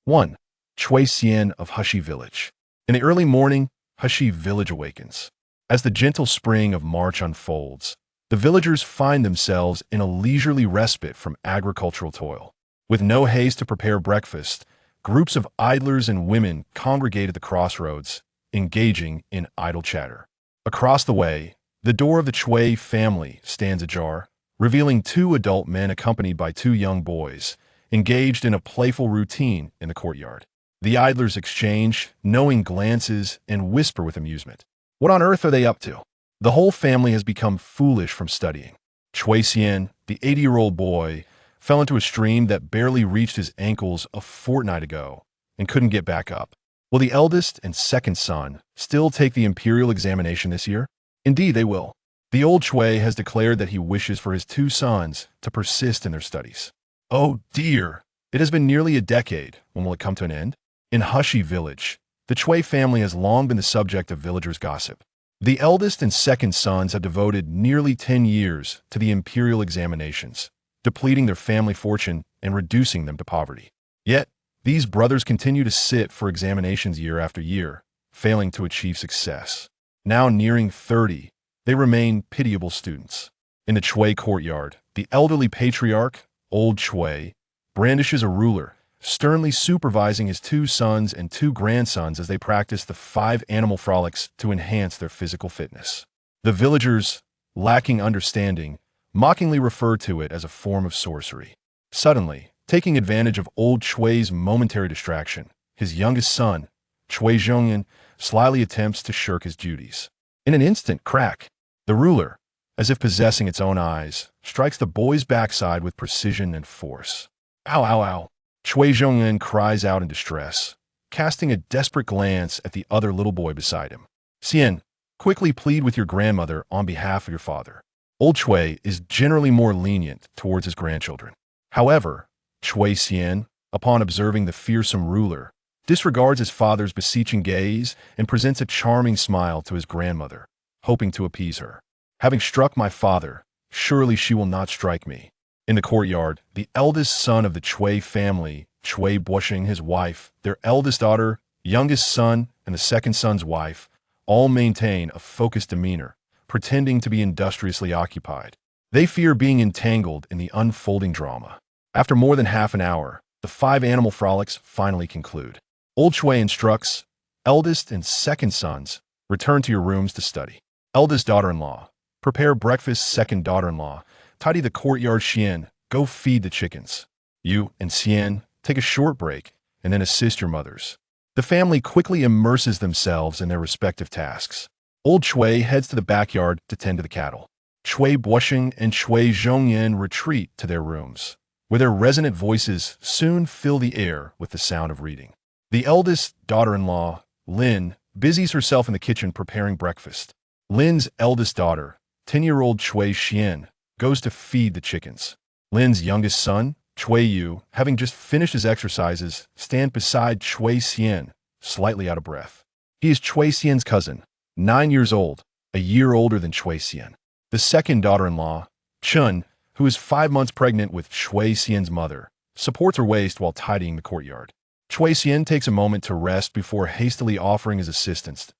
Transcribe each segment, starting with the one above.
1. Chui Xian of Hushi Village. In the early morning, Hushi Village awakens. As the gentle spring of March unfolds, the villagers find themselves in a leisurely respite from agricultural toil. With no haste to prepare breakfast, groups of idlers and women congregate at the crossroads, engaging in idle chatter. Across the way, the door of the Chui family stands ajar, revealing two adult men accompanied by two young boys, engaged in a playful routine in the courtyard. The idlers exchange knowing glances and whisper with amusement. What on earth are they up to? The whole family has become foolish from studying. Chui Xian, the 80-year-old boy, fell into a stream that barely reached his ankles a fortnight ago and couldn't get back up. Will the eldest and second son still take the imperial examination this year? Indeed, they will. The old Chui has declared that he wishes for his two sons to persist in their studies. Oh dear, it has been nearly a decade. When will it come to an end? In Hushi Village, the Chui family has long been the subject of villagers' gossip. The eldest and second sons have devoted nearly 10 years to the imperial examinations, depleting their family fortune and reducing them to poverty. Yet, these brothers continue to sit for examinations year after year, failing to achieve success. Now nearing 30, they remain pitiable students. In the Chui courtyard, the elderly patriarch, Old Chui, brandishes a ruler, sternly supervising his two sons and two grandsons as they practice the 5 animal frolics to enhance their physical fitness. The villagers, lacking understanding, mockingly refer to it as a form of sorcery. Suddenly, taking advantage of Old Chui's momentary distraction, his youngest son, Chui Zhongyan, slyly attempts to shirk his duties. In an instant, crack! The ruler, as if possessing its own eyes, strikes the boy's backside with precision and force. Ow, ow, ow! Chui Zhongyan cries out in distress, casting a desperate glance at the other little boy beside him. Xian, quickly plead with your grandmother on behalf of your father. Old Chui is generally more lenient towards his grandchildren. However, Chui Xian, upon observing the fearsome ruler, disregards his father's beseeching gaze and presents a charming smile to his grandmother, hoping to appease her. Having struck my father, surely she will not strike me. In the courtyard, the eldest son of the Chui family, Chui Bushing, his wife, their eldest daughter, youngest son, and the second son's wife, all maintain a focused demeanor, pretending to be industriously occupied. They fear being entangled in the unfolding drama. After more than half an hour, the 5 animal frolics finally conclude. Old Chui instructs, eldest and second sons, return to your rooms to study. Eldest daughter-in-law, prepare breakfast. Second daughter-in-law, tidy the courtyard. Xian, go feed the chickens. You and Xian, take a short break and then assist your mothers. The family quickly immerses themselves in their respective tasks. Old Chui heads to the backyard to tend to the cattle. Chui Bushing and Chui Zhongyan retreat to their rooms, where their resonant voices soon fill the air with the sound of reading. The eldest daughter-in-law, Lin, busies herself in the kitchen preparing breakfast. Lin's eldest daughter, 10-year-old Chui Xian, goes to feed the chickens. Lin's youngest son, Chui Yu, having just finished his exercises, stands beside Chui Xian, slightly out of breath. He is Chui Xian's cousin, 9 years old, a year older than Chui Xian. The second daughter-in-law, Chun, who is 5 months pregnant with Chui Xian's mother, supports her waist while tidying the courtyard. Chui Xian takes a moment to rest before hastily offering his assistance.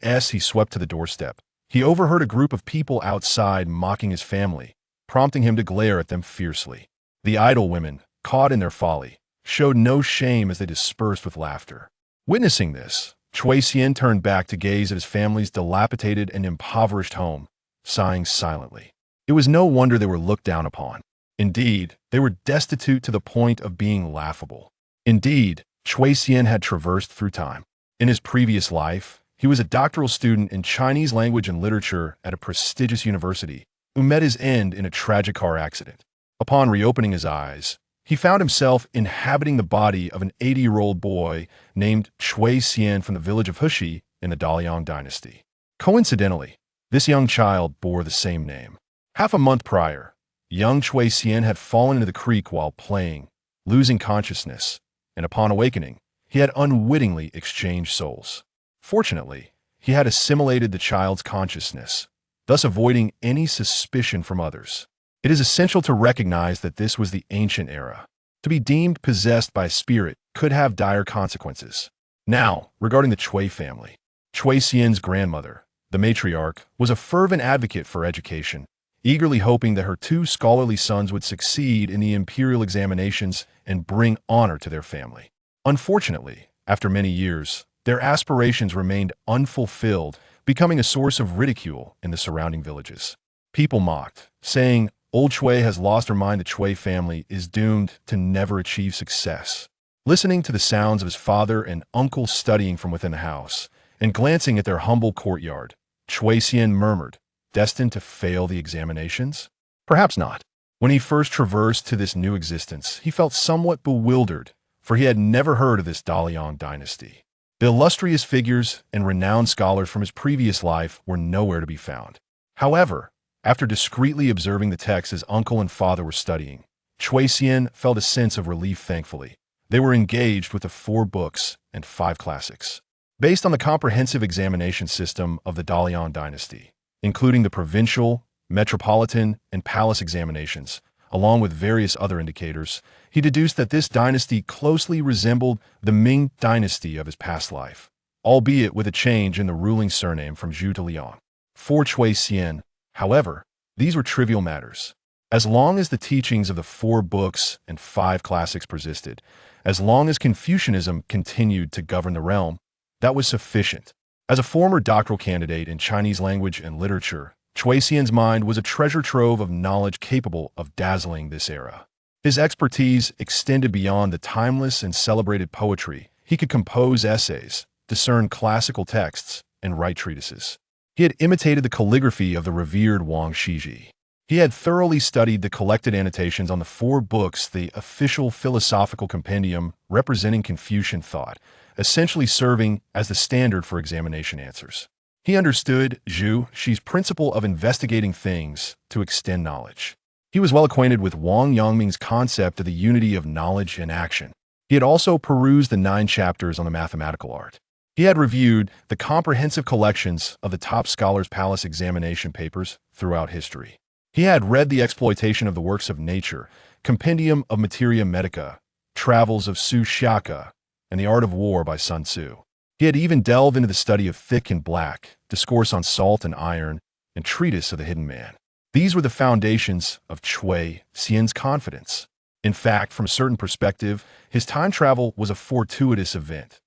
As he swept to the doorstep, he overheard a group of people outside mocking his family, prompting him to glare at them fiercely. The idle women, caught in their folly, showed no shame as they dispersed with laughter. Witnessing this, Chui Xian turned back to gaze at his family's dilapidated and impoverished home, sighing silently. It was no wonder they were looked down upon. Indeed, they were destitute to the point of being laughable. Indeed, Chui Xian had traversed through time. In his previous life, he was a doctoral student in Chinese language and literature at a prestigious university, who met his end in a tragic car accident. Upon reopening his eyes, he found himself inhabiting the body of an 80-year-old boy named Chui Xian from the village of Hushi in the Daliang dynasty. Coincidentally, this young child bore the same name. Half a month prior, young Chui Xian had fallen into the creek while playing, losing consciousness, and upon awakening, he had unwittingly exchanged souls. Fortunately, he had assimilated the child's consciousness, thus avoiding any suspicion from others. It is essential to recognize that this was the ancient era. To be deemed possessed by a spirit could have dire consequences. Now, regarding the Chui family. Chui Xian's grandmother, the matriarch, was a fervent advocate for education, eagerly hoping that her two scholarly sons would succeed in the imperial examinations and bring honor to their family. Unfortunately, after many years, their aspirations remained unfulfilled, becoming a source of ridicule in the surrounding villages. People mocked, saying, "Old Chui has lost her mind. The Chui family is doomed to never achieve success." Listening to the sounds of his father and uncle studying from within the house, and glancing at their humble courtyard, Chui Xian murmured, "Destined to fail the examinations? Perhaps not." When he first traversed to this new existence, he felt somewhat bewildered, for he had never heard of this Daliang dynasty. The illustrious figures and renowned scholars from his previous life were nowhere to be found. However, after discreetly observing the texts his uncle and father were studying, Chui Xian felt a sense of relief. Thankfully, they were engaged with the 4 books and 5 classics. Based on the comprehensive examination system of the Daliang dynasty, including the provincial, metropolitan, and palace examinations, along with various other indicators, he deduced that this dynasty closely resembled the Ming dynasty of his past life, albeit with a change in the ruling surname from Zhu to Liang. For Chui Xian, however, these were trivial matters. As long as the teachings of the 4 books and 5 classics persisted, as long as Confucianism continued to govern the realm, that was sufficient. As a former doctoral candidate in Chinese language and literature, Chui Xian's mind was a treasure trove of knowledge capable of dazzling this era. His expertise extended beyond the timeless and celebrated poetry. He could compose essays, discern classical texts, and write treatises. He had imitated the calligraphy of the revered Wang Shiji. He had thoroughly studied the collected annotations on the 4 books, the official philosophical compendium representing Confucian thought, essentially serving as the standard for examination answers. He understood Zhu Shi's principle of investigating things to extend knowledge. He was well acquainted with Wang Yangming's concept of the unity of knowledge and action. He had also perused the 9 chapters on the mathematical art. He had reviewed the comprehensive collections of the top scholars' palace examination papers throughout history. He had read the exploitation of the works of nature, Compendium of Materia Medica, Travels of Su Xiaka, and the Art of War by Sun Tzu. He had even delved into the study of Thick and Black, Discourse on Salt and Iron, and Treatise of the Hidden Man. These were the foundations of Chui Xian's confidence. In fact, from a certain perspective, his time travel was a fortuitous event.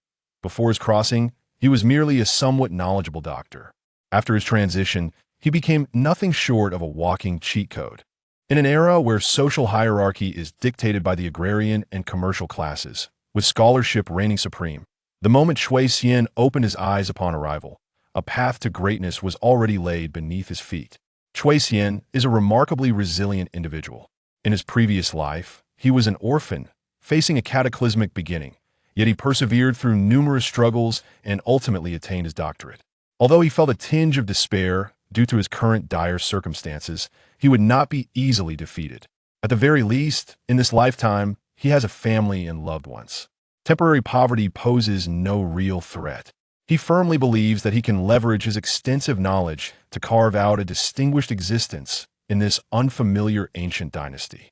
Before his crossing, he was merely a somewhat knowledgeable doctor. After his transition, he became nothing short of a walking cheat code. In an era where social hierarchy is dictated by the agrarian and commercial classes, with scholarship reigning supreme, the moment Chui Xian opened his eyes upon arrival, a path to greatness was already laid beneath his feet. Chui Xian is a remarkably resilient individual. In his previous life, he was an orphan, facing a cataclysmic beginning, yet he persevered through numerous struggles and ultimately attained his doctorate. Although he felt a tinge of despair due to his current dire circumstances, he would not be easily defeated. At the very least, in this lifetime, he has a family and loved ones. Temporary poverty poses no real threat. He firmly believes that he can leverage his extensive knowledge to carve out a distinguished existence in this unfamiliar ancient dynasty.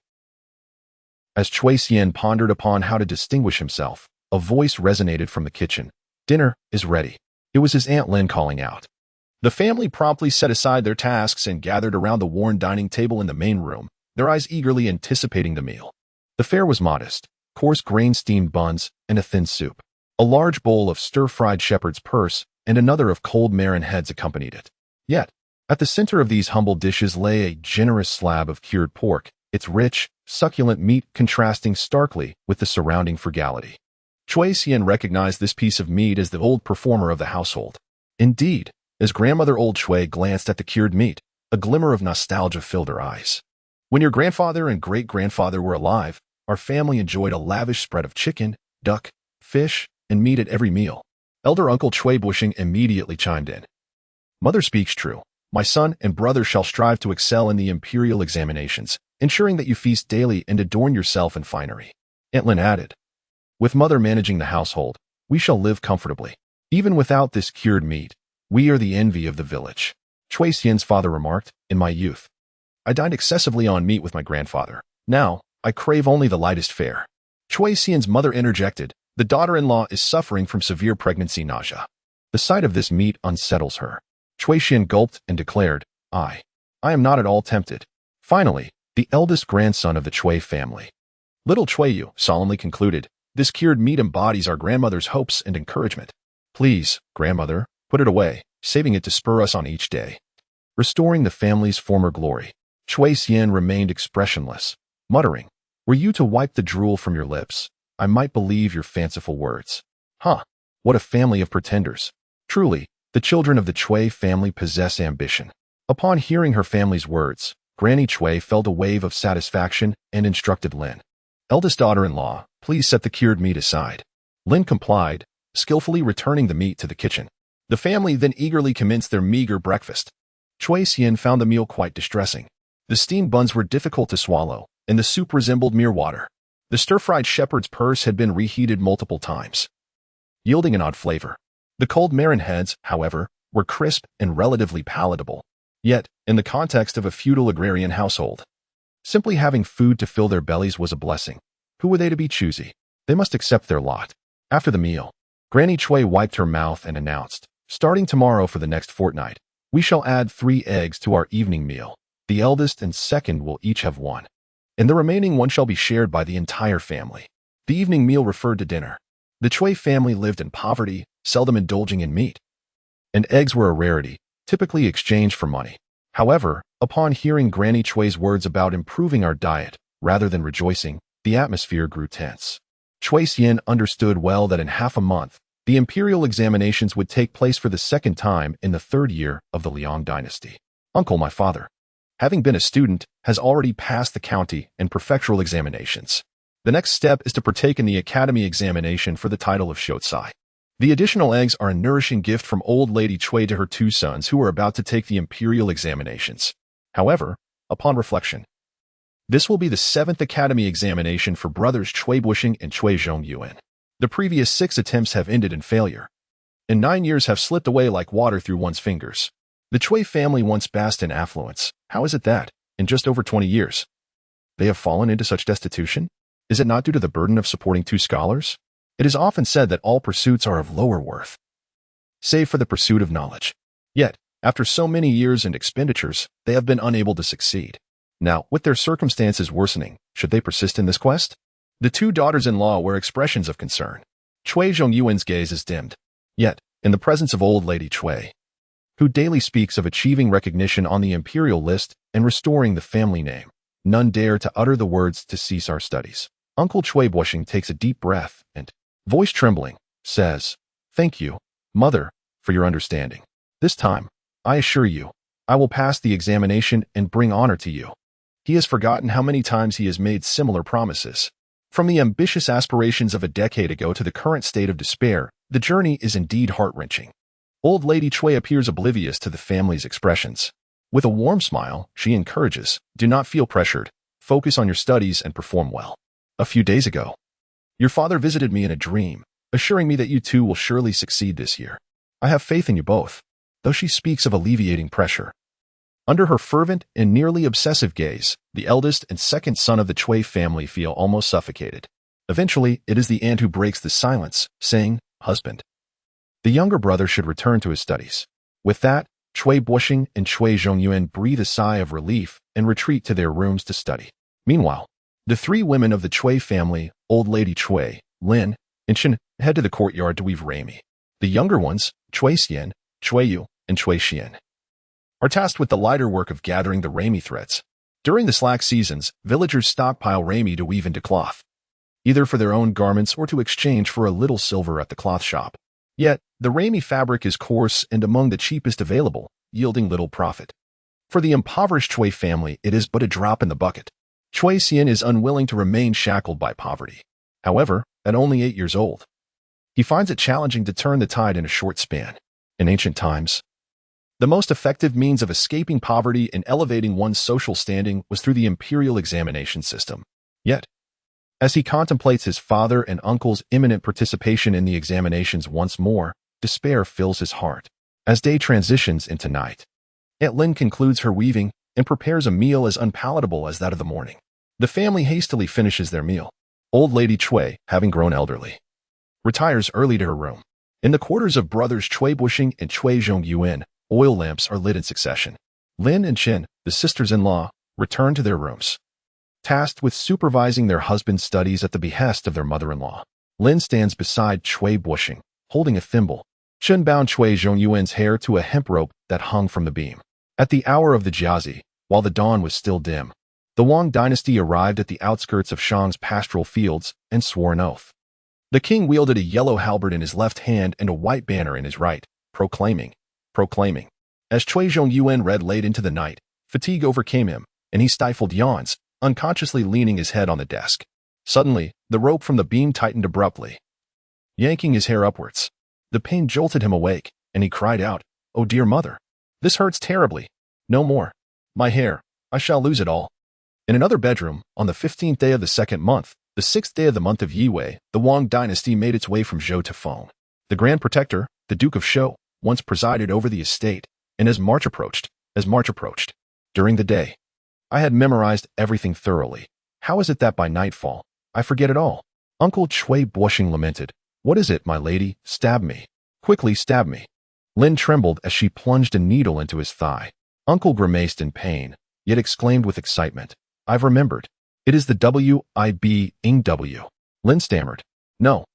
As Chui Xian pondered upon how to distinguish himself, a voice resonated from the kitchen. "Dinner is ready." It was his Aunt Lin calling out. The family promptly set aside their tasks and gathered around the worn dining table in the main room, their eyes eagerly anticipating the meal. The fare was modest: coarse grain-steamed buns and a thin soup. A large bowl of stir-fried shepherd's purse and another of cold marron heads accompanied it. Yet, at the center of these humble dishes lay a generous slab of cured pork, its rich, succulent meat contrasting starkly with the surrounding frugality. Chui Xian recognized this piece of meat as the old performer of the household. Indeed, as grandmother Old Chui glanced at the cured meat, a glimmer of nostalgia filled her eyes. "When your grandfather and great-grandfather were alive, our family enjoyed a lavish spread of chicken, duck, fish, and meat at every meal." Elder Uncle Chui Bushing immediately chimed in. "Mother speaks true. My son and brother shall strive to excel in the imperial examinations, ensuring that you feast daily and adorn yourself in finery." Aunt Lin added, "With mother managing the household, we shall live comfortably. Even without this cured meat, we are the envy of the village." Chui Xian's father remarked, "In my youth, I dined excessively on meat with my grandfather. Now, I crave only the lightest fare." Chui Xian's mother interjected, The daughter-in-law is suffering from severe pregnancy nausea. The sight of this meat unsettles her. Cui Xian gulped and declared, I am not at all tempted. Finally, the eldest grandson of the Cui family, little Yu, solemnly concluded, this cured meat embodies our grandmother's hopes and encouragement. Please, grandmother, put it away, saving it to spur us on each day. Restoring the family's former glory. Cui Xian remained expressionless, muttering, were you to wipe the drool from your lips, I might believe your fanciful words. Huh, what a family of pretenders. Truly, the children of the Cui family possess ambition. Upon hearing her family's words, Granny Cui felt a wave of satisfaction and instructed Lin, eldest daughter-in-law, please set the cured meat aside. Lin complied, skillfully returning the meat to the kitchen. The family then eagerly commenced their meager breakfast. Cui Xian found the meal quite distressing. The steamed buns were difficult to swallow, and the soup resembled mere water. The stir-fried shepherd's purse had been reheated multiple times, yielding an odd flavor. The cold marron heads, however, were crisp and relatively palatable. Yet, in the context of a feudal agrarian household, simply having food to fill their bellies was a blessing. Who were they to be choosy? They must accept their lot. After the meal, Granny Cui wiped her mouth and announced, starting tomorrow for the next fortnight, we shall add 3 eggs to our evening meal. The eldest and second will each have 1, and the remaining 1 shall be shared by the entire family. The evening meal referred to dinner. The Cui family lived in poverty, seldom indulging in meat, and eggs were a rarity, typically exchanged for money. However, upon hearing Granny Cui's words about improving our diet, rather than rejoicing, the atmosphere grew tense. Cui Xian understood well that in half a month, the imperial examinations would take place for the second time in the 3rd year of the Liang dynasty. Uncle, my father, having been a student, has already passed the county and prefectural examinations. The next step is to partake in the academy examination for the title of Shotsai. The additional eggs are a nourishing gift from old lady Cui to her 2 sons who are about to take the imperial examinations. However, upon reflection, this will be the 7th academy examination for brothers Cui Bushing and Cui Zhongyuan. The previous 6 attempts have ended in failure, and 9 years have slipped away like water through one's fingers. The Cui family once basked in affluence. How is it that, in just over 20 years, they have fallen into such destitution? Is it not due to the burden of supporting 2 scholars? It is often said that all pursuits are of lower worth, save for the pursuit of knowledge. Yet, after so many years and expenditures, they have been unable to succeed. Now, with their circumstances worsening, should they persist in this quest? The 2 daughters-in-law were expressions of concern. Cui Zhongyuan's gaze is dimmed. Yet, in the presence of old lady Cui, who daily speaks of achieving recognition on the imperial list and restoring the family name, none dare to utter the words to cease our studies. Uncle Cui Bushing takes a deep breath and, voice trembling, says, thank you, mother, for your understanding. This time, I assure you, I will pass the examination and bring honor to you. He has forgotten how many times he has made similar promises. From the ambitious aspirations of a decade ago to the current state of despair, the journey is indeed heart-wrenching. Old lady Cui appears oblivious to the family's expressions. With a warm smile, she encourages, do not feel pressured, focus on your studies and perform well. A few days ago, your father visited me in a dream, assuring me that you 2 will surely succeed this year. I have faith in you both, though she speaks of alleviating pressure. Under her fervent and nearly obsessive gaze, the eldest and second son of the Cui family feel almost suffocated. Eventually, it is the aunt who breaks the silence, saying, husband, the younger brother should return to his studies. With that, Cui Bushing and Cui Zhongyuan breathe a sigh of relief and retreat to their rooms to study. Meanwhile, the 3 women of the Cui family, old lady Cui, Lin, and Shen, head to the courtyard to weave rami. The younger ones, Cui Xian, Cui Yu, and Cui Xian, are tasked with the lighter work of gathering the rami threads. During the slack seasons, villagers stockpile rami to weave into cloth, either for their own garments or to exchange for a little silver at the cloth shop. Yet, the rami fabric is coarse and among the cheapest available, yielding little profit. For the impoverished Cui family, it is but a drop in the bucket. Cui Xian is unwilling to remain shackled by poverty. However, at only 8 years old, he finds it challenging to turn the tide in a short span. In ancient times, the most effective means of escaping poverty and elevating one's social standing was through the imperial examination system. Yet, as he contemplates his father and uncle's imminent participation in the examinations once more, despair fills his heart. As day transitions into night, Aunt Lin concludes her weaving and prepares a meal as unpalatable as that of the morning. The family hastily finishes their meal. Old lady Cui, having grown elderly, retires early to her room. In the quarters of brothers Cui Bushing and Cui Zhongyuan, oil lamps are lit in succession. Lin and Qin, the sisters-in-law, return to their rooms, tasked with supervising their husband's studies at the behest of their mother-in-law. Lin stands beside Cui Bushing, holding a thimble. Qin bound Cui Zhongyuan's hair to a hemp rope that hung from the beam. At the hour of the jiazi, while the dawn was still dim, the Wang dynasty arrived at the outskirts of Shang's pastoral fields and swore an oath. The king wielded a yellow halberd in his left hand and a white banner in his right, proclaiming. As Cui Zhongyuan read late into the night, fatigue overcame him, and he stifled yawns, unconsciously leaning his head on the desk. Suddenly, the rope from the beam tightened abruptly, yanking his hair upwards. The pain jolted him awake, and he cried out, "Oh dear mother! This hurts terribly. No more. My hair. I shall lose it all." In another bedroom, on the 15th day of the second month, the 6th day of the month of Yiwei, the Wang dynasty made its way from Zhou to Feng. The Grand Protector, the Duke of Shou, once presided over the estate, and as March approached, during the day, I had memorized everything thoroughly. How is it that by nightfall, I forget it all? Uncle Cui Bushing lamented. "What is it, my lady? Stab me. Quickly stab me." Lin trembled as she plunged a needle into his thigh. Uncle grimaced in pain, yet exclaimed with excitement, "I've remembered. It is the W.I.B.ing.W." Lin stammered, "No,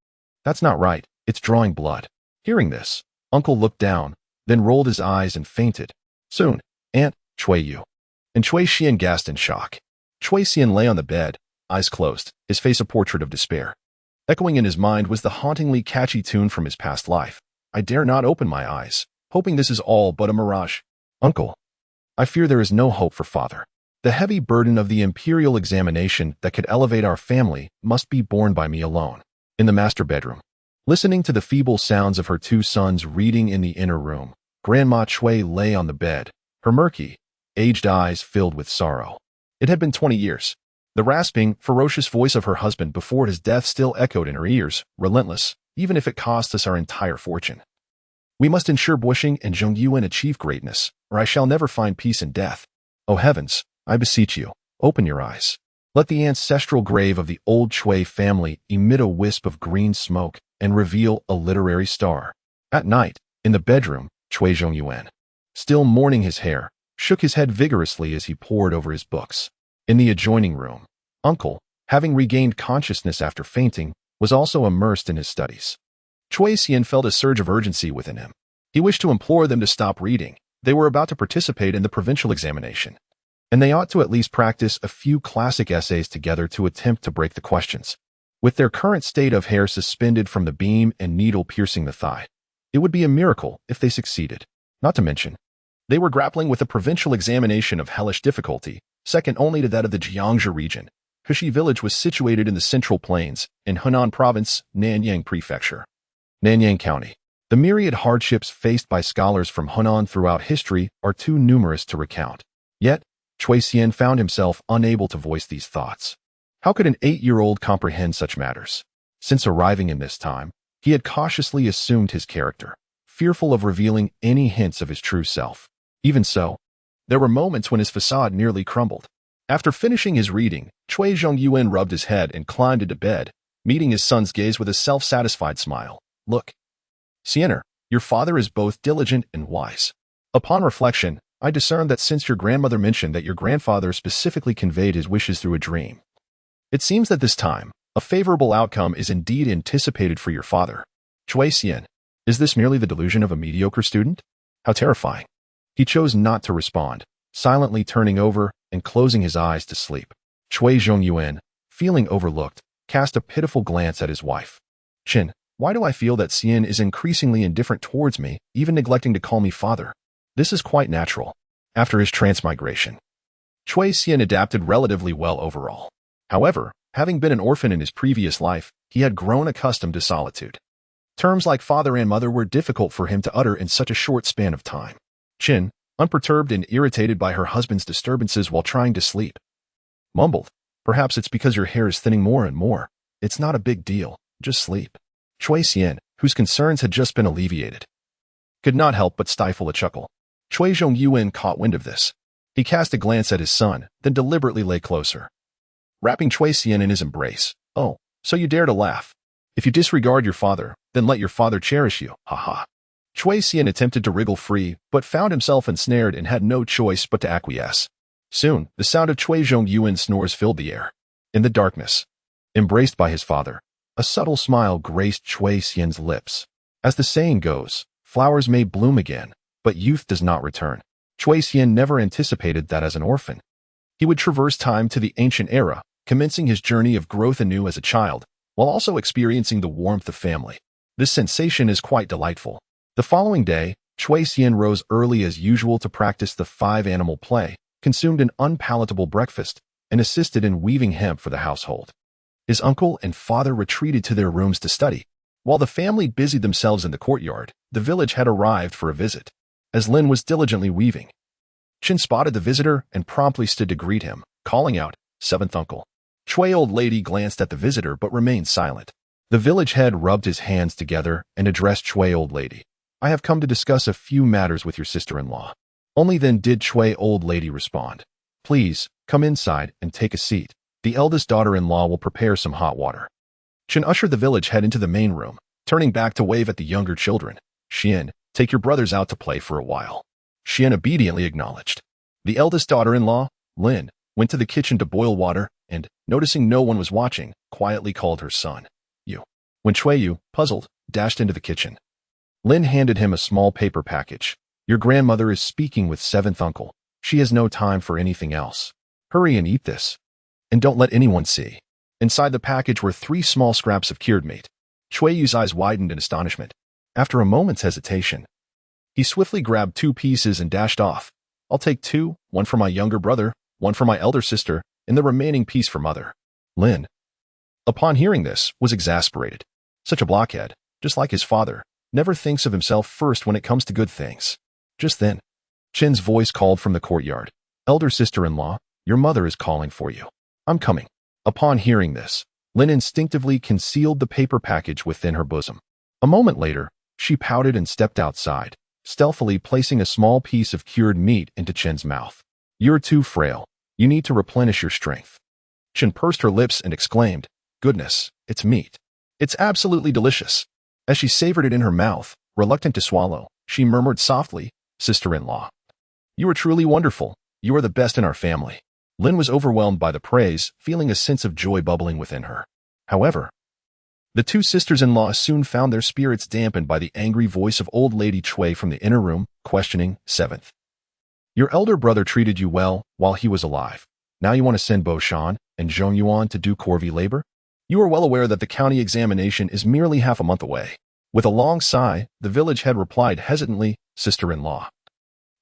that's not right. It's drawing blood." Hearing this, Uncle looked down, then rolled his eyes and fainted. Soon, Aunt Cui Yu and Cui Xian gasped in shock. Cui Xian lay on the bed, eyes closed, his face a portrait of despair. Echoing in his mind was the hauntingly catchy tune from his past life. "I dare not open my eyes, hoping this is all but a mirage." "Uncle, I fear there is no hope for father. The heavy burden of the imperial examination that could elevate our family must be borne by me alone." In the master bedroom, listening to the feeble sounds of her two sons reading in the inner room, Grandma Cui lay on the bed, her murky, aged eyes filled with sorrow. It had been 20 years. The rasping, ferocious voice of her husband before his death still echoed in her ears, relentless, even if it cost us our entire fortune. "We must ensure Bushing and Zhongyuan achieve greatness, or I shall never find peace in death. Oh heavens, I beseech you, open your eyes. Let the ancestral grave of the old Cui family emit a wisp of green smoke and reveal a literary star." At night, in the bedroom, Cui Zhongyuan, still mourning his hair, shook his head vigorously as he pored over his books. In the adjoining room, Uncle, having regained consciousness after fainting, was also immersed in his studies. Cui Xian felt a surge of urgency within him. He wished to implore them to stop reading. They were about to participate in the provincial examination, and they ought to at least practice a few classic essays together to attempt to break the questions. With their current state of hair suspended from the beam and needle piercing the thigh, it would be a miracle if they succeeded. Not to mention, they were grappling with a provincial examination of hellish difficulty, second only to that of the Jiangzhou region. Heshi village was situated in the Central Plains, in Hunan Province, Nanyang Prefecture, Nanyang County. The myriad hardships faced by scholars from Hunan throughout history are too numerous to recount. Yet, Cui Xian found himself unable to voice these thoughts. How could an 8-year-old comprehend such matters? Since arriving in this time, he had cautiously assumed his character, fearful of revealing any hints of his true self. Even so, there were moments when his facade nearly crumbled. After finishing his reading, Cui Zhongyuan rubbed his head and climbed into bed, meeting his son's gaze with a self-satisfied smile. "Look, Xianer, your father is both diligent and wise. Upon reflection, I discern that since your grandmother mentioned that your grandfather specifically conveyed his wishes through a dream, it seems that this time, a favorable outcome is indeed anticipated for your father. Cui Xian, is this merely the delusion of a mediocre student? How terrifying." He chose not to respond, silently turning over and closing his eyes to sleep. Cui Zhongyuan, feeling overlooked, cast a pitiful glance at his wife. "Qin, why do I feel that Xian is increasingly indifferent towards me, even neglecting to call me father? This is quite natural." After his transmigration, Cui Xian adapted relatively well overall. However, having been an orphan in his previous life, he had grown accustomed to solitude. Terms like father and mother were difficult for him to utter in such a short span of time. Qin, unperturbed and irritated by her husband's disturbances while trying to sleep, mumbled, "Perhaps it's because your hair is thinning more and more. It's not a big deal. Just sleep." Cui Xian, whose concerns had just been alleviated, could not help but stifle a chuckle. Cui Zhongyuan caught wind of this. He cast a glance at his son, then deliberately lay closer, wrapping Cui Xian in his embrace. "Oh, so you dare to laugh. If you disregard your father, then let your father cherish you. Haha. Chui Xian attempted to wriggle free, but found himself ensnared and had no choice but to acquiesce. Soon, the sound of Chui Zhongyuan's snores filled the air. In the darkness, embraced by his father, a subtle smile graced Chui Xian's lips. As the saying goes, flowers may bloom again, but youth does not return. Chui Xian never anticipated that as an orphan, he would traverse time to the ancient era, commencing his journey of growth anew as a child, while also experiencing the warmth of family. This sensation is quite delightful. The following day, Chui Xian rose early as usual to practice the 5-animal play, consumed an unpalatable breakfast, and assisted in weaving hemp for the household. His uncle and father retreated to their rooms to study. While the family busied themselves in the courtyard, the village had arrived for a visit. As Lin was diligently weaving, Chin spotted the visitor and promptly stood to greet him, calling out, "Seventh uncle." Chui old lady glanced at the visitor but remained silent. The village head rubbed his hands together and addressed Chui old lady. "I have come to discuss a few matters with your sister-in-law." Only then did Chui old lady respond. "Please, come inside and take a seat. The eldest daughter-in-law will prepare some hot water." Chin ushered the village head into the main room, turning back to wave at the younger children. "Xian, take your brothers out to play for a while." Xian obediently acknowledged. The eldest daughter-in-law, Lin, went to the kitchen to boil water and, noticing no one was watching, quietly called her son, Yu. When Chui Yu, puzzled, dashed into the kitchen, Lin handed him a small paper package. "Your grandmother is speaking with seventh uncle. She has no time for anything else. Hurry and eat this. And don't let anyone see." Inside the package were 3 small scraps of cured meat. Chui Yu's eyes widened in astonishment. After a moment's hesitation, he swiftly grabbed 2 pieces and dashed off. "I'll take 2, one for my younger brother, one for my elder sister, and the remaining piece for mother." Lin, upon hearing this, was exasperated. Such a blockhead, just like his father, never thinks of himself first when it comes to good things. Just then, Chin's voice called from the courtyard. "Elder sister-in-law, your mother is calling for you." "I'm coming." Upon hearing this, Lin instinctively concealed the paper package within her bosom. A moment later, she pouted and stepped outside, stealthily placing a small piece of cured meat into Chin's mouth. "You're too frail. You need to replenish your strength." Chin pursed her lips and exclaimed, "Goodness, it's meat. It's absolutely delicious." As she savored it in her mouth, reluctant to swallow, she murmured softly, "Sister-in-law, you are truly wonderful. You are the best in our family." Lin was overwhelmed by the praise, feeling a sense of joy bubbling within her. However, the 2 sisters-in-law soon found their spirits dampened by the angry voice of old lady Chui from the inner room, questioning, "Seventh, your elder brother treated you well while he was alive. Now you want to send Bo Shan and Zhong Yuan to do corvée labor? You are well aware that the county examination is merely half a month away." With a long sigh, the village head replied hesitantly, "Sister-in-law,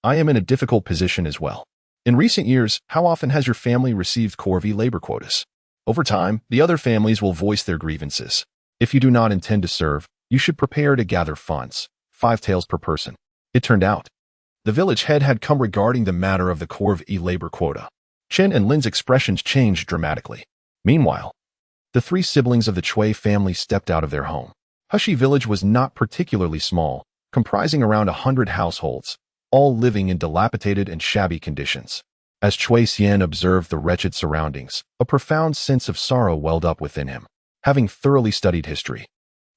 I am in a difficult position as well. In recent years, how often has your family received corvée labor quotas? Over time, the other families will voice their grievances. If you do not intend to serve, you should prepare to gather funds, 5 taels per person." It turned out, the village head had come regarding the matter of the corvée labor quota. Chen and Lin's expressions changed dramatically. Meanwhile, the 3 siblings of the Chui family stepped out of their home. Hushi village was not particularly small, comprising around 100 households, all living in dilapidated and shabby conditions. As Chui Xian observed the wretched surroundings, a profound sense of sorrow welled up within him. Having thoroughly studied history,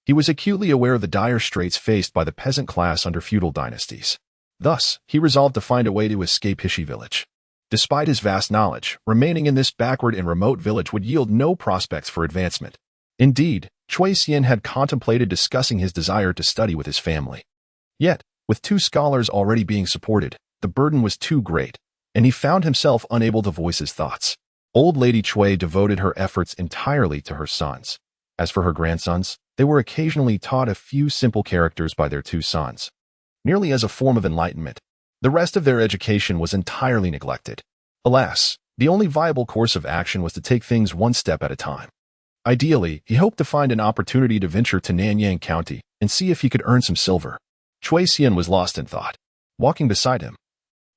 he was acutely aware of the dire straits faced by the peasant class under feudal dynasties. Thus, he resolved to find a way to escape Hishi village. Despite his vast knowledge, remaining in this backward and remote village would yield no prospects for advancement. Indeed, Chui Xian had contemplated discussing his desire to study with his family. Yet, with 2 scholars already being supported, the burden was too great, and he found himself unable to voice his thoughts. Old Lady Chui devoted her efforts entirely to her sons. As for her grandsons, they were occasionally taught a few simple characters by their 2 sons, merely as a form of enlightenment. The rest of their education was entirely neglected. Alas, the only viable course of action was to take things one step at a time. Ideally, he hoped to find an opportunity to venture to Nanyang County and see if he could earn some silver. Chui Xian was lost in thought. Walking beside him,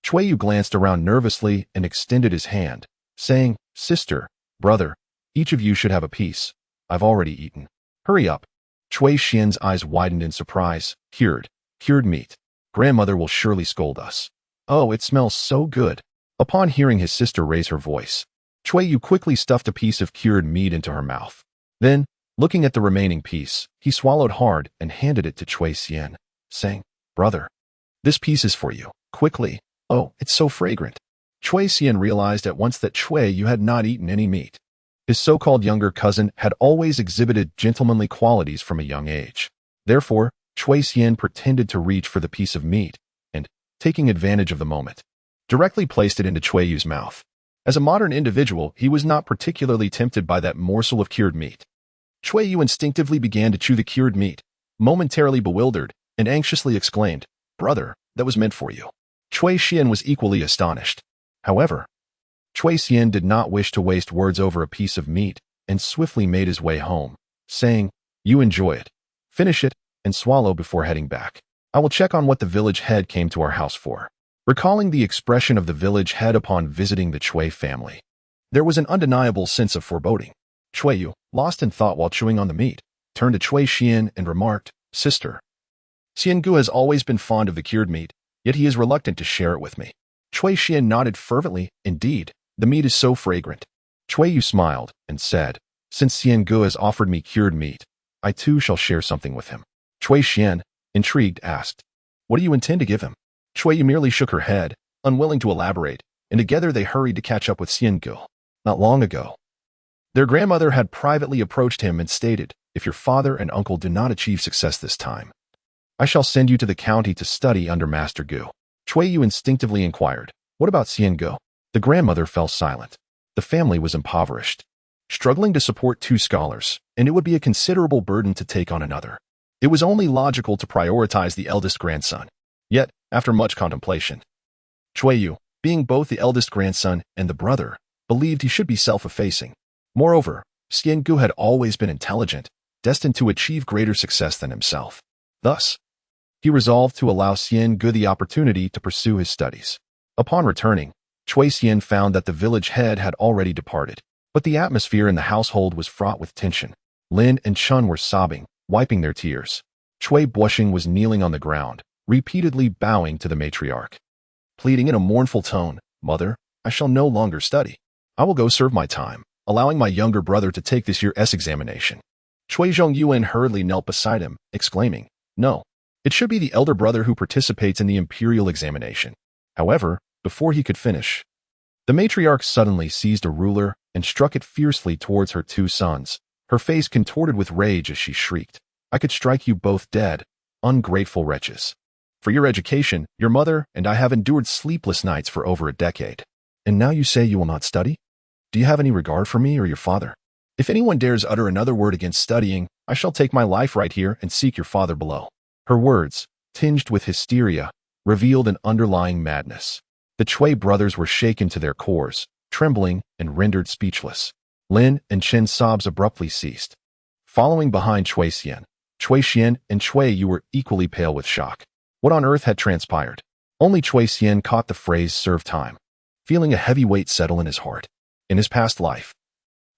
Chui Yu glanced around nervously and extended his hand, saying, "Sister, brother, each of you should have a piece. I've already eaten. Hurry up." Chui Xian's eyes widened in surprise. Cured meat. Grandmother will surely scold us. Oh, it smells so good." Upon hearing his sister raise her voice, Chui Yu quickly stuffed a piece of cured meat into her mouth. Then, Looking at the remaining piece, he swallowed hard and handed it to Chui Xian, saying, "Brother, this piece is for you. Quickly. Oh, it's so fragrant." Chui Xian realized at once that Chui Yu had not eaten any meat. His so-called younger cousin had always exhibited gentlemanly qualities from a young age. Therefore, Chui Xian pretended to reach for the piece of meat and, taking advantage of the moment, directly placed it into Chui Yu's mouth. As a modern individual, he was not particularly tempted by that morsel of cured meat. Chui Yu instinctively began to chew the cured meat, momentarily bewildered, and anxiously exclaimed, "Brother, that was meant for you." Chui Xian was equally astonished. However, Chui Xian did not wish to waste words over a piece of meat and swiftly made his way home, saying, "You enjoy it. Finish it and swallow before heading back. I will check on what the village head came to our house for." Recalling the expression of the village head upon visiting the Chui family, there was an undeniable sense of foreboding. Chui Yu, lost in thought while chewing on the meat, turned to Chui Xian and remarked, "Sister, Xiangu has always been fond of the cured meat, yet he is reluctant to share it with me." Chui Xian nodded fervently. "Indeed, the meat is so fragrant." Chui Yu smiled and said, "Since Xiangu has offered me cured meat, I too shall share something with him." Chui Xian, intrigued, asked, "What do you intend to give him?" Chui Yu merely shook her head, unwilling to elaborate, and together they hurried to catch up with Xiangu. Not long ago, their grandmother had privately approached him and stated, "If your father and uncle do not achieve success this time, I shall send you to the county to study under Master Gu." Chui Yu instinctively inquired, "What about Xiangu?" The grandmother fell silent. The family was impoverished, struggling to support 2 scholars, and it would be a considerable burden to take on another. It was only logical to prioritize the eldest grandson. Yet, after much contemplation, Chui Yu, being both the eldest grandson and the brother, believed he should be self-effacing. Moreover, Xiangu had always been intelligent, destined to achieve greater success than himself. Thus, he resolved to allow Xiangu the opportunity to pursue his studies. Upon returning, Chui Xian found that the village head had already departed, but the atmosphere in the household was fraught with tension. Lin and Chun were sobbing, wiping their tears. Chui blushing was kneeling on the ground, repeatedly bowing to the matriarch, pleading in a mournful tone, "Mother, I shall no longer study. I will go serve my time, allowing my younger brother to take this year's examination." Chui Zhongyuan hurriedly knelt beside him, exclaiming, "No, it should be the elder brother who participates in the imperial examination." However, before he could finish, the matriarch suddenly seized a ruler and struck it fiercely towards her 2 sons, her face contorted with rage as she shrieked, "I could strike you both dead, ungrateful wretches. For your education, your mother and I have endured sleepless nights for over a decade. And now you say you will not study? Do you have any regard for me or your father? If anyone dares utter another word against studying, I shall take my life right here and seek your father below." Her words, tinged with hysteria, revealed an underlying madness. The Chui brothers were shaken to their cores, trembling and rendered speechless. Lin and Chen's sobs abruptly ceased. Following behind Chui Xian, Chui Xian and Chui Yu were equally pale with shock. What on earth had transpired? Only Chui Xian caught the phrase "serve time," feeling a heavy weight settle in his heart. In his past life,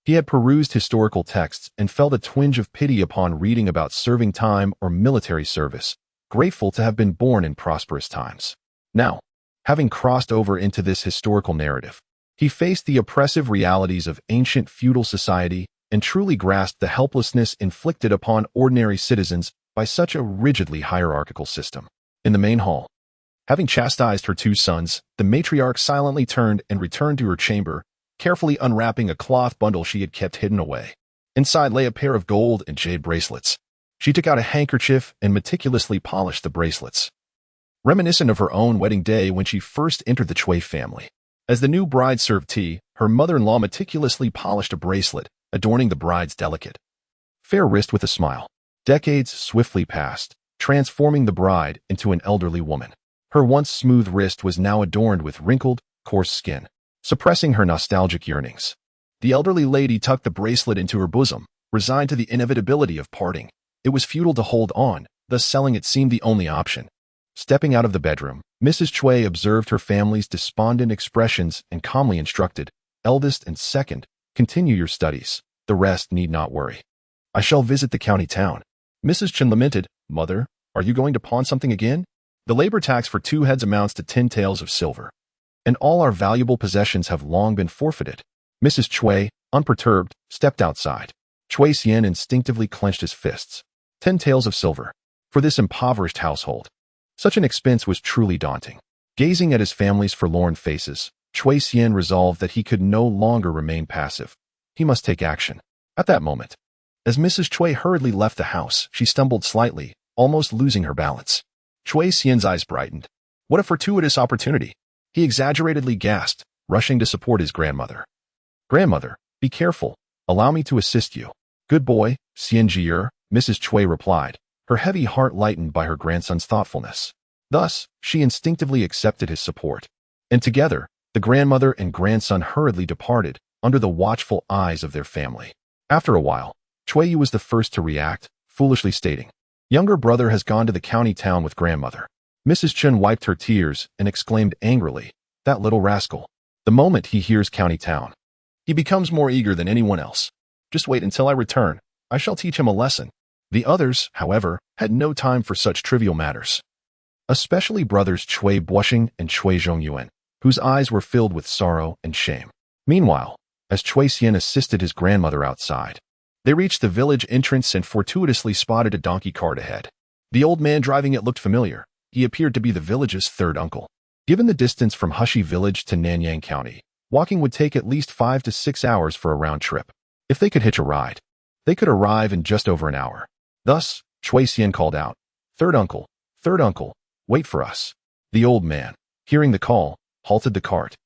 he had perused historical texts and felt a twinge of pity upon reading about serving time or military service, grateful to have been born in prosperous times. Now, having crossed over into this historical narrative, he faced the oppressive realities of ancient feudal society and truly grasped the helplessness inflicted upon ordinary citizens by such a rigidly hierarchical system. In the main hall, having chastised her 2 sons, the matriarch silently turned and returned to her chamber, carefully unwrapping a cloth bundle she had kept hidden away. Inside lay a pair of gold and jade bracelets. She took out a handkerchief and meticulously polished the bracelets, reminiscent of her own wedding day when she first entered the Chui family. As the new bride served tea, her mother-in-law meticulously polished a bracelet, adorning the bride's delicate, fair wrist with a smile. Decades swiftly passed, transforming the bride into an elderly woman. Her once smooth wrist was now adorned with wrinkled, coarse skin, suppressing her nostalgic yearnings. The elderly lady tucked the bracelet into her bosom, resigned to the inevitability of parting. It was futile to hold on, thus selling it seemed the only option. Stepping out of the bedroom, Mrs. Chui observed her family's despondent expressions and calmly instructed, "Eldest and second, continue your studies. The rest need not worry. I shall visit the county town." Mrs. Chen lamented, "Mother, are you going to pawn something again? The labor tax for 2 heads amounts to 10 taels of silver, and all our valuable possessions have long been forfeited." Mrs. Chui, unperturbed, stepped outside. Chui Xian instinctively clenched his fists. 10 taels of silver. For this impoverished household. Such an expense was truly daunting. Gazing at his family's forlorn faces, Chui Xian resolved that he could no longer remain passive. He must take action. At that moment, as Mrs. Chui hurriedly left the house, she stumbled slightly, almost losing her balance. Chui Xian's eyes brightened. What a fortuitous opportunity! He exaggeratedly gasped, rushing to support his grandmother. Grandmother, be careful. Allow me to assist you. Good boy, Xian Jier, Mrs. Chui replied, her heavy heart lightened by her grandson's thoughtfulness. Thus, she instinctively accepted his support. And together, the grandmother and grandson hurriedly departed, under the watchful eyes of their family. After a while, Chui Yu was the first to react, foolishly stating, "Younger brother has gone to the county town with grandmother." Mrs. Chen wiped her tears and exclaimed angrily, "That little rascal. The moment he hears county town, he becomes more eager than anyone else. Just wait until I return. I shall teach him a lesson." The others, however, had no time for such trivial matters. Especially brothers Chui Buoxing and Chui Zhongyuan, whose eyes were filled with sorrow and shame. Meanwhile, as Chui Xian assisted his grandmother outside, they reached the village entrance and fortuitously spotted a donkey cart ahead. The old man driving it looked familiar. He appeared to be the village's third uncle. Given the distance from Hushi Village to Nanyang County, walking would take at least 5 to 6 hours for a round trip. If they could hitch a ride, they could arrive in just over an hour. Thus, Chui Xian called out, third uncle, wait for us." The old man, hearing the call, halted the cart.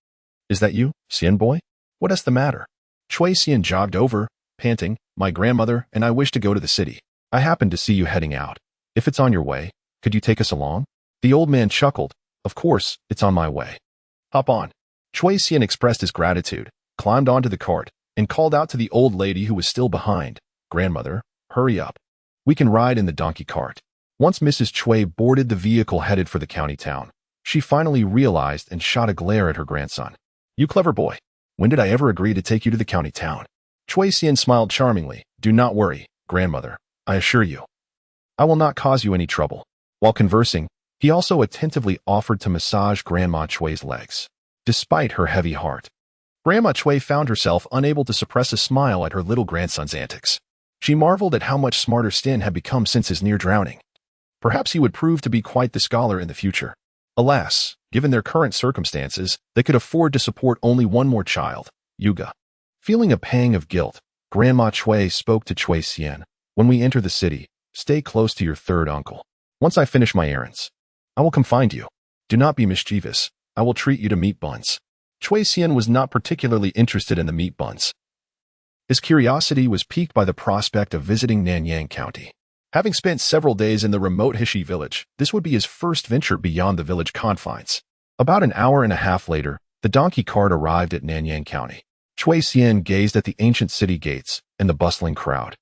"Is that you, Xian boy? What is the matter?" Chui Xian jogged over, panting, "My grandmother and I wish to go to the city. I happened to see you heading out. If it's on your way, could you take us along?" The old man chuckled, "Of course, it's on my way. Hop on." Chui Xian expressed his gratitude, climbed onto the cart, and called out to the old lady who was still behind, "Grandmother, hurry up. We can ride in the donkey cart." Once Mrs. Chui boarded the vehicle headed for the county town, she finally realized and shot a glare at her grandson. "You clever boy. When did I ever agree to take you to the county town?" Chui Xian smiled charmingly. "Do not worry, grandmother. I assure you, I will not cause you any trouble." While conversing, he also attentively offered to massage Grandma Chui's legs. Despite her heavy heart, Grandma Chui found herself unable to suppress a smile at her little grandson's antics. She marveled at how much smarter Stin had become since his near drowning. Perhaps he would prove to be quite the scholar in the future. Alas, given their current circumstances, they could afford to support only one more child, Yuga. Feeling a pang of guilt, Grandma Chui spoke to Chui Xian, "When we enter the city, stay close to your third uncle. Once I finish my errands, I will come find you. Do not be mischievous. I will treat you to meat buns." Chui Xian was not particularly interested in the meat buns. His curiosity was piqued by the prospect of visiting Nanyang County. Having spent several days in the remote Hishi village, this would be his first venture beyond the village confines. About an hour and a half later, the donkey cart arrived at Nanyang County. Chui Xian gazed at the ancient city gates and the bustling crowd,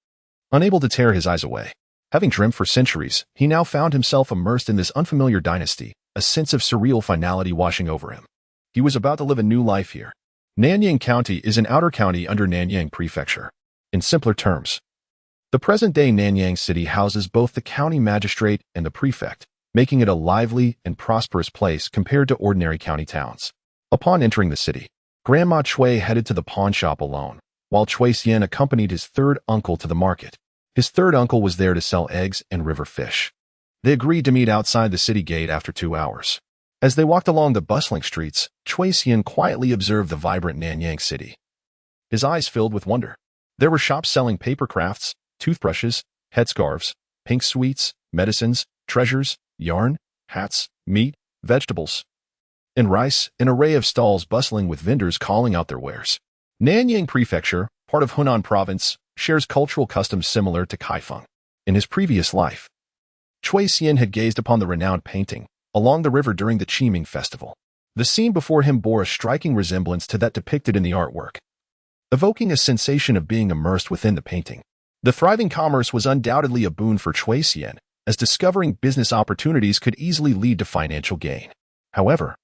unable to tear his eyes away. Having dreamt for centuries, he now found himself immersed in this unfamiliar dynasty, a sense of surreal finality washing over him. He was about to live a new life here. Nanyang County is an outer county under Nanyang Prefecture. In simpler terms, the present-day Nanyang City houses both the county magistrate and the prefect, making it a lively and prosperous place compared to ordinary county towns. Upon entering the city, Grandma Chui headed to the pawn shop alone, while Chui Xian accompanied his third uncle to the market. His third uncle was there to sell eggs and river fish. They agreed to meet outside the city gate after 2 hours. As they walked along the bustling streets, Chui Xian quietly observed the vibrant Nanyang city. His eyes filled with wonder. There were shops selling paper crafts, toothbrushes, headscarves, pink sweets, medicines, treasures, yarn, hats, meat, vegetables, and rice, an array of stalls bustling with vendors calling out their wares. Nanyang Prefecture, part of Hunan Province, shares cultural customs similar to Kaifeng. In his previous life, Chui Xian had gazed upon the renowned painting along the river during the Qiming festival. The scene before him bore a striking resemblance to that depicted in the artwork, evoking a sensation of being immersed within the painting. The thriving commerce was undoubtedly a boon for Chui Xian, as discovering business opportunities could easily lead to financial gain. However,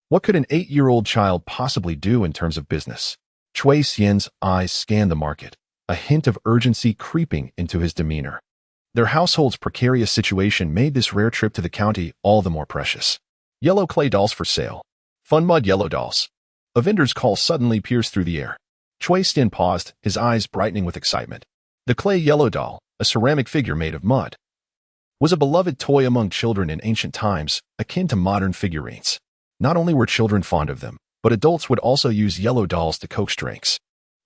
what could an 8-year-old child possibly do in terms of business? Chui Xian's eyes scanned the market, a hint of urgency creeping into his demeanor. Their household's precarious situation made this rare trip to the county all the more precious. Yellow clay dolls for sale. Fun mud yellow dolls. A vendor's call suddenly pierced through the air. Chui Xian paused, his eyes brightening with excitement. The clay yellow doll, a ceramic figure made of mud, was a beloved toy among children in ancient times, akin to modern figurines. Not only were children fond of them, but adults would also use yellow dolls to coax drinks.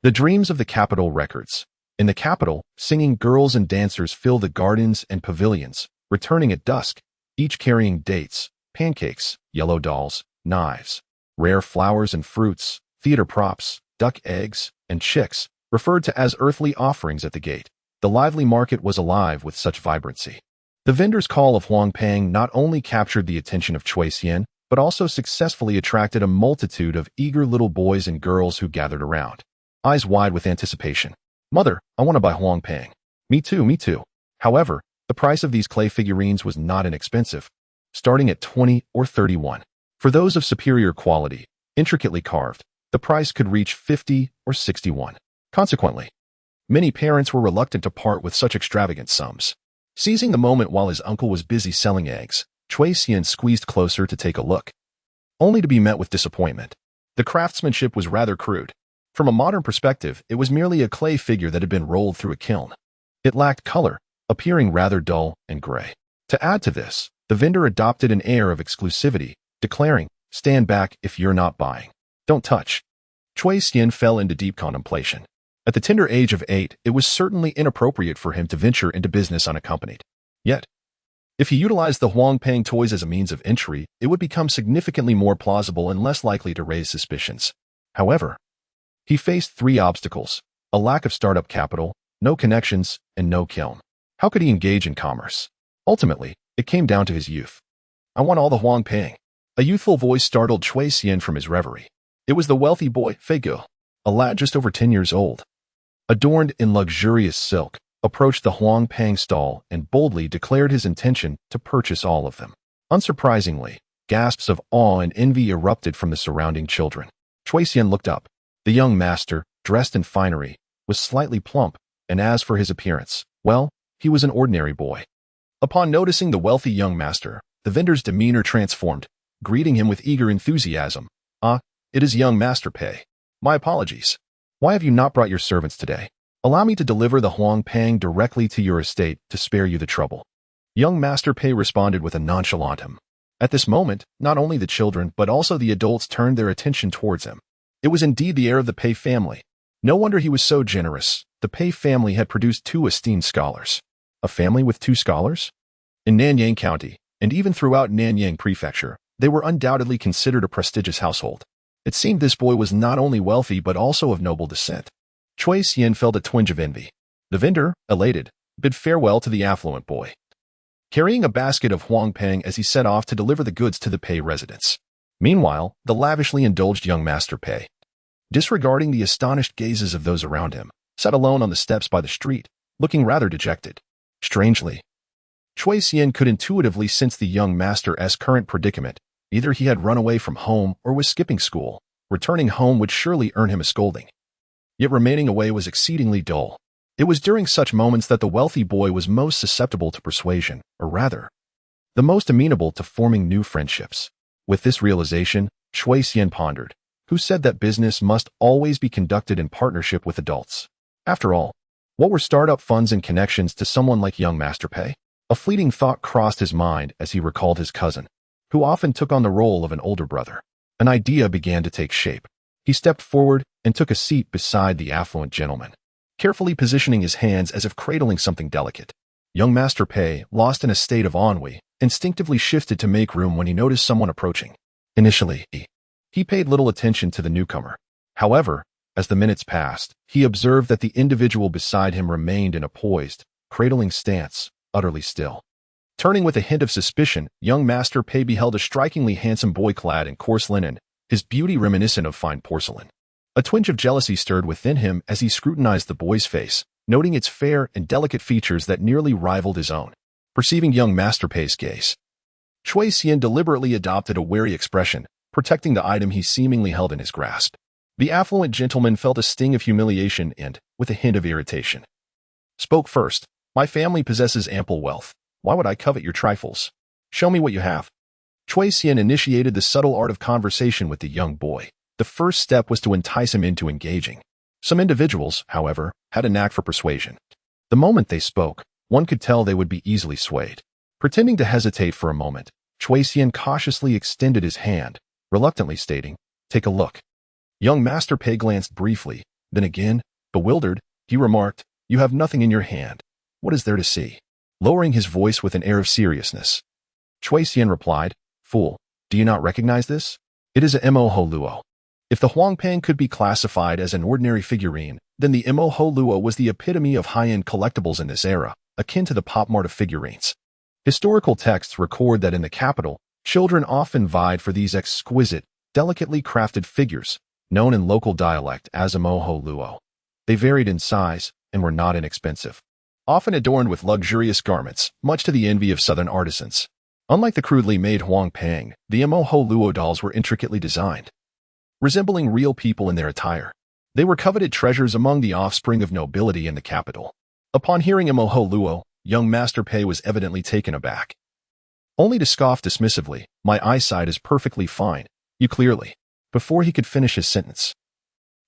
The dreams of the Capitol records. In the capital, singing girls and dancers fill the gardens and pavilions, returning at dusk, each carrying dates, pancakes, yellow dolls, knives, rare flowers and fruits, theater props, duck eggs, and chicks, referred to as earthly offerings at the gate. The lively market was alive with such vibrancy. The vendor's call of Huang Pang not only captured the attention of Cui Xian, but also successfully attracted a multitude of eager little boys and girls who gathered around, eyes wide with anticipation. "Mother, I want to buy Huang Pang." Me too, me too. However, the price of these clay figurines was not inexpensive, starting at 20 or 31. For those of superior quality, intricately carved, the price could reach 50 or 61. Consequently, many parents were reluctant to part with such extravagant sums. Seizing the moment while his uncle was busy selling eggs, Cui Xian squeezed closer to take a look, only to be met with disappointment. The craftsmanship was rather crude. From a modern perspective, it was merely a clay figure that had been rolled through a kiln. It lacked color, appearing rather dull and gray. To add to this, the vendor adopted an air of exclusivity, declaring, "Stand back if you're not buying. Don't touch." Cui Xian fell into deep contemplation. At the tender age of 8, it was certainly inappropriate for him to venture into business unaccompanied. Yet, if he utilized the Huang Pang toys as a means of entry, it would become significantly more plausible and less likely to raise suspicions. However, he faced 3 obstacles: a lack of startup capital, no connections, and no kiln. How could he engage in commerce? Ultimately, it came down to his youth. "I want all the Huang Pang." A youthful voice startled Cui Xian from his reverie. It was the wealthy boy, Fei Ge, a lad just over 10 years old. Adorned in luxurious silk, approached the Huang Pang stall and boldly declared his intention to purchase all of them. Unsurprisingly, gasps of awe and envy erupted from the surrounding children. Cui Xian looked up. The young master, dressed in finery, was slightly plump, and as for his appearance, well, he was an ordinary boy. Upon noticing the wealthy young master, the vendor's demeanor transformed, greeting him with eager enthusiasm. "Ah, it is young Master Pei. My apologies. Why have you not brought your servants today? Allow me to deliver the Huang Pang directly to your estate to spare you the trouble." Young Master Pei responded with a nonchalant him. At this moment, not only the children, but also the adults turned their attention towards him. It was indeed the heir of the Pei family. No wonder he was so generous. The Pei family had produced 2 esteemed scholars. A family with 2 scholars? In Nanyang County, and even throughout Nanyang Prefecture, they were undoubtedly considered a prestigious household. It seemed this boy was not only wealthy but also of noble descent. Cui Xian felt a twinge of envy. The vendor, elated, bid farewell to the affluent boy, carrying a basket of Huang Pang as he set off to deliver the goods to the Pei residence. Meanwhile, the lavishly indulged young Master Pei, disregarding the astonished gazes of those around him, sat alone on the steps by the street, looking rather dejected. Strangely, Cui Xian could intuitively sense the young master's current predicament. Either he had run away from home or was skipping school. Returning home would surely earn him a scolding. Yet remaining away was exceedingly dull. It was during such moments that the wealthy boy was most susceptible to persuasion, or rather, the most amenable to forming new friendships. With this realization, Cui Xian pondered, who said that business must always be conducted in partnership with adults? After all, what were startup funds and connections to someone like young Master Pei? A fleeting thought crossed his mind as he recalled his cousin, who often took on the role of an older brother. An idea began to take shape. He stepped forward and took a seat beside the affluent gentleman, carefully positioning his hands as if cradling something delicate. Young Master Pei, lost in a state of ennui, instinctively shifted to make room when he noticed someone approaching. Initially, he paid little attention to the newcomer. However, as the minutes passed, he observed that the individual beside him remained in a poised, cradling stance, utterly still. Turning with a hint of suspicion, young Master Pei beheld a strikingly handsome boy clad in coarse linen, his beauty reminiscent of fine porcelain. A twinge of jealousy stirred within him as he scrutinized the boy's face, noting its fair and delicate features that nearly rivaled his own. Perceiving young Master Pei's gaze, Cui Xian deliberately adopted a wary expression, protecting the item he seemingly held in his grasp. The affluent gentleman felt a sting of humiliation and, with a hint of irritation, spoke first. "My family possesses ample wealth. Why would I covet your trifles? Show me what you have." Cui Xian initiated the subtle art of conversation with the young boy. The first step was to entice him into engaging. Some individuals, however, had a knack for persuasion. The moment they spoke, one could tell they would be easily swayed. Pretending to hesitate for a moment, Chui Xian cautiously extended his hand, reluctantly stating, "Take a look." Young Master Pei glanced briefly, then again, bewildered, he remarked, "You have nothing in your hand. What is there to see?" Lowering his voice with an air of seriousness. Chui Xian replied, "Fool, do you not recognize this? It is a Mo Ho Luo." If the Huangpang could be classified as an ordinary figurine, then the Mo Ho Luo was the epitome of high-end collectibles in this era, akin to the pop mart of figurines. Historical texts record that in the capital, children often vied for these exquisite, delicately crafted figures, known in local dialect as a Mo Ho Luo. They varied in size and were not inexpensive, often adorned with luxurious garments, much to the envy of southern artisans. Unlike the crudely made Huangpang, the Mo Ho Luo dolls were intricately designed, resembling real people in their attire. They were coveted treasures among the offspring of nobility in the capital. Upon hearing Mo Ho Luo, young Master Pei was evidently taken aback. Only to scoff dismissively, "My eyesight is perfectly fine, you clearly." Before he could finish his sentence,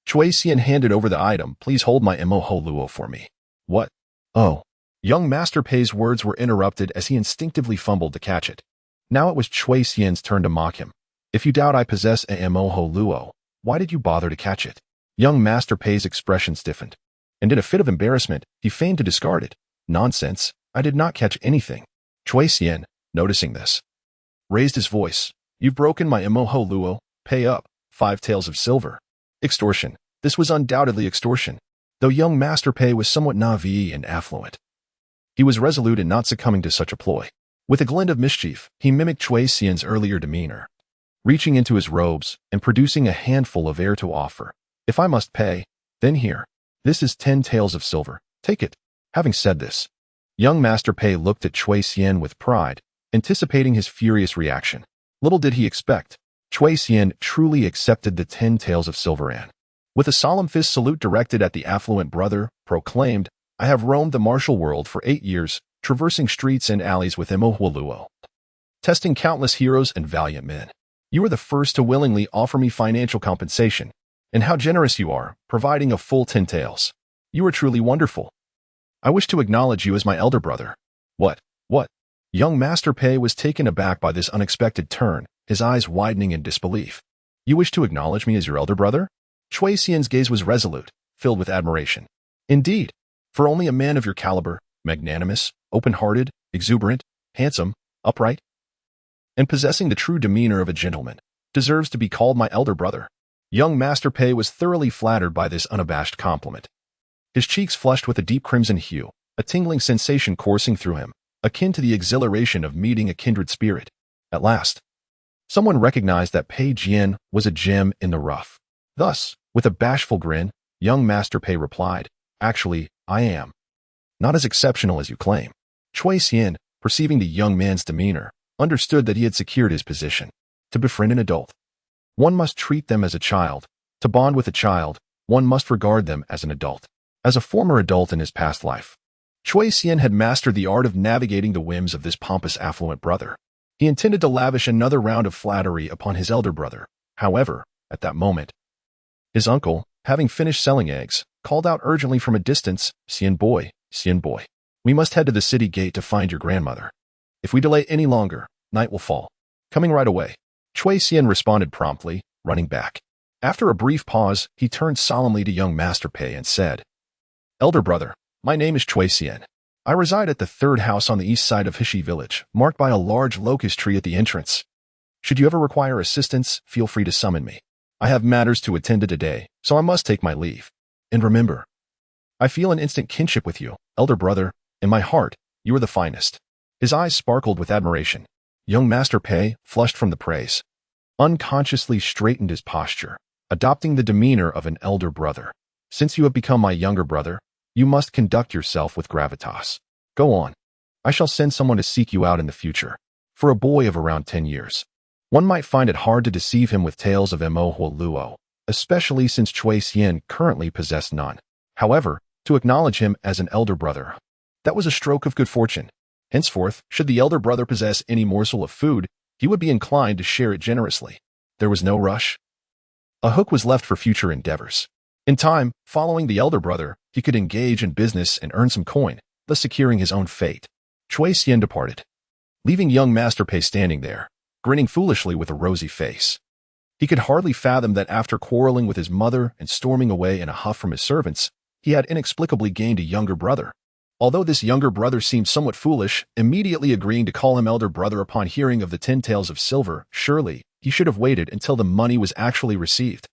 Chui Xian handed over the item. "Please hold my Mo Ho Luo for me." "What? Oh." Young Master Pei's words were interrupted as he instinctively fumbled to catch it. Now it was Chui Xian's turn to mock him. "If you doubt I possess a Mo Ho Luo, why did you bother to catch it?" Young Master Pei's expression stiffened, and in a fit of embarrassment, he feigned to discard it. "Nonsense, I did not catch anything." Chui Xian, noticing this, raised his voice. "You've broken my Mo Ho Luo. Pay up, 5 taels of silver." Extortion. This was undoubtedly extortion. Though young Master Pei was somewhat naive and affluent, he was resolute in not succumbing to such a ploy. With a glint of mischief, he mimicked Chui Xian's earlier demeanor, reaching into his robes and producing a handful of air to offer. "If I must pay, then here. This is 10 taels of silver. Take it." Having said this, young Master Pei looked at Chui Xian with pride, anticipating his furious reaction. Little did he expect, Chui Xian truly accepted the 10 taels of silver and, with a solemn fist salute directed at the affluent brother, proclaimed, "I have roamed the martial world for 8 years, traversing streets and alleys with Mo Ho Luo, testing countless heroes and valiant men. You are the first to willingly offer me financial compensation, and how generous you are, providing a full 10 taels. You are truly wonderful. I wish to acknowledge you as my elder brother." What? Young Master Pei was taken aback by this unexpected turn, his eyes widening in disbelief. "You wish to acknowledge me as your elder brother?" Chui Xian's gaze was resolute, filled with admiration. "Indeed, for only a man of your caliber, magnanimous, open-hearted, exuberant, handsome, upright, and possessing the true demeanor of a gentleman, deserves to be called my elder brother." Young Master Pei was thoroughly flattered by this unabashed compliment. His cheeks flushed with a deep crimson hue, a tingling sensation coursing through him, akin to the exhilaration of meeting a kindred spirit. At last, someone recognized that Pei Jian was a gem in the rough. Thus, with a bashful grin, young Master Pei replied, "Actually, I am not as exceptional as you claim." Chui Xian, perceiving the young man's demeanor, understood that he had secured his position. To befriend an adult, one must treat them as a child. To bond with a child, one must regard them as an adult. As a former adult in his past life, Chui Xian had mastered the art of navigating the whims of this pompous affluent brother. He intended to lavish another round of flattery upon his elder brother. However, at that moment, his uncle, having finished selling eggs, called out urgently from a distance, Xian boy, we must head to the city gate to find your grandmother. If we delay any longer, night will fall. Coming right away." Chui Xian responded promptly, running back. After a brief pause, he turned solemnly to young Master Pei and said, "Elder brother, my name is Chui Xian. I reside at the 3rd house on the east side of Hishi village, marked by a large locust tree at the entrance. Should you ever require assistance, feel free to summon me. I have matters to attend to today, so I must take my leave. And remember, I feel an instant kinship with you, elder brother. In my heart, you are the finest." His eyes sparkled with admiration. Young Master Pei, flushed from the praise, unconsciously straightened his posture, adopting the demeanor of an elder brother. "Since you have become my younger brother, you must conduct yourself with gravitas. Go on. I shall send someone to seek you out in the future." For a boy of around 10 years, one might find it hard to deceive him with tales of Mo Ho Luo, especially since Chui Xian currently possessed none. However, to acknowledge him as an elder brother, that was a stroke of good fortune. Henceforth, should the elder brother possess any morsel of food, he would be inclined to share it generously. There was no rush. A hook was left for future endeavors. In time, following the elder brother, he could engage in business and earn some coin, thus securing his own fate. Chui Xian departed, leaving young Master Pei standing there, grinning foolishly with a rosy face. He could hardly fathom that after quarreling with his mother and storming away in a huff from his servants, he had inexplicably gained a younger brother. Although this younger brother seemed somewhat foolish, immediately agreeing to call him elder brother upon hearing of the 10 taels of silver, surely he should have waited until the money was actually received.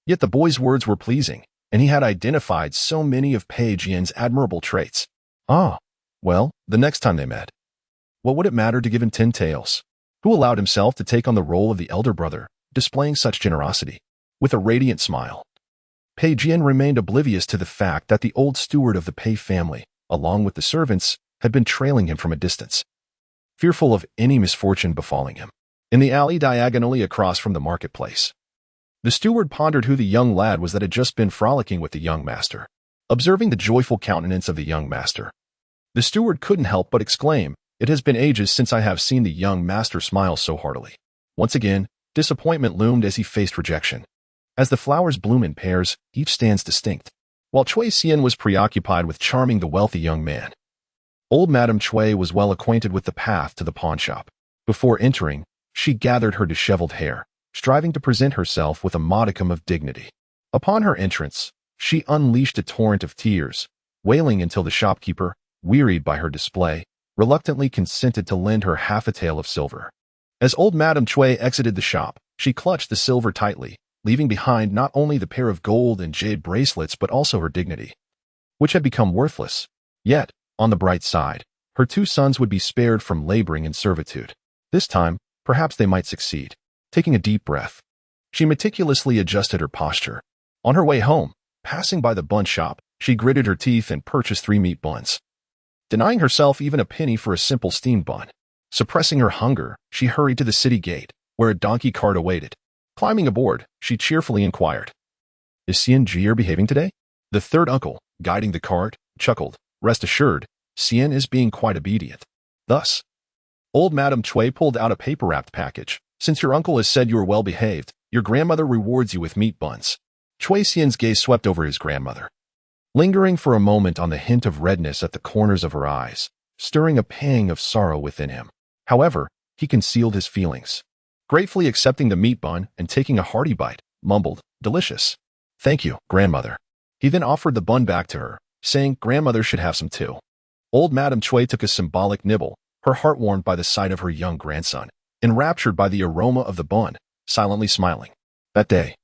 Yet the boy's words were pleasing, and he had identified so many of Pei Jian's admirable traits. Well, the next time they met, what would it matter to give him 10 taels? Who allowed himself to take on the role of the elder brother, displaying such generosity? With a radiant smile, Pei Jian remained oblivious to the fact that the old steward of the Pei family, along with the servants, had been trailing him from a distance, fearful of any misfortune befalling him. In the alley diagonally across from the marketplace, the steward pondered who the young lad was that had just been frolicking with the young master. Observing the joyful countenance of the young master, the steward couldn't help but exclaim, "It has been ages since I have seen the young master smile so heartily." Once again, disappointment loomed as he faced rejection. As the flowers bloom in pairs, each stands distinct. While Chui Xian was preoccupied with charming the wealthy young man, old Madame Chui was well acquainted with the path to the pawnshop. Before entering, she gathered her disheveled hair, striving to present herself with a modicum of dignity. Upon her entrance, she unleashed a torrent of tears, wailing until the shopkeeper, wearied by her display, reluctantly consented to lend her half a tael of silver. As old Madame Chui exited the shop, she clutched the silver tightly, leaving behind not only the pair of gold and jade bracelets but also her dignity, which had become worthless. Yet, on the bright side, her 2 sons would be spared from laboring in servitude. This time, perhaps they might succeed. Taking a deep breath, she meticulously adjusted her posture. On her way home, passing by the bun shop, she gritted her teeth and purchased 3 meat buns, denying herself even a penny for a simple steamed bun. Suppressing her hunger, she hurried to the city gate, where a donkey cart awaited. Climbing aboard, she cheerfully inquired, "Is Xian Jier behaving today?" The third uncle, guiding the cart, chuckled, "Rest assured, Xian is being quite obedient." Thus, old Madame Chui pulled out a paper-wrapped package. "Since your uncle has said you are well behaved, your grandmother rewards you with meat buns." Chui Xian's gaze swept over his grandmother, lingering for a moment on the hint of redness at the corners of her eyes, stirring a pang of sorrow within him. However, he concealed his feelings, gratefully accepting the meat bun and taking a hearty bite, mumbled, "Delicious. Thank you, grandmother." He then offered the bun back to her, saying grandmother should have some too. Old Madame Chui took a symbolic nibble, her heart warmed by the sight of her young grandson, enraptured by the aroma of the bun, silently smiling. That day,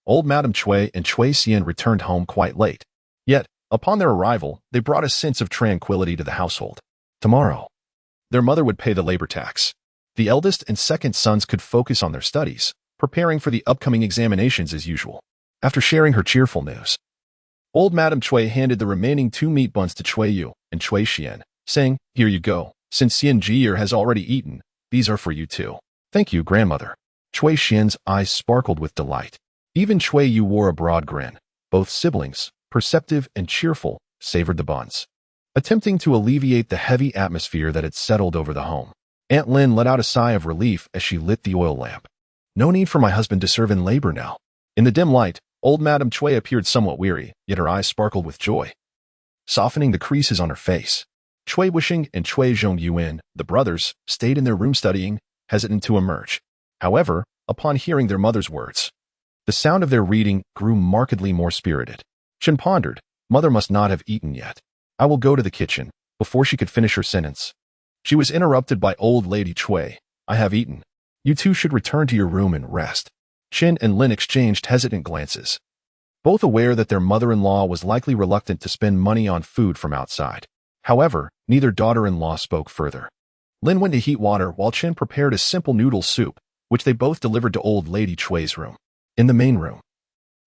old Madame Chui and Chui Xian returned home quite late. Yet, upon their arrival, they brought a sense of tranquility to the household. Tomorrow, their mother would pay the labor tax. The eldest and second sons could focus on their studies, preparing for the upcoming examinations as usual. After sharing her cheerful news, old Madame Chui handed the remaining 2 meat buns to Chui Yu and Chui Xian, saying, "Here you go. Since Xian Jier has already eaten, these are for you too." "Thank you, grandmother." Chui Xian's eyes sparkled with delight. Even Chui Yu wore a broad grin. Both siblings, perceptive and cheerful, savored the buns, attempting to alleviate the heavy atmosphere that had settled over the home. Aunt Lin let out a sigh of relief as she lit the oil lamp. No need for my husband to serve in labor now. In the dim light, old Madame Chui appeared somewhat weary, yet her eyes sparkled with joy, softening the creases on her face. Chui Wishing and Chui Zhongyuan, the brothers, stayed in their room studying, hesitant to emerge. However, upon hearing their mother's words, the sound of their reading grew markedly more spirited. Chen pondered, "Mother must not have eaten yet. I will go to the kitchen." Before she could finish her sentence, she was interrupted by old Lady Chui. "I have eaten. You two should return to your room and rest." Chen and Lin exchanged hesitant glances, both aware that their mother-in-law was likely reluctant to spend money on food from outside. However, neither daughter-in-law spoke further. Lin went to heat water while Chen prepared a simple noodle soup, which they both delivered to old Lady Chui's room. In the main room,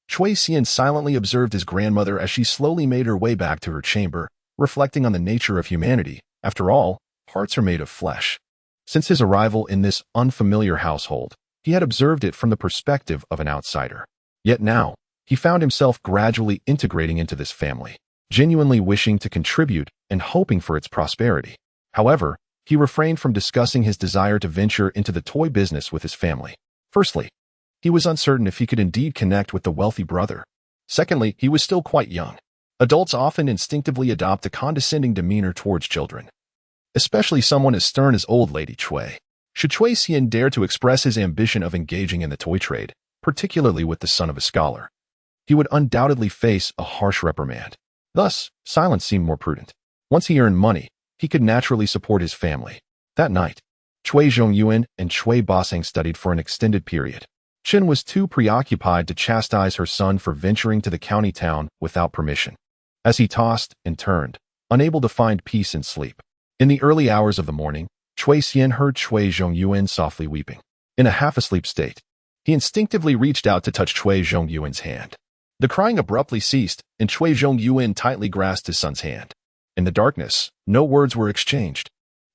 Chui Xian silently observed his grandmother as she slowly made her way back to her chamber, reflecting on the nature of humanity. After all, hearts are made of flesh. Since his arrival in this unfamiliar household, he had observed it from the perspective of an outsider. Yet now, he found himself gradually integrating into this family, genuinely wishing to contribute and hoping for its prosperity. However, he refrained from discussing his desire to venture into the toy business with his family. Firstly, he was uncertain if he could indeed connect with the wealthy brother. Secondly, he was still quite young. Adults often instinctively adopt a condescending demeanor towards children, especially someone as stern as old lady Cui. Should Cui Xian dare to express his ambition of engaging in the toy trade, particularly with the son of a scholar, he would undoubtedly face a harsh reprimand. Thus, silence seemed more prudent. Once he earned money, he could naturally support his family. That night, Cui Zhongyuan and Cui Basang studied for an extended period. Chen was too preoccupied to chastise her son for venturing to the county town without permission. As he tossed and turned, unable to find peace and sleep. In the early hours of the morning, Cui Xian heard Cui Zhongyuan softly weeping. In a half-asleep state, he instinctively reached out to touch Cui Zhongyuan's hand. The crying abruptly ceased, and Cui Zhongyuan tightly grasped his son's hand. In the darkness, no words were exchanged.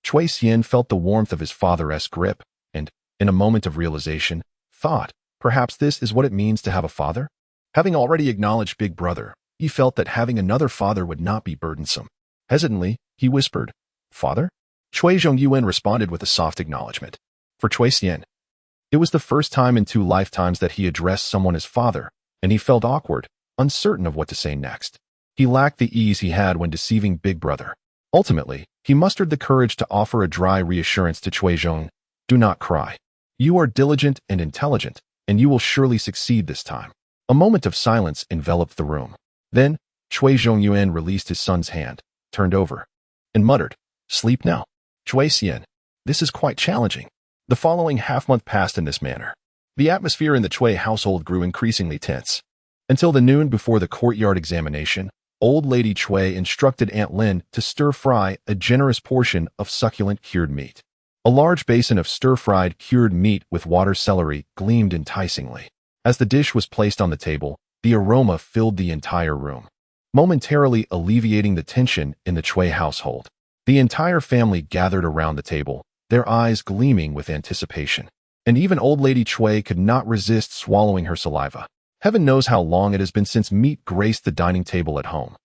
Cui Xian felt the warmth of his father's grip, and, in a moment of realization, thought, perhaps this is what it means to have a father? Having already acknowledged Big Brother, he felt that having another father would not be burdensome. Hesitantly, he whispered, "Father?" Cui Zhongyuan responded with a soft acknowledgement. For Cui Xian, it was the first time in 2 lifetimes that he addressed someone as father, and he felt awkward, uncertain of what to say next. He lacked the ease he had when deceiving Big Brother. Ultimately, he mustered the courage to offer a dry reassurance to Cui Zhong. "Do not cry. You are diligent and intelligent, and you will surely succeed this time." A moment of silence enveloped the room. Then, Cui Zhongyuan released his son's hand, turned over, and muttered, "Sleep now." Cui Xian, this is quite challenging. The following half-month passed in this manner. The atmosphere in the Cui household grew increasingly tense. Until the noon before the courtyard examination, old lady Cui instructed Aunt Lin to stir-fry a generous portion of succulent cured meat. A large basin of stir-fried cured meat with water celery gleamed enticingly. As the dish was placed on the table, the aroma filled the entire room, momentarily alleviating the tension in the Cui household. The entire family gathered around the table, their eyes gleaming with anticipation. And even old lady Cui could not resist swallowing her saliva. Heaven knows how long it has been since meat graced the dining table at home.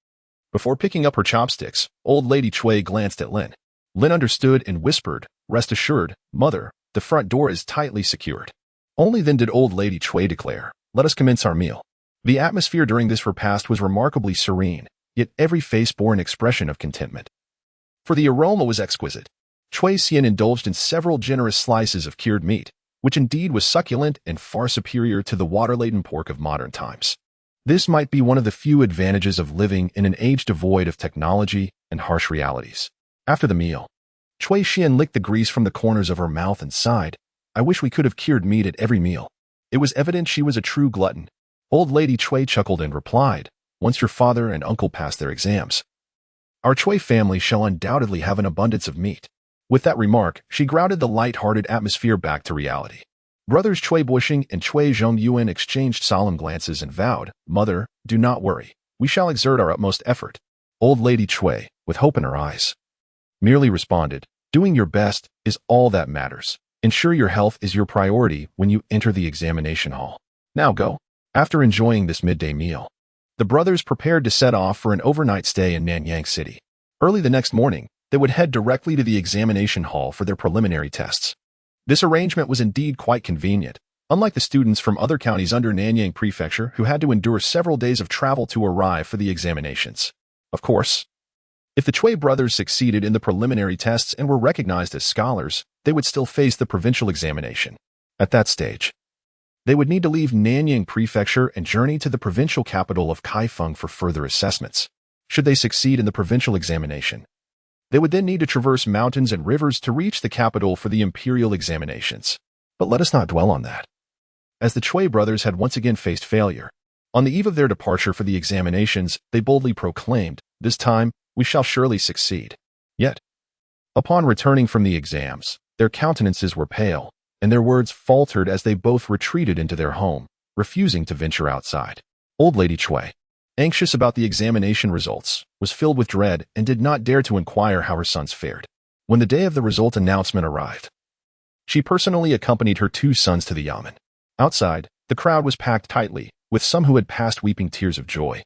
Before picking up her chopsticks, old lady Cui glanced at Lin. Lin understood and whispered, "Rest assured, mother, the front door is tightly secured." Only then did old lady Cui declare, "Let us commence our meal." The atmosphere during this repast was remarkably serene, yet every face bore an expression of contentment. For the aroma was exquisite. Cui Xian indulged in several generous slices of cured meat, which indeed was succulent and far superior to the water-laden pork of modern times. This might be one of the few advantages of living in an age devoid of technology and harsh realities. After the meal, Cui Xian licked the grease from the corners of her mouth and sighed, "I wish we could have cured meat at every meal." It was evident she was a true glutton. Old lady Cui chuckled and replied, "Once your father and uncle pass their exams, our Cui family shall undoubtedly have an abundance of meat." With that remark, she grounded the light-hearted atmosphere back to reality. Brothers Cui Buishing and Cui Zhongyuan exchanged solemn glances and vowed, "Mother, do not worry. We shall exert our utmost effort." Old lady Cui, with hope in her eyes, merely responded, "Doing your best is all that matters. Ensure your health is your priority when you enter the examination hall. Now go." After enjoying this midday meal, the brothers prepared to set off for an overnight stay in Nanyang City. Early the next morning, they would head directly to the examination hall for their preliminary tests. This arrangement was indeed quite convenient, unlike the students from other counties under Nanyang Prefecture who had to endure several days of travel to arrive for the examinations. Of course, if the Cui brothers succeeded in the preliminary tests and were recognized as scholars, they would still face the provincial examination. At that stage, they would need to leave Nanyang Prefecture and journey to the provincial capital of Kaifeng for further assessments. Should they succeed in the provincial examination, they would then need to traverse mountains and rivers to reach the capital for the imperial examinations. But let us not dwell on that, as the Cui brothers had once again faced failure. On the eve of their departure for the examinations, they boldly proclaimed, "This time, we shall surely succeed." Yet, upon returning from the exams, their countenances were pale, and their words faltered as they both retreated into their home, refusing to venture outside. Old lady Cui, anxious about the examination results, was filled with dread and did not dare to inquire how her sons fared. When the day of the result announcement arrived, she personally accompanied her 2 sons to the yamen. Outside, the crowd was packed tightly, with some who had passed weeping tears of joy,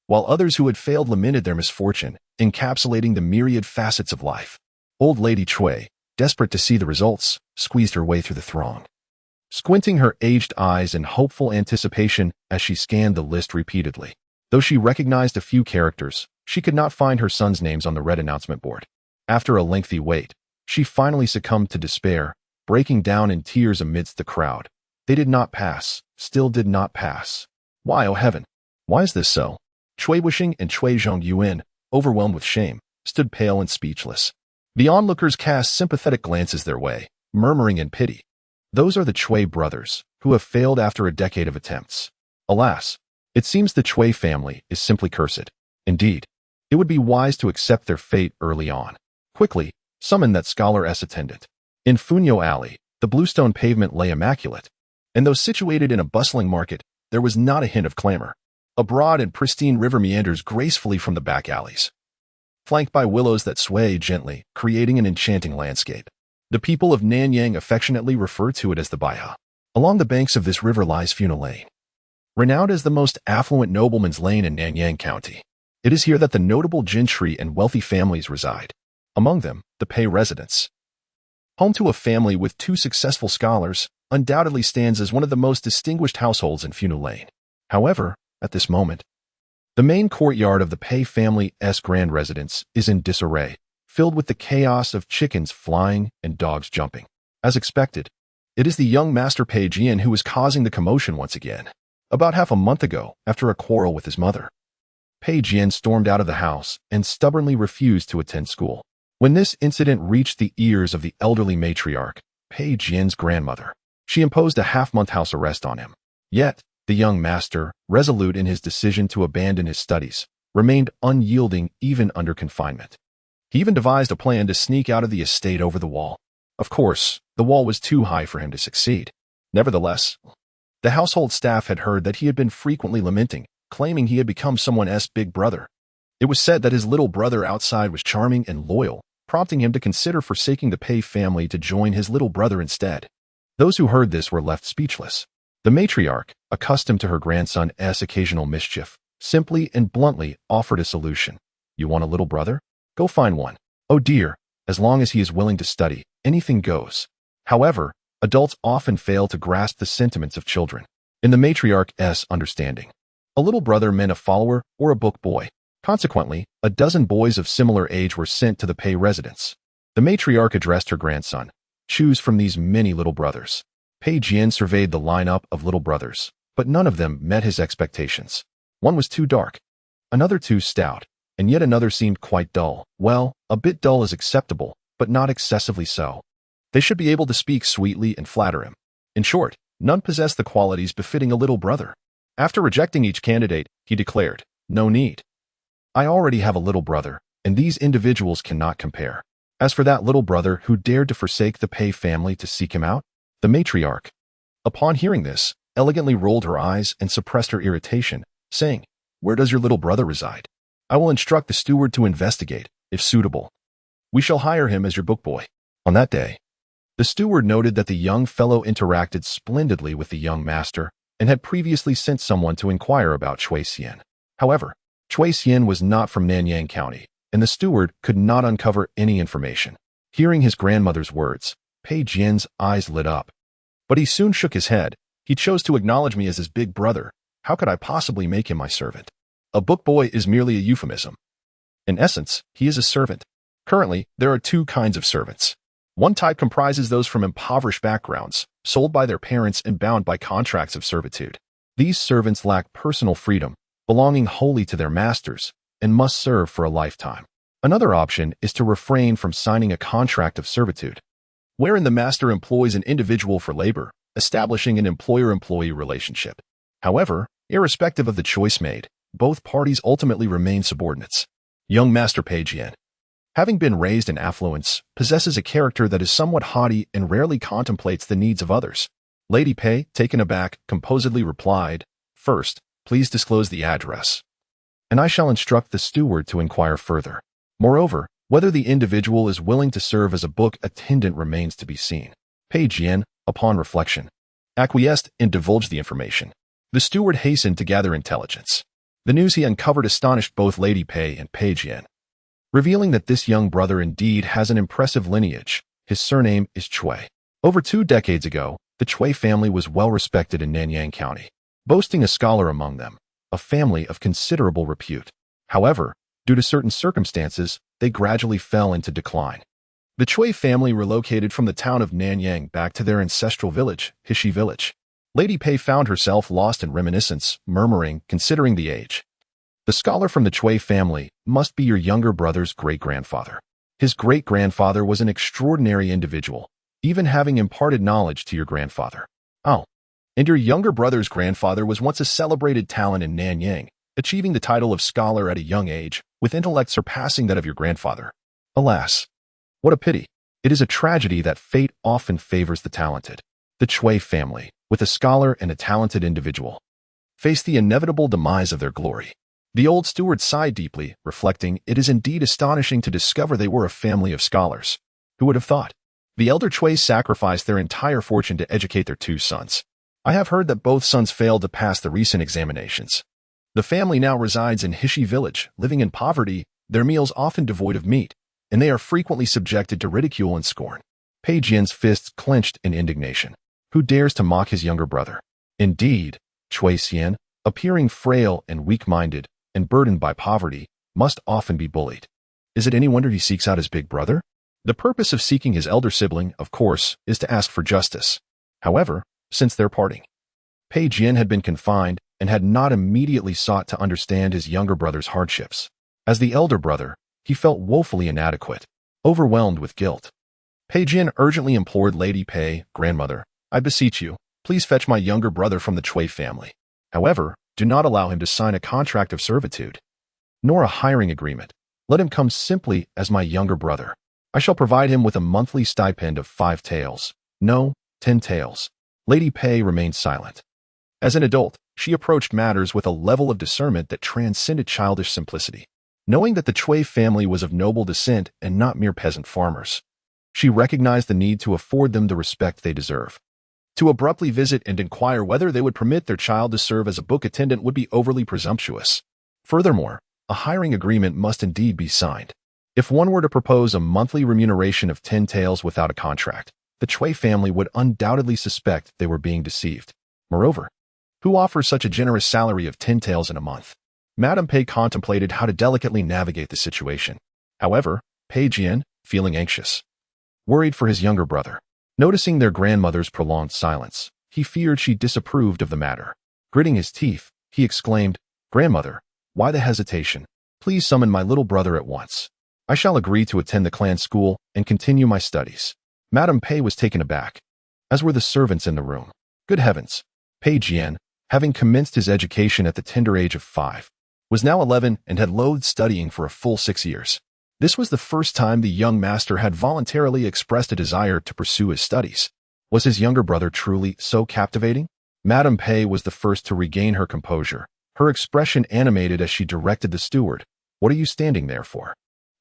while others who had failed lamented their misfortune, encapsulating the myriad facets of life. Old lady Cui, desperate to see the results, squeezed her way through the throng. squinting her aged eyes in hopeful anticipation as she scanned the list repeatedly. Though she recognized a few characters, she could not find her son's names on the red announcement board. After a lengthy wait, she finally succumbed to despair, breaking down in tears amidst the crowd. They did not pass, still did not pass. Why, oh heaven? Why is this so? Cui Wuxing and Cui Zhongyuan, overwhelmed with shame, stood pale and speechless. The onlookers cast sympathetic glances their way, murmuring in pity. Those are the Cui brothers, who have failed after a decade of attempts. Alas, it seems the Cui family is simply cursed. Indeed, it would be wise to accept their fate early on. Quickly, summon that scholar-s attendant. In Funyo Alley, the bluestone pavement lay immaculate, and though situated in a bustling market, there was not a hint of clamor. A broad and pristine river meanders gracefully from the back alleys, flanked by willows that sway gently, creating an enchanting landscape. The people of Nanyang affectionately refer to it as the Baiha. Along the banks of this river lies Funyo Lane, renowned as the most affluent nobleman's lane in Nanyang County. It is here that the notable gentry and wealthy families reside. Among them, the Pei residence, home to a family with 2 successful scholars, undoubtedly stands as one of the most distinguished households in Funyo Lane. However, at this moment, the main courtyard of the Pei family's grand residence is in disarray, filled with the chaos of chickens flying and dogs jumping. As expected, it is the young Master Pei Jian who is causing the commotion once again. About half a month ago, after a quarrel with his mother, Pei Jian stormed out of the house and stubbornly refused to attend school. When this incident reached the ears of the elderly matriarch, Pei Jian's grandmother, she imposed a half-month house arrest on him. Yet, the young master, resolute in his decision to abandon his studies, remained unyielding even under confinement. He even devised a plan to sneak out of the estate over the wall. Of course, the wall was too high for him to succeed. Nevertheless, the household staff had heard that he had been frequently lamenting, claiming he had become someone's big brother. It was said that his little brother outside was charming and loyal, prompting him to consider forsaking the Pei family to join his little brother instead. Those who heard this were left speechless. The matriarch, accustomed to her grandson's occasional mischief, simply and bluntly offered a solution. You want a little brother? Go find one. Oh dear, as long as he is willing to study, anything goes. However, adults often fail to grasp the sentiments of children. In the matriarch's understanding, a little brother meant a follower or a book boy. Consequently, a dozen boys of similar age were sent to the Pei residence. The matriarch addressed her grandson. Choose from these many little brothers. Pei Jian surveyed the lineup of little brothers, but none of them met his expectations. One was too dark, another too stout, and yet another seemed quite dull. Well, a bit dull is acceptable, but not excessively so. They should be able to speak sweetly and flatter him. In short, none possessed the qualities befitting a little brother. After rejecting each candidate, he declared, "No need. I already have a little brother, and these individuals cannot compare." As for that little brother who dared to forsake the Pei family to seek him out, the matriarch, upon hearing this, elegantly rolled her eyes and suppressed her irritation, saying, "Where does your little brother reside? I will instruct the steward to investigate, if suitable. We shall hire him as your book boy." On that day, the steward noted that the young fellow interacted splendidly with the young master and had previously sent someone to inquire about Cui Xian. However, Cui Xian was not from Nanyang County, and the steward could not uncover any information. Hearing his grandmother's words, Pei Jian's eyes lit up. But he soon shook his head. He chose to acknowledge me as his big brother. How could I possibly make him my servant? A book boy is merely a euphemism. In essence, he is a servant. Currently, there are 2 kinds of servants. One type comprises those from impoverished backgrounds, sold by their parents and bound by contracts of servitude. These servants lack personal freedom, belonging wholly to their masters, and must serve for a lifetime. Another option is to refrain from signing a contract of servitude, wherein the master employs an individual for labor, establishing an employer-employee relationship. However, irrespective of the choice made, both parties ultimately remain subordinates. Young Master Pei Jian, having been raised in affluence, possesses a character that is somewhat haughty and rarely contemplates the needs of others. Lady Pei, taken aback, composedly replied, "First, please disclose the address, and I shall instruct the steward to inquire further. Moreover, whether the individual is willing to serve as a book attendant remains to be seen." Pei Jian, upon reflection, acquiesced and divulged the information. The steward hastened to gather intelligence. The news he uncovered astonished both Lady Pei and Pei Jian, revealing that this young brother indeed has an impressive lineage. His surname is Cui. Over 2 decades ago, The Chui family was well respected in Nanyang County, boasting a scholar among them, a family of considerable repute. However, due to certain circumstances, they gradually fell into decline. The Chui family relocated from the town of Nanyang back to their ancestral village, Hishi Village. Lady Pei found herself lost in reminiscence, murmuring, considering the age. The scholar from the Chui family must be your younger brother's great-grandfather. His great-grandfather was an extraordinary individual, even having imparted knowledge to your grandfather. Oh, and your younger brother's grandfather was once a celebrated talent in Nanyang, achieving the title of scholar at a young age, with intellect surpassing that of your grandfather. Alas, what a pity. It is a tragedy that fate often favors the talented. The Chui family, with a scholar and a talented individual, faced the inevitable demise of their glory. The old steward sighed deeply, reflecting, "It is indeed astonishing to discover they were a family of scholars. Who would have thought?" The elder Chui sacrificed their entire fortune to educate their two sons. I have heard that both sons failed to pass the recent examinations. The family now resides in Hishi Village, living in poverty, their meals often devoid of meat, and they are frequently subjected to ridicule and scorn. Pei Jian's fists clenched in indignation. Who dares to mock his younger brother? Indeed, Chui Xian, appearing frail and weak-minded and burdened by poverty, must often be bullied. Is it any wonder he seeks out his big brother? The purpose of seeking his elder sibling, of course, is to ask for justice. However, since their parting, Pei Jian had been confined and had not immediately sought to understand his younger brother's hardships. As the elder brother, he felt woefully inadequate, overwhelmed with guilt. Pei Jian urgently implored Lady Pei, "Grandmother, I beseech you, please fetch my younger brother from the Chui family. However, do not allow him to sign a contract of servitude, nor a hiring agreement. Let him come simply as my younger brother. I shall provide him with a monthly stipend of 5 taels. No, 10 taels." Lady Pei remained silent. As an adult, she approached matters with a level of discernment that transcended childish simplicity. Knowing that the Chui family was of noble descent and not mere peasant farmers, she recognized the need to afford them the respect they deserve. To abruptly visit and inquire whether they would permit their child to serve as a book attendant would be overly presumptuous. Furthermore, a hiring agreement must indeed be signed. If one were to propose a monthly remuneration of 10 taels without a contract, the Chui family would undoubtedly suspect they were being deceived. Moreover, who offers such a generous salary of 10 taels in a month? Madame Pei contemplated how to delicately navigate the situation. However, Pei Jian, feeling anxious, worried for his younger brother, noticing their grandmother's prolonged silence, he feared she disapproved of the matter. Gritting his teeth, he exclaimed, "Grandmother, why the hesitation? Please summon my little brother at once. I shall agree to attend the clan school and continue my studies." Madame Pei was taken aback, as were the servants in the room. Good heavens! Pei Jian, having commenced his education at the tender age of 5, was now 11 and had loathed studying for a full 6 years. This was the first time the young master had voluntarily expressed a desire to pursue his studies. Was his younger brother truly so captivating? Madame Pei was the first to regain her composure, her expression animated as she directed the steward. "What are you standing there for?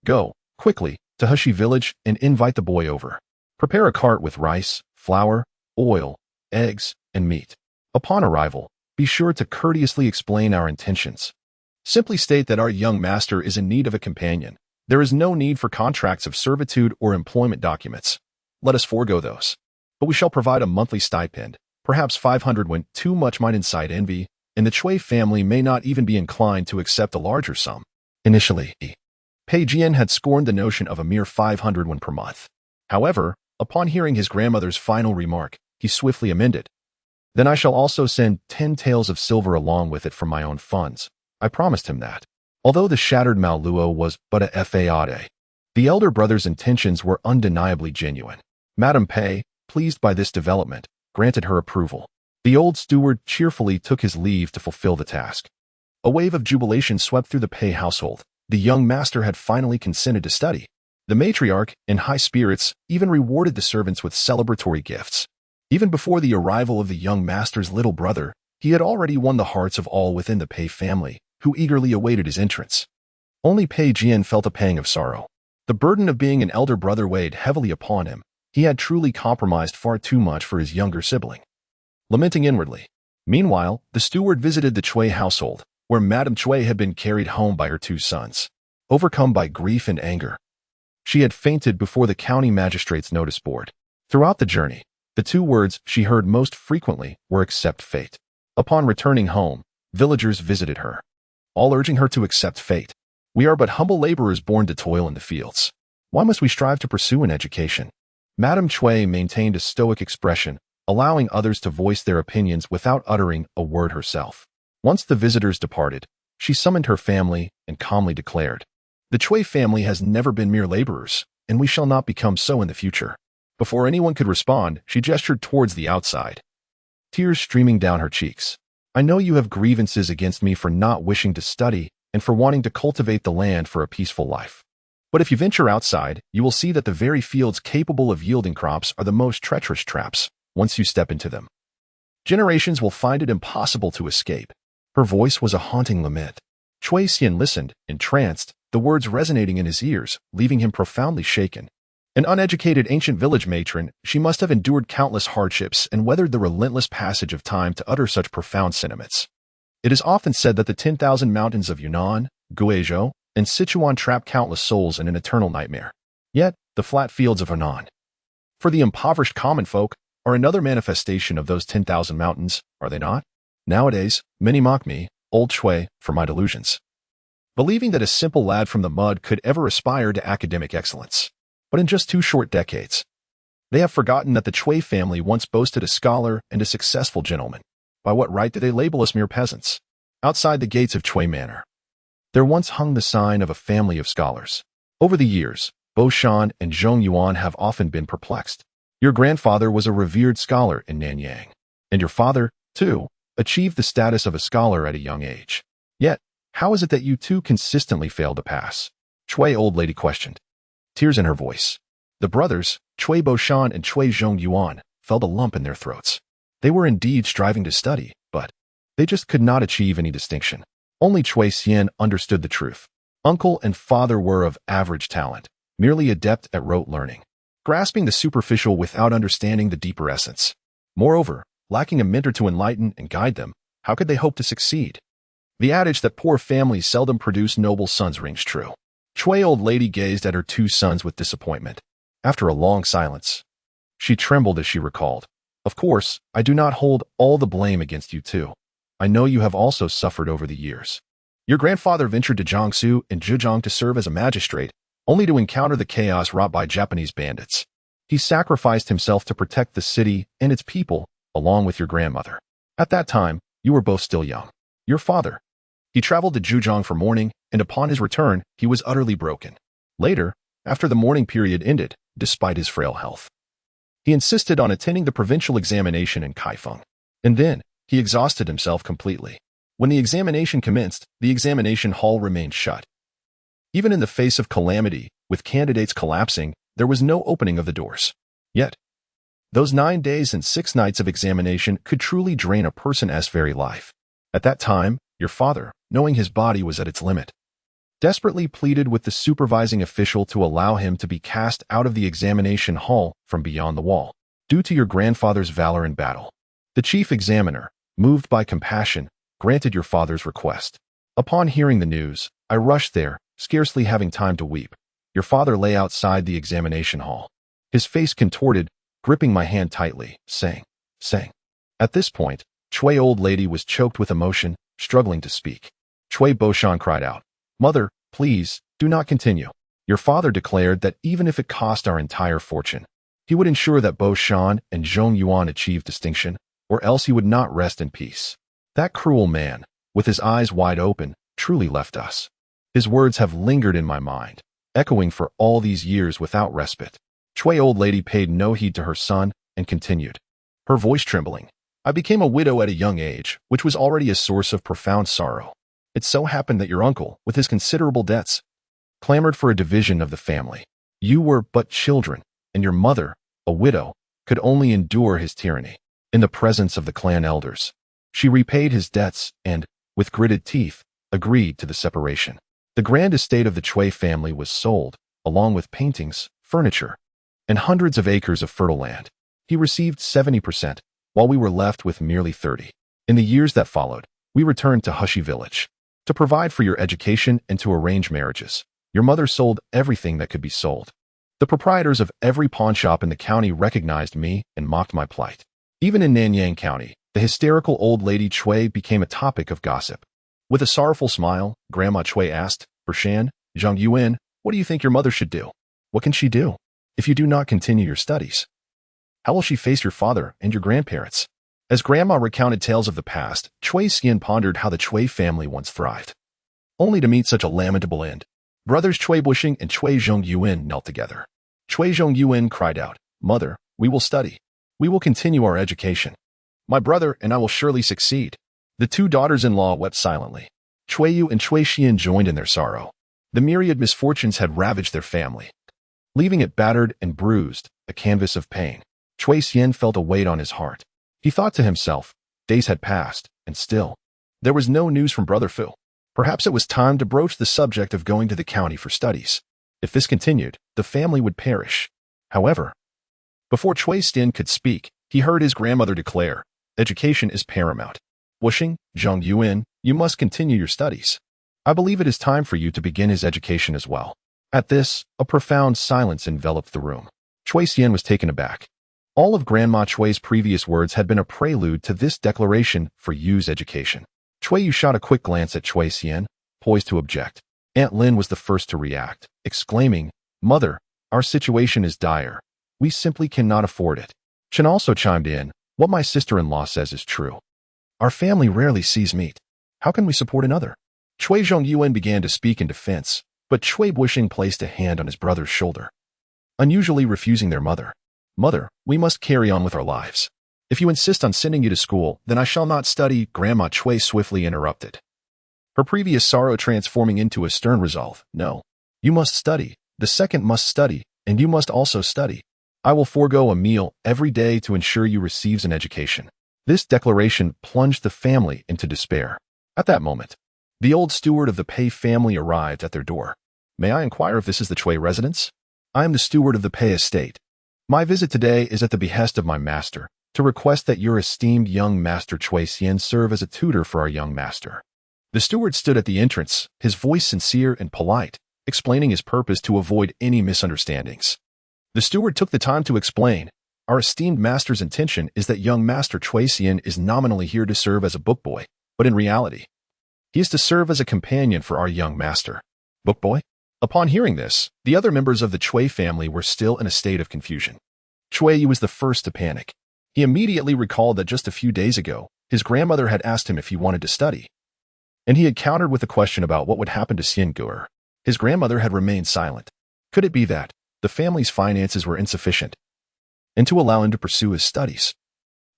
Go, quickly, to Hishi Village and invite the boy over. Prepare a cart with rice, flour, oil, eggs, and meat. Upon arrival, be sure to courteously explain our intentions. Simply state that our young master is in need of a companion. There is no need for contracts of servitude or employment documents. Let us forego those. But we shall provide a monthly stipend, perhaps 500 when too much might incite envy, and the Chui family may not even be inclined to accept a larger sum." Initially, Pei Jian had scorned the notion of a mere 500 won per month. However, upon hearing his grandmother's final remark, he swiftly amended. "Then I shall also send 10 taels of silver along with it from my own funds." I promised him that. Although the shattered Maoluo was but a fade, the elder brother's intentions were undeniably genuine. Madame Pei, pleased by this development, granted her approval. The old steward cheerfully took his leave to fulfill the task. A wave of jubilation swept through the Pei household. The young master had finally consented to study. The matriarch, in high spirits, even rewarded the servants with celebratory gifts. Even before the arrival of the young master's little brother, he had already won the hearts of all within the Pei family, who eagerly awaited his entrance. Only Pei Jian felt a pang of sorrow. The burden of being an elder brother weighed heavily upon him. He had truly compromised far too much for his younger sibling. Lamenting inwardly. Meanwhile, the steward visited the Chui household, where Madame Chui had been carried home by her 2 sons. Overcome by grief and anger, she had fainted before the county magistrate's notice board. Throughout the journey, The two words she heard most frequently were accept fate. Upon returning home, villagers visited her, all urging her to accept fate. We are but humble laborers born to toil in the fields. Why must we strive to pursue an education? Madame Chui maintained a stoic expression, allowing others to voice their opinions without uttering a word herself. Once the visitors departed, she summoned her family and calmly declared, "The Chui family has never been mere laborers, and we shall not become so in the future." Before anyone could respond, she gestured towards the outside, tears streaming down her cheeks. "I know you have grievances against me for not wishing to study and for wanting to cultivate the land for a peaceful life. But if you venture outside, you will see that the very fields capable of yielding crops are the most treacherous traps once you step into them. Generations will find it impossible to escape." Her voice was a haunting lament. Chui Xian listened, entranced, the words resonating in his ears, leaving him profoundly shaken. An uneducated ancient village matron, she must have endured countless hardships and weathered the relentless passage of time to utter such profound sentiments. It is often said that the 10,000 mountains of Yunnan, Guizhou, and Sichuan trap countless souls in an eternal nightmare. Yet, the flat fields of Yunnan, for the impoverished common folk, are another manifestation of those 10,000 mountains, are they not? Nowadays, many mock me, old Chui, for my delusions, believing that a simple lad from the mud could ever aspire to academic excellence. But in just 2 short decades, they have forgotten that the Chui family once boasted a scholar and a successful gentleman. By what right do they label us mere peasants? Outside the gates of Chui Manor, there once hung the sign of a family of scholars. Over the years, Bo Shan and Zhong Yuan have often been perplexed. Your grandfather was a revered scholar in Nanyang, and your father, too, achieved the status of a scholar at a young age. Yet, how is it that you two consistently fail to pass? Chui old lady questioned, tears in her voice. The brothers, Chui Bo Shan and Chui Zhong Yuan, felt a lump in their throats. They were indeed striving to study, but they just could not achieve any distinction. Only Chui Xian understood the truth. Uncle and father were of average talent, merely adept at rote learning, grasping the superficial without understanding the deeper essence. Moreover, lacking a mentor to enlighten and guide them, how could they hope to succeed? The adage that poor families seldom produce noble sons rings true. Chui old lady gazed at her 2 sons with disappointment. After a long silence, she trembled as she recalled, "Of course, I do not hold all the blame against you too. I know you have also suffered over the years. Your grandfather ventured to Jiangsu and Zhejiang to serve as a magistrate, only to encounter the chaos wrought by Japanese bandits. He sacrificed himself to protect the city and its people, along with your grandmother. At that time, you were both still young. Your father, he traveled to Zhejiang for mourning, and upon his return, he was utterly broken. Later, after the mourning period ended, despite his frail health, he insisted on attending the provincial examination in Kaifeng. And then, he exhausted himself completely. When the examination commenced, the examination hall remained shut. Even in the face of calamity, with candidates collapsing, there was no opening of the doors. Yet, those 9 days and 6 nights of examination could truly drain a person's very life. At that time, your father, knowing his body was at its limit, desperately pleaded with the supervising official to allow him to be cast out of the examination hall from beyond the wall, due to your grandfather's valor in battle. The chief examiner, moved by compassion, granted your father's request. Upon hearing the news, I rushed there, scarcely having time to weep. Your father lay outside the examination hall, his face contorted, gripping my hand tightly, saying. At this point, Chui old lady was choked with emotion, struggling to speak. Chui Boshan cried out, "Mother, please, do not continue." Your father declared that even if it cost our entire fortune, he would ensure that Boshan and Zhong Yuan achieved distinction, or else he would not rest in peace. That cruel man, with his eyes wide open, truly left us. His words have lingered in my mind, echoing for all these years without respite. Chui old lady paid no heed to her son and continued, her voice trembling. I became a widow at a young age, which was already a source of profound sorrow. It so happened that your uncle, with his considerable debts, clamored for a division of the family. You were but children, and your mother, a widow, could only endure his tyranny. In the presence of the clan elders, she repaid his debts and, with gritted teeth, agreed to the separation. The grand estate of the Chui family was sold, along with paintings, furniture, and hundreds of acres of fertile land. He received 70%, while we were left with merely 30%. In the years that followed, we returned to Hushi village to provide for your education and to arrange marriages. Your mother sold everything that could be sold. The proprietors of every pawn shop in the county recognized me and mocked my plight. Even in Nanyang County, the hysterical old lady Chui became a topic of gossip. With a sorrowful smile, Grandma Chui asked, "Bershan, Zhang Yuan, what do you think your mother should do? What can she do if you do not continue your studies? How will she face your father and your grandparents?" As Grandma recounted tales of the past, Chui Xian pondered how the Chui family once thrived, only to meet such a lamentable end. Brothers Chui Bushing and Chui Zhong Yuan knelt together. Chui Zhong Yuan cried out, "Mother, we will study. We will continue our education. My brother and I will surely succeed." The two daughters-in-law wept silently. Chui Yu and Chui Xian joined in their sorrow. The myriad misfortunes had ravaged their family, leaving it battered and bruised, a canvas of pain. Chui Xian felt a weight on his heart. He thought to himself, days had passed, and still, there was no news from Brother Fu. Perhaps it was time to broach the subject of going to the county for studies. If this continued, the family would perish. However, before Chui Xian could speak, he heard his grandmother declare, "Education is paramount. Wuxing, Zhang Yuan, you must continue your studies. I believe it is time for you to begin his education as well." At this, a profound silence enveloped the room. Chui Xian was taken aback. All of Grandma Chui's previous words had been a prelude to this declaration for Yu's education. Chui Yu shot a quick glance at Chui Xian, poised to object. Aunt Lin was the first to react, exclaiming, "Mother, our situation is dire. We simply cannot afford it." Chen also chimed in, "What my sister-in-law says is true. Our family rarely sees meat. How can we support another?" Chui Zhong Yuan began to speak in defense, but Chui Bushing placed a hand on his brother's shoulder, unusually refusing their mother. "Mother, we must carry on with our lives. If you insist on sending you to school, then I shall not study," Grandma Chui swiftly interrupted, her previous sorrow transforming into a stern resolve. "No, you must study, the second must study, and you must also study. I will forego a meal every day to ensure you receives an education." This declaration plunged the family into despair. At that moment, the old steward of the Pei family arrived at their door. "May I inquire if this is the Chui residence? I am the steward of the Pei estate. My visit today is at the behest of my master, to request that your esteemed young master Chui Xian serve as a tutor for our young master." The steward stood at the entrance, his voice sincere and polite, explaining his purpose to avoid any misunderstandings. The steward took the time to explain, "Our esteemed master's intention is that young master Chui Xian is nominally here to serve as a book boy, but in reality, he is to serve as a companion for our young master." Book boy? Upon hearing this, the other members of the Chui family were still in a state of confusion. Chui Yu was the first to panic. He immediately recalled that just a few days ago, his grandmother had asked him if he wanted to study, and he had countered with a question about what would happen to Xian Guer. His grandmother had remained silent. Could it be that the family's finances were insufficient, and to allow him to pursue his studies,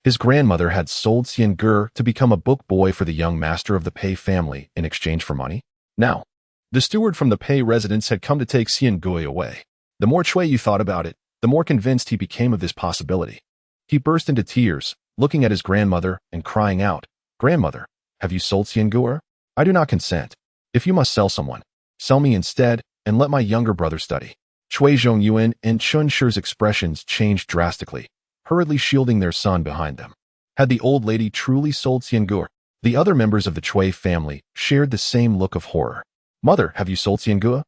his grandmother had sold Xian Guer to become a book boy for the young master of the Pei family in exchange for money? Now, the steward from the Pei residence had come to take Xian Gui away. The more Chui Yu thought about it, the more convinced he became of this possibility. He burst into tears, looking at his grandmother and crying out, "Grandmother, have you sold Xian Guer? I do not consent. If you must sell someone, sell me instead, and let my younger brother study." Chui Zhong Yuan and Chun Shi's expressions changed drastically, hurriedly shielding their son behind them. Had the old lady truly sold Xian Guer? The other members of the Chui family shared the same look of horror. "Mother, have you sold Xian Guer?"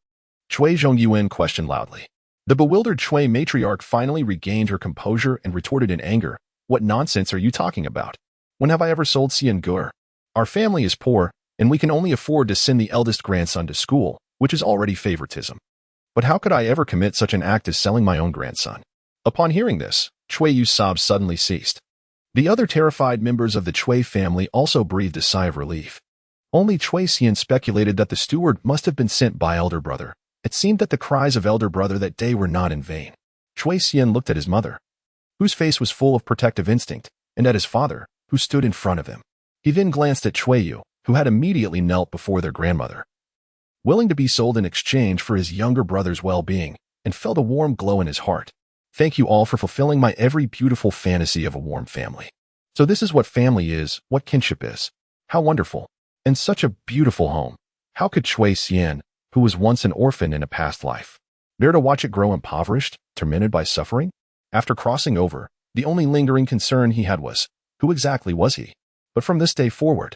Chui Zhong Yuan questioned loudly. The bewildered Chui matriarch finally regained her composure and retorted in anger, "What nonsense are you talking about? When have I ever sold Xian Guer? Our family is poor, and we can only afford to send the eldest grandson to school, which is already favoritism. But how could I ever commit such an act as selling my own grandson?" Upon hearing this, Chui Yu's sobs suddenly ceased. The other terrified members of the Chui family also breathed a sigh of relief. Only Chui Xian speculated that the steward must have been sent by elder brother. It seemed that the cries of elder brother that day were not in vain. Chui Xian looked at his mother, whose face was full of protective instinct, and at his father, who stood in front of him. He then glanced at Chui Yu, who had immediately knelt before their grandmother, willing to be sold in exchange for his younger brother's well-being, and felt a warm glow in his heart. "Thank you all for fulfilling my every beautiful fantasy of a warm family. So this is what family is, what kinship is. How wonderful. And such a beautiful home. How could Chui Xian, who was once an orphan in a past life, bear to watch it grow impoverished, tormented by suffering?" After crossing over, the only lingering concern he had was, who exactly was he? But from this day forward,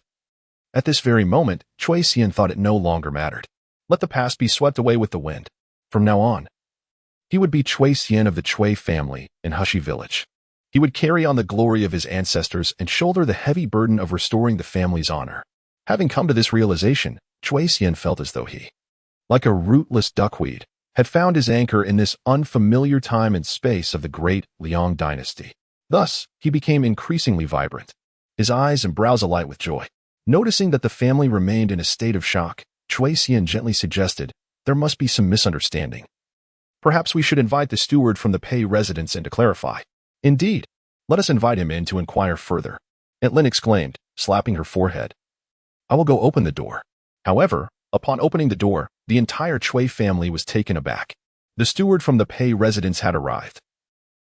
at this very moment, Chui Xian thought it no longer mattered. Let the past be swept away with the wind. From now on, He would be Chui Xian of the Chui family in Hushi Village. He would carry on the glory of his ancestors and shoulder the heavy burden of restoring the family's honor. Having come to this realization, Chui Xian felt as though he, like a rootless duckweed, had found his anchor in this unfamiliar time and space of the great Liang dynasty. Thus, he became increasingly vibrant, his eyes and brows alight with joy. Noticing that the family remained in a state of shock, Chui Xian gently suggested, "There must be some misunderstanding. Perhaps we should invite the steward from the Pei residence in to clarify." "Indeed, let us invite him in to inquire further," Aunt Lin exclaimed, slapping her forehead. "I will go open the door." However, upon opening the door, the entire Chui family was taken aback. The steward from the Pei residence had arrived,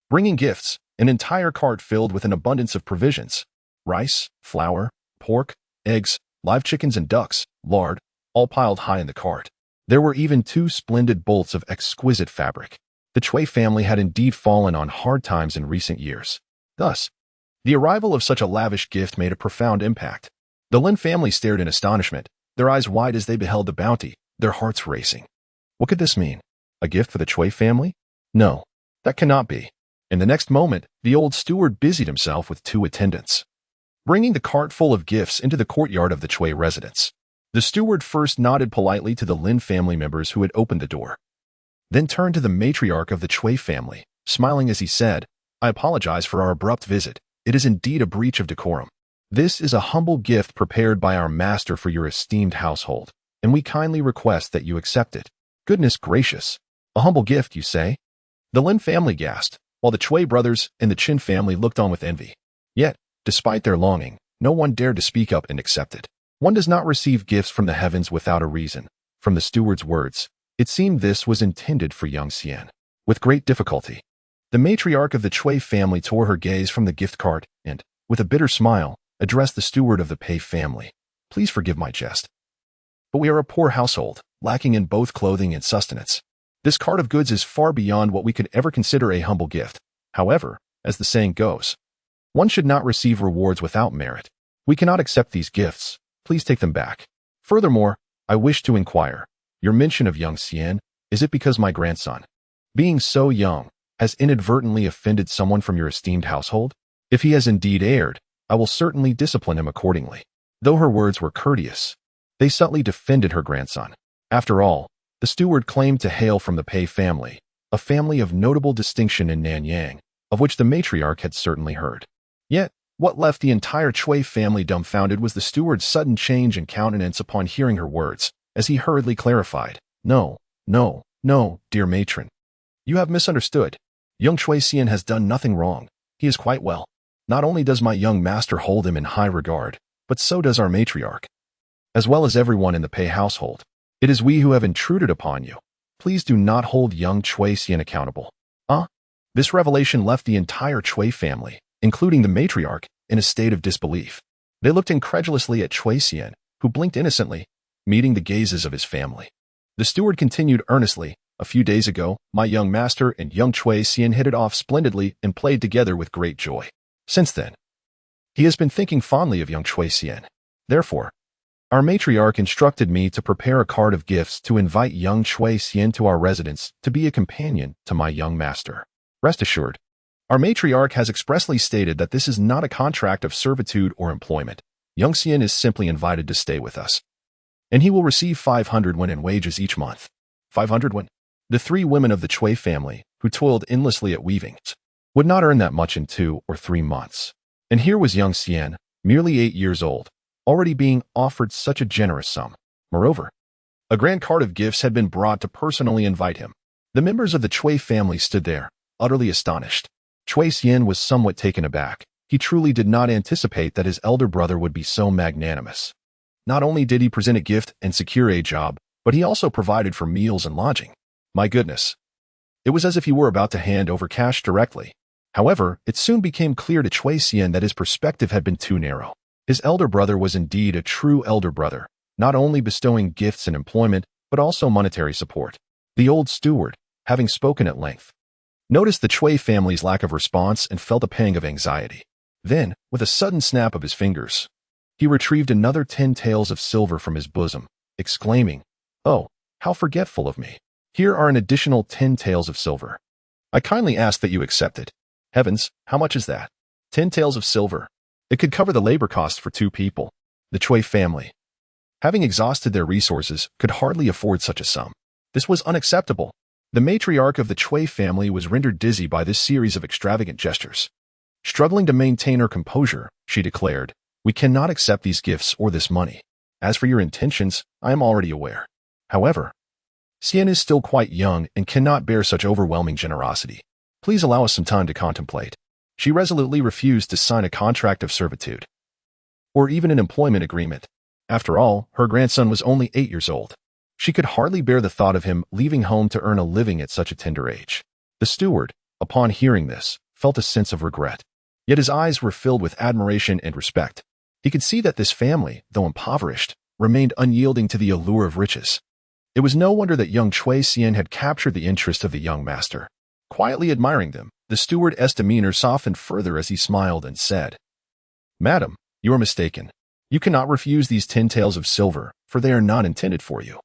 bringing gifts, an entire cart filled with an abundance of provisions: rice, flour, pork, eggs, live chickens and ducks, lard, all piled high in the cart. There were even 2 splendid bolts of exquisite fabric. The Chui family had indeed fallen on hard times in recent years. Thus, the arrival of such a lavish gift made a profound impact. The Lin family stared in astonishment, their eyes wide as they beheld the bounty, their hearts racing. What could this mean? A gift for the Chui family? No, that cannot be. In the next moment, the old steward busied himself with 2 attendants, bringing the cart full of gifts into the courtyard of the Chui residence. The steward first nodded politely to the Lin family members who had opened the door, then turned to the matriarch of the Chui family, smiling as he said, "I apologize for our abrupt visit. It is indeed a breach of decorum. This is a humble gift prepared by our master for your esteemed household, and we kindly request that you accept it." "Goodness gracious! A humble gift, you say?" The Lin family gasped, while the Chui brothers and the Qin family looked on with envy. Yet, despite their longing, no one dared to speak up and accept it. One does not receive gifts from the heavens without a reason. From the steward's words, it seemed this was intended for young Xian. With great difficulty, the matriarch of the Chui family tore her gaze from the gift cart and, with a bitter smile, addressed the steward of the Pei family. "Please forgive my jest, but we are a poor household, lacking in both clothing and sustenance. This cart of goods is far beyond what we could ever consider a humble gift. However, as the saying goes, one should not receive rewards without merit. We cannot accept these gifts. Please take them back. Furthermore, I wish to inquire, your mention of young Xian, is it because my grandson, being so young, has inadvertently offended someone from your esteemed household? If he has indeed erred, I will certainly discipline him accordingly." Though her words were courteous, they subtly defended her grandson. After all, the steward claimed to hail from the Pei family, a family of notable distinction in Nanyang, of which the matriarch had certainly heard. Yet, what left the entire Chui family dumbfounded was the steward's sudden change in countenance upon hearing her words, as he hurriedly clarified, "No, no, no, dear matron. You have misunderstood. Young Chui Xian has done nothing wrong. He is quite well. Not only does my young master hold him in high regard, but so does our matriarch, as well as everyone in the Pei household. It is we who have intruded upon you. Please do not hold young Chui Xian accountable." This revelation left the entire Chui family, including the matriarch, in a state of disbelief. They looked incredulously at Chui Xian, who blinked innocently, meeting the gazes of his family. The steward continued earnestly, "A few days ago, my young master and young Chui Xian hit it off splendidly and played together with great joy. Since then, he has been thinking fondly of young Chui Xian. Therefore, our matriarch instructed me to prepare a card of gifts to invite young Chui Xian to our residence to be a companion to my young master. Rest assured, our matriarch has expressly stated that this is not a contract of servitude or employment. Young Xian is simply invited to stay with us, and he will receive 500 won in wages each month." 500 won? The 3 women of the Chui family, who toiled endlessly at weaving, would not earn that much in 2 or 3 months. And here was young Xian, merely 8 years old, already being offered such a generous sum. Moreover, a grand cart of gifts had been brought to personally invite him. The members of the Chui family stood there, utterly astonished. Chui Xian was somewhat taken aback. He truly did not anticipate that his elder brother would be so magnanimous. Not only did he present a gift and secure a job, but he also provided for meals and lodging. My goodness. It was as if he were about to hand over cash directly. However, it soon became clear to Chui Xian that his perspective had been too narrow. His elder brother was indeed a true elder brother, not only bestowing gifts and employment, but also monetary support. The old steward, having spoken at length, noticed the Chui family's lack of response and felt a pang of anxiety. Then, with a sudden snap of his fingers, he retrieved another 10 taels of silver from his bosom, exclaiming, "Oh, how forgetful of me. Here are an additional 10 taels of silver. I kindly ask that you accept it. Heavens, how much is that? 10 taels of silver. It could cover the labor costs for 2 people. The Chui family, having exhausted their resources, could hardly afford such a sum. This was unacceptable. The matriarch of the Chui family was rendered dizzy by this series of extravagant gestures. Struggling to maintain her composure, she declared, "We cannot accept these gifts or this money. As for your intentions, I am already aware. However, Xian is still quite young and cannot bear such overwhelming generosity. Please allow us some time to contemplate." She resolutely refused to sign a contract of servitude or even an employment agreement. After all, her grandson was only 8 years old. She could hardly bear the thought of him leaving home to earn a living at such a tender age. The steward, upon hearing this, felt a sense of regret. Yet his eyes were filled with admiration and respect. He could see that this family, though impoverished, remained unyielding to the allure of riches. It was no wonder that young Chui Xian had captured the interest of the young master. Quietly admiring them, the steward's demeanor softened further as he smiled and said, "Madam, you are mistaken. You cannot refuse these 10 taels of silver, for they are not intended for you.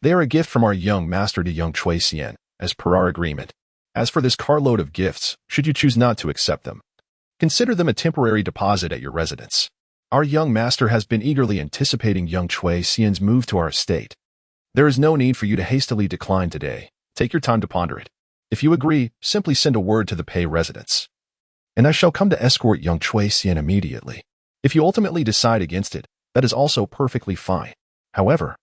They are a gift from our young master to young Chui Xian, as per our agreement. As for this carload of gifts, should you choose not to accept them, consider them a temporary deposit at your residence. Our young master has been eagerly anticipating young Chui Xian's move to our estate. There is no need for you to hastily decline today. Take your time to ponder it. If you agree, simply send a word to the Pei residence, and I shall come to escort young Chui Xian immediately. If you ultimately decide against it, that is also perfectly fine. However,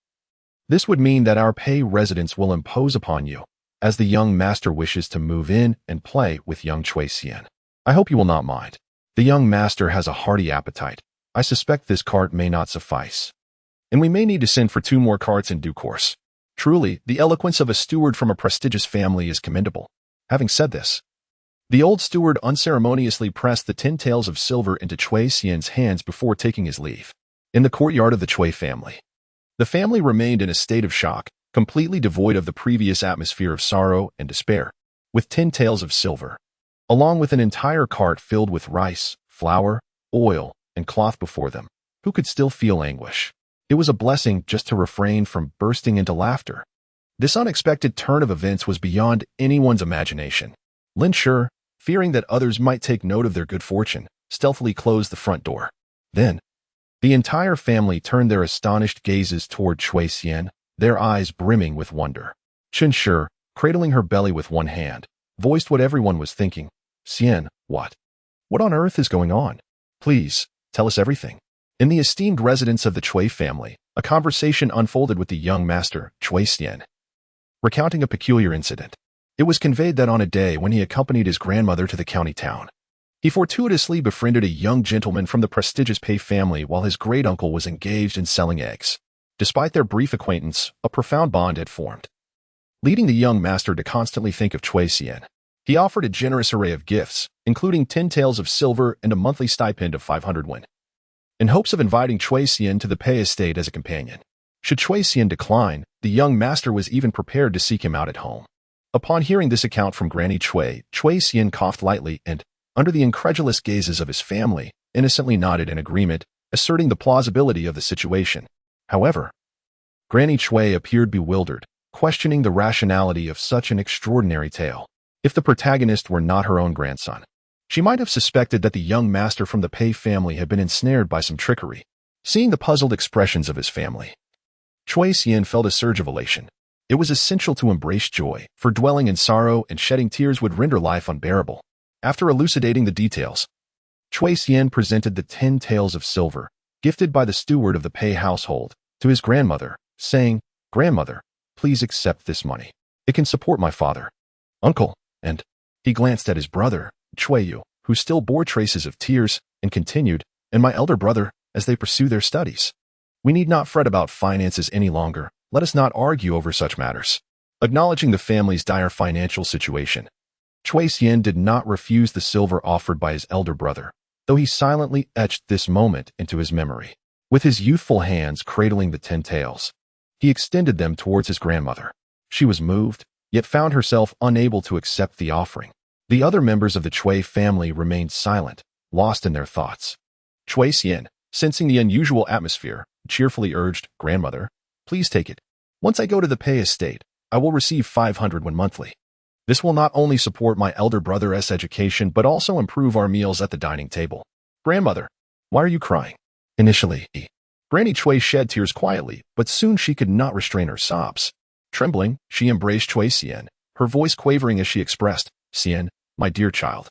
this would mean that our Pei residence will impose upon you, as the young master wishes to move in and play with young Chui Xian. I hope you will not mind. The young master has a hearty appetite. I suspect this cart may not suffice, and we may need to send for 2 more carts in due course. Truly, the eloquence of a steward from a prestigious family is commendable." Having said this, the old steward unceremoniously pressed the 10 taels of silver into Chui Xian's hands before taking his leave. In the courtyard of the Chui family, the family remained in a state of shock, completely devoid of the previous atmosphere of sorrow and despair. With 10 taels of silver, along with an entire cart filled with rice, flour, oil, and cloth before them, who could still feel anguish? It was a blessing just to refrain from bursting into laughter. This unexpected turn of events was beyond anyone's imagination. Lin Shi, fearing that others might take note of their good fortune, stealthily closed the front door. Then, the entire family turned their astonished gazes toward Chui Xian, their eyes brimming with wonder. Chen Shi, cradling her belly with one hand, voiced what everyone was thinking. "Xian, what? What on earth is going on? Please, tell us everything." In the esteemed residence of the Chui family, a conversation unfolded with the young master, Chui Xian, recounting a peculiar incident. It was conveyed that on a day when he accompanied his grandmother to the county town, he fortuitously befriended a young gentleman from the prestigious Pei family while his great-uncle was engaged in selling eggs. Despite their brief acquaintance, a profound bond had formed, leading the young master to constantly think of Chui Xian. He offered a generous array of gifts, including 10 taels of silver and a monthly stipend of 500 won, in hopes of inviting Chui Xian to the Pei estate as a companion. Should Chui Xian decline, the young master was even prepared to seek him out at home. Upon hearing this account from Granny Chui Xian coughed lightly and, under the incredulous gazes of his family, innocently nodded in agreement, asserting the plausibility of the situation. However, Granny Chui appeared bewildered, questioning the rationality of such an extraordinary tale. If the protagonist were not her own grandson, she might have suspected that the young master from the Pei family had been ensnared by some trickery. Seeing the puzzled expressions of his family, Chui Xian felt a surge of elation. It was essential to embrace joy, for dwelling in sorrow and shedding tears would render life unbearable. After elucidating the details, Chui Xian presented the 10 taels of silver, gifted by the steward of the Pei household, to his grandmother, saying, "Grandmother, please accept this money. It can support my father, uncle," and he glanced at his brother, Chui Yu, who still bore traces of tears, and continued, "and my elder brother, as they pursue their studies. We need not fret about finances any longer. Let us not argue over such matters." Acknowledging the family's dire financial situation, Chui Xian did not refuse the silver offered by his elder brother, though he silently etched this moment into his memory. With his youthful hands cradling the 10 taels, he extended them towards his grandmother. She was moved, yet found herself unable to accept the offering. The other members of the Chui family remained silent, lost in their thoughts. Chui Xian, sensing the unusual atmosphere, cheerfully urged, "Grandmother, please take it. Once I go to the Pei estate, I will receive 500 when monthly. This will not only support my elder brother's education, but also improve our meals at the dining table. Grandmother, why are you crying? Initially, Granny Chui shed tears quietly, but soon she could not restrain her sobs. Trembling, she embraced Chui Xian, her voice quavering as she expressed, Xian, my dear child,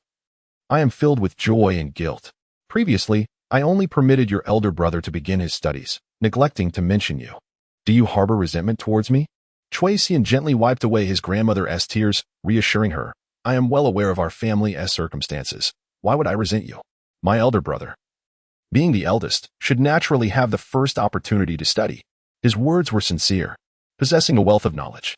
I am filled with joy and guilt. Previously, I only permitted your elder brother to begin his studies, neglecting to mention you. Do you harbor resentment towards me? Chui Xian gently wiped away his grandmother's tears, reassuring her, I am well aware of our family's circumstances. Why would I resent you? My elder brother, being the eldest, should naturally have the first opportunity to study. His words were sincere, possessing a wealth of knowledge.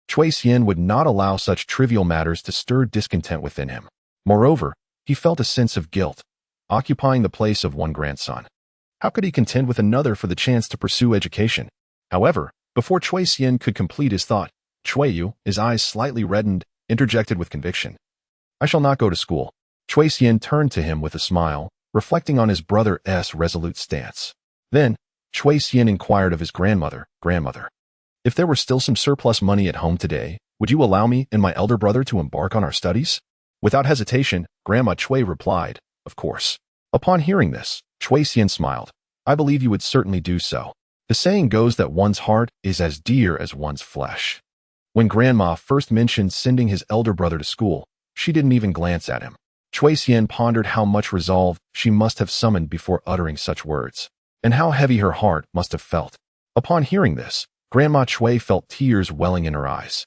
Chui Xian would not allow such trivial matters to stir discontent within him. Moreover, he felt a sense of guilt, occupying the place of one grandson. How could he contend with another for the chance to pursue education? However, before Chui Xian could complete his thought, Chui Yu, his eyes slightly reddened, interjected with conviction. I shall not go to school. Chui Xian turned to him with a smile, reflecting on his brother's resolute stance. Then, Chui Xian inquired of his grandmother, Grandmother, if there were still some surplus money at home today, would you allow me and my elder brother to embark on our studies? Without hesitation, Grandma Chui replied, of course. Upon hearing this, Chui Xian smiled. I believe you would certainly do so. The saying goes that one's heart is as dear as one's flesh. When Grandma first mentioned sending his elder brother to school, she didn't even glance at him. Chui Xian pondered how much resolve she must have summoned before uttering such words, and how heavy her heart must have felt. Upon hearing this, Grandma Chui felt tears welling in her eyes.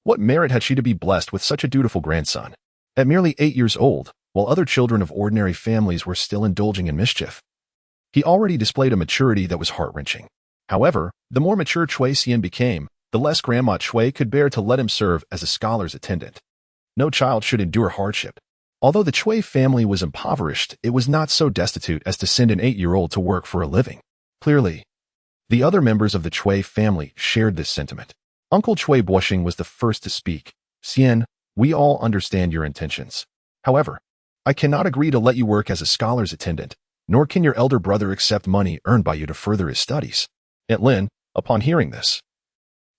What merit had she to be blessed with such a dutiful grandson? At merely 8 years old, while other children of ordinary families were still indulging in mischief, he already displayed a maturity that was heart-wrenching. However, the more mature Chui Xian became, the less Grandma Chui could bear to let him serve as a scholar's attendant. No child should endure hardship. Although the Chui family was impoverished, it was not so destitute as to send an 8-year-old to work for a living. Clearly, the other members of the Chui family shared this sentiment. Uncle Chui Buoxing was the first to speak. Xian, we all understand your intentions. However, I cannot agree to let you work as a scholar's attendant, nor can your elder brother accept money earned by you to further his studies. Aunt Lin, upon hearing this,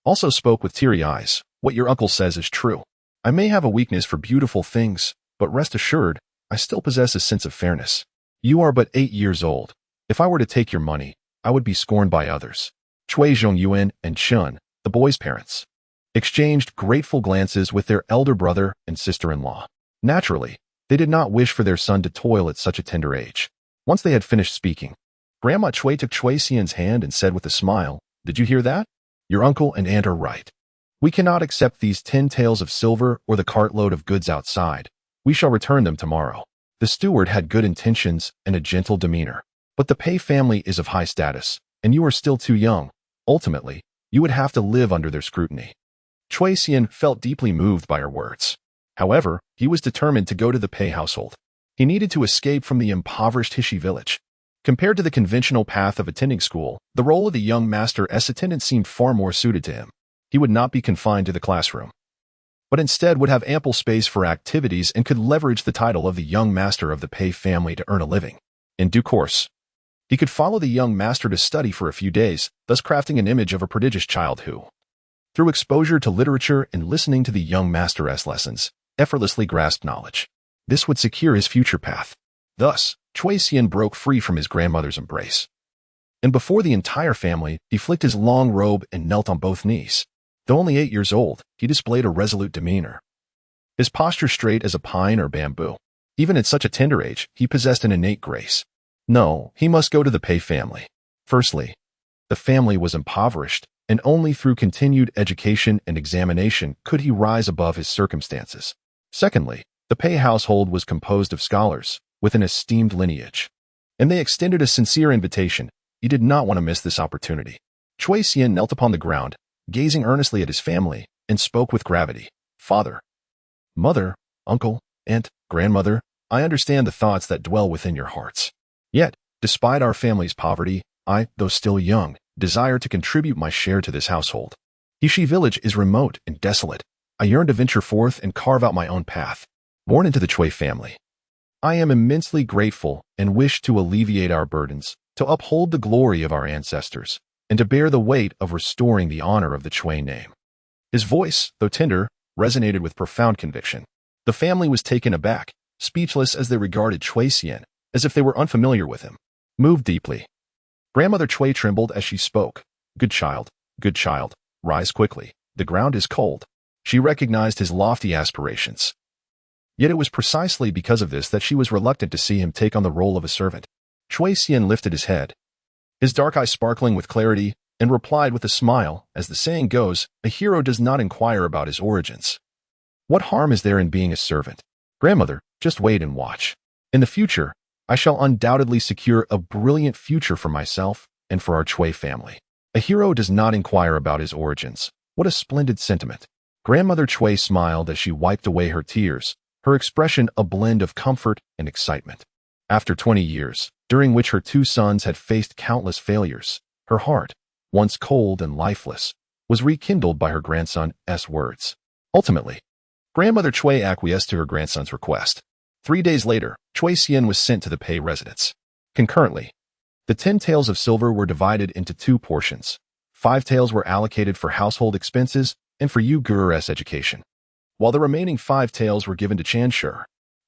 also spoke with teary eyes. What your uncle says is true. I may have a weakness for beautiful things, but rest assured, I still possess a sense of fairness. You are but 8 years old. If I were to take your money, I would be scorned by others. Chui Zhongyuan and Chun, the boy's parents, exchanged grateful glances with their elder brother and sister-in-law. Naturally, they did not wish for their son to toil at such a tender age. Once they had finished speaking, Grandma Chui took Chui Xian's hand and said with a smile, Did you hear that? Your uncle and aunt are right. We cannot accept these 10 taels of silver or the cartload of goods outside. We shall return them tomorrow. The steward had good intentions and a gentle demeanor, but the Pei family is of high status, and you are still too young. Ultimately, you would have to live under their scrutiny. Chui Xian felt deeply moved by her words. However, he was determined to go to the Pei household. He needed to escape from the impoverished Hishi village. Compared to the conventional path of attending school, the role of the young master's attendant seemed far more suited to him. He would not be confined to the classroom, but instead would have ample space for activities and could leverage the title of the young master of the Pei family to earn a living. In due course, he could follow the young master to study for a few days, thus crafting an image of a prodigious child who, through exposure to literature and listening to the young master's lessons, effortlessly grasped knowledge. This would secure his future path. Thus, Chui Xian broke free from his grandmother's embrace. And before the entire family, he flicked his long robe and knelt on both knees. Though only 8 years old, he displayed a resolute demeanor, his posture straight as a pine or bamboo. Even at such a tender age, he possessed an innate grace. No, he must go to the Pei family. Firstly, the family was impoverished, and only through continued education and examination could he rise above his circumstances. Secondly, the Pei household was composed of scholars, with an esteemed lineage, and they extended a sincere invitation. He did not want to miss this opportunity. Chui Xian knelt upon the ground, gazing earnestly at his family, and spoke with gravity. Father, mother, uncle, aunt, grandmother, I understand the thoughts that dwell within your hearts. Yet, despite our family's poverty, I, though still young, desire to contribute my share to this household. Yishi village is remote and desolate. I yearn to venture forth and carve out my own path. Born into the Chui family, I am immensely grateful and wish to alleviate our burdens, to uphold the glory of our ancestors, and to bear the weight of restoring the honor of the Chui name. His voice, though tender, resonated with profound conviction. The family was taken aback, speechless as they regarded Chui Xian, as if they were unfamiliar with him. Moved deeply. Grandmother Chui trembled as she spoke. Good child, rise quickly. The ground is cold. She recognized his lofty aspirations. Yet it was precisely because of this that she was reluctant to see him take on the role of a servant. Chui Xian lifted his head, his dark eyes sparkling with clarity, and replied with a smile, as the saying goes, a hero does not inquire about his origins. What harm is there in being a servant? Grandmother, just wait and watch. In the future, I shall undoubtedly secure a brilliant future for myself and for our Chui family. A hero does not inquire about his origins. What a splendid sentiment. Grandmother Chui smiled as she wiped away her tears, her expression a blend of comfort and excitement. After 20 years, during which her two sons had faced countless failures, her heart, once cold and lifeless, was rekindled by her grandson's words. Ultimately, Grandmother Chui acquiesced to her grandson's request. 3 days later, Chui Xian was sent to the Pei residence. Concurrently, the 10 taels of silver were divided into 2 portions. 5 taels were allocated for household expenses and for Yu Guru's education, while the remaining 5 taels were given to Chan Shi.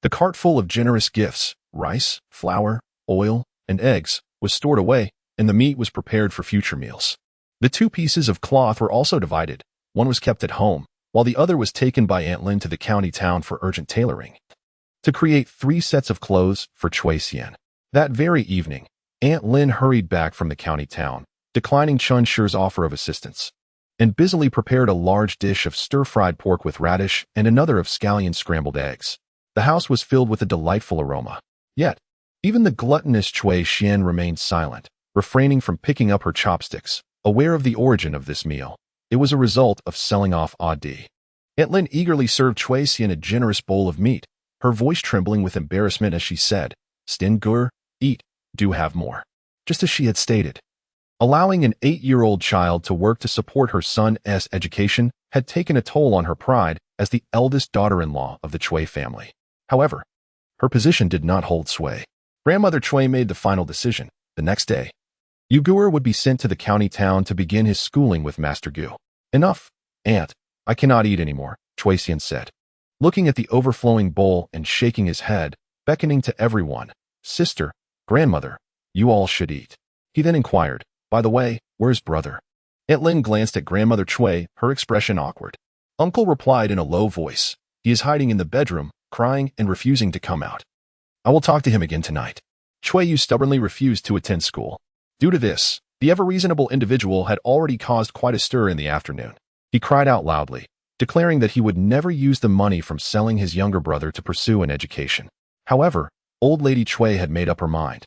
The cart full of generous gifts, rice, flour, oil, and eggs, was stored away, and the meat was prepared for future meals. The 2 pieces of cloth were also divided. One was kept at home, while the other was taken by Aunt Lin to the county town for urgent tailoring, to create 3 sets of clothes for Chui Xian. That very evening, Aunt Lin hurried back from the county town, declining Chun Shi's offer of assistance, and busily prepared a large dish of stir-fried pork with radish and another of scallion scrambled eggs. The house was filled with a delightful aroma. Yet, even the gluttonous Chui Xian remained silent, refraining from picking up her chopsticks, aware of the origin of this meal. It was a result of selling off Adi. Aunt Lin eagerly served Chui Xian a generous bowl of meat, her voice trembling with embarrassment as she said, "Stin Gur, eat, do have more." Just as she had stated. Allowing an 8-year-old child to work to support her son's education had taken a toll on her pride as the eldest daughter-in-law of the Chui family. However, her position did not hold sway. Grandmother Chui made the final decision. The next day, Yu Gur would be sent to the county town to begin his schooling with Master Gu. Enough, Aunt. I cannot eat anymore, Chui Xian said, looking at the overflowing bowl and shaking his head, beckoning to everyone. Sister, grandmother, you all should eat. He then inquired, by the way, where's brother? Aunt Lin glanced at Grandmother Chui, her expression awkward. Uncle replied in a low voice, he is hiding in the bedroom, crying and refusing to come out. I will talk to him again tonight. Chui Yu stubbornly refused to attend school. Due to this, the ever-reasonable individual had already caused quite a stir in the afternoon. He cried out loudly, declaring that he would never use the money from selling his younger brother to pursue an education. However, old lady Chui had made up her mind,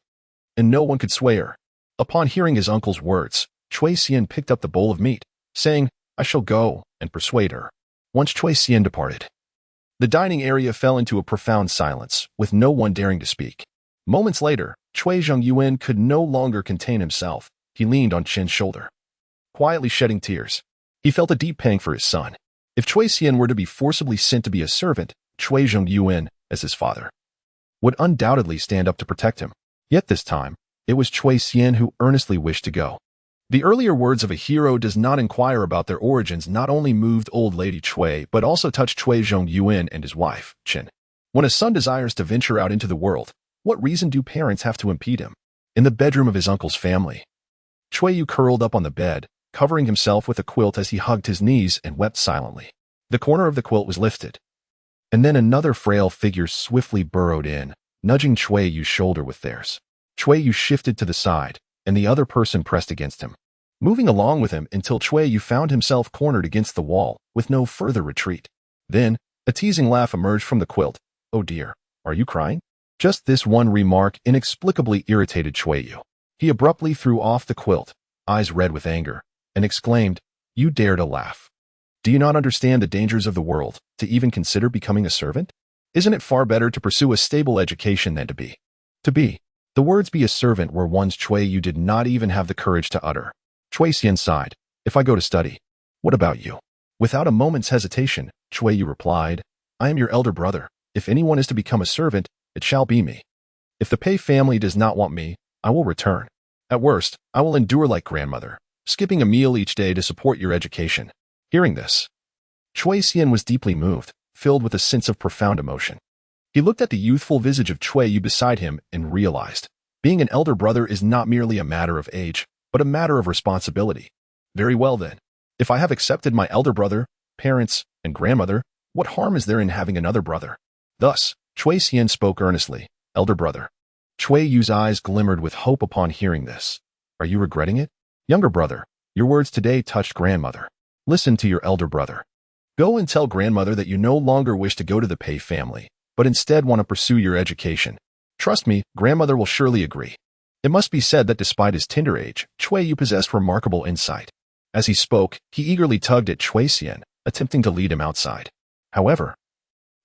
and no one could sway her. Upon hearing his uncle's words, Chui Xian picked up the bowl of meat, saying, I shall go and persuade her. Once Chui Xian departed, the dining area fell into a profound silence, with no one daring to speak. Moments later, Chui Zhengyuan could no longer contain himself. He leaned on Chen's shoulder, quietly shedding tears. He felt a deep pang for his son. If Chui Xian were to be forcibly sent to be a servant, Chui Zhengyuan, as his father, would undoubtedly stand up to protect him. Yet this time, it was Chui Xian who earnestly wished to go. The earlier words of a hero does not inquire about their origins not only moved old lady Chui, but also touched Chui Zhengyuan and his wife, Chen. When a son desires to venture out into the world, what reason do parents have to impede him? In the bedroom of his uncle's family, Chui Yu curled up on the bed, covering himself with a quilt as he hugged his knees and wept silently. The corner of the quilt was lifted, and then another frail figure swiftly burrowed in, nudging Chui Yu's shoulder with theirs. Chui Yu shifted to the side, and the other person pressed against him, moving along with him until Chui Yu found himself cornered against the wall, with no further retreat. Then, a teasing laugh emerged from the quilt. Oh dear, are you crying? Just this one remark inexplicably irritated Chui Yu. He abruptly threw off the quilt, eyes red with anger, and exclaimed, You dare to laugh. Do you not understand the dangers of the world, to even consider becoming a servant? Isn't it far better to pursue a stable education than to be? The words be a servant were ones Chui Yu did not even have the courage to utter. Chui Xian sighed. If I go to study, what about you? Without a moment's hesitation, Chui Yu replied, I am your elder brother. If anyone is to become a servant, it shall be me. If the Pei family does not want me, I will return. At worst, I will endure like grandmother, skipping a meal each day to support your education. Hearing this, Chui Xian was deeply moved, filled with a sense of profound emotion. He looked at the youthful visage of Chui Yu beside him and realized, being an elder brother is not merely a matter of age, but a matter of responsibility. Very well then. If I have accepted my elder brother, parents, and grandmother, what harm is there in having another brother? Thus, Chui Xian spoke earnestly, Elder brother. Chui Yu's eyes glimmered with hope upon hearing this. Are you regretting it? Younger brother, your words today touched grandmother. Listen to your elder brother. Go and tell grandmother that you no longer wish to go to the Pei family, but instead want to pursue your education. Trust me, grandmother will surely agree. It must be said that despite his tender age, Chui Yu possessed remarkable insight. As he spoke, he eagerly tugged at Chui Xian, attempting to lead him outside. However,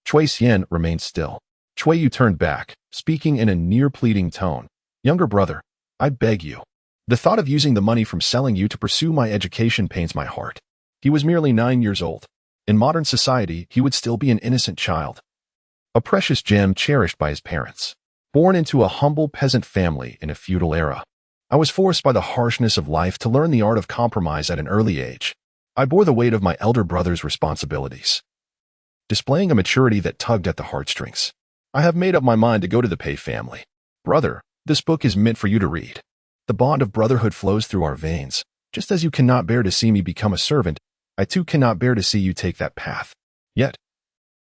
Chui Xian remained still. Chui Yu turned back, speaking in a near-pleading tone. Younger brother, I beg you. The thought of using the money from selling you to pursue my education pains my heart. He was merely 9 years old. In modern society, he would still be an innocent child. A precious gem cherished by his parents. Born into a humble peasant family in a feudal era, I was forced by the harshness of life to learn the art of compromise at an early age. I bore the weight of my elder brother's responsibilities, displaying a maturity that tugged at the heartstrings. I have made up my mind to go to the Pei family. Brother, this book is meant for you to read. The bond of brotherhood flows through our veins. Just as you cannot bear to see me become a servant, I too cannot bear to see you take that path. Yet,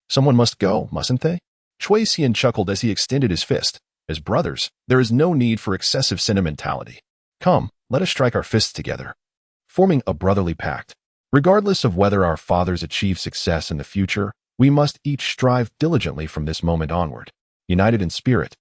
someone must go, mustn't they? Chui Xian chuckled as he extended his fist. As brothers, there is no need for excessive sentimentality. Come, let us strike our fists together, forming a brotherly pact. Regardless of whether our fathers achieve success in the future, we must each strive diligently from this moment onward. United in spirit,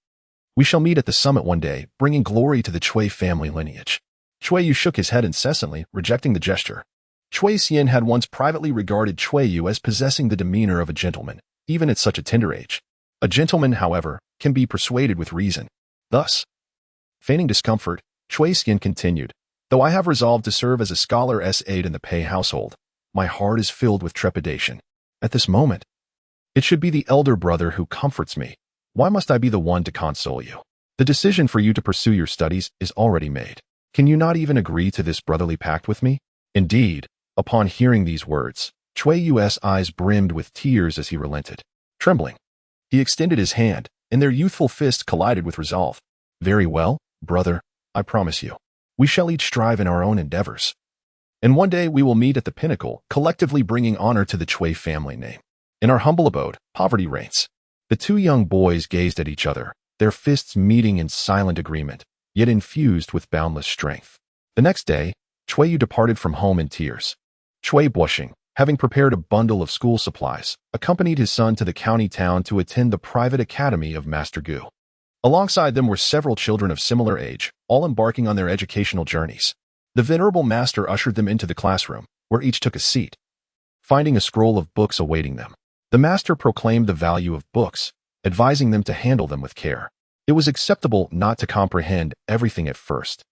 we shall meet at the summit one day, bringing glory to the Chui family lineage. Chui Yu shook his head incessantly, rejecting the gesture. Chui Xian had once privately regarded Chui Yu as possessing the demeanor of a gentleman, even at such a tender age. A gentleman, however, can be persuaded with reason. Thus, feigning discomfort, Chui Xian continued, though I have resolved to serve as a scholar's aide in the Pei household, my heart is filled with trepidation. At this moment, it should be the elder brother who comforts me. Why must I be the one to console you? The decision for you to pursue your studies is already made. Can you not even agree to this brotherly pact with me? Indeed, upon hearing these words, Chui Yu's eyes brimmed with tears as he relented. Trembling, he extended his hand, and their youthful fists collided with resolve. Very well, brother, I promise you. We shall each strive in our own endeavors. And one day we will meet at the pinnacle, collectively bringing honor to the Chui family name. In our humble abode, poverty reigns. The two young boys gazed at each other, their fists meeting in silent agreement, yet infused with boundless strength. The next day, Chui Yu departed from home in tears. Chui, blushing, having prepared a bundle of school supplies, accompanied his son to the county town to attend the private academy of Master Gu. Alongside them were several children of similar age, all embarking on their educational journeys. The venerable master ushered them into the classroom, where each took a seat, finding a scroll of books awaiting them. The master proclaimed the value of books, advising them to handle them with care. It was acceptable not to comprehend everything at first.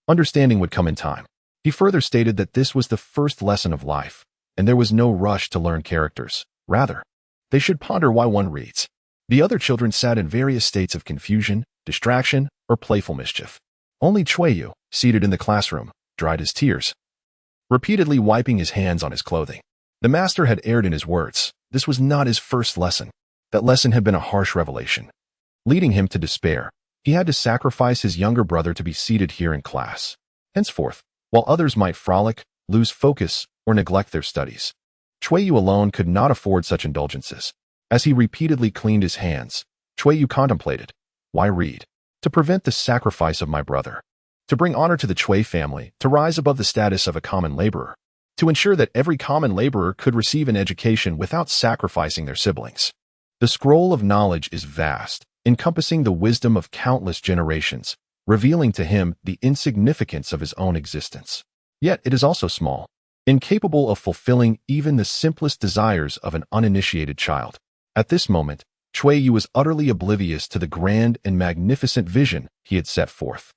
Understanding would come in time. He further stated that this was the first lesson of life, and there was no rush to learn characters. Rather, they should ponder why one reads. The other children sat in various states of confusion, distraction, or playful mischief. Only Chui Yu, seated in the classroom, dried his tears, repeatedly wiping his hands on his clothing. The master had erred in his words. This was not his first lesson. That lesson had been a harsh revelation, leading him to despair. He had to sacrifice his younger brother to be seated here in class. Henceforth, while others might frolic, lose focus, or neglect their studies, Chui Yu alone could not afford such indulgences. As he repeatedly cleaned his hands, Chui Yu contemplated, why read? To prevent the sacrifice of my brother. To bring honor to the Chui family, to rise above the status of a common laborer. To ensure that every common laborer could receive an education without sacrificing their siblings. The scroll of knowledge is vast, encompassing the wisdom of countless generations, revealing to him the insignificance of his own existence. Yet it is also small, incapable of fulfilling even the simplest desires of an uninitiated child. At this moment, Chui Yu was utterly oblivious to the grand and magnificent vision he had set forth.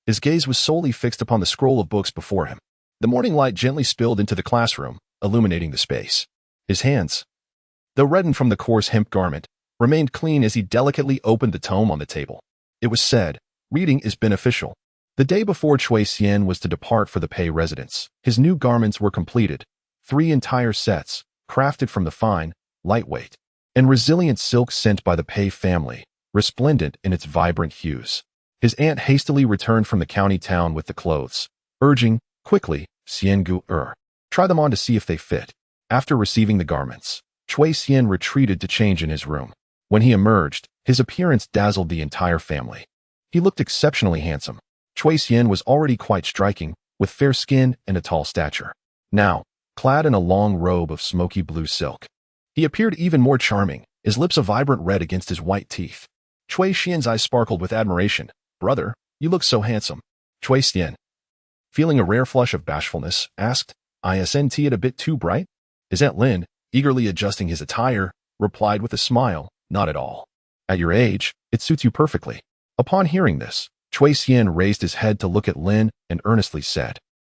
His gaze was solely fixed upon the scroll of books before him. The morning light gently spilled into the classroom, illuminating the space. His hands, though reddened from the coarse hemp garment, remained clean as he delicately opened the tome on the table. It was said, reading is beneficial. The day before Chui Xian was to depart for the Pei residence, his new garments were completed. 3 entire sets, crafted from the fine, lightweight, and resilient silk sent by the Pei family, resplendent in its vibrant hues. His aunt hastily returned from the county town with the clothes, urging, quickly, Xian Gu try them on to see if they fit. After receiving the garments, Cui Xian retreated to change in his room. When he emerged, his appearance dazzled the entire family. He looked exceptionally handsome. Cui Xian was already quite striking, with fair skin and a tall stature. Now, clad in a long robe of smoky blue silk, he appeared even more charming, his lips a vibrant red against his white teeth. Cui Xian's eyes sparkled with admiration. Brother, you look so handsome. Cui Xian, feeling a rare flush of bashfulness, asked, Isn't it a bit too bright? His Aunt Lin, eagerly adjusting his attire, replied with a smile, not at all. At your age, it suits you perfectly. Upon hearing this, Cui Xian raised his head to look at Lin and earnestly said,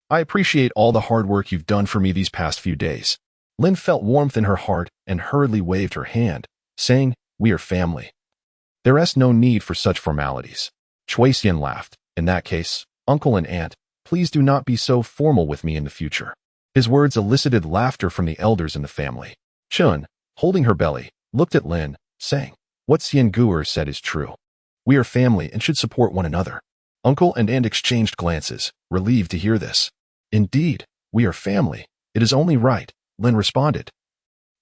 I appreciate all the hard work you've done for me these past few days. Lin felt warmth in her heart and hurriedly waved her hand, saying, We are family. There is no need for such formalities. Cui Xian laughed. In that case, uncle and aunt, please do not be so formal with me in the future. His words elicited laughter from the elders in the family. Chun, holding her belly, looked at Lin, saying, What Xian Guer said is true. We are family and should support one another. Uncle and aunt exchanged glances, relieved to hear this. Indeed, we are family. It is only right, Lin responded,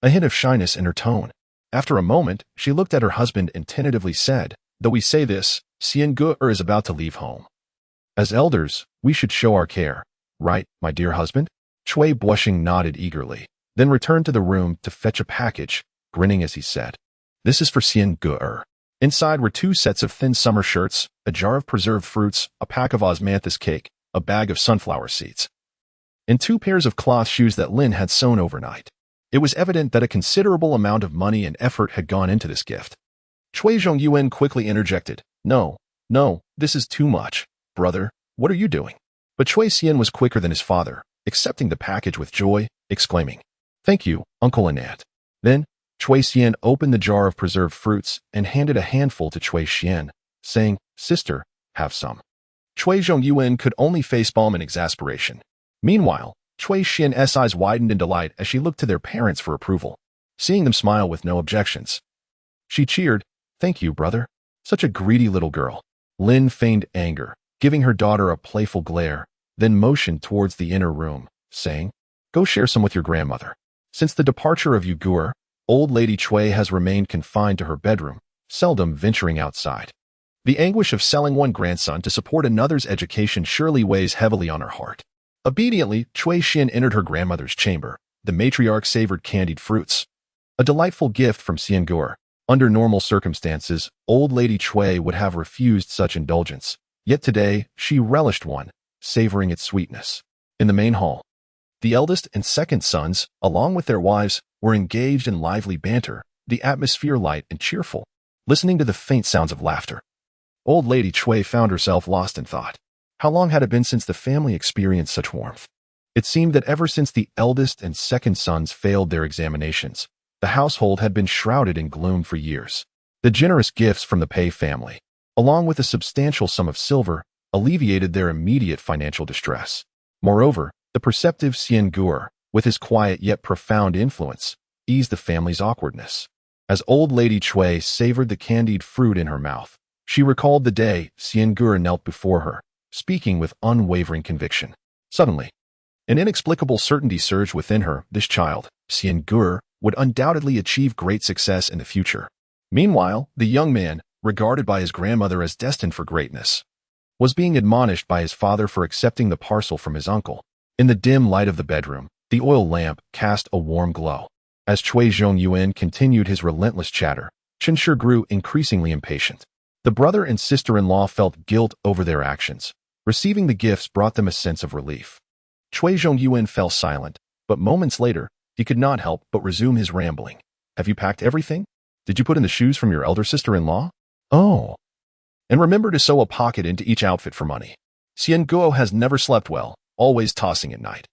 a hint of shyness in her tone. After a moment, she looked at her husband and tentatively said, Though we say this, Xian Guer is about to leave home. As elders, we should show our care. Right, my dear husband? Cui, blushing, nodded eagerly, then returned to the room to fetch a package, grinning as he said, This is for Xian Guer. Inside were 2 sets of thin summer shirts, a jar of preserved fruits, a pack of osmanthus cake, a bag of sunflower seeds, and 2 pairs of cloth shoes that Lin had sewn overnight. It was evident that a considerable amount of money and effort had gone into this gift. Cui Zhongyuan quickly interjected, No, this is too much. Brother, what are you doing? But Cui Xian was quicker than his father, accepting the package with joy, exclaiming, Thank you, uncle and aunt. Then, Cui Xian opened the jar of preserved fruits and handed a handful to Cui Xian, saying, Sister, have some. Cui Zhongyuan could only facepalm in exasperation. Meanwhile, Cui Xian's eyes widened in delight as she looked to their parents for approval. Seeing them smile with no objections, she cheered, Thank you, brother. Such a greedy little girl. Lin feigned anger, giving her daughter a playful glare, then motioned towards the inner room, saying, Go share some with your grandmother. Since the departure of Uiguur, old Lady Cui has remained confined to her bedroom, seldom venturing outside. The anguish of selling one grandson to support another's education surely weighs heavily on her heart. Obediently, Cui Xian entered her grandmother's chamber. The matriarch savored candied fruits, a delightful gift from Xian Guer. Under normal circumstances, old Lady Cui would have refused such indulgence, yet today she relished one, savoring its sweetness. In the main hall, the eldest and second sons, along with their wives, were engaged in lively banter, the atmosphere light and cheerful, listening to the faint sounds of laughter. Old Lady Cui found herself lost in thought. How long had it been since the family experienced such warmth? It seemed that ever since the eldest and second sons failed their examinations, the household had been shrouded in gloom for years. The generous gifts from the Pei family, along with a substantial sum of silver, alleviated their immediate financial distress. Moreover, the perceptive Xian Guer, with his quiet yet profound influence, eased the family's awkwardness. As old Lady Cui savored the candied fruit in her mouth, she recalled the day Xian Guer knelt before her, speaking with unwavering conviction. Suddenly, an inexplicable certainty surged within her. This child, Xian Guer, would undoubtedly achieve great success in the future. Meanwhile, the young man, regarded by his grandmother as destined for greatness, was being admonished by his father for accepting the parcel from his uncle. In the dim light of the bedroom, the oil lamp cast a warm glow. As Cui Zhongyuan continued his relentless chatter, Chenshi grew increasingly impatient. The brother and sister-in-law felt guilt over their actions. Receiving the gifts brought them a sense of relief. Cui Zhongyuan fell silent, but moments later, he could not help but resume his rambling. Have you packed everything? Did you put in the shoes from your elder sister-in-law? Oh. And remember to sew a pocket into each outfit for money. Xian Guo has never slept well, always tossing at night.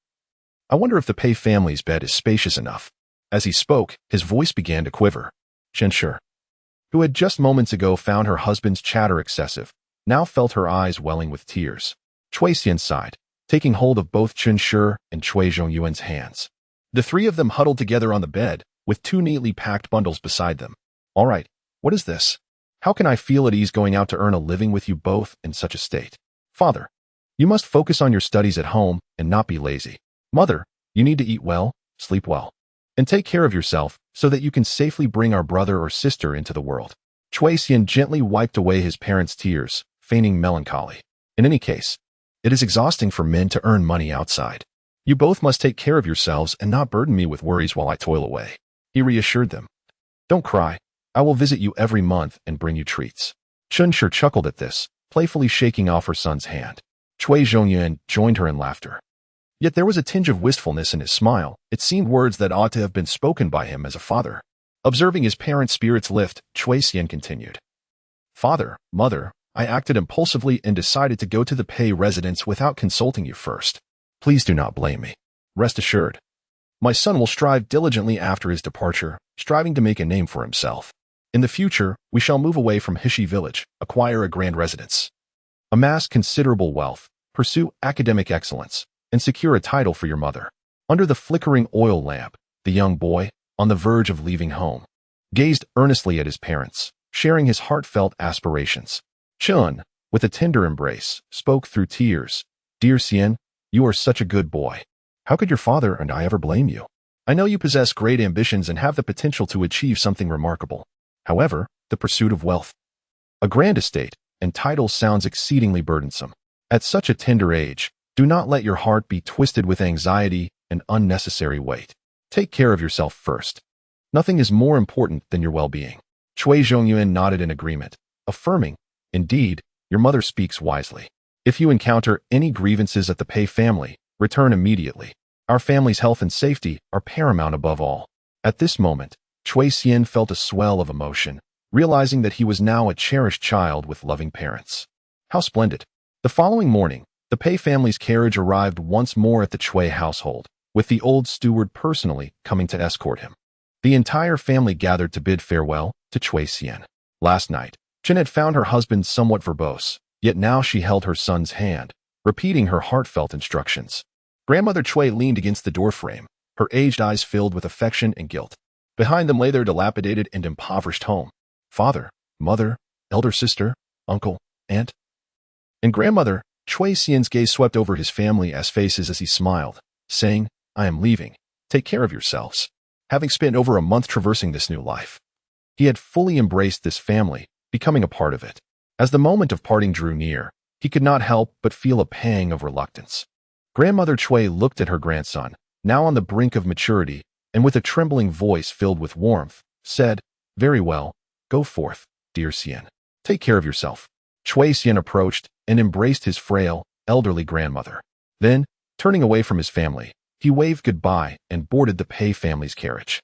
I wonder if the Pei family's bed is spacious enough. As he spoke, his voice began to quiver. Chenshi, who had just moments ago found her husband's chatter excessive, now felt her eyes welling with tears. Cui Xian sighed, taking hold of both Chenshi and Cui Zhongyuan's hands. The three of them huddled together on the bed, with two neatly packed bundles beside them. All right, what is this? How can I feel at ease going out to earn a living with you both in such a state? Father, you must focus on your studies at home and not be lazy. Mother, you need to eat well, sleep well, and take care of yourself so that you can safely bring our brother or sister into the world. Chui Xian gently wiped away his parents' tears, feigning melancholy. In any case, it is exhausting for men to earn money outside. You both must take care of yourselves and not burden me with worries while I toil away. He reassured them. Don't cry. I will visit you every month and bring you treats. Chun Shi chuckled at this, playfully shaking off her son's hand. Chui Zhongyuan joined her in laughter. Yet there was a tinge of wistfulness in his smile. It seemed words that ought to have been spoken by him as a father. Observing his parents' spirits lift, Chui Xian continued. Father, mother, I acted impulsively and decided to go to the Pei residence without consulting you first. Please do not blame me. Rest assured, my son will strive diligently after his departure, striving to make a name for himself. In the future, we shall move away from Hishi village, acquire a grand residence, amass considerable wealth, pursue academic excellence, and secure a title for your mother. Under the flickering oil lamp, the young boy, on the verge of leaving home, gazed earnestly at his parents, sharing his heartfelt aspirations. Chun, with a tender embrace, spoke through tears. Dear Xian, you are such a good boy. How could your father and I ever blame you? I know you possess great ambitions and have the potential to achieve something remarkable. However, the pursuit of wealth, a grand estate, and titles sounds exceedingly burdensome. At such a tender age, do not let your heart be twisted with anxiety and unnecessary weight. Take care of yourself first. Nothing is more important than your well-being. Chui Zhongyuan nodded in agreement, affirming, Indeed, your mother speaks wisely. If you encounter any grievances at the Pei family, return immediately. Our family's health and safety are paramount above all. At this moment, Chui Xian felt a swell of emotion, realizing that he was now a cherished child with loving parents. How splendid! The following morning, the Pei family's carriage arrived once more at the Chui household, with the old steward personally coming to escort him. The entire family gathered to bid farewell to Chui Xian. Last night, Chen had found her husband somewhat verbose, yet now she held her son's hand, repeating her heartfelt instructions. Grandmother Chui leaned against the doorframe, her aged eyes filled with affection and guilt. Behind them lay their dilapidated and impoverished home. Father, mother, elder sister, uncle, aunt. And grandmother, Chui Xian's gaze swept over his family as faces as he smiled, saying, I am leaving. Take care of yourselves. Having spent over a month traversing this new life, he had fully embraced this family, becoming a part of it. As the moment of parting drew near, he could not help but feel a pang of reluctance. Grandmother Chui looked at her grandson, now on the brink of maturity, and with a trembling voice filled with warmth, said, Very well, go forth, dear Xian. Take care of yourself. Chui Xian approached and embraced his frail, elderly grandmother. Then, turning away from his family, he waved goodbye and boarded the Pei family's carriage.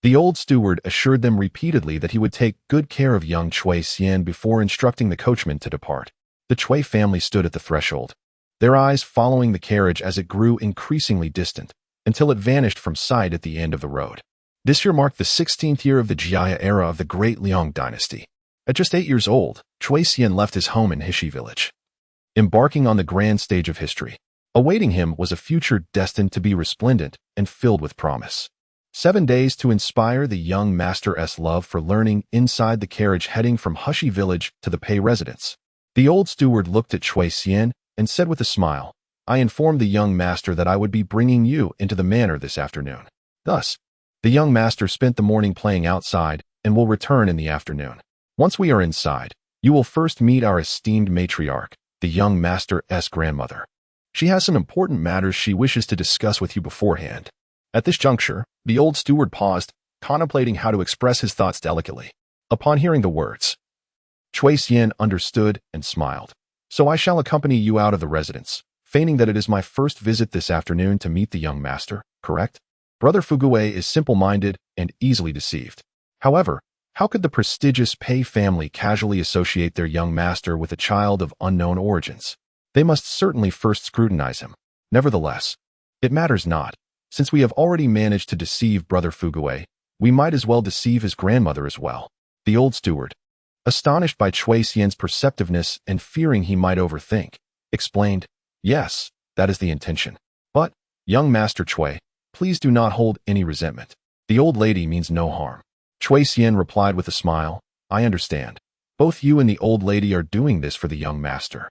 The old steward assured them repeatedly that he would take good care of young Chui Xian before instructing the coachman to depart. The Chui family stood at the threshold, their eyes following the carriage as it grew increasingly distant, until it vanished from sight at the end of the road. This year marked the 16th year of the Jiaya era of the Great Liang dynasty. At just 8 years old, Chui Xian left his home in Hishi village, embarking on the grand stage of history. Awaiting him was a future destined to be resplendent and filled with promise. 7 days to inspire the young master's love for learning inside the carriage heading from Hushi village to the Pei residence. The old steward looked at Chui Xian and said with a smile, I informed the young master that I would be bringing you into the manor this afternoon. Thus, the young master spent the morning playing outside and will return in the afternoon. Once we are inside, you will first meet our esteemed matriarch, the young master's grandmother. She has some important matters she wishes to discuss with you beforehand. At this juncture, the old steward paused, contemplating how to express his thoughts delicately. Upon hearing the words, Chui Xian understood and smiled. So I shall accompany you out of the residence, feigning that it is my first visit this afternoon to meet the young master, correct? Brother Fuguei is simple-minded and easily deceived. However, how could the prestigious Pei family casually associate their young master with a child of unknown origins? They must certainly first scrutinize him. Nevertheless, it matters not. Since we have already managed to deceive Brother Fuguei, we might as well deceive his grandmother as well. The old steward, astonished by Chui Xian's perceptiveness and fearing he might overthink, explained, Yes, that is the intention. But, young Master Chui, Please do not hold any resentment. The old lady means no harm. Chui Xian replied with a smile. I understand. Both you and the old lady are doing this for the young master.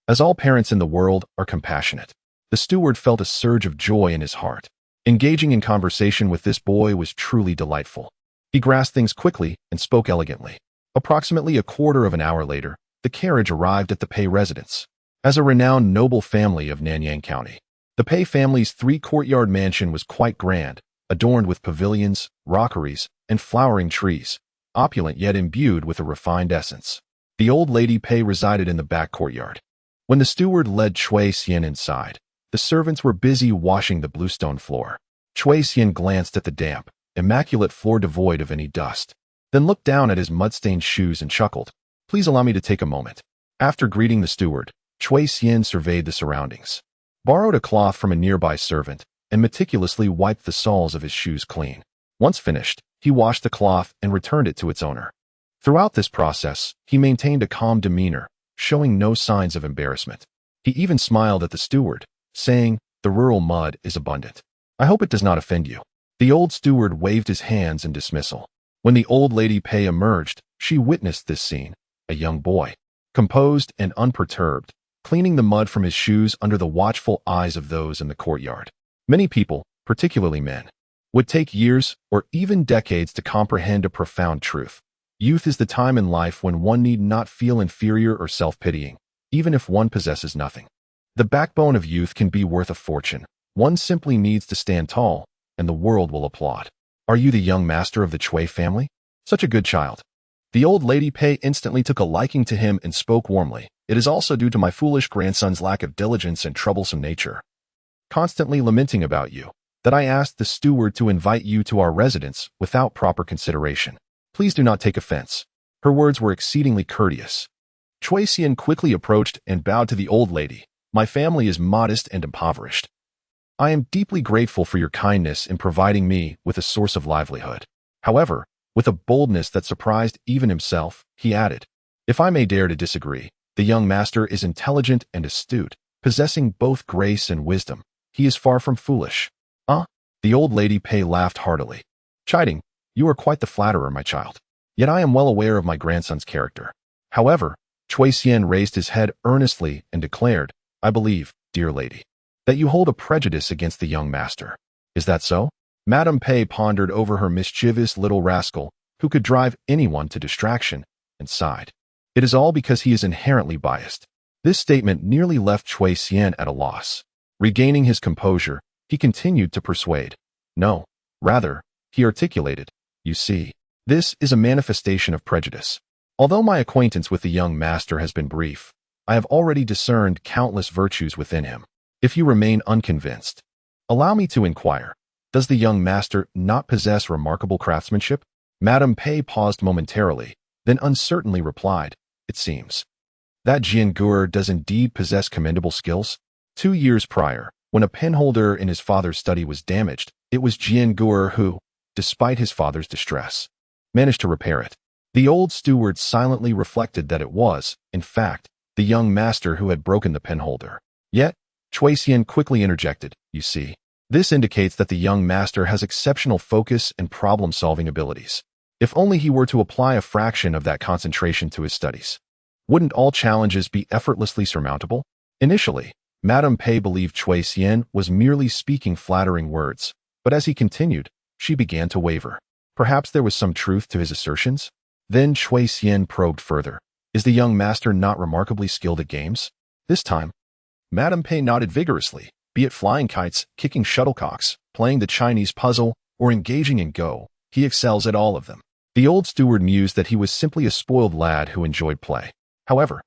As all parents in the world are compassionate. The steward felt a surge of joy in his heart. Engaging in conversation with this boy was truly delightful. He grasped things quickly and spoke elegantly. Approximately a quarter of an hour later, the carriage arrived at the Pei residence. As a renowned noble family of Nanyang County, the Pei family's three-courtyard mansion was quite grand, adorned with pavilions, rockeries, and flowering trees, opulent yet imbued with a refined essence. The old lady Pei resided in the back courtyard. When the steward led Chui Xian inside, the servants were busy washing the bluestone floor. Chui Xian glanced at the damp, immaculate floor devoid of any dust, then looked down at his mud-stained shoes and chuckled. Please allow me to take a moment. After greeting the steward, Chui Xian surveyed the surroundings, borrowed a cloth from a nearby servant, and meticulously wiped the soles of his shoes clean. Once finished, he washed the cloth and returned it to its owner. Throughout this process, he maintained a calm demeanor, showing no signs of embarrassment. He even smiled at the steward, saying, "The rural mud is abundant. I hope it does not offend you." The old steward waved his hands in dismissal. When the old lady Pei emerged, she witnessed this scene. A young boy, composed and unperturbed, cleaning the mud from his shoes under the watchful eyes of those in the courtyard. Many people, particularly men, would take years or even decades to comprehend a profound truth. Youth is the time in life when one need not feel inferior or self-pitying, even if one possesses nothing. The backbone of youth can be worth a fortune. One simply needs to stand tall, and the world will applaud. Are you the young master of the Chui family? Such a good child. The old lady Pei instantly took a liking to him and spoke warmly. It is also due to my foolish grandson's lack of diligence and troublesome nature, constantly lamenting about you, that I asked the steward to invite you to our residence without proper consideration. Please do not take offense. Her words were exceedingly courteous. Chui Xian quickly approached and bowed to the old lady. My family is modest and impoverished. I am deeply grateful for your kindness in providing me with a source of livelihood. However, with a boldness that surprised even himself, he added, if I may dare to disagree, the young master is intelligent and astute, possessing both grace and wisdom. He is far from foolish. The old lady Pei laughed heartily, chiding, you are quite the flatterer, my child. Yet I am well aware of my grandson's character. However, Chui Xian raised his head earnestly and declared, I believe, dear lady, that you hold a prejudice against the young master. Is that so? Madame Pei pondered over her mischievous little rascal, who could drive anyone to distraction, and sighed. It is all because he is inherently biased. This statement nearly left Chui Xian at a loss. Regaining his composure, he continued to persuade. No, rather, he articulated, you see, this is a manifestation of prejudice. Although my acquaintance with the young master has been brief, I have already discerned countless virtues within him. If you remain unconvinced, allow me to inquire, does the young master not possess remarkable craftsmanship? Madame Pei paused momentarily, then uncertainly replied, it seems that Jian Guer does indeed possess commendable skills. 2 years prior, when a penholder in his father's study was damaged, it was Jian Guer who, despite his father's distress, managed to repair it. The old steward silently reflected that it was, in fact, the young master who had broken the penholder. Yet, Chui Xian quickly interjected, you see, this indicates that the young master has exceptional focus and problem-solving abilities. If only he were to apply a fraction of that concentration to his studies, wouldn't all challenges be effortlessly surmountable? Initially, Madame Pei believed Chui Xian was merely speaking flattering words, but as he continued, she began to waver. Perhaps there was some truth to his assertions? Then Chui Xian probed further. Is the young master not remarkably skilled at games? This time, Madame Pei nodded vigorously, be it flying kites, kicking shuttlecocks, playing the Chinese puzzle, or engaging in Go, he excels at all of them. The old steward mused that he was simply a spoiled lad who enjoyed play. However,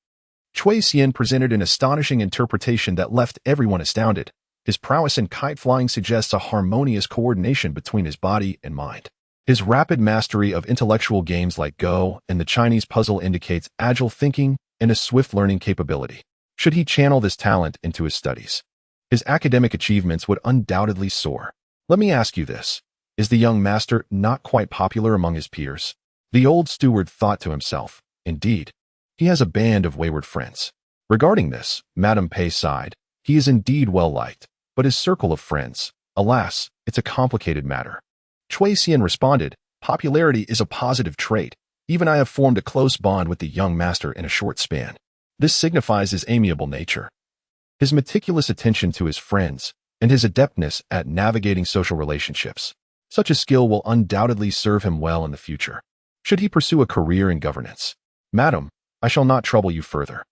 Chui Xian presented an astonishing interpretation that left everyone astounded. His prowess in kite flying suggests a harmonious coordination between his body and mind. His rapid mastery of intellectual games like Go and the Chinese puzzle indicates agile thinking and a swift learning capability. Should he channel this talent into his studies, his academic achievements would undoubtedly soar. Let me ask you this. Is the young master not quite popular among his peers? The old steward thought to himself, indeed, he has a band of wayward friends. Regarding this, Madame Pei sighed. He is indeed well liked, but his circle of friends, Alas, it's a complicated matter. Cui Xian responded, popularity is a positive trait. Even I have formed a close bond with the young master in a short span. This signifies his amiable nature, his meticulous attention to his friends, and his adeptness at navigating social relationships. Such a skill will undoubtedly serve him well in the future, should he pursue a career in governance. Madam, I shall not trouble you further.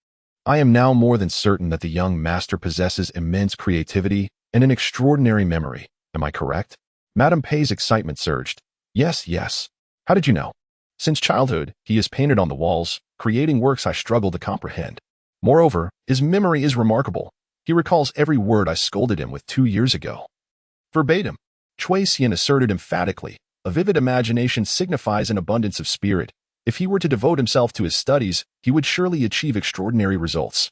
I am now more than certain that the young master possesses immense creativity and an extraordinary memory. Am I correct? Madame Pei's excitement surged. Yes, yes. How did you know? Since childhood, he is painted on the walls, creating works I struggle to comprehend. Moreover, his memory is remarkable. He recalls every word I scolded him with 2 years ago. Verbatim, Cui Xian asserted emphatically, a vivid imagination signifies an abundance of spirit. If he were to devote himself to his studies, he would surely achieve extraordinary results.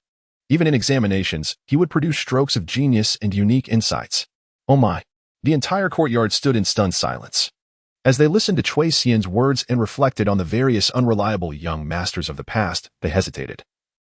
Even in examinations, he would produce strokes of genius and unique insights. Oh my! The entire courtyard stood in stunned silence. As they listened to Cui Xian's words and reflected on the various unreliable young masters of the past, they hesitated.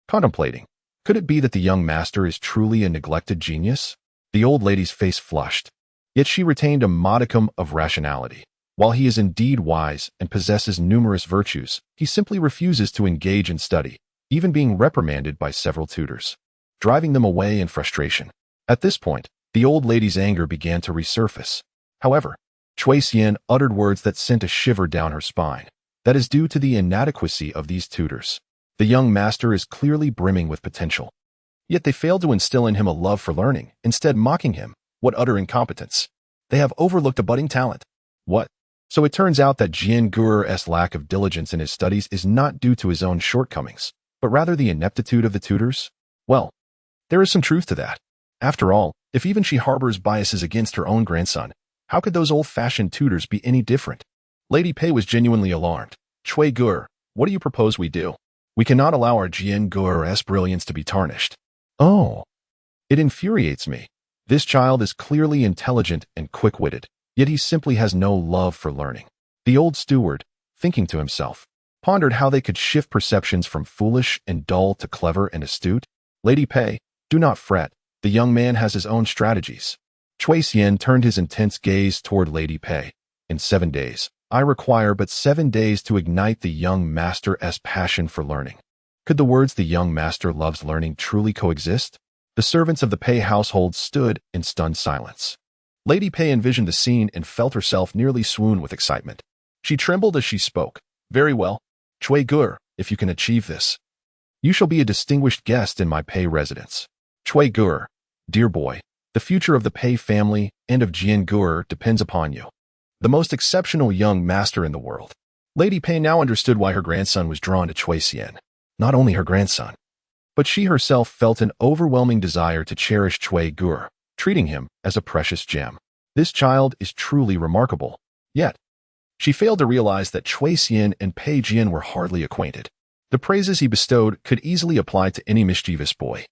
Contemplating, could it be that the young master is truly a neglected genius? The old lady's face flushed. Yet she retained a modicum of rationality. While he is indeed wise and possesses numerous virtues, he simply refuses to engage in study, even being reprimanded by several tutors, driving them away in frustration. At this point, the old lady's anger began to resurface. However, Cui Xian uttered words that sent a shiver down her spine. That is due to the inadequacy of these tutors. The young master is clearly brimming with potential. Yet they failed to instill in him a love for learning, instead mocking him. What utter incompetence. They have overlooked a budding talent. What? So it turns out that Jian Guer's lack of diligence in his studies is not due to his own shortcomings, but rather the ineptitude of the tutors? Well, there is some truth to that. After all, if even she harbors biases against her own grandson, how could those old-fashioned tutors be any different? Lady Pei was genuinely alarmed. Cui Guer, what do you propose we do? We cannot allow our Jian Guer's brilliance to be tarnished. Oh, it infuriates me. This child is clearly intelligent and quick-witted, yet he simply has no love for learning. The old steward, thinking to himself, pondered how they could shift perceptions from foolish and dull to clever and astute. Lady Pei, do not fret. The young man has his own strategies. Cui Xian turned his intense gaze toward Lady Pei. In 7 days, I require but 7 days to ignite the young master's passion for learning. Could the words the young master loves learning truly coexist? The servants of the Pei household stood in stunned silence. Lady Pei envisioned the scene and felt herself nearly swoon with excitement. She trembled as she spoke. Very well, Cui Guer, if you can achieve this, you shall be a distinguished guest in my Pei residence. Cui Guer, dear boy, the future of the Pei family and of Jian Guer depends upon you. The most exceptional young master in the world. Lady Pei now understood why her grandson was drawn to Cui Xian. Not only her grandson, but she herself felt an overwhelming desire to cherish Cui Guer, treating him as a precious gem. This child is truly remarkable. Yet, she failed to realize that Cui Xian and Pei Jian were hardly acquainted. The praises he bestowed could easily apply to any mischievous boy.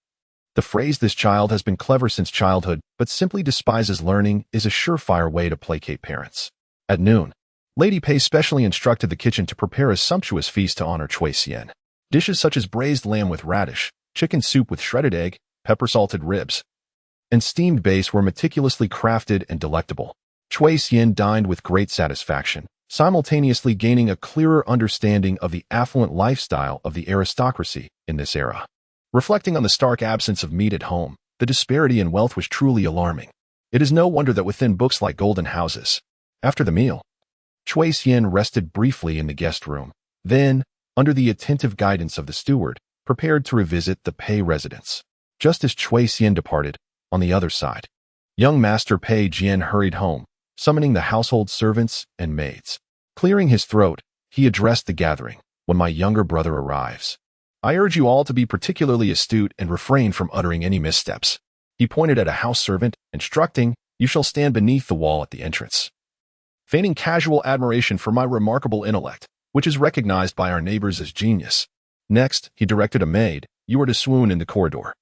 The phrase "this child has been clever since childhood, but simply despises learning" is a surefire way to placate parents. At noon, Lady Pei specially instructed the kitchen to prepare a sumptuous feast to honor Cui Xian. Dishes such as braised lamb with radish, chicken soup with shredded egg, pepper-salted ribs, and steamed base were meticulously crafted and delectable. Cui Xian dined with great satisfaction, simultaneously gaining a clearer understanding of the affluent lifestyle of the aristocracy in this era. Reflecting on the stark absence of meat at home, the disparity in wealth was truly alarming. It is no wonder that within books like Golden Houses. After the meal, Cui Xian rested briefly in the guest room, then, under the attentive guidance of the steward, prepared to revisit the Pei residence. Just as Cui Xian departed, on the other side, young Master Pei Jian hurried home, summoning the household servants and maids. Clearing his throat, he addressed the gathering. When my younger brother arrives, I urge you all to be particularly astute and refrain from uttering any missteps. He pointed at a house servant, instructing, you shall stand beneath the wall at the entrance. Feigning casual admiration for my remarkable intellect, which is recognized by our neighbors as genius. Next, he directed a maid, you are to swoon in the corridor,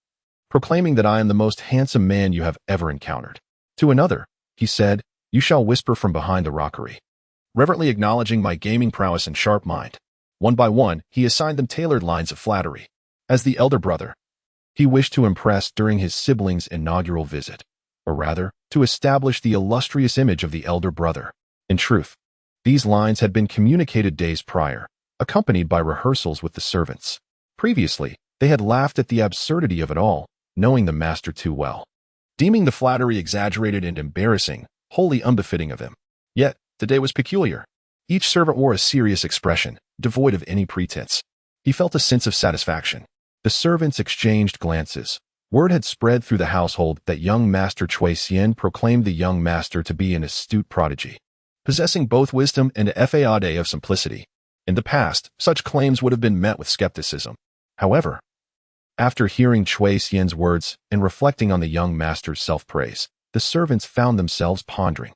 proclaiming that I am the most handsome man you have ever encountered. To another, he said, you shall whisper from behind the rockery, reverently acknowledging my gaming prowess and sharp mind. One by one, he assigned them tailored lines of flattery. As the elder brother, he wished to impress during his sibling's inaugural visit, or rather, to establish the illustrious image of the elder brother. In truth, these lines had been communicated days prior, accompanied by rehearsals with the servants. Previously, they had laughed at the absurdity of it all, knowing the master too well, deeming the flattery exaggerated and embarrassing, wholly unbefitting of him. Yet, today was peculiar. Each servant wore a serious expression, devoid of any pretense. He felt a sense of satisfaction. The servants exchanged glances. Word had spread through the household that young Master Chui Xian proclaimed the young master to be an astute prodigy, possessing both wisdom and a faade of simplicity. In the past, such claims would have been met with skepticism. However, after hearing Chui Xian's words and reflecting on the young master's self-praise, the servants found themselves pondering.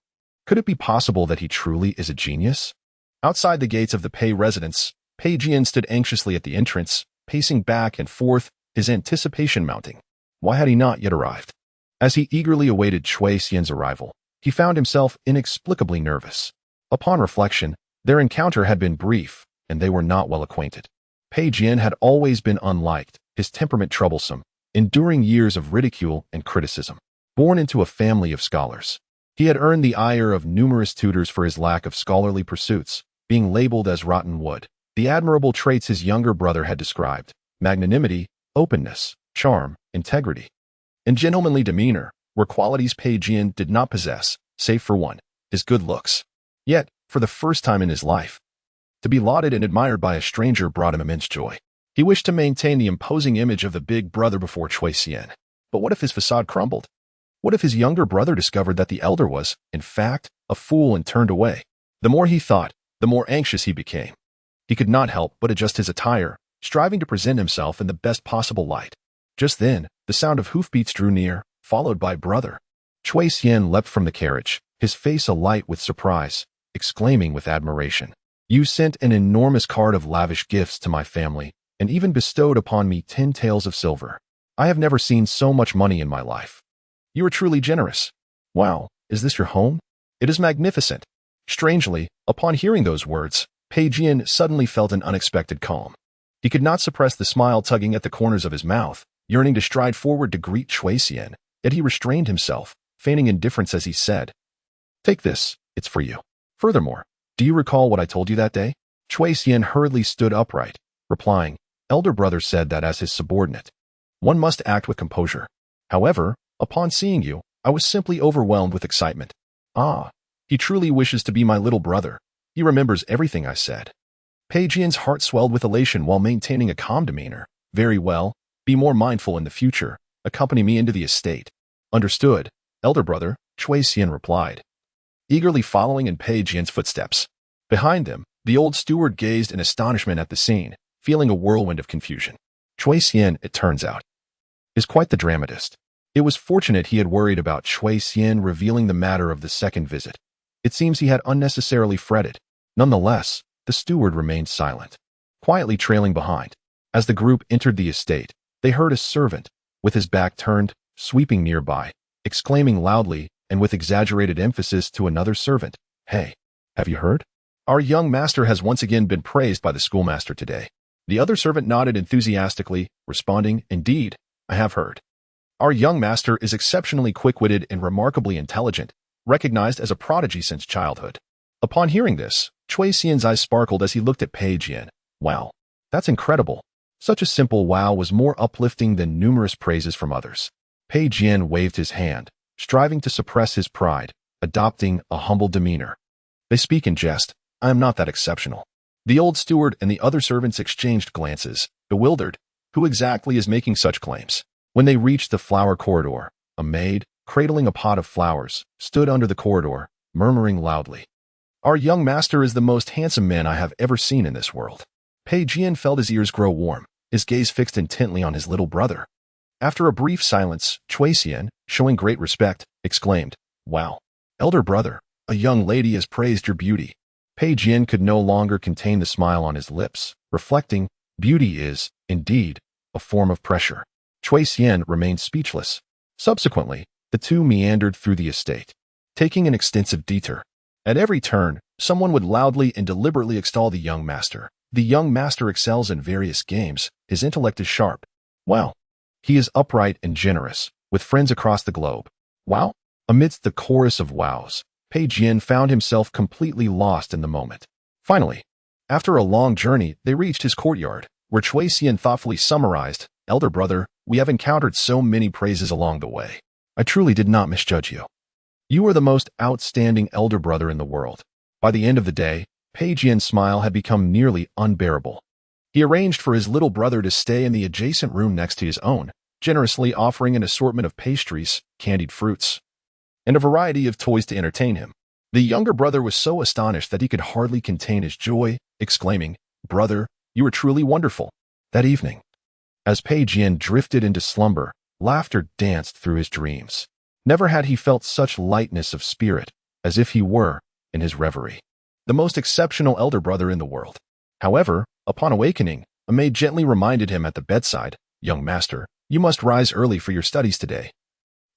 Could it be possible that he truly is a genius? Outside the gates of the Pei residence, Pei Jian stood anxiously at the entrance, pacing back and forth, his anticipation mounting. Why had he not yet arrived? As he eagerly awaited Chui Xian's arrival, he found himself inexplicably nervous. Upon reflection, their encounter had been brief, and they were not well acquainted. Pei Jian had always been unliked, his temperament troublesome, enduring years of ridicule and criticism. Born into a family of scholars, he had earned the ire of numerous tutors for his lack of scholarly pursuits, being labeled as rotten wood. The admirable traits his younger brother had described, magnanimity, openness, charm, integrity, and gentlemanly demeanor, were qualities Pei Jian did not possess, save for one, his good looks. Yet, for the first time in his life, to be lauded and admired by a stranger brought him immense joy. He wished to maintain the imposing image of the big brother before Chui Xian. But what if his facade crumbled? What if his younger brother discovered that the elder was, in fact, a fool and turned away? The more he thought, the more anxious he became. He could not help but adjust his attire, striving to present himself in the best possible light. Just then, the sound of hoofbeats drew near, followed by brother. Chui Xian leapt from the carriage, his face alight with surprise, exclaiming with admiration, "You sent an enormous card of lavish gifts to my family, and even bestowed upon me 10 taels of silver. I have never seen so much money in my life. You are truly generous. Wow, is this your home? It is magnificent." Strangely, upon hearing those words, Pei Jian suddenly felt an unexpected calm. He could not suppress the smile tugging at the corners of his mouth, yearning to stride forward to greet Chui Xian, yet he restrained himself, feigning indifference as he said, "Take this, it's for you. Furthermore, do you recall what I told you that day?" Chui Xian hurriedly stood upright, replying, "Elder brother said that as his subordinate, one must act with composure. However, upon seeing you, I was simply overwhelmed with excitement. Ah, he truly wishes to be my little brother. He remembers everything I said." Pei Jian's heart swelled with elation while maintaining a calm demeanor. "Very well. Be more mindful in the future. Accompany me into the estate." "Understood, elder brother," Chui Xian replied, eagerly following in Pei Jian's footsteps. Behind them, the old steward gazed in astonishment at the scene, feeling a whirlwind of confusion. Chui Xian, it turns out, is quite the dramatist. It was fortunate he had worried about Chui Xian revealing the matter of the second visit. It seems he had unnecessarily fretted. Nonetheless, the steward remained silent, quietly trailing behind. As the group entered the estate, they heard a servant, with his back turned, sweeping nearby, exclaiming loudly and with exaggerated emphasis to another servant, "Hey, have you heard? Our young master has once again been praised by the schoolmaster today." The other servant nodded enthusiastically, responding, "Indeed, I have heard. Our young master is exceptionally quick-witted and remarkably intelligent, recognized as a prodigy since childhood." Upon hearing this, Chui Xian's eyes sparkled as he looked at Pei Jian. "Wow, that's incredible." Such a simple wow was more uplifting than numerous praises from others. Pei Jian waved his hand, striving to suppress his pride, adopting a humble demeanor. "They speak in jest. I am not that exceptional." The old steward and the other servants exchanged glances, bewildered. Who exactly is making such claims? When they reached the flower corridor, a maid, cradling a pot of flowers, stood under the corridor, murmuring loudly, "Our young master is the most handsome man I have ever seen in this world." Pei Jian felt his ears grow warm, his gaze fixed intently on his little brother. After a brief silence, Chui Xian, showing great respect, exclaimed, "Wow, elder brother, a young lady has praised your beauty." Pei Jian could no longer contain the smile on his lips, reflecting, "Beauty is, indeed, a form of pressure." Chui Xian remained speechless. Subsequently, the two meandered through the estate, taking an extensive detour. At every turn, someone would loudly and deliberately extol the young master. "The young master excels in various games. His intellect is sharp. Wow. He is upright and generous, with friends across the globe. Wow. Amidst the chorus of wows, Pei Jian found himself completely lost in the moment. Finally, after a long journey, they reached his courtyard, where Cui Xian thoughtfully summarized, "Elder brother, we have encountered so many praises along the way. I truly did not misjudge you. You are the most outstanding elder brother in the world." By the end of the day, Pei Jian's smile had become nearly unbearable. He arranged for his little brother to stay in the adjacent room next to his own, generously offering an assortment of pastries, candied fruits, and a variety of toys to entertain him. The younger brother was so astonished that he could hardly contain his joy, exclaiming, "Brother, you are truly wonderful." That evening, as Pei Jian drifted into slumber, laughter danced through his dreams. Never had he felt such lightness of spirit, as if he were, in his reverie, the most exceptional elder brother in the world. However, upon awakening, a maid gently reminded him at the bedside, "Young master, you must rise early for your studies today,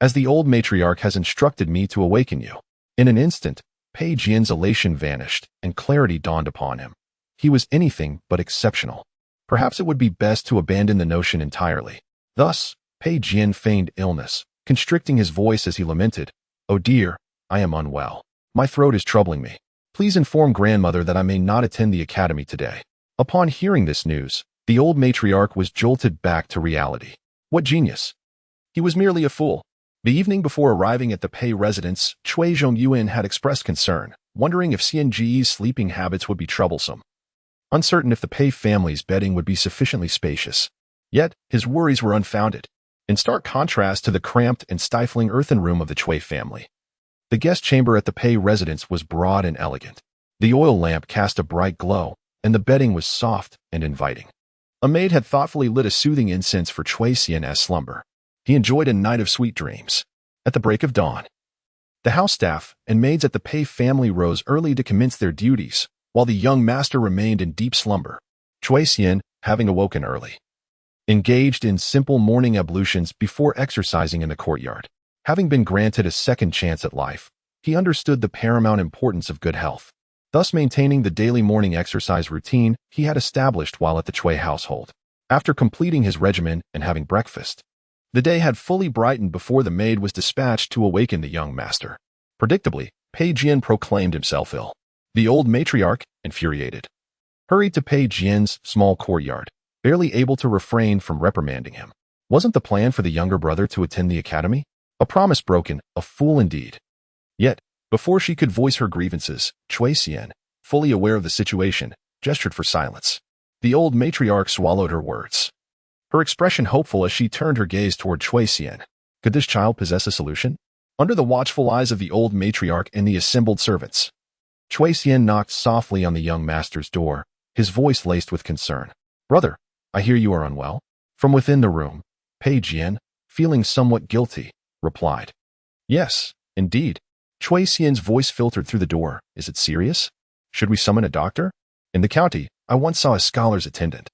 as the old matriarch has instructed me to awaken you." In an instant, Pei Jian's elation vanished, and clarity dawned upon him. He was anything but exceptional. Perhaps it would be best to abandon the notion entirely. Thus, Pei Jian feigned illness, constricting his voice as he lamented, "Oh dear, I am unwell. My throat is troubling me. Please inform grandmother that I may not attend the academy today." Upon hearing this news, the old matriarch was jolted back to reality. What genius! He was merely a fool. The evening before arriving at the Pei residence, Cui Zhongyuan had expressed concern, wondering if Xian Ji's sleeping habits would be troublesome, uncertain if the Pei family's bedding would be sufficiently spacious. Yet, his worries were unfounded, in stark contrast to the cramped and stifling earthen room of the Cui family. The guest chamber at the Pei residence was broad and elegant. The oil lamp cast a bright glow, and the bedding was soft and inviting. A maid had thoughtfully lit a soothing incense for Cui Xian as slumber. He enjoyed a night of sweet dreams. At the break of dawn, the house staff and maids at the Pei family rose early to commence their duties, while the young master remained in deep slumber. Cui Xian, having awoken early, engaged in simple morning ablutions before exercising in the courtyard. Having been granted a second chance at life, he understood the paramount importance of good health, thus maintaining the daily morning exercise routine he had established while at the Cui household. After completing his regimen and having breakfast, the day had fully brightened before the maid was dispatched to awaken the young master. Predictably, Pei Jian proclaimed himself ill. The old matriarch, infuriated, hurried to Pei Jian's small courtyard, barely able to refrain from reprimanding him. Wasn't the plan for the younger brother to attend the academy? A promise broken, a fool indeed. Yet, before she could voice her grievances, Cui Xian, fully aware of the situation, gestured for silence. The old matriarch swallowed her words, her expression hopeful as she turned her gaze toward Cui Xian. Could this child possess a solution? Under the watchful eyes of the old matriarch and the assembled servants, Cui Xian knocked softly on the young master's door, his voice laced with concern. "Brother, I hear you are unwell." From within the room, Pei Jian, feeling somewhat guilty, replied, "Yes, indeed." Cui Xian's voice filtered through the door. "Is it serious? Should we summon a doctor? In the county, I once saw a scholar's attendant,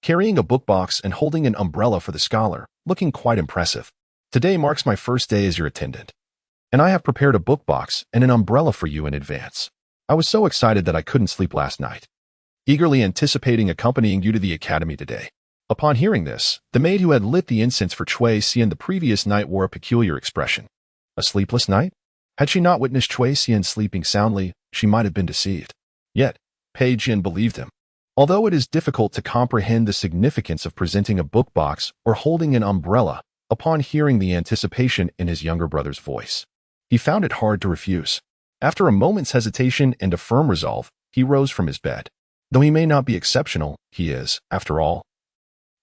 carrying a book box and holding an umbrella for the scholar, looking quite impressive. Today marks my first day as your attendant, and I have prepared a book box and an umbrella for you in advance. I was so excited that I couldn't sleep last night, eagerly anticipating accompanying you to the academy today." Upon hearing this, the maid who had lit the incense for Cui Xian the previous night wore a peculiar expression. A sleepless night? Had she not witnessed Cui Xian sleeping soundly, she might have been deceived. Yet, Pei Jian believed him. Although it is difficult to comprehend the significance of presenting a book box or holding an umbrella, upon hearing the anticipation in his younger brother's voice, he found it hard to refuse. After a moment's hesitation and a firm resolve, he rose from his bed. Though he may not be exceptional, he is, after all,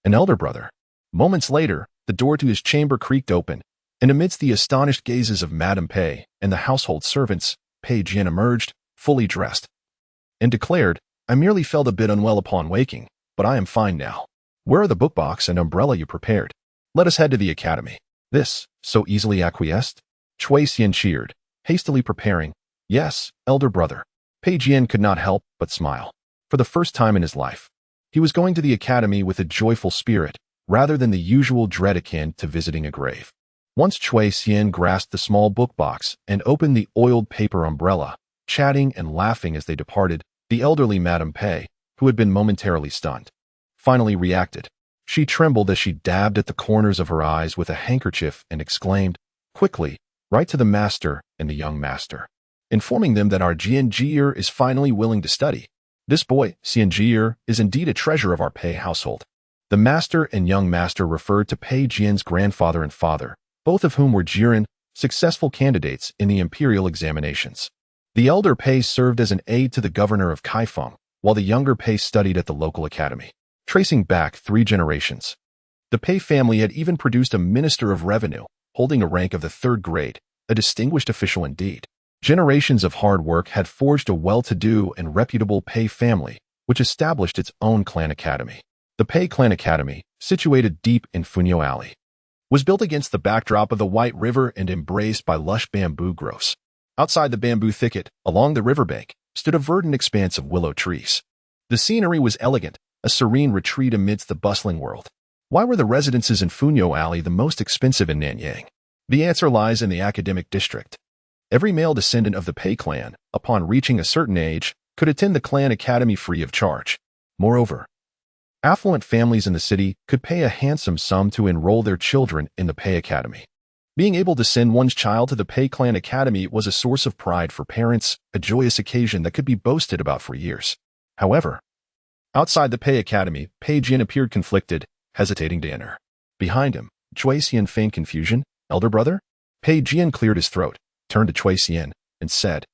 an elder brother. Moments later, the door to his chamber creaked open, and amidst the astonished gazes of Madame Pei and the household servants, Pei Jian emerged, fully dressed, and declared, "I merely felt a bit unwell upon waking, but I am fine now. Where are the book box and umbrella you prepared? Let us head to the academy." This, so easily acquiesced? Cui Xian cheered, hastily preparing. "Yes, elder brother." Pei Jian could not help but smile. For the first time in his life, he was going to the academy with a joyful spirit, rather than the usual dread akin to visiting a grave. Once Cui Xian grasped the small book box and opened the oiled paper umbrella, chatting and laughing as they departed, the elderly Madame Pei, who had been momentarily stunned, finally reacted. She trembled as she dabbed at the corners of her eyes with a handkerchief and exclaimed, "Quickly, Write to the master and the young master, informing them that our Jian is finally willing to study. This boy, Jian, is indeed a treasure of our Pei household. The master and young master referred to Pei Jian's grandfather and father, both of whom were Jiren, successful candidates in the imperial examinations. The elder Pei served as an aide to the governor of Kaifeng, while the younger Pei studied at the local academy. Tracing back 3 generations, the Pei family had even produced a minister of revenue, holding a rank of the 3rd grade, a distinguished official indeed. Generations of hard work had forged a well-to-do and reputable Pei family, which established its own clan academy. The Pei Clan Academy, situated deep in Funyo Alley, was built against the backdrop of the White River and embraced by lush bamboo groves. Outside the bamboo thicket, along the riverbank, stood a verdant expanse of willow trees. The scenery was elegant, a serene retreat amidst the bustling world. Why were the residences in Funyo Alley the most expensive in Nanyang? The answer lies in the academic district. Every male descendant of the Pei clan, upon reaching a certain age, could attend the clan academy free of charge. Moreover, affluent families in the city could pay a handsome sum to enroll their children in the Pei Academy. Being able to send one's child to the Pei Clan Academy was a source of pride for parents, a joyous occasion that could be boasted about for years. However, outside the Pei Academy, Pei Jian appeared conflicted, hesitating to enter. Behind him, Chui Xian feigned confusion. Elder brother? Pei Jian cleared his throat, turned to Chui Xian, and said,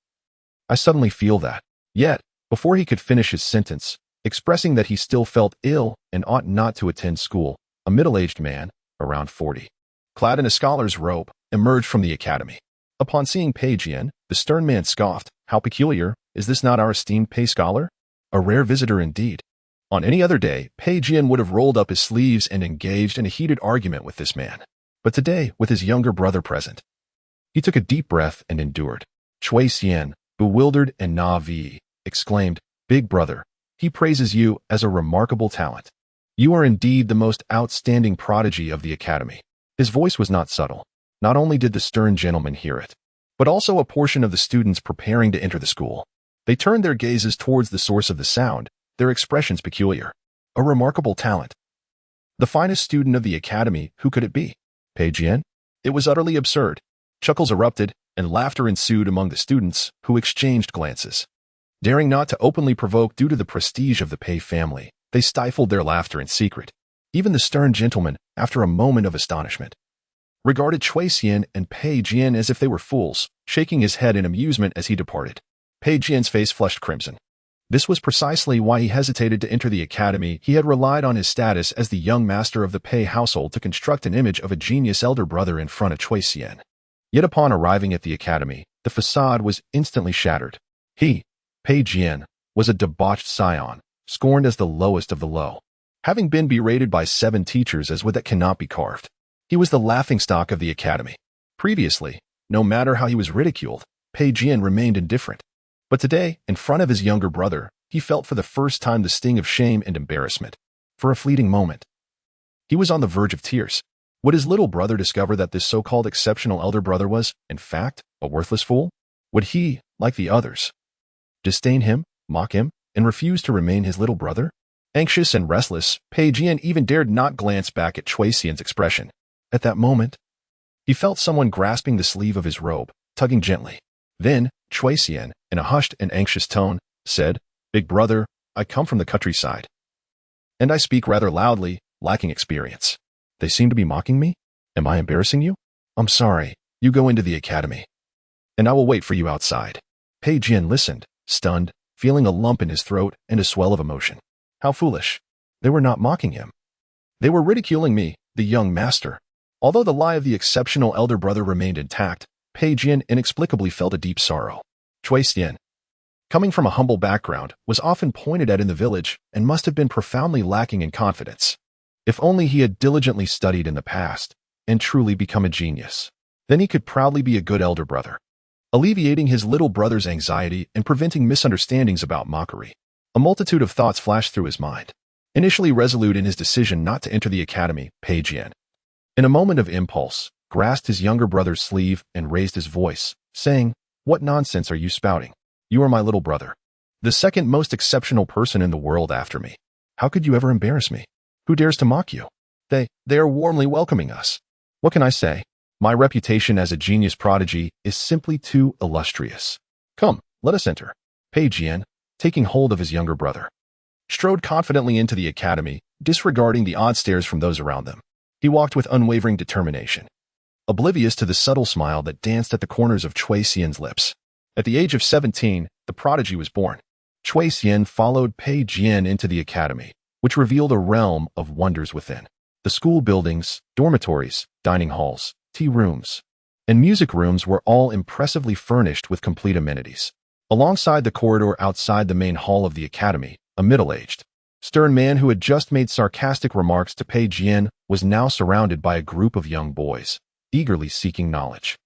I suddenly feel that. Yet, before he could finish his sentence, expressing that he still felt ill and ought not to attend school, a middle-aged man, around 40, clad in a scholar's robe, emerged from the academy. Upon seeing Pei Jian, the stern man scoffed, How peculiar, is this not our esteemed Pei scholar? A rare visitor indeed. On any other day, Pei Jian would have rolled up his sleeves and engaged in a heated argument with this man. But today, with his younger brother present, he took a deep breath and endured. Chui Xian, bewildered and naive, exclaimed, Big brother, he praises you as a remarkable talent. You are indeed the most outstanding prodigy of the academy. His voice was not subtle. Not only did the stern gentleman hear it, but also a portion of the students preparing to enter the school. They turned their gazes towards the source of the sound, their expressions peculiar. A remarkable talent. The finest student of the academy, who could it be? Pei Jian? It was utterly absurd. Chuckles erupted, and laughter ensued among the students, who exchanged glances. Daring not to openly provoke due to the prestige of the Pei family, they stifled their laughter in secret. Even the stern gentleman, after a moment of astonishment, regarded Chui Xian and Pei Jian as if they were fools, shaking his head in amusement as he departed. Pei Jian's face flushed crimson. This was precisely why he hesitated to enter the academy. He had relied on his status as the young master of the Pei household to construct an image of a genius elder brother in front of Chui Xian. Yet upon arriving at the academy, the facade was instantly shattered. He, Pei Jian, was a debauched scion, scorned as the lowest of the low. Having been berated by 7 teachers as wood that cannot be carved, he was the laughingstock of the academy. Previously, no matter how he was ridiculed, Pei Jian remained indifferent. But today, in front of his younger brother, he felt for the first time the sting of shame and embarrassment. For a fleeting moment, he was on the verge of tears. Would his little brother discover that this so-called exceptional elder brother was, in fact, a worthless fool? Would he, like the others, disdain him, mock him, and refuse to remain his little brother? Anxious and restless, Pei Jian even dared not glance back at Chui Xian's expression. At that moment, he felt someone grasping the sleeve of his robe, tugging gently. Then, Chui Xian, in a hushed and anxious tone, said, Big brother, I come from the countryside, and I speak rather loudly, lacking experience. They seem to be mocking me? Am I embarrassing you? I'm sorry. You go into the academy, and I will wait for you outside. Pei Jian listened, stunned, feeling a lump in his throat and a swell of emotion. How foolish. They were not mocking him. They were ridiculing me, the young master. Although the lie of the exceptional elder brother remained intact, Pei Jian inexplicably felt a deep sorrow. Chui Xian, coming from a humble background, was often pointed at in the village and must have been profoundly lacking in confidence. If only he had diligently studied in the past and truly become a genius, then he could proudly be a good elder brother, alleviating his little brother's anxiety and preventing misunderstandings about mockery. A multitude of thoughts flashed through his mind. Initially resolute in his decision not to enter the academy, Pei Jian, in a moment of impulse, grasped his younger brother's sleeve and raised his voice, saying, What nonsense are you spouting? You are my little brother, the second most exceptional person in the world after me. How could you ever embarrass me? Who dares to mock you? They are warmly welcoming us. What can I say? My reputation as a genius prodigy is simply too illustrious. Come, let us enter. Pei Jian, taking hold of his younger brother, strode confidently into the academy, disregarding the odd stares from those around them. He walked with unwavering determination, oblivious to the subtle smile that danced at the corners of Cui Xian's lips. At the age of 17, the prodigy was born. Cui Xian followed Pei Jian into the academy, which revealed a realm of wonders within. The school buildings, dormitories, dining halls, tea rooms, and music rooms were all impressively furnished with complete amenities. Alongside the corridor outside the main hall of the academy, a middle-aged, stern man who had just made sarcastic remarks to Pei Jian was now surrounded by a group of young boys, eagerly seeking knowledge.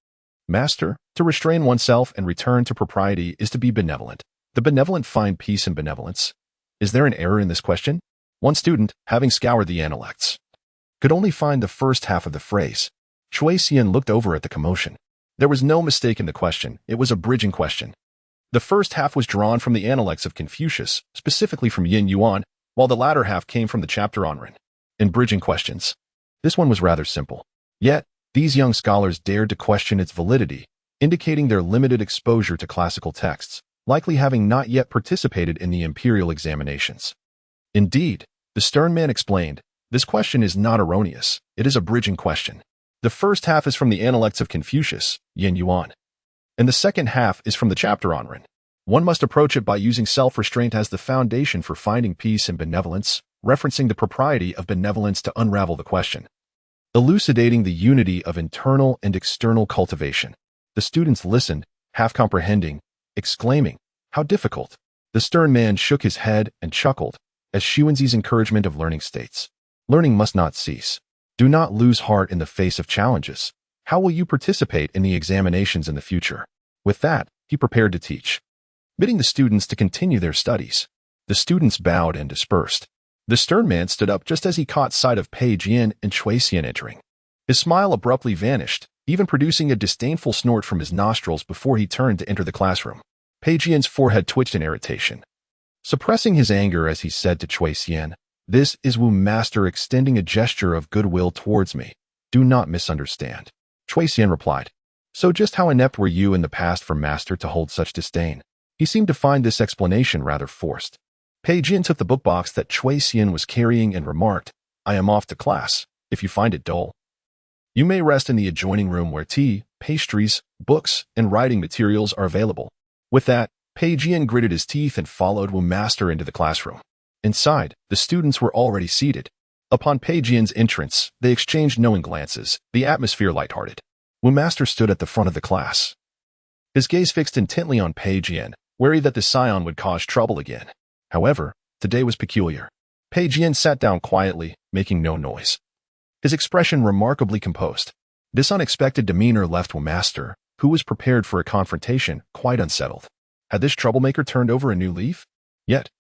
Master, to restrain oneself and return to propriety is to be benevolent. The benevolent find peace in benevolence. Is there an error in this question? One student, having scoured the analects, could only find the first half of the phrase. Cui Xian looked over at the commotion. There was no mistake in the question. It was a bridging question. The first half was drawn from the Analects of Confucius, specifically from Yin Yuan, while the latter half came from the chapter on Ren. In bridging questions, this one was rather simple. Yet, these young scholars dared to question its validity, indicating their limited exposure to classical texts, likely having not yet participated in the imperial examinations. Indeed, the stern man explained, this question is not erroneous. It is a bridging question. The first half is from the Analects of Confucius, Yin Yuan, and the second half is from the chapter on Ren. One must approach it by using self-restraint as the foundation for finding peace and benevolence, referencing the propriety of benevolence to unravel the question, elucidating the unity of internal and external cultivation. The students listened, half comprehending, exclaiming, "How difficult!" The stern man shook his head and chuckled, as Xuanzi's encouragement of learning states. Learning must not cease. Do not lose heart in the face of challenges. How will you participate in the examinations in the future? With that, he prepared to teach, bidding the students to continue their studies. The students bowed and dispersed. The stern man stood up just as he caught sight of Pei Jian and Cui Xian entering. His smile abruptly vanished, even producing a disdainful snort from his nostrils before he turned to enter the classroom. Pei Jian's forehead twitched in irritation, suppressing his anger as he said to Cui Xian, "This is Wu Master extending a gesture of goodwill towards me. Do not misunderstand." Cui Xian replied, "So just how inept were you in the past for Master to hold such disdain?" He seemed to find this explanation rather forced. Pei Jian took the book box that Cui Xian was carrying and remarked, "I am off to class. If you find it dull, you may rest in the adjoining room where tea, pastries, books, and writing materials are available." With that, Pei Jian gritted his teeth and followed Wu Master into the classroom. Inside, the students were already seated. Upon Pei Jian's entrance, they exchanged knowing glances, the atmosphere lighthearted. Wu Master stood at the front of the class, his gaze fixed intently on Pei Jian, wary that the scion would cause trouble again. However, today was peculiar. Pei Jian sat down quietly, making no noise, his expression remarkably composed. This unexpected demeanor left Wu Master, who was prepared for a confrontation, quite unsettled. Had this troublemaker turned over a new leaf? Yet,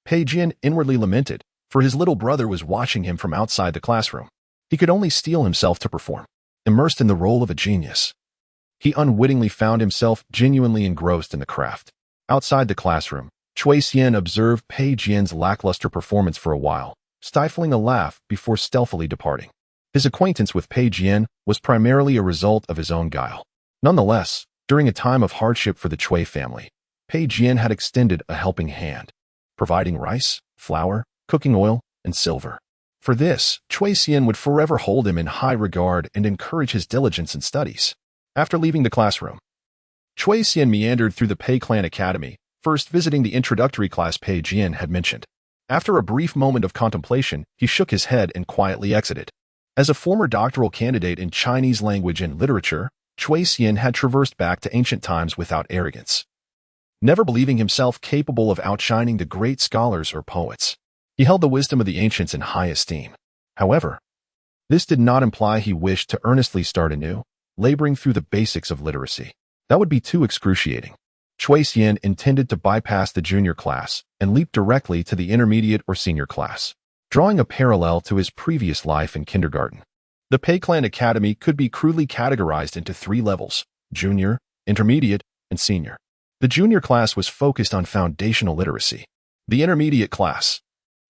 Pei Jian inwardly lamented, for his little brother was watching him from outside the classroom. He could only steel himself to perform, immersed in the role of a genius. He unwittingly found himself genuinely engrossed in the craft. Outside the classroom, Cui Xian observed Pei Jian's lackluster performance for a while, stifling a laugh before stealthily departing. His acquaintance with Pei Jian was primarily a result of his own guile. Nonetheless, during a time of hardship for the Cui family, Pei Jian had extended a helping hand, providing rice, flour, cooking oil, and silver. For this, Cui Xian would forever hold him in high regard and encourage his diligence in studies. After leaving the classroom, Cui Xian meandered through the Pei Clan Academy, first visiting the introductory class Pei Jian had mentioned. After a brief moment of contemplation, he shook his head and quietly exited. As a former doctoral candidate in Chinese language and literature, Cui Xian had traversed back to ancient times without arrogance, never believing himself capable of outshining the great scholars or poets. He held the wisdom of the ancients in high esteem. However, this did not imply he wished to earnestly start anew, laboring through the basics of literacy. That would be too excruciating. Cui Xian intended to bypass the junior class and leap directly to the intermediate or senior class, drawing a parallel to his previous life in kindergarten. The Pei Clan Academy could be crudely categorized into 3 levels: junior, intermediate, and senior. The junior class was focused on foundational literacy. The intermediate class,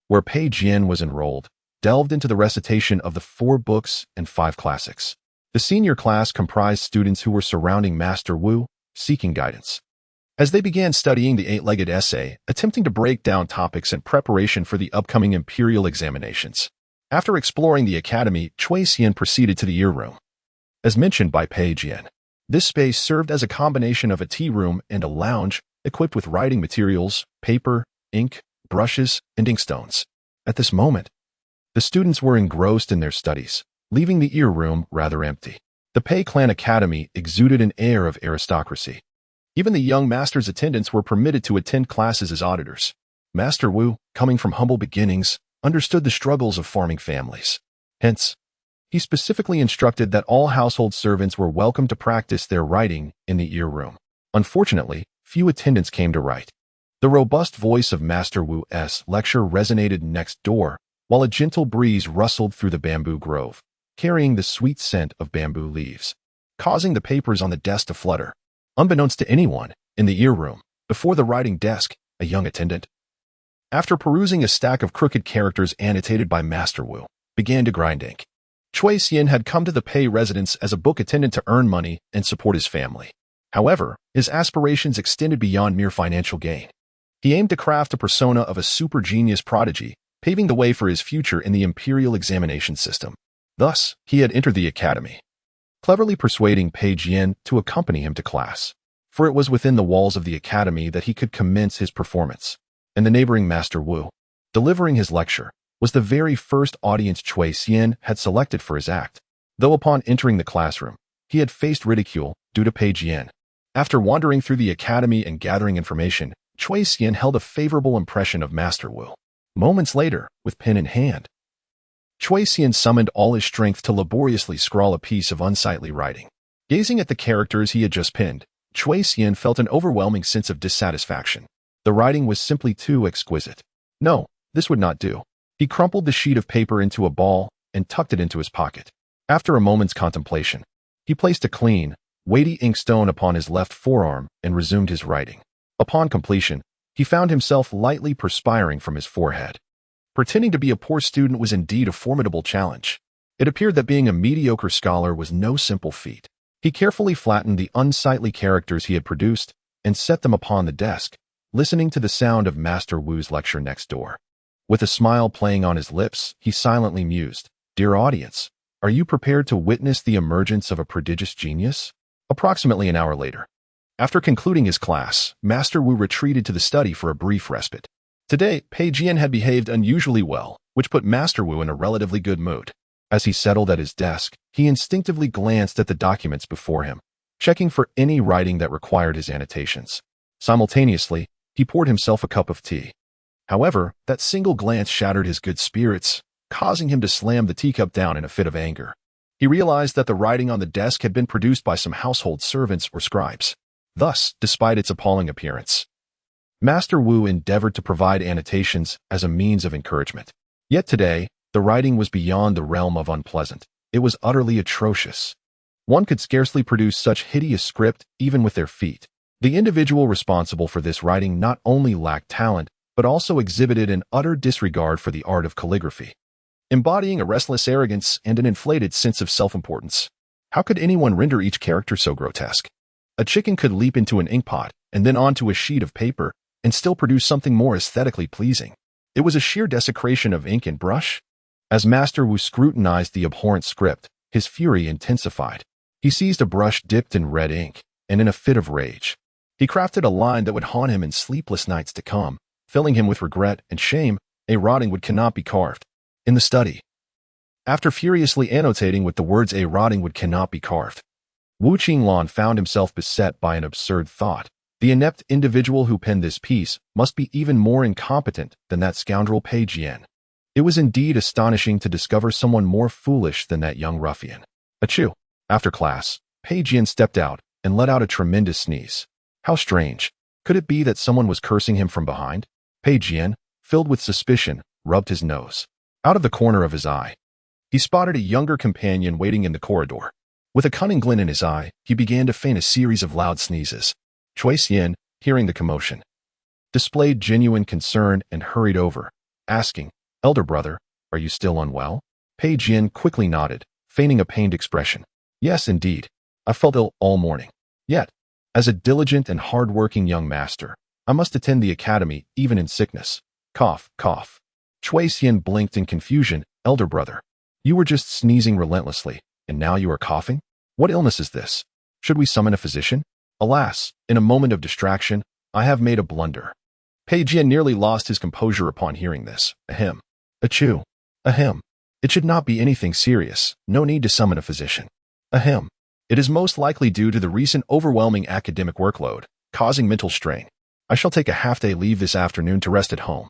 where Pei Jian was enrolled, delved into the recitation of the 4 books and 5 classics. The senior class comprised students who were surrounding Master Wu, seeking guidance. As they began studying the eight-legged essay, attempting to break down topics in preparation for the upcoming imperial examinations. After exploring the academy, Cui Xian proceeded to the ear room. As mentioned by Pei Jian, this space served as a combination of a tea room and a lounge equipped with writing materials, paper, ink, brushes, and inkstones. At this moment, the students were engrossed in their studies, leaving the ear room rather empty. The Pei Clan Academy exuded an air of aristocracy. Even the young master's attendants were permitted to attend classes as auditors. Master Wu, coming from humble beginnings, understood the struggles of farming families. Hence, he specifically instructed that all household servants were welcome to practice their writing in the ear room. Unfortunately, few attendants came to write. The robust voice of Master Wu's lecture resonated next door, while a gentle breeze rustled through the bamboo grove, carrying the sweet scent of bamboo leaves, causing the papers on the desk to flutter. Unbeknownst to anyone, in the ear room, before the writing desk, a young attendant, after perusing a stack of crooked characters annotated by Master Wu, began to grind ink. Cui Xian had come to the Pei residence as a book attendant to earn money and support his family. However, his aspirations extended beyond mere financial gain. He aimed to craft a persona of a super genius prodigy, paving the way for his future in the imperial examination system. Thus, he had entered the academy, cleverly persuading Pei Jian to accompany him to class, for it was within the walls of the academy that he could commence his performance. And the neighboring Master Wu, delivering his lecture, was the very first audience Cui Xian had selected for his act, though upon entering the classroom, he had faced ridicule due to Pei Jian. After wandering through the academy and gathering information, Cui Xian held a favorable impression of Master Wu. Moments later, with pen in hand, Cui Xian summoned all his strength to laboriously scrawl a piece of unsightly writing. Gazing at the characters he had just penned, Cui Xian felt an overwhelming sense of dissatisfaction. The writing was simply too exquisite. No, this would not do. He crumpled the sheet of paper into a ball and tucked it into his pocket. After a moment's contemplation, he placed a clean, weighty inkstone upon his left forearm and resumed his writing. Upon completion, he found himself lightly perspiring from his forehead. Pretending to be a poor student was indeed a formidable challenge. It appeared that being a mediocre scholar was no simple feat. He carefully flattened the unsightly characters he had produced and set them upon the desk, listening to the sound of Master Wu's lecture next door. With a smile playing on his lips, he silently mused, "Dear audience, are you prepared to witness the emergence of a prodigious genius?" Approximately an hour later, after concluding his class, Master Wu retreated to the study for a brief respite. Today, Pei Jian had behaved unusually well, which put Master Wu in a relatively good mood. As he settled at his desk, he instinctively glanced at the documents before him, checking for any writing that required his annotations. Simultaneously, he poured himself a cup of tea. However, that single glance shattered his good spirits, causing him to slam the teacup down in a fit of anger. He realized that the writing on the desk had been produced by some household servants or scribes. Thus, despite its appalling appearance, Master Wu endeavored to provide annotations as a means of encouragement. Yet today, the writing was beyond the realm of unpleasant. It was utterly atrocious. One could scarcely produce such hideous script even with their feet. The individual responsible for this writing not only lacked talent, but also exhibited an utter disregard for the art of calligraphy, embodying a restless arrogance and an inflated sense of self-importance. How could anyone render each character so grotesque? A chicken could leap into an inkpot and then onto a sheet of paper and still produce something more aesthetically pleasing. It was a sheer desecration of ink and brush. As Master Wu scrutinized the abhorrent script, his fury intensified. He seized a brush dipped in red ink, and in a fit of rage, he crafted a line that would haunt him in sleepless nights to come, filling him with regret and shame. A rotting wood cannot be carved. In the study, after furiously annotating with the words "a rotting wood cannot be carved," Wu Qinglan found himself beset by an absurd thought. The inept individual who penned this piece must be even more incompetent than that scoundrel Pei Jian. It was indeed astonishing to discover someone more foolish than that young ruffian. Achoo! After class, Pei Jian stepped out and let out a tremendous sneeze. How strange! Could it be that someone was cursing him from behind? Pei Jian, filled with suspicion, rubbed his nose. Out of the corner of his eye, he spotted a younger companion waiting in the corridor. With a cunning glint in his eye, he began to feign a series of loud sneezes. Cui Xian, hearing the commotion, displayed genuine concern and hurried over, asking, "Elder brother, are you still unwell?" Pei Jian quickly nodded, feigning a pained expression. Yes, indeed. I felt ill all morning. Yet, as a diligent and hard-working young master, I must attend the academy even in sickness. Cough, cough. Chui Xian blinked in confusion. Elder brother, you were just sneezing relentlessly, and now you are coughing? What illness is this? Should we summon a physician? Alas, in a moment of distraction, I have made a blunder. Pei Jian nearly lost his composure upon hearing this. Ahem. Achoo. Ahem. It should not be anything serious. No need to summon a physician. Ahem. It is most likely due to the recent overwhelming academic workload, causing mental strain. I shall take a half-day leave this afternoon to rest at home.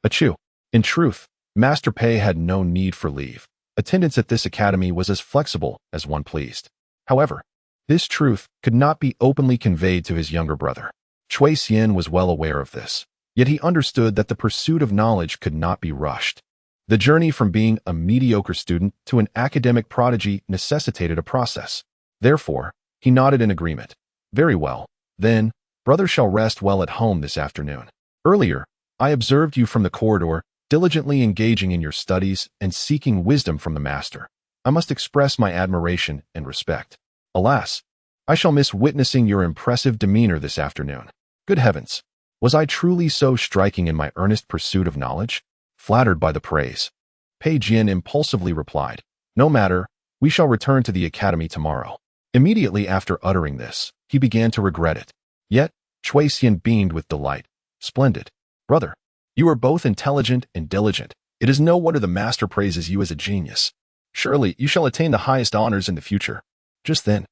Achoo. In truth, Master Pei had no need for leave. Attendance at this academy was as flexible as one pleased. However, this truth could not be openly conveyed to his younger brother. Chui Xian was well aware of this, yet he understood that the pursuit of knowledge could not be rushed. The journey from being a mediocre student to an academic prodigy necessitated a process. Therefore, he nodded in agreement. Very well, then, brother shall rest well at home this afternoon. Earlier, I observed you from the corridor, diligently engaging in your studies and seeking wisdom from the master. I must express my admiration and respect. Alas, I shall miss witnessing your impressive demeanor this afternoon. Good heavens! Was I truly so striking in my earnest pursuit of knowledge? Flattered by the praise, Pei Jian impulsively replied, No matter, we shall return to the academy tomorrow. Immediately after uttering this, he began to regret it. Yet, Chui Xian beamed with delight. Splendid. Brother, you are both intelligent and diligent. It is no wonder the master praises you as a genius. Surely you shall attain the highest honors in the future. Just then,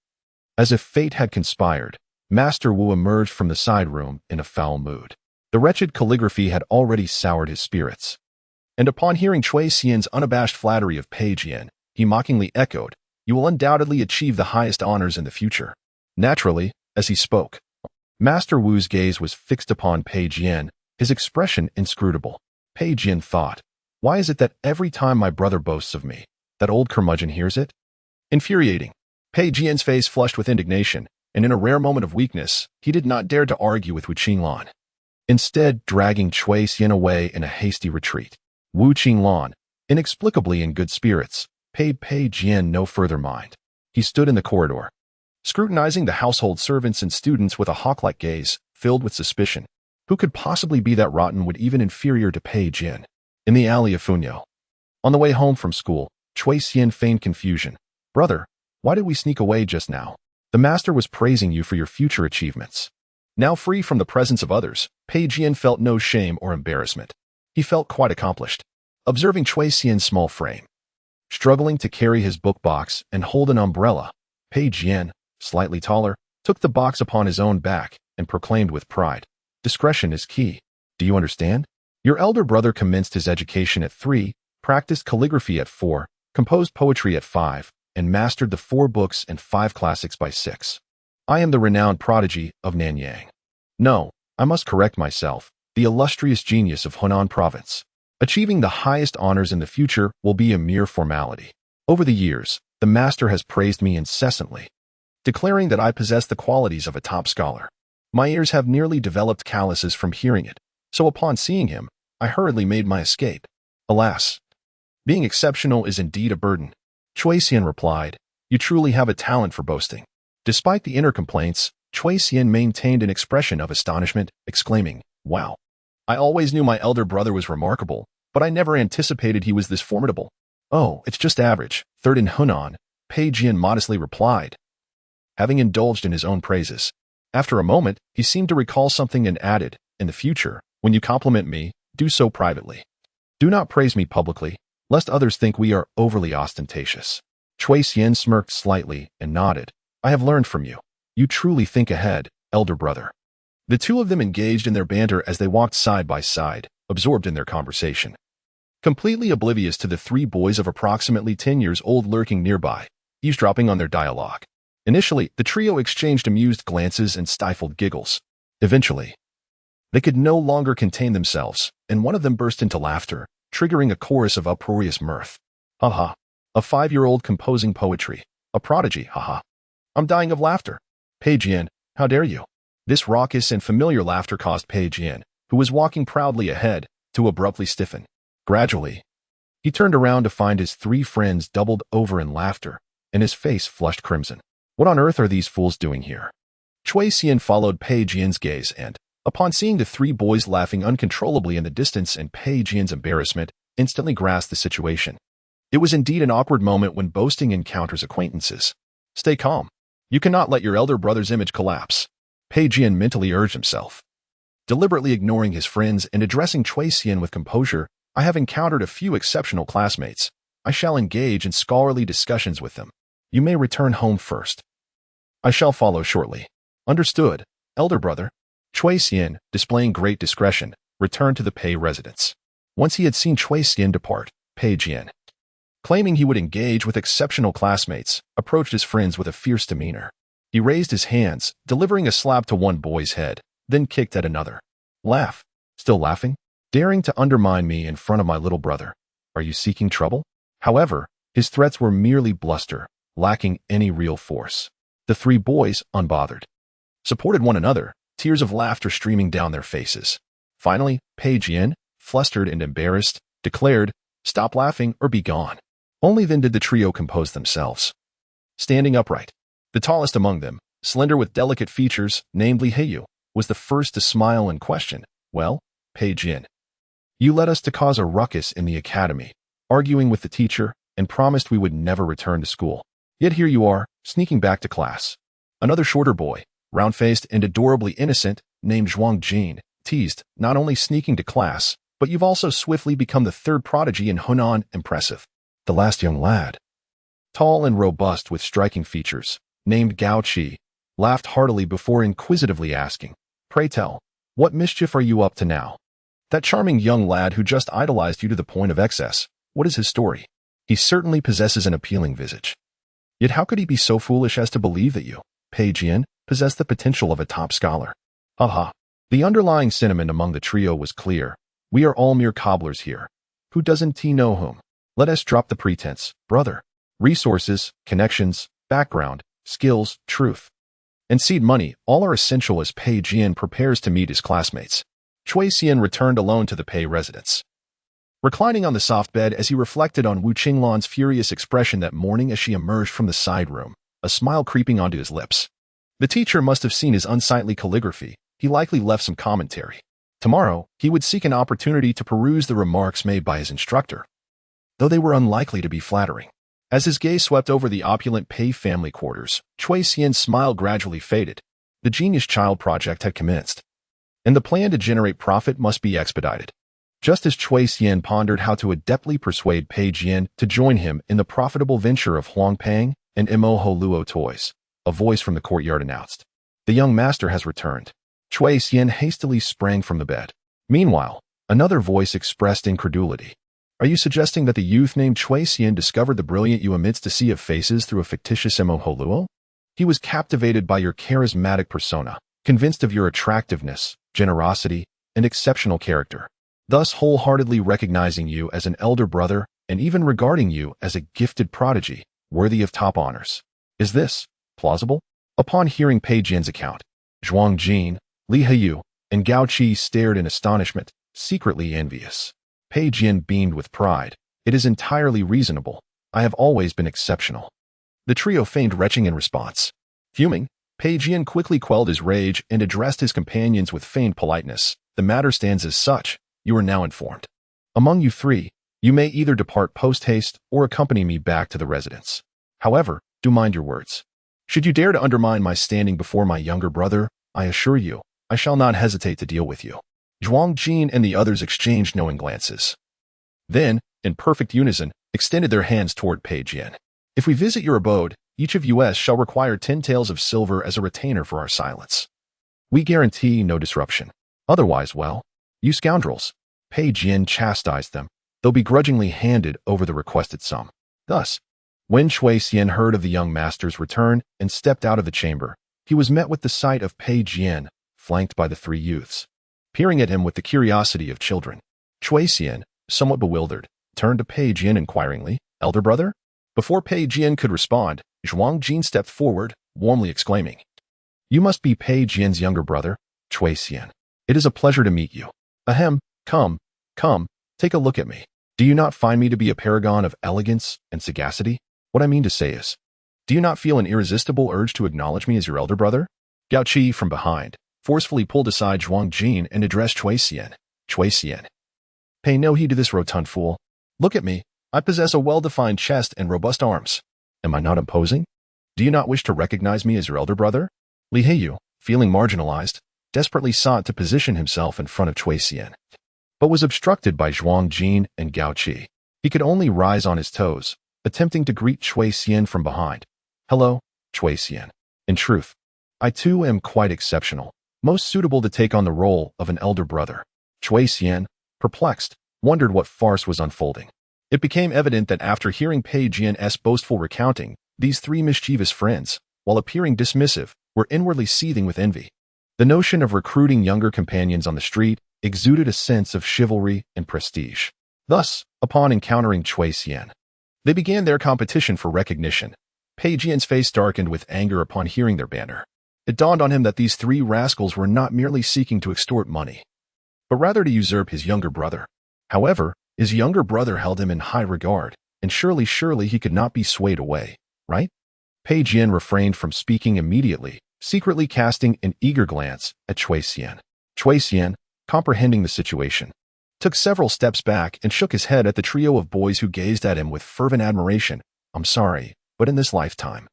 as if fate had conspired, Master Wu emerged from the side room in a foul mood. The wretched calligraphy had already soured his spirits. And upon hearing Chui Xian's unabashed flattery of Pei Jian, he mockingly echoed, You will undoubtedly achieve the highest honors in the future. Naturally, as he spoke, Master Wu's gaze was fixed upon Pei Jian, his expression inscrutable. Pei Jian thought, Why is it that every time my brother boasts of me, that old curmudgeon hears it? Infuriating. Pei Jian's face flushed with indignation, and in a rare moment of weakness, he did not dare to argue with Wu Qinglan. Instead, dragging Chui Xian away in a hasty retreat. Wu Qinglan, inexplicably in good spirits, paid Pei Jian no further mind. He stood in the corridor, scrutinizing the household servants and students with a hawk-like gaze, filled with suspicion. Who could possibly be that rotten wood even inferior to Pei Jian? In the alley of Funyo. On the way home from school, Chui Xian feigned confusion. Brother, why did we sneak away just now? The master was praising you for your future achievements. Now free from the presence of others, Pei Jian felt no shame or embarrassment. He felt quite accomplished. Observing Chui Xian's small frame, struggling to carry his book box and hold an umbrella, Pei Jian, slightly taller, took the box upon his own back and proclaimed with pride, Discretion is key. Do you understand? Your elder brother commenced his education at 3, practiced calligraphy at 4, composed poetry at 5, and mastered the 4 books and 5 classics by 6. I am the renowned prodigy of Nanyang. No, I must correct myself, the illustrious genius of Hunan province. Achieving the highest honors in the future will be a mere formality. Over the years, the master has praised me incessantly, declaring that I possess the qualities of a top scholar. My ears have nearly developed calluses from hearing it, so upon seeing him, I hurriedly made my escape. Alas, being exceptional is indeed a burden. Chui Xian replied, You truly have a talent for boasting. Despite the inner complaints, Chui Xian maintained an expression of astonishment, exclaiming, Wow! I always knew my elder brother was remarkable, but I never anticipated he was this formidable. Oh, it's just average, 3rd in Hunan, Pei Jian modestly replied, having indulged in his own praises. After a moment, he seemed to recall something and added, In the future, when you compliment me, do so privately. Do not praise me publicly, lest others think we are overly ostentatious. Chui Xian smirked slightly and nodded. I have learned from you. You truly think ahead, elder brother. The two of them engaged in their banter as they walked side by side, absorbed in their conversation. Completely oblivious to the 3 boys of approximately 10 years old lurking nearby, eavesdropping on their dialogue. Initially, the trio exchanged amused glances and stifled giggles. Eventually, they could no longer contain themselves, and one of them burst into laughter, triggering a chorus of uproarious mirth. Ha! A 5-year-old composing poetry. A prodigy, ha! I'm dying of laughter. Pei Jian, how dare you? This raucous and familiar laughter caused Pei Jian, who was walking proudly ahead, to abruptly stiffen. Gradually, he turned around to find his 3 friends doubled over in laughter, and his face flushed crimson. What on earth are these fools doing here? Chui Xian followed Pei Jian's gaze and, upon seeing the three boys laughing uncontrollably in the distance and Pei Jian's embarrassment, instantly grasped the situation. It was indeed an awkward moment when boasting encounters acquaintances. Stay calm. You cannot let your elder brother's image collapse. Pei Jian mentally urged himself. Deliberately ignoring his friends and addressing Chui Xian with composure, I have encountered a few exceptional classmates. I shall engage in scholarly discussions with them. You may return home first. I shall follow shortly. Understood, elder brother. Chui Xian, displaying great discretion, returned to the Pei residence. Once he had seen Chui Xian depart, Pei Jian, claiming he would engage with exceptional classmates, approached his friends with a fierce demeanor. He raised his hands, delivering a slap to one boy's head, then kicked at another. Laugh. Still laughing? Daring to undermine me in front of my little brother. Are you seeking trouble? However, his threats were merely bluster, lacking any real force. The three boys, unbothered, supported one another, tears of laughter streaming down their faces. Finally, Pei Jian, flustered and embarrassed, declared, "Stop laughing or be gone." Only then did the trio compose themselves. Standing upright, the tallest among them, slender with delicate features, named Li Heiyu, was the first to smile and question, "Well, Pei Jian, you led us to cause a ruckus in the academy, arguing with the teacher, and promised we would never return to school. Yet here you are, sneaking back to class." Another shorter boy, round-faced and adorably innocent, named Zhuang Jin, teased, "Not only sneaking to class, but you've also swiftly become the third prodigy in Hunan. Impressive." The last young lad, tall and robust with striking features, named Gao Qi, laughed heartily before inquisitively asking, "Pray tell, what mischief are you up to now? That charming young lad who just idolized you to the point of excess, what is his story? He certainly possesses an appealing visage. Yet how could he be so foolish as to believe that you, Pei Jian, possess the potential of a top scholar?" Ha. The underlying sentiment among the trio was clear. We are all mere cobblers here. Who doesn't know whom? Let us drop the pretense, brother. Resources, connections, background, skills, truth, and seed money, all are essential as Pei Jian prepares to meet his classmates. Chui Xian returned alone to the Pei residence. Reclining on the soft bed as he reflected on Wu Qinglan's furious expression that morning as she emerged from the side room, a smile creeping onto his lips. The teacher must have seen his unsightly calligraphy. He likely left some commentary. Tomorrow, he would seek an opportunity to peruse the remarks made by his instructor, though they were unlikely to be flattering. As his gaze swept over the opulent Pei family quarters, Chui Xian's smile gradually faded. The Genius Child project had commenced, and the plan to generate profit must be expedited. Just as Chui Xian pondered how to adeptly persuade Pei Jian to join him in the profitable venture of Huangpang and Mo Luo toys, a voice from the courtyard announced, "The young master has returned." Chui Xian hastily sprang from the bed. Meanwhile, another voice expressed incredulity. "Are you suggesting that the youth named Chui Xian discovered the brilliant you amidst a sea of faces through a fictitious Mo Luo? He was captivated by your charismatic persona, convinced of your attractiveness, generosity, and exceptional character, thus wholeheartedly recognizing you as an elder brother and even regarding you as a gifted prodigy, worthy of top honors. Is this plausible?" Upon hearing Pei Jian's account, Zhuang Jin, Li Heiyu, and Gao Qi stared in astonishment, secretly envious. Pei Jian beamed with pride. "It is entirely reasonable. I have always been exceptional." The trio feigned retching in response. Fuming, Pei Jian quickly quelled his rage and addressed his companions with feigned politeness. "The matter stands as such. You are now informed. Among you three, you may either depart post-haste or accompany me back to the residence. However, do mind your words. Should you dare to undermine my standing before my younger brother, I assure you, I shall not hesitate to deal with you." Zhuang Jin and the others exchanged knowing glances. Then, in perfect unison, extended their hands toward Pei Jian. "If we visit your abode, each of us shall require 10 taels of silver as a retainer for our silence. We guarantee no disruption. Otherwise, well, you scoundrels." Pei Jian chastised them, though begrudgingly handed over the requested sum. Thus, when Chui Xian heard of the young master's return and stepped out of the chamber, he was met with the sight of Pei Jian, flanked by the three youths, peering at him with the curiosity of children. Chui Xian, somewhat bewildered, turned to Pei Jian inquiringly, "Elder brother?" Before Pei Jian could respond, Zhuang Jin stepped forward, warmly exclaiming, "You must be Pei Jian's younger brother, Chui Xian. It is a pleasure to meet you. Ahem, come, take a look at me. Do you not find me to be a paragon of elegance and sagacity? What I mean to say is, Do you not feel an irresistible urge to acknowledge me as your elder brother? Gao Qi, from behind, forcefully pulled aside Zhuang Jin and addressed Cui Xian. Cui Xian. Pay no heed to this rotund fool. Look at me. I possess a well-defined chest and robust arms. Am I not imposing? Do you not wish to recognize me as your elder brother? Li Heiyu, feeling marginalized, desperately sought to position himself in front of Cui Xian, but was obstructed by Zhuang Jin and Gao Qi. He could only rise on his toes, attempting to greet Cui Xian from behind. Hello, Cui Xian. In truth, I too am quite exceptional, most suitable to take on the role of an elder brother. Cui Xian, perplexed, wondered what farce was unfolding. It became evident that after hearing Pei Jian's boastful recounting, these three mischievous friends, while appearing dismissive, were inwardly seething with envy. The notion of recruiting younger companions on the street exuded a sense of chivalry and prestige. Thus, upon encountering Cui Xian, they began their competition for recognition. Pei Jian's face darkened with anger upon hearing their banter. It dawned on him that these three rascals were not merely seeking to extort money, but rather to usurp his younger brother. However, his younger brother held him in high regard, and surely he could not be swayed away, right? Pei Jian refrained from speaking immediately, secretly casting an eager glance at Cui Xian. Cui Xian, comprehending the situation, took several steps back and shook his head at the trio of boys who gazed at him with fervent admiration. I'm sorry, but in this lifetime,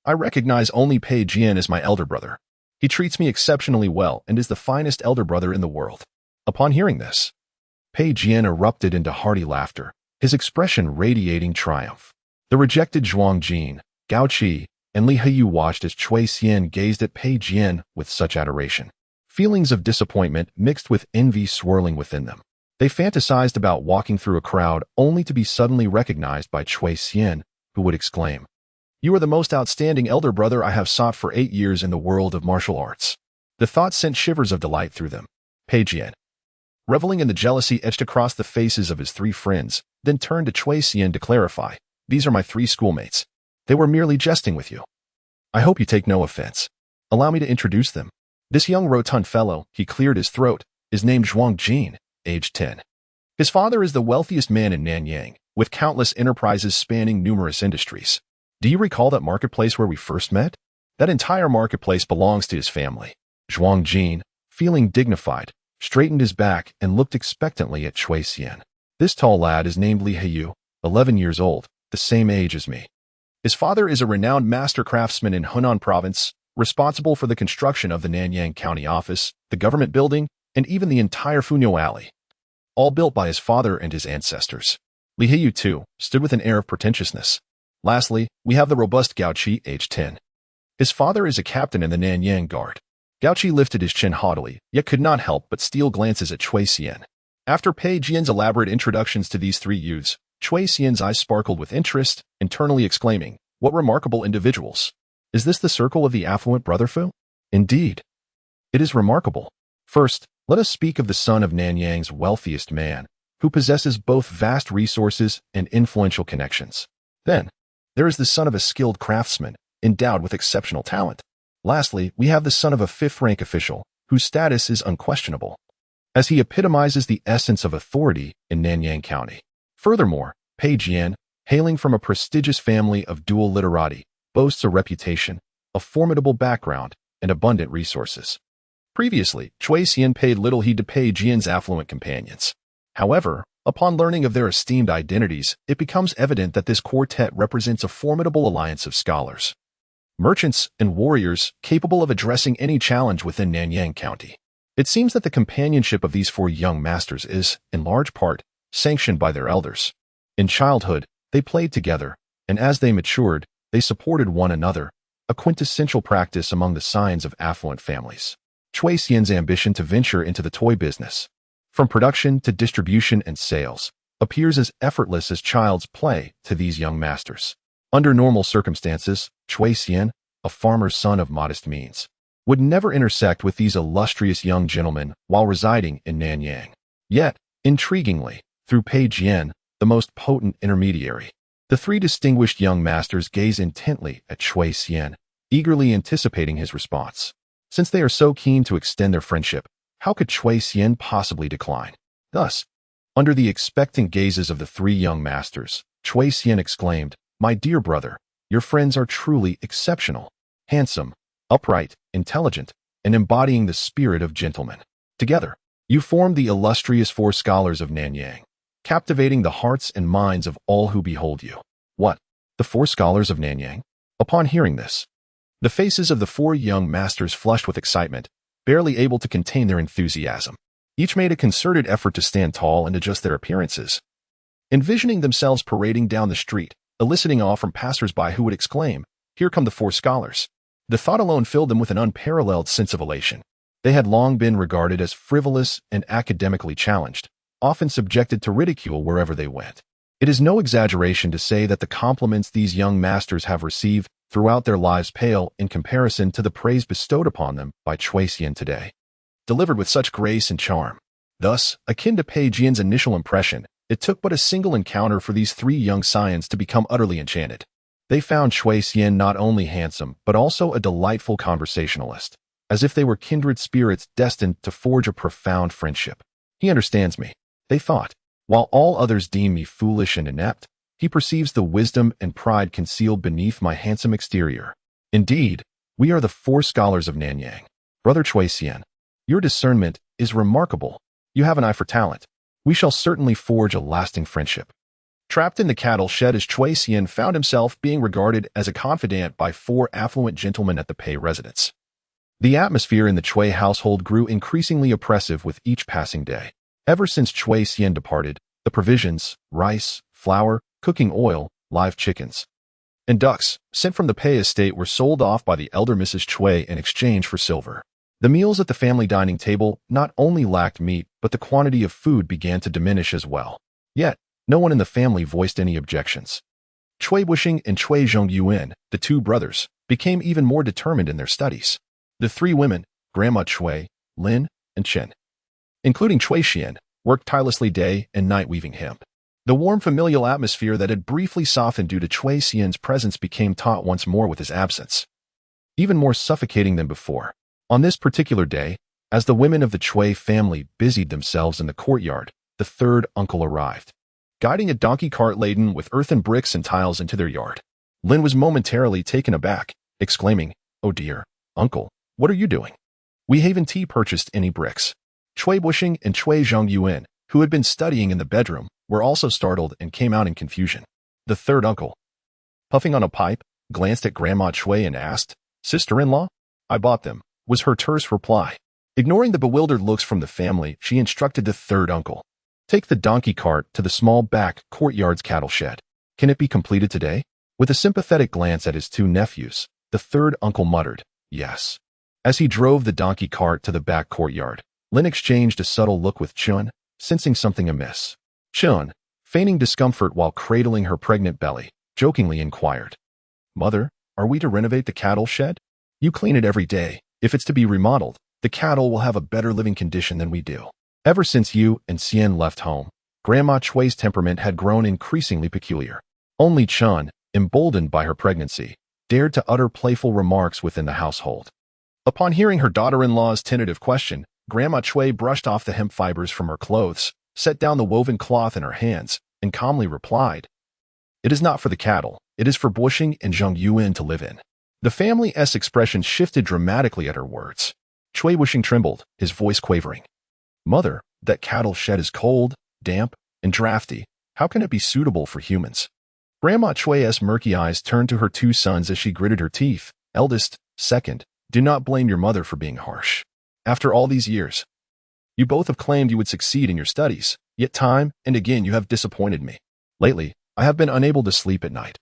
I recognize only Pei Jian as my elder brother. He treats me exceptionally well and is the finest elder brother in the world. Upon hearing this, Pei Jian erupted into hearty laughter, his expression radiating triumph. The rejected Zhuang Jin, Gao Qi, and Li Heiyu watched as Cui Xian gazed at Pei Jian with such adoration. Feelings of disappointment mixed with envy swirling within them. They fantasized about walking through a crowd only to be suddenly recognized by Cui Xian, who would exclaim, "You are the most outstanding elder brother I have sought for 8 years in the world of martial arts." The thought sent shivers of delight through them. Pei Jian, reveling in the jealousy etched across the faces of his three friends, then turned to Cui Xian to clarify, "These are my 3 schoolmates. They were merely jesting with you. I hope you take no offense. Allow me to introduce them. This young rotund fellow," he cleared his throat, "is named Zhuang Jin, aged 10. His father is the wealthiest man in Nanyang, with countless enterprises spanning numerous industries. Do you recall that marketplace where we first met? That entire marketplace belongs to his family." Zhuang Jin, feeling dignified, straightened his back and looked expectantly at Cui Xian. "This tall lad is named Li Heiyu, 11 years old, the same age as me. His father is a renowned master craftsman in Hunan province, responsible for the construction of the Nanyang County office, the government building, and even the entire Funyo Alley, all built by his father and his ancestors." Li Heiyu, too, stood with an air of pretentiousness. "Lastly, we have the robust Gao Qi, aged 10. His father is a captain in the Nanyang Guard." Gao Qi lifted his chin haughtily, yet could not help but steal glances at Cui Xian. After Pei Jian's elaborate introductions to these 3 youths, Cui Xian's eyes sparkled with interest, internally exclaiming, "What remarkable individuals! Is this the circle of the affluent brotherfu?" "Indeed, it is remarkable. First, let us speak of the son of Nanyang's wealthiest man, who possesses both vast resources and influential connections. Then, there is the son of a skilled craftsman, endowed with exceptional talent. Lastly, we have the son of a 5th-rank official, whose status is unquestionable, as he epitomizes the essence of authority in Nanyang County. Furthermore, Pei Jian, hailing from a prestigious family of dual literati, boasts a reputation, a formidable background, and abundant resources." Previously, Cui Xian paid little heed to Pei Jian's affluent companions. However, upon learning of their esteemed identities, it becomes evident that this quartet represents a formidable alliance of scholars, merchants, and warriors capable of addressing any challenge within Nanyang County. It seems that the companionship of these 4 young masters is, in large part, sanctioned by their elders. In childhood, they played together, and as they matured, they supported one another, a quintessential practice among the scions of affluent families. Cui Xian's ambition to venture into the toy business, from production to distribution and sales, appears as effortless as child's play to these young masters. Under normal circumstances, Cui Xian, a farmer's son of modest means, would never intersect with these illustrious young gentlemen while residing in Nanyang. Yet, intriguingly, through Pei Jian, the most potent intermediary, the 3 distinguished young masters gaze intently at Cui Xian, eagerly anticipating his response. Since they are so keen to extend their friendship, how could Cui Xian possibly decline? Thus, under the expectant gazes of the 3 young masters, Cui Xian exclaimed, "My dear brother, Your friends are truly exceptional, handsome, upright, intelligent, and embodying the spirit of gentlemen. Together, you form the illustrious four scholars of Nanyang, captivating the hearts and minds of all who behold you. What? The four scholars of Nanyang? Upon hearing this, the faces of the four young masters flushed with excitement, barely able to contain their enthusiasm. Each made a concerted effort to stand tall and adjust their appearances, envisioning themselves parading down the street, eliciting awe from passers-by who would exclaim, "Here come the four scholars." The thought alone filled them with an unparalleled sense of elation. They had long been regarded as frivolous and academically challenged, often subjected to ridicule wherever they went. It is no exaggeration to say that the compliments these young masters have received throughout their lives pale in comparison to the praise bestowed upon them by Chui Xian today, delivered with such grace and charm. Thus, akin to Pei Jian's initial impression, it took but a single encounter for these three young scions to become utterly enchanted. They found Chui Xian not only handsome, but also a delightful conversationalist, as if they were kindred spirits destined to forge a profound friendship. He understands me, they thought. While all others deem me foolish and inept, he perceives the wisdom and pride concealed beneath my handsome exterior. Indeed, we are the four scholars of Nanyang. Brother Chui Xian, your discernment is remarkable. You have an eye for talent. We shall certainly forge a lasting friendship. Trapped in the cattle shed as Chui Xian found himself being regarded as a confidant by four affluent gentlemen at the Pei residence. The atmosphere in the Chui household grew increasingly oppressive with each passing day. Ever since Chui Xian departed, the provisions, rice, flour, cooking oil, live chickens, and ducks sent from the Pei estate were sold off by the elder Mrs. Chui in exchange for silver. The meals at the family dining table not only lacked meat, but the quantity of food began to diminish as well. Yet, no one in the family voiced any objections. Chui Wuxing and Chui Zhongyuan, the two brothers, became even more determined in their studies. The three women, Grandma Chui, Lin, and Chen, including Chui Xian, worked tirelessly day and night weaving hemp. The warm familial atmosphere that had briefly softened due to Chui Xian's presence became taut once more with his absence, even more suffocating than before. On this particular day, as the women of the Chui family busied themselves in the courtyard, the third uncle arrived, guiding a donkey cart laden with earthen bricks and tiles into their yard. Lin was momentarily taken aback, exclaiming, "Oh dear, uncle, what are you doing? We haven't purchased any bricks." Chui Wuxing and Chui Zhongyuan, who had been studying in the bedroom, were also startled and came out in confusion. The third uncle, puffing on a pipe, glanced at Grandma Chui and asked, "Sister-in-law?" "I bought them," was her terse reply. Ignoring the bewildered looks from the family, she instructed the third uncle, "Take the donkey cart to the small back courtyard's cattle shed. Can it be completed today?" With a sympathetic glance at his two nephews, the third uncle muttered, "Yes." As he drove the donkey cart to the back courtyard, Lin exchanged a subtle look with Chun, sensing something amiss. Chun, feigning discomfort while cradling her pregnant belly, jokingly inquired, "Mother, are we to renovate the cattle shed? You clean it every day. If it's to be remodeled, the cattle will have a better living condition than we do." Ever since you and Xian left home, Grandma Chui's temperament had grown increasingly peculiar. Only Chun, emboldened by her pregnancy, dared to utter playful remarks within the household. Upon hearing her daughter-in-law's tentative question, Grandma Chui brushed off the hemp fibers from her clothes, set down the woven cloth in her hands, and calmly replied, "It is not for the cattle, it is for Bushing and Zhang Yuan to live in." The family's expression shifted dramatically at her words. Chui Wuxing trembled, his voice quavering. "Mother, that cattle shed is cold, damp, and drafty. How can it be suitable for humans?" Grandma Chui's murky eyes turned to her two sons as she gritted her teeth. "Eldest, second, do not blame your mother for being harsh. After all these years, you both have claimed you would succeed in your studies, yet time and again you have disappointed me. Lately, I have been unable to sleep at night,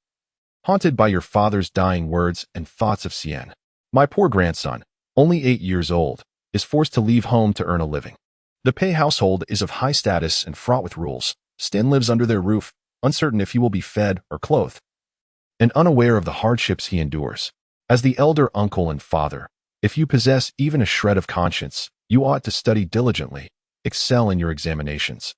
haunted by your father's dying words and thoughts of Xian. My poor grandson, only 8 years old, is forced to leave home to earn a living. The Pei household is of high status and fraught with rules. Sten lives under their roof, uncertain if he will be fed or clothed, and unaware of the hardships he endures. As the elder uncle and father, if you possess even a shred of conscience, you ought to study diligently, excel in your examinations,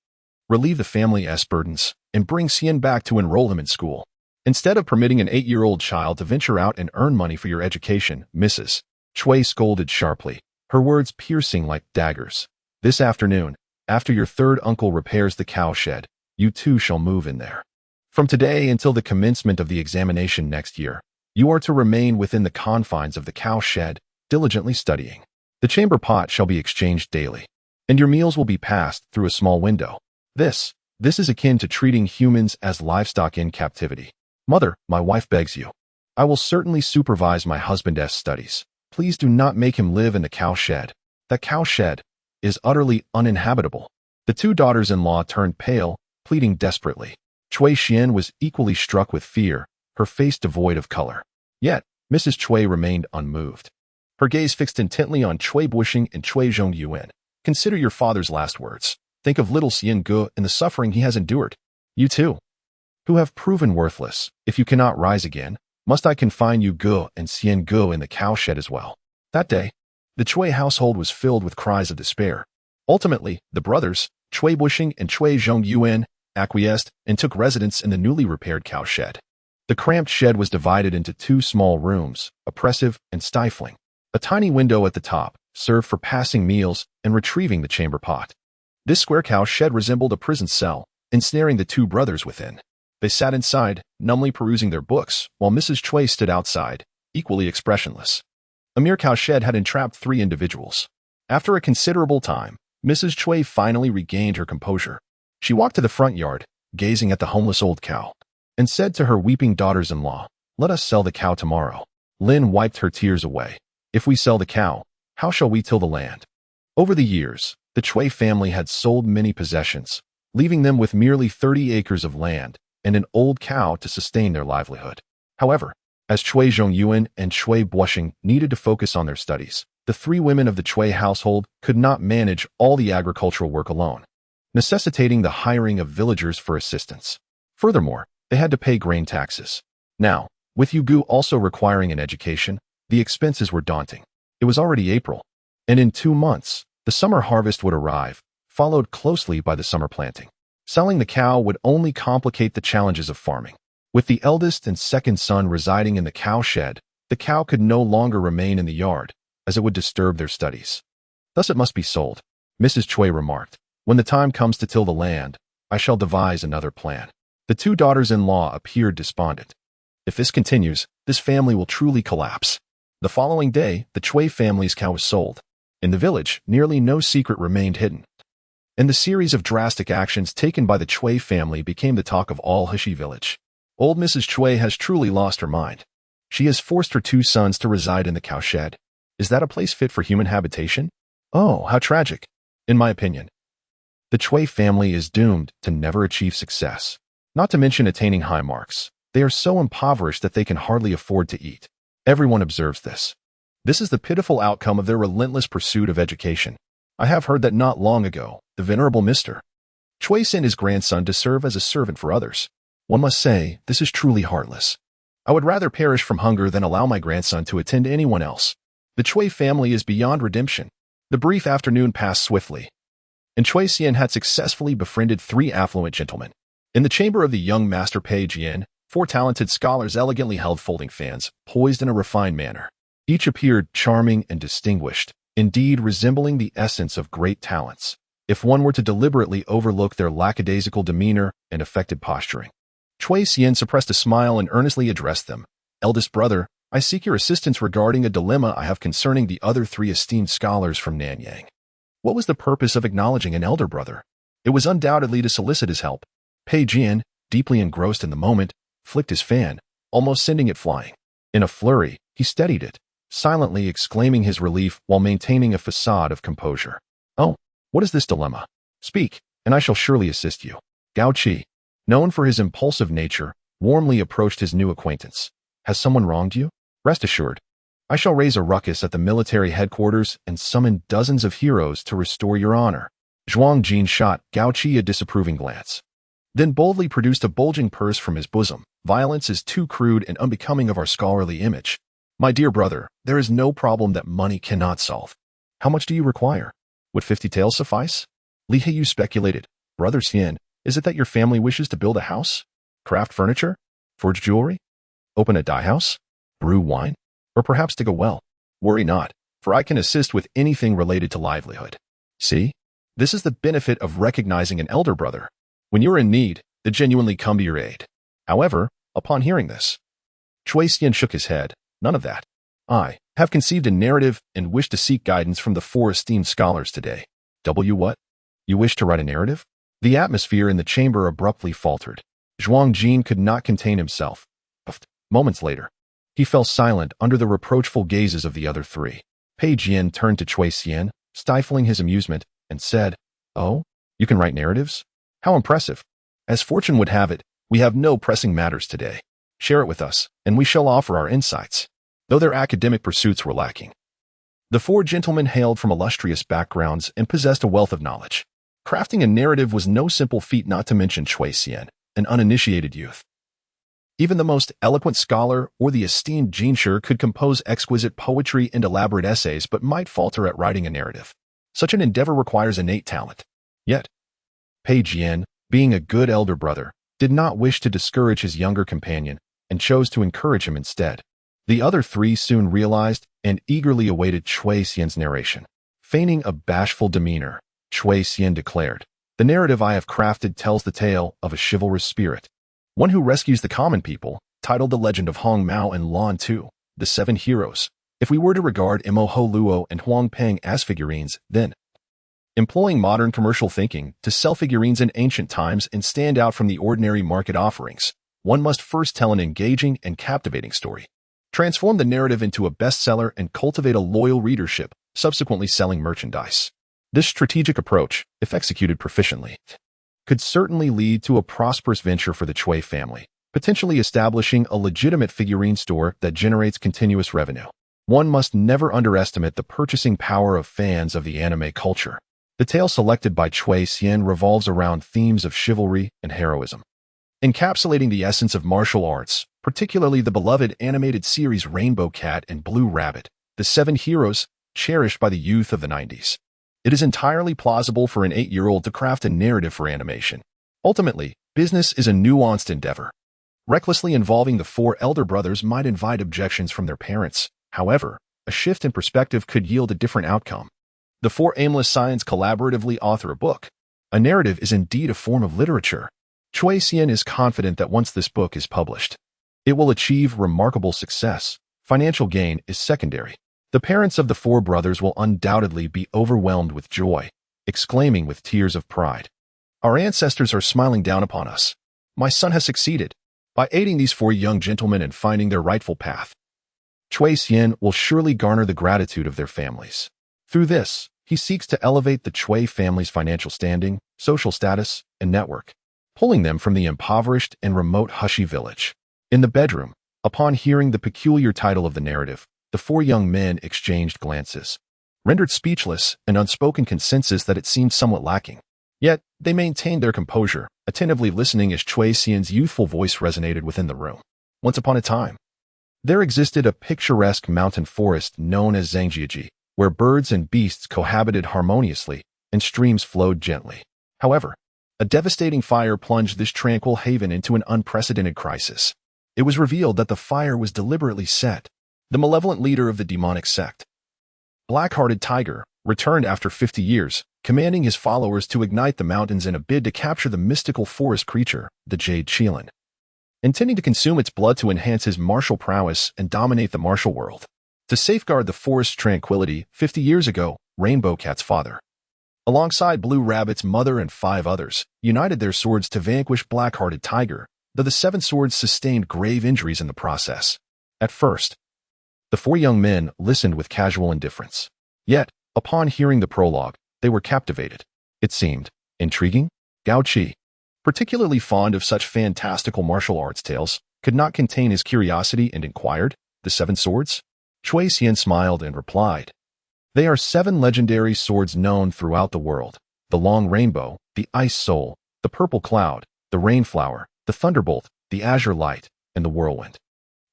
relieve the family's burdens, and bring Xian back to enroll him in school. Instead of permitting an 8-year-old child to venture out and earn money for your education, Mrs. Chui scolded sharply, her words piercing like daggers. This afternoon, after your third uncle repairs the cow shed, you too shall move in there. From today until the commencement of the examination next year, you are to remain within the confines of the cow shed, diligently studying. The chamber pot shall be exchanged daily, and your meals will be passed through a small window. This is akin to treating humans as livestock in captivity. Mother, my wife begs you. I will certainly supervise my husband's studies. Please do not make him live in the cow shed. That cow shed is utterly uninhabitable. The two daughters-in-law turned pale, pleading desperately. Cui Xian was equally struck with fear, her face devoid of color. Yet, Mrs. Cui remained unmoved. Her gaze fixed intently on Cui Bushing and Cui Zhongyuan. Consider your father's last words. Think of little Xian Gu and the suffering he has endured. You too, who have proven worthless. If you cannot rise again, must I confine you Gu and Xian Gu in the cow shed as well? That day, the Cui household was filled with cries of despair. Ultimately, the brothers, Cui Bushing and Cui Zhongyuan, acquiesced and took residence in the newly repaired cow shed. The cramped shed was divided into two small rooms, oppressive and stifling. A tiny window at the top served for passing meals and retrieving the chamber pot. This square cow shed resembled a prison cell, ensnaring the two brothers within. They sat inside, numbly perusing their books, while Mrs. Cui stood outside, equally expressionless. A mere cow shed had entrapped three individuals. After a considerable time, Mrs. Cui finally regained her composure. She walked to the front yard, gazing at the homeless old cow, and said to her weeping daughters-in-law, "Let us sell the cow tomorrow." Lin wiped her tears away. "If we sell the cow, how shall we till the land?" Over the years, the Cui family had sold many possessions, leaving them with merely 30 acres of land and an old cow to sustain their livelihood. However, as Cui Zhongyuan and Cui Bushing needed to focus on their studies, the three women of the Cui household could not manage all the agricultural work alone, necessitating the hiring of villagers for assistance. Furthermore, they had to pay grain taxes. Now, with Yugu also requiring an education, the expenses were daunting. It was already April, and in 2 months, the summer harvest would arrive, followed closely by the summer planting. Selling the cow would only complicate the challenges of farming. With the eldest and second son residing in the cow shed, the cow could no longer remain in the yard, as it would disturb their studies. Thus it must be sold, Mrs. Cui remarked. When the time comes to till the land, I shall devise another plan. The two daughters-in-law appeared despondent. If this continues, this family will truly collapse. The following day, the Cui family's cow was sold. In the village, nearly no secret remained hidden, and the series of drastic actions taken by the Cui family became the talk of all Heshi village. Old Mrs. Cui has truly lost her mind. She has forced her two sons to reside in the cow shed. Is that a place fit for human habitation? Oh, how tragic. In my opinion, the Cui family is doomed to never achieve success, not to mention attaining high marks. They are so impoverished that they can hardly afford to eat. Everyone observes this. This is the pitiful outcome of their relentless pursuit of education. I have heard that not long ago, the venerable Mr. Cui sent his grandson to serve as a servant for others. One must say, this is truly heartless. I would rather perish from hunger than allow my grandson to attend to anyone else. The Cui family is beyond redemption. The brief afternoon passed swiftly, and Cui Xian had successfully befriended 3 affluent gentlemen. In the chamber of the young master Pei Jian, 4 talented scholars elegantly held folding fans, poised in a refined manner. Each appeared charming and distinguished, indeed resembling the essence of great talents, if one were to deliberately overlook their lackadaisical demeanor and affected posturing. Cui Xian suppressed a smile and earnestly addressed them. "Eldest brother, I seek your assistance regarding a dilemma I have concerning the other 3 esteemed scholars from Nanyang." What was the purpose of acknowledging an elder brother? It was undoubtedly to solicit his help. Pei Jian, deeply engrossed in the moment, flicked his fan, almost sending it flying. In a flurry, he steadied it, silently exclaiming his relief while maintaining a facade of composure. "Oh, what is this dilemma? Speak, and I shall surely assist you." Gao Qi, known for his impulsive nature, warmly approached his new acquaintance. "Has someone wronged you? Rest assured, I shall raise a ruckus at the military headquarters and summon dozens of heroes to restore your honor." Zhuang Jin shot Gao Qi a disapproving glance, then boldly produced a bulging purse from his bosom. "Violence is too crude and unbecoming of our scholarly image. My dear brother, there is no problem that money cannot solve. How much do you require? Would 50 taels suffice?" Li Heiyu speculated. "Brother Xian, is it that your family wishes to build a house? Craft furniture? Forge jewelry? Open a dye house? Brew wine? Or perhaps dig a well? Worry not, for I can assist with anything related to livelihood. See, this is the benefit of recognizing an elder brother. When you are in need, they genuinely come to your aid." However, upon hearing this, Chui Xian shook his head. None of that. I have conceived a narrative and wish to seek guidance from the four esteemed scholars today. What? You wish to write a narrative? The atmosphere in the chamber abruptly faltered. Zhuang Jin could not contain himself. Moments later, he fell silent under the reproachful gazes of the other three. Pei Jian turned to Chui Xian, stifling his amusement, and said, "Oh, you can write narratives? How impressive. As fortune would have it, we have no pressing matters today. Share it with us, and we shall offer our insights." Though their academic pursuits were lacking, the four gentlemen hailed from illustrious backgrounds and possessed a wealth of knowledge. Crafting a narrative was no simple feat, not to mention Chui Xian, an uninitiated youth. Even the most eloquent scholar or the esteemed Jinshi could compose exquisite poetry and elaborate essays but might falter at writing a narrative. Such an endeavor requires innate talent. Yet, Pei Jian, being a good elder brother, did not wish to discourage his younger companion and chose to encourage him instead. The other three soon realized and eagerly awaited Chui Xian's narration. Feigning a bashful demeanor, Chui Xian declared, "The narrative I have crafted tells the tale of a chivalrous spirit, one who rescues the common people, titled The Legend of Hong Mao and Lan Tu, the Seven Heroes. If we were to regard Mo Ho Luo and Huang Peng as figurines, then, employing modern commercial thinking to sell figurines in ancient times and stand out from the ordinary market offerings, one must first tell an engaging and captivating story. Transform the narrative into a bestseller and cultivate a loyal readership, subsequently selling merchandise. This strategic approach, if executed proficiently, could certainly lead to a prosperous venture for the Chui family, potentially establishing a legitimate figurine store that generates continuous revenue. One must never underestimate the purchasing power of fans of the anime culture. The tale selected by Chui Xian revolves around themes of chivalry and heroism, encapsulating the essence of martial arts, particularly the beloved animated series Rainbow Cat and Blue Rabbit, the seven heroes cherished by the youth of the 90s. It is entirely plausible for an 8-year-old to craft a narrative for animation. Ultimately, business is a nuanced endeavor. Recklessly involving the four elder brothers might invite objections from their parents. However, a shift in perspective could yield a different outcome. The four aimless scions collaboratively author a book. A narrative is indeed a form of literature. Chui Xian is confident that once this book is published, it will achieve remarkable success. Financial gain is secondary. The parents of the four brothers will undoubtedly be overwhelmed with joy, exclaiming with tears of pride, "Our ancestors are smiling down upon us. My son has succeeded." By aiding these four young gentlemen in finding their rightful path, Chui Xian will surely garner the gratitude of their families. Through this, he seeks to elevate the Chui family's financial standing, social status, and network, pulling them from the impoverished and remote Hushi village. In the bedroom, upon hearing the peculiar title of the narrative, the four young men exchanged glances, rendered speechless and unspoken consensus that it seemed somewhat lacking. Yet, they maintained their composure, attentively listening as Chui Xian's youthful voice resonated within the room. Once upon a time, there existed a picturesque mountain forest known as Zhangjiaji, where birds and beasts cohabited harmoniously and streams flowed gently. However, a devastating fire plunged this tranquil haven into an unprecedented crisis. It was revealed that the fire was deliberately set. The malevolent leader of the demonic sect, Black-Hearted Tiger, returned after 50 years, commanding his followers to ignite the mountains in a bid to capture the mystical forest creature, the Jade Qilin, intending to consume its blood to enhance his martial prowess and dominate the martial world. To safeguard the forest's tranquility, 50 years ago, Rainbow Cat's father, alongside Blue Rabbit's mother and 5 others, united their swords to vanquish Black-Hearted Tiger, though the 7 swords sustained grave injuries in the process. At first, the 4 young men listened with casual indifference. Yet, upon hearing the prologue, they were captivated. It seemed intriguing. Gao Qi, particularly fond of such fantastical martial arts tales, could not contain his curiosity and inquired, "The 7 swords?" Chui Xian smiled and replied, "They are 7 legendary swords known throughout the world: the Long Rainbow, the Ice Soul, the Purple Cloud, the Rainflower, the Thunderbolt, the Azure Light, and the Whirlwind."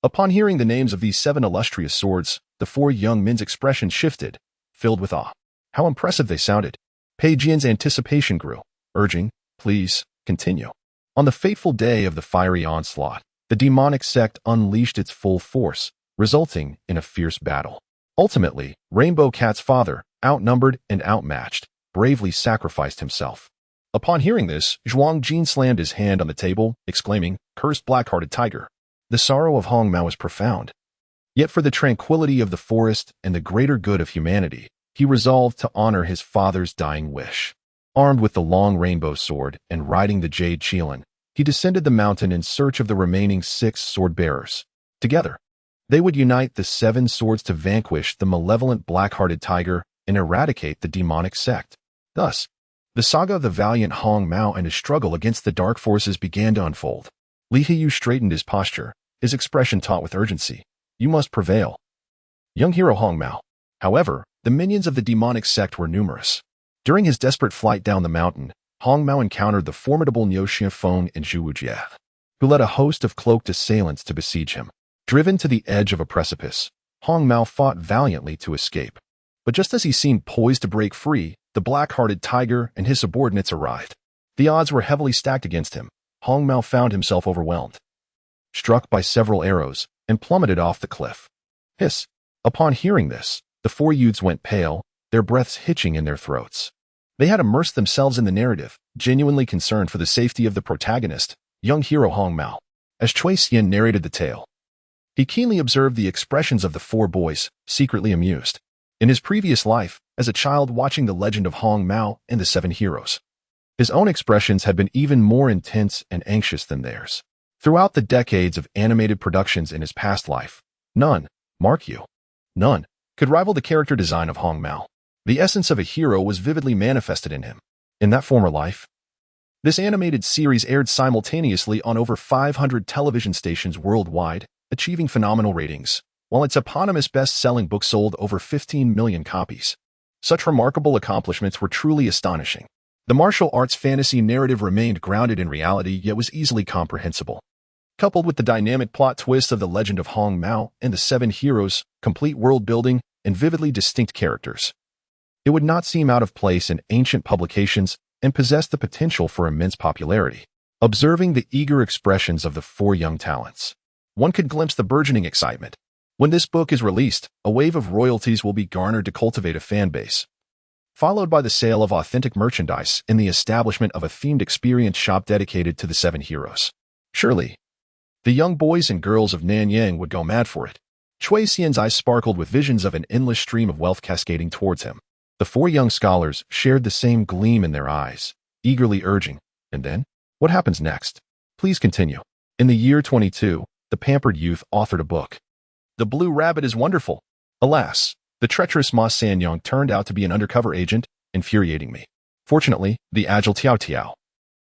Upon hearing the names of these 7 illustrious swords, the 4 young men's expression shifted, filled with awe. How impressive they sounded. Pei Jian's anticipation grew, urging, "Please, continue." On the fateful day of the fiery onslaught, the demonic sect unleashed its full force, resulting in a fierce battle. Ultimately, Rainbow Cat's father, outnumbered and outmatched, bravely sacrificed himself. Upon hearing this, Zhuang Jin slammed his hand on the table, exclaiming, "Cursed black-hearted tiger!" The sorrow of Hong Mao was profound. Yet for the tranquility of the forest and the greater good of humanity, he resolved to honor his father's dying wish. Armed with the long rainbow sword and riding the jade Qilin, he descended the mountain in search of the remaining 6 sword-bearers. Together, they would unite the 7 swords to vanquish the malevolent black-hearted tiger and eradicate the demonic sect. Thus, the saga of the valiant Hong Mao and his struggle against the dark forces began to unfold. Li Hiyu straightened his posture, his expression taut with urgency. "You must prevail." Young hero Hong Mao. However, the minions of the demonic sect were numerous. During his desperate flight down the mountain, Hong Mao encountered the formidable Niu Xianfeng and Zhu Wujie, who led a host of cloaked assailants to besiege him. Driven to the edge of a precipice, Hong Mao fought valiantly to escape. But just as he seemed poised to break free, the black-hearted tiger and his subordinates arrived. The odds were heavily stacked against him. Hong Mao found himself overwhelmed, struck by several arrows, and plummeted off the cliff. Hiss! Upon hearing this, the 4 youths went pale, their breaths hitching in their throats. They had immersed themselves in the narrative, genuinely concerned for the safety of the protagonist, young hero Hong Mao. As Cui Xian narrated the tale, he keenly observed the expressions of the 4 boys, secretly amused. In his previous life, as a child watching the legend of Hong Mao and the 7 heroes, his own expressions had been even more intense and anxious than theirs. Throughout the decades of animated productions in his past life, none, mark you, none, could rival the character design of Hong Mao. The essence of a hero was vividly manifested in him. In that former life, this animated series aired simultaneously on over 500 television stations worldwide, achieving phenomenal ratings, while its eponymous best-selling book sold over 15 million copies. Such remarkable accomplishments were truly astonishing. The martial arts fantasy narrative remained grounded in reality yet was easily comprehensible. Coupled with the dynamic plot twists of the legend of Hong Mao and the 7 heroes, complete world-building, and vividly distinct characters, it would not seem out of place in ancient publications and possessed the potential for immense popularity. Observing the eager expressions of the 4 young talents, one could glimpse the burgeoning excitement. When this book is released, a wave of royalties will be garnered to cultivate a fan base, followed by the sale of authentic merchandise and the establishment of a themed experience shop dedicated to the 7 heroes. Surely, the young boys and girls of Nanyang would go mad for it. Cui Xian's eyes sparkled with visions of an endless stream of wealth cascading towards him. The 4 young scholars shared the same gleam in their eyes, eagerly urging, "And then? What happens next? Please continue." In the year 22, the pampered youth authored a book. The Blue Rabbit is wonderful. Alas, the treacherous Ma Sanyong turned out to be an undercover agent, infuriating me. Fortunately, the agile Tiao Tiao,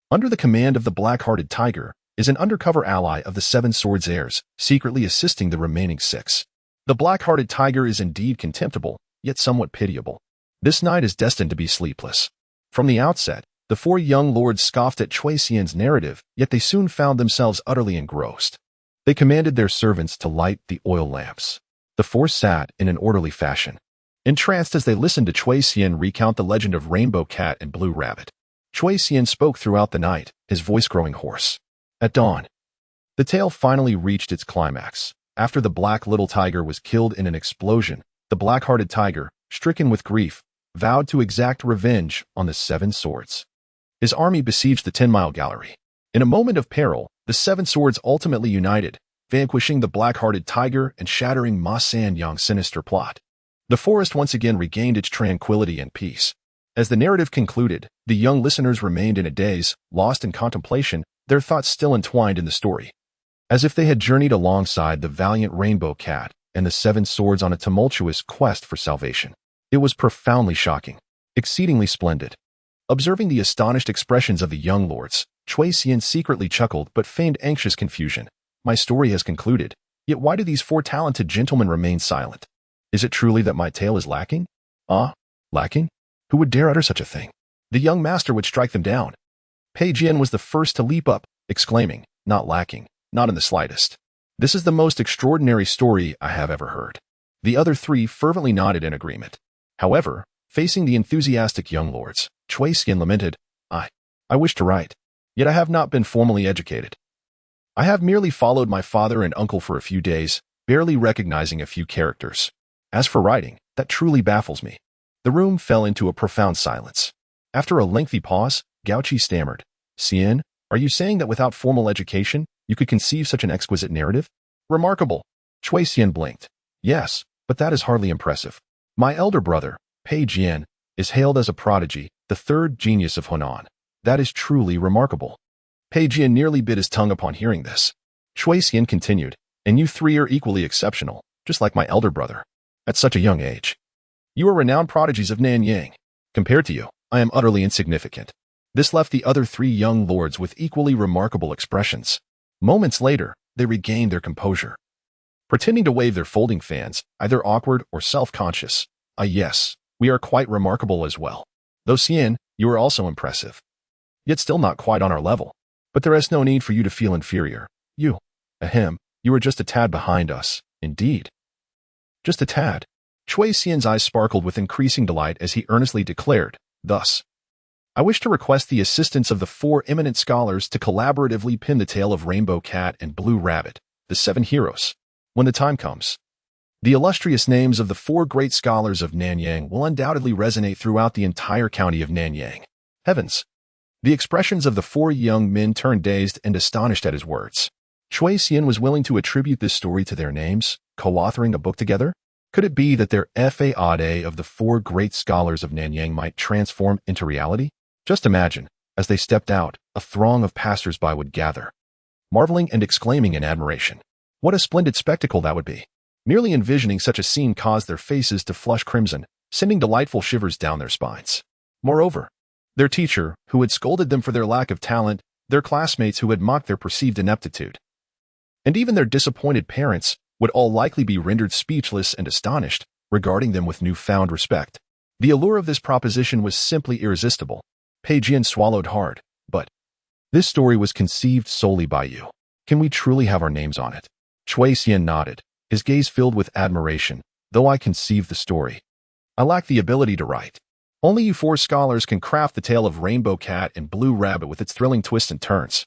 under the command of the black-hearted tiger, is an undercover ally of the 7 Swords heirs, secretly assisting the remaining 6. The black-hearted tiger is indeed contemptible, yet somewhat pitiable. This night is destined to be sleepless. From the outset, the 4 young lords scoffed at Cui Xian's narrative, yet they soon found themselves utterly engrossed. They commanded their servants to light the oil lamps. The 4 sat in an orderly fashion, entranced as they listened to Cui Xian recount the legend of Rainbow Cat and Blue Rabbit. Cui Xian spoke throughout the night, his voice growing hoarse. At dawn, the tale finally reached its climax. After the black little tiger was killed in an explosion, the black-hearted tiger, stricken with grief, vowed to exact revenge on the 7 swords. His army besieged the 10-mile gallery. In a moment of peril, the 7 swords ultimately united, vanquishing the black-hearted tiger and shattering Ma Sanyong's sinister plot. The forest once again regained its tranquility and peace. As the narrative concluded, the young listeners remained in a daze, lost in contemplation, their thoughts still entwined in the story. As if they had journeyed alongside the valiant Rainbow Cat and the 7 swords on a tumultuous quest for salvation. It was profoundly shocking, exceedingly splendid. Observing the astonished expressions of the young lords, Cui Xian secretly chuckled but feigned anxious confusion. My story has concluded, yet why do these 4 talented gentlemen remain silent? Is it truly that my tale is lacking? Lacking? Who would dare utter such a thing? The young master would strike them down. Pei Jian was the first to leap up, exclaiming, "Not lacking, not in the slightest. This is the most extraordinary story I have ever heard." The other 3 fervently nodded in agreement. However, facing the enthusiastic young lords, Cui Xian lamented, I wish to write, yet I have not been formally educated. I have merely followed my father and uncle for a few days, barely recognizing a few characters. As for writing, that truly baffles me." The room fell into a profound silence. After a lengthy pause, Gao Qi stammered. Xian, are you saying that without formal education, you could conceive such an exquisite narrative? Remarkable. Cui Xian blinked. Yes, but that is hardly impressive. My elder brother, Pei Jian, is hailed as a prodigy, the third genius of Hunan. That is truly remarkable. Pei Jian nearly bit his tongue upon hearing this. Cui Xian continued, and you three are equally exceptional, just like my elder brother. At such a young age. You are renowned prodigies of Nanyang. Compared to you, I am utterly insignificant. This left the other three young lords with equally remarkable expressions. Moments later, they regained their composure. Pretending to wave their folding fans, either awkward or self-conscious. Yes, we are quite remarkable as well. Though Xian, you are also impressive. Yet still not quite on our level. But there is no need for you to feel inferior. You are just a tad behind us, indeed. Just a tad. Cui Xian's eyes sparkled with increasing delight as he earnestly declared, thus, I wish to request the assistance of the four eminent scholars to collaboratively pin the tale of Rainbow Cat and Blue Rabbit, the 7 heroes, when the time comes. The illustrious names of the 4 great scholars of Nanyang will undoubtedly resonate throughout the entire county of Nanyang. Heavens! The expressions of the 4 young men turned dazed and astonished at his words. Cui Xian was willing to attribute this story to their names, co-authoring a book together? Could it be that their FAAD of the 4 great scholars of Nanyang might transform into reality? Just imagine, as they stepped out, a throng of passers-by would gather, marveling and exclaiming in admiration. What a splendid spectacle that would be! Merely envisioning such a scene caused their faces to flush crimson, sending delightful shivers down their spines. Moreover, their teacher, who had scolded them for their lack of talent, their classmates who had mocked their perceived ineptitude, and even their disappointed parents would all likely be rendered speechless and astonished, regarding them with newfound respect. The allure of this proposition was simply irresistible. Pei Jian swallowed hard, but this story was conceived solely by you. Can we truly have our names on it? Cui Xian nodded, his gaze filled with admiration. Though I conceived the story, I lack the ability to write. Only you 4 scholars can craft the tale of Rainbow Cat and Blue Rabbit with its thrilling twists and turns.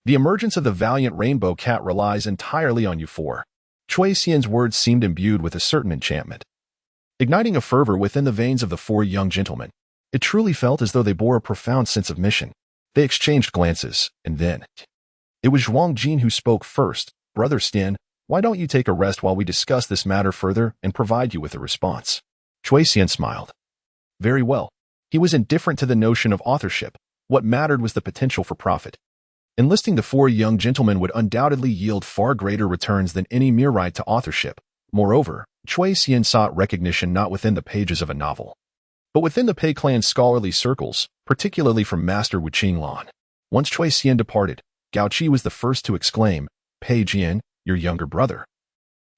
The emergence of the valiant Rainbow Cat relies entirely on you 4. Cui Xian's words seemed imbued with a certain enchantment, igniting a fervor within the veins of the 4 young gentlemen. It truly felt as though they bore a profound sense of mission. They exchanged glances, and then it was Zhuang Jin who spoke first. Brother Stian, why don't you take a rest while we discuss this matter further and provide you with a response? Cui Xian smiled. Very well. He was indifferent to the notion of authorship. What mattered was the potential for profit. Enlisting the 4 young gentlemen would undoubtedly yield far greater returns than any mere right to authorship. Moreover, Cui Xian sought recognition not within the pages of a novel, but within the Pei clan's scholarly circles, particularly from Master Wu Qinglan. Once Cui Xian departed, Gao Qi was the first to exclaim, Pei Jian, your younger brother,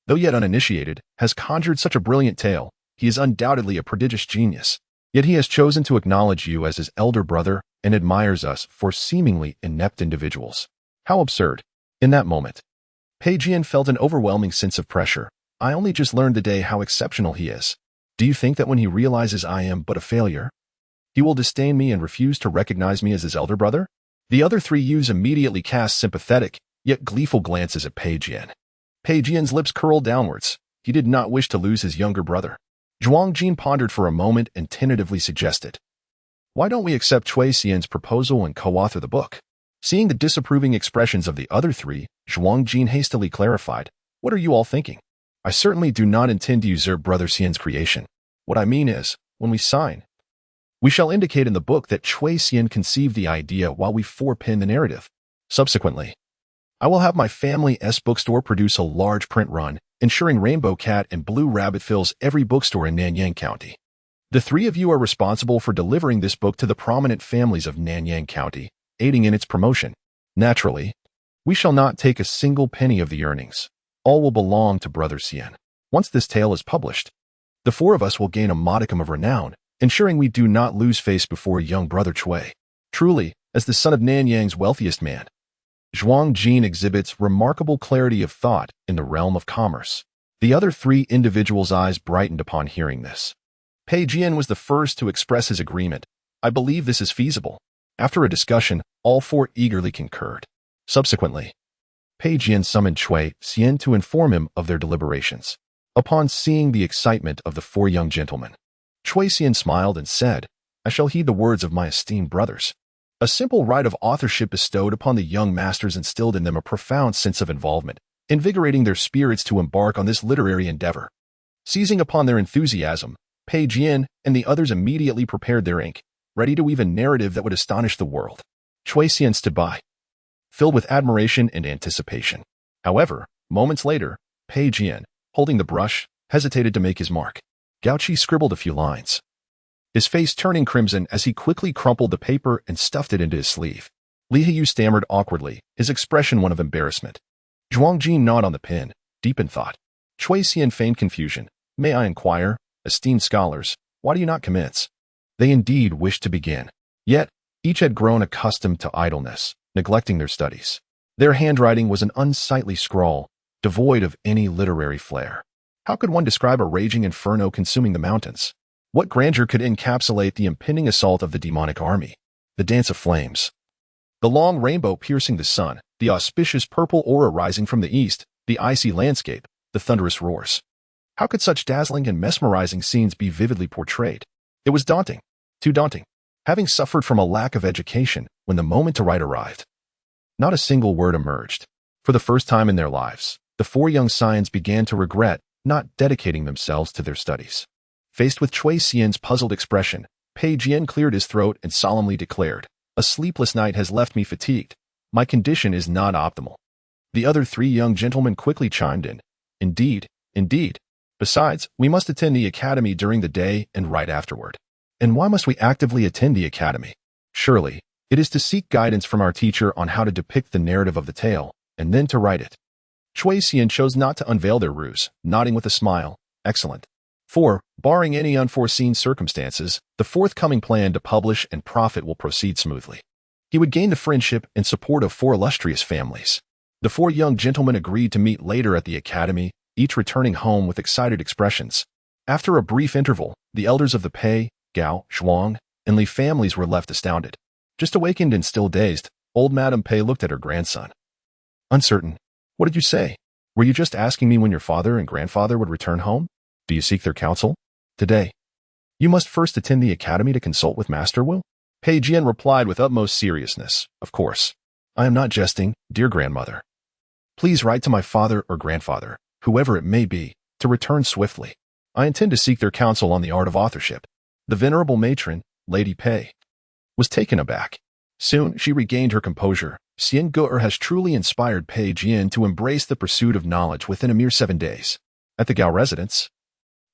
though yet uninitiated, has conjured such a brilliant tale. He is undoubtedly a prodigious genius. Yet he has chosen to acknowledge you as his elder brother and admires us for seemingly inept individuals. How absurd. In that moment, Pei Jian felt an overwhelming sense of pressure. I only just learned today how exceptional he is. Do you think that when he realizes I am but a failure, he will disdain me and refuse to recognize me as his elder brother? The other 3 youths immediately cast sympathetic, yet gleeful glances at Pei Jian. Pei Jian's lips curled downwards. He did not wish to lose his younger brother. Zhuang Jin pondered for a moment and tentatively suggested, why don't we accept Cui Xian's proposal and co-author the book? Seeing the disapproving expressions of the other 3, Zhuang Jin hastily clarified, what are you all thinking? I certainly do not intend to usurp Brother Xian's creation. What I mean is, when we sign, we shall indicate in the book that Cui Xian conceived the idea while we 4 pen the narrative. Subsequently, I will have my family's bookstore produce a large print run, ensuring Rainbow Cat and Blue Rabbit fills every bookstore in Nanyang County. The 3 of you are responsible for delivering this book to the prominent families of Nanyang County, aiding in its promotion. Naturally, we shall not take a single penny of the earnings. All will belong to Brother Xian. Once this tale is published, the 4 of us will gain a modicum of renown, ensuring we do not lose face before young Brother Cui. Truly, as the son of Nanyang's wealthiest man, Zhuang Jin exhibits remarkable clarity of thought in the realm of commerce. The other 3 individuals' eyes brightened upon hearing this. Pei Jian was the first to express his agreement. I believe this is feasible. After a discussion, all 4 eagerly concurred. Subsequently, Pei Jian summoned Cui Xian to inform him of their deliberations. Upon seeing the excitement of the 4 young gentlemen, Cui Xian smiled and said, I shall heed the words of my esteemed brothers. A simple right of authorship bestowed upon the young masters instilled in them a profound sense of involvement, invigorating their spirits to embark on this literary endeavor. Seizing upon their enthusiasm, Pei Jian and the others immediately prepared their ink, ready to weave a narrative that would astonish the world. Cui Xian stood by, filled with admiration and anticipation. However, moments later, Pei Jian, holding the brush, hesitated to make his mark. Gao Qi scribbled a few lines, his face turning crimson as he quickly crumpled the paper and stuffed it into his sleeve. Li Heyou stammered awkwardly, his expression one of embarrassment. Zhuang Jin gnawed on the pen, deep in thought. Cui Xian feigned confusion. May I inquire, esteemed scholars, why do you not commence? They indeed wished to begin. Yet, each had grown accustomed to idleness, neglecting their studies. Their handwriting was an unsightly scrawl, devoid of any literary flair. How could one describe a raging inferno consuming the mountains? What grandeur could encapsulate the impending assault of the demonic army? The dance of flames. The long rainbow piercing the sun, the auspicious purple aura rising from the east, the icy landscape, the thunderous roars. How could such dazzling and mesmerizing scenes be vividly portrayed? It was daunting, too daunting. Having suffered from a lack of education, when the moment to write arrived, not a single word emerged. For the first time in their lives, the four young scions began to regret not dedicating themselves to their studies. Faced with Cui Xian's puzzled expression, Pei Jian cleared his throat and solemnly declared, "A sleepless night has left me fatigued. My condition is not optimal." The other three young gentlemen quickly chimed in. Indeed, indeed. Besides, we must attend the academy during the day and right afterward. And why must we actively attend the academy? Surely, it is to seek guidance from our teacher on how to depict the narrative of the tale, and then to write it. Cui Xian chose not to unveil their ruse, nodding with a smile. Excellent. For, barring any unforeseen circumstances, the forthcoming plan to publish and profit will proceed smoothly. He would gain the friendship and support of four illustrious families. The four young gentlemen agreed to meet later at the academy, each returning home with excited expressions. After a brief interval, the elders of the Pei, Gao, Zhuang, and Li families were left astounded. Just awakened and still dazed, old Madame Pei looked at her grandson. Uncertain. What did you say? Were you just asking me when your father and grandfather would return home? Do you seek their counsel? Today. You must first attend the academy to consult with Master Wu? Pei Jian replied with utmost seriousness. Of course. I am not jesting, dear grandmother. Please write to my father or grandfather, whoever it may be, to return swiftly. I intend to seek their counsel on the art of authorship. The venerable matron, Lady Pei, was taken aback. Soon she regained her composure. Xian Ge has truly inspired Pei Jian to embrace the pursuit of knowledge within a mere 7 days. At the Gao residence,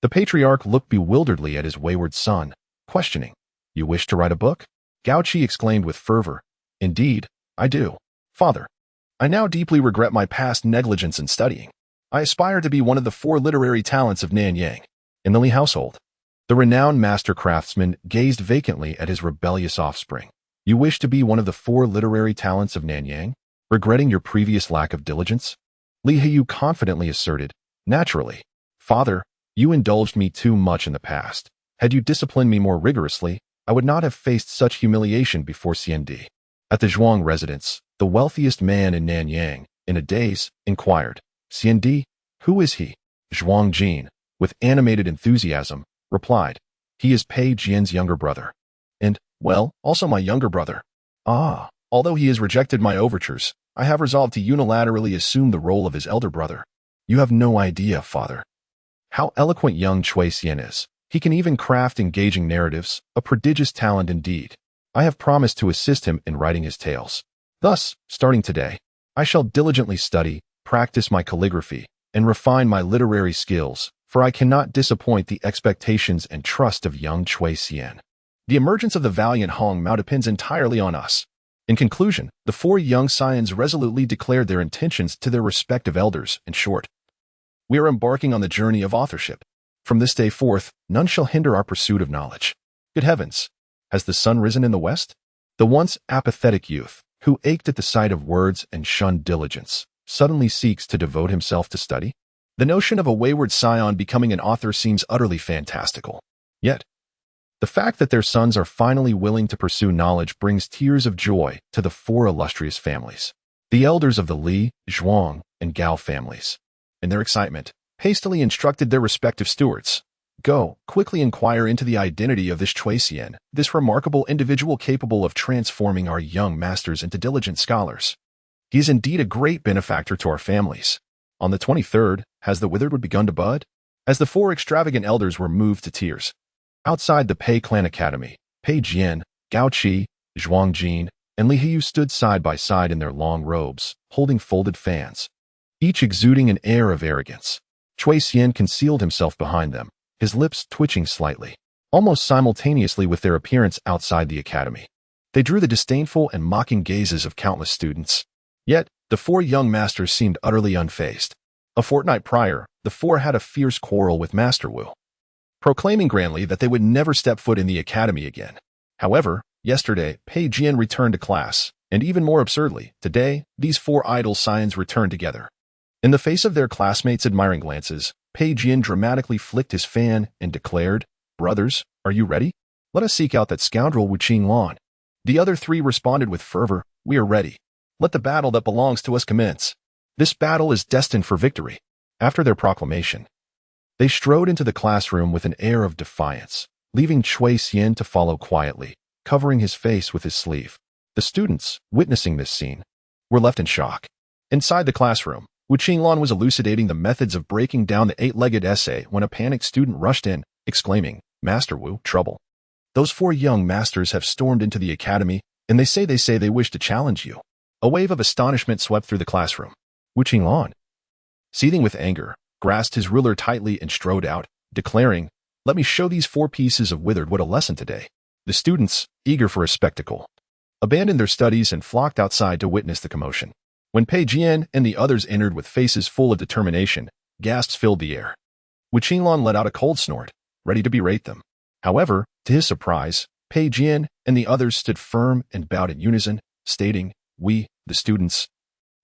the patriarch looked bewilderedly at his wayward son, questioning, "You wish to write a book?" Gao Qi exclaimed with fervor, "Indeed, I do, father. I now deeply regret my past negligence in studying. I aspire to be one of the 4 literary talents of Nanyang." In the Li household, the renowned master craftsman gazed vacantly at his rebellious offspring. "You wish to be one of the 4 literary talents of Nanyang, regretting your previous lack of diligence?" Li Heyou confidently asserted, "Naturally, father, you indulged me too much in the past. Had you disciplined me more rigorously, I would not have faced such humiliation before Xiandi." At the Zhuang residence, the wealthiest man in Nanyang, in a daze, inquired, "Xiandi, who is he?" Zhuang Jin, with animated enthusiasm, replied, "He is Pei Jian's younger brother. And, well, also my younger brother. Ah, although he has rejected my overtures, I have resolved to unilaterally assume the role of his elder brother. You have no idea, father, how eloquent young Cui Xian is. He can even craft engaging narratives, a prodigious talent indeed. I have promised to assist him in writing his tales. Thus, starting today, I shall diligently study, practice my calligraphy, and refine my literary skills, for I cannot disappoint the expectations and trust of young Cui Xian. The emergence of the valiant Hong Mao depends entirely on us." In conclusion, the 4 young scions resolutely declared their intentions to their respective elders. In short, we are embarking on the journey of authorship. From this day forth, none shall hinder our pursuit of knowledge. Good heavens! Has the sun risen in the west? The once apathetic youth, who ached at the sight of words and shunned diligence, suddenly seeks to devote himself to study? The notion of a wayward scion becoming an author seems utterly fantastical. Yet, the fact that their sons are finally willing to pursue knowledge brings tears of joy to the 4 illustrious families. The elders of the Li, Zhuang, and Gao families, in their excitement, hastily instructed their respective stewards. Go, quickly inquire into the identity of this Chui Xian, this remarkable individual capable of transforming our young masters into diligent scholars. He is indeed a great benefactor to our families. On the 23rd, has the withered wood begun to bud? As the four extravagant elders were moved to tears. Outside the Pei Clan Academy, Pei Jian, Gao Qi, Zhuang Jin, and Li Hiyu stood side by side in their long robes, holding folded fans, each exuding an air of arrogance. Chui Xian concealed himself behind them, his lips twitching slightly, almost simultaneously with their appearance outside the academy. They drew the disdainful and mocking gazes of countless students. Yet, the four young masters seemed utterly unfazed. A fortnight prior, the four had a fierce quarrel with Master Wu, proclaiming grandly that they would never step foot in the academy again. However, yesterday, Pei Jian returned to class, and even more absurdly, today, these four idle scions returned together. In the face of their classmates' admiring glances, Pei Jian dramatically flicked his fan and declared, "Brothers, are you ready? Let us seek out that scoundrel Wu Qinglan." The other three responded with fervor, "We are ready. Let the battle that belongs to us commence. This battle is destined for victory." After their proclamation, they strode into the classroom with an air of defiance, leaving Chui Xian to follow quietly, covering his face with his sleeve. The students, witnessing this scene, were left in shock. Inside the classroom, Wu Qinglan was elucidating the methods of breaking down the eight-legged essay when a panicked student rushed in, exclaiming, "Master Wu, trouble. Those four young masters have stormed into the academy, and they say they wish to challenge you." A wave of astonishment swept through the classroom. Wu Qinglan, seething with anger, grasped his ruler tightly and strode out, declaring, "Let me show these four pieces of withered wood a lesson today." The students, eager for a spectacle, abandoned their studies and flocked outside to witness the commotion. When Pei Jian and the others entered with faces full of determination, gasps filled the air. Wu Qinglan let out a cold snort, ready to berate them. However, to his surprise, Pei Jian and the others stood firm and bowed in unison, stating, "We, the students,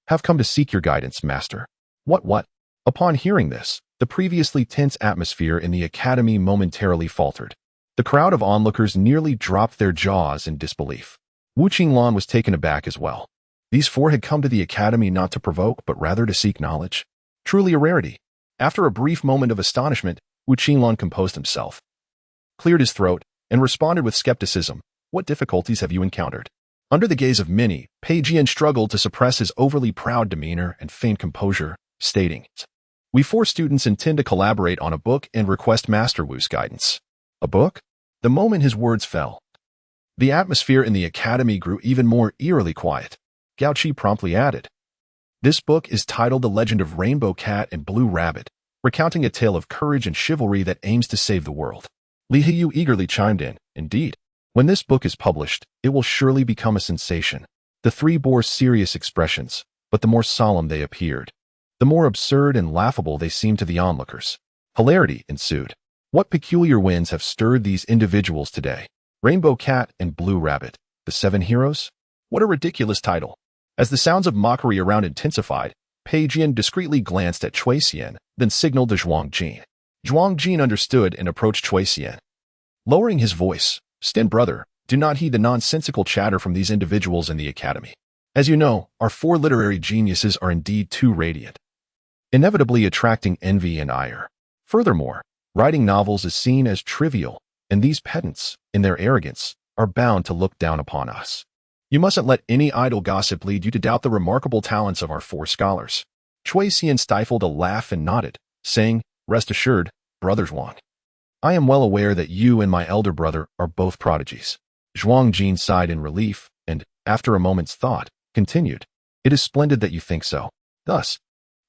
have come to seek your guidance, master." What? Upon hearing this, the previously tense atmosphere in the academy momentarily faltered. The crowd of onlookers nearly dropped their jaws in disbelief. Wu Qinglan was taken aback as well. These four had come to the academy not to provoke, but rather to seek knowledge. Truly a rarity. After a brief moment of astonishment, Wu Qinglan composed himself, cleared his throat, and responded with skepticism, "What difficulties have you encountered?" Under the gaze of many, Pei Jian struggled to suppress his overly proud demeanor and feigned composure, stating, "We four students intend to collaborate on a book and request Master Wu's guidance." A book? The moment his words fell, the atmosphere in the academy grew even more eerily quiet. Gao Qi promptly added, "This book is titled The Legend of Rainbow Cat and Blue Rabbit, recounting a tale of courage and chivalry that aims to save the world." Li Hiyu eagerly chimed in, "Indeed. When this book is published, it will surely become a sensation." The three bore serious expressions, but the more solemn they appeared, the more absurd and laughable they seemed to the onlookers. Hilarity ensued. What peculiar winds have stirred these individuals today? Rainbow Cat and Blue Rabbit, the seven heroes? What a ridiculous title. As the sounds of mockery around intensified, Pei Jian discreetly glanced at Chui Xian, then signaled to Zhuang Jin. Zhuang Jin understood and approached Chui Xian, lowering his voice, "Stand brother, do not heed the nonsensical chatter from these individuals in the academy. As you know, our four literary geniuses are indeed too radiant, inevitably attracting envy and ire. Furthermore, writing novels is seen as trivial, and these pedants, in their arrogance, are bound to look down upon us. You mustn't let any idle gossip lead you to doubt the remarkable talents of our four scholars." Chui Xian stifled a laugh and nodded, saying, "Rest assured, Brother Zhuang. I am well aware that you and my elder brother are both prodigies." Zhuang Jin sighed in relief and, after a moment's thought, continued, "It is splendid that you think so. Thus,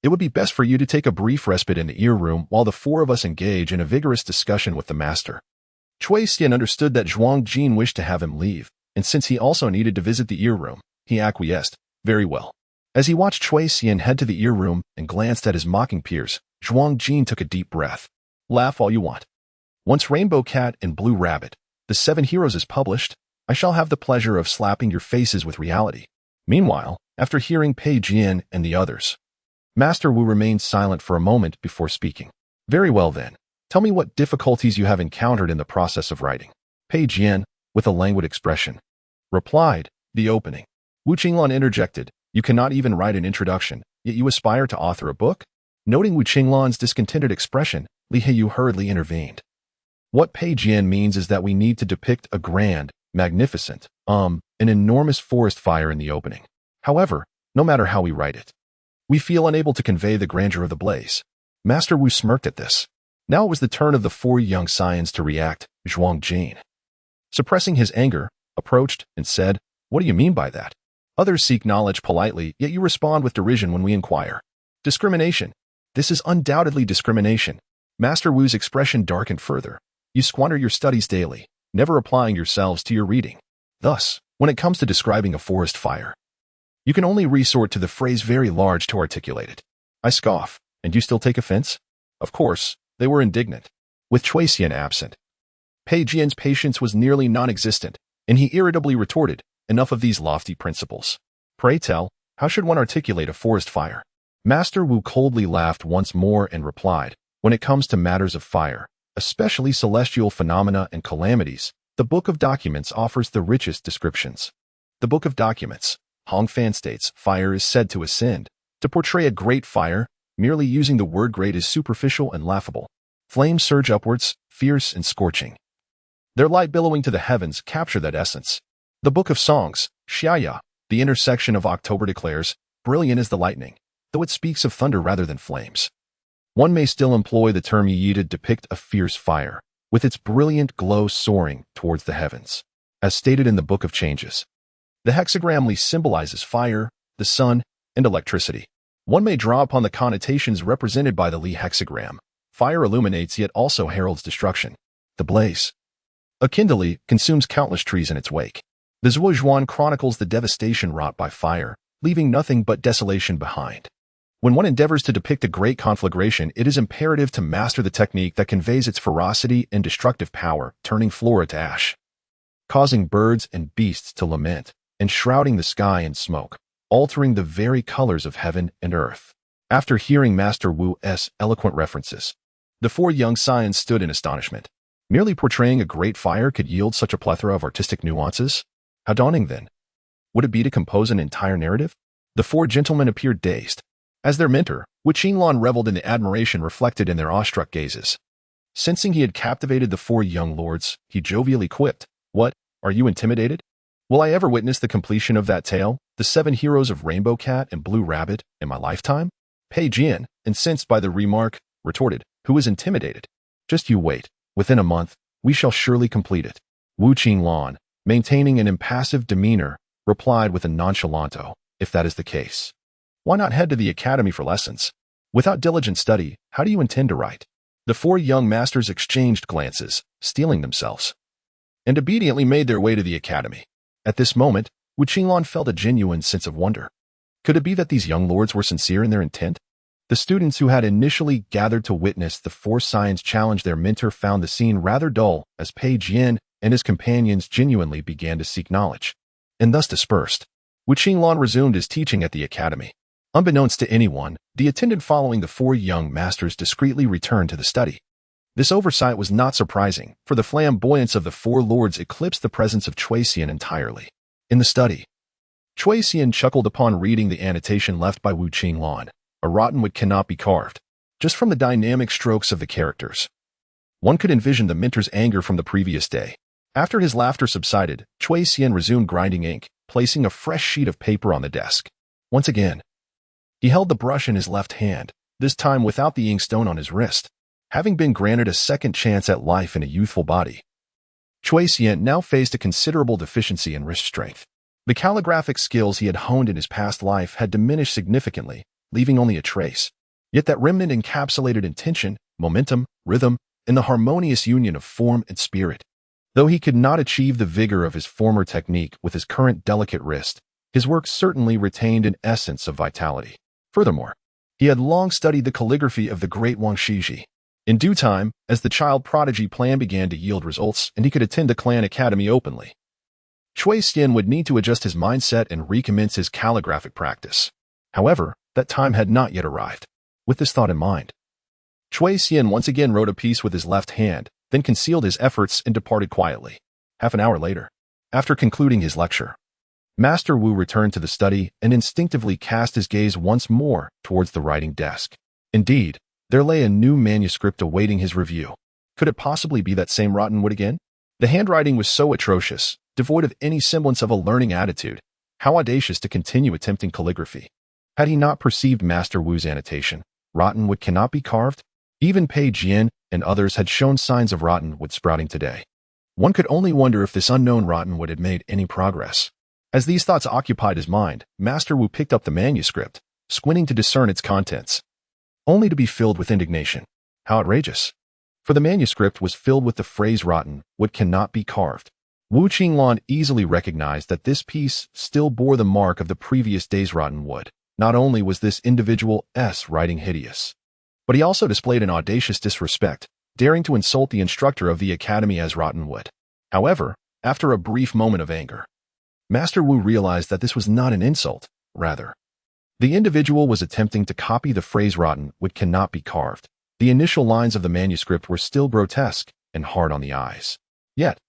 it would be best for you to take a brief respite in the ear room while the four of us engage in a vigorous discussion with the master." Chui Xian understood that Zhuang Jin wished to have him leave, and since he also needed to visit the ear room, he acquiesced. Very well. As he watched Chui Xian head to the ear room and glanced at his mocking peers, Zhuang Jin took a deep breath. "Laugh all you want. Once Rainbow Cat and Blue Rabbit, the Seven Heroes, is published, I shall have the pleasure of slapping your faces with reality." Meanwhile, after hearing Pei Jian and the others, Master Wu remained silent for a moment before speaking. "Very well then. Tell me what difficulties you have encountered in the process of writing." Pei Jian, with a languid expression, replied, "The opening." Wu Qinglan interjected, "You cannot even write an introduction, yet you aspire to author a book?" Noting Wu Qinglan's discontented expression, Li Hiyu hurriedly intervened. What Pei Jian means is that we need to depict a grand, magnificent, an enormous forest fire in the opening. However, no matter how we write it, we feel unable to convey the grandeur of the blaze. Master Wu smirked at this. Now it was the turn of the four young scions to react. Zhuang Jin, suppressing his anger, approached and said, "What do you mean by that? Others seek knowledge politely, yet you respond with derision when we inquire. Discrimination. This is undoubtedly discrimination." Master Wu's expression darkened further. You squander your studies daily, never applying yourselves to your reading. Thus, when it comes to describing a forest fire, you can only resort to the phrase very large to articulate it. I scoff, and you still take offense? Of course, they were indignant. With Cui Xian absent, Pei Jian's patience was nearly non-existent, and he irritably retorted, enough of these lofty principles. Pray tell, how should one articulate a forest fire? Master Wu coldly laughed once more and replied, when it comes to matters of fire, especially celestial phenomena and calamities, the Book of Documents offers the richest descriptions. The Book of Documents, Hong Fan states, fire is said to ascend. To portray a great fire, merely using the word great is superficial and laughable. Flames surge upwards, fierce and scorching. Their light billowing to the heavens capture that essence. The Book of Songs, Xiaya, the intersection of October declares, brilliant is the lightning, though it speaks of thunder rather than flames. One may still employ the term yi to depict a fierce fire, with its brilliant glow soaring towards the heavens. As stated in the Book of Changes, the hexagram Li symbolizes fire, the sun, and electricity. One may draw upon the connotations represented by the Li hexagram. Fire illuminates yet also heralds destruction. The blaze, akin to Li, consumes countless trees in its wake. The Zhuozhuan chronicles the devastation wrought by fire, leaving nothing but desolation behind. When one endeavors to depict a great conflagration, it is imperative to master the technique that conveys its ferocity and destructive power, turning flora to ash, causing birds and beasts to lament, and shrouding the sky in smoke, altering the very colors of heaven and earth. After hearing Master Wu's eloquent references, the four young scions stood in astonishment. Merely portraying a great fire could yield such a plethora of artistic nuances? How daunting, then, would it be to compose an entire narrative? The four gentlemen appeared dazed. As their mentor, Wu Qinglong reveled in the admiration reflected in their awestruck gazes. Sensing he had captivated the four young lords, he jovially quipped, "What, are you intimidated? Will I ever witness the completion of that tale, the 7 heroes of Rainbow Cat and Blue Rabbit, in my lifetime?" Pei Jian, incensed by the remark, retorted, "Who is intimidated? Just you wait. Within a month, we shall surely complete it." Wu Qinglong, maintaining an impassive demeanor, replied with a nonchalanto, "If that is the case, why not head to the academy for lessons? Without diligent study, how do you intend to write?" The four young masters exchanged glances, steeling themselves, and obediently made their way to the academy. At this moment, Wu Qinglong felt a genuine sense of wonder. Could it be that these young lords were sincere in their intent? The students who had initially gathered to witness the four scions challenge their mentor found the scene rather dull as Pei Jian and his companions genuinely began to seek knowledge, and thus dispersed. Wu Qinglong resumed his teaching at the academy. Unbeknownst to anyone, the attendant following the four young masters discreetly returned to the study. This oversight was not surprising, for the flamboyance of the four lords eclipsed the presence of Cui Xian entirely. In the study, Cui Xian chuckled upon reading the annotation left by Wu Qinglong. A rotten wood cannot be carved. Just from the dynamic strokes of the characters, one could envision the mentor's anger from the previous day. After his laughter subsided, Cui Xian resumed grinding ink, placing a fresh sheet of paper on the desk. Once again, he held the brush in his left hand, this time without the inkstone on his wrist. Having been granted a second chance at life in a youthful body, Cui Xian now faced a considerable deficiency in wrist strength. The calligraphic skills he had honed in his past life had diminished significantly, leaving only a trace. Yet that remnant encapsulated intention, momentum, rhythm, and the harmonious union of form and spirit. Though he could not achieve the vigor of his former technique with his current delicate wrist, his work certainly retained an essence of vitality. Furthermore, he had long studied the calligraphy of the great Wang Shiji. In due time, as the child prodigy plan began to yield results and he could attend the clan academy openly, Cui Xian would need to adjust his mindset and recommence his calligraphic practice. However, that time had not yet arrived. With this thought in mind, Cui Xian once again wrote a piece with his left hand, then concealed his efforts and departed quietly. Half an hour later, after concluding his lecture, Master Wu returned to the study and instinctively cast his gaze once more towards the writing desk. Indeed, there lay a new manuscript awaiting his review. Could it possibly be that same rotten wood again? The handwriting was so atrocious, devoid of any semblance of a learning attitude. How audacious to continue attempting calligraphy. Had he not perceived Master Wu's annotation, rotten wood cannot be carved? Even Pei Jian and others had shown signs of rotten wood sprouting today. One could only wonder if this unknown rotten wood had made any progress. As these thoughts occupied his mind, Master Wu picked up the manuscript, squinting to discern its contents, only to be filled with indignation. How outrageous! For the manuscript was filled with the phrase rotten wood cannot be carved. Wu Qinglan easily recognized that this piece still bore the mark of the previous day's rotten wood. Not only was this individual's writing hideous, but he also displayed an audacious disrespect, daring to insult the instructor of the academy as rotten wood. However, after a brief moment of anger, Master Wu realized that this was not an insult. Rather, the individual was attempting to copy the phrase rotten wood cannot be carved. The initial lines of the manuscript were still grotesque and hard on the eyes. Yet,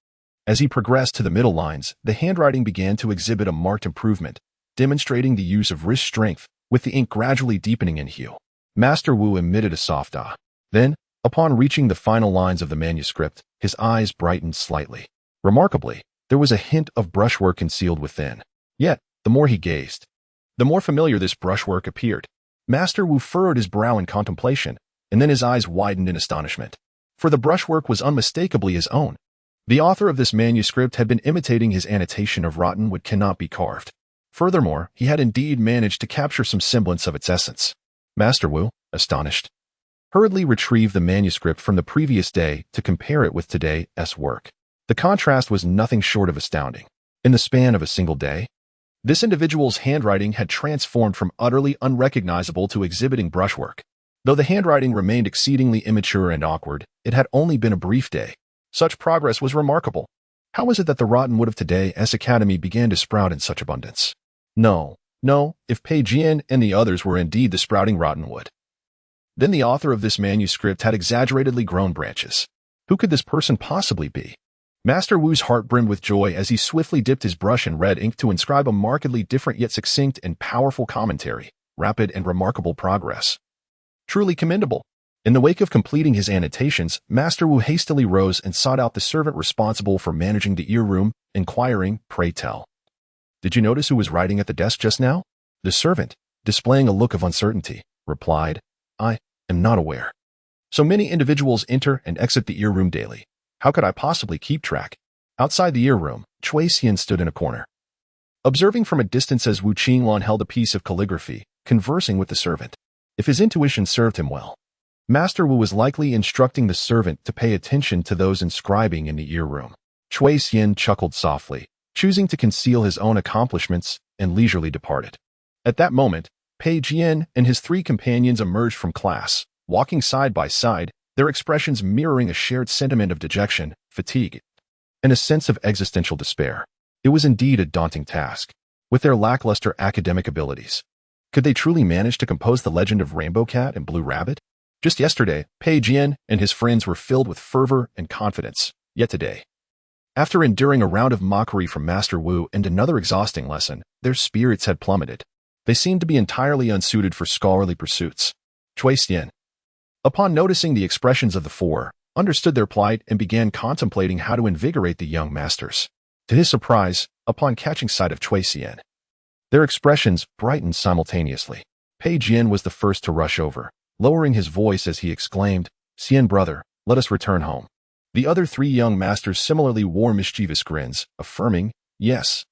as he progressed to the middle lines, the handwriting began to exhibit a marked improvement, demonstrating the use of wrist strength, with the ink gradually deepening in hue. Master Wu emitted a soft ah. Then, upon reaching the final lines of the manuscript, his eyes brightened slightly. Remarkably, there was a hint of brushwork concealed within. Yet, the more he gazed, the more familiar this brushwork appeared. Master Wu furrowed his brow in contemplation, and then his eyes widened in astonishment. For the brushwork was unmistakably his own. The author of this manuscript had been imitating his annotation of rotten wood cannot be carved. Furthermore, he had indeed managed to capture some semblance of its essence. Master Wu, astonished, hurriedly retrieved the manuscript from the previous day to compare it with today's work. The contrast was nothing short of astounding. In the span of a single day, this individual's handwriting had transformed from utterly unrecognizable to exhibiting brushwork. Though the handwriting remained exceedingly immature and awkward, it had only been a brief day. Such progress was remarkable. How was it that the rotten wood of today's academy began to sprout in such abundance? No, if Pei Jian and the others were indeed the sprouting rotten wood, then the author of this manuscript had exaggeratedly grown branches. Who could this person possibly be? Master Wu's heart brimmed with joy as he swiftly dipped his brush in red ink to inscribe a markedly different yet succinct and powerful commentary. Rapid and remarkable progress. Truly commendable. In the wake of completing his annotations, Master Wu hastily rose and sought out the servant responsible for managing the ear room, inquiring, "Pray tell, did you notice who was writing at the desk just now?" The servant, displaying a look of uncertainty, replied, "I am not aware. So many individuals enter and exit the ear room daily. How could I possibly keep track?" Outside the ear room, Cui Xian stood in a corner, observing from a distance as Wu Qinglan held a piece of calligraphy, conversing with the servant. If his intuition served him well, Master Wu was likely instructing the servant to pay attention to those inscribing in the ear room. Cui Xian chuckled softly, choosing to conceal his own accomplishments, and leisurely departed. At that moment, Pei Jian and his three companions emerged from class, walking side by side, their expressions mirroring a shared sentiment of dejection, fatigue, and a sense of existential despair. It was indeed a daunting task. With their lackluster academic abilities, could they truly manage to compose the legend of Rainbow Cat and Blue Rabbit? Just yesterday, Pei Jian and his friends were filled with fervor and confidence. Yet today, after enduring a round of mockery from Master Wu and another exhausting lesson, their spirits had plummeted. They seemed to be entirely unsuited for scholarly pursuits. Cui Xian, upon noticing the expressions of the four, understood their plight and began contemplating how to invigorate the young masters. To his surprise, upon catching sight of Cui Xian, their expressions brightened simultaneously. Pei Jian was the first to rush over, lowering his voice as he exclaimed, "Xian brother, let us return home." The other three young masters similarly wore mischievous grins, affirming, Yes,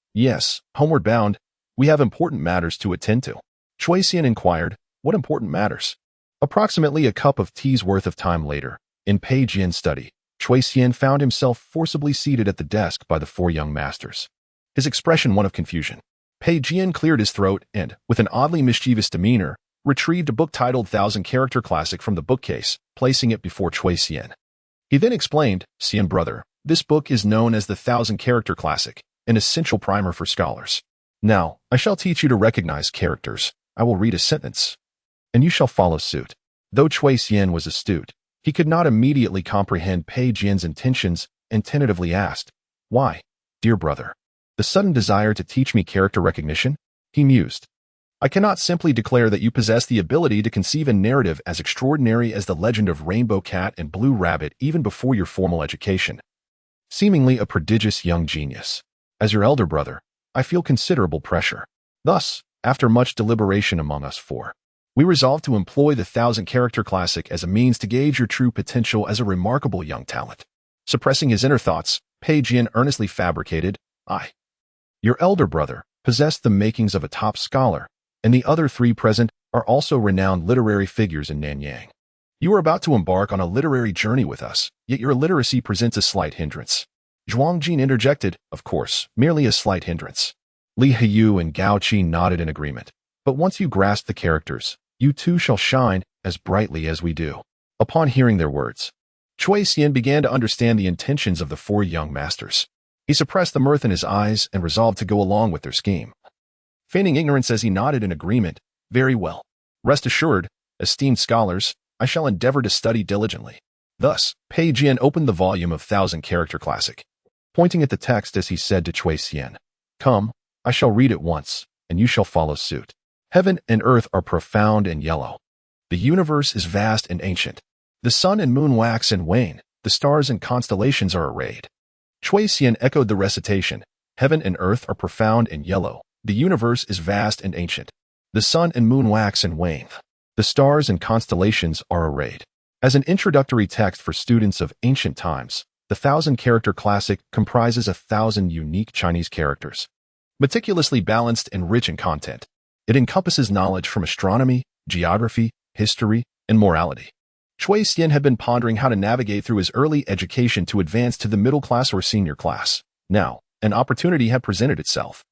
homeward bound. We have important matters to attend to." Cui Xian inquired, "What important matters?" Approximately a cup of tea's worth of time later, in Pei Jian's study, Cui Xian found himself forcibly seated at the desk by the four young masters, his expression one of confusion. Pei Jian cleared his throat and, with an oddly mischievous demeanor, retrieved a book titled 1,000-Character Classic from the bookcase, placing it before Cui Xian. He then explained, "Xian brother, this book is known as the 1,000-Character Classic, an essential primer for scholars. Now, I shall teach you to recognize characters. I will read a sentence, and you shall follow suit." Though Cui Xian was astute, he could not immediately comprehend Pei Jian's intentions and tentatively asked, "Why, dear brother, the sudden desire to teach me character recognition?" He mused, I cannot simply declare that you possess the ability to conceive a narrative as extraordinary as the legend of Rainbow Cat and Blue Rabbit even before your formal education. Seemingly a prodigious young genius. As your elder brother, I feel considerable pressure. Thus, after much deliberation among us four, we resolved to employ the 1,000-character classic as a means to gauge your true potential as a remarkable young talent. Suppressing his inner thoughts, Pei Jian earnestly fabricated, Your elder brother possessed the makings of a top scholar, and the other three present are also renowned literary figures in Nanyang. You are about to embark on a literary journey with us, yet your illiteracy presents a slight hindrance. Zhuang Jin interjected, of course, merely a slight hindrance. Li Heyou and Gao Qi nodded in agreement. But once you grasp the characters, you too shall shine as brightly as we do. Upon hearing their words, Cui Xian began to understand the intentions of the four young masters. He suppressed the mirth in his eyes and resolved to go along with their scheme. Feigning ignorance as he nodded in agreement, very well. Rest assured, esteemed scholars, I shall endeavor to study diligently. Thus, Pei Jian opened the volume of 1,000-character classic, pointing at the text as he said to Cui Xian, Come, I shall read it once, and you shall follow suit. Heaven and earth are profound and yellow. The universe is vast and ancient. The sun and moon wax and wane. The stars and constellations are arrayed. Cui Xian echoed the recitation. Heaven and earth are profound and yellow. The universe is vast and ancient. The sun and moon wax and wane. The stars and constellations are arrayed. As an introductory text for students of ancient times, the 1,000-character classic comprises 1,000 unique Chinese characters. Meticulously balanced and rich in content, it encompasses knowledge from astronomy, geography, history, and morality. Cui Xian had been pondering how to navigate through his early education to advance to the middle class or senior class. Now, an opportunity had presented itself.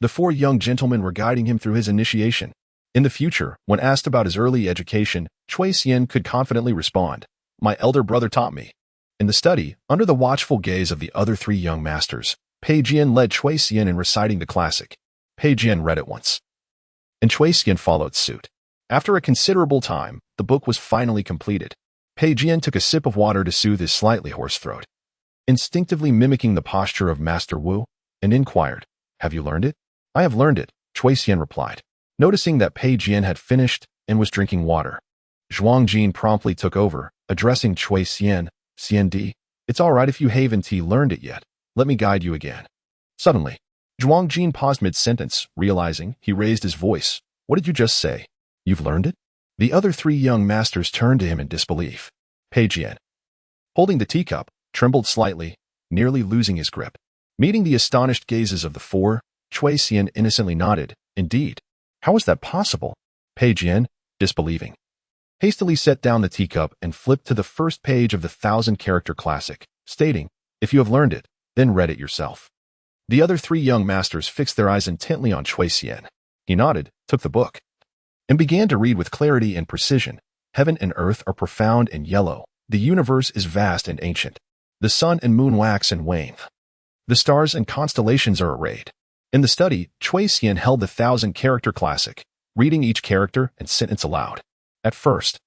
The four young gentlemen were guiding him through his initiation. In the future, when asked about his early education, Cui Xian could confidently respond, My elder brother taught me. In the study, under the watchful gaze of the other three young masters, Pei Jian led Cui Xian in reciting the classic. Pei Jian read it once, and Cui Xian followed suit. After a considerable time, the book was finally completed. Pei Jian took a sip of water to soothe his slightly hoarse throat. Instinctively mimicking the posture of Master Wu, and inquired, Have you learned it? I have learned it, Cui Xian replied. Noticing that Pei Jian had finished and was drinking water, Zhuang Jin promptly took over, addressing Cui Xian, Xian Di, it's all right if you haven't learned it yet. Let me guide you again. Suddenly, Zhuang Jin paused mid-sentence, realizing he raised his voice. What did you just say? You've learned it? The other three young masters turned to him in disbelief. Pei Jian, holding the teacup, trembled slightly, nearly losing his grip. Meeting the astonished gazes of the four, Cui Xian innocently nodded. Indeed. How is that possible? Pei Jian, disbelieving, hastily set down the teacup and flipped to the first page of the 1,000-character classic, stating, If you have learned it, then read it yourself. The other three young masters fixed their eyes intently on Cui Xian. He nodded, took the book, and began to read with clarity and precision. Heaven and earth are profound and yellow. The universe is vast and ancient. The sun and moon wax and wane. The stars and constellations are arrayed. In the study, Cui Xian held the 1,000-character classic, reading each character and sentence aloud. At first,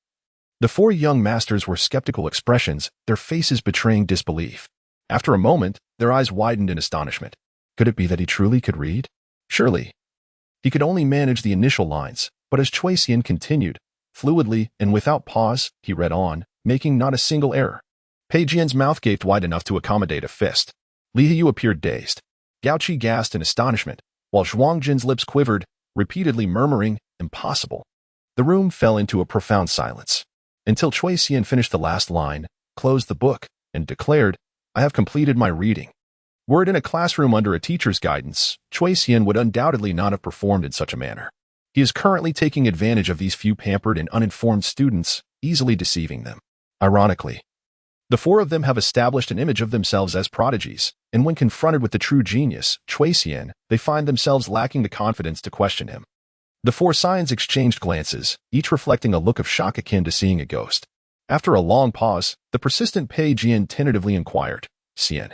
the four young masters were skeptical expressions, their faces betraying disbelief. After a moment, their eyes widened in astonishment. Could it be that he truly could read? Surely. He could only manage the initial lines, but as Cui Xian continued, fluidly and without pause, he read on, making not a single error. Pei Jian's mouth gaped wide enough to accommodate a fist. Li Heyou appeared dazed. Gao Qi gasped in astonishment, while Zhuang Jin's lips quivered, repeatedly murmuring, Impossible. The room fell into a profound silence, until Cui Xian finished the last line, closed the book, and declared, I have completed my reading. Were it in a classroom under a teacher's guidance, Cui Xian would undoubtedly not have performed in such a manner. He is currently taking advantage of these few pampered and uninformed students, easily deceiving them. Ironically, the four of them have established an image of themselves as prodigies, and when confronted with the true genius, Cui Xian, they find themselves lacking the confidence to question him. The four scions exchanged glances, each reflecting a look of shock akin to seeing a ghost. After a long pause, the persistent Pei Jian tentatively inquired, Xian,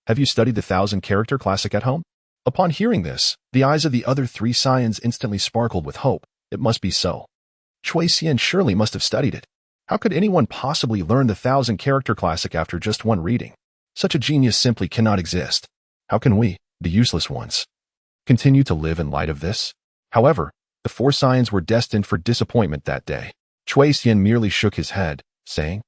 have you studied the 1,000-character classic at home? Upon hearing this, the eyes of the other three scions instantly sparkled with hope. It must be so. Cui Xian surely must have studied it. How could anyone possibly learn the 1,000-character classic after just one reading? Such a genius simply cannot exist. How can we, the useless ones, continue to live in light of this? However, The four scions were destined for disappointment that day. Chui Xian merely shook his head, saying,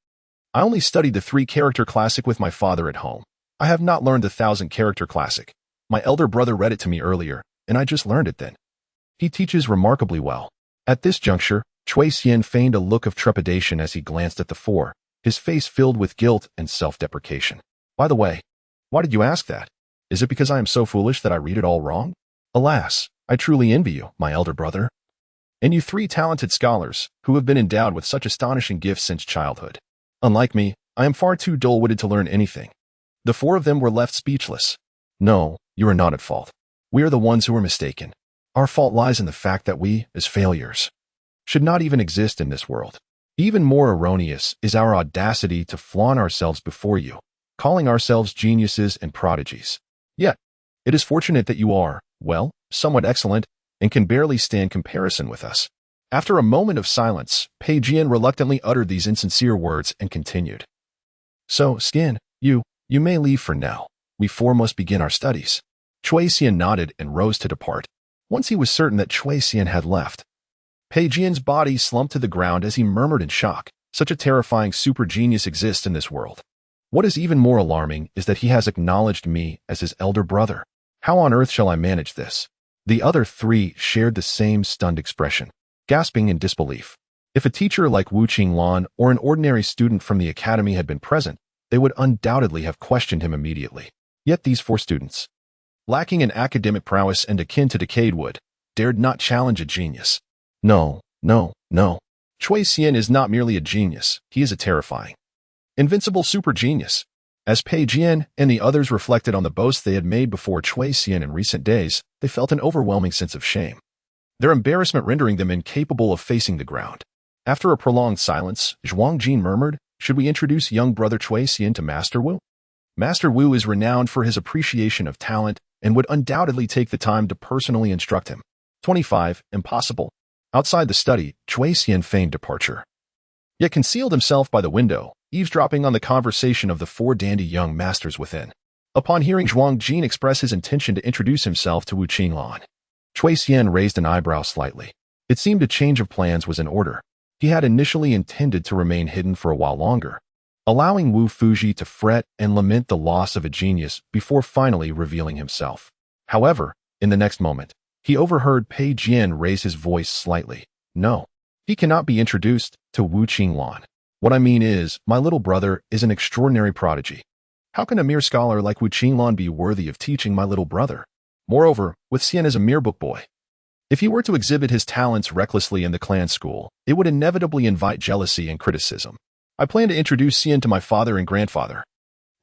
I only studied the 3-character classic with my father at home. I have not learned the 1,000-character classic. My elder brother read it to me earlier, and I just learned it then. He teaches remarkably well. At this juncture, Chui Xian feigned a look of trepidation as he glanced at the four, his face filled with guilt and self-deprecation. By the way, why did you ask that? Is it because I am so foolish that I read it all wrong? Alas, I truly envy you, my elder brother. And you 3 talented scholars, who have been endowed with such astonishing gifts since childhood. Unlike me, I am far too dull-witted to learn anything. The 4 of them were left speechless. No, you are not at fault. We are the ones who are mistaken. Our fault lies in the fact that we, as failures, should not even exist in this world. Even more erroneous is our audacity to flaunt ourselves before you, calling ourselves geniuses and prodigies. Yet, it is fortunate that you are, well, somewhat excellent, and can barely stand comparison with us. After a moment of silence, Pei Jian reluctantly uttered these insincere words and continued. So, Skin, you may leave for now. We 4 must begin our studies. Chui Xian nodded and rose to depart. Once he was certain that Chui Xian had left, Pei Jian's body slumped to the ground as he murmured in shock, such a terrifying super genius exists in this world. What is even more alarming is that he has acknowledged me as his elder brother. How on earth shall I manage this? The other 3 shared the same stunned expression, gasping in disbelief. If a teacher like Wu Qinglan or an ordinary student from the academy had been present, they would undoubtedly have questioned him immediately. Yet these 4 students, lacking in academic prowess and akin to decayed wood, dared not challenge a genius. No. Chui Xian is not merely a genius, he is a terrifying, invincible super genius. As Pei Jian and the others reflected on the boast they had made before Chui Xian in recent days, they felt an overwhelming sense of shame, their embarrassment rendering them incapable of facing the ground. After a prolonged silence, Zhuang Jin murmured, Should we introduce young brother Chui Xian to Master Wu? Master Wu is renowned for his appreciation of talent and would undoubtedly take the time to personally instruct him. 25. Impossible. Outside the study, Chui Xian feigned departure, yet concealed himself by the window, eavesdropping on the conversation of the 4 dandy young masters within. Upon hearing Zhuang Jin express his intention to introduce himself to Wu Qinglan, Chui Xian raised an eyebrow slightly. It seemed a change of plans was in order. He had initially intended to remain hidden for a while longer, allowing Wu Fuji to fret and lament the loss of a genius before finally revealing himself. However, in the next moment, he overheard Pei Jian raise his voice slightly. No, he cannot be introduced to Wu Qinglan. What I mean is, my little brother is an extraordinary prodigy. How can a mere scholar like Wu Qinglan be worthy of teaching my little brother? Moreover, with Xian as a mere book boy, if he were to exhibit his talents recklessly in the clan school, it would inevitably invite jealousy and criticism. I plan to introduce Xian to my father and grandfather.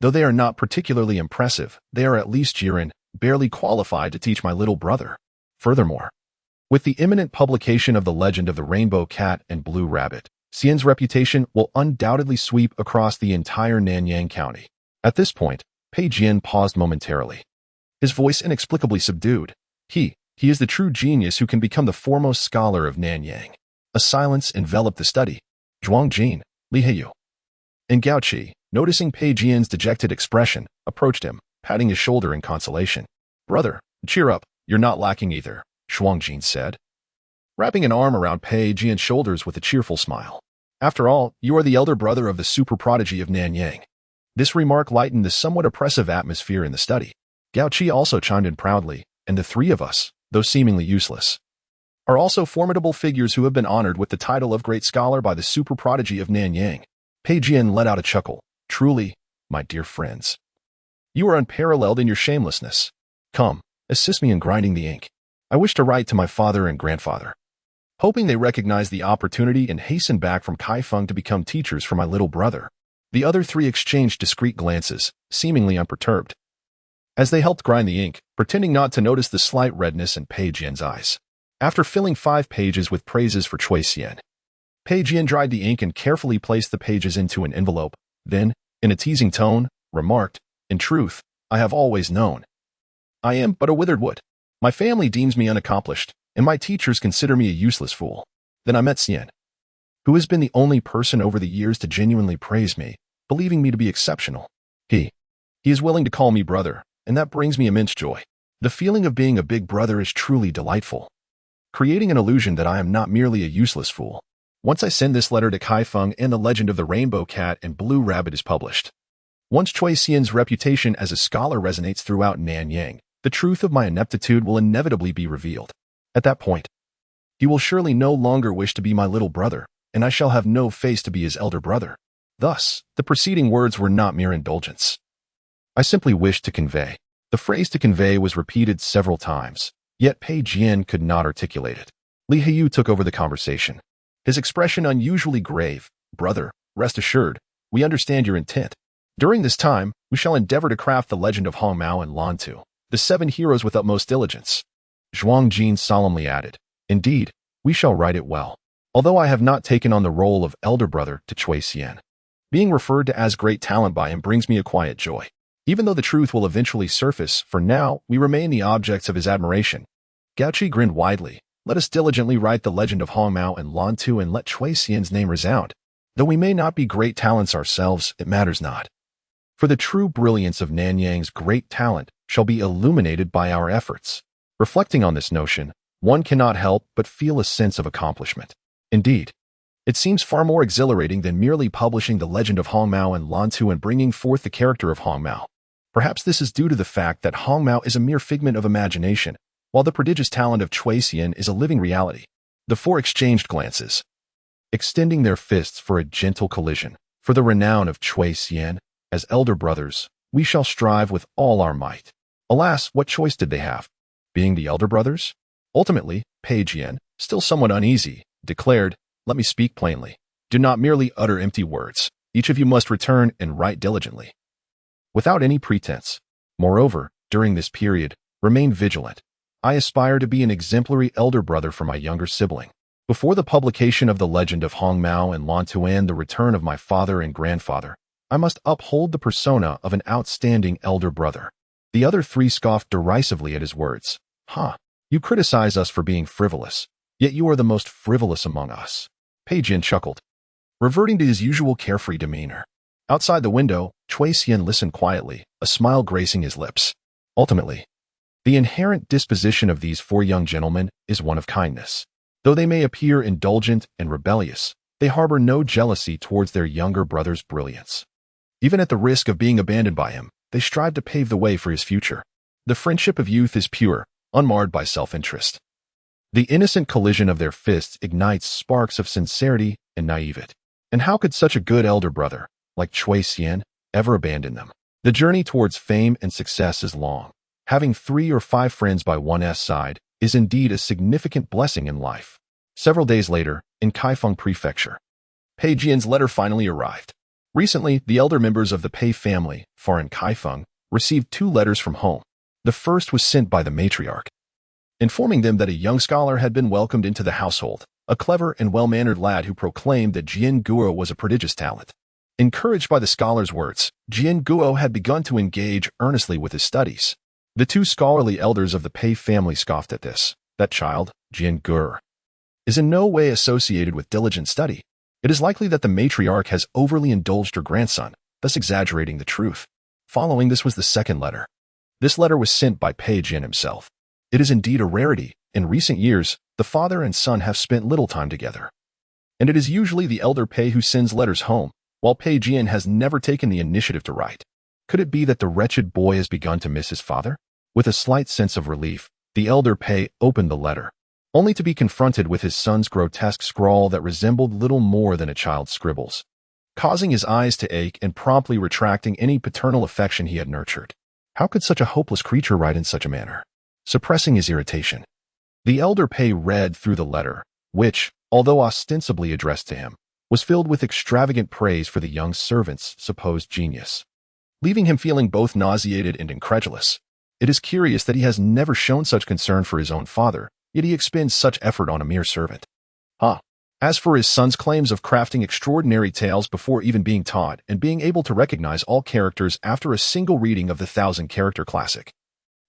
Though they are not particularly impressive, they are at least Jiren, barely qualified to teach my little brother. Furthermore, with the imminent publication of the legend of the Rainbow Cat and Blue Rabbit, Xian's reputation will undoubtedly sweep across the entire Nanyang County. At this point, Pei Jian paused momentarily, his voice inexplicably subdued. He is the true genius who can become the foremost scholar of Nanyang. A silence enveloped the study. Zhuang Jin, Li Heiyu, and Gao Qi, noticing Pei Jian's dejected expression, approached him, patting his shoulder in consolation. Brother, cheer up, you're not lacking either, Zhuang Jin said, wrapping an arm around Pei Jian's shoulders with a cheerful smile. After all, you are the elder brother of the super prodigy of Nanyang. This remark lightened the somewhat oppressive atmosphere in the study. Gao Qi also chimed in proudly, and the 3 of us, though seemingly useless, are also formidable figures who have been honored with the title of great scholar by the super prodigy of Nanyang. Pei Jian let out a chuckle. Truly, my dear friends, you are unparalleled in your shamelessness. Come, assist me in grinding the ink. I wish to write to my father and grandfather, hoping they recognize the opportunity and hasten back from Kaifeng to become teachers for my little brother. The other 3 exchanged discreet glances, seemingly unperturbed, as they helped grind the ink, pretending not to notice the slight redness in Pei Jian's eyes. After filling 5 pages with praises for Chui Xian, Pei Jian dried the ink and carefully placed the pages into an envelope, then, in a teasing tone, remarked, In truth, I have always known. I am but a withered wood. My family deems me unaccomplished, and my teachers consider me a useless fool. Then I met Xian, who has been the only person over the years to genuinely praise me, believing me to be exceptional. He is willing to call me brother, and that brings me immense joy. The feeling of being a big brother is truly delightful. creating an illusion that I am not merely a useless fool. Once I send this letter to Kaifeng and the legend of the Rainbow Cat and Blue Rabbit is published. Once Cui Xian's reputation as a scholar resonates throughout Nanyang, the truth of my ineptitude will inevitably be revealed. At that point, he will surely no longer wish to be my little brother, and I shall have no face to be his elder brother. Thus, the preceding words were not mere indulgence. I simply wished to convey. The phrase to convey was repeated several times, yet Pei Jian could not articulate it. Li Haiyu took over the conversation. His expression unusually grave. Brother, rest assured, we understand your intent. During this time, we shall endeavor to craft the legend of Hong Mao and Lan Tu, the 7 heroes with utmost diligence. Zhuang Jin solemnly added, Indeed, we shall write it well. Although I have not taken on the role of elder brother to Cui Xian, being referred to as great talent by him brings me a quiet joy. Even though the truth will eventually surface, for now, we remain the objects of his admiration. Gao Qi grinned widely. Let us diligently write the legend of Hong Mao and Lan Tu and let Cui Xian's name resound. Though we may not be great talents ourselves, it matters not. For the true brilliance of Nanyang's great talent shall be illuminated by our efforts. Reflecting on this notion, one cannot help but feel a sense of accomplishment. Indeed, it seems far more exhilarating than merely publishing the legend of Hong Mao and Lan Tu and bringing forth the character of Hong Mao. Perhaps this is due to the fact that Hong Mao is a mere figment of imagination, while the prodigious talent of Cui Xian is a living reality. The 4 exchanged glances, extending their fists for a gentle collision. For the renown of Cui Xian, as elder brothers, we shall strive with all our might. Alas, what choice did they have? Being the elder brothers? Ultimately, Pei Jian, still somewhat uneasy, declared, Let me speak plainly. Do not merely utter empty words. Each of you must return and write diligently, without any pretense. Moreover, during this period, remain vigilant. I aspire to be an exemplary elder brother for my younger sibling. Before the publication of the legend of Hong Mao and Lan Tu and the return of my father and grandfather, I must uphold the persona of an outstanding elder brother. The other 3 scoffed derisively at his words. You criticize us for being frivolous, yet you are the most frivolous among us. Pei Jian chuckled, reverting to his usual carefree demeanor. Outside the window, Cui Xian listened quietly, a smile gracing his lips. Ultimately, the inherent disposition of these 4 young gentlemen is one of kindness. Though they may appear indulgent and rebellious, they harbor no jealousy towards their younger brother's brilliance. Even at the risk of being abandoned by him, they strive to pave the way for his future. The friendship of youth is pure, unmarred by self-interest. The innocent collision of their fists ignites sparks of sincerity and naivete. And how could such a good elder brother, like Cui Xian, ever abandon them? The journey towards fame and success is long. Having 3 or 5 friends by one's side is indeed a significant blessing in life. Several days later, in Kaifeng Prefecture, Pei Jian's letter finally arrived. Recently, the elder members of the Pei family, far in Kaifeng, received 2 letters from home. The first was sent by the matriarch, informing them that a young scholar had been welcomed into the household, a clever and well-mannered lad who proclaimed that Jian Guo was a prodigious talent. Encouraged by the scholar's words, Jian Guo had begun to engage earnestly with his studies. The 2 scholarly elders of the Pei family scoffed at this. That child, Jian Guo, is in no way associated with diligent study. It is likely that the matriarch has overly indulged her grandson, thus exaggerating the truth. Following this was the second letter. This letter was sent by Pei Jian himself. It is indeed a rarity. In recent years, the father and son have spent little time together. And it is usually the elder Pei who sends letters home, while Pei Jian has never taken the initiative to write. Could it be that the wretched boy has begun to miss his father? With a slight sense of relief, the elder Pei opened the letter, only to be confronted with his son's grotesque scrawl that resembled little more than a child's scribbles, causing his eyes to ache and promptly retracting any paternal affection he had nurtured. How could such a hopeless creature write in such a manner? Suppressing his irritation, the elder Pei read through the letter, which, although ostensibly addressed to him, was filled with extravagant praise for the young servant's supposed genius, leaving him feeling both nauseated and incredulous. It is curious that he has never shown such concern for his own father, yet he expends such effort on a mere servant. As for his son's claims of crafting extraordinary tales before even being taught and being able to recognize all characters after a single reading of the 1,000-character classic,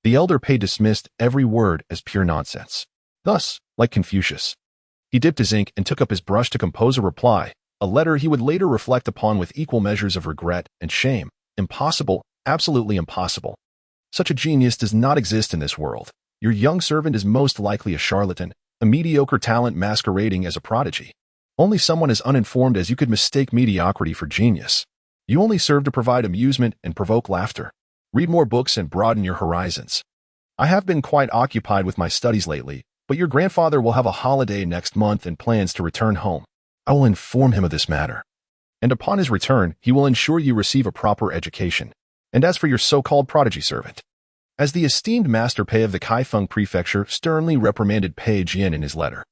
the elder Pei dismissed every word as pure nonsense. Thus, like Confucius, he dipped his ink and took up his brush to compose a reply, a letter he would later reflect upon with equal measures of regret and shame. Impossible, absolutely impossible. Such a genius does not exist in this world. Your young servant is most likely a charlatan, a mediocre talent masquerading as a prodigy. Only someone as uninformed as you could mistake mediocrity for genius. You only serve to provide amusement and provoke laughter. Read more books and broaden your horizons. I have been quite occupied with my studies lately, but your grandfather will have a holiday next month and plans to return home. I will inform him of this matter. And upon his return, he will ensure you receive a proper education. And as for your so-called prodigy servant, as the esteemed Master Pei of the Kaifeng Prefecture sternly reprimanded Pei Jian in his letter,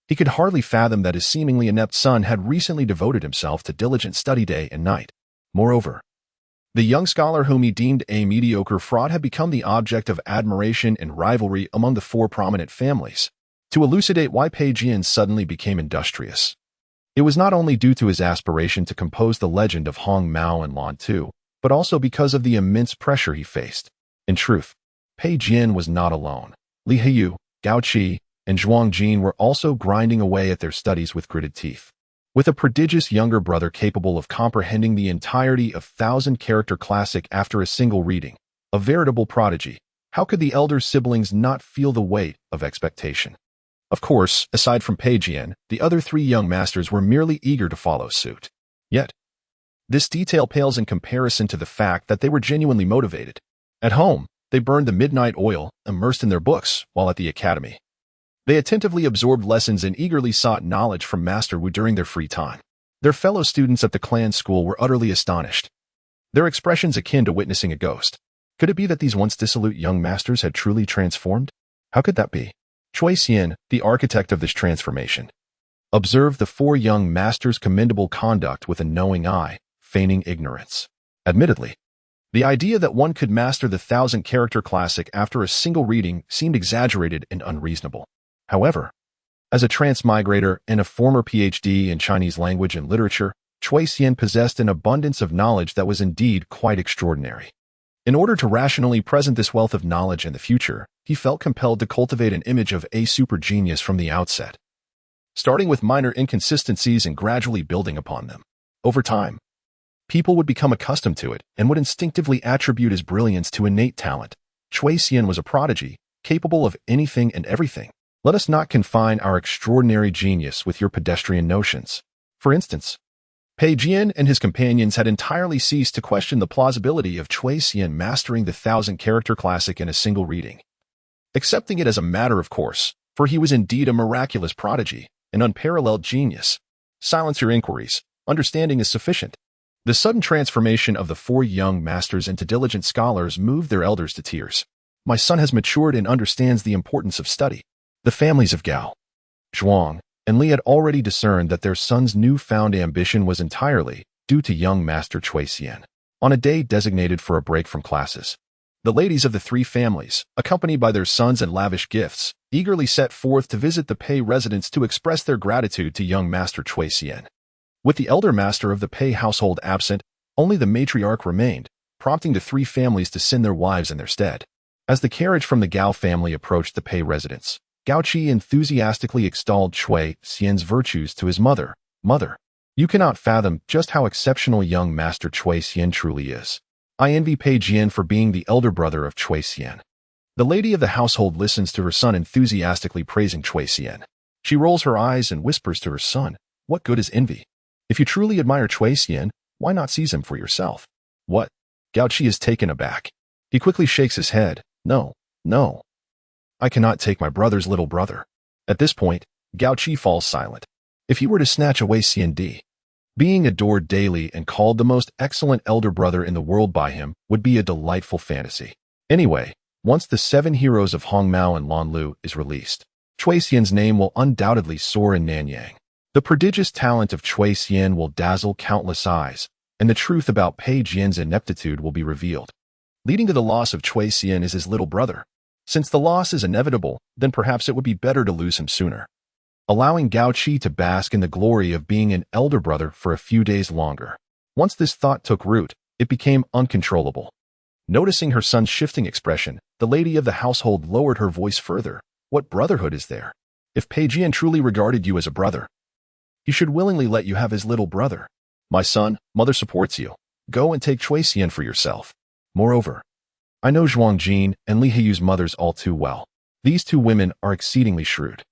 he could hardly fathom that his seemingly inept son had recently devoted himself to diligent study day and night. Moreover, the young scholar whom he deemed a mediocre fraud had become the object of admiration and rivalry among the four prominent families. To elucidate why Pei Jian suddenly became industrious, it was not only due to his aspiration to compose the legend of Hong Mao and Lan Tu, but also because of the immense pressure he faced. In truth, Pei Jian was not alone. Li Heyou, Gao Qi, and Zhuang Jin were also grinding away at their studies with gritted teeth. With a prodigious younger brother capable of comprehending the entirety of 1,000-character classic after a single reading, a veritable prodigy, how could the elder siblings not feel the weight of expectation? Of course, aside from Pei Jian, the other three young masters were merely eager to follow suit. Yet, this detail pales in comparison to the fact that they were genuinely motivated. At home, they burned the midnight oil, immersed in their books, while at the academy, they attentively absorbed lessons and eagerly sought knowledge from Master Wu during their free time. Their fellow students at the clan school were utterly astonished, their expressions akin to witnessing a ghost. Could it be that these once dissolute young masters had truly transformed? How could that be? Cui Xian, the architect of this transformation, observed the four young masters' commendable conduct with a knowing eye, feigning ignorance. Admittedly, the idea that one could master the 1,000-character classic after a single reading seemed exaggerated and unreasonable. However, as a transmigrator and a former PhD in Chinese language and literature, Cui Xian possessed an abundance of knowledge that was indeed quite extraordinary. In order to rationally present this wealth of knowledge in the future, he felt compelled to cultivate an image of a super genius from the outset, starting with minor inconsistencies and gradually building upon them. Over time, people would become accustomed to it and would instinctively attribute his brilliance to innate talent. Cui Xian was a prodigy, capable of anything and everything. Let us not confine our extraordinary genius with your pedestrian notions. For instance, Pei Jian and his companions had entirely ceased to question the plausibility of Cui Xian mastering the 1,000-character classic in a single reading, accepting it as a matter of course, for he was indeed a miraculous prodigy, an unparalleled genius. Silence your inquiries. Understanding is sufficient. The sudden transformation of the four young masters into diligent scholars moved their elders to tears. My son has matured and understands the importance of study. The families of Gao, Zhuang, and Li had already discerned that their son's newfound ambition was entirely due to young Master Cui Xian. On a day designated for a break from classes, the ladies of the three families, accompanied by their sons and lavish gifts, eagerly set forth to visit the Pei residence to express their gratitude to young Master Cui Xian. With the elder master of the Pei household absent, only the matriarch remained, prompting the three families to send their wives in their stead. As the carriage from the Gao family approached the Pei residence, Gao Qi enthusiastically extolled Cui Xian's virtues to his mother. Mother, you cannot fathom just how exceptional young Master Cui Xian truly is. I envy Pei Jian for being the elder brother of Cui Xian. The lady of the household listens to her son enthusiastically praising Cui Xian. She rolls her eyes and whispers to her son, what good is envy? If you truly admire Cui Xian, why not seize him for yourself? What? Gao Qi is taken aback. He quickly shakes his head. No, no. I cannot take my brother's little brother. At this point, Gao Qi falls silent. If he were to snatch away Xian Di, being adored daily and called the most excellent elder brother in the world by him would be a delightful fantasy. Anyway, once the 7 heroes of Hong Mao and Lan Lu is released, Cui Xian's name will undoubtedly soar in Nanyang. The prodigious talent of Cui Xian will dazzle countless eyes, and the truth about Pei Jian's ineptitude will be revealed. Leading to the loss of Cui Xian is his little brother. Since the loss is inevitable, then perhaps it would be better to lose him sooner, allowing Gao Qi to bask in the glory of being an elder brother for a few days longer. Once this thought took root, it became uncontrollable. Noticing her son's shifting expression, the lady of the household lowered her voice further. What brotherhood is there? If Pei Jian truly regarded you as a brother, he should willingly let you have his little brother. My son, mother supports you. Go and take Cui Xian for yourself. Moreover, I know Zhuang Jin and Li Heyu's mothers all too well. These two women are exceedingly shrewd.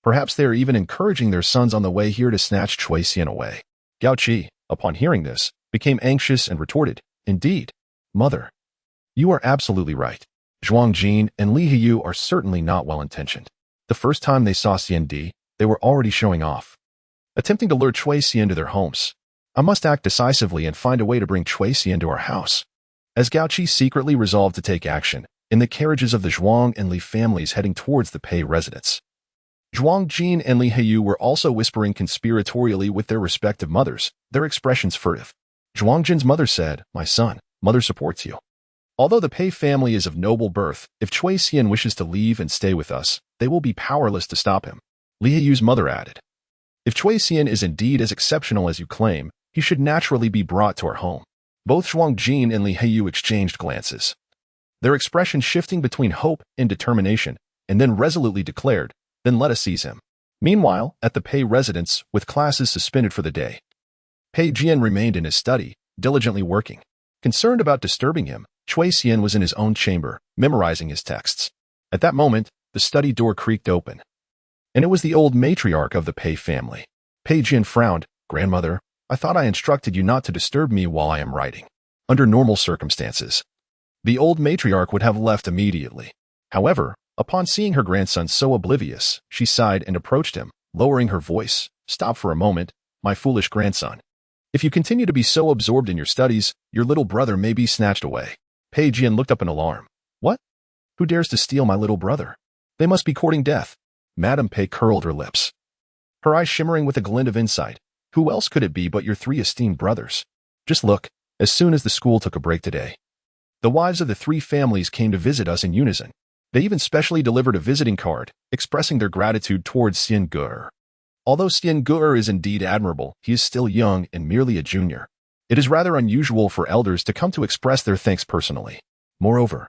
Perhaps they are even encouraging their sons on the way here to snatch Cui Xian away. Gao Qi, upon hearing this, became anxious and retorted, "Indeed, mother. You are absolutely right. Zhuang Jin and Li Hiyu are certainly not well-intentioned. The first time they saw Xian Di, they were already showing off, attempting to lure Cui Xian to their homes. I must act decisively and find a way to bring Cui Xian to our house." As Gao Qi secretly resolved to take action, in the carriages of the Zhuang and Li families heading towards the Pei residence, Zhuang Jin and Li Hiyu were also whispering conspiratorially with their respective mothers, their expressions furtive. Zhuang Jin's mother said, "My son, mother supports you. Although the Pei family is of noble birth, if Cui Xian wishes to leave and stay with us, they will be powerless to stop him." Li Hiyu's mother added, "If Cui Xian is indeed as exceptional as you claim, he should naturally be brought to our home." Both Zhuang Jin and Li Hiyu exchanged glances, their expression shifting between hope and determination, and then resolutely declared, "Then let us seize him." Meanwhile, at the Pei residence, with classes suspended for the day, Pei Jian remained in his study, diligently working. Concerned about disturbing him, Cui Xian was in his own chamber, memorizing his texts. At that moment, the study door creaked open, and it was the old matriarch of the Pei family. Pei Jian frowned. "Grandmother, I thought I instructed you not to disturb me while I am writing." Under normal circumstances, the old matriarch would have left immediately. However, upon seeing her grandson so oblivious, she sighed and approached him, lowering her voice. "Stop for a moment, my foolish grandson. If you continue to be so absorbed in your studies, your little brother may be snatched away." Pei Jian looked up in alarm. "What? Who dares to steal my little brother? They must be courting death." Madame Pei curled her lips, her eyes shimmering with a glint of insight. "Who else could it be but your three esteemed brothers? Just look, as soon as the school took a break today, the wives of the three families came to visit us in unison. They even specially delivered a visiting card, expressing their gratitude towards Xian Ge. Although Xian Ge is indeed admirable, he is still young and merely a junior. It is rather unusual for elders to come to express their thanks personally. Moreover,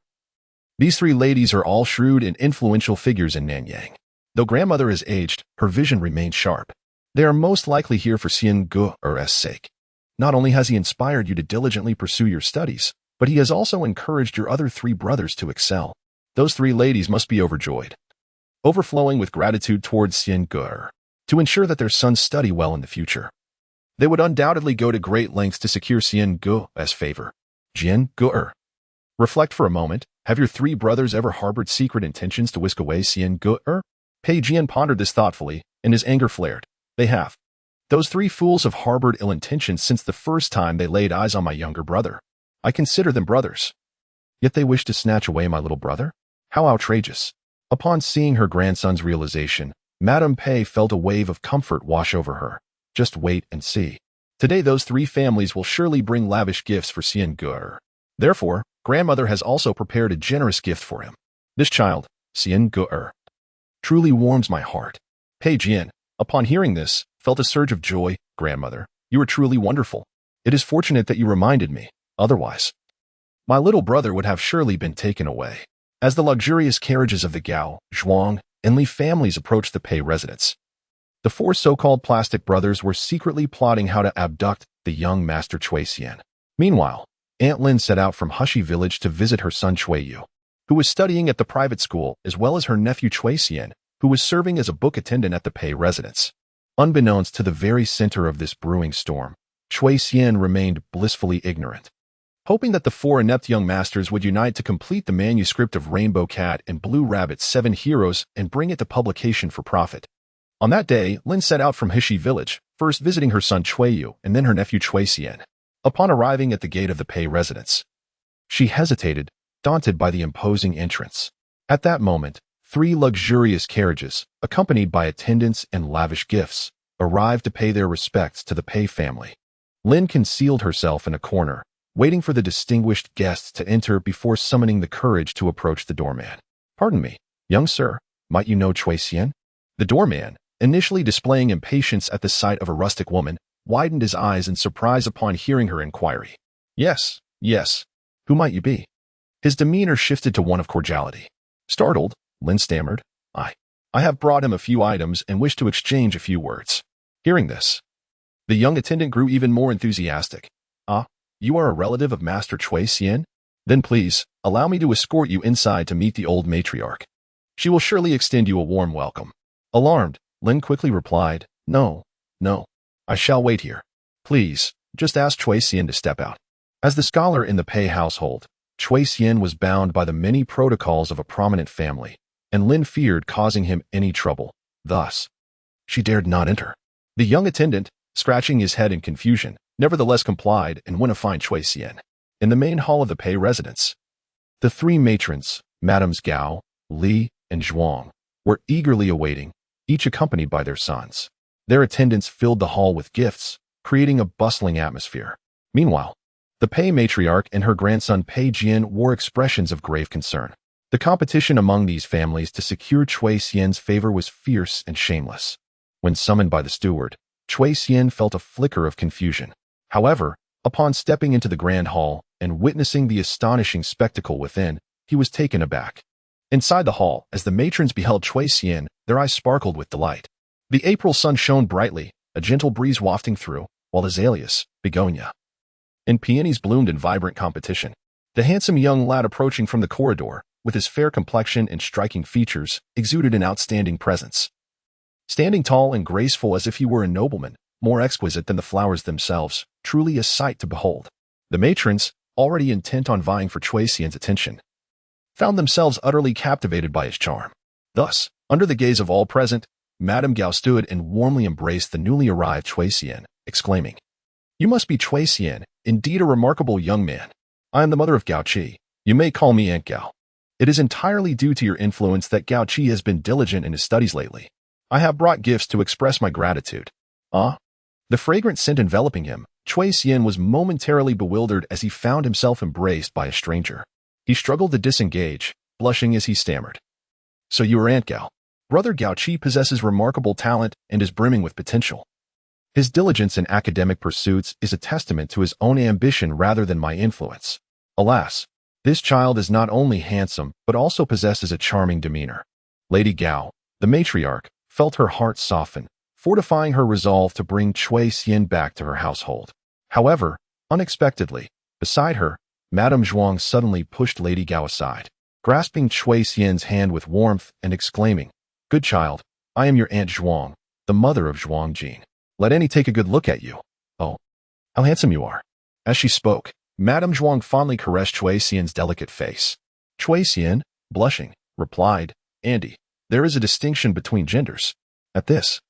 these three ladies are all shrewd and influential figures in Nanyang. Though grandmother is aged, her vision remains sharp. They are most likely here for Xian Ge's sake. Not only has he inspired you to diligently pursue your studies, but he has also encouraged your other three brothers to excel. Those three ladies must be overjoyed, overflowing with gratitude towards Xian Ge, to ensure that their sons study well in the future. They would undoubtedly go to great lengths to secure Xian Ge's favor. Xian Ge. Reflect for a moment. Have your three brothers ever harbored secret intentions to whisk away Xian Ge? Pei Jian pondered this thoughtfully, and his anger flared. They have. Those three fools have harbored ill intentions since the first time they laid eyes on my younger brother. I consider them brothers. Yet they wish to snatch away my little brother? How outrageous. Upon seeing her grandson's realization, Madame Pei felt a wave of comfort wash over her. Just wait and see. Today those three families will surely bring lavish gifts for Xian Ge. Therefore, grandmother has also prepared a generous gift for him. This child, Xian Ge, truly warms my heart. Pei Jian, upon hearing this, felt a surge of joy. Grandmother, you are truly wonderful. It is fortunate that you reminded me. Otherwise, my little brother would have surely been taken away. As the luxurious carriages of the Gao, Zhuang, and Li families approached the Pei residence, the four so-called plastic brothers were secretly plotting how to abduct the young master Cui Xian. Meanwhile, Aunt Lin set out from Hushi village to visit her son Cui Yu, who was studying at the private school, as well as her nephew Cui Xian, who was serving as a book attendant at the Pei residence. Unbeknownst to the very center of this brewing storm, Cui Xian remained blissfully ignorant, hoping that the four inept young masters would unite to complete the manuscript of Rainbow Cat and Blue Rabbit's 7 Heroes and bring it to publication for profit. On that day, Lin set out from Hushi village, first visiting her son Cui Yu and then her nephew Cui Xian. Upon arriving at the gate of the Pei residence, she hesitated, daunted by the imposing entrance. At that moment, 3 luxurious carriages, accompanied by attendants and lavish gifts, arrived to pay their respects to the Pei family. Lin concealed herself in a corner, waiting for the distinguished guests to enter before summoning the courage to approach the doorman. "Pardon me, young sir, might you know Cui Xian?" The doorman, initially displaying impatience at the sight of a rustic woman, widened his eyes in surprise upon hearing her inquiry. Yes. Who might you be?" His demeanor shifted to one of cordiality. Startled, Lin stammered, I have brought him a few items and wish to exchange a few words." Hearing this, the young attendant grew even more enthusiastic. "Ah, you are a relative of Master Cui Xian? Then please, allow me to escort you inside to meet the old matriarch. She will surely extend you a warm welcome." Alarmed, Lin quickly replied, "No, no. I shall wait here. Please, just ask Chui Xian to step out." As the scholar in the Pei household, Chui Xian was bound by the many protocols of a prominent family, and Lin feared causing him any trouble. Thus, she dared not enter. The young attendant, scratching his head in confusion, nevertheless complied and went to find Chui Xian. In the main hall of the Pei residence, the three matrons, Madams Gao, Li, and Zhuang, were eagerly awaiting, each accompanied by their sons. Their attendants filled the hall with gifts, creating a bustling atmosphere. Meanwhile, the Pei matriarch and her grandson Pei Jian wore expressions of grave concern. The competition among these families to secure Chui Xian's favor was fierce and shameless. When summoned by the steward, Chui Xian felt a flicker of confusion. However, upon stepping into the grand hall and witnessing the astonishing spectacle within, he was taken aback. Inside the hall, as the matrons beheld Chui Xian, their eyes sparkled with delight. The April sun shone brightly, a gentle breeze wafting through, while azaleas, begonia, and peonies bloomed in vibrant competition. The handsome young lad approaching from the corridor, with his fair complexion and striking features, exuded an outstanding presence. Standing tall and graceful as if he were a nobleman, more exquisite than the flowers themselves, truly a sight to behold. The matrons, already intent on vying for Chui Xian's attention, found themselves utterly captivated by his charm. Thus, under the gaze of all present, Madame Gao stood and warmly embraced the newly arrived Chui Xian, exclaiming, "You must be Chui Xian, indeed a remarkable young man. I am the mother of Gao Qi. You may call me Aunt Gao. It is entirely due to your influence that Gao Qi has been diligent in his studies lately. I have brought gifts to express my gratitude." Ah? The fragrant scent enveloping him, Chui Xian was momentarily bewildered as he found himself embraced by a stranger. He struggled to disengage, blushing as he stammered, "So you are Aunt Gao. Brother Gao Qi possesses remarkable talent and is brimming with potential. His diligence in academic pursuits is a testament to his own ambition rather than my influence. Alas, this child is not only handsome but also possesses a charming demeanor." Lady Gao, the matriarch, felt her heart soften, fortifying her resolve to bring Chui Xian back to her household. However, unexpectedly, beside her, Madame Zhuang suddenly pushed Lady Gao aside, grasping Chui Xian's hand with warmth and exclaiming, "Good child, I am your Aunt Zhuang, the mother of Zhuang Jin. Let Annie take a good look at you. Oh, how handsome you are." As she spoke, Madame Zhuang fondly caressed Chui Xian's delicate face. Chui Xian, blushing, replied, "Andy, there is a distinction between genders." At this,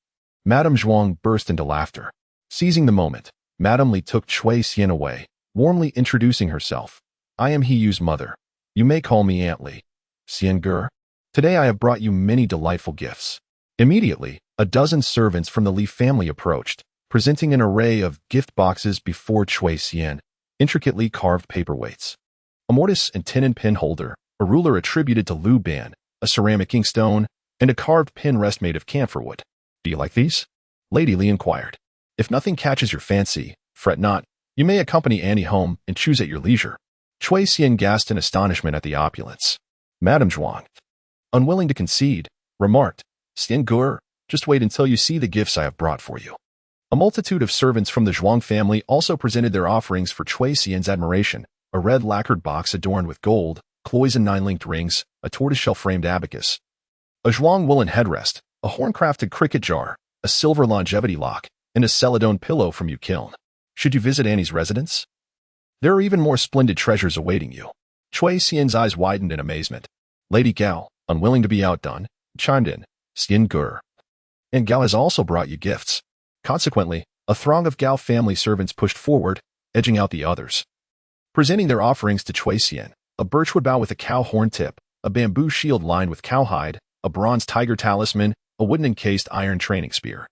Madame Zhuang burst into laughter. Seizing the moment, Madame Li took Chui Xian away, warmly introducing herself. "I am He Yu's mother. You may call me Aunt Li. Xian Ger. Today I have brought you many delightful gifts." Immediately, a dozen servants from the Li family approached, presenting an array of gift boxes before Chui Xian, intricately carved paperweights, a mortise and tenon pin holder, a ruler attributed to Lu Ban, a ceramic inkstone, and a carved pin rest made of camphor wood. "Do you like these?" Lady Li inquired. "If nothing catches your fancy, fret not. You may accompany Annie home and choose at your leisure." Chui Xian gasped in astonishment at the opulence. Madame Zhuang, unwilling to concede, remarked, "Xian Ger, just wait until you see the gifts I have brought for you." A multitude of servants from the Zhuang family also presented their offerings for Chui Xian's admiration: a red lacquered box adorned with gold, cloisonne 9-linked rings, a tortoiseshell-framed abacus, a Zhuang woolen headrest, a horn-crafted cricket jar, a silver longevity lock, and a celadone pillow from Yukiln. Should you visit Annie's residence? There are even more splendid treasures awaiting you. Chui Xian's eyes widened in amazement. Lady Gao, unwilling to be outdone, chimed in, "Xian Ger. And Gao has also brought you gifts." Consequently, a throng of Gao family servants pushed forward, edging out the others, presenting their offerings to Chui Xian: a birchwood bow with a cow horn tip, a bamboo shield lined with cowhide, a bronze tiger talisman, a wooden encased iron training spear,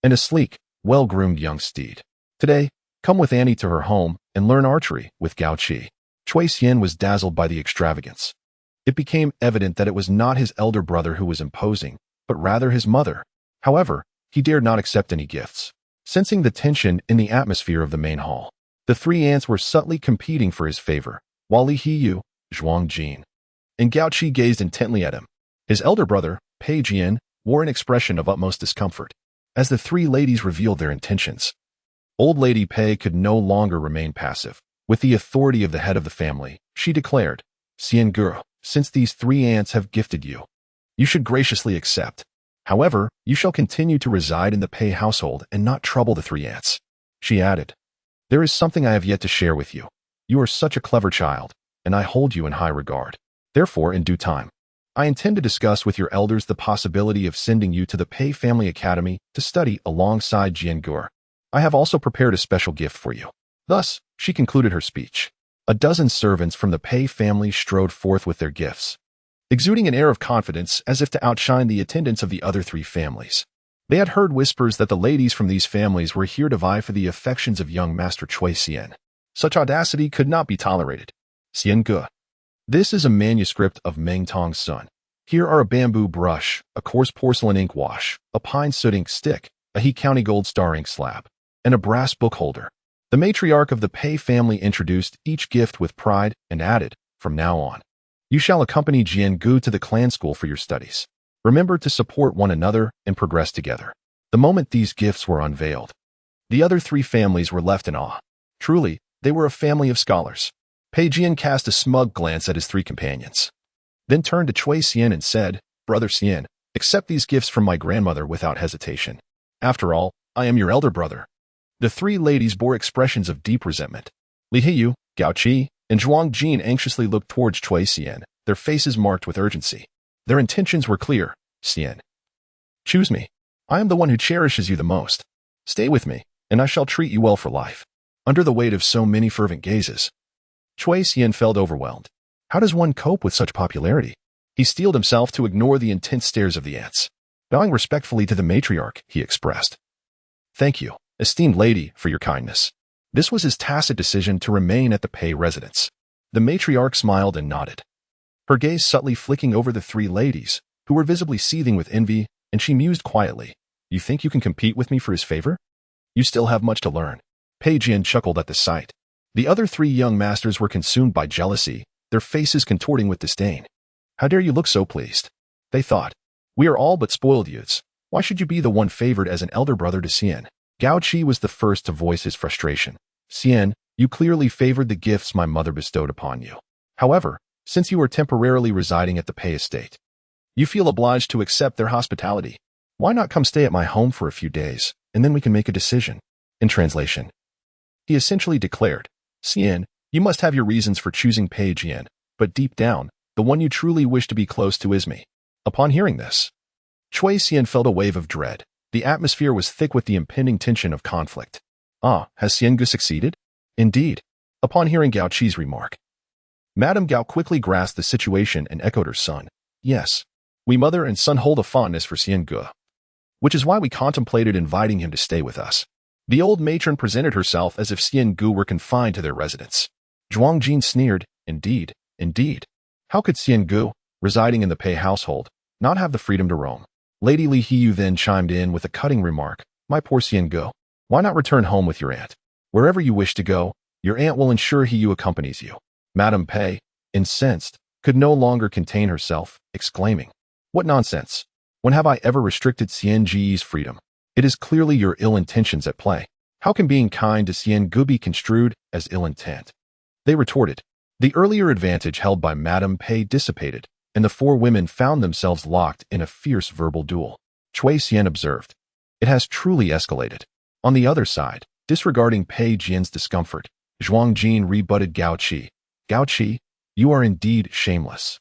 and a sleek, well-groomed young steed. "Today, come with Annie to her home and learn archery with Gao Qi." Chui Xian was dazzled by the extravagance. It became evident that it was not his elder brother who was imposing, but rather his mother. However, he dared not accept any gifts. Sensing the tension in the atmosphere of the main hall, the three aunts were subtly competing for his favor, while Li Hiyu, Zhuang Jin, and Gao Qi gazed intently at him. His elder brother, Pei Jian, wore an expression of utmost discomfort as the three ladies revealed their intentions. Old Lady Pei could no longer remain passive. With the authority of the head of the family, she declared, "Xian Ger, since these three aunts have gifted you, you should graciously accept." However, you shall continue to reside in the Pei household and not trouble the three aunts. She added, there is something I have yet to share with you. You are such a clever child, and I hold you in high regard. Therefore, in due time, I intend to discuss with your elders the possibility of sending you to the Pei Family Academy to study alongside Jiangur. I have also prepared a special gift for you. Thus, she concluded her speech. A dozen servants from the Pei family strode forth with their gifts, exuding an air of confidence as if to outshine the attendants of the other three families. They had heard whispers that the ladies from these families were here to vie for the affections of young Master Cui Xian. Such audacity could not be tolerated. Xian Ge. This is a manuscript of Meng Tong's son. Here are a bamboo brush, a coarse porcelain ink wash, a pine soot ink stick, a He County Gold Star ink slab, and a brass book holder. The matriarch of the Pei family introduced each gift with pride and added, from now on, you shall accompany Jian Gu to the clan school for your studies. Remember to support one another and progress together. The moment these gifts were unveiled, the other three families were left in awe. Truly, they were a family of scholars. Pei Jian cast a smug glance at his three companions, then turned to Cui Xian and said, Brother Xian, accept these gifts from my grandmother without hesitation. After all, I am your elder brother. The three ladies bore expressions of deep resentment. Li Hiyu, Gao Qi, and Zhuang Jin anxiously looked towards Cui Xian, their faces marked with urgency. Their intentions were clear. Xian, choose me. I am the one who cherishes you the most. Stay with me, and I shall treat you well for life. Under the weight of so many fervent gazes, Cui Xian felt overwhelmed. How does one cope with such popularity? He steeled himself to ignore the intense stares of the aunts. Bowing respectfully to the matriarch, he expressed, thank you, esteemed lady, for your kindness. This was his tacit decision to remain at the Pei residence. The matriarch smiled and nodded, her gaze subtly flicking over the three ladies, who were visibly seething with envy, and she mused quietly, you think you can compete with me for his favor? You still have much to learn. Pei Jian chuckled at the sight. The other three young masters were consumed by jealousy, their faces contorting with disdain. How dare you look so pleased? They thought. We are all but spoiled youths. Why should you be the one favored as an elder brother to Xian? Gao Qi was the first to voice his frustration. Xian, you clearly favored the gifts my mother bestowed upon you. However, since you are temporarily residing at the Pei estate, you feel obliged to accept their hospitality. Why not come stay at my home for a few days, and then we can make a decision? In translation, he essentially declared, Xian, you must have your reasons for choosing Pei Jian, but deep down, the one you truly wish to be close to is me. Upon hearing this, Cui Xian felt a wave of dread. The atmosphere was thick with the impending tension of conflict. Ah, has Xian Gu succeeded? Indeed. Upon hearing Gao Qi's remark, Madame Gao quickly grasped the situation and echoed her son. Yes, we mother and son hold a fondness for Xian Gu, which is why we contemplated inviting him to stay with us. The old matron presented herself as if Xian Gu were confined to their residence. Zhuang Jin sneered, indeed, indeed. How could Xian Gu, residing in the Pei household, not have the freedom to roam? Lady Li Hiyu then chimed in with a cutting remark, my poor Xian Gu, why not return home with your aunt? Wherever you wish to go, your aunt will ensure Hiyu accompanies you. Madame Pei, incensed, could no longer contain herself, exclaiming, what nonsense! When have I ever restricted Xian Ji's freedom? It is clearly your ill intentions at play. How can being kind to Xian Gu be construed as ill intent? They retorted. The earlier advantage held by Madame Pei dissipated, and the four women found themselves locked in a fierce verbal duel. Cui Xian observed, it has truly escalated. On the other side, disregarding Pei Jian's discomfort, Zhuang Jin rebutted Gao Qi. Gao Qi, you are indeed shameless.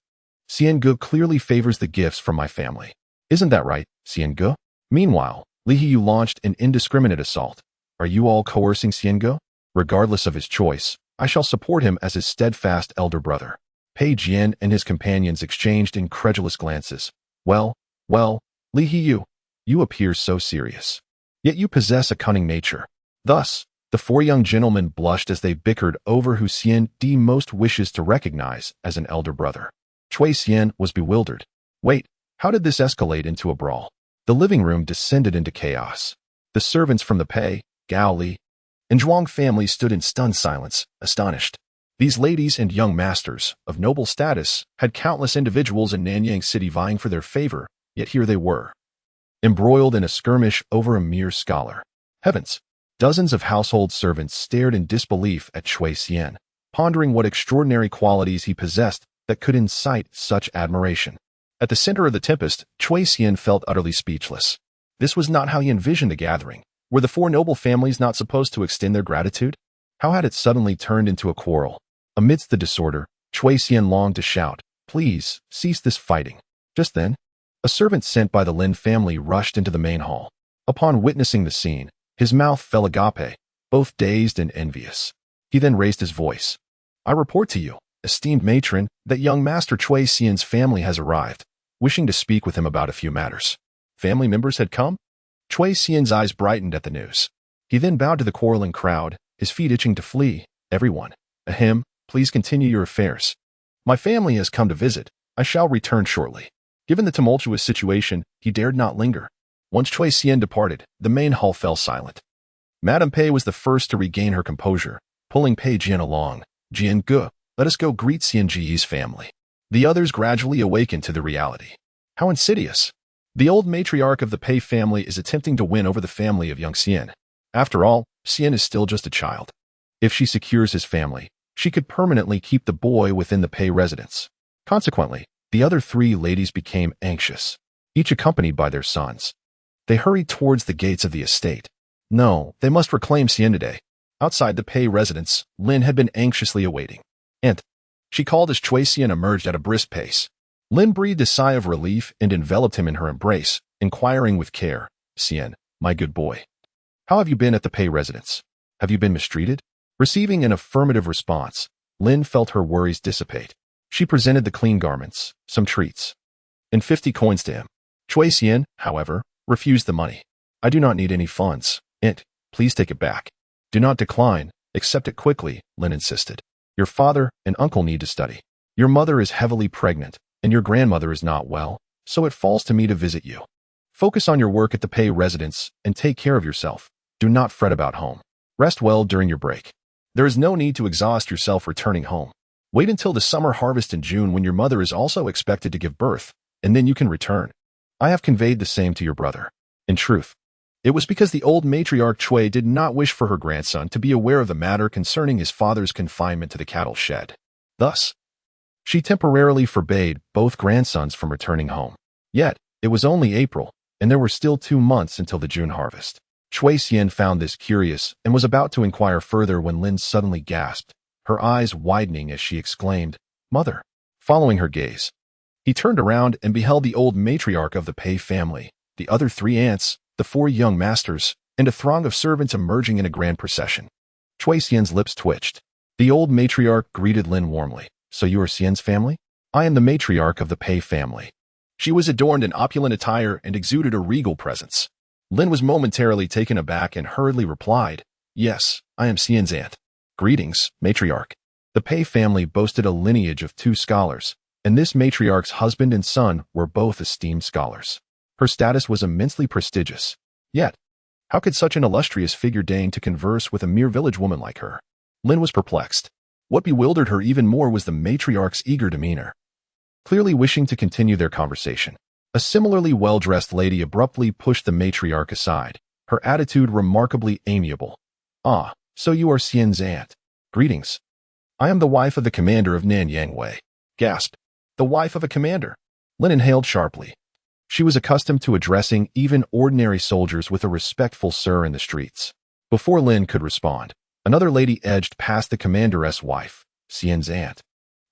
Xian Gu clearly favors the gifts from my family. Isn't that right, Xian Gu? Meanwhile, Li Hiyu launched an indiscriminate assault. Are you all coercing Xian Gu? Regardless of his choice, I shall support him as his steadfast elder brother. Pei Jian and his companions exchanged incredulous glances. Well, Li Hiyu, you appear so serious. Yet you possess a cunning nature. Thus, the four young gentlemen blushed as they bickered over who Xian Di most wishes to recognize as an elder brother. Cui Xian was bewildered. Wait, how did this escalate into a brawl? The living room descended into chaos. The servants from the Pei, Gao Li, and Zhuang families stood in stunned silence, astonished. These ladies and young masters, of noble status, had countless individuals in Nanyang City vying for their favor, yet here they were, embroiled in a skirmish over a mere scholar. Heavens! Dozens of household servants stared in disbelief at Cui Xian, pondering what extraordinary qualities he possessed that could incite such admiration. At the center of the tempest, Chui Xian felt utterly speechless. This was not how he envisioned the gathering. Were the four noble families not supposed to extend their gratitude? How had it suddenly turned into a quarrel? Amidst the disorder, Chui Xian longed to shout, "Please, cease this fighting." Just then, a servant sent by the Lin family rushed into the main hall. Upon witnessing the scene, his mouth fell agape, both dazed and envious. He then raised his voice. "I report to you, esteemed matron, that young Master Chui Xian's family has arrived, wishing to speak with him about a few matters." Family members had come? Chui Xian's eyes brightened at the news. He then bowed to the quarreling crowd, his feet itching to flee. "Everyone, ahem, please continue your affairs. My family has come to visit. I shall return shortly." Given the tumultuous situation, he dared not linger. Once Chui Xian departed, the main hall fell silent. Madame Pei was the first to regain her composure, pulling Pei Jian along. "Jian Ge, let us go greet Xian Ji's family." The others gradually awakened to the reality. How insidious! The old matriarch of the Pei family is attempting to win over the family of young Xian. After all, Xian is still just a child. If she secures his family, she could permanently keep the boy within the Pei residence. Consequently, the other three ladies became anxious, each accompanied by their sons. They hurried towards the gates of the estate. No, they must reclaim Xian today. Outside the Pei residence, Lin had been anxiously awaiting. "Aunt," she called as Chui Xian emerged at a brisk pace. Lin breathed a sigh of relief and enveloped him in her embrace, inquiring with care, "Xian, my good boy, how have you been at the Pei residence? Have you been mistreated?" Receiving an affirmative response, Lin felt her worries dissipate. She presented the clean garments, some treats, and 50 coins to him. Chui Xian, however, refused the money. "I do not need any funds. Aunt, please take it back." "Do not decline, accept it quickly," Lin insisted. "Your father and uncle need to study. Your mother is heavily pregnant, and your grandmother is not well, so it falls to me to visit you. Focus on your work at the Pei residence and take care of yourself. Do not fret about home. Rest well during your break. There is no need to exhaust yourself returning home. Wait until the summer harvest in June when your mother is also expected to give birth, and then you can return. I have conveyed the same to your brother." In truth, it was because the old matriarch Chui did not wish for her grandson to be aware of the matter concerning his father's confinement to the cattle shed. Thus, she temporarily forbade both grandsons from returning home. Yet, it was only April, and there were still 2 months until the June harvest. Chui Xian found this curious and was about to inquire further when Lin suddenly gasped, her eyes widening as she exclaimed, "Mother!" Following her gaze, he turned around and beheld the old matriarch of the Pei family, the other 3 aunts, the 4 young masters, and a throng of servants emerging in a grand procession. Chui Xian's lips twitched. The old matriarch greeted Lin warmly. "So you are Xian's family? I am the matriarch of the Pei family." She was adorned in opulent attire and exuded a regal presence. Lin was momentarily taken aback and hurriedly replied, "Yes, I am Xian's aunt." "Greetings, matriarch." The Pei family boasted a lineage of 2 scholars, and this matriarch's husband and son were both esteemed scholars. Her status was immensely prestigious. Yet, how could such an illustrious figure deign to converse with a mere village woman like her? Lin was perplexed. What bewildered her even more was the matriarch's eager demeanor. Clearly wishing to continue their conversation, a similarly well-dressed lady abruptly pushed the matriarch aside, her attitude remarkably amiable. "Ah, so you are Xian's aunt. Greetings. I am the wife of the commander of Nanyang Wei." Gasped. The wife of a commander? Lin inhaled sharply. She was accustomed to addressing even ordinary soldiers with a respectful sir in the streets. Before Lin could respond, another lady edged past the commanderess' wife, Xian's aunt.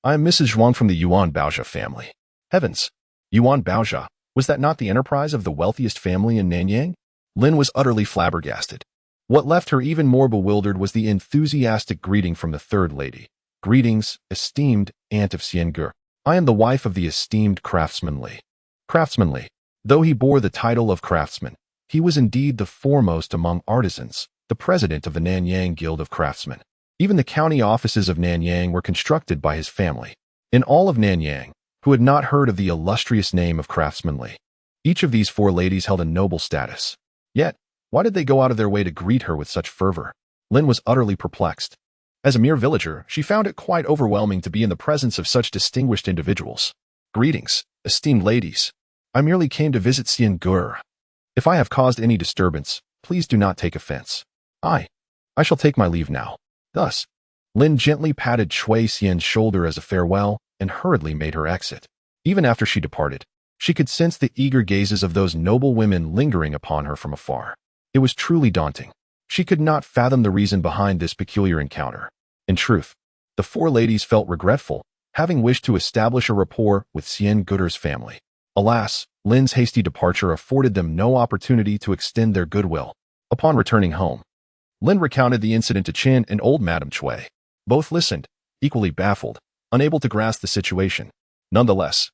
"I am Mrs. Zhuang from the Yuan Baozha family." Heavens! Yuan Baozha, was that not the enterprise of the wealthiest family in Nanyang? Lin was utterly flabbergasted. What left her even more bewildered was the enthusiastic greeting from the third lady. "Greetings, esteemed aunt of Xian Ge. I am the wife of the esteemed craftsman Li." Craftsman Li. Though he bore the title of craftsman, he was indeed the foremost among artisans, the president of the Nanyang Guild of Craftsmen. Even the county offices of Nanyang were constructed by his family. In all of Nanyang, who had not heard of the illustrious name of Craftsman Li? Each of these 4 ladies held a noble status. Yet, why did they go out of their way to greet her with such fervor? Lin was utterly perplexed. As a mere villager, she found it quite overwhelming to be in the presence of such distinguished individuals. "Greetings, esteemed ladies. I merely came to visit Xian Ge. If I have caused any disturbance, please do not take offense. I shall take my leave now." Thus, Lin gently patted Chui Xian's shoulder as a farewell and hurriedly made her exit. Even after she departed, She could sense the eager gazes of those noble women lingering upon her from afar. It was truly daunting. She could not fathom the reason behind this peculiar encounter. In truth, the four ladies felt regretful, having wished to establish a rapport with Sien Gutter's family. Alas, Lin's hasty departure afforded them no opportunity to extend their goodwill. Upon returning home, Lin recounted the incident to Chen and old Madame Cui. Both listened, equally baffled, unable to grasp the situation. Nonetheless,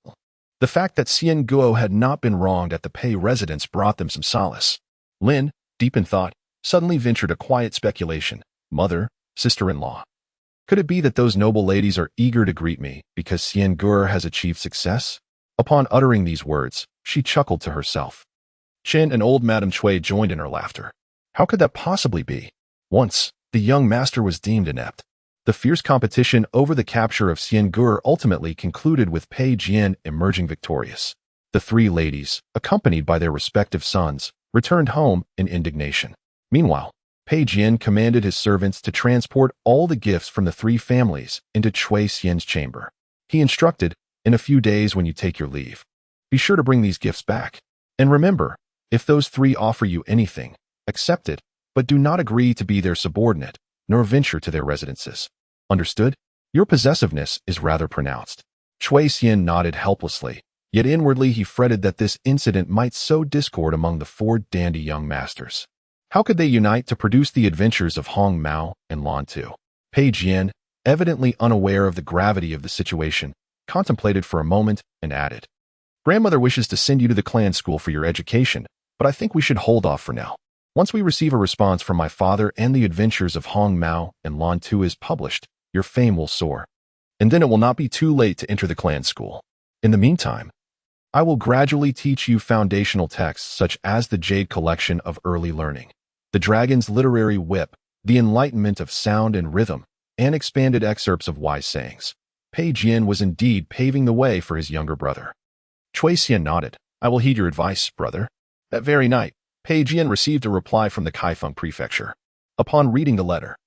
the fact that Sien Guo had not been wronged at the Pei residence brought them some solace. Lin, deep in thought, suddenly ventured a quiet speculation. Mother, sister-in-law. Could it be that those noble ladies are eager to greet me because Sien Guo has achieved success? Upon uttering these words, she chuckled to herself. Chen and old Madame Cui joined in her laughter. How could that possibly be? Once, the young master was deemed inept. The fierce competition over the capture of Sien Guo ultimately concluded with Pei Jian emerging victorious. The three ladies, accompanied by their respective sons, returned home in indignation. Meanwhile, Pei Jian commanded his servants to transport all the gifts from the three families into Cui Xian's chamber. He instructed, in a few days when you take your leave, be sure to bring these gifts back. And remember, if those three offer you anything, accept it, but do not agree to be their subordinate, nor venture to their residences. Understood? Your possessiveness is rather pronounced. Cui Xian nodded helplessly, yet inwardly he fretted that this incident might sow discord among the four dandy young masters. How could they unite to produce the adventures of Hong Mao and Lan Tu? Pei Jian, evidently unaware of the gravity of the situation, contemplated for a moment and added, Grandmother wishes to send you to the clan school for your education, but I think we should hold off for now. Once we receive a response from my father and the adventures of Hong Mao and Lan Tu is published, your fame will soar. And then it will not be too late to enter the clan school. In the meantime, I will gradually teach you foundational texts such as the Jade Collection of Early Learning, the Dragon's Literary Whip, the Enlightenment of Sound and Rhythm, and expanded excerpts of wise sayings. Pei Jian was indeed paving the way for his younger brother. Cui Xian nodded. I will heed your advice, brother. That very night, Pei Jian received a reply from the Kaifeng prefecture. Upon reading the letter,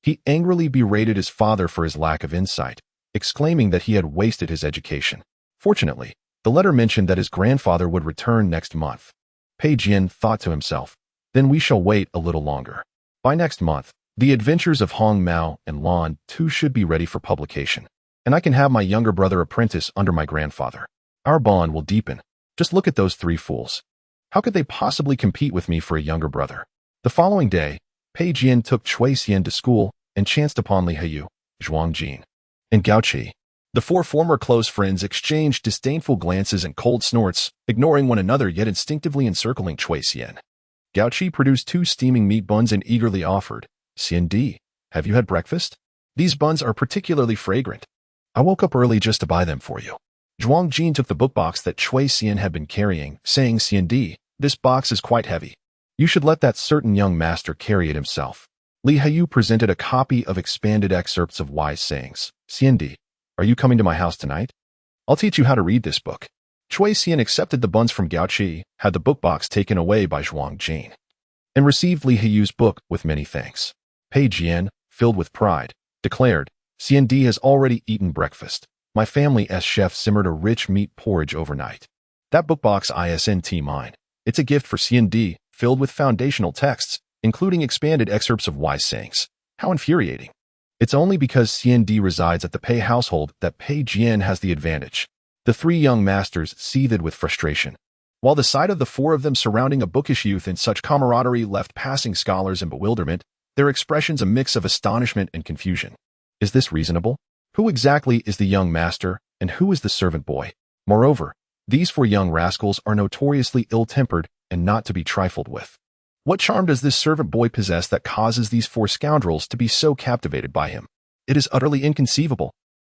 he angrily berated his father for his lack of insight, exclaiming that he had wasted his education. Fortunately, the letter mentioned that his grandfather would return next month. Pei Jian thought to himself, then we shall wait a little longer. By next month, the adventures of Hong Mao and Lan Tu should be ready for publication, and I can have my younger brother apprentice under my grandfather. Our bond will deepen. Just look at those three fools. How could they possibly compete with me for a younger brother? The following day, Pei Jian took Cui Xian to school and chanced upon Li Haiyu, Zhuang Jin, and Gao Qi. The four former close friends exchanged disdainful glances and cold snorts, ignoring one another yet instinctively encircling Cui Xian. Gao Qi produced 2 steaming meat buns and eagerly offered, Xian Di, have you had breakfast? These buns are particularly fragrant. I woke up early just to buy them for you. Zhuang Jin took the book box that Cui Xian had been carrying, saying, Xian Di, this box is quite heavy. You should let that certain young master carry it himself. Li Haiyu presented a copy of expanded excerpts of wise sayings. Xian Di, are you coming to my house tonight? I'll teach you how to read this book. Cui Xian accepted the buns from Gao Qi, had the book box taken away by Zhuang Jin, and received Li Haiyu's book with many thanks. Pei Jian, filled with pride, declared, Xian Di has already eaten breakfast. My family as chef simmered a rich meat porridge overnight. That book box isn't mine. It's a gift for Xian Di, filled with foundational texts, including expanded excerpts of wise sayings. How infuriating. It's only because Xian Di resides at the Pei household that Pei Jian has the advantage. The 3 young masters seethed with frustration, while the sight of the 4 of them surrounding a bookish youth in such camaraderie left passing scholars in bewilderment, their expressions a mix of astonishment and confusion. Is this reasonable? Who exactly is the young master, and who is the servant boy? Moreover, these 4 young rascals are notoriously ill-tempered and not to be trifled with. What charm does this servant boy possess that causes these 4 scoundrels to be so captivated by him? It is utterly inconceivable.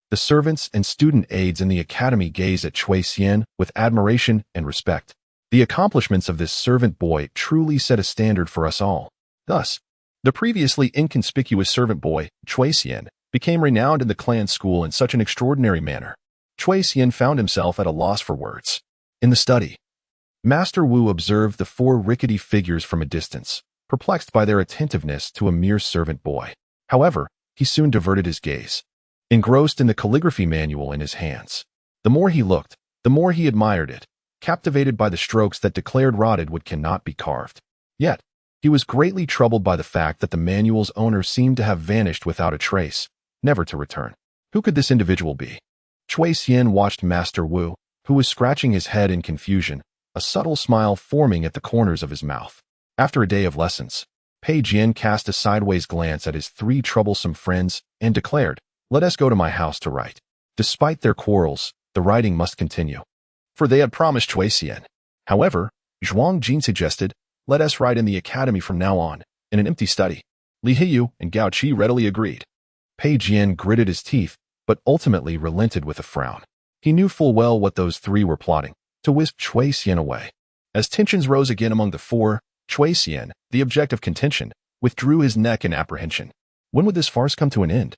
The servants and student aides in the academy gaze at Cui Xian with admiration and respect. The accomplishments of this servant boy truly set a standard for us all. Thus, the previously inconspicuous servant boy, Cui Xian, became renowned in the clan school in such an extraordinary manner. Cui Xian found himself at a loss for words. In the study, Master Wu observed the 4 rickety figures from a distance, perplexed by their attentiveness to a mere servant boy. However, he soon diverted his gaze, engrossed in the calligraphy manual in his hands. The more he looked, the more he admired it. captivated by the strokes that declared rotted what cannot be carved. Yet, he was greatly troubled by the fact that the manual's owner seemed to have vanished without a trace, never to return. Who could this individual be? Cui Xian watched Master Wu, who was scratching his head in confusion, a subtle smile forming at the corners of his mouth. After a day of lessons, Pei Jian cast a sideways glance at his three troublesome friends and declared, "Let us go to my house to write." Despite their quarrels, the writing must continue, for they had promised Cui Xian. However, Zhuang Jin suggested, "Let us write in the academy from now on, in an empty study." Li Hiyu and Gao Qi readily agreed. Pei Jian gritted his teeth, but ultimately relented with a frown. He knew full well what those three were plotting, to whisk Cui Xian away. As tensions rose again among the four, Cui Xian, the object of contention, withdrew his neck in apprehension. When would this farce come to an end?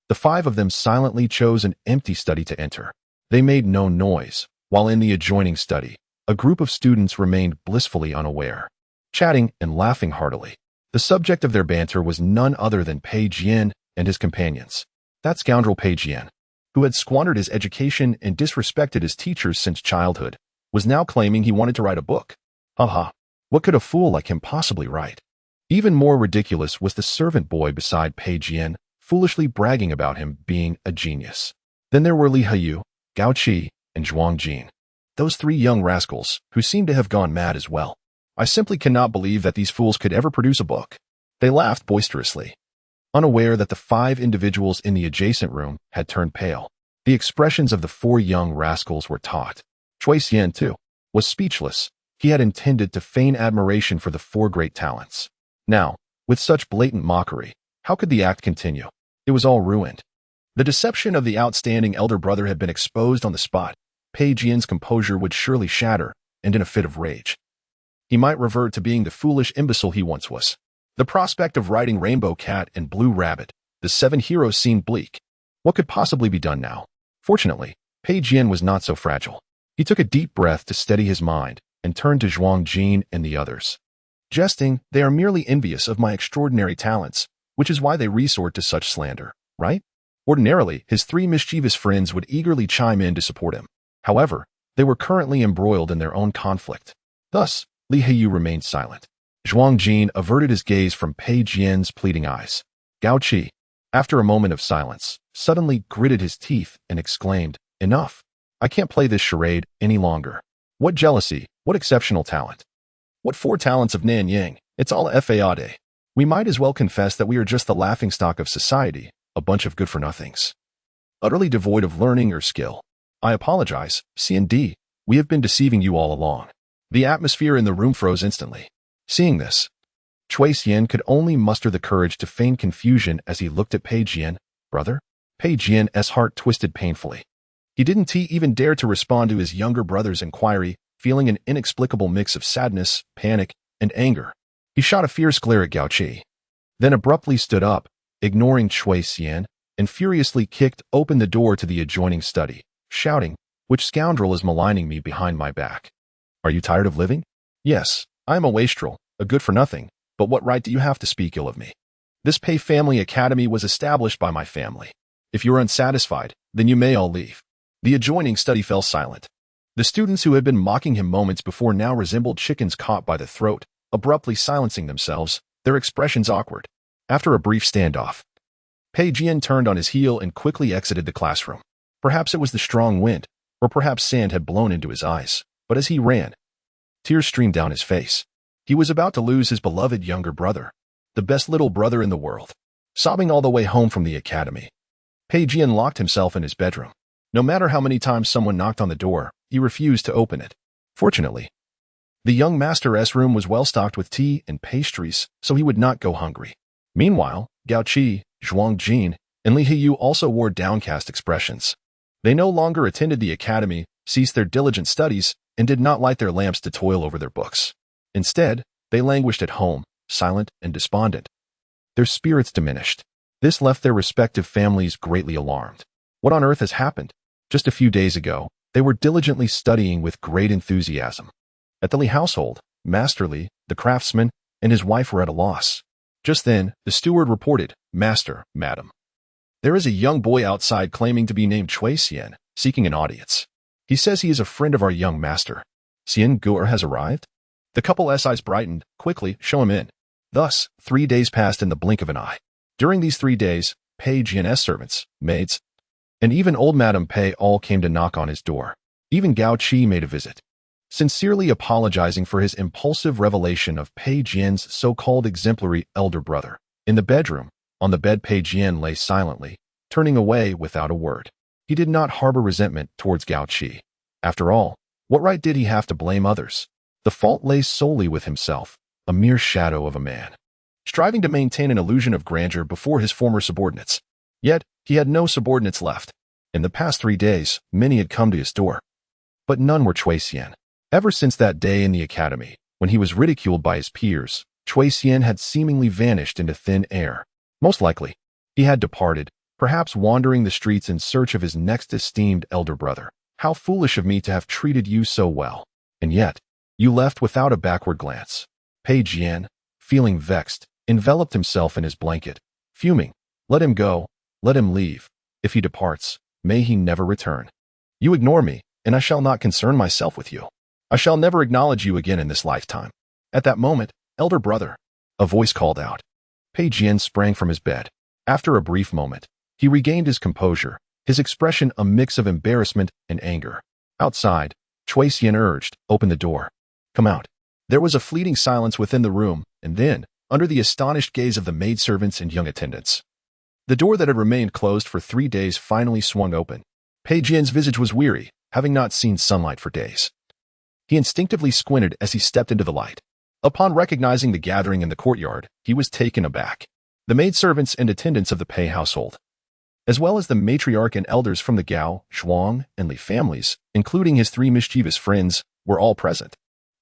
The five of them silently chose an empty study to enter. They made no noise, while in the adjoining study, a group of students remained blissfully unaware, chatting and laughing heartily. The subject of their banter was none other than Pei Jian and his companions. That scoundrel Pei Jian, who had squandered his education and disrespected his teachers since childhood, was now claiming he wanted to write a book. Haha, what could a fool like him possibly write? Even more ridiculous was the servant boy beside Pei Jian, foolishly bragging about him being a genius. Then there were Li Hiyu, Gao Qi, and Zhuang Jin. Those three young rascals, who seemed to have gone mad as well. I simply cannot believe that these fools could ever produce a book. They laughed boisterously, unaware that the five individuals in the adjacent room had turned pale. The expressions of the four young rascals were taut. Cui Xian, too, was speechless. He had intended to feign admiration for the four great talents. Now, with such blatant mockery, how could the act continue? It was all ruined. The deception of the outstanding elder brother had been exposed on the spot. Pei Jian's composure would surely shatter, and in a fit of rage, he might revert to being the foolish imbecile he once was. The prospect of writing Rainbow Cat and Blue Rabbit, the seven heroes, seemed bleak. What could possibly be done now? Fortunately, Pei Jian was not so fragile. He took a deep breath to steady his mind and turned to Zhuang Jin and the others. "Jesting, they are merely envious of my extraordinary talents, which is why they resort to such slander, right?" Ordinarily, his three mischievous friends would eagerly chime in to support him. However, they were currently embroiled in their own conflict. Thus, Li Hiyu remained silent. Zhuang Jin averted his gaze from Pei Jian's pleading eyes. Gao Qi, after a moment of silence, suddenly gritted his teeth and exclaimed, "Enough! I can't play this charade any longer. What jealousy, what exceptional talent. What four talents of Nan Yang, it's all fade. We might as well confess that we are just the laughingstock of society, a bunch of good-for-nothings. Utterly devoid of learning or skill. I apologize, C&D, we have been deceiving you all along." The atmosphere in the room froze instantly. Seeing this, Cui Xian could only muster the courage to feign confusion as he looked at Pei Jian. "Brother?" Pei Jian's heart twisted painfully. He didn't even dare to respond to his younger brother's inquiry, feeling an inexplicable mix of sadness, panic, and anger. He shot a fierce glare at Gao Qi, then abruptly stood up, ignoring Cui Xian, and furiously kicked open the door to the adjoining study, shouting, "Which scoundrel is maligning me behind my back? Are you tired of living? Yes, I am a wastrel, a good-for-nothing, but what right do you have to speak ill of me? This Pei Family Academy was established by my family. If you are unsatisfied, then you may all leave." The adjoining study fell silent. The students who had been mocking him moments before now resembled chickens caught by the throat, abruptly silencing themselves, their expressions awkward. After a brief standoff, Pei Jian turned on his heel and quickly exited the classroom. Perhaps it was the strong wind, or perhaps sand had blown into his eyes, but as he ran, tears streamed down his face. He was about to lose his beloved younger brother, the best little brother in the world. Sobbing all the way home from the academy, Pei Jian locked himself in his bedroom. No matter how many times someone knocked on the door, he refused to open it. Fortunately, the young master's room was well stocked with tea and pastries, so he would not go hungry. Meanwhile, Gao Qi, Zhuang Jin, and Li Hiyu also wore downcast expressions. They no longer attended the academy, ceased their diligent studies, and did not light their lamps to toil over their books. Instead, they languished at home, silent and despondent. Their spirits diminished. This left their respective families greatly alarmed. What on earth has happened? Just a few days ago, they were diligently studying with great enthusiasm. At the Li household, Master Li, the craftsman, and his wife were at a loss. Just then, the steward reported, "Master, madam, there is a young boy outside claiming to be named Cui Xian, seeking an audience. He says he is a friend of our young master." Xian Guer has arrived? The couple's eyes brightened. Quickly, show him in. Thus, 3 days passed in the blink of an eye. During these 3 days, Pei Jian's servants, maids, and even old Madame Pei all came to knock on his door. Even Gao Qi made a visit, sincerely apologizing for his impulsive revelation of Pei Jian's so-called exemplary elder brother. In the bedroom, on the bed, Pei Jian lay silently, turning away without a word. He did not harbor resentment towards Gao Qi. After all, what right did he have to blame others? The fault lay solely with himself, a mere shadow of a man, striving to maintain an illusion of grandeur before his former subordinates. Yet, he had no subordinates left. In the past 3 days, many had come to his door, but none were Cui Xian. Ever since that day in the academy, when he was ridiculed by his peers, Cui Xian had seemingly vanished into thin air. Most likely, he had departed, perhaps wandering the streets in search of his next esteemed elder brother. How foolish of me to have treated you so well. And yet, you left without a backward glance. Pei Jian, feeling vexed, enveloped himself in his blanket, fuming. Let him go, let him leave. If he departs, may he never return. You ignore me, and I shall not concern myself with you. I shall never acknowledge you again in this lifetime. At that moment, elder brother, a voice called out. Pei Jian sprang from his bed. After a brief moment, he regained his composure, his expression a mix of embarrassment and anger. Outside, Cui Xian urged, open the door. Come out. There was a fleeting silence within the room, and then, under the astonished gaze of the maidservants and young attendants, the door that had remained closed for 3 days finally swung open. Pei Jian's visage was weary, having not seen sunlight for days. He instinctively squinted as he stepped into the light. Upon recognizing the gathering in the courtyard, he was taken aback. The maidservants and attendants of the Pei household, as well as the matriarch and elders from the Gao, Zhuang, and Li families, including his 3 mischievous friends, were all present.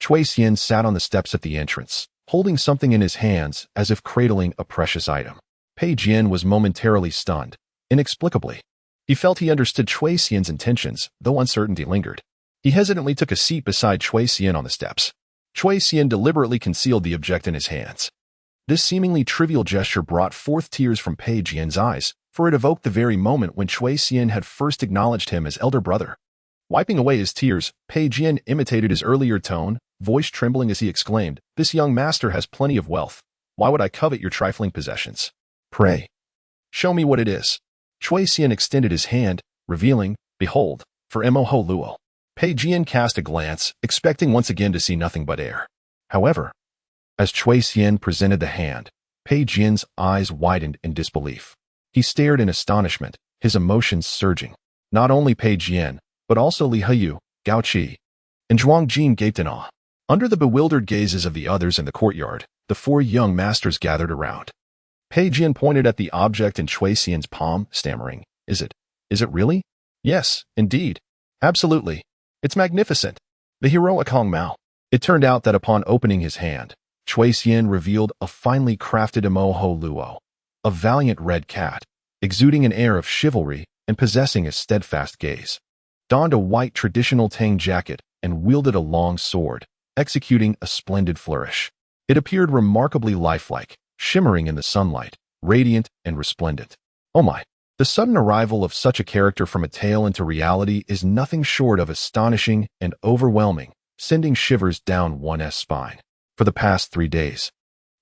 Cui Xian sat on the steps at the entrance, holding something in his hands as if cradling a precious item. Pei Jian was momentarily stunned, inexplicably. He felt he understood Cui Xian's intentions, though uncertainty lingered. He hesitantly took a seat beside Cui Xian on the steps. Cui Xian deliberately concealed the object in his hands. This seemingly trivial gesture brought forth tears from Pei Jian's eyes, for it evoked the very moment when Cui Xian had first acknowledged him as elder brother. Wiping away his tears, Pei Jian imitated his earlier tone, voice trembling as he exclaimed, "This young master has plenty of wealth. Why would I covet your trifling possessions? Pray, show me what it is." Cui Xian extended his hand, revealing, behold, for Moho Luo. Pei Jian cast a glance, expecting once again to see nothing but air. However, as Cui Xian presented the hand, Pei Jian's eyes widened in disbelief. He stared in astonishment, his emotions surging. Not only Pei Jian, but also Li Heyu, Gao Qi, and Zhuang Jin gaped in awe. Under the bewildered gazes of the others in the courtyard, the 4 young masters gathered around. Pei Jian pointed at the object in Cui Xian's palm, stammering, Is it really? Yes, indeed. Absolutely. It's magnificent. The heroic Hong Mao. It turned out that upon opening his hand, Cui Xian revealed a finely crafted Moho Luo, a valiant red cat, exuding an air of chivalry and possessing a steadfast gaze. Donned a white traditional Tang jacket and wielded a long sword, executing a splendid flourish. It appeared remarkably lifelike, shimmering in the sunlight, radiant and resplendent. Oh my! The sudden arrival of such a character from a tale into reality is nothing short of astonishing and overwhelming, sending shivers down one's spine. For the past 3 days,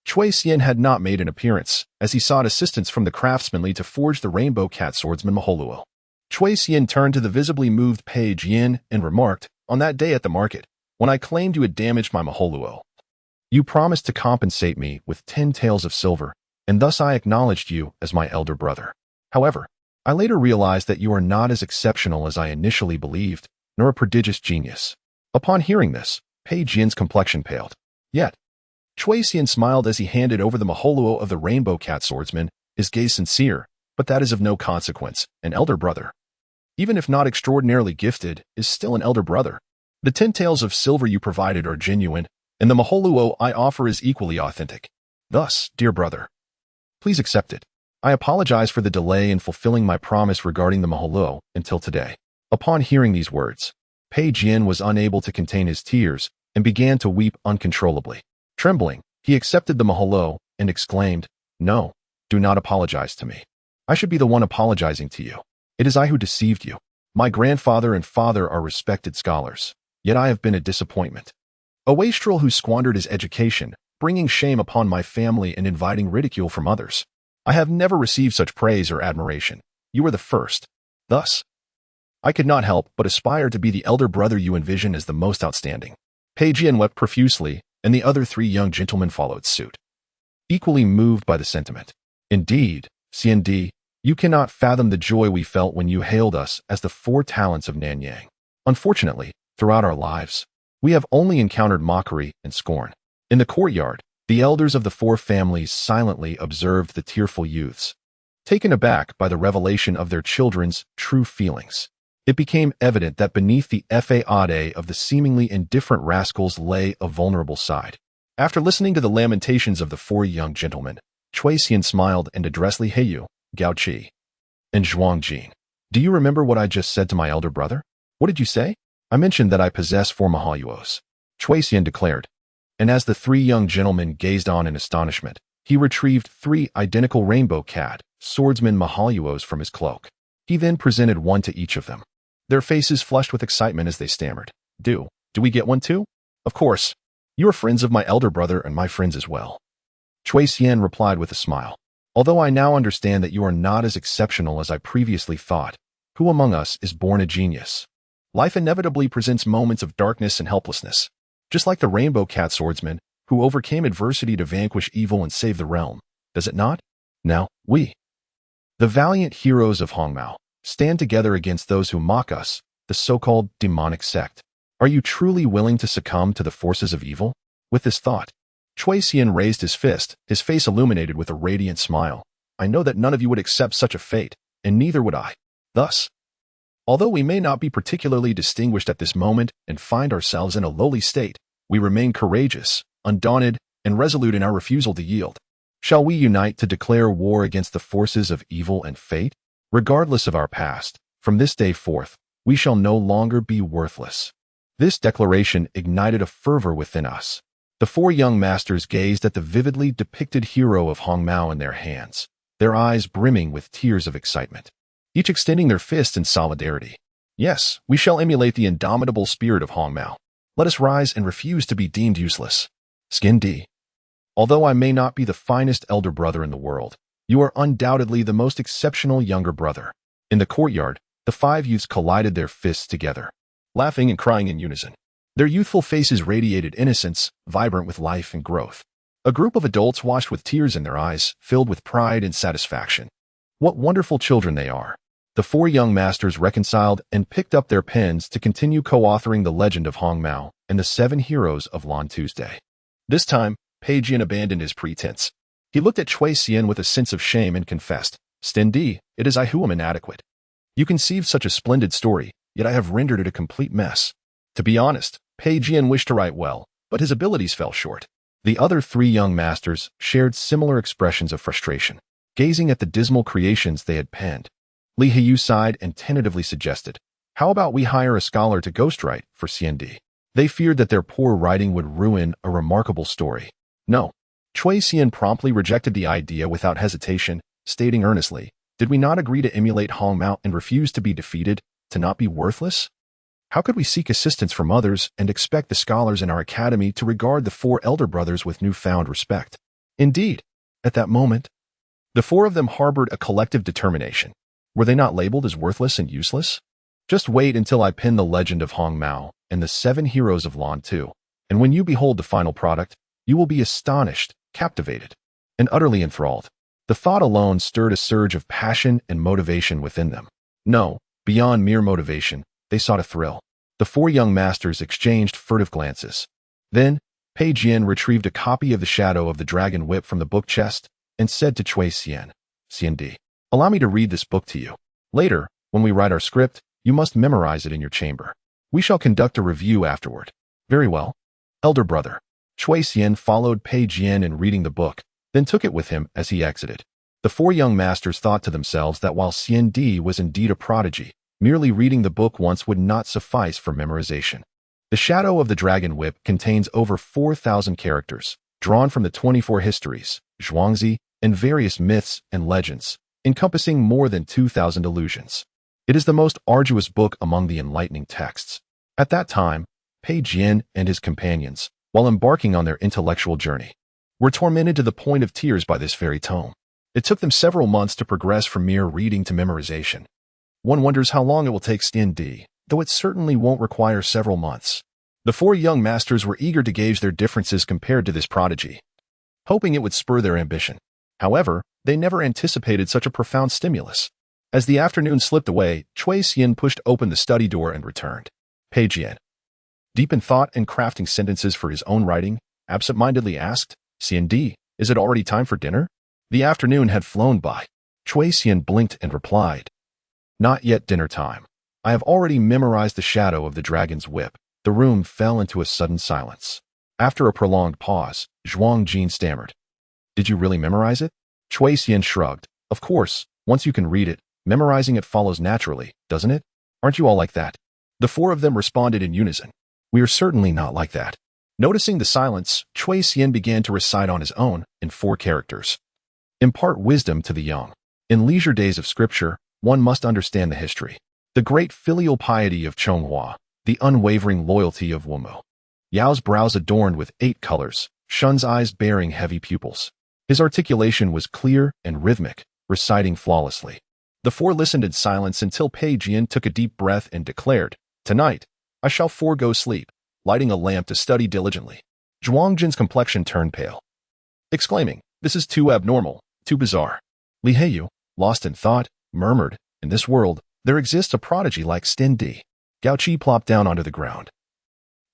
Cui Xian had not made an appearance, as he sought assistance from the craftsmanly to forge the rainbow cat swordsman Maholuo. Cui Xian turned to the visibly moved Pei Jian and remarked, On that day at the market, when I claimed you had damaged my Maholuo, you promised to compensate me with 10 taels of silver, and thus I acknowledged you as my elder brother. However, I later realized that you are not as exceptional as I initially believed, nor a prodigious genius. Upon hearing this, Pei Jian's complexion paled. Yet, Cui Xian smiled as he handed over the Maholuo of the rainbow cat swordsman, his gaze sincere, but that is of no consequence. An elder brother, even if not extraordinarily gifted, is still an elder brother. The 10 taels of silver you provided are genuine, and the Maholuo I offer is equally authentic. Thus, dear brother, please accept it. I apologize for the delay in fulfilling my promise regarding the Maholuo until today. Upon hearing these words, Pei Jian was unable to contain his tears and began to weep uncontrollably. Trembling, he accepted the Maholuo and exclaimed, No, do not apologize to me. I should be the one apologizing to you. It is I who deceived you. My grandfather and father are respected scholars. yet I have been a disappointment. A wastrel who squandered his education, bringing shame upon my family and inviting ridicule from others. I have never received such praise or admiration. You are the first. Thus, I could not help but aspire to be the elder brother you envision as the most outstanding. Pei Jian wept profusely, and the other three young gentlemen followed suit, equally moved by the sentiment. Indeed, Xiandi, you cannot fathom the joy we felt when you hailed us as the four talents of Nanyang. Unfortunately, throughout our lives, we have only encountered mockery and scorn. In the courtyard, the elders of the four families silently observed the tearful youths, taken aback by the revelation of their children's true feelings. It became evident that beneath the facade of the seemingly indifferent rascals lay a vulnerable side. After listening to the lamentations of the four young gentlemen, Cui Xian smiled and addressed Li Heiyu, Gao Qi, and Zhuang Jing. Do you remember what I just said to my elder brother? What did you say? I mentioned that I possess four Mahaluos, Cui Xian declared. And as the three young gentlemen gazed on in astonishment, he retrieved three identical rainbow cat, swordsman Mahaluos from his cloak. He then presented one to each of them. Their faces flushed with excitement as they stammered. Do we get one too? Of course. You are friends of my elder brother and my friends as well. Cui Xian replied with a smile. Although I now understand that you are not as exceptional as I previously thought, who among us is born a genius? Life inevitably presents moments of darkness and helplessness. Just like the rainbow cat swordsman, who overcame adversity to vanquish evil and save the realm, does it not? Now, we, the valiant heroes of Hongmao, stand together against those who mock us, the so-called demonic sect. Are you truly willing to succumb to the forces of evil? With this thought, Cui Xian raised his fist, his face illuminated with a radiant smile. I know that none of you would accept such a fate, and neither would I. Thus, although we may not be particularly distinguished at this moment and find ourselves in a lowly state, we remain courageous, undaunted, and resolute in our refusal to yield. Shall we unite to declare war against the forces of evil and fate? Regardless of our past, from this day forth, we shall no longer be worthless. This declaration ignited a fervor within us. The four young masters gazed at the vividly depicted hero of Hongmao in their hands, their eyes brimming with tears of excitement, each extending their fist in solidarity. Yes, we shall emulate the indomitable spirit of Hongmao. Let us rise and refuse to be deemed useless. Skin D. Although I may not be the finest elder brother in the world, you are undoubtedly the most exceptional younger brother. In the courtyard, the five youths collided their fists together, laughing and crying in unison. Their youthful faces radiated innocence, vibrant with life and growth. A group of adults watched with tears in their eyes, filled with pride and satisfaction. What wonderful children they are. The four young masters reconciled and picked up their pens to continue co-authoring the legend of Hongmao and the seven heroes of Lon Tuesday. This time, Pei Jian abandoned his pretense. He looked at Cui Xian with a sense of shame and confessed, Stendi, it is I who am inadequate. You conceived such a splendid story, yet I have rendered it a complete mess. To be honest, Pei Jian wished to write well, but his abilities fell short. The other three young masters shared similar expressions of frustration, gazing at the dismal creations they had penned. Li Heiyu sighed and tentatively suggested, how about we hire a scholar to ghostwrite for Xiandi? They feared that their poor writing would ruin a remarkable story. No. Cui Xian promptly rejected the idea without hesitation, stating earnestly, did we not agree to emulate Hongmao and refuse to be defeated, to not be worthless? How could we seek assistance from others and expect the scholars in our academy to regard the four elder brothers with newfound respect? Indeed, at that moment, the four of them harbored a collective determination. Were they not labeled as worthless and useless? Just wait until I pen the legend of Hongmao and the seven heroes of Lon Tu, and when you behold the final product, you will be astonished, captivated, and utterly enthralled. The thought alone stirred a surge of passion and motivation within them. No, beyond mere motivation, they sought a thrill. The four young masters exchanged furtive glances. Then, Pei Jian retrieved a copy of The Shadow of the Dragon Whip from the book chest and said to Cui Xian, Xiandi, allow me to read this book to you. Later, when we write our script, you must memorize it in your chamber. We shall conduct a review afterward. Very well. Elder brother. Cui Xian followed Pei Jian in reading the book, then took it with him as he exited. The four young masters thought to themselves that while Xiandi was indeed a prodigy, merely reading the book once would not suffice for memorization. The Shadow of the Dragon Whip contains over 4,000 characters, drawn from the 24 histories, zhuangzi, and various myths and legends, encompassing more than 2,000 allusions. It is the most arduous book among the enlightening texts. At that time, Pei Jian and his companions, while embarking on their intellectual journey, were tormented to the point of tears by this fairy tome. It took them several months to progress from mere reading to memorization. One wonders how long it will take Stand, though it certainly won't require several months. The four young masters were eager to gauge their differences compared to this prodigy, hoping it would spur their ambition. However, they never anticipated such a profound stimulus. As the afternoon slipped away, Cui Xian pushed open the study door and returned. Pei Jian, deep in thought and crafting sentences for his own writing, absent-mindedly asked, Xian, is it already time for dinner? The afternoon had flown by. Cui Xian blinked and replied, Not yet dinner time. I have already memorized the shadow of the dragon's whip. The room fell into a sudden silence. After a prolonged pause, Zhuang Jin stammered, Did you really memorize it? Cui Xian shrugged. Of course, once you can read it, memorizing it follows naturally, doesn't it? Aren't you all like that? The four of them responded in unison. We are certainly not like that. Noticing the silence, Cui Xian began to recite on his own, in 4 characters. Impart wisdom to the young. In leisure days of scripture, one must understand the history. The great filial piety of Chonghua, the unwavering loyalty of Wumu. Yao's brows adorned with 8 colors, Shun's eyes bearing heavy pupils. His articulation was clear and rhythmic, reciting flawlessly. The four listened in silence until Pei Jian took a deep breath and declared, Tonight, I shall forego sleep, lighting a lamp to study diligently. Zhuang Jin's complexion turned pale, exclaiming, This is too abnormal, too bizarre. Li Heiyu, lost in thought, murmured, In this world, there exists a prodigy like Stand. Gao Qi plopped down onto the ground.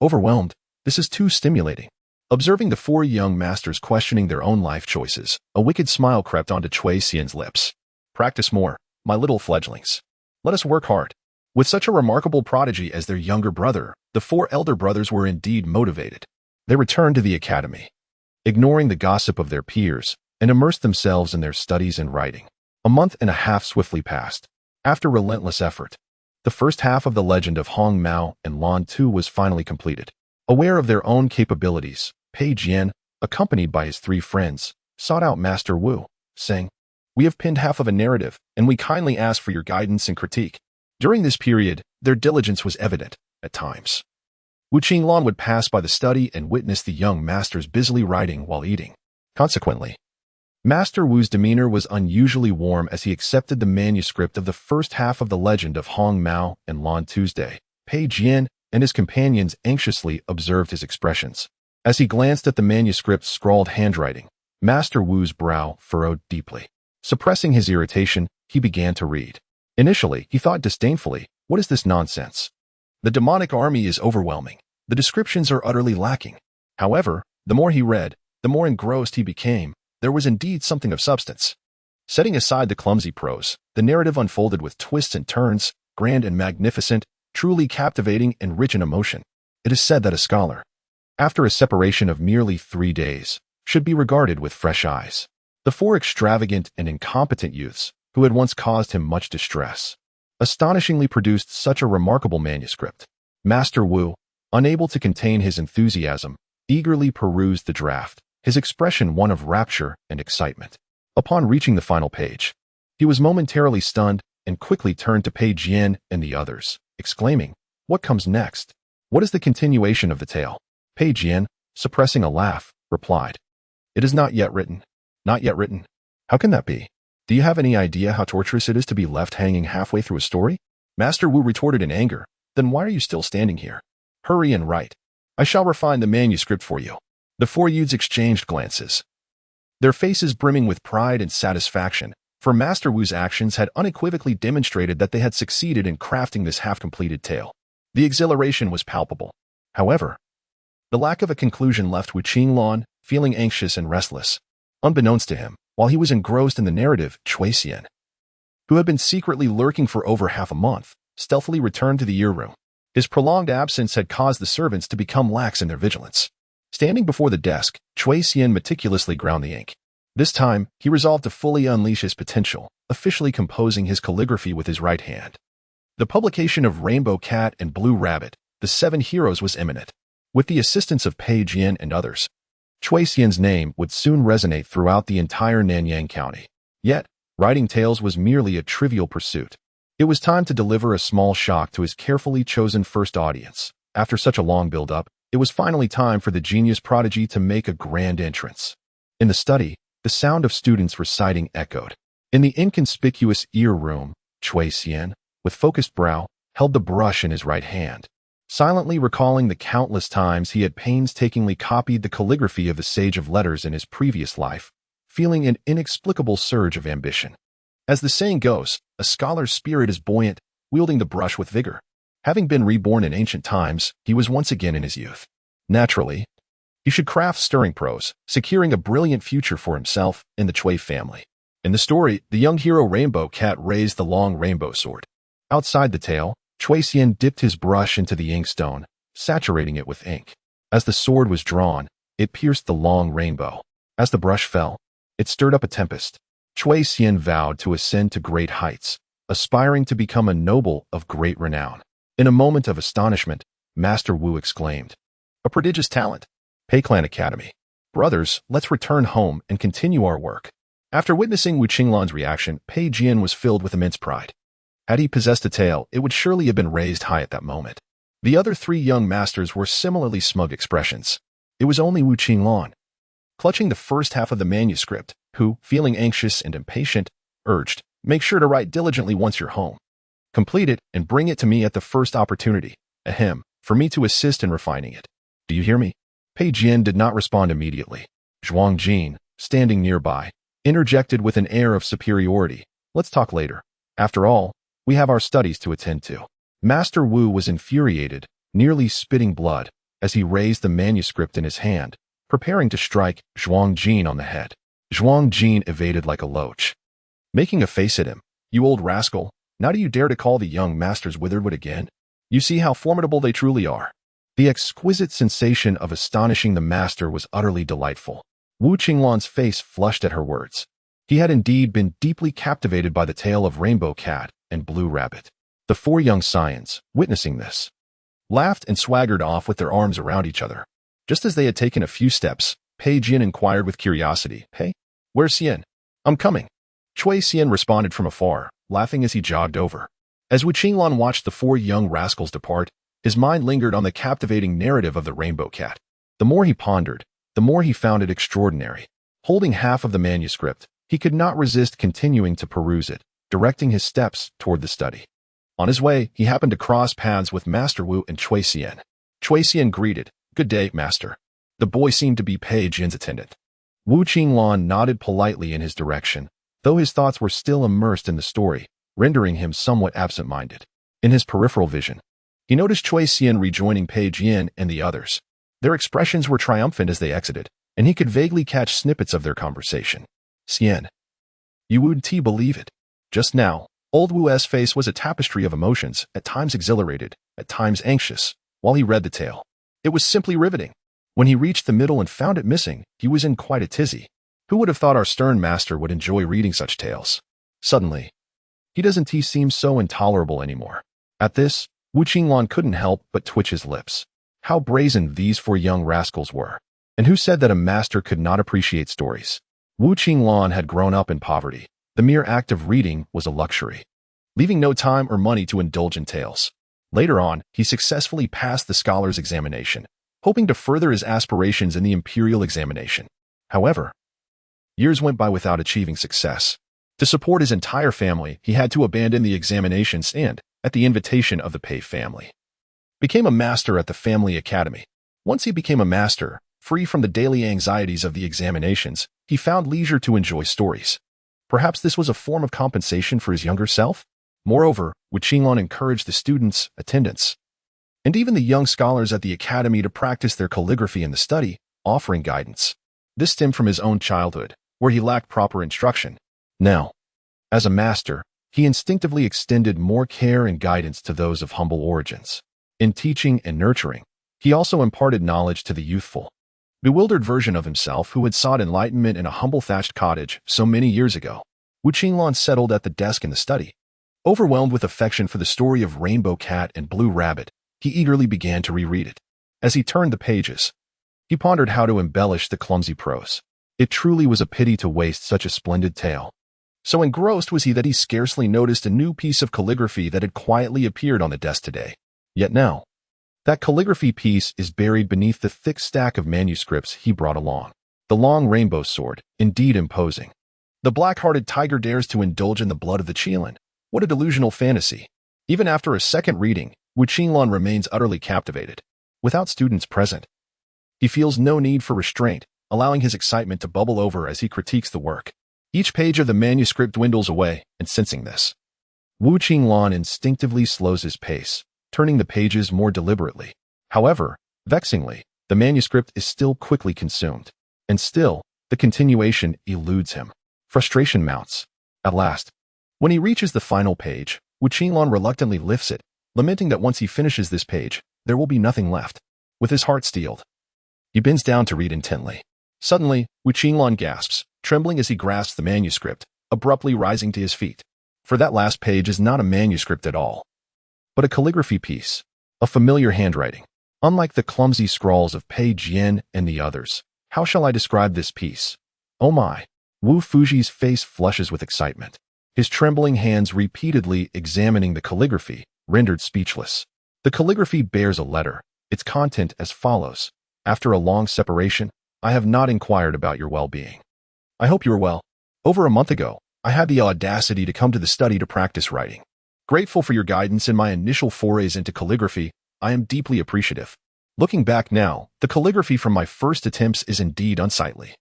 Overwhelmed, this is too stimulating. Observing the 4 young masters questioning their own life choices, a wicked smile crept onto Cui Xian's lips. Practice more, my little fledglings. Let us work hard. With such a remarkable prodigy as their younger brother, the 4 elder brothers were indeed motivated. They returned to the academy, ignoring the gossip of their peers, and immersed themselves in their studies and writing. A month and a half swiftly passed. After relentless effort, the first half of the legend of Hong Mao and Lan Tu was finally completed. Aware of their own capabilities, Pei Jian, accompanied by his 3 friends, sought out Master Wu, saying, We have pinned half of a narrative, and we kindly ask for your guidance and critique. During this period, their diligence was evident, at times. Wu Qinglan would pass by the study and witness the young masters busily writing while eating. Consequently, Master Wu's demeanor was unusually warm as he accepted the manuscript of the first half of the legend of Hong Mao and Lan Tuesday. Pei Jian and his companions anxiously observed his expressions. As he glanced at the manuscript's scrawled handwriting, Master Wu's brow furrowed deeply. Suppressing his irritation, he began to read. Initially, he thought disdainfully, What is this nonsense? The demonic army is overwhelming. The descriptions are utterly lacking. However, the more he read, the more engrossed he became. There was indeed something of substance. Setting aside the clumsy prose, the narrative unfolded with twists and turns, grand and magnificent, truly captivating and rich in emotion. It is said that a scholar, after a separation of merely 3 days, should be regarded with fresh eyes. The 4 extravagant and incompetent youths, who had once caused him much distress, astonishingly produced such a remarkable manuscript. Master Wu, unable to contain his enthusiasm, eagerly perused the draft, his expression one of rapture and excitement. Upon reaching the final page, he was momentarily stunned and quickly turned to Pei Jian and the others, exclaiming, What comes next? What is the continuation of the tale? Pei Jian, suppressing a laugh, replied, It is not yet written. Not yet written. How can that be? Do you have any idea how torturous it is to be left hanging halfway through a story? Master Wu retorted in anger, Then why are you still standing here? Hurry and write. I shall refine the manuscript for you. The 4 youths exchanged glances, their faces brimming with pride and satisfaction, for Master Wu's actions had unequivocally demonstrated that they had succeeded in crafting this half-completed tale. The exhilaration was palpable. However, the lack of a conclusion left Wu Qinglan feeling anxious and restless. Unbeknownst to him, while he was engrossed in the narrative, Cui Xian, who had been secretly lurking for over half a month, stealthily returned to the ear room. His prolonged absence had caused the servants to become lax in their vigilance. Standing before the desk, Cui Xian meticulously ground the ink. This time, he resolved to fully unleash his potential, officially composing his calligraphy with his right hand. The publication of Rainbow Cat and Blue Rabbit, The 7 Heroes, was imminent. With the assistance of Pei Jian and others, Cui Xian's name would soon resonate throughout the entire Nanyang County. Yet, writing tales was merely a trivial pursuit. It was time to deliver a small shock to his carefully chosen first audience. After such a long build-up, it was finally time for the genius prodigy to make a grand entrance. In the study, the sound of students reciting echoed. In the inconspicuous ear room, Chui Xian, with focused brow, held the brush in his right hand, silently recalling the countless times he had painstakingly copied the calligraphy of the Sage of Letters in his previous life, feeling an inexplicable surge of ambition. As the saying goes, a scholar's spirit is buoyant, wielding the brush with vigor. Having been reborn in ancient times, he was once again in his youth. Naturally, he should craft stirring prose, securing a brilliant future for himself and the Chui family. In the story, the young hero Rainbow Cat raised the long rainbow sword. Outside the tale, Chui Xian dipped his brush into the inkstone, saturating it with ink. As the sword was drawn, it pierced the long rainbow. As the brush fell, it stirred up a tempest. Chui Xian vowed to ascend to great heights, aspiring to become a noble of great renown. In a moment of astonishment, Master Wu exclaimed, "A prodigious talent! Pei Clan Academy. Brothers, let's return home and continue our work." After witnessing Wu Qinglan's reaction, Pei Jian was filled with immense pride. Had he possessed a tail, it would surely have been raised high at that moment. The other three young masters were similarly smug expressions. It was only Wu Qinglan, clutching the first half of the manuscript, who, feeling anxious and impatient, urged, "Make sure to write diligently once you're home. Complete it and bring it to me at the first opportunity, for me to assist in refining it. Do you hear me?" Pei Jian did not respond immediately. Zhuang Jin, standing nearby, interjected with an air of superiority, "Let's talk later. After all, we have our studies to attend to." Master Wu was infuriated, nearly spitting blood, as he raised the manuscript in his hand, preparing to strike Zhuang Jin on the head. Zhuang Jin evaded like a loach. Making a face at him, "You old rascal, now do you dare to call the young masters witheredwood again? You see how formidable they truly are." The exquisite sensation of astonishing the master was utterly delightful. Wu Qinglan's face flushed at her words. He had indeed been deeply captivated by the tale of Rainbow Cat and Blue Rabbit. The four young scions, witnessing this, laughed and swaggered off with their arms around each other. Just as they had taken a few steps, Pei Jian inquired with curiosity, "Pei, where's Xian?" "I'm coming." Chui Xian responded from afar, laughing as he jogged over. As Wu Qinglan watched the four young rascals depart, his mind lingered on the captivating narrative of the Rainbow Cat. The more he pondered, the more he found it extraordinary. Holding half of the manuscript, he could not resist continuing to peruse it, directing his steps toward the study. On his way, he happened to cross paths with Master Wu and Chui Xian. Chui Xian greeted, "Good day, Master." The boy seemed to be Pei Jian's attendant. Wu Qinglan nodded politely in his direction, though his thoughts were still immersed in the story, rendering him somewhat absent-minded. In his peripheral vision, he noticed Chui Xian rejoining Pei Jian and the others. Their expressions were triumphant as they exited, and he could vaguely catch snippets of their conversation. "Xian, you wouldn't believe it. Just now, old Wu's face was a tapestry of emotions, at times exhilarated, at times anxious, while he read the tale. It was simply riveting. When he reached the middle and found it missing, he was in quite a tizzy. Who would have thought our stern master would enjoy reading such tales? Suddenly, he doesn't seem so intolerable anymore." At this, Wu Qinglan couldn't help but twitch his lips. How brazen these four young rascals were. And who said that a master could not appreciate stories? Wu Qinglan had grown up in poverty. The mere act of reading was a luxury, leaving no time or money to indulge in tales. Later on, he successfully passed the scholar's examination, hoping to further his aspirations in the imperial examination. However, years went by without achieving success. To support his entire family, he had to abandon the examinations and, at the invitation of the Pei family, became a master at the family academy. Once he became a master, free from the daily anxieties of the examinations, he found leisure to enjoy stories. Perhaps this was a form of compensation for his younger self? Moreover, Wu Qinglan encouraged the students, attendants, and even the young scholars at the academy to practice their calligraphy in the study, offering guidance. This stemmed from his own childhood, where he lacked proper instruction. Now, as a master, he instinctively extended more care and guidance to those of humble origins. In teaching and nurturing, he also imparted knowledge to the youthful, bewildered version of himself who had sought enlightenment in a humble thatched cottage so many years ago. Wu Qinglan settled at the desk in the study. Overwhelmed with affection for the story of Rainbow Cat and Blue Rabbit, he eagerly began to reread it. As he turned the pages, he pondered how to embellish the clumsy prose. It truly was a pity to waste such a splendid tale. So engrossed was he that he scarcely noticed a new piece of calligraphy that had quietly appeared on the desk today. Yet now, That calligraphy piece is buried beneath the thick stack of manuscripts he brought along. The long rainbow sword, indeed imposing. The black-hearted tiger dares to indulge in the blood of the Qilin. What a delusional fantasy. Even after a second reading, Wu Qinglong remains utterly captivated. Without students present, he feels no need for restraint, allowing his excitement to bubble over as he critiques the work. Each page of the manuscript dwindles away, and sensing this, Wu Qinglong instinctively slows his pace, turning the pages more deliberately. However, vexingly, the manuscript is still quickly consumed. And still, the continuation eludes him. Frustration mounts. At last, when he reaches the final page, Wu Qinglong reluctantly lifts it, lamenting that once he finishes this page, there will be nothing left. With his heart steeled, he bends down to read intently. Suddenly, Wu Qinglong gasps, trembling as he grasps the manuscript, abruptly rising to his feet. For that last page is not a manuscript at all, but a calligraphy piece, a familiar handwriting. Unlike the clumsy scrawls of Pei Jian and the others, how shall I describe this piece? Oh my! Wu Fuji's face flushes with excitement, his trembling hands repeatedly examining the calligraphy, rendered speechless. The calligraphy bears a letter, its content as follows. After a long separation, I have not inquired about your well-being. I hope you are well. Over a month ago, I had the audacity to come to the study to practice writing. Grateful for your guidance in my initial forays into calligraphy, I am deeply appreciative. Looking back now, the calligraphy from my first attempts is indeed unsightly.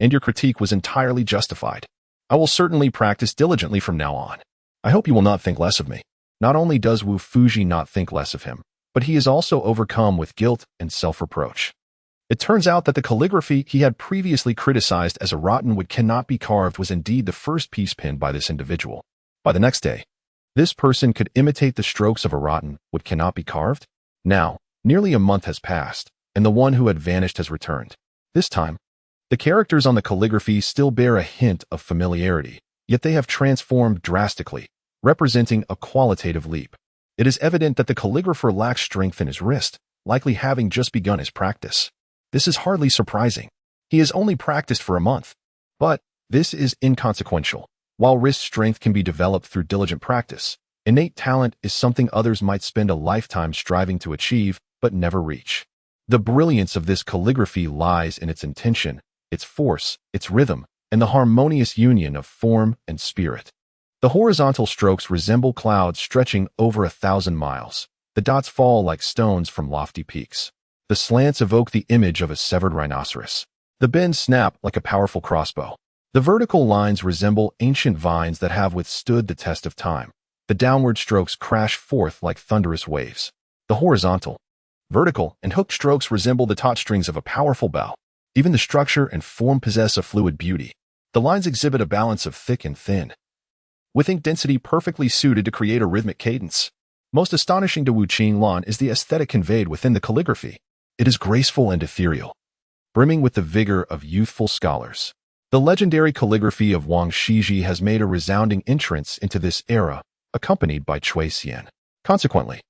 And your critique was entirely justified. I will certainly practice diligently from now on. I hope you will not think less of me. Not only does Wu Fuji not think less of him, but he is also overcome with guilt and self-reproach. It turns out that the calligraphy he had previously criticized as a rotten wood cannot be carved was indeed the first piece penned by this individual. By the next day, this person could imitate the strokes of a rotten wood cannot be carved? Now, nearly a month has passed, and the one who had vanished has returned. This time, the characters on the calligraphy still bear a hint of familiarity, yet they have transformed drastically, representing a qualitative leap. It is evident that the calligrapher lacks strength in his wrist, likely having just begun his practice. This is hardly surprising. He has only practiced for a month. But this is inconsequential. While wrist strength can be developed through diligent practice, innate talent is something others might spend a lifetime striving to achieve, but never reach. The brilliance of this calligraphy lies in its intention, its force, its rhythm, and the harmonious union of form and spirit. The horizontal strokes resemble clouds stretching over 1,000 miles. The dots fall like stones from lofty peaks. The slants evoke the image of a severed rhinoceros. The bends snap like a powerful crossbow. The vertical lines resemble ancient vines that have withstood the test of time. The downward strokes crash forth like thunderous waves. The horizontal, vertical, and hooked strokes resemble the taut strings of a powerful bow. Even the structure and form possess a fluid beauty. The lines exhibit a balance of thick and thin, with ink density perfectly suited to create a rhythmic cadence. Most astonishing to Wu Qinglong is the aesthetic conveyed within the calligraphy. It is graceful and ethereal, brimming with the vigor of youthful scholars. The legendary calligraphy of Wang Shiji has made a resounding entrance into this era, accompanied by Cui Xian. Consequently,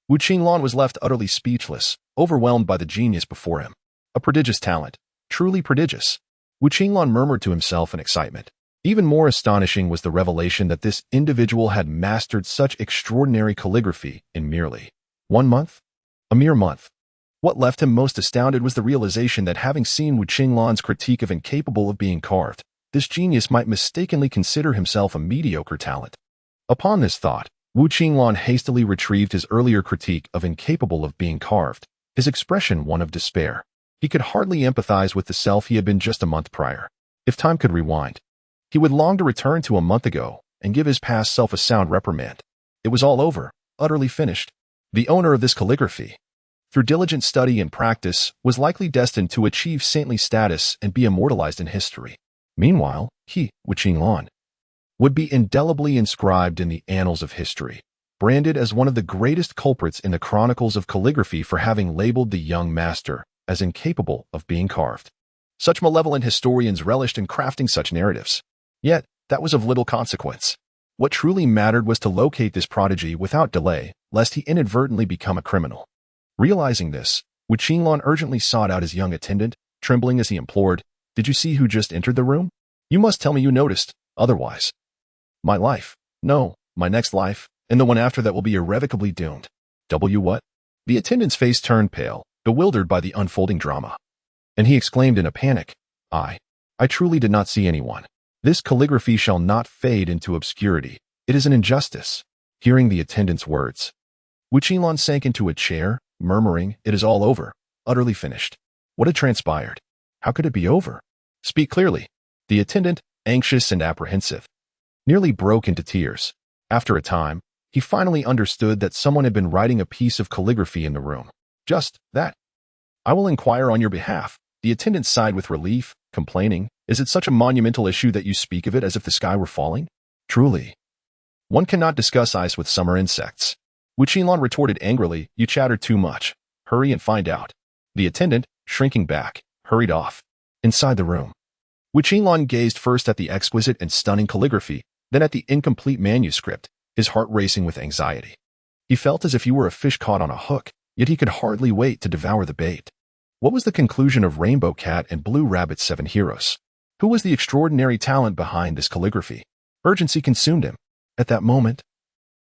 Wu Qinglong was left utterly speechless, overwhelmed by the genius before him. A prodigious talent, truly prodigious. Wu Qinglong murmured to himself in excitement. Even more astonishing was the revelation that this individual had mastered such extraordinary calligraphy in merely 1 month? A mere month. What left him most astounded was the realization that having seen Wu Qinglong's critique of incapable of being carved, this genius might mistakenly consider himself a mediocre talent. Upon this thought, Wu Qinglong hastily retrieved his earlier critique of incapable of being carved, his expression one of despair. He could hardly empathize with the self he had been just a month prior. If time could rewind, he would long to return to a month ago and give his past self a sound reprimand. It was all over, utterly finished. The owner of this calligraphy, through diligent study and practice, was likely destined to achieve saintly status and be immortalized in history. Meanwhile, he, Wu Qinglong, would be indelibly inscribed in the annals of history, branded as one of the greatest culprits in the chronicles of calligraphy for having labeled the young master as incapable of being carved. Such malevolent historians relished in crafting such narratives. Yet, that was of little consequence. What truly mattered was to locate this prodigy without delay, lest he inadvertently become a criminal. Realizing this, Wu Qinglong urgently sought out his young attendant, trembling as he implored, "Did you see who just entered the room? You must tell me you noticed, otherwise my life, no, my next life, and the one after that will be irrevocably doomed." W what? The attendant's face turned pale, bewildered by the unfolding drama. And he exclaimed in a panic, I truly did not see anyone. This calligraphy shall not fade into obscurity. It is an injustice. Hearing the attendant's words, Wu Qinlan sank into a chair, murmuring, It is all over, utterly finished. What had transpired? How could it be over? Speak clearly. The attendant, anxious and apprehensive, nearly broke into tears. After a time, he finally understood that someone had been writing a piece of calligraphy in the room. Just that. I will inquire on your behalf. The attendant sighed with relief, complaining, Is it such a monumental issue that you speak of it as if the sky were falling? Truly. One cannot discuss ice with summer insects. Wu Qinlan retorted angrily, You chatter too much. Hurry and find out. The attendant, shrinking back, hurried off. Inside the room, Wu Qinlan gazed first at the exquisite and stunning calligraphy, then at the incomplete manuscript, his heart racing with anxiety. He felt as if he were a fish caught on a hook, yet he could hardly wait to devour the bait. What was the conclusion of Rainbow Cat and Blue Rabbit's 7 heroes? Who was the extraordinary talent behind this calligraphy? Urgency consumed him. At that moment,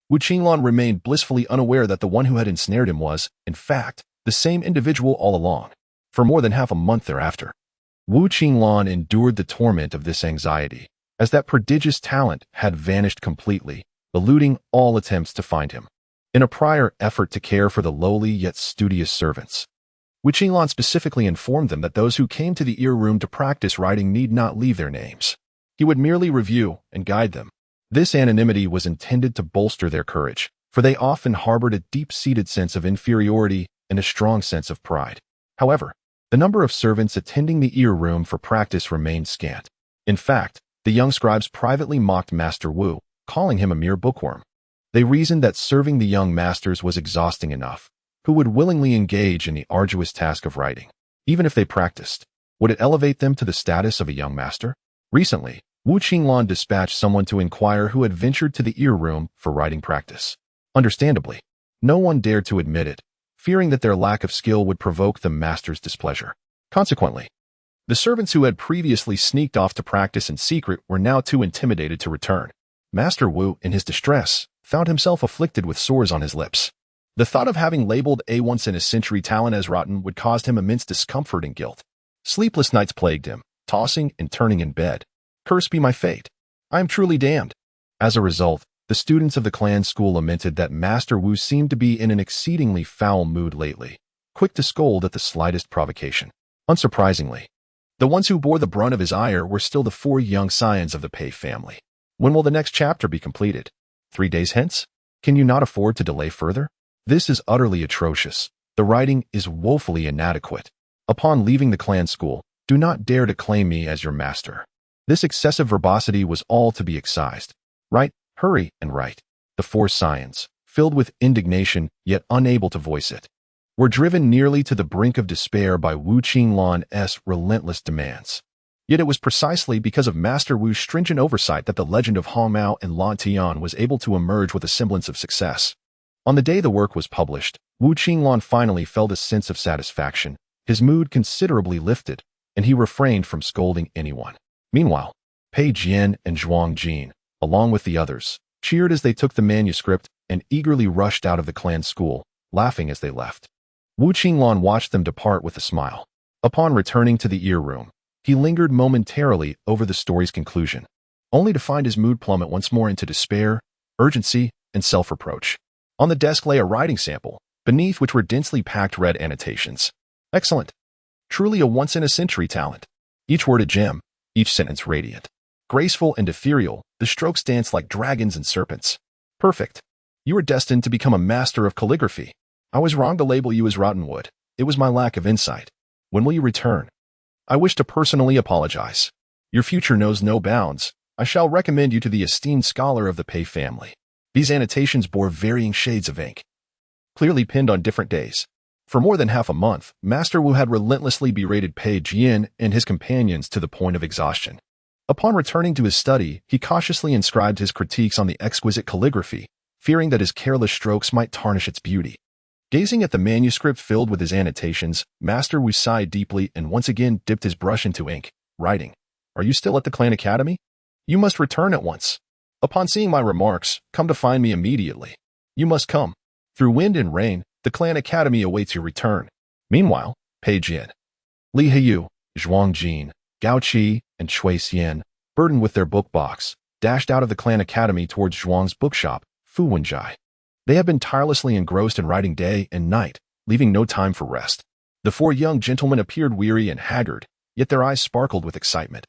Wu Qinlan remained blissfully unaware that the one who had ensnared him was, in fact, the same individual all along. For more than half a month thereafter, Wu Qinlan endured the torment of this anxiety, as that prodigious talent had vanished completely, eluding all attempts to find him. In a prior effort to care for the lowly yet studious servants, Wu Qinlan specifically informed them that those who came to the ear room to practice writing need not leave their names. He would merely review and guide them. This anonymity was intended to bolster their courage, for they often harbored a deep-seated sense of inferiority and a strong sense of pride. However, the number of servants attending the ear room for practice remained scant. In fact, the young scribes privately mocked Master Wu, calling him a mere bookworm. They reasoned that serving the young masters was exhausting enough. Who would willingly engage in the arduous task of writing? Even if they practiced, would it elevate them to the status of a young master? Recently, Wu Qinlan dispatched someone to inquire who had ventured to the ear room for writing practice. Understandably, no one dared to admit it, fearing that their lack of skill would provoke the master's displeasure. Consequently, the servants who had previously sneaked off to practice in secret were now too intimidated to return. Master Wu, in his distress, found himself afflicted with sores on his lips. The thought of having labeled a once-in-a-century talent as rotten would cause him immense discomfort and guilt. Sleepless nights plagued him, tossing and turning in bed. Cursed be my fate. I am truly damned. As a result, the students of the clan school lamented that Master Wu seemed to be in an exceedingly foul mood lately, quick to scold at the slightest provocation. Unsurprisingly, the ones who bore the brunt of his ire were still the 4 young scions of the Pei family. When will the next chapter be completed? 3 days hence? Can you not afford to delay further? This is utterly atrocious. The writing is woefully inadequate. Upon leaving the clan school, do not dare to claim me as your master. This excessive verbosity was all to be excised. Write, hurry, and write. The 4 scions, filled with indignation yet unable to voice it, were driven nearly to the brink of despair by Wu Qinlan's relentless demands. Yet it was precisely because of Master Wu's stringent oversight that the legend of Hong Mao and Lan Tian was able to emerge with a semblance of success. On the day the work was published, Wu Qinlan finally felt a sense of satisfaction. His mood considerably lifted, and he refrained from scolding anyone. Meanwhile, Pei Jian and Zhuang Jin, along with the others, cheered as they took the manuscript and eagerly rushed out of the clan school, laughing as they left. Wu Qinlan watched them depart with a smile. Upon returning to the ear room, he lingered momentarily over the story's conclusion, only to find his mood plummet once more into despair, urgency, and self-reproach. On the desk lay a writing sample, beneath which were densely packed red annotations. Excellent. Truly a once-in-a-century talent. Each word a gem, each sentence radiant. Graceful and ethereal, the strokes dance like dragons and serpents. Perfect. You are destined to become a master of calligraphy. I was wrong to label you as rotten wood. It was my lack of insight. When will you return? I wish to personally apologize. Your future knows no bounds. I shall recommend you to the esteemed scholar of the Pei family. These annotations bore varying shades of ink, clearly pinned on different days. For more than half a month, Master Wu had relentlessly berated Pei Jian and his companions to the point of exhaustion. Upon returning to his study, he cautiously inscribed his critiques on the exquisite calligraphy, fearing that his careless strokes might tarnish its beauty. Gazing at the manuscript filled with his annotations, Master Wu sighed deeply and once again dipped his brush into ink, writing, Are you still at the Clan Academy? You must return at once. Upon seeing my remarks, come to find me immediately. You must come. Through wind and rain, The Clan Academy awaits your return. Meanwhile, Pei Jian, Li Heyu, Zhuang Jin, Gao Qi, and Chui Xian, burdened with their book box, dashed out of the Clan Academy towards Zhuang's bookshop, Fu Wenjai. They had been tirelessly engrossed in writing day and night, leaving no time for rest. The four young gentlemen appeared weary and haggard, yet their eyes sparkled with excitement,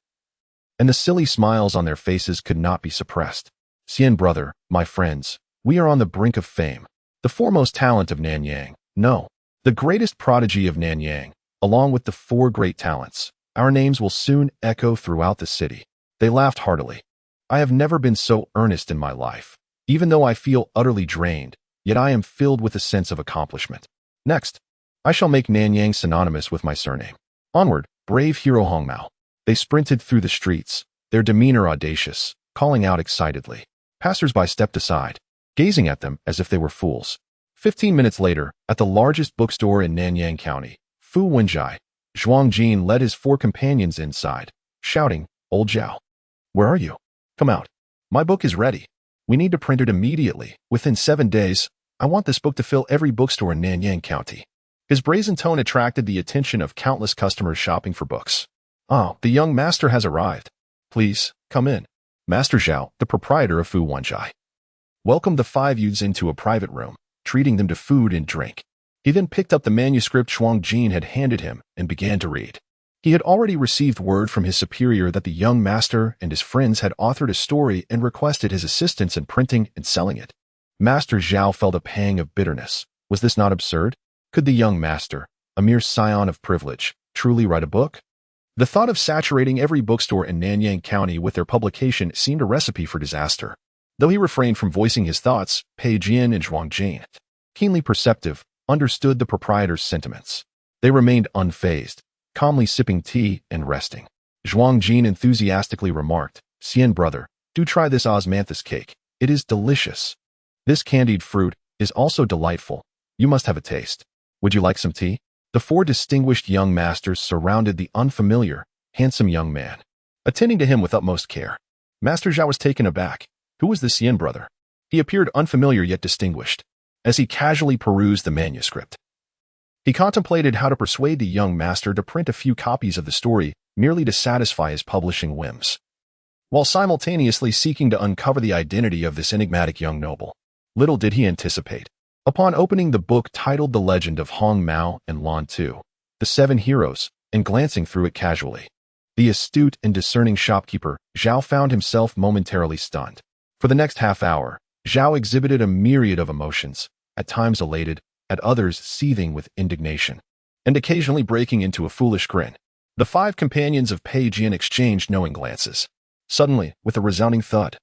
and the silly smiles on their faces could not be suppressed. Xian brother, my friends, we are on the brink of fame. The foremost talent of Nanyang, no, the greatest prodigy of Nanyang, along with the four great talents. Our names will soon echo throughout the city. They laughed heartily. I have never been so earnest in my life. Even though I feel utterly drained, yet I am filled with a sense of accomplishment. Next, I shall make Nanyang synonymous with my surname. Onward, brave hero Hongmao. They sprinted through the streets, their demeanor audacious, calling out excitedly. Passers-by stepped aside, gazing at them as if they were fools. 15 minutes later, at the largest bookstore in Nanyang County, Fu Wenjai, Zhuang Jin led his four companions inside, shouting, Old Zhao, where are you? Come out. My book is ready. We need to print it immediately. Within 7 days, I want this book to fill every bookstore in Nanyang County. His brazen tone attracted the attention of countless customers shopping for books. Oh, the young master has arrived. Please, come in. Master Zhao, the proprietor of Fu Wenjai, welcomed the 5 youths into a private room, treating them to food and drink. He then picked up the manuscript Zhuang Jin had handed him and began to read. He had already received word from his superior that the young master and his friends had authored a story and requested his assistance in printing and selling it. Master Zhao felt a pang of bitterness. Was this not absurd? Could the young master, a mere scion of privilege, truly write a book? The thought of saturating every bookstore in Nanyang County with their publication seemed a recipe for disaster. Though he refrained from voicing his thoughts, Pei Jian and Zhuang Jin, keenly perceptive, understood the proprietor's sentiments. They remained unfazed, calmly sipping tea and resting. Zhuang Jin enthusiastically remarked, Xian brother, do try this osmanthus cake. It is delicious. This candied fruit is also delightful. You must have a taste. Would you like some tea? The 4 distinguished young masters surrounded the unfamiliar, handsome young man, attending to him with utmost care. Master Zhao was taken aback. Who was the Xian brother? He appeared unfamiliar yet distinguished. As he casually perused the manuscript, he contemplated how to persuade the young master to print a few copies of the story merely to satisfy his publishing whims, while simultaneously seeking to uncover the identity of this enigmatic young noble. Little did he anticipate, upon opening the book titled The Legend of Hong Mao and Lan Tu, the 7 Heroes, and glancing through it casually, the astute and discerning shopkeeper, Zhao, found himself momentarily stunned. For the next half hour, Zhao exhibited a myriad of emotions, at times elated, at others seething with indignation, and occasionally breaking into a foolish grin. The 5 companions of Pei Jian exchanged knowing glances. Suddenly, with a resounding thud,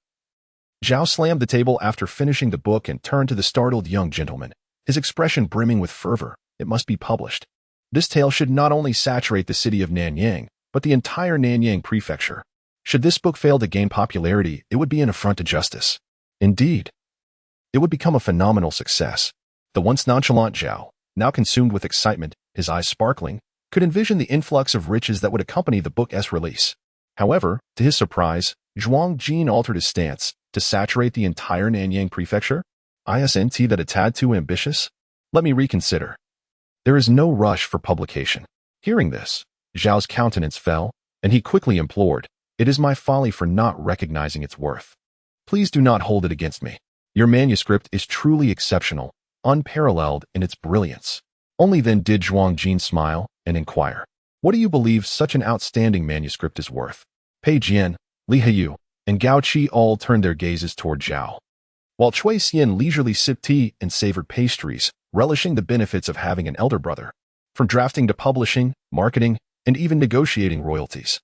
Zhao slammed the table after finishing the book and turned to the startled young gentleman, his expression brimming with fervor. It must be published. This tale should not only saturate the city of Nanyang, but the entire Nanyang prefecture. Should this book fail to gain popularity, it would be an affront to justice. Indeed, it would become a phenomenal success. The once nonchalant Zhao, now consumed with excitement, his eyes sparkling, could envision the influx of riches that would accompany the book's release. However, to his surprise, Zhuang Jin altered his stance. To saturate the entire Nanyang prefecture? Isn't that a tad too ambitious? Let me reconsider. There is no rush for publication. Hearing this, Zhao's countenance fell, and he quickly implored, It is my folly for not recognizing its worth. Please do not hold it against me. Your manuscript is truly exceptional, unparalleled in its brilliance. Only then did Zhuang Jin smile and inquire, What do you believe such an outstanding manuscript is worth? Pei Jian, Li Heyu, and Gao Qi all turned their gazes toward Zhao, while Chui Xian leisurely sipped tea and savored pastries, relishing the benefits of having an elder brother. From drafting to publishing, marketing, and even negotiating royalties,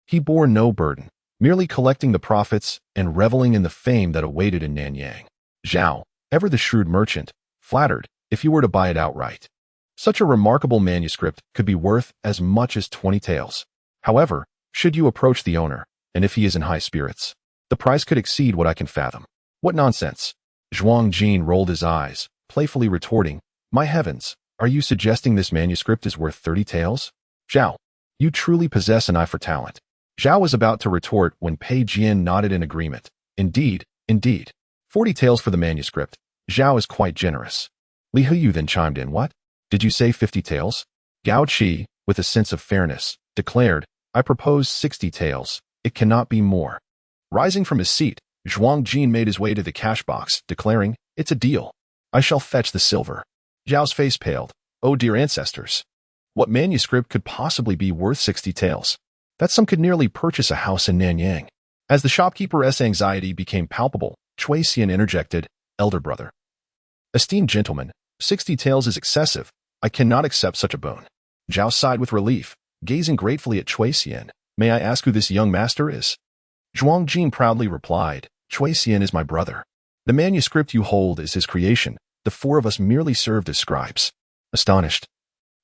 he bore no burden, merely collecting the profits and reveling in the fame that awaited in Nanyang. Zhao, ever the shrewd merchant, flattered if you were to buy it outright. Such a remarkable manuscript could be worth as much as 20 taels. However, should you approach the owner, and if he is in high spirits, the price could exceed what I can fathom. What nonsense! Zhuang Jin rolled his eyes, playfully retorting, My heavens, are you suggesting this manuscript is worth 30 taels? Zhao, you truly possess an eye for talent. Zhao was about to retort when Pei Jian nodded in agreement. Indeed, 40 taels for the manuscript. Zhao is quite generous. Li Huyu then chimed in, what? Did you say 50 taels? Gao Qi, with a sense of fairness, declared, I propose 60 taels. It cannot be more. Rising from his seat, Zhuang Jin made his way to the cash box, declaring, it's a deal. I shall fetch the silver. Zhao's face paled. Oh dear ancestors. What manuscript could possibly be worth 60 taels? That sum could nearly purchase a house in Nanyang. As the shopkeeper's anxiety became palpable, Cui Xian interjected, elder brother. Esteemed gentleman, 60 taels is excessive. I cannot accept such a boon. Zhao sighed with relief, gazing gratefully at Cui Xian. May I ask who this young master is? Zhuang Jin proudly replied, Cui Xian is my brother. The manuscript you hold is his creation. The four of us merely served as scribes. Astonished,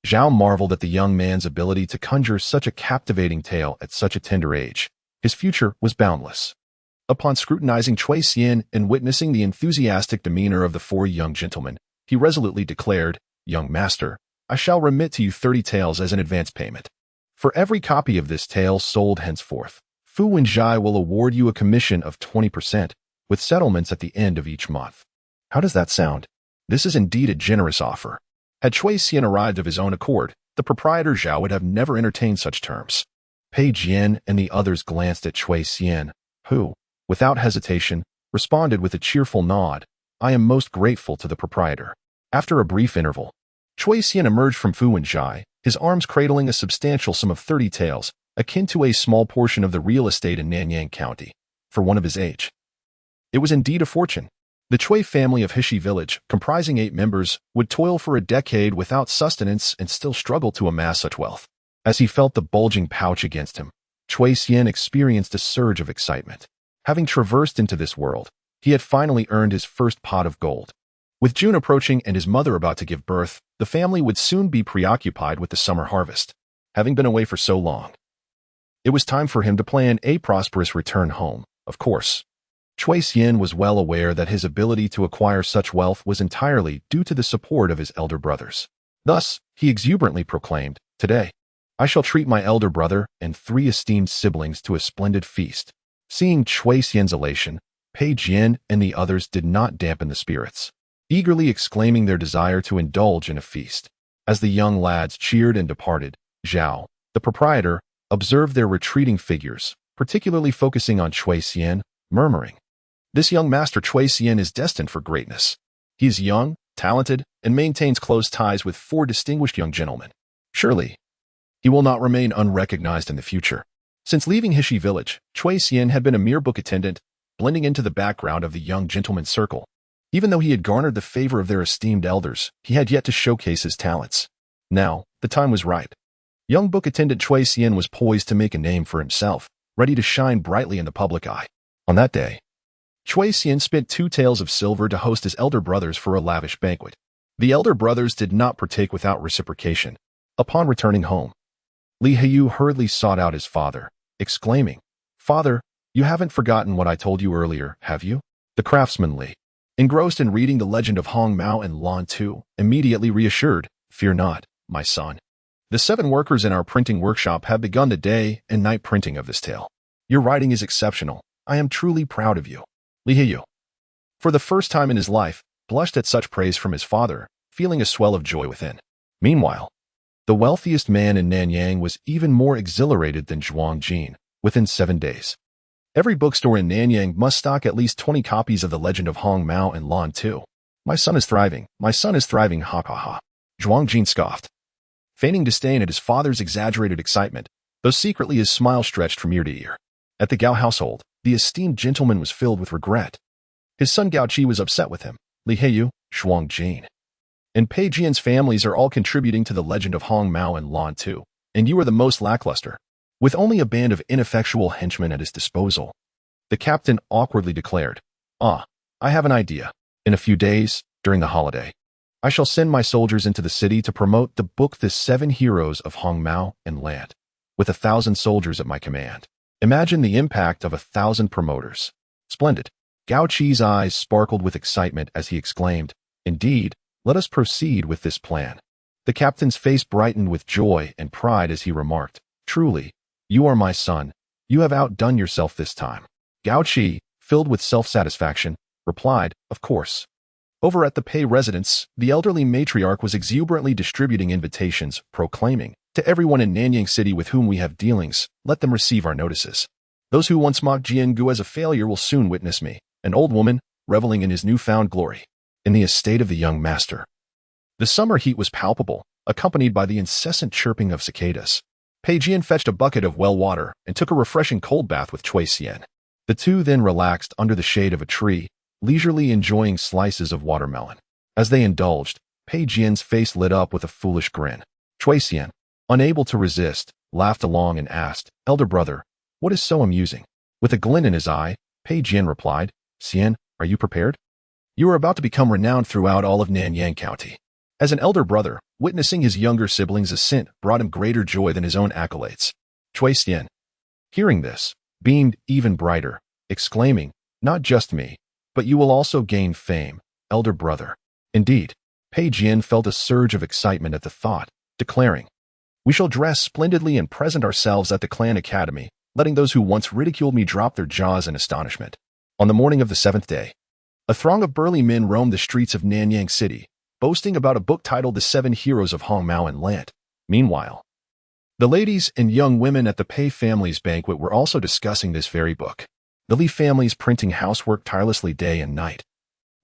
Zhao marveled at the young man's ability to conjure such a captivating tale at such a tender age. His future was boundless. Upon scrutinizing Cui Xian and witnessing the enthusiastic demeanor of the four young gentlemen, he resolutely declared, Young master, I shall remit to you 30 taels as an advance payment. For every copy of this tale sold henceforth, Fu Wenjai will award you a commission of 20%, with settlements at the end of each month. How does that sound? This is indeed a generous offer. Had Cui Xian arrived of his own accord, the proprietor Zhao would have never entertained such terms. Pei Jian and the others glanced at Cui Xian, who, without hesitation, responded with a cheerful nod, I am most grateful to the proprietor. After a brief interval, Cui Xian emerged from Fu Wenjai, his arms cradling a substantial sum of 30 taels, akin to a small portion of the real estate in Nanyang County, for one of his age. It was indeed a fortune. The Cui family of Hishi village, comprising 8 members, would toil for a decade without sustenance and still struggle to amass such wealth. As he felt the bulging pouch against him, Cui Xian experienced a surge of excitement. Having traversed into this world, he had finally earned his first pot of gold. With June approaching and his mother about to give birth, the family would soon be preoccupied with the summer harvest. Having been away for so long, it was time for him to plan a prosperous return home, of course. Cui Xian was well aware that his ability to acquire such wealth was entirely due to the support of his elder brothers. Thus, he exuberantly proclaimed, Today, I shall treat my elder brother and 3 esteemed siblings to a splendid feast. Seeing Cui Xian's elation, Pei Jian and the others did not dampen the spirits, eagerly exclaiming their desire to indulge in a feast. As the young lads cheered and departed, Zhao, the proprietor, observed their retreating figures, particularly focusing on Cui Xian, murmuring, This young master Cui Xian is destined for greatness. He is young, talented, and maintains close ties with 4 distinguished young gentlemen. Surely, he will not remain unrecognized in the future. Since leaving Hishi village, Cui Xian had been a mere book attendant, blending into the background of the young gentleman's circle. Even though he had garnered the favor of their esteemed elders, he had yet to showcase his talents. Now, the time was ripe. Young book attendant Cui Xian was poised to make a name for himself, ready to shine brightly in the public eye. On that day, Cui Xian spent 2 taels of silver to host his elder brothers for a lavish banquet. The elder brothers did not partake without reciprocation. Upon returning home, Li Huyu hurriedly sought out his father, exclaiming, Father, you haven't forgotten what I told you earlier, have you? The craftsman Li, engrossed in reading the legend of Hong Mao and Lan Tu, immediately reassured, Fear not, my son. The 7 workers in our printing workshop have begun the day and night printing of this tale. Your writing is exceptional. I am truly proud of you. Li Huyu, for the first time in his life, blushed at such praise from his father, feeling a swell of joy within. Meanwhile, the wealthiest man in Nanyang was even more exhilarated than Zhuang Jin. Within 7 days, every bookstore in Nanyang must stock at least 20 copies of the legend of Hong Mao and Lan Tu. My son is thriving. My son is thriving, ha ha ha. Zhuang Jin scoffed, feigning disdain at his father's exaggerated excitement, though secretly his smile stretched from ear to ear. At the Gao household, the esteemed gentleman was filled with regret. His son Gao Qi was upset with him. Li Huyu, Zhuang Jin, and Pei Jian's families are all contributing to the legend of Hong Mao and Lan Tu, and you are the most lackluster. With only a band of ineffectual henchmen at his disposal, the captain awkwardly declared, I have an idea. In a few days, during the holiday, I shall send my soldiers into the city to promote the book The 7 Heroes of Hong Mao and Lan, with 1,000 soldiers at my command. Imagine the impact of 1,000 promoters. Splendid. Gao Qi's eyes sparkled with excitement as he exclaimed, Indeed, let us proceed with this plan. The captain's face brightened with joy and pride as he remarked, Truly, you are my son. You have outdone yourself this time. Gao Qi, filled with self-satisfaction, replied, Of course. Over at the Pei residence, the elderly matriarch was exuberantly distributing invitations, proclaiming, "To everyone in Nanyang City with whom we have dealings, let them receive our notices. Those who once mocked Jiangu as a failure will soon witness me, an old woman, reveling in his newfound glory, in the estate of the young master." The summer heat was palpable, accompanied by the incessant chirping of cicadas. Pei Jian fetched a bucket of well water and took a refreshing cold bath with Chui Xian. The two then relaxed under the shade of a tree, leisurely enjoying slices of watermelon. As they indulged, Pei Jian's face lit up with a foolish grin. Chui Xian, unable to resist, laughed along and asked, "Elder brother, what is so amusing?" With a glint in his eye, Pei Jian replied, "Xian, are you prepared? You are about to become renowned throughout all of Nanyang County." As an elder brother, witnessing his younger siblings' ascent brought him greater joy than his own accolades. Chui Xian, hearing this, beamed even brighter, exclaiming, "Not just me, but you will also gain fame, elder brother." Indeed, Pei Jian felt a surge of excitement at the thought, declaring, "We shall dress splendidly and present ourselves at the clan academy, letting those who once ridiculed me drop their jaws in astonishment." On the morning of the 7th day, a throng of burly men roamed the streets of Nanyang City, boasting about a book titled The Seven Heroes of Hongmao and Land. Meanwhile, the ladies and young women at the Pei family's banquet were also discussing this very book. The Li family's printing house worked tirelessly day and night,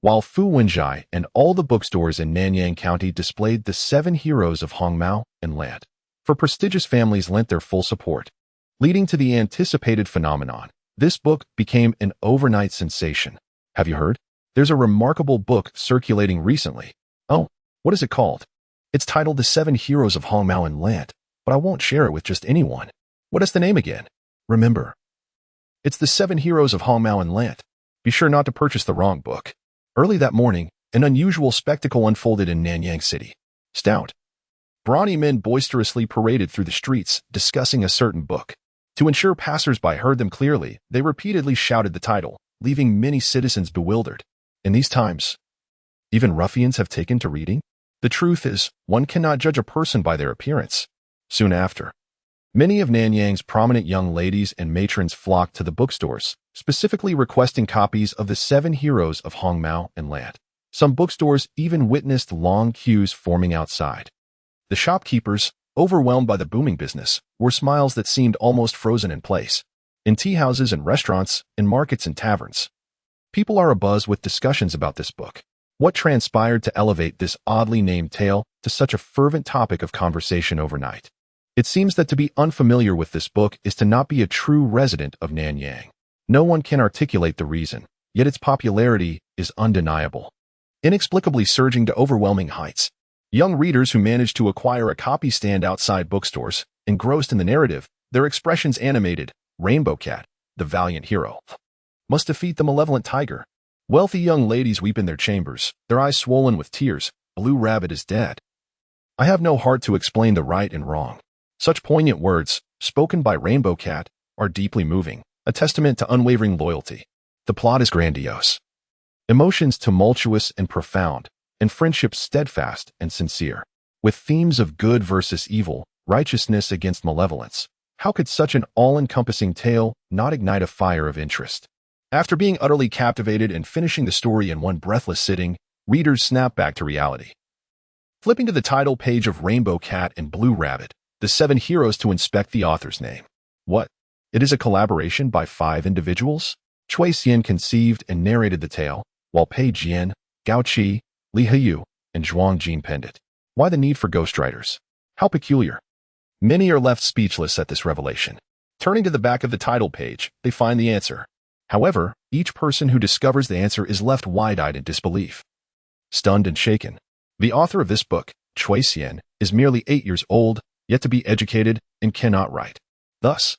while Fu Wenjai and all the bookstores in Nanyang County displayed The Seven Heroes of Hongmao and Land. For prestigious families lent their full support, leading to the anticipated phenomenon. This book became an overnight sensation. Have you heard? There's a remarkable book circulating recently. Oh, what is it called? It's titled The Seven Heroes of Hongmao and Land, but I won't share it with just anyone. What is the name again? Remember, it's The Seven Heroes of Hongmao and Land. Be sure not to purchase the wrong book. Early that morning, an unusual spectacle unfolded in Nanyang City. Stout, brawny men boisterously paraded through the streets, discussing a certain book. To ensure passers-by heard them clearly, they repeatedly shouted the title, leaving many citizens bewildered. In these times, even ruffians have taken to reading? The truth is, one cannot judge a person by their appearance. Soon after, many of Nanyang's prominent young ladies and matrons flocked to the bookstores, specifically requesting copies of The Seven Heroes of Hongmao and Land. Some bookstores even witnessed long queues forming outside. The shopkeepers, overwhelmed by the booming business, wore smiles that seemed almost frozen in place. In tea houses and restaurants, in markets and taverns, people are abuzz with discussions about this book. What transpired to elevate this oddly named tale to such a fervent topic of conversation overnight? It seems that to be unfamiliar with this book is to not be a true resident of Nanyang. No one can articulate the reason, yet its popularity is undeniable, inexplicably surging to overwhelming heights. Young readers who manage to acquire a copy stand outside bookstores, engrossed in the narrative, their expressions animated. Rainbow Cat, the valiant hero, must defeat the malevolent tiger. Wealthy young ladies weep in their chambers, their eyes swollen with tears. Blue Rabbit is dead. I have no heart to explain the right and wrong. Such poignant words, spoken by Rainbow Cat, are deeply moving, a testament to unwavering loyalty. The plot is grandiose, emotions tumultuous and profound, and friendship steadfast and sincere. With themes of good versus evil, righteousness against malevolence, how could such an all-encompassing tale not ignite a fire of interest? After being utterly captivated and finishing the story in one breathless sitting, readers snap back to reality. Flipping to the title page of Rainbow Cat and Blue Rabbit, the seven heroes to inspect the author's name. What? It is a collaboration by 5 individuals? Chui Xian conceived and narrated the tale, while Pei Jian, Gao Qi, Li Heyu, and Zhuang Jin penned it. Why the need for ghostwriters? How peculiar. Many are left speechless at this revelation. Turning to the back of the title page, they find the answer. However, each person who discovers the answer is left wide-eyed in disbelief. Stunned and shaken. The author of this book, Chui Xian, is merely 8 years old, yet to be educated, and cannot write. Thus,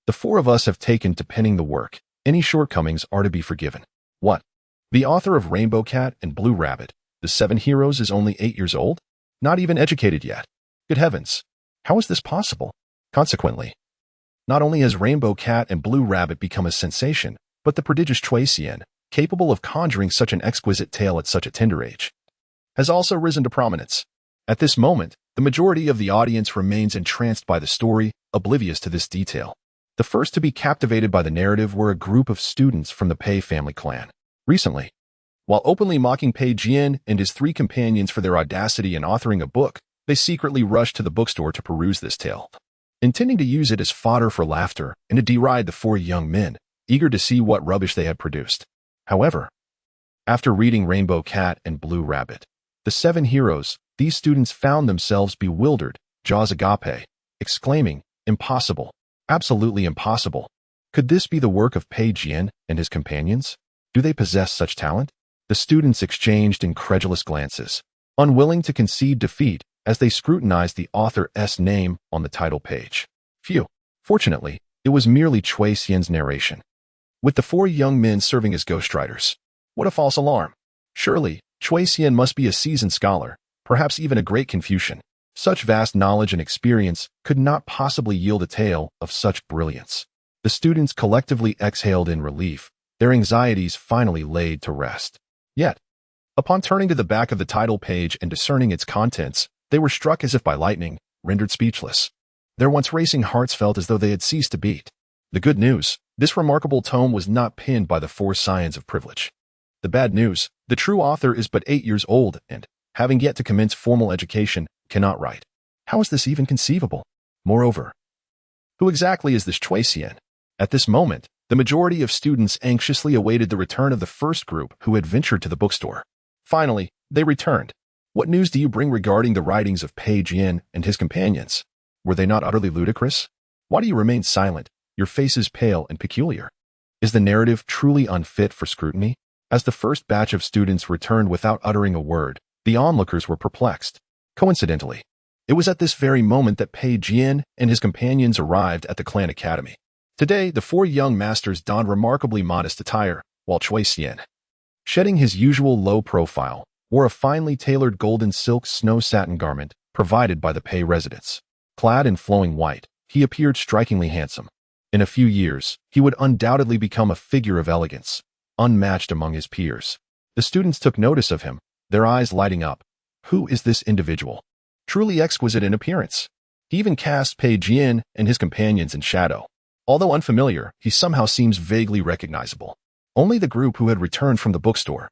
the 4 of us have taken to penning the work. Any shortcomings are to be forgiven. What? The author of Rainbow Cat and Blue Rabbit, the 7 heroes, is only 8 years old? Not even educated yet. Good heavens. How is this possible? Consequently, not only has Rainbow Cat and Blue Rabbit become a sensation, but the prodigious Chui Xian, capable of conjuring such an exquisite tale at such a tender age, has also risen to prominence. At this moment, the majority of the audience remains entranced by the story, oblivious to this detail. The first to be captivated by the narrative were a group of students from the Pei family clan. Recently, While openly mocking Pei Jian and his three companions for their audacity in authoring a book, they secretly rushed to the bookstore to peruse this tale, intending to use it as fodder for laughter and to deride the four young men, eager to see what rubbish they had produced. However, after reading Rainbow Cat and Blue Rabbit, the seven heroes, these students found themselves bewildered, jaws agape, exclaiming, "Impossible! Absolutely impossible! Could this be the work of Pei Jian and his companions? Do they possess such talent?" The students exchanged incredulous glances, unwilling to concede defeat as they scrutinized the author's name on the title page. Phew! Fortunately, it was merely Cui Xian's narration, with the four young men serving as ghostwriters. What a false alarm! Surely, Cui Xian must be a seasoned scholar, perhaps even a great Confucian. Such vast knowledge and experience could not possibly yield a tale of such brilliance. The students collectively exhaled in relief, their anxieties finally laid to rest. Yet, upon turning to the back of the title page and discerning its contents, they were struck as if by lightning, rendered speechless. Their once racing hearts felt as though they had ceased to beat. The good news, this remarkable tome was not pinned by the four scions of privilege. The bad news, the true author is but 8 years old and, having yet to commence formal education, cannot write. How is this even conceivable? Moreover, who exactly is this Cui Xian? At this moment, the majority of students anxiously awaited the return of the first group who had ventured to the bookstore. Finally, they returned. What news do you bring regarding the writings of Pei Jian and his companions? Were they not utterly ludicrous? Why do you remain silent, your faces pale and peculiar? Is the narrative truly unfit for scrutiny? As the first batch of students returned without uttering a word, the onlookers were perplexed. Coincidentally, it was at this very moment that Pei Jian and his companions arrived at the clan academy. Today, the four young masters donned remarkably modest attire, while Cui Xian, shedding his usual low profile, wore a finely tailored golden silk snow satin garment provided by the Pei residents. Clad in flowing white, he appeared strikingly handsome. In a few years, he would undoubtedly become a figure of elegance, unmatched among his peers. The students took notice of him, their eyes lighting up. Who is this individual? Truly exquisite in appearance. He even cast Pei Jian and his companions in shadow. Although unfamiliar, he somehow seems vaguely recognizable. Only the group who had returned from the bookstore,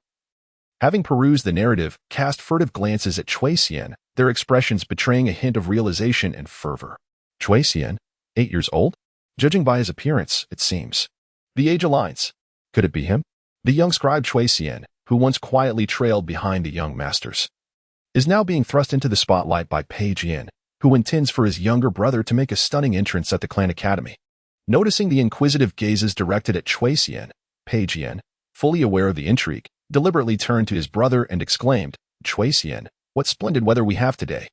having perused the narrative, cast furtive glances at Cui Xian, their expressions betraying a hint of realization and fervor. Cui Xian, 8 years old? Judging by his appearance, it seems. The age aligns. Could it be him? The young scribe Cui Xian, who once quietly trailed behind the young masters, is now being thrust into the spotlight by Pei Jian, who intends for his younger brother to make a stunning entrance at the clan academy. Noticing the inquisitive gazes directed at Cui Xian, Pei Jian, fully aware of the intrigue, deliberately turned to his brother and exclaimed, "Cui Xian, what splendid weather we have today."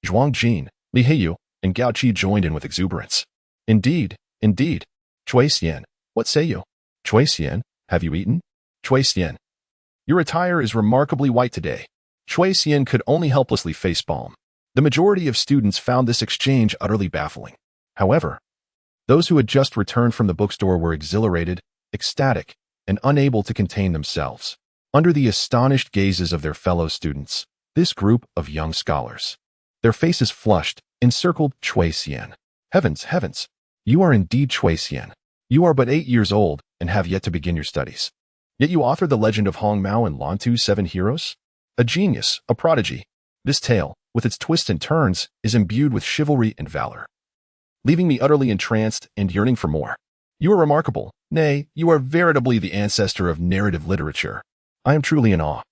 Zhuang Jin, Li Heiyu, and Gao Qi joined in with exuberance. Indeed, indeed. Cui Xian, what say you? Cui Xian, have you eaten? Cui Xian, your attire is remarkably white today. Cui Xian could only helplessly facepalm. The majority of students found this exchange utterly baffling. However, those who had just returned from the bookstore were exhilarated, ecstatic, and unable to contain themselves. Under the astonished gazes of their fellow students, this group of young scholars, their faces flushed, encircled Cui Xian. Heavens, heavens! You are indeed Cui Xian. You are but 8 years old and have yet to begin your studies. Yet you authored the legend of Hong Mao and Lan Tu's 7 heroes? A genius, a prodigy. This tale, with its twists and turns, is imbued with chivalry and valor, leaving me utterly entranced and yearning for more. You are remarkable. Nay, you are veritably the ancestor of narrative literature. I am truly in awe.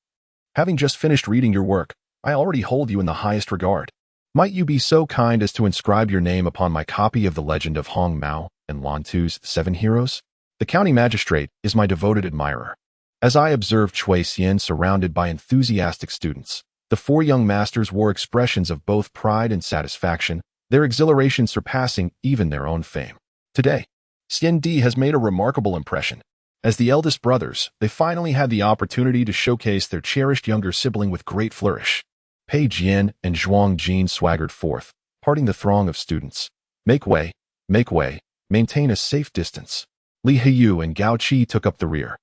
Having just finished reading your work, I already hold you in the highest regard. Might you be so kind as to inscribe your name upon my copy of the legend of Hong Mao and Lan Tu's 7 heroes? The county magistrate is my devoted admirer. As I observed Cui Xian surrounded by enthusiastic students, the 4 young masters wore expressions of both pride and satisfaction, their exhilaration surpassing even their own fame. Today, Xian Di has made a remarkable impression. As the eldest brothers, they finally had the opportunity to showcase their cherished younger sibling with great flourish. Pei Jian and Zhuang Jin swaggered forth, parting the throng of students. Make way, maintain a safe distance. Li Heiyu and Gao Qi took up the rear,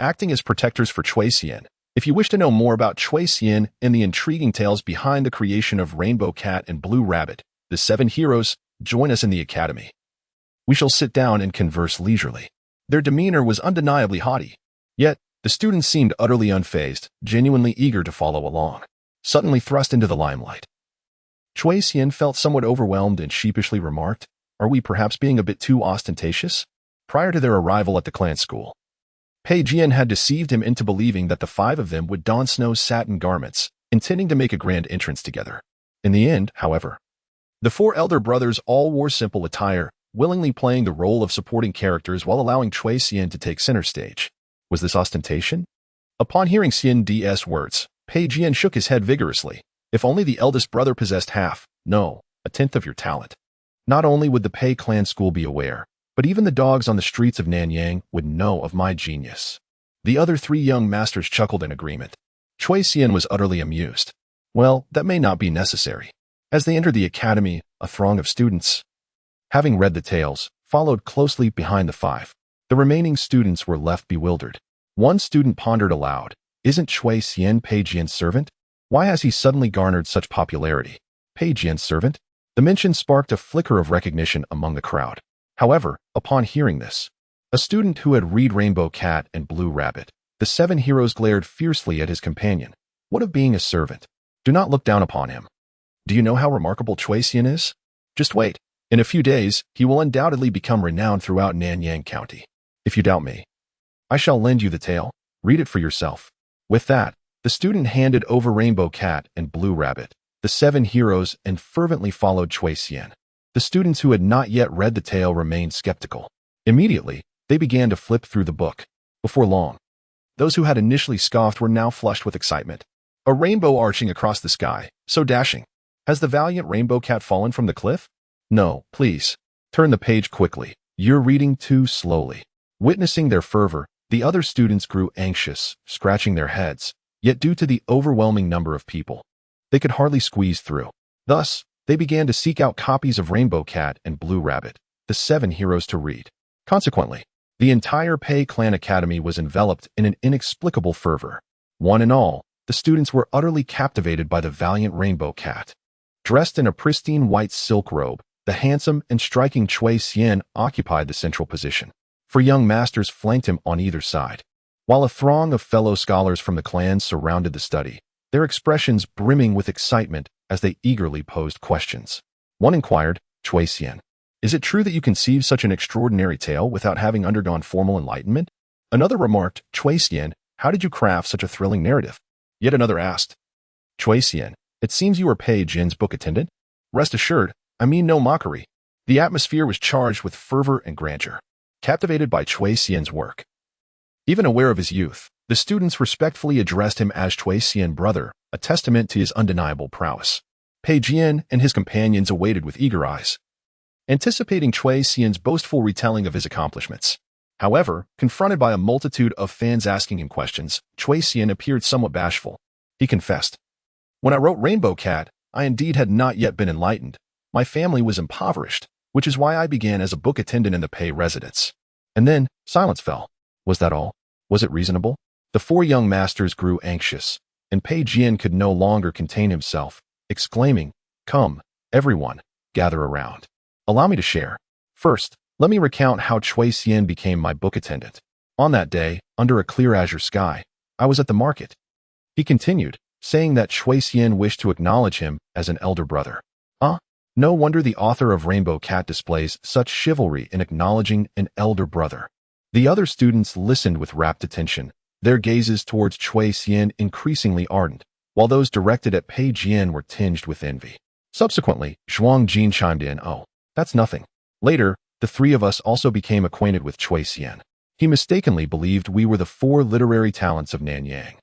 acting as protectors for Cui Xian. If you wish to know more about Cui Xian and the intriguing tales behind the creation of Rainbow Cat and Blue Rabbit, the 7 heroes, join us in the academy. We shall sit down and converse leisurely. Their demeanor was undeniably haughty, yet The students seemed utterly unfazed, genuinely eager to follow along. Suddenly thrust into the limelight, Chui Xian felt somewhat overwhelmed and sheepishly remarked, "Are we perhaps being a bit too ostentatious?" Prior to their arrival at the clan school, Pei Jian had deceived him into believing that the five of them would don snow satin garments, intending to make a grand entrance together. In the end, however, the four elder brothers all wore simple attire, willingly playing the role of supporting characters while allowing Chui Xian to take center stage. Was this ostentation? Upon hearing Xian D's words, Pei Jian shook his head vigorously. If only the eldest brother possessed half, no, a tenth of your talent. Not only would the Pei clan school be aware, but even the dogs on the streets of Nanyang would know of my genius. The other three young masters chuckled in agreement. Chui Xian was utterly amused. Well, that may not be necessary. As they entered the academy, a throng of students, having read the tales, followed closely behind the five. The remaining students were left bewildered. One student pondered aloud, "Isn't Chui Xian Pei Jian's servant? Why has he suddenly garnered such popularity?" Pei Jian's servant? The mention sparked a flicker of recognition among the crowd. However, upon hearing this, a student who had read Rainbow Cat and Blue Rabbit, the seven heroes glared fiercely at his companion. What of being a servant? Do not look down upon him. Do you know how remarkable Chui Xian is? Just wait. In a few days, he will undoubtedly become renowned throughout Nanyang County. If you doubt me, I shall lend you the tale. Read it for yourself. With that, the student handed over Rainbow Cat and Blue Rabbit, the seven heroes, and fervently followed Chui Xian. The students who had not yet read the tale remained skeptical. Immediately, they began to flip through the book. Before long, those who had initially scoffed were now flushed with excitement. A rainbow arching across the sky, so dashing. Has the valiant Rainbow Cat fallen from the cliff? No, please. Turn the page quickly. You're reading too slowly. Witnessing their fervor, the other students grew anxious, scratching their heads. Yet due to the overwhelming number of people, they could hardly squeeze through. Thus, they began to seek out copies of Rainbow Cat and Blue Rabbit, the seven heroes to read. Consequently, the entire Pei Clan Academy was enveloped in an inexplicable fervor. One and all, the students were utterly captivated by the valiant Rainbow Cat. Dressed in a pristine white silk robe, the handsome and striking Chui Xian occupied the central position. Four young masters flanked him on either side, while a throng of fellow scholars from the clans surrounded the study, their expressions brimming with excitement as they eagerly posed questions. One inquired, "Chui Xian, is it true that you conceived such an extraordinary tale without having undergone formal enlightenment?" Another remarked, "Chui Xian, how did you craft such a thrilling narrative?" Yet another asked, "Chui Xian, it seems you are Pei Jin's book attendant?" Rest assured, I mean no mockery. The atmosphere was charged with fervor and grandeur. Captivated by Chui Xian's work, even aware of his youth, the students respectfully addressed him as Chui Xian brother, a testament to his undeniable prowess. Pei Jian and his companions awaited with eager eyes, anticipating Chui Xian's boastful retelling of his accomplishments. However, confronted by a multitude of fans asking him questions, Chui Xian appeared somewhat bashful. He confessed, "When I wrote Rainbow Cat, I indeed had not yet been enlightened. My family was impoverished, which is why I began as a book attendant in the Pei residence." And then, silence fell. Was that all? Was it reasonable? The four young masters grew anxious, and Pei Jian could no longer contain himself, exclaiming, "Come, everyone, gather around. Allow me to share. First, let me recount how Chui Xian became my book attendant. On that day, under a clear azure sky, I was at the market." He continued, saying that Chui Xian wished to acknowledge him as an elder brother. No wonder the author of Rainbow Cat displays such chivalry in acknowledging an elder brother. The other students listened with rapt attention, their gazes towards Chui Xian increasingly ardent, while those directed at Pei Jian were tinged with envy. Subsequently, Zhuang Jin chimed in, "Oh, that's nothing." Later, the three of us also became acquainted with Chui Xian. He mistakenly believed we were the four literary talents of Nanyang.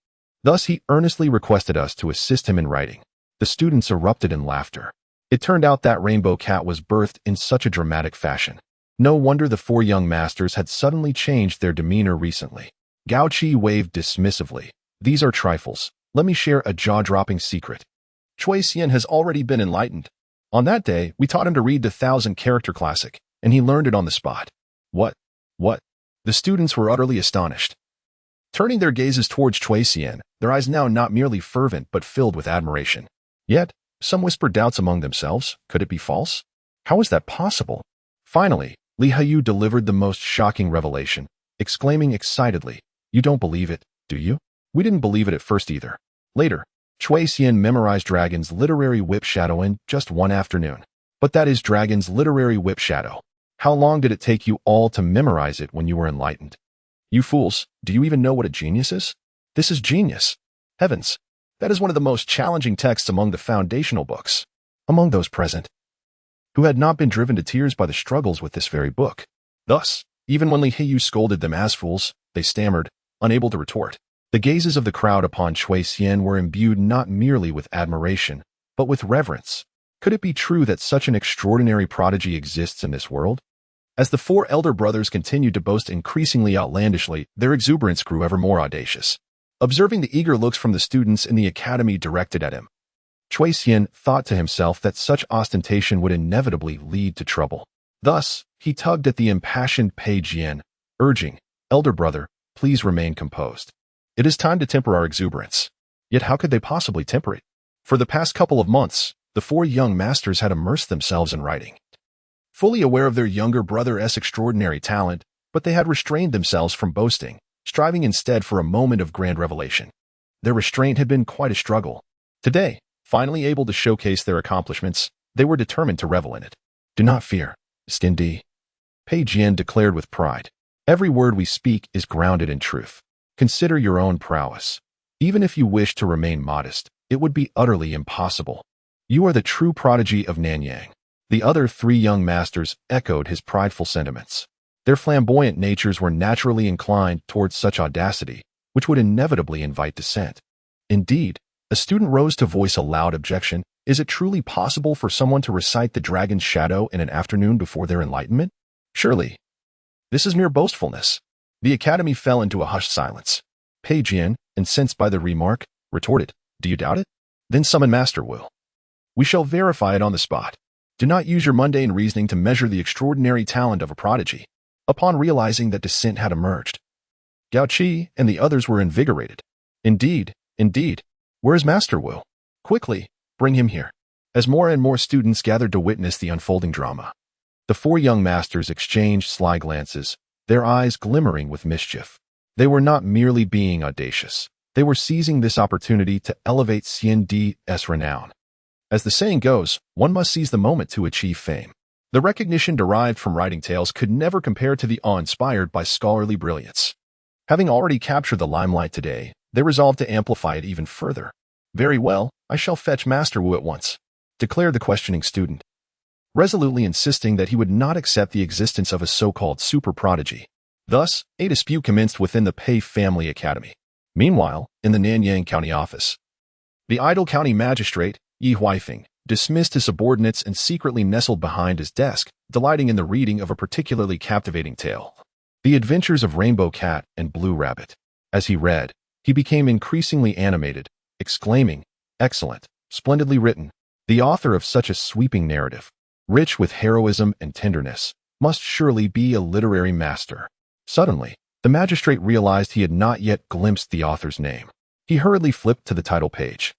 Thus, he earnestly requested us to assist him in writing. The students erupted in laughter. It turned out that Rainbow Cat was birthed in such a dramatic fashion. No wonder the four young masters had suddenly changed their demeanor recently. Gao Qi waved dismissively. "These are trifles. Let me share a jaw-dropping secret. Chui Xian has already been enlightened. On that day, we taught him to read the 1,000-character classic, and he learned it on the spot." What? The students were utterly astonished, turning their gazes towards Chui Xian, their eyes now not merely fervent but filled with admiration. Yet, some whispered doubts among themselves. Could it be false? How was that possible? Finally, Li Hayu delivered the most shocking revelation, exclaiming excitedly, "You don't believe it? do you? We didn't believe it at first either. Later, Chui Xian memorized Dragon's literary whip shadow in just one afternoon. But that is Dragon's literary whip shadow. How long did it take you all to memorize it when you were enlightened? You fools, do you even know what a genius is? This is genius. Heavens, that is one of the most challenging texts among the foundational books. Among those present, who had not been driven to tears by the struggles with this very book. Thus, even when Li Heiyu scolded them as fools, they stammered, unable to retort. The gazes of the crowd upon Chui Xian were imbued not merely with admiration, but with reverence. Could it be true that such an extraordinary prodigy exists in this world? As the four elder brothers continued to boast increasingly outlandishly, their exuberance grew ever more audacious. Observing the eager looks from the students in the academy directed at him, Chui Xian thought to himself that such ostentation would inevitably lead to trouble. Thus, he tugged at the impassioned Pei Jian, urging, "Elder brother, please remain composed. It is time to temper our exuberance." Yet how could they possibly temper it? For the past couple of months, the four young masters had immersed themselves in writing. Fully aware of their younger brother's extraordinary talent, but they had restrained themselves from boasting, striving instead for a moment of grand revelation. Their restraint had been quite a struggle. Today, finally able to showcase their accomplishments, they were determined to revel in it. "Do not fear, Skin Pei Jian declared with pride. "Every word we speak is grounded in truth. Consider your own prowess. Even if you wish to remain modest, it would be utterly impossible. You are the true prodigy of Nanyang." The other three young masters echoed his prideful sentiments. Their flamboyant natures were naturally inclined towards such audacity, which would inevitably invite dissent. Indeed, a student rose to voice a loud objection. Is it truly possible for someone to recite the dragon's shadow in an afternoon before their enlightenment? Surely. This is mere boastfulness. The academy fell into a hushed silence. Pei Jian, incensed by the remark, retorted, "Do you doubt it? Then summon Master Wu. We shall verify it on the spot. Do not use your mundane reasoning to measure the extraordinary talent of a prodigy." Upon realizing that dissent had emerged, Gao Qi and the others were invigorated. Indeed, where is Master Wu? Quickly, bring him here. As more and more students gathered to witness the unfolding drama, the four young masters exchanged sly glances, their eyes glimmering with mischief. They were not merely being audacious. They were seizing this opportunity to elevate Xian Di's renown. As the saying goes, one must seize the moment to achieve fame. The recognition derived from writing tales could never compare to the awe inspired by scholarly brilliance. Having already captured the limelight today, they resolved to amplify it even further. "Very well, I shall fetch Master Wu at once," declared the questioning student, resolutely insisting that he would not accept the existence of a so-called super prodigy. Thus, a dispute commenced within the Pei family academy. Meanwhile, in the Nanyang County office, the idle county magistrate, Yi Huifeng, dismissed his subordinates and secretly nestled behind his desk, delighting in the reading of a particularly captivating tale. The Adventures of Rainbow Cat and Blue Rabbit. As he read, he became increasingly animated, exclaiming, "Excellent, splendidly written. The author of such a sweeping narrative, rich with heroism and tenderness, must surely be a literary master." Suddenly, the magistrate realized he had not yet glimpsed the author's name. He hurriedly flipped to the title page,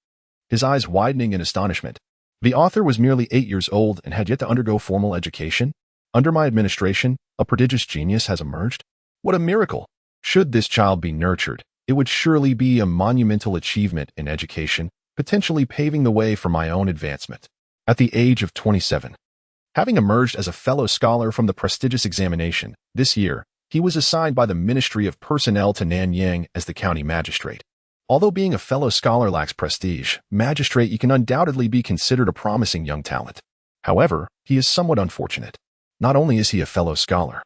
his eyes widening in astonishment. The author was merely 8 years old and had yet to undergo formal education. "Under my administration, a prodigious genius has emerged. What a miracle! Should this child be nurtured, it would surely be a monumental achievement in education, potentially paving the way for my own advancement." At the age of 27, having emerged as a fellow scholar from the prestigious examination, this year, he was assigned by the Ministry of Personnel to Nanyang as the county magistrate. Although being a fellow scholar lacks prestige, magistrate you can undoubtedly be considered a promising young talent. However, he is somewhat unfortunate. Not only is he a fellow scholar,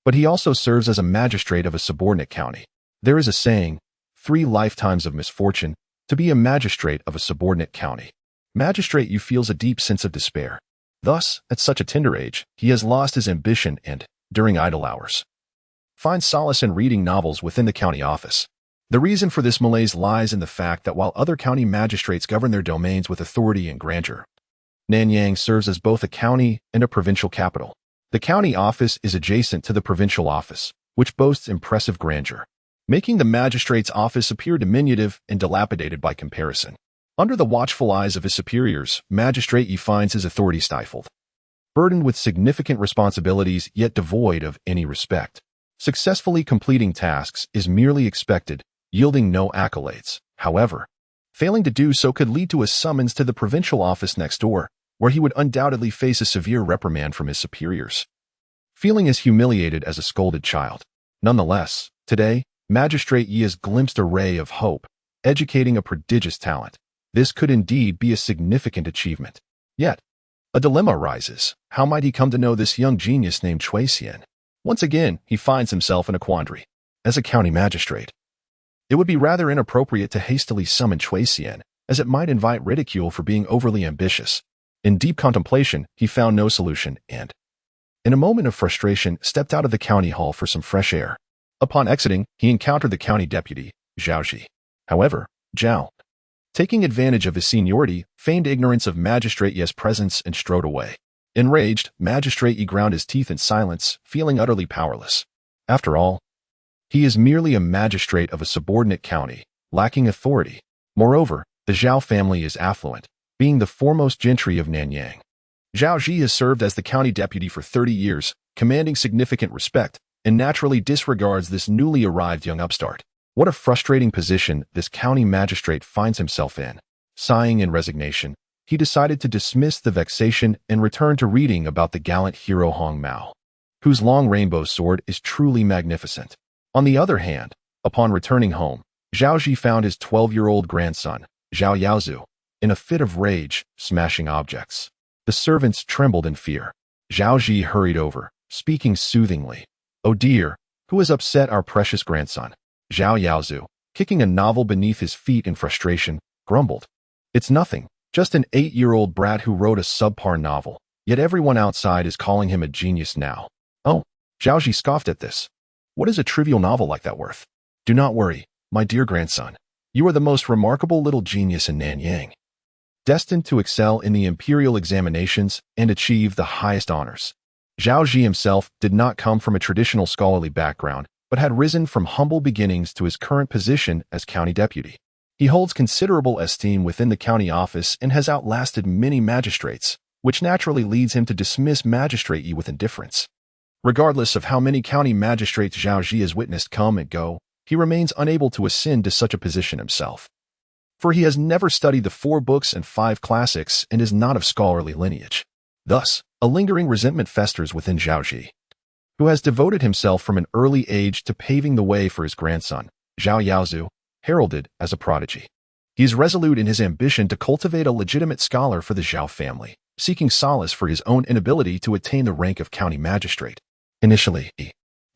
but he also serves as a magistrate of a subordinate county. There is a saying, 3 lifetimes of misfortune, to be a magistrate of a subordinate county. Magistrate Yu feels a deep sense of despair. Thus, at such a tender age, he has lost his ambition and, during idle hours, finds solace in reading novels within the county office. The reason for this malaise lies in the fact that while other county magistrates govern their domains with authority and grandeur, Nanyang serves as both a county and a provincial capital. The county office is adjacent to the provincial office, which boasts impressive grandeur, making the magistrate's office appear diminutive and dilapidated by comparison. Under the watchful eyes of his superiors, Magistrate Yi finds his authority stifled, burdened with significant responsibilities yet devoid of any respect. Successfully completing tasks is merely expected, yielding no accolades. However, failing to do so could lead to a summons to the provincial office next door, where he would undoubtedly face a severe reprimand from his superiors. Feeling as humiliated as a scolded child. Nonetheless, today, Magistrate Yi has glimpsed a ray of hope, educating a prodigious talent. This could indeed be a significant achievement. Yet, a dilemma arises. How might he come to know this young genius named Cui Xian? Once again, he finds himself in a quandary. As a county magistrate, it would be rather inappropriate to hastily summon Cui Xian, as it might invite ridicule for being overly ambitious. In deep contemplation, he found no solution and, in a moment of frustration, stepped out of the county hall for some fresh air. Upon exiting, he encountered the county deputy, Zhao Ji. However, Zhao, taking advantage of his seniority, feigned ignorance of Magistrate Yi's presence and strode away. Enraged, Magistrate Yi ground his teeth in silence, feeling utterly powerless. After all, he is merely a magistrate of a subordinate county, lacking authority. Moreover, the Zhao family is affluent, being the foremost gentry of Nanyang. Zhao Ji has served as the county deputy for 30 years, commanding significant respect, and naturally disregards this newly arrived young upstart. What a frustrating position this county magistrate finds himself in. Sighing in resignation, he decided to dismiss the vexation and return to reading about the gallant hero Hong Mao, whose long rainbow sword is truly magnificent. On the other hand, upon returning home, Zhao Ji found his 12-year-old grandson, Zhao Yaozu, in a fit of rage, smashing objects. The servants trembled in fear. Zhao Ji hurried over, speaking soothingly. "Oh dear, who has upset our precious grandson?" Zhao Yaozu, kicking a novel beneath his feet in frustration, grumbled. "It's nothing, just an 8-year-old brat who wrote a subpar novel, yet everyone outside is calling him a genius now." "Oh," Zhao Ji scoffed at this. "What is a trivial novel like that worth? Do not worry, my dear grandson. You are the most remarkable little genius in Nanyang, destined to excel in the imperial examinations and achieve the highest honors." Zhao Ji himself did not come from a traditional scholarly background, but had risen from humble beginnings to his current position as county deputy. He holds considerable esteem within the county office and has outlasted many magistrates, which naturally leads him to dismiss Magistrate Yi with indifference. Regardless of how many county magistrates Zhao Ji has witnessed come and go, he remains unable to ascend to such a position himself. For he has never studied the 4 books and 5 classics and is not of scholarly lineage. Thus, a lingering resentment festers within Zhao Ji, who has devoted himself from an early age to paving the way for his grandson, Zhao Yaozu, heralded as a prodigy. He is resolute in his ambition to cultivate a legitimate scholar for the Zhao family, seeking solace for his own inability to attain the rank of county magistrate. Initially,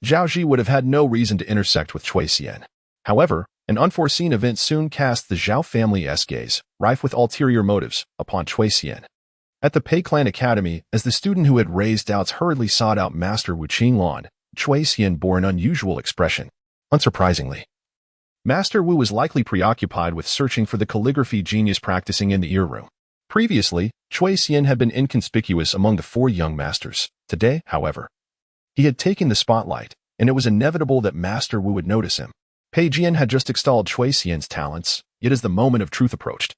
Zhao Ji would have had no reason to intersect with Cui Xian. However, an unforeseen event soon cast the Zhao family's gaze, rife with ulterior motives, upon Cui Xian. At the Pei Clan Academy, as the student who had raised doubts hurriedly sought out Master Wu Qinglan, Cui Xian bore an unusual expression. Unsurprisingly, Master Wu was likely preoccupied with searching for the calligraphy genius practicing in the ear room. Previously, Cui Xian had been inconspicuous among the 4 young masters. Today, however, he had taken the spotlight, and it was inevitable that Master Wu would notice him. Pei Jian had just extolled Cui Xian's talents, yet as the moment of truth approached,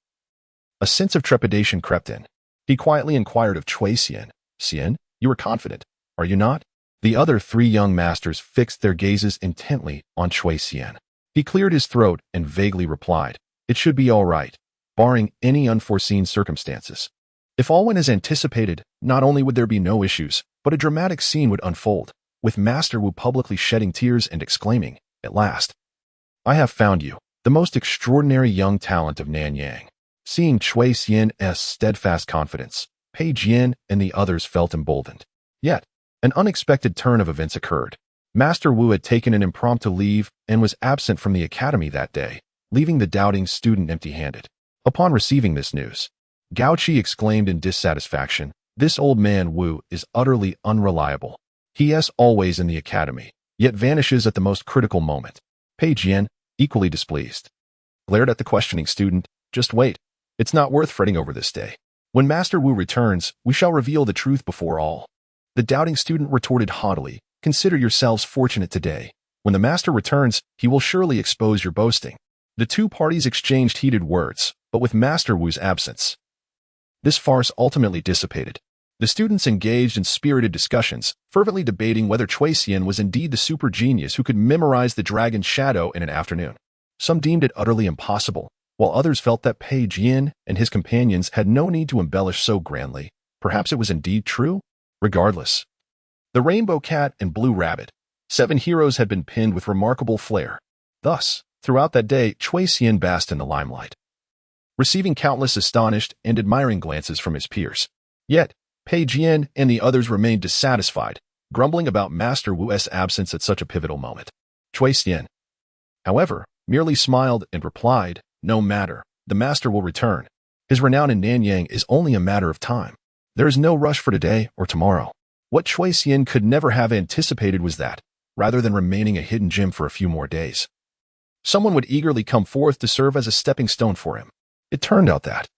a sense of trepidation crept in. He quietly inquired of Cui Xian, "Xian, you are confident, are you not?" The other 3 young masters fixed their gazes intently on Cui Xian. He cleared his throat and vaguely replied, "It should be all right, barring any unforeseen circumstances." If all went as anticipated, not only would there be no issues, but a dramatic scene would unfold, with Master Wu publicly shedding tears and exclaiming, "At last, I have found you, the most extraordinary young talent of Nanyang." Seeing Cui Xian's steadfast confidence, Pei Jian and the others felt emboldened. Yet, an unexpected turn of events occurred. Master Wu had taken an impromptu leave and was absent from the academy that day, leaving the doubting student empty-handed. Upon receiving this news, Gao Qi exclaimed in dissatisfaction, "This old man Wu is utterly unreliable. He is always in the academy, yet vanishes at the most critical moment." Pei Jian, equally displeased, glared at the questioning student. "Just wait. It's not worth fretting over this day. When Master Wu returns, we shall reveal the truth before all." The doubting student retorted haughtily, "Consider yourselves fortunate today. When the master returns, he will surely expose your boasting." The 2 parties exchanged heated words, but with Master Wu's absence, this farce ultimately dissipated. The students engaged in spirited discussions, fervently debating whether Cui Xian was indeed the super genius who could memorize the dragon's shadow in an afternoon. Some deemed it utterly impossible, while others felt that Pei Jian and his companions had no need to embellish so grandly. Perhaps it was indeed true? Regardless, the Rainbow Cat and Blue Rabbit, 7 heroes had been pinned with remarkable flair. Thus, throughout that day, Cui Xian basked in the limelight, receiving countless astonished and admiring glances from his peers. Yet, Pei Jian and the others remained dissatisfied, grumbling about Master Wu's absence at such a pivotal moment. Cui Xian, however, merely smiled and replied, "No matter, the master will return. His renown in Nanyang is only a matter of time. There is no rush for today or tomorrow." What Cui Xian could never have anticipated was that, rather than remaining a hidden gem for a few more days, someone would eagerly come forth to serve as a stepping stone for him. It turned out that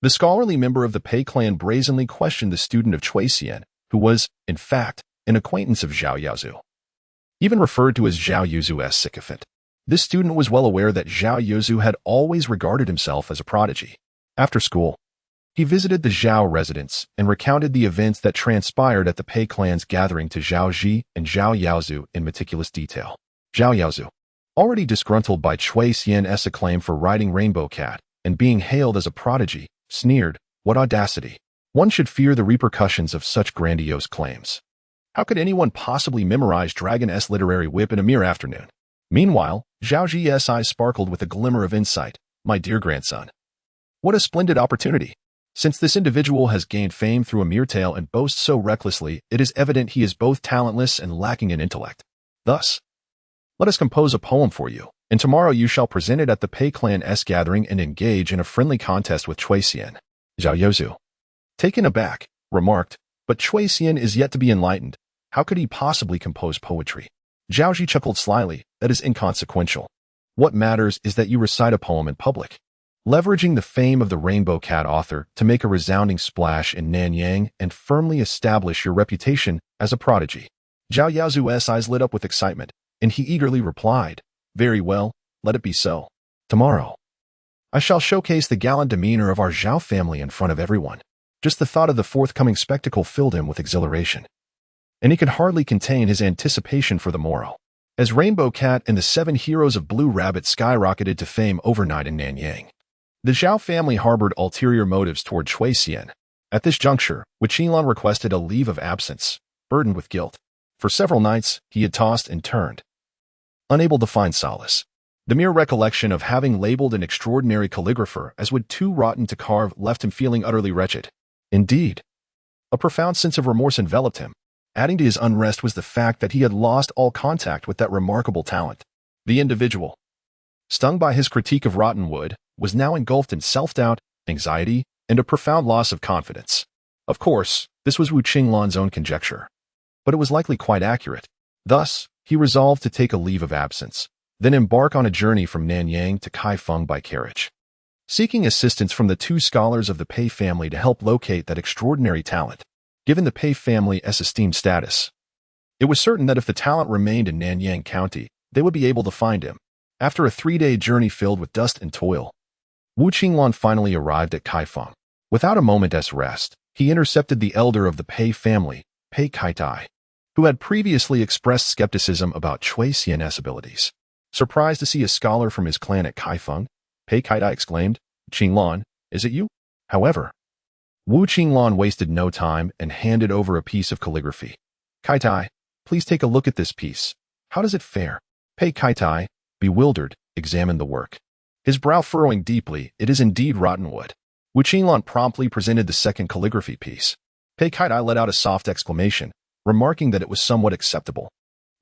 the scholarly member of the Pei clan brazenly questioned the student of Cui Xian, who was, in fact, an acquaintance of Zhao Yaozu, even referred to as Zhao Yuzu's sycophant. This student was well aware that Zhao Yuzu had always regarded himself as a prodigy. After school, he visited the Zhao residence and recounted the events that transpired at the Pei clan's gathering to Zhao Ji and Zhao Yaozu in meticulous detail. Zhao Yaozu, already disgruntled by Cui Xian's acclaim for riding Rainbow Cat and being hailed as a prodigy, sneered, "What audacity! One should fear the repercussions of such grandiose claims. How could anyone possibly memorize Dragon's literary whip in a mere afternoon?" Meanwhile, Zhao Ji's eyes sparkled with a glimmer of insight. "My dear grandson, what a splendid opportunity! Since this individual has gained fame through a mere tale and boasts so recklessly, it is evident he is both talentless and lacking in intellect. Thus, let us compose a poem for you, and tomorrow you shall present it at the Pei clan's gathering and engage in a friendly contest with Cui Xian." Zhao Yaozu, taken aback, remarked, "But Cui Xian is yet to be enlightened. How could he possibly compose poetry?" Zhao Ji chuckled slyly, "That is inconsequential. What matters is that you recite a poem in public, leveraging the fame of the Rainbow Cat author to make a resounding splash in Nanyang and firmly establish your reputation as a prodigy." Zhao Yaozu's eyes lit up with excitement, and he eagerly replied, "Very well, let it be so. Tomorrow, I shall showcase the gallant demeanor of our Zhao family in front of everyone." Just the thought of the forthcoming spectacle filled him with exhilaration, and he could hardly contain his anticipation for the morrow. As Rainbow Cat and the 7 heroes of Blue Rabbit skyrocketed to fame overnight in Nanyang, the Zhao family harbored ulterior motives toward Cui Xian. At this juncture, Wu Qinglan requested a leave of absence, burdened with guilt. For several nights, he had tossed and turned, unable to find solace. The mere recollection of having labeled an extraordinary calligrapher as wood too rotten to carve left him feeling utterly wretched. Indeed, a profound sense of remorse enveloped him. Adding to his unrest was the fact that he had lost all contact with that remarkable talent. The individual, stung by his critique of rotten wood, was now engulfed in self-doubt, anxiety, and a profound loss of confidence. Of course, this was Wu Qinglan's own conjecture, but it was likely quite accurate. Thus, he resolved to take a leave of absence, then embark on a journey from Nanyang to Kaifeng by carriage, seeking assistance from the 2 scholars of the Pei family to help locate that extraordinary talent. Given the Pei family's esteemed status, it was certain that if the talent remained in Nanyang County, they would be able to find him. After a 3-day journey filled with dust and toil, Wu Qinglan finally arrived at Kaifeng. Without a moment's rest, he intercepted the elder of the Pei family, Pei Kaitai, who had previously expressed skepticism about Cui Xian's abilities. Surprised to see a scholar from his clan at Kaifeng, Pei Kaitai exclaimed, "Qinglan, is it you?" However, Wu Qinglan wasted no time and handed over a piece of calligraphy. "Kaitai, please take a look at this piece. How does it fare?" Pei Kaitai, bewildered, examined the work, his brow furrowing deeply. "It is indeed rotten wood." Wu Qinglan promptly presented the second calligraphy piece. Pei Kaitai let out a soft exclamation, remarking that it was somewhat acceptable.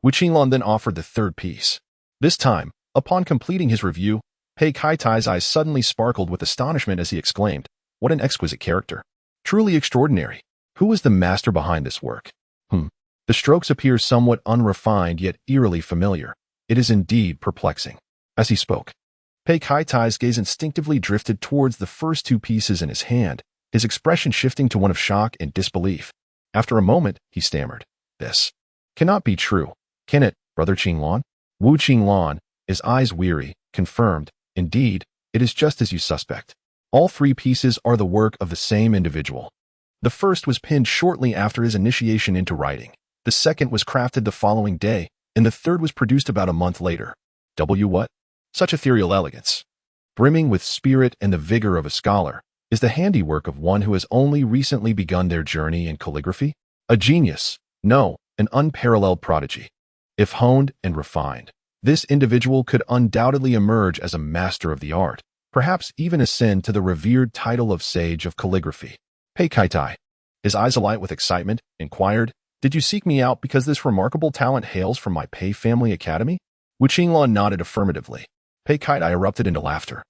Wu Qinglan then offered the third piece. This time, upon completing his review, Pei Kaitai's eyes suddenly sparkled with astonishment as he exclaimed, "What an exquisite character! Truly extraordinary! Who is the master behind this work? The strokes appear somewhat unrefined yet eerily familiar. It is indeed perplexing." As he spoke, Pei Kaitai's gaze instinctively drifted towards the first 2 pieces in his hand, his expression shifting to one of shock and disbelief. After a moment, he stammered, "This cannot be true, can it, Brother Qinglan?" Wu Qinglan, his eyes weary, confirmed, "Indeed, it is just as you suspect. All 3 pieces are the work of the same individual. The first was pinned shortly after his initiation into writing, the second was crafted the following day, and the third was produced about a month later." "What?" Such ethereal elegance, brimming with spirit and the vigor of a scholar, is the handiwork of one who has only recently begun their journey in calligraphy. A genius, no, an unparalleled prodigy. If honed and refined, this individual could undoubtedly emerge as a master of the art, perhaps even ascend to the revered title of Sage of Calligraphy. Pei Kaitai, his eyes alight with excitement, inquired, "Did you seek me out because this remarkable talent hails from my Pei family academy?" Wu Qinglan nodded affirmatively. Pei Kaitai erupted into laughter.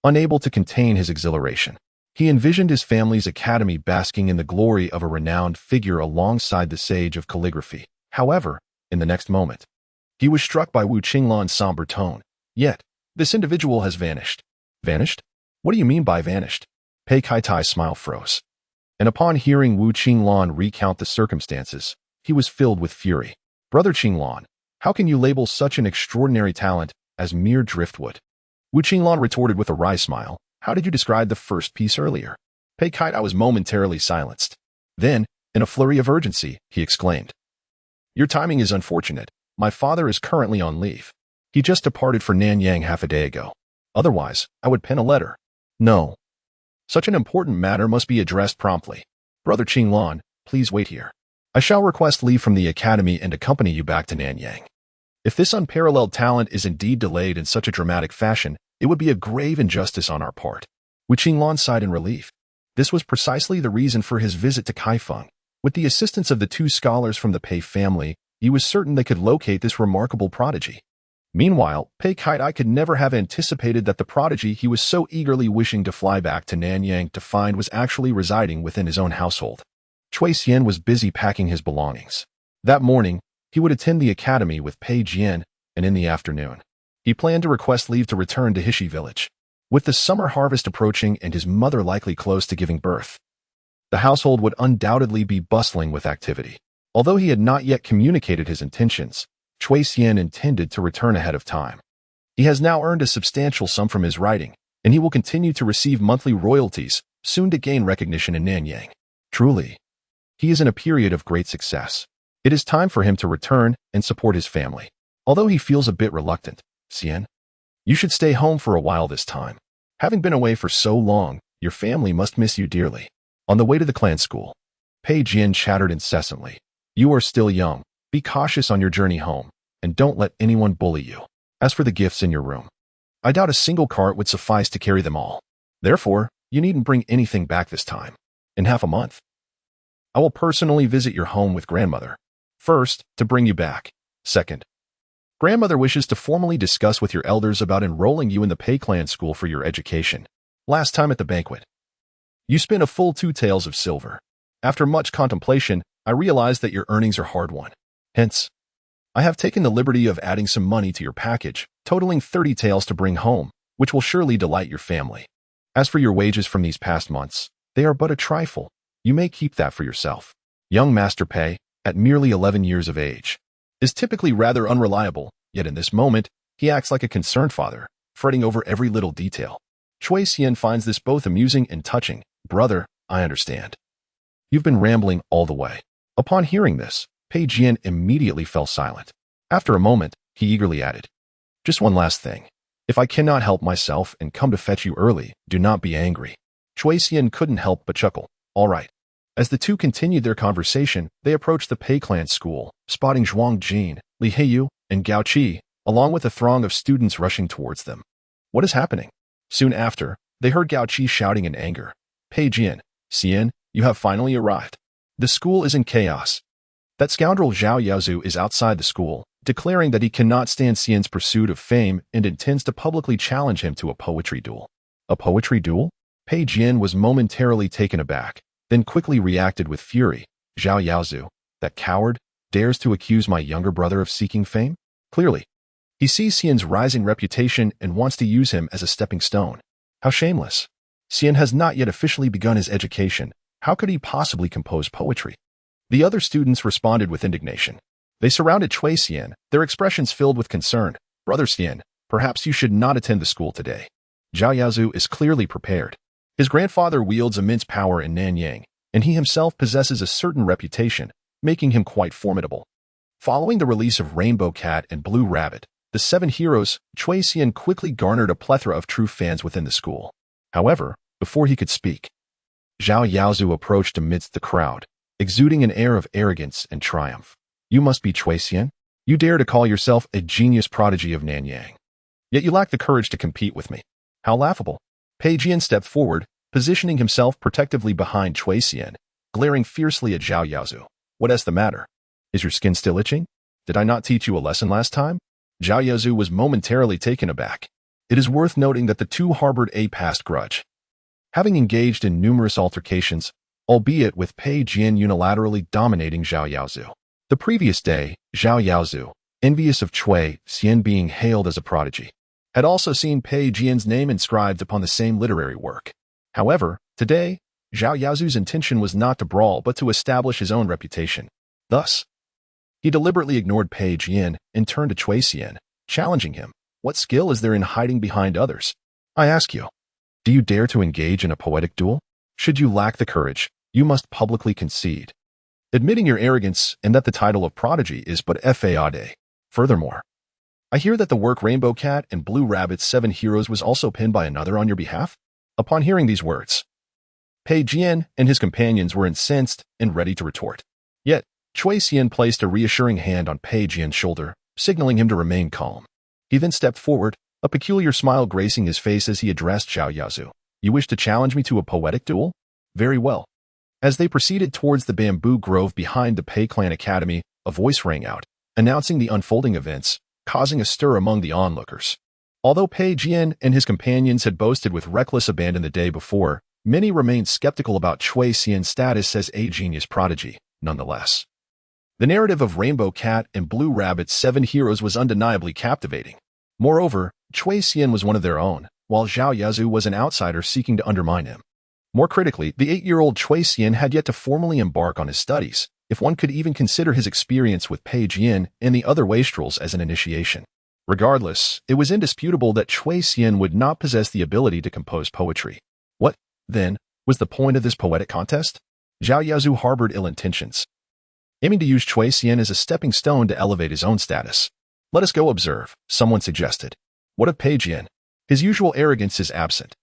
Unable to contain his exhilaration, he envisioned his family's academy basking in the glory of a renowned figure alongside the Sage of Calligraphy. However, in the next moment, he was struck by Wu Qinglan's somber tone. "Yet, this individual has vanished." "Vanished? What do you mean by vanished?" Pei Kaitai's smile froze. And upon hearing Wu Qinglan recount the circumstances, he was filled with fury. "Brother Qinglan, how can you label such an extraordinary talent as mere driftwood?" Wu Qinglan retorted with a wry smile. "How did you describe the first piece earlier?" Pei Kaitai was momentarily silenced. Then, in a flurry of urgency, he exclaimed, "Your timing is unfortunate. My father is currently on leave. He just departed for Nanyang half a day ago. Otherwise, I would pen a letter." "No. Such an important matter must be addressed promptly. Brother Qinglan, please wait here. I shall request leave from the academy and accompany you back to Nanyang. If this unparalleled talent is indeed delayed in such a dramatic fashion, it would be a grave injustice on our part." Wu Qinglan sighed in relief. This was precisely the reason for his visit to Kaifeng. With the assistance of the two scholars from the Pei family, he was certain they could locate this remarkable prodigy. Meanwhile, Pei Kaitai could never have anticipated that the prodigy he was so eagerly wishing to fly back to Nanyang to find was actually residing within his own household. Cui Xian was busy packing his belongings. That morning, he would attend the academy with Pei Jian, and in the afternoon, he planned to request leave to return to Hishi village. With the summer harvest approaching and his mother likely close to giving birth, the household would undoubtedly be bustling with activity. Although he had not yet communicated his intentions, Cui Xian intended to return ahead of time. He has now earned a substantial sum from his writing, and he will continue to receive monthly royalties, soon to gain recognition in Nanyang. Truly, he is in a period of great success. It is time for him to return and support his family. Although he feels a bit reluctant, "Xian, you should stay home for a while this time. Having been away for so long, your family must miss you dearly." On the way to the clan school, Pei Jian chattered incessantly. "You are still young. Be cautious on your journey home, and don't let anyone bully you. As for the gifts in your room, I doubt a single cart would suffice to carry them all. Therefore, you needn't bring anything back this time. In half a month, I will personally visit your home with grandmother. First, to bring you back. Second, grandmother wishes to formally discuss with your elders about enrolling you in the Pei clan school for your education. Last time at the banquet, you spent a full 2 taels of silver. After much contemplation, I realized that your earnings are hard-won. Hence, I have taken the liberty of adding some money to your package, totaling 30 taels to bring home, which will surely delight your family. As for your wages from these past months, they are but a trifle. You may keep that for yourself." Young Master Pei, at merely 11 years of age, is typically rather unreliable, yet in this moment, he acts like a concerned father, fretting over every little detail. Cui Xian finds this both amusing and touching. "Brother, I understand. You've been rambling all the way." Upon hearing this, Pei Jian immediately fell silent. After a moment, he eagerly added, "Just one last thing. If I cannot help myself and come to fetch you early, do not be angry." Cui Xian couldn't help but chuckle. "All right." As the two continued their conversation, they approached the Pei clan school, spotting Zhuang Jin, Li Heiyu, and Gao Qi, along with a throng of students rushing towards them. What is happening? Soon after, they heard Gao Qi shouting in anger. "Pei Jian, Xian, you have finally arrived. The school is in chaos. That scoundrel Zhao Yaozu is outside the school, declaring that he cannot stand Xian's pursuit of fame and intends to publicly challenge him to a poetry duel." "A poetry duel?" Pei Jian was momentarily taken aback, then quickly reacted with fury. "Zhao Yaozu, that coward, dares to accuse my younger brother of seeking fame? Clearly, he sees Xian's rising reputation and wants to use him as a stepping stone. How shameless. Xian has not yet officially begun his education. How could he possibly compose poetry?" The other students responded with indignation. They surrounded Cui Xian, their expressions filled with concern. "Brother Xian, perhaps you should not attend the school today. Zhao Yaozu is clearly prepared. His grandfather wields immense power in Nanyang, and he himself possesses a certain reputation, making him quite formidable." Following the release of Rainbow Cat and Blue Rabbit, the seven heroes, Cui Xian quickly garnered a plethora of true fans within the school. However, before he could speak, Zhao Yaozu approached amidst the crowd, exuding an air of arrogance and triumph. You must be Cui Xian? You dare to call yourself a genius prodigy of Nanyang. Yet you lack the courage to compete with me. How laughable. Pei Jian stepped forward, positioning himself protectively behind Cui Xian, glaring fiercely at Zhao Yaozu. What is the matter? Is your skin still itching? Did I not teach you a lesson last time? Zhao Yaozu was momentarily taken aback. It is worth noting that the two harbored a past grudge, having engaged in numerous altercations, albeit with Pei Jian unilaterally dominating Zhao Yaozu. The previous day, Zhao Yaozu, envious of Cui Xian being hailed as a prodigy, had also seen Pei Jian's name inscribed upon the same literary work. However, today, Zhao Yaozu's intention was not to brawl but to establish his own reputation. Thus, he deliberately ignored Pei Jian and turned to Cui Xian, challenging him. What skill is there in hiding behind others? I ask you, do you dare to engage in a poetic duel? Should you lack the courage, you must publicly concede, admitting your arrogance and that the title of prodigy is but fade. Furthermore, I hear that the work Rainbow Cat and Blue Rabbit's 7 Heroes was also penned by another on your behalf? Upon hearing these words, Pei Jian and his companions were incensed and ready to retort. Yet, Cui Xian placed a reassuring hand on Pei Jian's shoulder, signaling him to remain calm. He then stepped forward, a peculiar smile gracing his face as he addressed Zhao Yaozu. You wish to challenge me to a poetic duel? Very well. As they proceeded towards the bamboo grove behind the Pei Clan Academy, a voice rang out, announcing the unfolding events, causing a stir among the onlookers. Although Pei Jian and his companions had boasted with reckless abandon the day before, many remained skeptical about Cui Xian's status as a genius prodigy. Nonetheless, the narrative of Rainbow Cat and Blue Rabbit's 7 Heroes was undeniably captivating. Moreover, Cui Xian was one of their own, while Zhao Yaozu was an outsider seeking to undermine him. More critically, the 8-year-old Cui Xian had yet to formally embark on his studies, if one could even consider his experience with Pei Jian and the other wastrels as an initiation. Regardless, it was indisputable that Cui Xian would not possess the ability to compose poetry. What, then, was the point of this poetic contest? Zhao Yaozu harbored ill intentions, aiming to use Cui Xian as a stepping stone to elevate his own status. Let us go observe, someone suggested. What of Pei Jian? His usual arrogance is absent.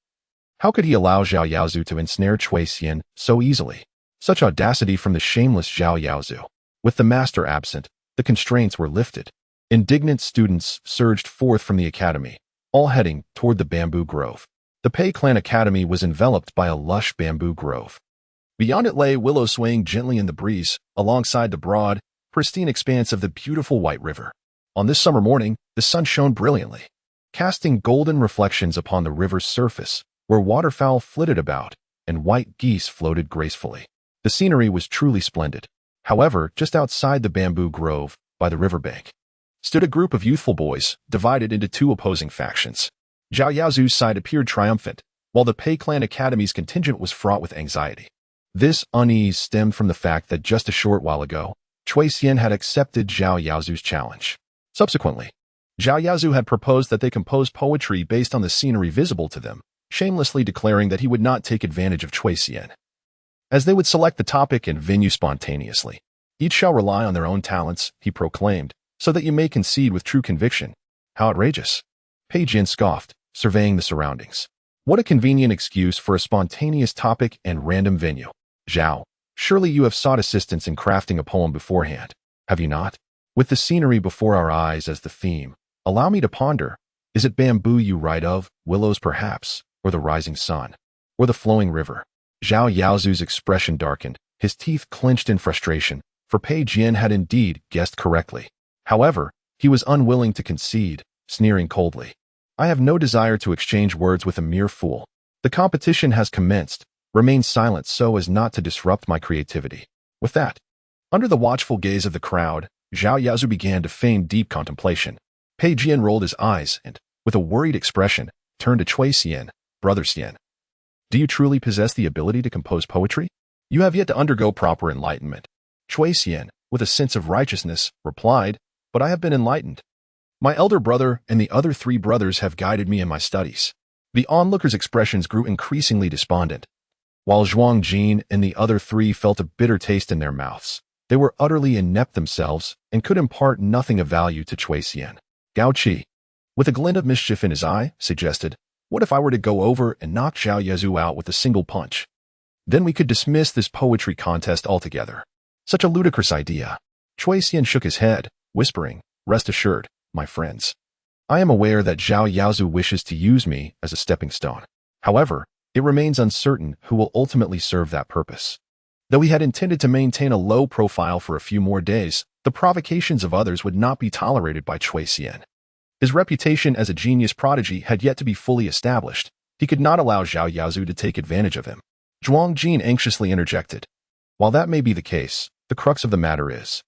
How could he allow Zhao Yaozu to ensnare Cui Xian so easily? Such audacity from the shameless Zhao Yaozu. With the master absent, the constraints were lifted. Indignant students surged forth from the academy, all heading toward the bamboo grove. The Pei Clan Academy was enveloped by a lush bamboo grove. Beyond it lay willows swaying gently in the breeze, alongside the broad, pristine expanse of the beautiful White River. On this summer morning, the sun shone brilliantly, casting golden reflections upon the river's surface, where waterfowl flitted about and white geese floated gracefully. The scenery was truly splendid. However, just outside the bamboo grove, by the riverbank, stood a group of youthful boys, divided into 2 opposing factions. Zhao Yaozu's side appeared triumphant, while the Pei Clan Academy's contingent was fraught with anxiety. This unease stemmed from the fact that just a short while ago, Cui Xian had accepted Zhao Yaozu's challenge. Subsequently, Zhao Yaozu had proposed that they compose poetry based on the scenery visible to them, shamelessly declaring that he would not take advantage of Cui Xian, as they would select the topic and venue spontaneously. Each shall rely on their own talents, he proclaimed, so that you may concede with true conviction. How outrageous! Pei Jian scoffed, surveying the surroundings. What a convenient excuse for a spontaneous topic and random venue. Zhao, surely you have sought assistance in crafting a poem beforehand, have you not? With the scenery before our eyes as the theme, allow me to ponder. Is it bamboo you write of, willows perhaps, or the rising sun, or the flowing river? Zhao Yaozu's expression darkened, his teeth clenched in frustration, for Pei Jian had indeed guessed correctly. However, he was unwilling to concede, sneering coldly. I have no desire to exchange words with a mere fool. The competition has commenced. Remain silent so as not to disrupt my creativity. With that, under the watchful gaze of the crowd, Zhao Yaozu began to feign deep contemplation. Pei Jian rolled his eyes and, with a worried expression, turned to Cui Xian. Brother Xian, do you truly possess the ability to compose poetry? You have yet to undergo proper enlightenment. Cui Xian, with a sense of righteousness, replied, but I have been enlightened. My elder brother and the other 3 brothers have guided me in my studies. The onlookers' expressions grew increasingly despondent. While Zhuang Jin and the other 3 felt a bitter taste in their mouths, they were utterly inept themselves and could impart nothing of value to Cui Xian. Gao Qi, with a glint of mischief in his eye, suggested, "What if I were to go over and knock Zhao Yazu out with a single punch? Then we could dismiss this poetry contest altogether." Such a ludicrous idea. Cui Xian shook his head, whispering, "Rest assured, my friends. I am aware that Zhao Yazu wishes to use me as a stepping stone. However, it remains uncertain who will ultimately serve that purpose." Though he had intended to maintain a low profile for a few more days, the provocations of others would not be tolerated by Cui Xian. His reputation as a genius prodigy had yet to be fully established. He could not allow Zhao Yazu to take advantage of him. Zhuang Jin anxiously interjected, "While that may be the case, the crux of the matter is,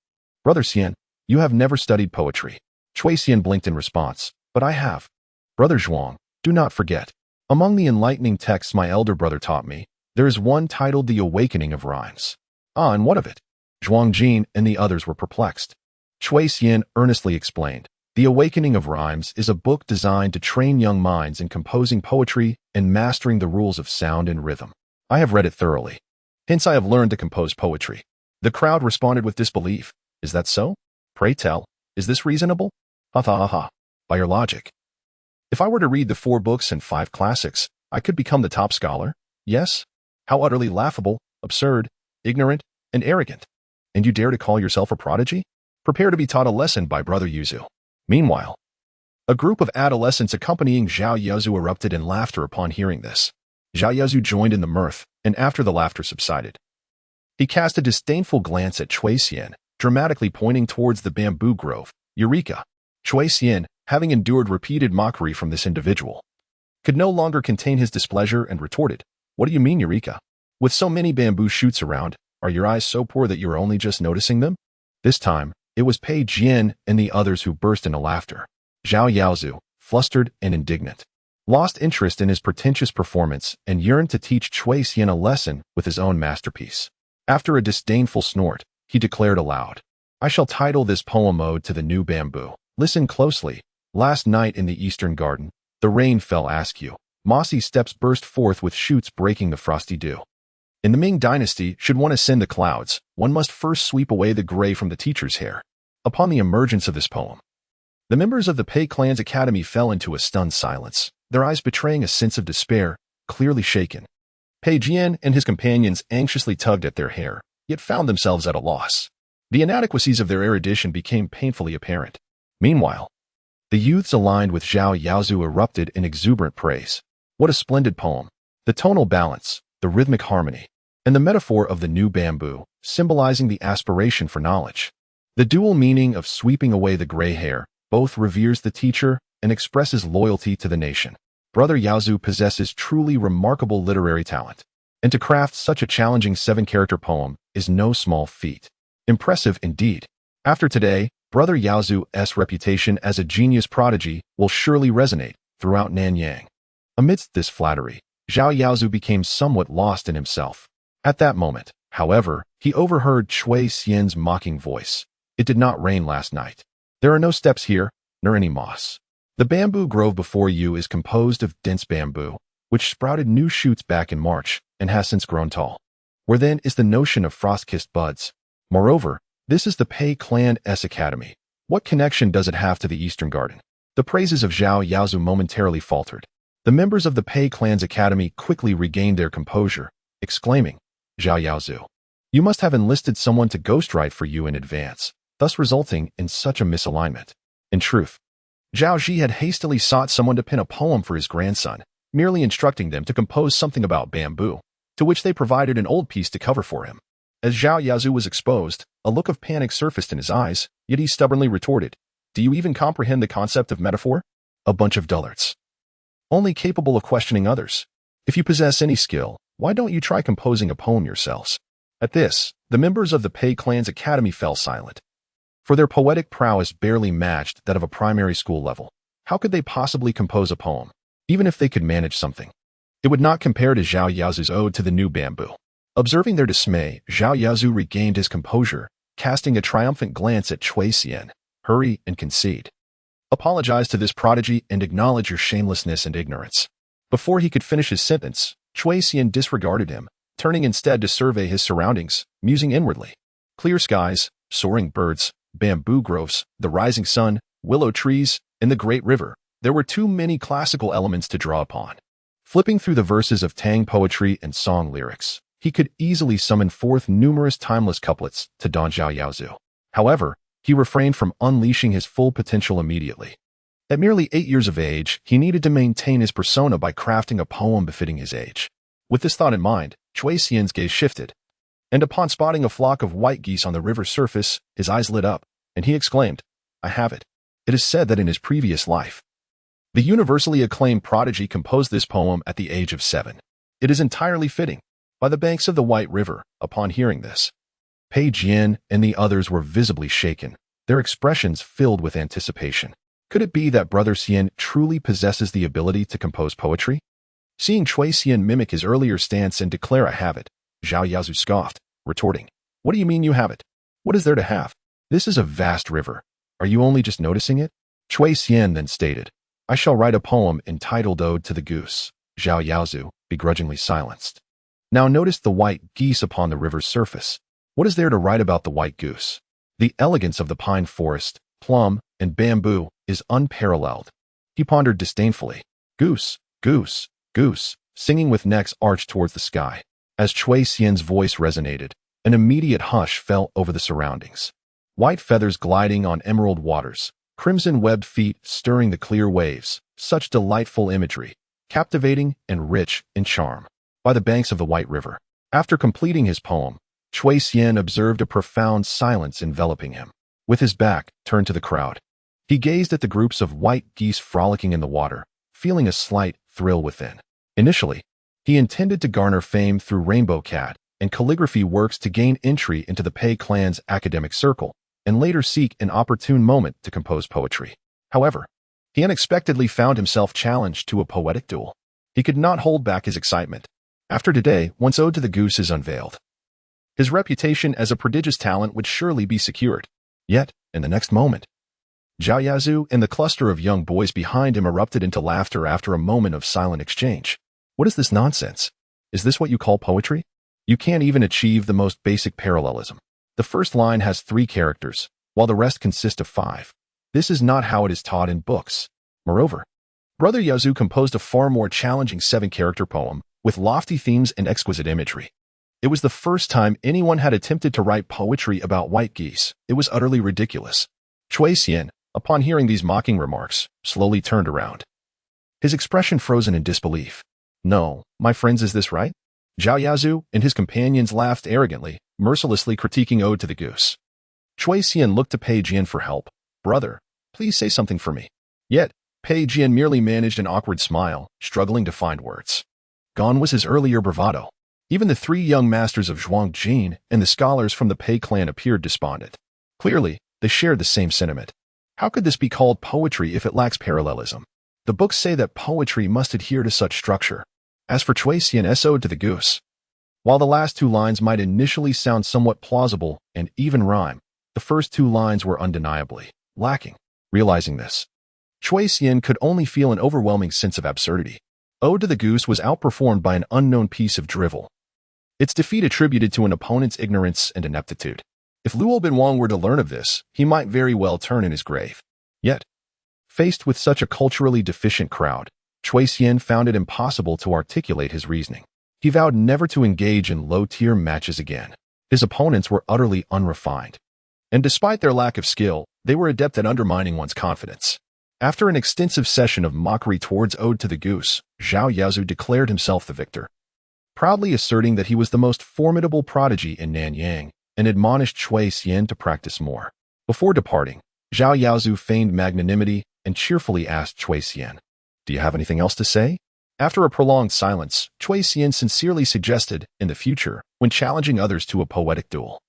Brother Xian, you have never studied poetry." Cui Xian blinked in response, "But I have. Brother Zhuang, do not forget. Among the enlightening texts my elder brother taught me, there is one titled The Awakening of Rhymes." "Ah, and what of it?" Zhuang Jin and the others were perplexed. Cui Xian earnestly explained, "The Awakening of Rhymes is a book designed to train young minds in composing poetry and mastering the rules of sound and rhythm. I have read it thoroughly. Hence I have learned to compose poetry." The crowd responded with disbelief. "Is that so? Pray tell, is this reasonable?" "Ha ha ha. By your logic. If I were to read the 4 books and 5 classics, I could become the top scholar? Yes? How utterly laughable, absurd, ignorant, and arrogant. And you dare to call yourself a prodigy? Prepare to be taught a lesson by Brother Yuzu." Meanwhile, a group of adolescents accompanying Zhao Yazu erupted in laughter upon hearing this. Zhao Yazu joined in the mirth, and after the laughter subsided, he cast a disdainful glance at Cui Xian, dramatically pointing towards the bamboo grove. Eureka! Cui Xian, having endured repeated mockery from this individual, could no longer contain his displeasure and retorted, "What do you mean, Eureka? With so many bamboo shoots around, are your eyes so poor that you are only just noticing them?" This time, it was Pei Jian and the others who burst into laughter. Zhao Yaozu, flustered and indignant, lost interest in his pretentious performance and yearned to teach Cui Xian a lesson with his own masterpiece. After a disdainful snort, he declared aloud, "I shall title this poem Ode to the New Bamboo. Listen closely. Last night in the Eastern Garden, the rain fell askew. Mossy steps burst forth with shoots breaking the frosty dew. In the Ming Dynasty, should one ascend the clouds, one must first sweep away the gray from the teacher's hair." Upon the emergence of this poem, the members of the Pei Clan's academy fell into a stunned silence, their eyes betraying a sense of despair, clearly shaken. Pei Jian and his companions anxiously tugged at their hair, yet found themselves at a loss. The inadequacies of their erudition became painfully apparent. Meanwhile, the youths aligned with Zhao Yaozu erupted in exuberant praise. What a splendid poem! The tonal balance, the rhythmic harmony, and the metaphor of the new bamboo, symbolizing the aspiration for knowledge. The dual meaning of sweeping away the gray hair both reveres the teacher and expresses loyalty to the nation. Brother Yaozu possesses truly remarkable literary talent, and to craft such a challenging 7-character poem is no small feat. Impressive indeed. After today, Brother Yaozu's reputation as a genius prodigy will surely resonate throughout Nanyang. Amidst this flattery, Zhao Yaozu became somewhat lost in himself. At that moment, however, he overheard Cui Xian's mocking voice. "It did not rain last night. There are no steps here, nor any moss. The bamboo grove before you is composed of dense bamboo, which sprouted new shoots back in March and has since grown tall. Where then is the notion of frost-kissed buds? Moreover, this is the Pei Clan's academy. What connection does it have to the Eastern Garden?" The praises of Zhao Yaozu momentarily faltered. The members of the Pei Clan's academy quickly regained their composure, exclaiming, "Zhao Yaozu, you must have enlisted someone to ghostwrite for you in advance, thus resulting in such a misalignment." In truth, Zhao Ji had hastily sought someone to pen a poem for his grandson, merely instructing them to compose something about bamboo, to which they provided an old piece to cover for him. As Zhao Yaozu was exposed, a look of panic surfaced in his eyes, yet he stubbornly retorted, "Do you even comprehend the concept of metaphor? A bunch of dullards, only capable of questioning others. If you possess any skill, why don't you try composing a poem yourselves?" At this, the members of the Pei Clan's academy fell silent, for their poetic prowess barely matched that of a primary school level. How could they possibly compose a poem? Even if they could manage something, it would not compare to Zhao Yaozu's Ode to the New Bamboo. Observing their dismay, Zhao Yaozu regained his composure, casting a triumphant glance at Cui Xian. "Hurry and concede. Apologize to this prodigy and acknowledge your shamelessness and ignorance." Before he could finish his sentence, Cui Xian disregarded him, turning instead to survey his surroundings, musing inwardly. Clear skies, soaring birds, bamboo groves, the rising sun, willow trees, and the great river. There were too many classical elements to draw upon. Flipping through the verses of Tang poetry and song lyrics, he could easily summon forth numerous timeless couplets to Don Zhao Yaozu. However, he refrained from unleashing his full potential immediately. At merely 8 years of age, he needed to maintain his persona by crafting a poem befitting his age. With this thought in mind, Cui Xian's gaze shifted, and upon spotting a flock of white geese on the river's surface, his eyes lit up, and he exclaimed, "I have it." It is said that in his previous life, the universally acclaimed prodigy composed this poem at the age of 7. It is entirely fitting. By the banks of the White River, upon hearing this, Pei Jian and the others were visibly shaken, their expressions filled with anticipation. Could it be that Brother Xian truly possesses the ability to compose poetry? Seeing Cui Xian mimic his earlier stance and declare, "I have it," Zhao Yaozu scoffed, retorting, "What do you mean you have it? What is there to have? This is a vast river. Are you only just noticing it?" Cui Xian then stated, "I shall write a poem entitled Ode to the Goose." Zhao Yaozu begrudgingly silenced. Now notice the white geese upon the river's surface. What is there to write about the white goose? The elegance of the pine forest, plum, and bamboo is unparalleled. He pondered disdainfully. Goose, goose, goose, singing with necks arched towards the sky. As Cui Xian's voice resonated, an immediate hush fell over the surroundings. White feathers gliding on emerald waters, crimson-webbed feet stirring the clear waves, such delightful imagery, captivating and rich in charm. By the banks of the White River. After completing his poem, Cui Xian observed a profound silence enveloping him. With his back turned to the crowd, he gazed at the groups of white geese frolicking in the water, feeling a slight thrill within. Initially, he intended to garner fame through Rainbow Cat and calligraphy works to gain entry into the Pei clan's academic circle, and later seek an opportune moment to compose poetry. However, he unexpectedly found himself challenged to a poetic duel. He could not hold back his excitement. After today, once Ode to the Goose is unveiled, his reputation as a prodigious talent would surely be secured. Yet, in the next moment, Zhao Yaozu and the cluster of young boys behind him erupted into laughter after a moment of silent exchange. What is this nonsense? Is this what you call poetry? You can't even achieve the most basic parallelism. The first line has 3 characters, while the rest consist of 5. This is not how it is taught in books. Moreover, Brother Yaozu composed a far more challenging 7-character poem, with lofty themes and exquisite imagery. It was the first time anyone had attempted to write poetry about white geese. It was utterly ridiculous. Cui Xian, upon hearing these mocking remarks, slowly turned around, his expression frozen in disbelief. "No, my friends, is this right?" Zhao Yaozu and his companions laughed arrogantly, mercilessly critiquing Ode to the Goose. Cui Xian looked to Pei Jian for help. "Brother, please say something for me." Yet, Pei Jian merely managed an awkward smile, struggling to find words. Gone was his earlier bravado. Even the 3 young masters of Zhuangjin and the scholars from the Pei clan appeared despondent. Clearly, they shared the same sentiment. How could this be called poetry if it lacks parallelism? The books say that poetry must adhere to such structure. As for Cui Xian's Ode to the Goose, while the last 2 lines might initially sound somewhat plausible and even rhyme, the first 2 lines were undeniably lacking. Realizing this, Cui Xian could only feel an overwhelming sense of absurdity. Ode to the Goose was outperformed by an unknown piece of drivel, its defeat attributed to an opponent's ignorance and ineptitude. If Luo Binwang were to learn of this, he might very well turn in his grave. Yet, faced with such a culturally deficient crowd, Cui Xian found it impossible to articulate his reasoning. He vowed never to engage in low-tier matches again. His opponents were utterly unrefined, and despite their lack of skill, they were adept at undermining one's confidence. After an extensive session of mockery towards Ode to the Goose, Zhao Yaozu declared himself the victor, proudly asserting that he was the most formidable prodigy in Nanyang, and admonished Cui Xian to practice more. Before departing, Zhao Yaozu feigned magnanimity and cheerfully asked Cui Xian, "Do you have anything else to say?" After a prolonged silence, Cui Xian sincerely suggested, in the future, when challenging others to a poetic duel,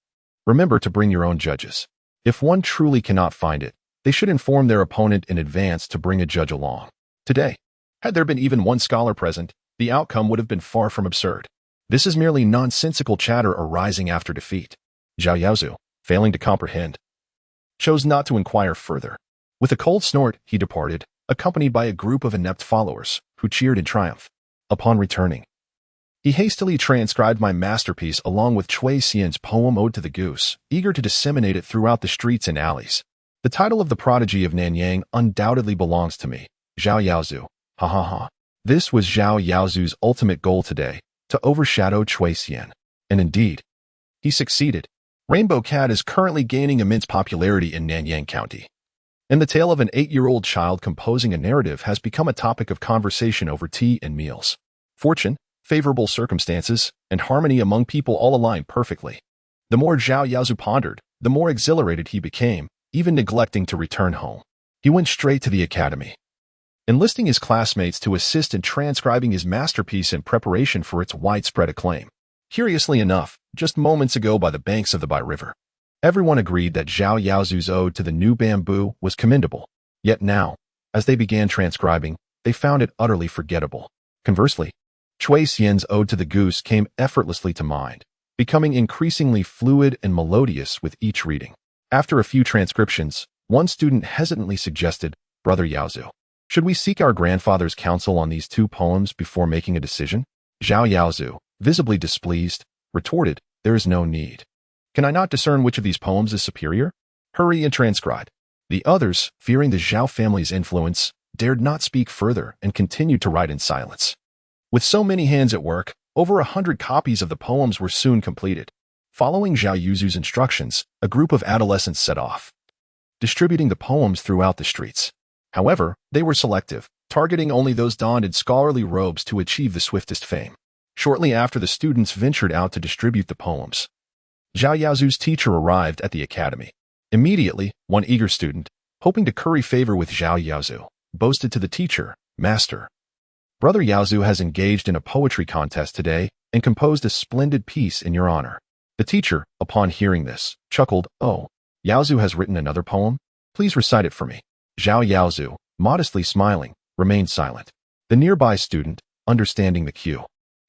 remember to bring your own judges. If one truly cannot find it, they should inform their opponent in advance to bring a judge along. Today, had there been even one scholar present, the outcome would have been far from absurd. This is merely nonsensical chatter arising after defeat. Zhao Yaozu, failing to comprehend, chose not to inquire further. With a cold snort, he departed, accompanied by a group of inept followers, who cheered in triumph. Upon returning, he hastily transcribed my masterpiece along with Cui Xian's poem Ode to the Goose, eager to disseminate it throughout the streets and alleys. The title of the prodigy of Nanyang undoubtedly belongs to me, Zhao Yaozu. Ha ha ha. This was Zhao Yaozu's ultimate goal today, to overshadow Cui Xian. And indeed, he succeeded. Rainbow Cat is currently gaining immense popularity in Nanyang County. And the tale of an 8-year-old child composing a narrative has become a topic of conversation over tea and meals. Fortune, favorable circumstances, and harmony among people all align perfectly. The more Zhao Yaozu pondered, the more exhilarated he became, even neglecting to return home. He went straight to the academy, enlisting his classmates to assist in transcribing his masterpiece in preparation for its widespread acclaim. Curiously enough, just moments ago by the banks of the Bai River, everyone agreed that Zhao Yaozu's ode to the new bamboo was commendable. Yet now, as they began transcribing, they found it utterly forgettable. Conversely, Cui Xian's ode to the goose came effortlessly to mind, becoming increasingly fluid and melodious with each reading. After a few transcriptions, one student hesitantly suggested, "Brother Yaozu, should we seek our grandfather's counsel on these two poems before making a decision?" Zhao Yaozu, visibly displeased, retorted, "There is no need. Can I not discern which of these poems is superior? Hurry and transcribe." The others, fearing the Zhao family's influence, dared not speak further and continued to write in silence. With so many hands at work, over 100 copies of the poems were soon completed. Following Zhao Yaozu's instructions, a group of adolescents set off, distributing the poems throughout the streets. However, they were selective, targeting only those donned in scholarly robes to achieve the swiftest fame. Shortly after the students ventured out to distribute the poems, Zhao Yaozu's teacher arrived at the academy. Immediately, one eager student, hoping to curry favor with Zhao Yaozu, boasted to the teacher, "Master, Brother Yaozu has engaged in a poetry contest today and composed a splendid piece in your honor." The teacher, upon hearing this, chuckled, "Oh, Yaozu has written another poem? Please recite it for me." Zhao Yaozu, modestly smiling, remained silent. The nearby student, understanding the cue,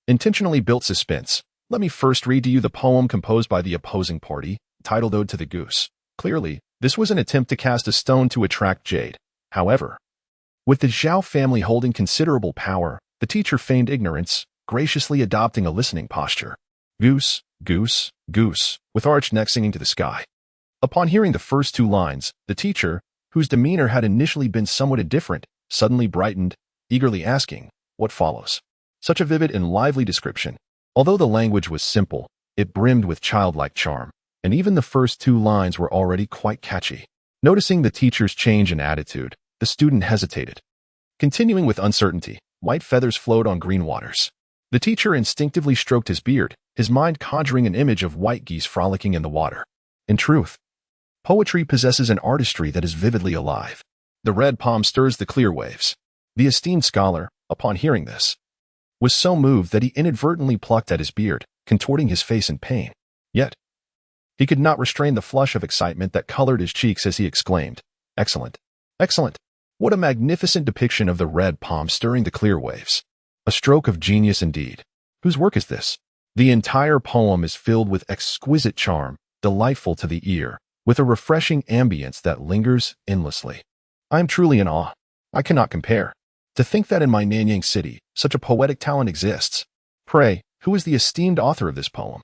intentionally built suspense. "Let me first read to you the poem composed by the opposing party, titled Ode to the Goose." Clearly, this was an attempt to cast a stone to attract jade. However, with the Zhao family holding considerable power, the teacher feigned ignorance, graciously adopting a listening posture. Goose, goose, goose, with arched neck singing to the sky. Upon hearing the first two lines, the teacher, whose demeanor had initially been somewhat indifferent, suddenly brightened, eagerly asking, "What follows?" Such a vivid and lively description. Although the language was simple, it brimmed with childlike charm, and even the first two lines were already quite catchy. Noticing the teacher's change in attitude, the student hesitated. Continuing with uncertainty, white feathers flowed on green waters. The teacher instinctively stroked his beard, his mind conjuring an image of white geese frolicking in the water. In truth, poetry possesses an artistry that is vividly alive. The red palm stirs the clear waves. The esteemed scholar, upon hearing this, was so moved that he inadvertently plucked at his beard, contorting his face in pain. Yet, he could not restrain the flush of excitement that colored his cheeks as he exclaimed, "Excellent! Excellent! What a magnificent depiction of the red palm stirring the clear waves! A stroke of genius indeed. Whose work is this?" The entire poem is filled with exquisite charm, delightful to the ear, with a refreshing ambience that lingers endlessly. I am truly in awe. I cannot compare. To think that in my Nanyang city, such a poetic talent exists. Pray, who is the esteemed author of this poem?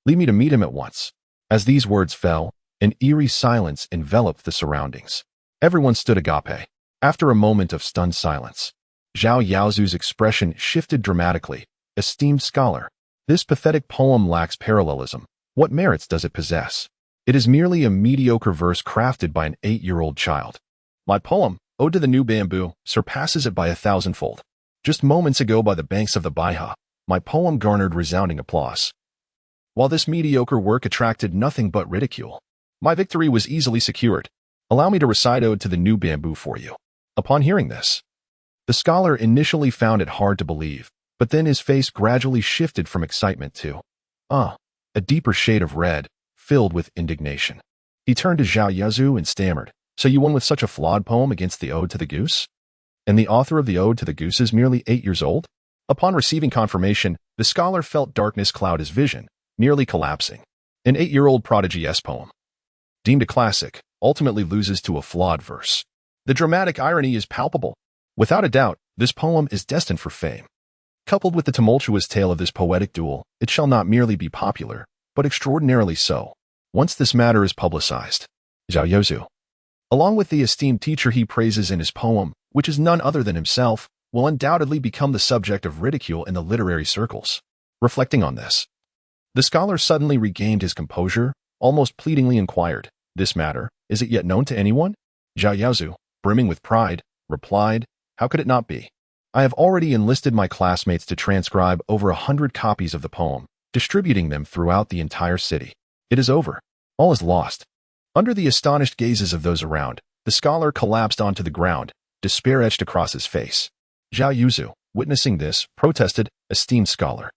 Lead me to meet him at once. As these words fell, an eerie silence enveloped the surroundings. Everyone stood agape. After a moment of stunned silence, Zhao Yaozu's expression shifted dramatically. "Esteemed scholar, this pathetic poem lacks parallelism. What merits does it possess? It is merely a mediocre verse crafted by an 8-year-old child. My poem, Ode to the New Bamboo, surpasses it by 1,000-fold. Just moments ago by the banks of the Baiha, my poem garnered resounding applause, while this mediocre work attracted nothing but ridicule. My victory was easily secured. Allow me to recite Ode to the New Bamboo for you." Upon hearing this, the scholar initially found it hard to believe, but then his face gradually shifted from excitement to, a deeper shade of red, filled with indignation. He turned to Zhao Yaozu and stammered, "So you won with such a flawed poem against the Ode to the Goose? And the author of the Ode to the Goose is merely 8 years old?" Upon receiving confirmation, the scholar felt darkness cloud his vision, nearly collapsing. An 8-year-old prodigy-esque poem, deemed a classic, ultimately loses to a flawed verse. The dramatic irony is palpable. Without a doubt, this poem is destined for fame. Coupled with the tumultuous tale of this poetic duel, it shall not merely be popular, but extraordinarily so, once this matter is publicized. Zhao Yaozu, along with the esteemed teacher he praises in his poem, which is none other than himself, will undoubtedly become the subject of ridicule in the literary circles. Reflecting on this, the scholar suddenly regained his composure, almost pleadingly inquired, "This matter, is it yet known to anyone?" Zhao Yaozu, brimming with pride, replied, "How could it not be? I have already enlisted my classmates to transcribe over 100 copies of the poem, distributing them throughout the entire city. It is over. All is lost." Under the astonished gazes of those around, the scholar collapsed onto the ground, despair etched across his face. Zhao Yuzu, witnessing this, protested, "Esteemed scholar,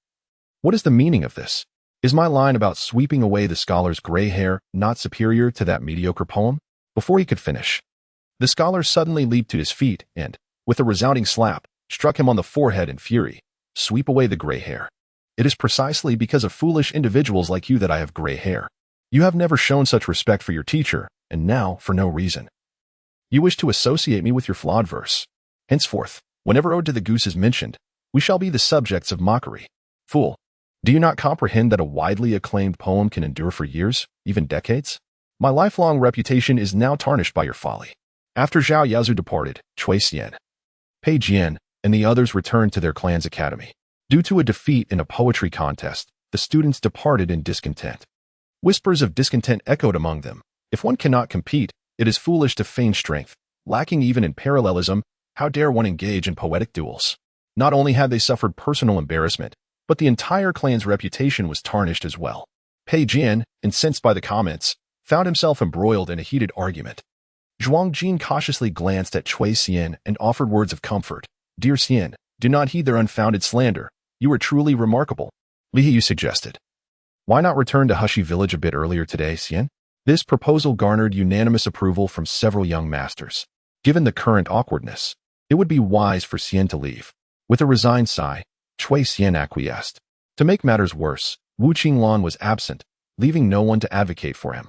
what is the meaning of this? Is my line about sweeping away the scholar's gray hair not superior to that mediocre poem?" Before he could finish, the scholar suddenly leaped to his feet and, with a resounding slap, struck him on the forehead in fury. "Sweep away the gray hair. It is precisely because of foolish individuals like you that I have gray hair. You have never shown such respect for your teacher, and now, for no reason, you wish to associate me with your flawed verse. Henceforth, whenever Ode to the Goose is mentioned, we shall be the subjects of mockery. Fool, do you not comprehend that a widely acclaimed poem can endure for years, even decades? My lifelong reputation is now tarnished by your folly." After Zhao Yaozu departed, Cui Xian, Pei Jian, and the others returned to their clan's academy. Due to a defeat in a poetry contest, the students departed in discontent. Whispers of discontent echoed among them. If one cannot compete, it is foolish to feign strength. Lacking even in parallelism, how dare one engage in poetic duels? Not only had they suffered personal embarrassment, but the entire clan's reputation was tarnished as well. Pei Jian, incensed by the comments, found himself embroiled in a heated argument. Zhuang Jin cautiously glanced at Cui Xian and offered words of comfort. "Dear Xian, do not heed their unfounded slander. You are truly remarkable." Li Yu suggested, "Why not return to Hushi village a bit earlier today, Xian?" This proposal garnered unanimous approval from several young masters. Given the current awkwardness, it would be wise for Xian to leave. With a resigned sigh, Cui Xian acquiesced. To make matters worse, Wu Qinglan was absent, leaving no one to advocate for him.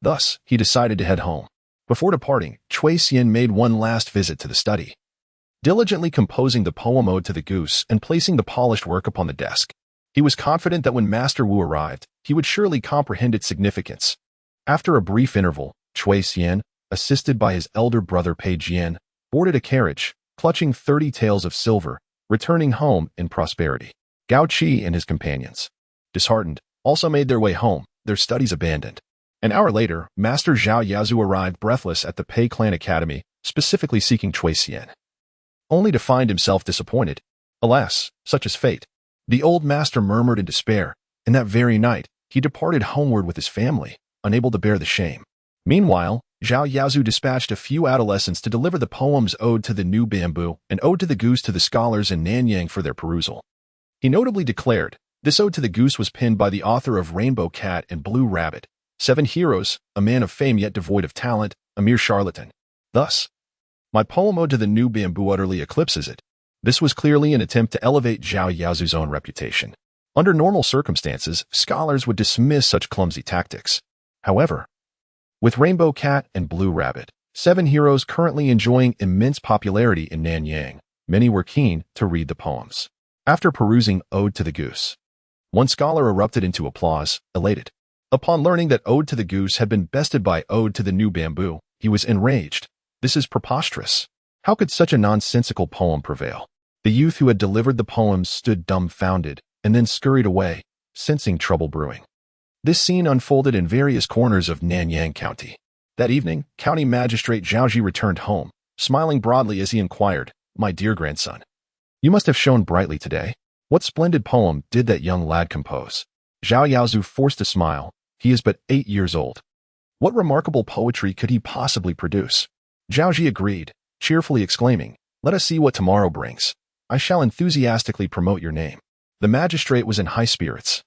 Thus, he decided to head home. Before departing, Cui Xian made one last visit to the study, diligently composing the poem Ode to the Goose and placing the polished work upon the desk. He was confident that when Master Wu arrived, he would surely comprehend its significance. After a brief interval, Cui Xian, assisted by his elder brother Pei Jian, boarded a carriage, clutching 30 taels of silver, returning home in prosperity. Gao Qi and his companions, disheartened, also made their way home, their studies abandoned. An hour later, Master Zhao Yaozu arrived breathless at the Pei Clan Academy, specifically seeking Cui Xian, only to find himself disappointed. Alas, such is fate. The old master murmured in despair, and that very night, he departed homeward with his family, unable to bear the shame. Meanwhile, Zhao Yaozu dispatched a few adolescents to deliver the poems Ode to the New Bamboo and Ode to the Goose to the scholars in Nanyang for their perusal. He notably declared, "This Ode to the Goose was penned by the author of Rainbow Cat and Blue Rabbit, 7 Heroes, a man of fame yet devoid of talent, a mere charlatan. Thus, my poem Ode to the New Bamboo utterly eclipses it." This was clearly an attempt to elevate Zhao Yaozu's own reputation. Under normal circumstances, scholars would dismiss such clumsy tactics. However, with Rainbow Cat and Blue Rabbit, 7 heroes currently enjoying immense popularity in Nanyang, many were keen to read the poems. After perusing Ode to the Goose, one scholar erupted into applause, elated. Upon learning that Ode to the Goose had been bested by Ode to the New Bamboo, he was enraged. "This is preposterous. How could such a nonsensical poem prevail?" The youth who had delivered the poems stood dumbfounded and then scurried away, sensing trouble brewing. This scene unfolded in various corners of Nanyang County. That evening, County Magistrate Zhaoji returned home, smiling broadly as he inquired, "My dear grandson, you must have shone brightly today. What splendid poem did that young lad compose?" Zhao Yaozu forced a smile. He is but 8 years old. What remarkable poetry could he possibly produce? Zhaoji agreed, cheerfully exclaiming, "Let us see what tomorrow brings. I shall enthusiastically promote your name." The magistrate was in high spirits,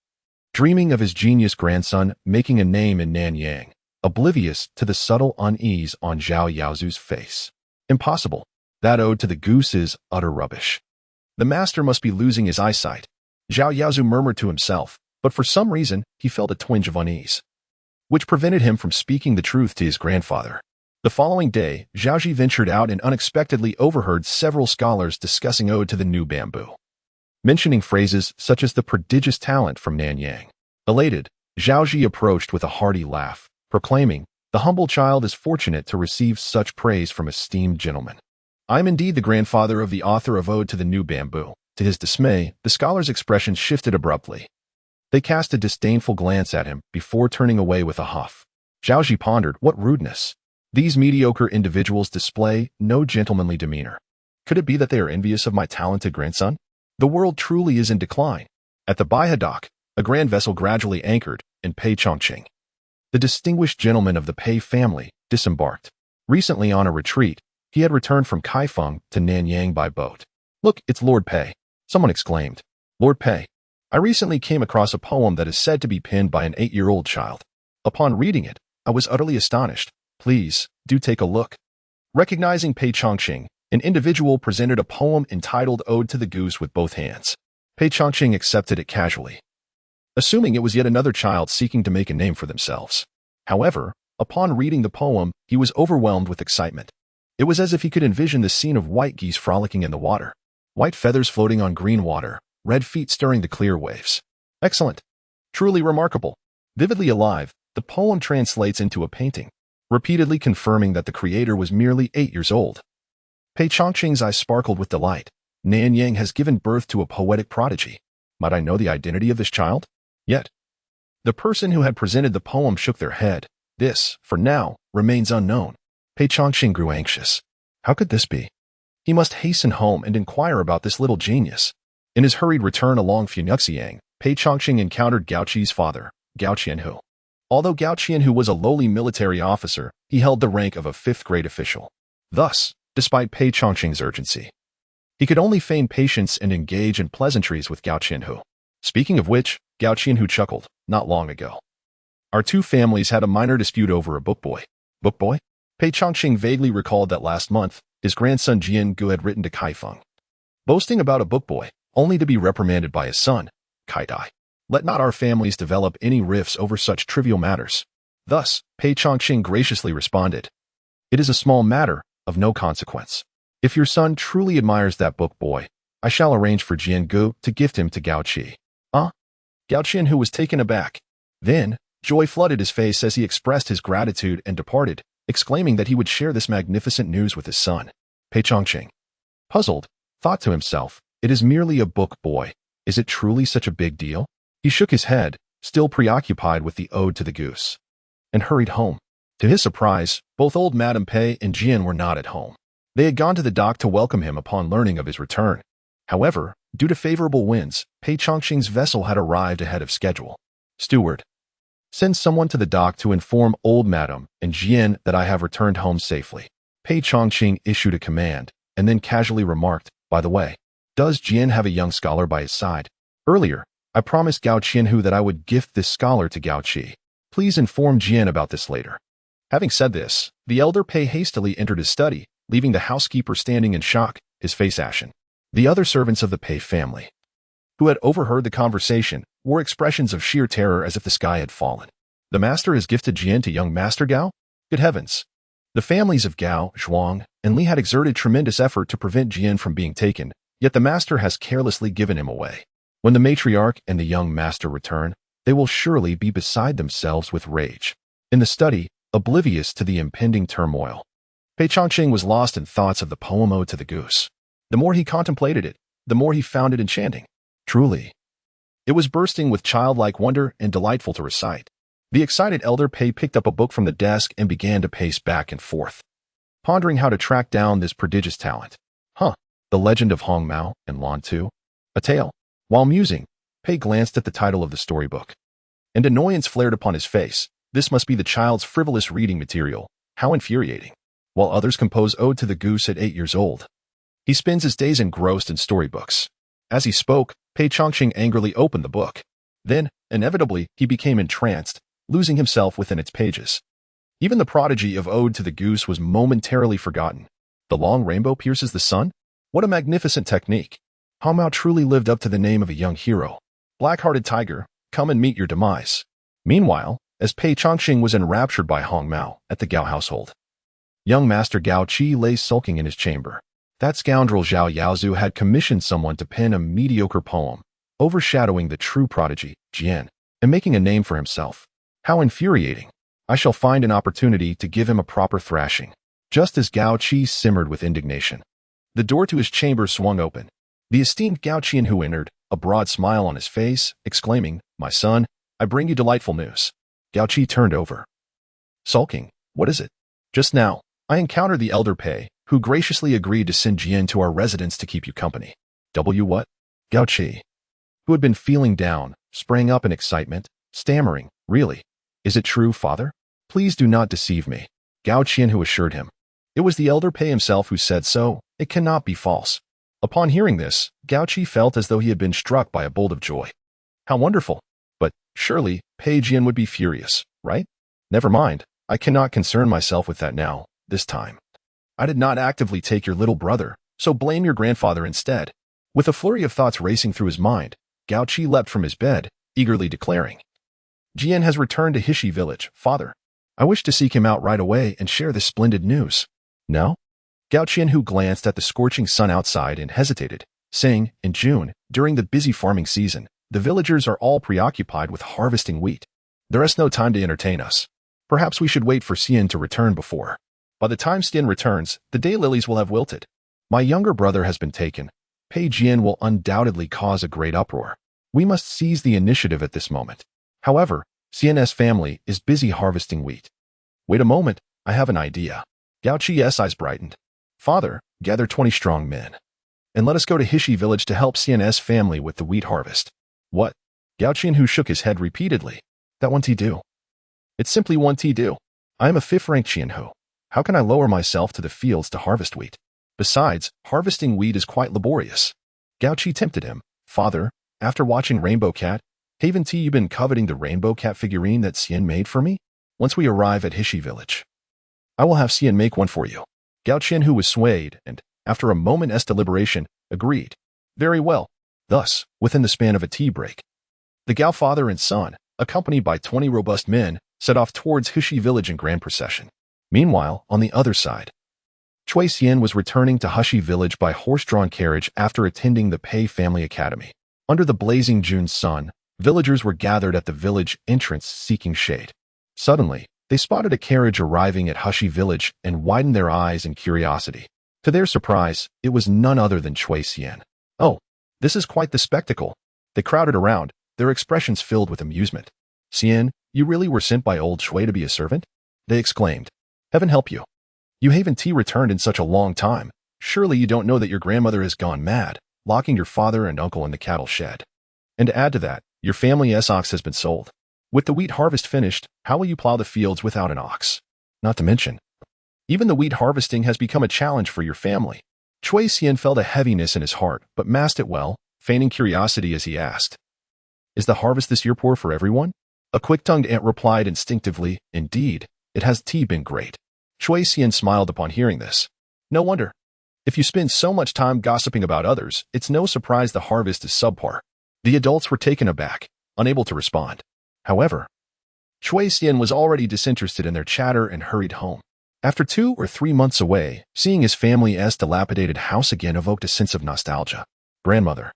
dreaming of his genius grandson making a name in Nanyang, oblivious to the subtle unease on Zhao Yaozu's face. Impossible. That Ode to the Goose is utter rubbish. The master must be losing his eyesight. Zhao Yaozu murmured to himself, but for some reason he felt a twinge of unease, which prevented him from speaking the truth to his grandfather. The following day, Zhaoji ventured out and unexpectedly overheard several scholars discussing Ode to the New Bamboo, mentioning phrases such as the prodigious talent from Nanyang. Elated, Zhaoji approached with a hearty laugh, proclaiming, The humble child is fortunate to receive such praise from esteemed gentlemen. I am indeed the grandfather of the author of Ode to the New Bamboo. To his dismay, the scholar's expression shifted abruptly. They cast a disdainful glance at him before turning away with a huff. Zhaoji pondered, what rudeness. These mediocre individuals display no gentlemanly demeanor. Could it be that they are envious of my talented grandson? The world truly is in decline. At the Baihe dock, a grand vessel gradually anchored in Pei Chongqing. The distinguished gentleman of the Pei family disembarked. Recently on a retreat, he had returned from Kaifeng to Nanyang by boat. Look, it's Lord Pei, someone exclaimed. Lord Pei, I recently came across a poem that is said to be penned by an 8-year-old child. Upon reading it, I was utterly astonished. Please, do take a look. Recognizing Pei Chongqing, an individual presented a poem entitled Ode to the Goose with both hands. Pei Chongqing accepted it casually, assuming it was yet another child seeking to make a name for themselves. However, upon reading the poem, he was overwhelmed with excitement. It was as if he could envision the scene of white geese frolicking in the water, white feathers floating on green water, red feet stirring the clear waves. Excellent. Truly remarkable. Vividly alive, the poem translates into a painting, repeatedly confirming that the creator was merely 8 years old. Pei Chongqing's eyes sparkled with delight. Nanyang has given birth to a poetic prodigy. Might I know the identity of this child? Yet, the person who had presented the poem shook their head. This, for now, remains unknown. Pei Chongqing grew anxious. How could this be? He must hasten home and inquire about this little genius. In his hurried return along Funuxiang, Pei Chongqing encountered Gao Qi's father, Gao Qianhu. Although Gao Qianhu was a lowly military officer, he held the rank of a 5th-grade official. Thus, despite Pei Chongqing's urgency, he could only feign patience and engage in pleasantries with Gao Qianhu. Speaking of which, Gao Qianhu chuckled, not long ago. Our two families had a minor dispute over a book boy. Book boy? Pei Chongqing vaguely recalled that last month, his grandson Jian Gu had written to Kaifeng, boasting about a book boy, only to be reprimanded by his son, Kai Dai. Let not our families develop any rifts over such trivial matters. Thus, Pei Chongqing graciously responded, it is a small matter, of no consequence. If your son truly admires that book boy, I shall arrange for Jian Gu to gift him to Gao Qi. Gao Qianhu was taken aback. Then, joy flooded his face as he expressed his gratitude and departed, exclaiming that he would share this magnificent news with his son. Pei Chongqing, puzzled, thought to himself, it is merely a book boy. Is it truly such a big deal? He shook his head, still preoccupied with the Ode to the Goose, and hurried home. To his surprise, both old Madame Pei and Jian were not at home. They had gone to the dock to welcome him upon learning of his return. However, due to favorable winds, Pei Chongqing's vessel had arrived ahead of schedule. Steward, send someone to the dock to inform old Madame and Jian that I have returned home safely. Pei Chongqing issued a command, and then casually remarked, by the way, does Jian have a young scholar by his side? Earlier, I promised Gao Qianhu that I would gift this scholar to Gao Qi. Please inform Jian about this later. Having said this, the elder Pei hastily entered his study, leaving the housekeeper standing in shock, his face ashen. The other servants of the Pei family, who had overheard the conversation, wore expressions of sheer terror as if the sky had fallen. The master has gifted Jian to young Master Gao? Good heavens! The families of Gao, Zhuang, and Li had exerted tremendous effort to prevent Jian from being taken, yet the master has carelessly given him away. When the matriarch and the young master return, they will surely be beside themselves with rage. In the study, oblivious to the impending turmoil, Pei Chongqing was lost in thoughts of the poem Ode to the Goose. The more he contemplated it, the more he found it enchanting. Truly, it was bursting with childlike wonder and delightful to recite. The excited elder Pei picked up a book from the desk and began to pace back and forth, pondering how to track down this prodigious talent. The Legend of Hong Mao and Lan Tu, a tale. While musing, Pei glanced at the title of the storybook, and annoyance flared upon his face. This must be the child's frivolous reading material. How infuriating. While others compose Ode to the Goose at 8 years old, he spends his days engrossed in storybooks. As he spoke, Pei Chongqing angrily opened the book. Then, inevitably, he became entranced, losing himself within its pages. Even the prodigy of Ode to the Goose was momentarily forgotten. The long rainbow pierces the sun? What a magnificent technique! Hong Mao truly lived up to the name of a young hero. Black-hearted tiger, come and meet your demise. Meanwhile, as Pei Chongqing was enraptured by Hong Mao at the Gao household, young Master Gao Qi lay sulking in his chamber. That scoundrel Zhao Yaozu had commissioned someone to pen a mediocre poem, overshadowing the true prodigy, Jian, and making a name for himself. How infuriating! I shall find an opportunity to give him a proper thrashing. Just as Gao Qi simmered with indignation, the door to his chamber swung open. The esteemed Gao Qianhu entered, a broad smile on his face, exclaiming, "My son, I bring you delightful news." Gao Qi turned over, sulking. "What is it?" "Just now, I encountered the elder Pei, who graciously agreed to send Jian to our residence to keep you company." What? Gao Qi, who had been feeling down, sprang up in excitement, stammering, "Really? Is it true, father? Please do not deceive me." Gao Qianhu assured him. "It was the elder Pei himself who said so. It cannot be false." Upon hearing this, Gao Qi felt as though he had been struck by a bolt of joy. How wonderful! But surely Pei Jian would be furious, right? Never mind, I cannot concern myself with that now, this time. I did not actively take your little brother, so blame your grandfather instead. With a flurry of thoughts racing through his mind, Gao Qi leapt from his bed, eagerly declaring, "Jian has returned to Hishi village, father. I wish to seek him out right away and share this splendid news." "No?" Gao Qianhu glanced at the scorching sun outside and hesitated, saying, "In June, during the busy farming season, the villagers are all preoccupied with harvesting wheat. There is no time to entertain us. Perhaps we should wait for Xian to return before. By the time Xian returns, the daylilies will have wilted. My younger brother has been taken. Pei Jian will undoubtedly cause a great uproar. We must seize the initiative at this moment. However, Xian's family is busy harvesting wheat." "Wait a moment, I have an idea." Gao Qi's eyes brightened. "Father, gather 20 strong men, and let us go to Hishi village to help Xian's family with the wheat harvest." "What?" Gao Qianhu shook his head repeatedly. "That won't do. It's simply won't do. I am a 5th-rank Qianhu. How can I lower myself to the fields to harvest wheat? Besides, harvesting wheat is quite laborious." Gao Qi tempted him. "Father, after watching Rainbow Cat, haven't you been coveting the Rainbow Cat figurine that Xian made for me? Once we arrive at Hishi village, I will have Xian make one for you." Gao Qianhu was swayed and, after a moment's deliberation, agreed. "Very well." Thus, within the span of a tea break, the Gao father and son, accompanied by 20 robust men, set off towards Hishi village in grand procession. Meanwhile, on the other side, Cui Xian was returning to Hishi village by horse-drawn carriage after attending the Pei family academy. Under the blazing June sun, villagers were gathered at the village entrance seeking shade. Suddenly, they spotted a carriage arriving at Hishi village and widened their eyes in curiosity. To their surprise, it was none other than Cui Xian. "Oh, this is quite the spectacle." They crowded around, their expressions filled with amusement. "Xian, you really were sent by old Cui to be a servant?" they exclaimed. "Heaven help you. You haven't returned in such a long time. Surely you don't know that your grandmother has gone mad, locking your father and uncle in the cattle shed. And to add to that, your family's ox has been sold. With the wheat harvest finished, how will you plow the fields without an ox? Not to mention, even the wheat harvesting has become a challenge for your family." Cui Xian felt a heaviness in his heart, but masked it well, feigning curiosity as he asked, "Is the harvest this year poor for everyone?" A quick-tongued ant replied instinctively, "Indeed, it has been great." Cui Xian smiled upon hearing this. "No wonder. If you spend so much time gossiping about others, it's no surprise the harvest is subpar." The adults were taken aback, unable to respond. However, Cui Xian was already disinterested in their chatter and hurried home. After 2 or 3 months away, seeing his family's dilapidated house again evoked a sense of nostalgia. "Grandmother.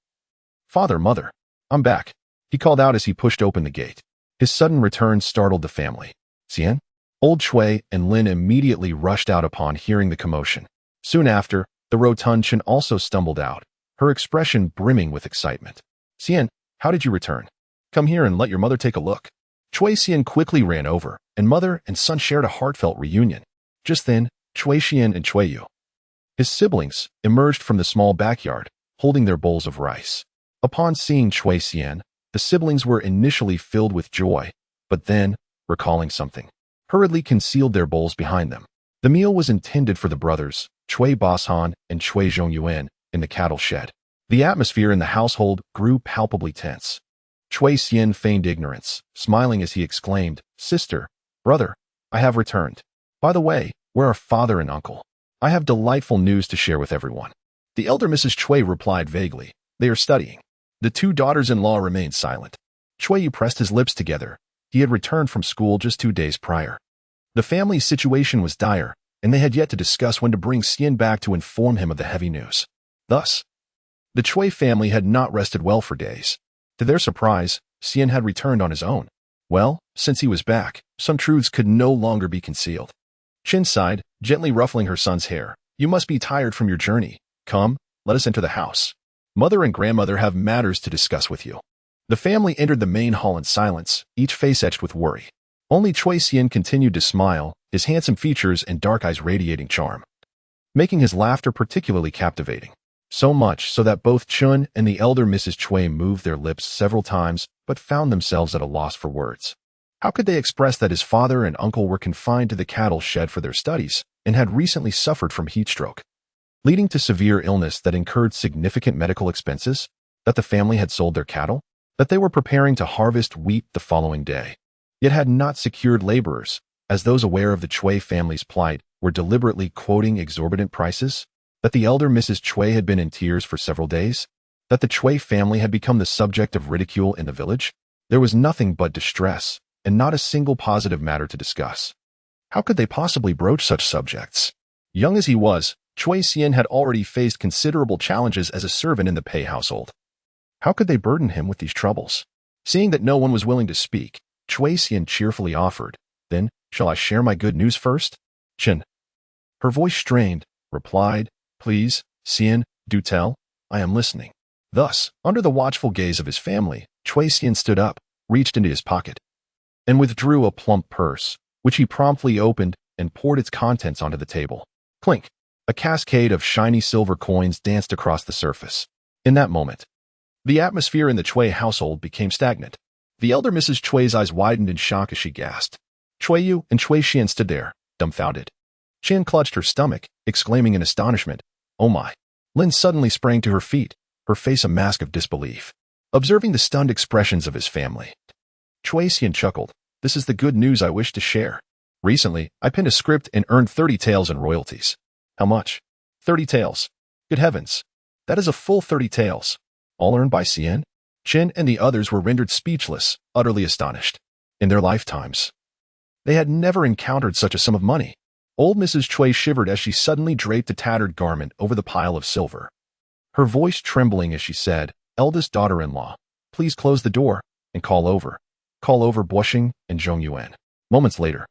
Father, mother. I'm back," he called out as he pushed open the gate. His sudden return startled the family. "Xian?" Old Cui and Lin immediately rushed out upon hearing the commotion. Soon after, the rotund Chen also stumbled out, her expression brimming with excitement. "Xian, how did you return? Come here and let your mother take a look." Cui Xian quickly ran over, and mother and son shared a heartfelt reunion. Just then, Cui Xian and Cui Yu, his siblings, emerged from the small backyard, holding their bowls of rice. Upon seeing Cui Xian, the siblings were initially filled with joy, but then, recalling something, hurriedly concealed their bowls behind them. The meal was intended for the brothers, Cui Bashan and Cui Zhongyuan, in the cattle shed. The atmosphere in the household grew palpably tense. Cui Xian feigned ignorance, smiling as he exclaimed, "Sister, brother, I have returned. By the way, where are father and uncle? I have delightful news to share with everyone." The elder Mrs. Cui replied vaguely, "They are studying." The 2 daughters-in-law remained silent. Cui pressed his lips together. He had returned from school just 2 days prior. The family's situation was dire, and they had yet to discuss when to bring Xian back to inform him of the heavy news. Thus, the Cui family had not rested well for days. To their surprise, Xian had returned on his own. Well, since he was back, some truths could no longer be concealed. Chin sighed, gently ruffling her son's hair. You must be tired from your journey. Come, let us enter the house. Mother and grandmother have matters to discuss with you. The family entered the main hall in silence, each face etched with worry. Only Chui Xian continued to smile, his handsome features and dark eyes radiating charm, making his laughter particularly captivating. So much so that both Chun and the elder Mrs. Chui moved their lips several times, but found themselves at a loss for words. How could they express that his father and uncle were confined to the cattle shed for their studies and had recently suffered from heat stroke, leading to severe illness that incurred significant medical expenses, that the family had sold their cattle, that they were preparing to harvest wheat the following day, yet had not secured laborers, as those aware of the Chui family's plight were deliberately quoting exorbitant prices, that the elder Mrs. Chui had been in tears for several days, that the Chui family had become the subject of ridicule in the village. There was nothing but distress, and not a single positive matter to discuss. How could they possibly broach such subjects? Young as he was, Chui Xian had already faced considerable challenges as a servant in the Pei household. How could they burden him with these troubles? Seeing that no one was willing to speak, Chui Xian cheerfully offered, Then, shall I share my good news first? Chin. Her voice strained, replied, Please, Xian, do tell. I am listening. Thus, under the watchful gaze of his family, Chui Xian stood up, reached into his pocket, and withdrew a plump purse, which he promptly opened and poured its contents onto the table. Clink! A cascade of shiny silver coins danced across the surface. In that moment, the atmosphere in the Chui household became stagnant. The elder Mrs. Chui's eyes widened in shock as she gasped. Chui Yu and Chui Xian stood there, dumbfounded. Chin clutched her stomach, exclaiming in astonishment, Oh my! Lin suddenly sprang to her feet, her face a mask of disbelief, observing the stunned expressions of his family. Chui Xian chuckled, This is the good news I wish to share. Recently, I penned a script and earned 30 taels in royalties. How much? 30 taels. Good heavens! That is a full 30 taels. All earned by Xian? Chin and the others were rendered speechless, utterly astonished. In their lifetimes, they had never encountered such a sum of money. Old Mrs. Chui shivered as she suddenly draped a tattered garment over the pile of silver, her voice trembling as she said, Eldest daughter-in-law, please close the door and call over Bushing and Zhong Yuan. Moments later,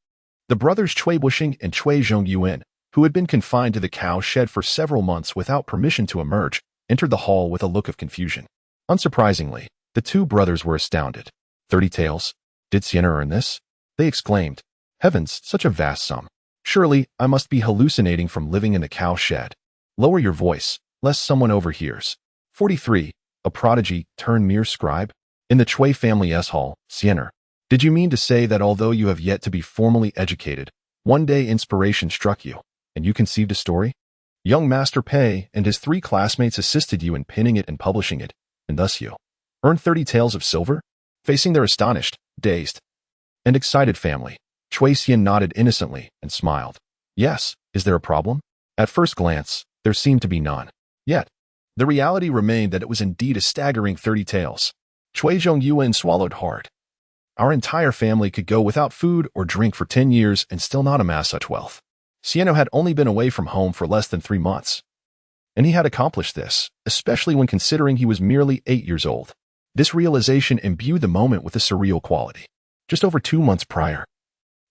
the brothers Chui Bushing and Chui Zhong Yuan, who had been confined to the cow shed for several months without permission to emerge, entered the hall with a look of confusion. Unsurprisingly, the two brothers were astounded. 30 taels? Did Sienna earn this? They exclaimed. Heavens, such a vast sum. Surely, I must be hallucinating from living in the cow shed. Lower your voice, lest someone overhears. 43. A prodigy turned mere scribe? In the Chui family hall, Sienna, did you mean to say that although you have yet to be formally educated, one day inspiration struck you, and you conceived a story? Young Master Pei and his 3 classmates assisted you in pinning it and publishing it, and thus you earned 30 taels of silver? Facing their astonished, dazed, and excited family, Chui Xian nodded innocently and smiled. Yes, is there a problem? At first glance, there seemed to be none. Yet, the reality remained that it was indeed a staggering 30 taels. Chui Zhong Yuan swallowed hard. Our entire family could go without food or drink for 10 years and still not amass such wealth. Sieno had only been away from home for less than 3 months, and he had accomplished this, especially when considering he was merely 8 years old. This realization imbued the moment with a surreal quality. Just over 2 months prior,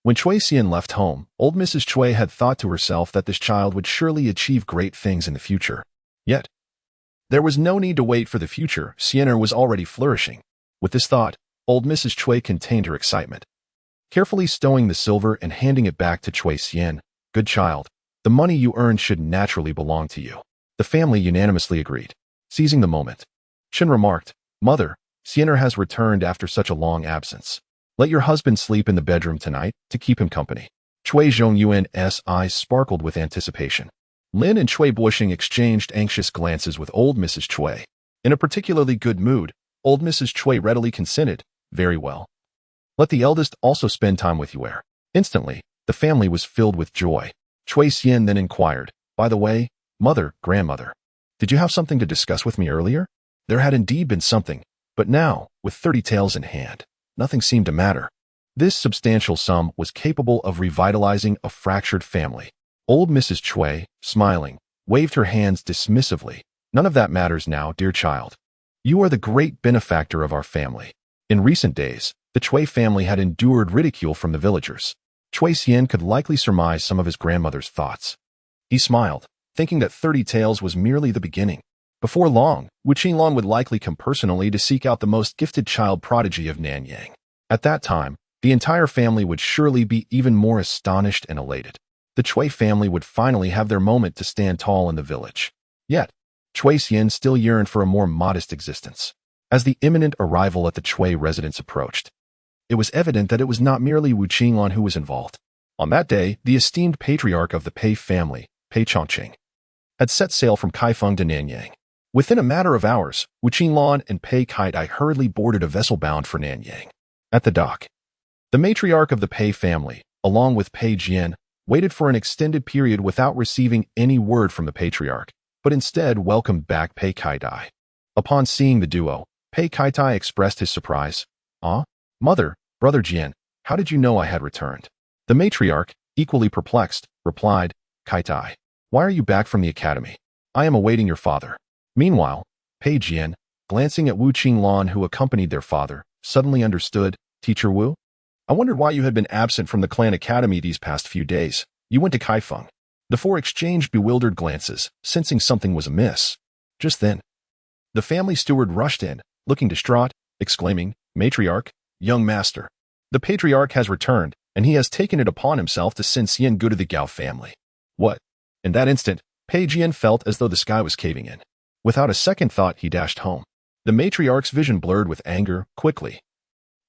when Chui Xian left home, old Mrs. Chui had thought to herself that this child would surely achieve great things in the future. Yet, there was no need to wait for the future. Sienna was already flourishing. With this thought, old Mrs. Chui contained her excitement. Carefully stowing the silver and handing it back to Chui Xian, Good child, the money you earned should naturally belong to you. The family unanimously agreed. Seizing the moment, Shin remarked, Mother, Sienna has returned after such a long absence. Let your husband sleep in the bedroom tonight to keep him company. Chui Zhong Yuan's eyes sparkled with anticipation. Lin and Chui Bushing exchanged anxious glances with old Mrs. Chui. In a particularly good mood, old Mrs. Chui readily consented. Very well. Let the eldest also spend time with you. Instantly, the family was filled with joy. Chui Xian then inquired, By the way, mother, grandmother, did you have something to discuss with me earlier? There had indeed been something, but now, with 30 taels in hand, nothing seemed to matter. This substantial sum was capable of revitalizing a fractured family. Old Mrs. Chui, smiling, waved her hands dismissively. None of that matters now, dear child. You are the great benefactor of our family. In recent days, The Chui family had endured ridicule from the villagers. Chui Xian could likely surmise some of his grandmother's thoughts. He smiled, thinking that 30 Tales was merely the beginning. Before long, Wu Qinglong would likely come personally to seek out the most gifted child prodigy of Nanyang. At that time, the entire family would surely be even more astonished and elated. The Chui family would finally have their moment to stand tall in the village. Yet, Chui Xian still yearned for a more modest existence. As the imminent arrival at the Chui residence approached, it was evident that it was not merely Wu Qinglong who was involved. On that day, the esteemed patriarch of the Pei family, Pei Chongqing, had set sail from Kaifeng to Nanyang. Within a matter of hours, Wu Qinglong and Pei Kaitai hurriedly boarded a vessel bound for Nanyang. At the dock, the matriarch of the Pei family, along with Pei Jian, waited for an extended period without receiving any word from the patriarch, but instead welcomed back Pei Kaitai. Upon seeing the duo, Pei Kaitai expressed his surprise. Mother, Brother Jian, how did you know I had returned? The matriarch, equally perplexed, replied, Kaitai, why are you back from the academy? I am awaiting your father. Meanwhile, Pei Jian, glancing at Wu Qinglong who accompanied their father, suddenly understood, Teacher Wu? I wondered why you had been absent from the clan academy these past few days. You went to Kaifeng. The four exchanged bewildered glances, sensing something was amiss. Just then, the family steward rushed in, looking distraught, exclaiming, Matriarch, young master. The patriarch has returned, and he has taken it upon himself to send Xian Gu to the Gao family. What? In that instant, Pei Jian felt as though the sky was caving in. Without a second thought, he dashed home. The matriarch's vision blurred with anger, quickly.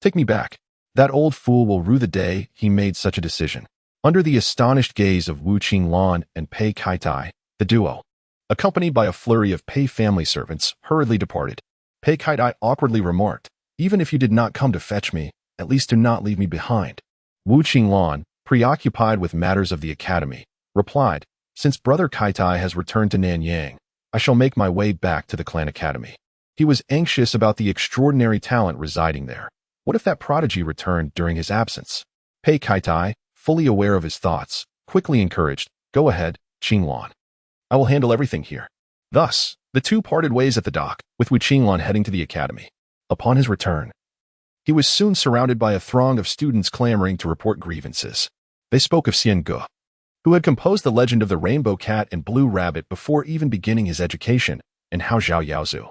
Take me back. That old fool will rue the day he made such a decision. Under the astonished gaze of Wu Qinglong and Pei Kaitai, the duo, accompanied by a flurry of Pei family servants, hurriedly departed. Pei Kaitai awkwardly remarked, even if you did not come to fetch me, at least do not leave me behind. Wu Qinglong, preoccupied with matters of the academy, replied, since Brother Kaitai has returned to Nanyang, I shall make my way back to the clan academy. He was anxious about the extraordinary talent residing there. What if that prodigy returned during his absence? Pei Kaitai, fully aware of his thoughts, quickly encouraged, go ahead, Qinglong. I will handle everything here. Thus, the two parted ways at the dock, with Wu Qinglong heading to the academy. Upon his return, he was soon surrounded by a throng of students clamoring to report grievances. They spoke of Xian Gu, who had composed the legend of the Rainbow Cat and Blue Rabbit before even beginning his education, and how Zhao Yaozu,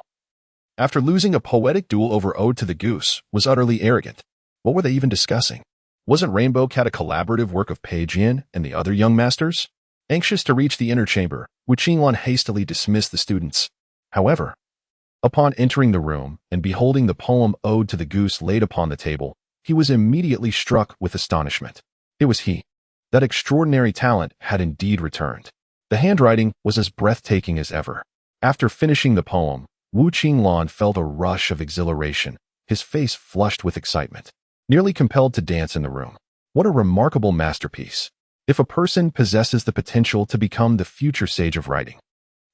after losing a poetic duel over Ode to the Goose, was utterly arrogant. What were they even discussing? Wasn't Rainbow Cat a collaborative work of Pei Jian and the other young masters? Anxious to reach the inner chamber, Wu Qinglong hastily dismissed the students. However, upon entering the room and beholding the poem Ode to the Goose laid upon the table, he was immediately struck with astonishment. It was he. That extraordinary talent had indeed returned. The handwriting was as breathtaking as ever. After finishing the poem, Wu Qinglong felt a rush of exhilaration, his face flushed with excitement, nearly compelled to dance in the room. What a remarkable masterpiece. If a person possesses the potential to become the future sage of writing,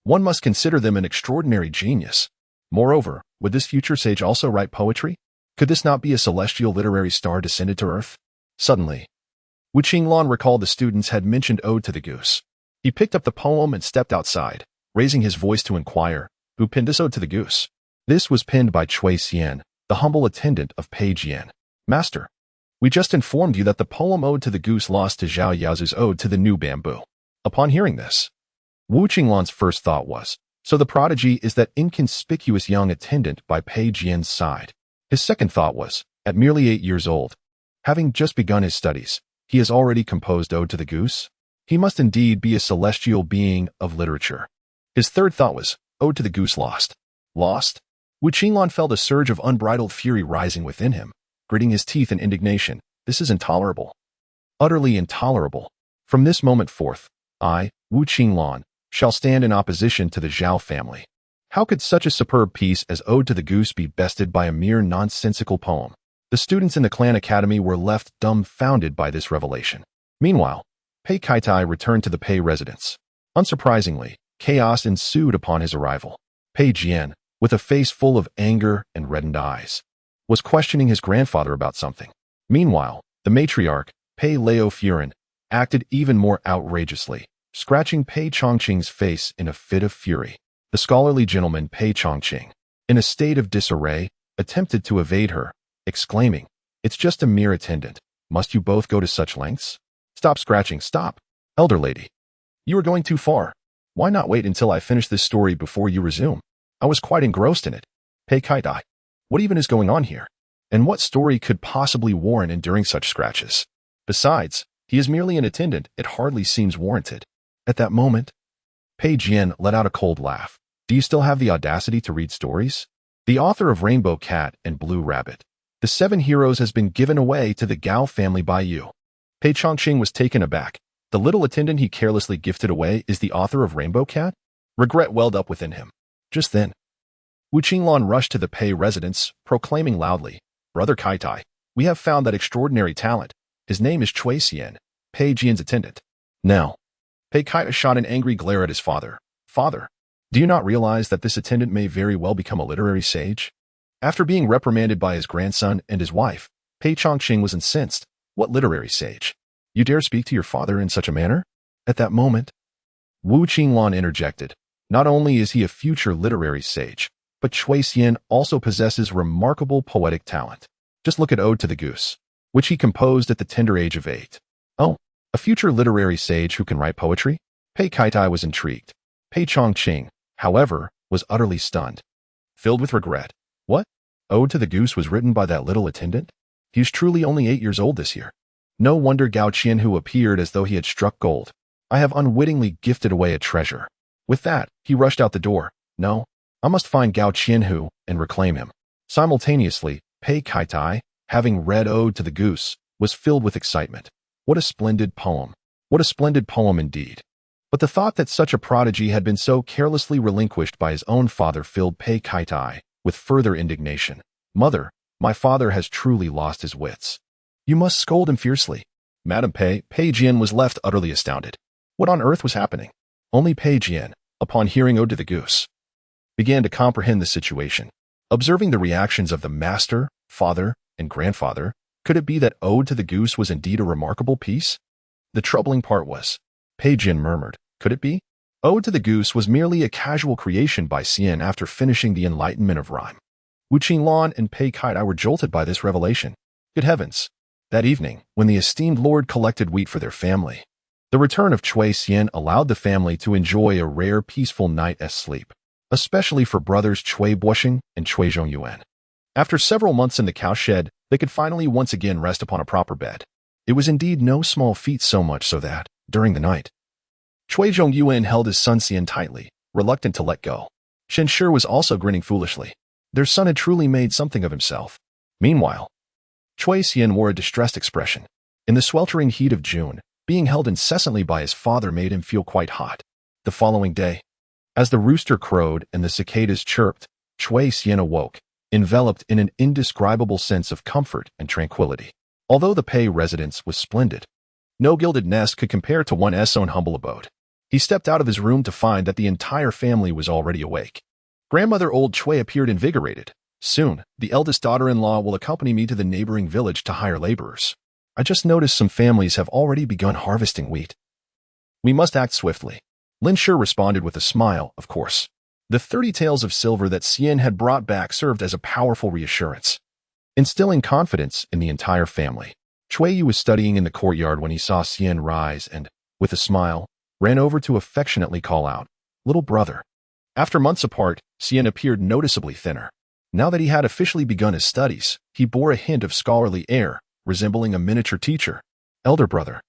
one must consider them an extraordinary genius. Moreover, would this future sage also write poetry? Could this not be a celestial literary star descended to earth? Suddenly, Wu Qinglong recalled the students had mentioned Ode to the Goose. He picked up the poem and stepped outside, raising his voice to inquire, who penned this Ode to the Goose? This was penned by Chui Xian, the humble attendant of Pei Jian. Master, we just informed you that the poem Ode to the Goose lost to Zhao Yaozu's Ode to the New Bamboo. Upon hearing this, Wu Qinglong's first thought was, so the prodigy is that inconspicuous young attendant by Pei Jian's side. His second thought was, at merely 8 years old, having just begun his studies, he has already composed Ode to the Goose? He must indeed be a celestial being of literature. His third thought was, Ode to the Goose lost. Lost? Wu Qinglong felt a surge of unbridled fury rising within him, gritting his teeth in indignation. This is intolerable. Utterly intolerable. From this moment forth, I, Wu Qinglong, shall stand in opposition to the Zhao family. How could such a superb piece as Ode to the Goose be bested by a mere nonsensical poem? The students in the clan academy were left dumbfounded by this revelation. Meanwhile, Pei Kaitai returned to the Pei residence. Unsurprisingly, chaos ensued upon his arrival. Pei Jian, with a face full of anger and reddened eyes, was questioning his grandfather about something. Meanwhile, the matriarch, Pei Leo Furin, acted even more outrageously, scratching Pei Chongqing's face in a fit of fury. The scholarly gentleman Pei Chongqing, in a state of disarray, attempted to evade her, exclaiming, It's just a mere attendant. Must you both go to such lengths? Stop scratching, stop. Elder lady, you are going too far. Why not wait until I finish this story before you resume? I was quite engrossed in it. Pei Kaitai, what even is going on here? And what story could possibly warrant enduring such scratches? Besides, he is merely an attendant. It hardly seems warranted. At that moment, Pei Jian let out a cold laugh. Do you still have the audacity to read stories? The author of Rainbow Cat and Blue Rabbit. The 7 Heroes has been given away to the Gao family by you. Pei Chongqing was taken aback. The little attendant he carelessly gifted away is the author of Rainbow Cat? Regret welled up within him. Just then, Wu Qinglan rushed to the Pei residence, proclaiming loudly, Brother Kaitai, we have found that extraordinary talent. His name is Cui Xian, Pei Jian's attendant. Now, Pei Kaitai shot an angry glare at his father. Father, do you not realize that this attendant may very well become a literary sage? After being reprimanded by his grandson and his wife, Pei Chongqing was incensed. What literary sage? You dare speak to your father in such a manner? At that moment, Wu Qinglan interjected. Not only is he a future literary sage, but Cui Xian also possesses remarkable poetic talent. Just look at Ode to the Goose, which he composed at the tender age of 8. Oh, a future literary sage who can write poetry? Pei Kaitai was intrigued. Pei Chongqing, however, was utterly stunned. Filled with regret. What? Ode to the Goose was written by that little attendant? He is truly only 8 years old this year. No wonder Gao Qianhu appeared as though he had struck gold. I have unwittingly gifted away a treasure. With that, he rushed out the door. No, I must find Gao Qianhu and reclaim him. Simultaneously, Pei Kaitai, having read Ode to the Goose, was filled with excitement. What a splendid poem. What a splendid poem indeed. But the thought that such a prodigy had been so carelessly relinquished by his own father filled Pei Kaitai with further indignation. Mother, my father has truly lost his wits. You must scold him fiercely. Madam Pei Jian was left utterly astounded. What on earth was happening? Only Pei Jian, upon hearing Ode to the Goose, began to comprehend the situation. Observing the reactions of the master, father, and grandfather, could it be that Ode to the Goose was indeed a remarkable piece? The troubling part was, Pei Jian murmured, could it be? Ode to the Goose was merely a casual creation by Xian after finishing the enlightenment of rhyme. Wu Qinglan and Pei Kaitai were jolted by this revelation. Good heavens! That evening, when the esteemed lord collected wheat for their family, the return of Cui Xian allowed the family to enjoy a rare peaceful night's sleep, especially for brothers Cui Bosheng and Cui Zhongyuan. After several months in the cowshed, they could finally once again rest upon a proper bed. It was indeed no small feat, so much so that, during the night, Cui Zhongyuan held his son Xian tightly, reluctant to let go. Shen Shi was also grinning foolishly. Their son had truly made something of himself. Meanwhile, Cui Xian wore a distressed expression. In the sweltering heat of June, being held incessantly by his father made him feel quite hot. The following day, as the rooster crowed and the cicadas chirped, Cui Xian awoke, enveloped in an indescribable sense of comfort and tranquility. Although the Pei residence was splendid, no gilded nest could compare to one's own humble abode. He stepped out of his room to find that the entire family was already awake. Grandmother Old Cui appeared invigorated. Soon, the eldest daughter-in-law will accompany me to the neighboring village to hire laborers. I just noticed some families have already begun harvesting wheat. We must act swiftly. Lin Shi responded with a smile, of course. The 30 taels of silver that Xian had brought back served as a powerful reassurance, instilling confidence in the entire family. Cui Yu was studying in the courtyard when he saw Xian rise and, with a smile, ran over to affectionately call out, "Little brother." After months apart, Xian appeared noticeably thinner. Now that he had officially begun his studies, he bore a hint of scholarly air, resembling a miniature teacher. Elder brother.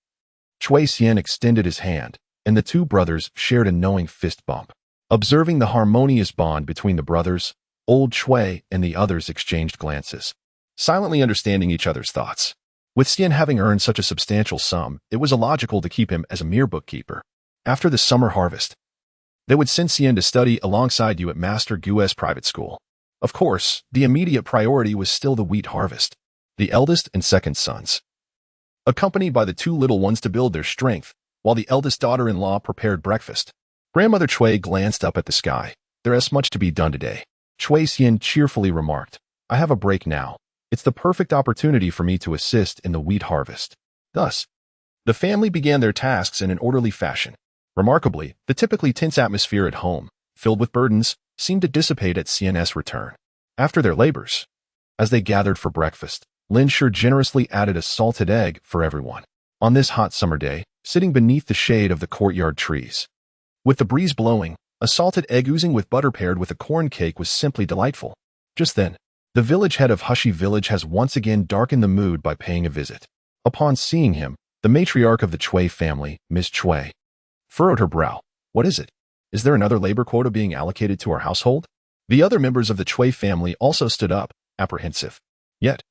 Cui Xian extended his hand, and the two brothers shared a knowing fist bump. Observing the harmonious bond between the brothers, Old Cui and the others exchanged glances, silently understanding each other's thoughts. With Xian having earned such a substantial sum, it was illogical to keep him as a mere bookkeeper. After the summer harvest, they would send Xian to study alongside you at Master Gu's private school. Of course, the immediate priority was still the wheat harvest. The eldest and second sons, accompanied by the two little ones to build their strength, while the eldest daughter-in-law prepared breakfast. Grandmother Cui glanced up at the sky. There is much to be done today. Cui Xian cheerfully remarked, I have a break now. It's the perfect opportunity for me to assist in the wheat harvest. Thus, the family began their tasks in an orderly fashion. Remarkably, the typically tense atmosphere at home, filled with burdens, seemed to dissipate at Xian's return. After their labors, as they gathered for breakfast, Lin Sure generously added a salted egg for everyone. On this hot summer day, sitting beneath the shade of the courtyard trees, with the breeze blowing, a salted egg oozing with butter paired with a corn cake was simply delightful. Just then, the village head of Hushi Village has once again darkened the mood by paying a visit. Upon seeing him, the matriarch of the Chui family, Miss Chui, furrowed her brow. What is it? Is there another labor quota being allocated to our household? The other members of the Chui family also stood up, apprehensive. Yet,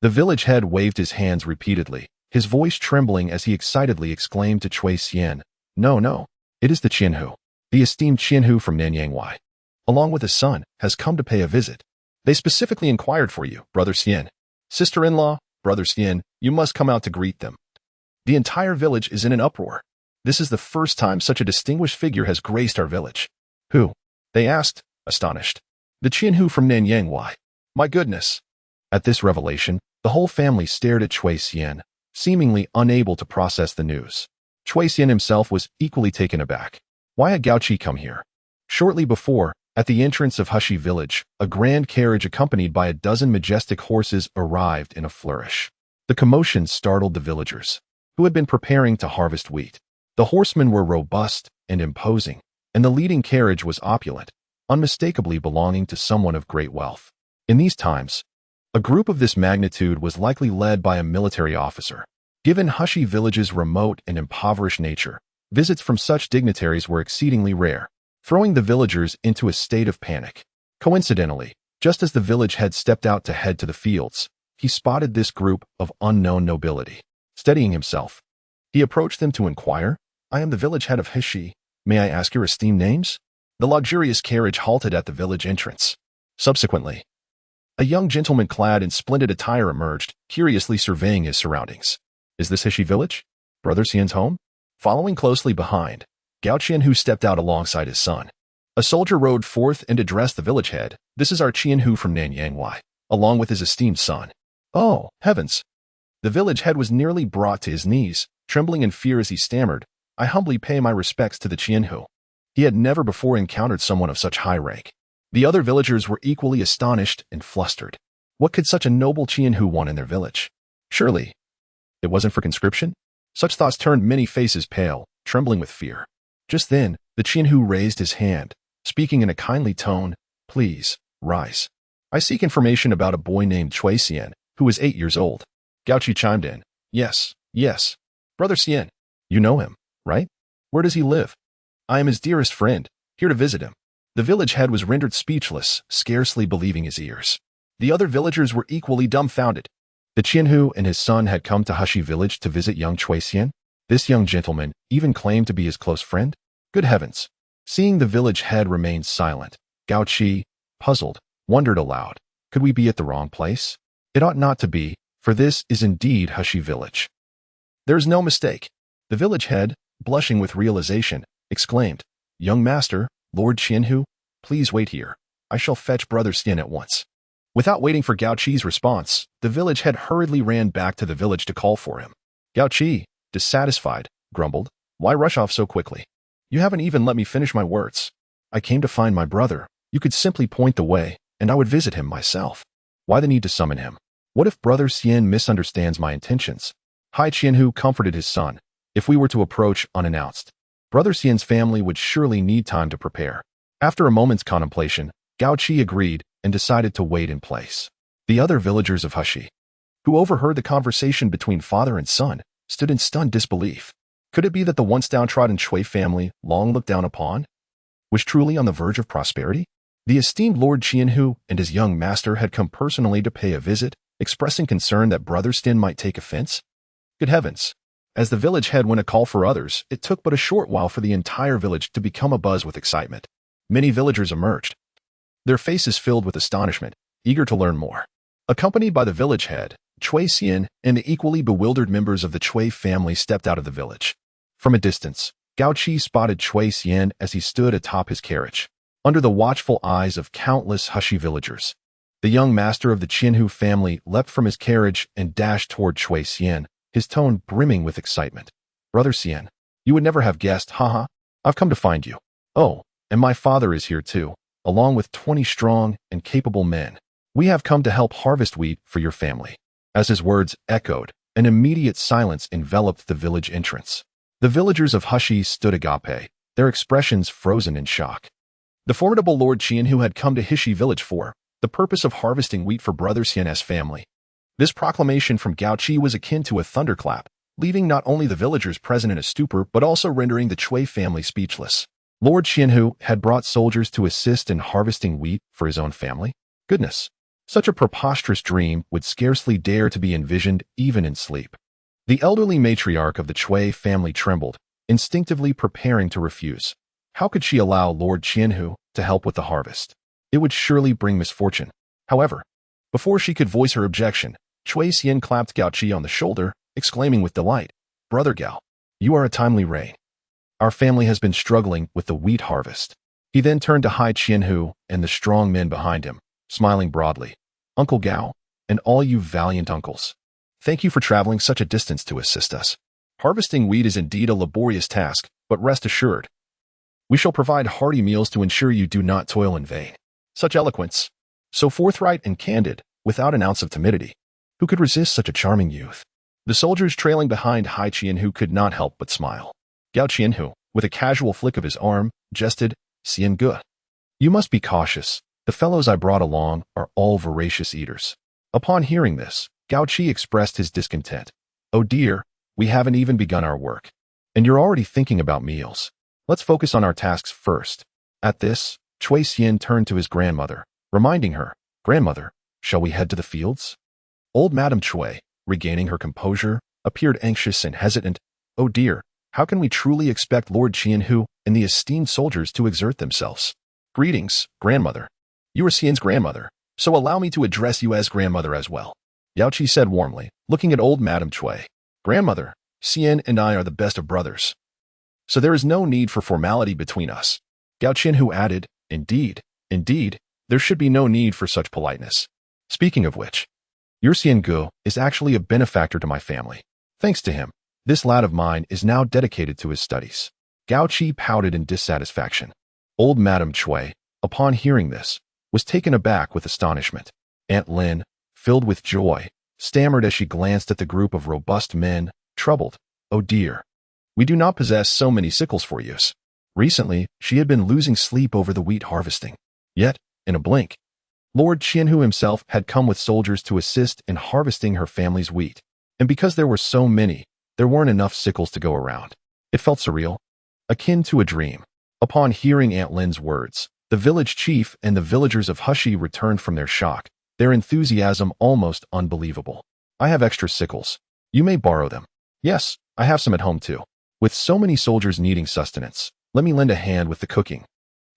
the village head waved his hands repeatedly, his voice trembling as he excitedly exclaimed to Chui Xian, No, it is the Qianhu. The esteemed Qianhu from Nanyangwai, along with his son, has come to pay a visit. They specifically inquired for you, Brother Xian. Sister-in-law, Brother Xian, you must come out to greet them. The entire village is in an uproar. This is the first time such a distinguished figure has graced our village. Who? They asked, astonished. The Qianhu from Nanyangwai. My goodness. At this revelation, the whole family stared at Chui Xian, seemingly unable to process the news. Chui Xian himself was equally taken aback. Why had Gao Qi come here? Shortly before, at the entrance of Hushi Village, a grand carriage accompanied by a dozen majestic horses arrived in a flourish. The commotion startled the villagers, who had been preparing to harvest wheat. The horsemen were robust and imposing, and the leading carriage was opulent, unmistakably belonging to someone of great wealth. In these times, a group of this magnitude was likely led by a military officer. Given Hushi Village's remote and impoverished nature, visits from such dignitaries were exceedingly rare, throwing the villagers into a state of panic. Coincidentally, just as the village head stepped out to head to the fields, he spotted this group of unknown nobility. Steadying himself, he approached them to inquire, I am the village head of Hushi. May I ask your esteemed names? The luxurious carriage halted at the village entrance. Subsequently, a young gentleman clad in splendid attire emerged, curiously surveying his surroundings. Is this Hushi Village? Brother Xian's home? Following closely behind, Gao Qianhu stepped out alongside his son. A soldier rode forth and addressed the village head. This is our Qianhu from Nanyangwai, along with his esteemed son. Oh, heavens! The village head was nearly brought to his knees, trembling in fear as he stammered, I humbly pay my respects to the Qianhu. He had never before encountered someone of such high rank. The other villagers were equally astonished and flustered. What could such a noble Qianhu want in their village? Surely, it wasn't for conscription? Such thoughts turned many faces pale, trembling with fear. Just then, the Qianhu raised his hand, speaking in a kindly tone, Please, rise. I seek information about a boy named Chui Xian, who is 8 years old. Gao Qi chimed in, Yes. Brother Xian, you know him, right? Where does he live? I am his dearest friend, here to visit him. The village head was rendered speechless, scarcely believing his ears. The other villagers were equally dumbfounded. The Qianhu and his son had come to Hushi Village to visit young Chui Xian. This young gentleman even claimed to be his close friend? Good heavens! Seeing the village head remain silent, Gao Qi, puzzled, wondered aloud, could we be at the wrong place? It ought not to be, for this is indeed Hushi Village. There is no mistake. The village head, blushing with realization, exclaimed, Young master, Lord Qianhu, please wait here. I shall fetch Brother Xian at once. Without waiting for Gao Qi's response, the village head hurriedly ran back to the village to call for him. Gao Qi, dissatisfied, grumbled, Why rush off so quickly? You haven't even let me finish my words. I came to find my brother. You could simply point the way, and I would visit him myself. Why the need to summon him? What if Brother Xian misunderstands my intentions? Hai Qianhu comforted his son. If we were to approach unannounced, Brother Xian's family would surely need time to prepare. After a moment's contemplation, Gao Qi agreed and decided to wait in place. The other villagers of Hushi, who overheard the conversation between father and son, stood in stunned disbelief. Could it be that the once downtrodden Chui family, long looked down upon, was truly on the verge of prosperity? The esteemed Lord Qianhu and his young master had come personally to pay a visit, expressing concern that Brother Xian might take offense? Good heavens! As the village head went to call for others, it took but a short while for the entire village to become abuzz with excitement. Many villagers emerged, their faces filled with astonishment, eager to learn more. Accompanied by the village head, Chui Xian and the equally bewildered members of the Chui family stepped out of the village. From a distance, Gao Qi spotted Chui Xian as he stood atop his carriage, under the watchful eyes of countless Hushi villagers. The young master of the Qianhu family leapt from his carriage and dashed toward Chui Xian, his tone brimming with excitement. Brother Xian, you would never have guessed, haha. I've come to find you. Oh, and my father is here too, along with 20 strong and capable men. We have come to help harvest wheat for your family. As his words echoed, an immediate silence enveloped the village entrance. The villagers of Hushi stood agape, their expressions frozen in shock. The formidable Lord Qianhu had come to Hishi village for the purpose of harvesting wheat for Brother Xian's family. This proclamation from Gao Qi was akin to a thunderclap, leaving not only the villagers present in a stupor but also rendering the Cui family speechless. Lord Qianhu had brought soldiers to assist in harvesting wheat for his own family? Goodness! Such a preposterous dream would scarcely dare to be envisioned even in sleep. The elderly matriarch of the Cui family trembled, instinctively preparing to refuse. How could she allow Lord Qianhu to help with the harvest? It would surely bring misfortune. However, before she could voice her objection, Cui Xian clapped Gao Qi on the shoulder, exclaiming with delight, "Brother Gao, you are a timely rain. Our family has been struggling with the wheat harvest." He then turned to Hai Qianhu and the strong men behind him, smiling broadly. "Uncle Gao, and all you valiant uncles, thank you for traveling such a distance to assist us. Harvesting wheat is indeed a laborious task, but rest assured, we shall provide hearty meals to ensure you do not toil in vain." Such eloquence, so forthright and candid, without an ounce of timidity. Who could resist such a charming youth? The soldiers trailing behind Hai Qianhu could not help but smile. Gao Qianhu, with a casual flick of his arm, jested, "Xian Ge, you must be cautious. The fellows I brought along are all voracious eaters." Upon hearing this, Gao Qi expressed his discontent. "Oh dear, we haven't even begun our work. And you're already thinking about meals. Let's focus on our tasks first." At this, Cui Xian turned to his grandmother, reminding her, "Grandmother, shall we head to the fields?" Old Madame Cui, regaining her composure, appeared anxious and hesitant. "Oh dear, how can we truly expect Lord Qianhu and the esteemed soldiers to exert themselves?" "Greetings, grandmother. You are Xian's grandmother, so allow me to address you as grandmother as well," Yao Qi said warmly, looking at old Madame Cui. "Grandmother, Xian and I are the best of brothers, so there is no need for formality between us." Gao Qianhu added, Indeed, there should be no need for such politeness. Speaking of which, your Xian Ge is actually a benefactor to my family. Thanks to him, this lad of mine is now dedicated to his studies." Gao Qi pouted in dissatisfaction. Old Madame Cui, upon hearing this, was taken aback with astonishment. Aunt Lin, filled with joy, stammered as she glanced at the group of robust men, troubled. "Oh dear, we do not possess so many sickles for use." Recently, she had been losing sleep over the wheat harvesting. Yet, in a blink, Lord Qianhu himself had come with soldiers to assist in harvesting her family's wheat. And because there were so many, there weren't enough sickles to go around. It felt surreal, akin to a dream. Upon hearing Aunt Lin's words, the village chief and the villagers of Hushi returned from their shock, their enthusiasm almost unbelievable. "I have extra sickles. You may borrow them." "Yes, I have some at home too. With so many soldiers needing sustenance, let me lend a hand with the cooking.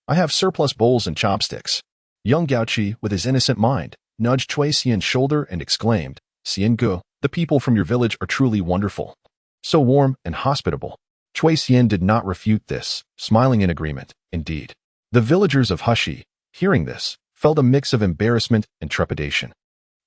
I have surplus bowls and chopsticks." Young Gao Qi, with his innocent mind, nudged Cui Xian's shoulder and exclaimed, "Xian Ge, the people from your village are truly wonderful. So warm and hospitable." Cui Xian did not refute this, smiling in agreement. Indeed, the villagers of Hushi, hearing this, felt a mix of embarrassment and trepidation.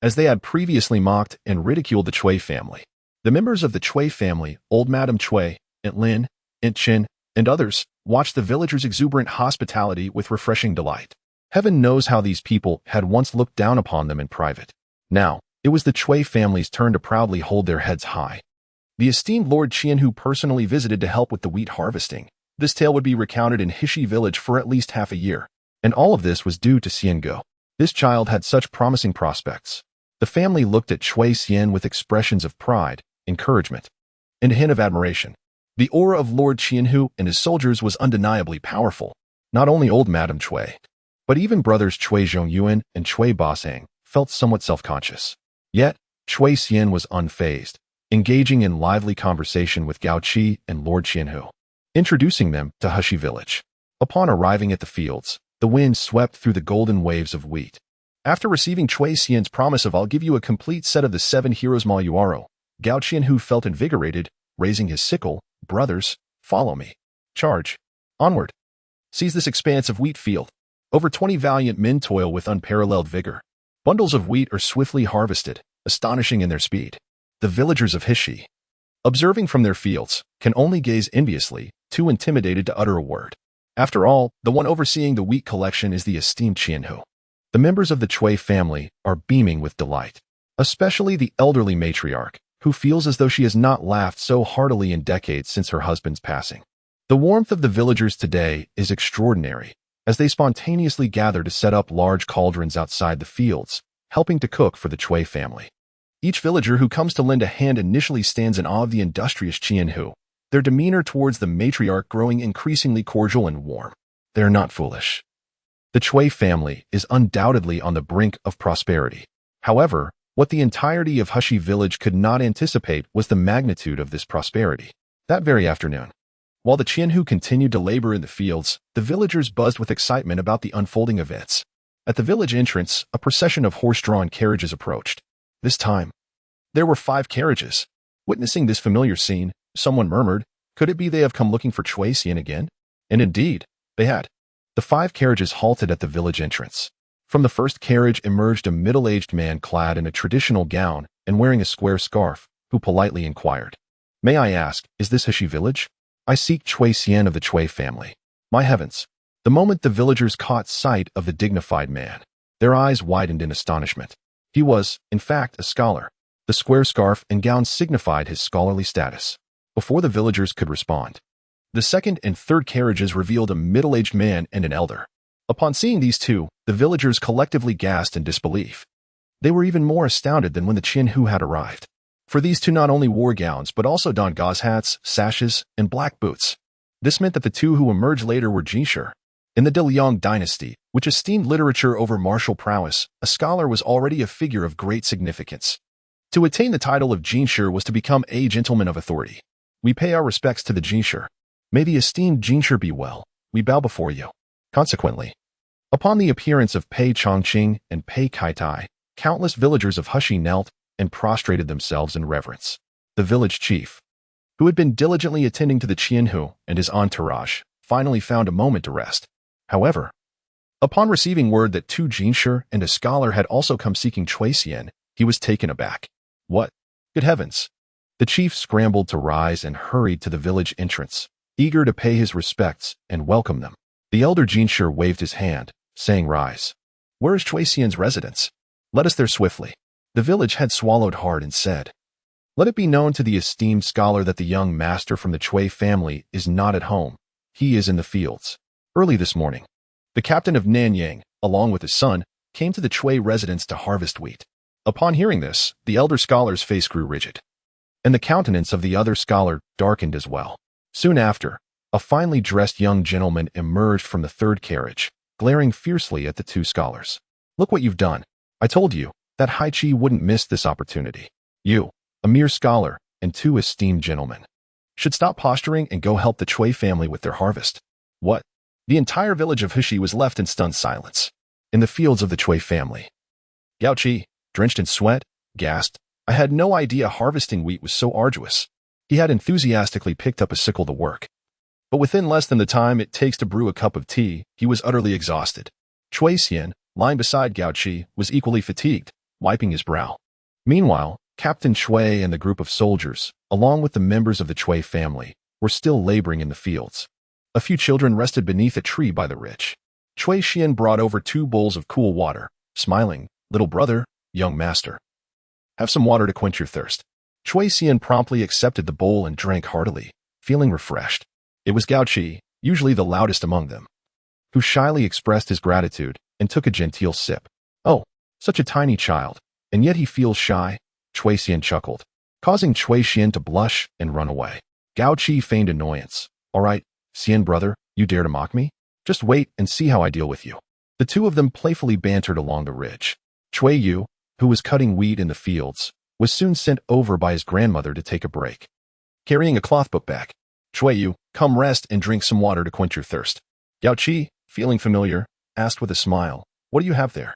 As they had previously mocked and ridiculed the Cui family, the members of the Cui family, old Madame Cui, Aunt Lin, Aunt Chin, and others, watched the villagers' exuberant hospitality with refreshing delight. Heaven knows how these people had once looked down upon them in private. Now, it was the Cui family's turn to proudly hold their heads high. The esteemed Lord Qianhu personally visited to help with the wheat harvesting. This tale would be recounted in Hishi village for at least half a year. And all of this was due to Xian Ge. This child had such promising prospects. The family looked at Cui Xian with expressions of pride, encouragement, and a hint of admiration. The aura of Lord Qianhu and his soldiers was undeniably powerful. Not only old Madame Cui, but even brothers Cui Zhongyuan and Cui Basang felt somewhat self-conscious. Yet, Cui Xian was unfazed, engaging in lively conversation with Gao Qi and Lord Qianhu, introducing them to Hushi village. Upon arriving at the fields, the wind swept through the golden waves of wheat. After receiving Cui Xian's promise of "I'll give you a complete set of the 7 heroes Maluaro," Gao Qianhu felt invigorated, raising his sickle. "Brothers, follow me. Charge. Onward. Seize this expanse of wheat field." Over 20 valiant men toil with unparalleled vigor. Bundles of wheat are swiftly harvested, astonishing in their speed. The villagers of Hishi, observing from their fields, can only gaze enviously, too intimidated to utter a word. After all, the one overseeing the wheat collection is the esteemed Qianhu. The members of the Cui family are beaming with delight. especially the elderly matriarch, who feels as though she has not laughed so heartily in decades since her husband's passing. The warmth of the villagers today is extraordinary, as they spontaneously gather to set up large cauldrons outside the fields, helping to cook for the Chui family. Each villager who comes to lend a hand initially stands in awe of the industrious Qianhu, their demeanor towards the matriarch growing increasingly cordial and warm. They are not foolish. The Chui family is undoubtedly on the brink of prosperity. However, what the entirety of Hushi village could not anticipate was the magnitude of this prosperity. That very afternoon, while the Qianhu continued to labor in the fields, the villagers buzzed with excitement about the unfolding events. At the village entrance, a procession of horse-drawn carriages approached. This time, there were 5 carriages. Witnessing this familiar scene, someone murmured, "Could it be they have come looking for Chui Xian again?" And indeed, they had. The 5 carriages halted at the village entrance. From the first carriage emerged a middle-aged man clad in a traditional gown and wearing a square scarf, who politely inquired, "May I ask, is this Hushi village? I seek Chui Xian of the Chui family." My heavens! The moment the villagers caught sight of the dignified man, their eyes widened in astonishment. He was, in fact, a scholar. The square scarf and gown signified his scholarly status. Before the villagers could respond, the second and third carriages revealed a middle-aged man and an elder. Upon seeing these two, the villagers collectively gasped in disbelief. They were even more astounded than when the Qianhu had arrived. For these two not only wore gowns but also donned gauze hats, sashes, and black boots. This meant that the two who emerged later were Jinshi. In the Diliang dynasty, which esteemed literature over martial prowess, a scholar was already a figure of great significance. To attain the title of Jinshi was to become a gentleman of authority. We pay our respects to the Jinshi. May the esteemed Jinshi be well. We bow before you. Consequently, upon the appearance of Pei Chongqing and Pei Kaitai, countless villagers of Hushi knelt and prostrated themselves in reverence. The village chief, who had been diligently attending to the Qianhu and his entourage, finally found a moment to rest. However, upon receiving word that 2 Jinshi and a scholar had also come seeking Chui Xian, he was taken aback. What? Good heavens! The chief scrambled to rise and hurried to the village entrance, eager to pay his respects and welcome them. The elder Jinshi waved his hand, saying, "Rise. Where is Chui Xian's residence? Let us there swiftly." The village had swallowed hard and said, "Let it be known to the esteemed scholar that the young master from the Chui family is not at home. He is in the fields." Early this morning, the captain of Nanyang, along with his son, came to the Chui residence to harvest wheat. Upon hearing this, the elder scholar's face grew rigid, and the countenance of the other scholar darkened as well. Soon after, a finely dressed young gentleman emerged from the third carriage, glaring fiercely at the 2 scholars. "Look what you've done. I told you that Hai Chi wouldn't miss this opportunity. You, a mere scholar, and 2 esteemed gentlemen, should stop posturing and go help the Chui family with their harvest." What? The entire village of Hushi was left in stunned silence. In the fields of the Chui family, Gao Qi, drenched in sweat, gasped, "I had no idea harvesting wheat was so arduous." He had enthusiastically picked up a sickle to work. But within less than the time it takes to brew a cup of tea, he was utterly exhausted. Chui Xian, lying beside Gao Qi, was equally fatigued, wiping his brow. Meanwhile, Captain Chui and the group of soldiers, along with the members of the Chui family, were still laboring in the fields. A few children rested beneath a tree by the ridge. Chui Xian brought over 2 bowls of cool water, smiling, "Little brother, young master. Have some water to quench your thirst." Chui Xian promptly accepted the bowl and drank heartily, feeling refreshed. It was Gao Qi, usually the loudest among them, who shyly expressed his gratitude and took a genteel sip. "Oh, such a tiny child, and yet he feels shy," Chui Xian chuckled, causing Chui Xian to blush and run away. Gao Qi feigned annoyance. "All right, Xian brother, you dare to mock me? Just wait and see how I deal with you." The 2 of them playfully bantered along the ridge. Chui Yu, who was cutting wheat in the fields, was soon sent over by his grandmother to take a break. Carrying a cloth book bag, "Chui Yu, come rest and drink some water to quench your thirst." Gao Qi, feeling familiar, asked with a smile, "What do you have there?"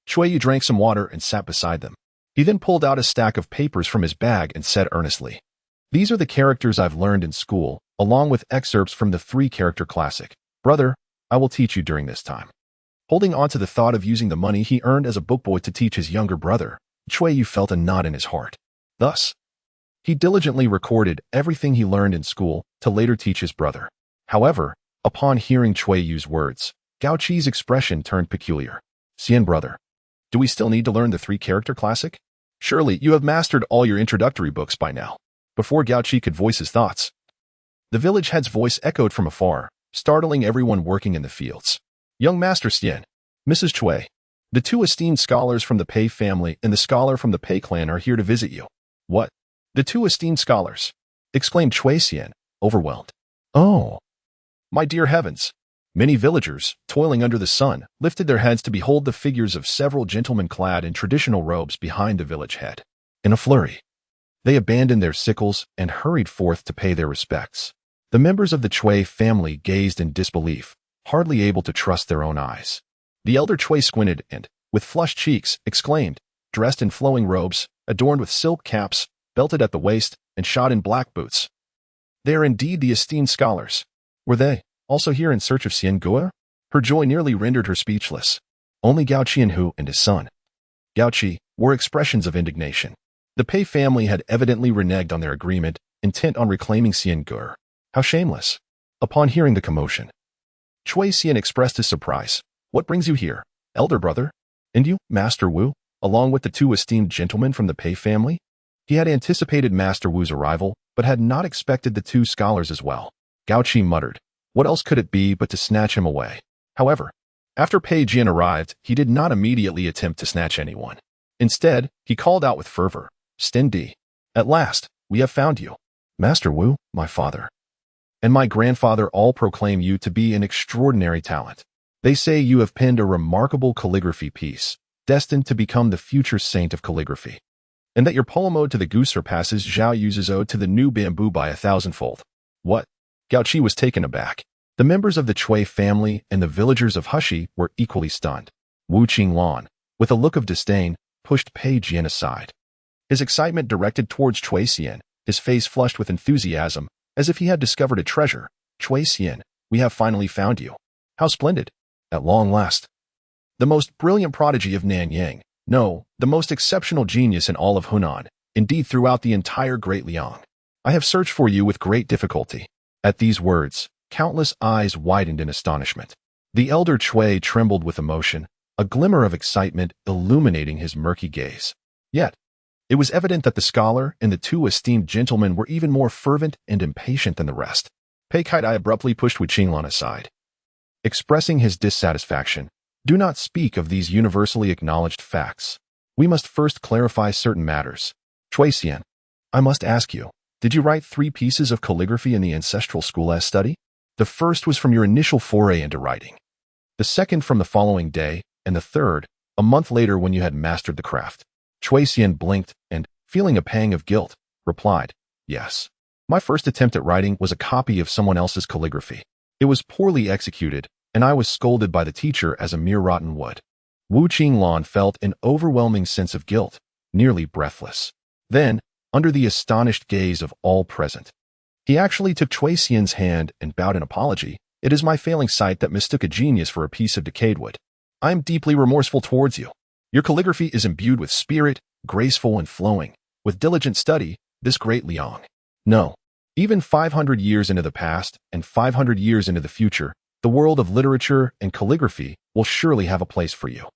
Chui Yu drank some water and sat beside them. He then pulled out a stack of papers from his bag and said earnestly, "These are the characters I've learned in school, along with excerpts from the 3-character classic. Brother, I will teach you during this time." Holding on to the thought of using the money he earned as a bookboy to teach his younger brother, Chui Yu felt a knot in his heart. Thus, he diligently recorded everything he learned in school to later teach his brother. However, upon hearing Chui Yu's words, Gao Qi's expression turned peculiar. "Xian brother, do we still need to learn the 3-character classic?" Surely you have mastered all your introductory books by now. Before Gao Qi could voice his thoughts, the village head's voice echoed from afar, startling everyone working in the fields. Young Master Xian, Mrs. Cui, the two esteemed scholars from the Pei family and the scholar from the Pei clan are here to visit you. What? The two esteemed scholars? Exclaimed Cui Xian, overwhelmed. Oh, my dear heavens! Many villagers, toiling under the sun, lifted their heads to behold the figures of several gentlemen clad in traditional robes behind the village head. In a flurry, they abandoned their sickles and hurried forth to pay their respects. The members of the Cui family gazed in disbelief, hardly able to trust their own eyes. The elder Cui squinted and, with flushed cheeks, exclaimed, dressed in flowing robes, adorned with silk caps, belted at the waist, and shod in black boots. They are indeed the esteemed scholars. Were they also here in search of Xian Gua? Her joy nearly rendered her speechless. Only Gao Qianhu and his son, Gao Qi, were expressions of indignation. The Pei family had evidently reneged on their agreement, intent on reclaiming Xian Gua. How shameless! Upon hearing the commotion, Cui Xian expressed his surprise. What brings you here, elder brother? And you, Master Wu, along with the two esteemed gentlemen from the Pei family? He had anticipated Master Wu's arrival, but had not expected the two scholars as well. Gao Qi muttered. What else could it be but to snatch him away? However, after Pei Jian arrived, he did not immediately attempt to snatch anyone. Instead, he called out with fervor, Sten Di, at last, we have found you. Master Wu, my father, and my grandfather all proclaim you to be an extraordinary talent. They say you have penned a remarkable calligraphy piece, destined to become the future saint of calligraphy, and that your poem ode to the goose surpasses Zhao Yu's ode to the new bamboo by 1,000-fold. What? Gao Qi was taken aback. The members of the Cui family and the villagers of Hushi were equally stunned. Wu Qinglan, with a look of disdain, pushed Pei Jian aside. His excitement directed towards Cui Xian, his face flushed with enthusiasm, as if he had discovered a treasure. Cui Xian, we have finally found you. How splendid! At long last. The most brilliant prodigy of Nanyang. No, the most exceptional genius in all of Hunan, indeed throughout the entire Great Liang. I have searched for you with great difficulty. At these words, countless eyes widened in astonishment. The elder Cui trembled with emotion, a glimmer of excitement illuminating his murky gaze. Yet, it was evident that the scholar and the two esteemed gentlemen were even more fervent and impatient than the rest. Pei Kai abruptly pushed Wu Qinglan aside, expressing his dissatisfaction. Do not speak of these universally acknowledged facts. We must first clarify certain matters. Cui Xian, I must ask you, did you write 3 pieces of calligraphy in the ancestral school as study? The first was from your initial foray into writing, the second from the following day, and the third, a month later when you had mastered the craft. Cui Xian blinked and, feeling a pang of guilt, replied, yes. My first attempt at writing was a copy of someone else's calligraphy. It was poorly executed, and I was scolded by the teacher as a mere rotten wood. Wu Qinglan felt an overwhelming sense of guilt, nearly breathless. Then, under the astonished gaze of all present, he actually took Cui Xian's hand and bowed in apology. It is my failing sight that mistook a genius for a piece of decayed wood. I am deeply remorseful towards you. Your calligraphy is imbued with spirit, graceful and flowing. With diligent study, this great Liang. No, even 500 years into the past and 500 years into the future, the world of literature and calligraphy will surely have a place for you.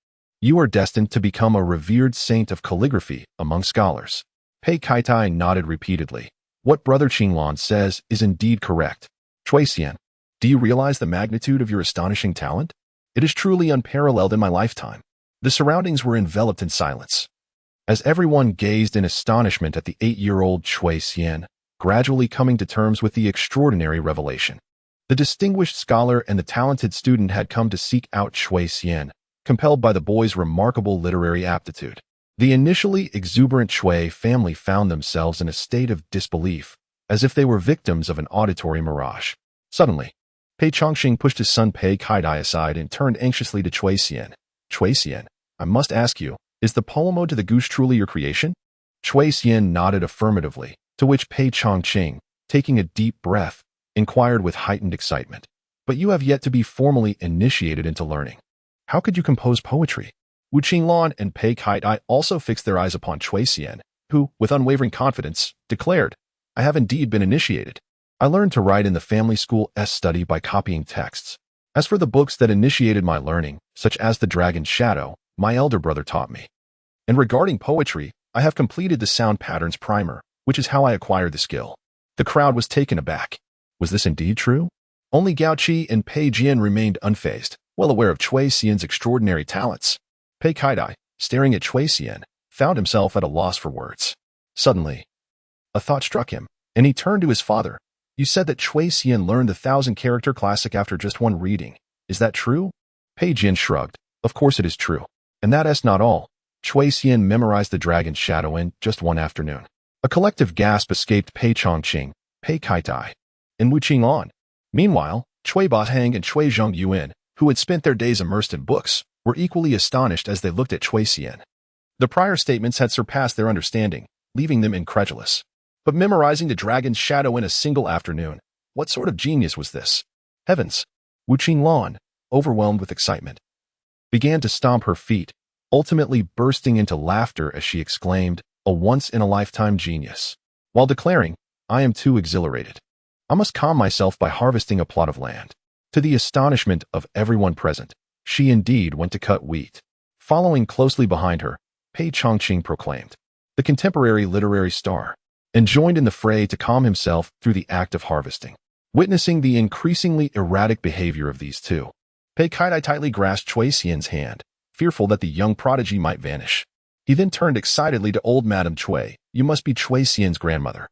You are destined to become a revered saint of calligraphy among scholars. Pei Kaitai nodded repeatedly. What Brother Qinglan says is indeed correct. Cui Xian, do you realize the magnitude of your astonishing talent? It is truly unparalleled in my lifetime. The surroundings were enveloped in silence, as everyone gazed in astonishment at the 8-year-old Cui Xian, gradually coming to terms with the extraordinary revelation. The distinguished scholar and the talented student had come to seek out Cui Xian, compelled by the boy's remarkable literary aptitude. The initially exuberant Cui family found themselves in a state of disbelief, as if they were victims of an auditory mirage. Suddenly, Pei Chongqing pushed his son Pei Kaidai aside and turned anxiously to Cui Xian. Cui Xian, I must ask you, is the poem ode to the goose truly your creation? Cui Xian nodded affirmatively, to which Pei Chongqing, taking a deep breath, inquired with heightened excitement. But you have yet to be formally initiated into learning. How could you compose poetry? Wu Qinglan and Pei Kaitai also fixed their eyes upon Cui Xian, who, with unwavering confidence, declared, I have indeed been initiated. I learned to write in the family school study by copying texts. As for the books that initiated my learning, such as The Dragon's Shadow, my elder brother taught me. And regarding poetry, I have completed the sound patterns primer, which is how I acquired the skill. The crowd was taken aback. Was this indeed true? Only Gao Qi and Pei Jian remained unfazed, well aware of Cui Xian's extraordinary talents. Pei Kaidai, staring at Cui Xian, found himself at a loss for words. Suddenly, a thought struck him, and he turned to his father. You said that Cui Xian learned the 1,000-character classic after just one reading. Is that true? Pei Jian shrugged. Of course it is true. And that's not all. Cui Xian memorized the dragon's shadow in just one afternoon. A collective gasp escaped Pei Chongqing, Pei Kaitai, and Wu Qinglan. Meanwhile, Cui Batang and Cui Zhongyuan, who had spent their days immersed in books, were equally astonished as they looked at Cui Xian. The prior statements had surpassed their understanding, leaving them incredulous. But memorizing the dragon's shadow in a single afternoon, what sort of genius was this? Heavens! Wu Qinglan, overwhelmed with excitement, began to stomp her feet, ultimately bursting into laughter as she exclaimed, a once-in-a-lifetime genius, while declaring, I am too exhilarated. I must calm myself by harvesting a plot of land. To the astonishment of everyone present, she indeed went to cut wheat. Following closely behind her, Pei Chongqing proclaimed, the contemporary literary star, and joined in the fray to calm himself through the act of harvesting. Witnessing the increasingly erratic behavior of these two, Pei Kaidai tightly grasped Cui Xian's hand, fearful that the young prodigy might vanish. He then turned excitedly to old Madame Cui. You must be Cui Xian's grandmother.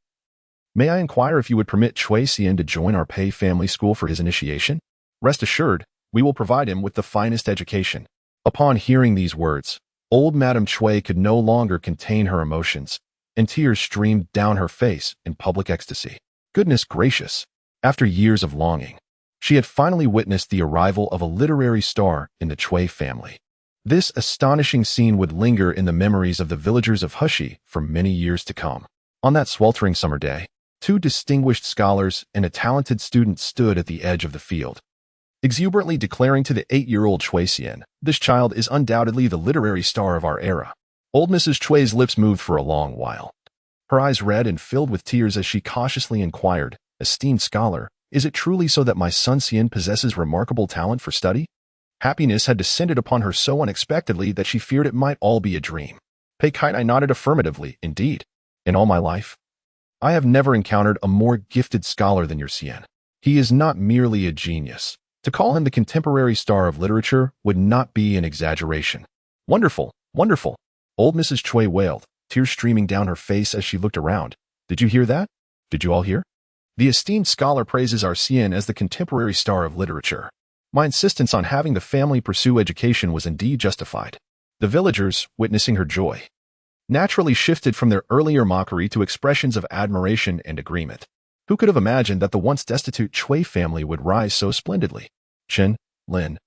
May I inquire if you would permit Cui Xian to join our Pei family school for his initiation? Rest assured, we will provide him with the finest education. Upon hearing these words, old Madame Cui could no longer contain her emotions, and tears streamed down her face in public ecstasy. Goodness gracious! After years of longing, she had finally witnessed the arrival of a literary star in the Cui family. This astonishing scene would linger in the memories of the villagers of Hushi for many years to come. On that sweltering summer day, two distinguished scholars and a talented student stood at the edge of the field, exuberantly declaring to the 8-year-old Cui Xian, this child is undoubtedly the literary star of our era. Old Mrs. Cui's lips moved for a long while, her eyes red and filled with tears as she cautiously inquired, esteemed scholar, is it truly so that my son Xian possesses remarkable talent for study? Happiness had descended upon her so unexpectedly that she feared it might all be a dream. Pei Kaidai nodded affirmatively. Indeed, in all my life, I have never encountered a more gifted scholar than your Xian. He is not merely a genius. To call him the contemporary star of literature would not be an exaggeration. Wonderful, wonderful! Old Mrs. Cui wailed, tears streaming down her face as she looked around. Did you hear that? Did you all hear? The esteemed scholar praises our Xian as the contemporary star of literature. My insistence on having the family pursue education was indeed justified. The villagers, witnessing her joy, naturally shifted from their earlier mockery to expressions of admiration and agreement. Who could have imagined that the once destitute Cui family would rise so splendidly? Chen, Lin,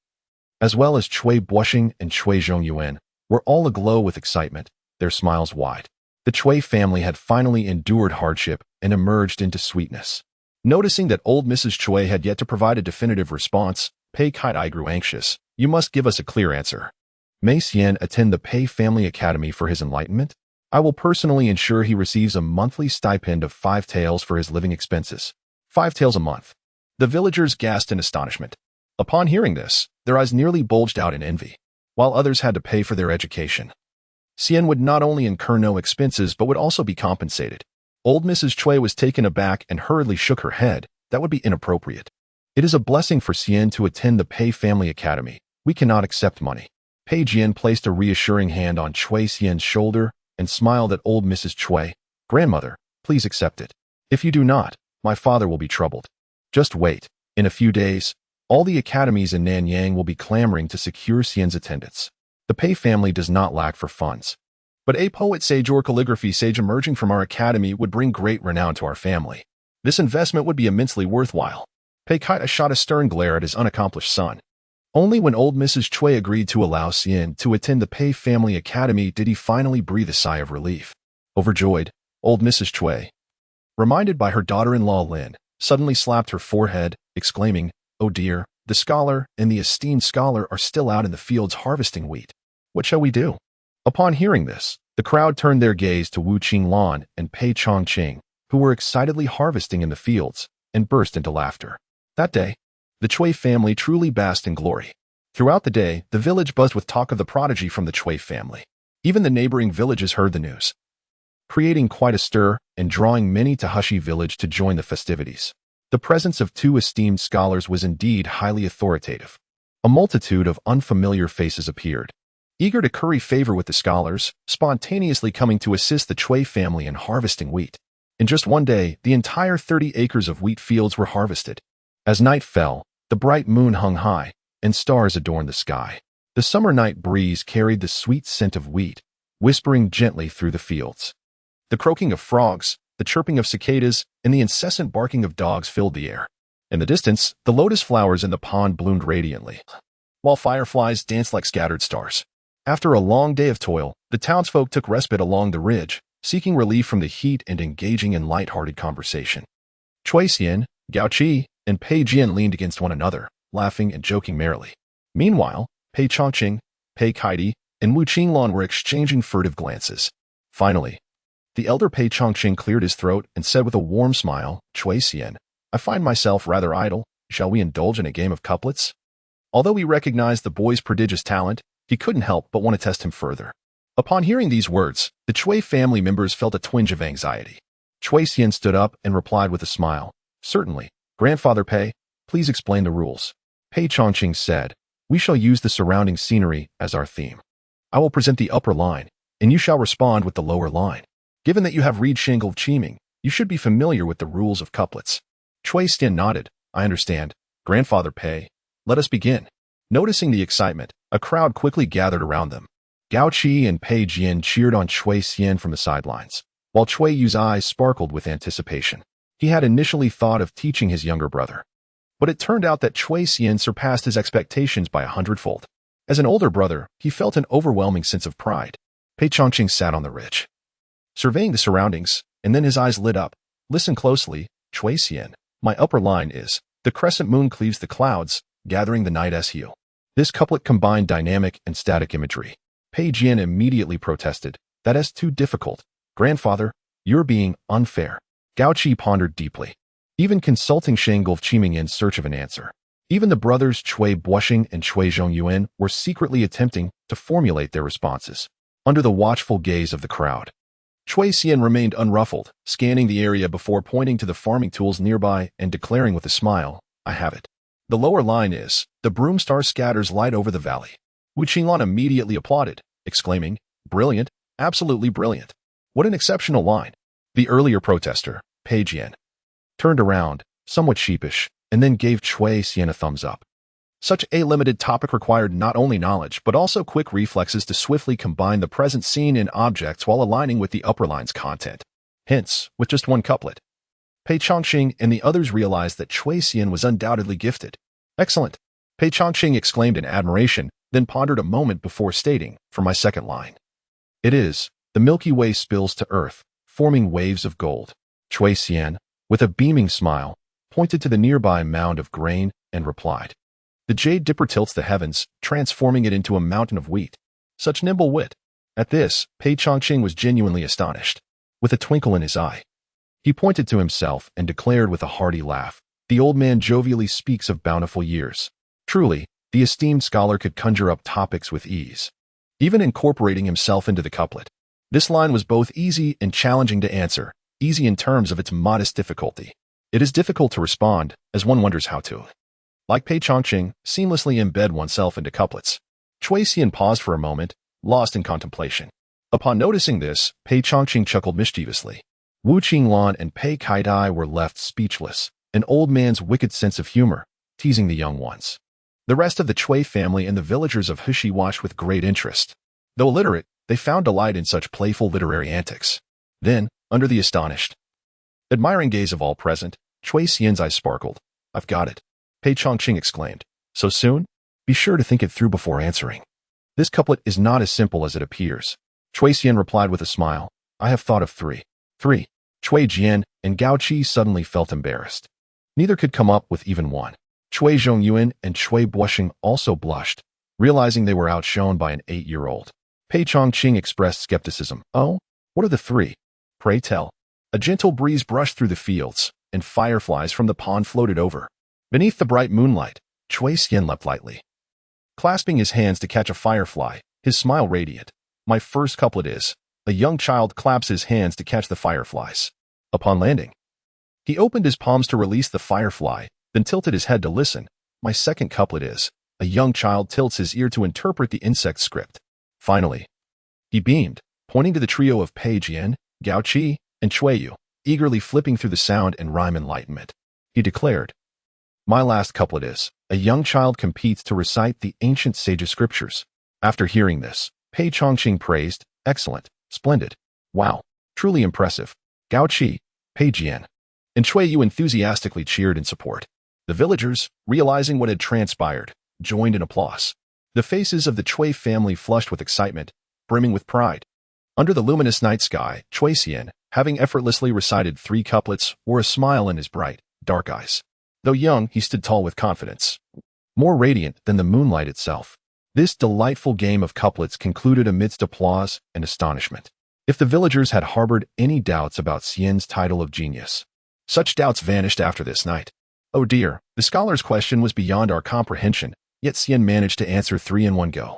as well as Cui Buoxing and Cui Zhongyuan, were all aglow with excitement, their smiles wide. The Cui family had finally endured hardship and emerged into sweetness. Noticing that old Mrs. Cui had yet to provide a definitive response, Pei Kaidai grew anxious. You must give us a clear answer. May Xian attend the Pei Family Academy for his enlightenment? I will personally ensure he receives a monthly stipend of 5 taels for his living expenses. 5 taels a month. The villagers gasped in astonishment. Upon hearing this, their eyes nearly bulged out in envy. While others had to pay for their education, Xian would not only incur no expenses but would also be compensated. Old Mrs. Cui was taken aback and hurriedly shook her head. That would be inappropriate. It is a blessing for Xian to attend the Pei Family Academy. We cannot accept money. Pei Jian placed a reassuring hand on Cui Xian's shoulder and smiled at old Mrs. Cui. Grandmother, please accept it. If you do not, my father will be troubled. Just wait. In a few days, all the academies in Nanyang will be clamoring to secure Xian's attendance. The Pei family does not lack for funds. But a poet sage or calligraphy sage emerging from our academy would bring great renown to our family. This investment would be immensely worthwhile. Pei Kaidai shot a stern glare at his unaccomplished son. Only when old Mrs. Cui agreed to allow Xian to attend the Pei Family Academy did he finally breathe a sigh of relief. Overjoyed, old Mrs. Cui, reminded by her daughter-in-law Lin, suddenly slapped her forehead, exclaiming, "Oh dear, the scholar and the esteemed scholar are still out in the fields harvesting wheat. What shall we do?" Upon hearing this, the crowd turned their gaze to Wu Qinglan and Pei Chongqing, who were excitedly harvesting in the fields, and burst into laughter. That day, the Cui family truly basked in glory. Throughout the day, the village buzzed with talk of the prodigy from the Cui family. Even the neighboring villages heard the news. creating quite a stir and drawing many to Hushi village to join the festivities. The presence of two esteemed scholars was indeed highly authoritative. A multitude of unfamiliar faces appeared, eager to curry favor with the scholars, spontaneously coming to assist the Chui family in harvesting wheat. In just one day, the entire 30 acres of wheat fields were harvested. As night fell, the bright moon hung high, and stars adorned the sky. The summer night breeze carried the sweet scent of wheat, whispering gently through the fields. The croaking of frogs, the chirping of cicadas, and the incessant barking of dogs filled the air. In the distance, the lotus flowers in the pond bloomed radiantly, while fireflies danced like scattered stars. After a long day of toil, the townsfolk took respite along the ridge, seeking relief from the heat and engaging in light-hearted conversation. Chui Xian, Gao Qi, and Pei Jian leaned against one another, laughing and joking merrily. Meanwhile, Pei Chongqing, Pei Kaidi, and Wu Qinglan were exchanging furtive glances. Finally, the elder Pei Chongqing cleared his throat and said with a warm smile, Chui Xian, I find myself rather idle. Shall we indulge in a game of couplets? Although he recognized the boy's prodigious talent, he couldn't help but want to test him further. Upon hearing these words, the Chui family members felt a twinge of anxiety. Chui Xian stood up and replied with a smile, Certainly, Grandfather Pei, please explain the rules. Pei Chongqing said, We shall use the surrounding scenery as our theme. I will present the upper line, and you shall respond with the lower line. Given that you have read Shingle Chiming, you should be familiar with the rules of couplets. Chui Xian nodded. I understand. Grandfather Pei, let us begin. Noticing the excitement, a crowd quickly gathered around them. Gao Qi and Pei Jian cheered on Chui Xian from the sidelines, while Chui Yu's eyes sparkled with anticipation. He had initially thought of teaching his younger brother, but it turned out that Chui Xian surpassed his expectations by 100-fold. As an older brother, he felt an overwhelming sense of pride. Pei Chongqing sat on the ridge, surveying the surroundings, and then his eyes lit up. Listen closely, Chui Xian. My upper line is, the crescent moon cleaves the clouds, gathering the night as heel. This couplet combined dynamic and static imagery. Pei Jian immediately protested. That is too difficult. Grandfather, you're being unfair. Gao Qi pondered deeply, even consulting Shingle Chiming in search of an answer. Even the brothers Chui Buoxing and Chui Zhongyuan were secretly attempting to formulate their responses. Under the watchful gaze of the crowd, Chui Xian remained unruffled, scanning the area before pointing to the farming tools nearby and declaring with a smile, I have it. The lower line is, the broom star scatters light over the valley. Wu Qinglan immediately applauded, exclaiming, Brilliant, absolutely brilliant. What an exceptional line. The earlier protester, Pei Jian, turned around, somewhat sheepish, and then gave Chui Xian a thumbs up. Such a limited topic required not only knowledge but also quick reflexes to swiftly combine the present scene and objects while aligning with the upper line's content. Hence, with just one couplet, Pei Chongqing and the others realized that Chui Xian was undoubtedly gifted. Excellent, Pei Chongqing exclaimed in admiration, then pondered a moment before stating, for my second line. It is, the Milky Way spills to earth, forming waves of gold. Chui Xian, with a beaming smile, pointed to the nearby mound of grain and replied. The jade dipper tilts the heavens, transforming it into a mountain of wheat. Such nimble wit. At this, Pei Chongqing was genuinely astonished. With a twinkle in his eye, he pointed to himself and declared with a hearty laugh, the old man jovially speaks of bountiful years. Truly, the esteemed scholar could conjure up topics with ease, even incorporating himself into the couplet. This line was both easy and challenging to answer, easy in terms of its modest difficulty. It is difficult to respond, as one wonders how to, like Pei Chongqing, seamlessly embed oneself into couplets. Chui Xian paused for a moment, lost in contemplation. Upon noticing this, Pei Chongqing chuckled mischievously. Wu Qinglan and Pei Kaidai were left speechless, an old man's wicked sense of humor, teasing the young ones. The rest of the Chui family and the villagers of Hushi watched with great interest. Though illiterate, they found delight in such playful literary antics. Then, under the astonished, admiring gaze of all present, Chui Xian's eyes sparkled. I've got it, Pei Chongqing exclaimed. So soon? Be sure to think it through before answering. This couplet is not as simple as it appears. Chui Xian replied with a smile. I have thought of three. Chui Jian and Gao Qi suddenly felt embarrassed. Neither could come up with even one. Chui Zhongyuan and Chui Buoxing also blushed, realizing they were outshone by an 8-year-old. Pei Chongqing expressed skepticism. Oh, what are the three? Pray tell. A gentle breeze brushed through the fields, and fireflies from the pond floated over. Beneath the bright moonlight, Chui Xian leapt lightly, clasping his hands to catch a firefly, his smile radiant. My first couplet is, a young child claps his hands to catch the fireflies. Upon landing, he opened his palms to release the firefly, then tilted his head to listen. My second couplet is, a young child tilts his ear to interpret the insect script. Finally, he beamed, pointing to the trio of Pei Jian, Gao Qi, and Cui Yu, eagerly flipping through the sound and rhyme enlightenment. He declared, my last couplet is, a young child competes to recite the ancient sage's scriptures. After hearing this, Pei Chongqing praised, excellent, splendid, wow, truly impressive. Gao Qi, Pei Jian, and Cui Yu enthusiastically cheered in support. The villagers, realizing what had transpired, joined in applause. The faces of the Cui family flushed with excitement, brimming with pride. Under the luminous night sky, Cui Xian, having effortlessly recited 3 couplets, wore a smile in his bright, dark eyes. Though young, he stood tall with confidence, more radiant than the moonlight itself. This delightful game of couplets concluded amidst applause and astonishment. If the villagers had harbored any doubts about Xian's title of genius, such doubts vanished after this night. Oh dear, the scholar's question was beyond our comprehension, yet Xian managed to answer 3 in one go.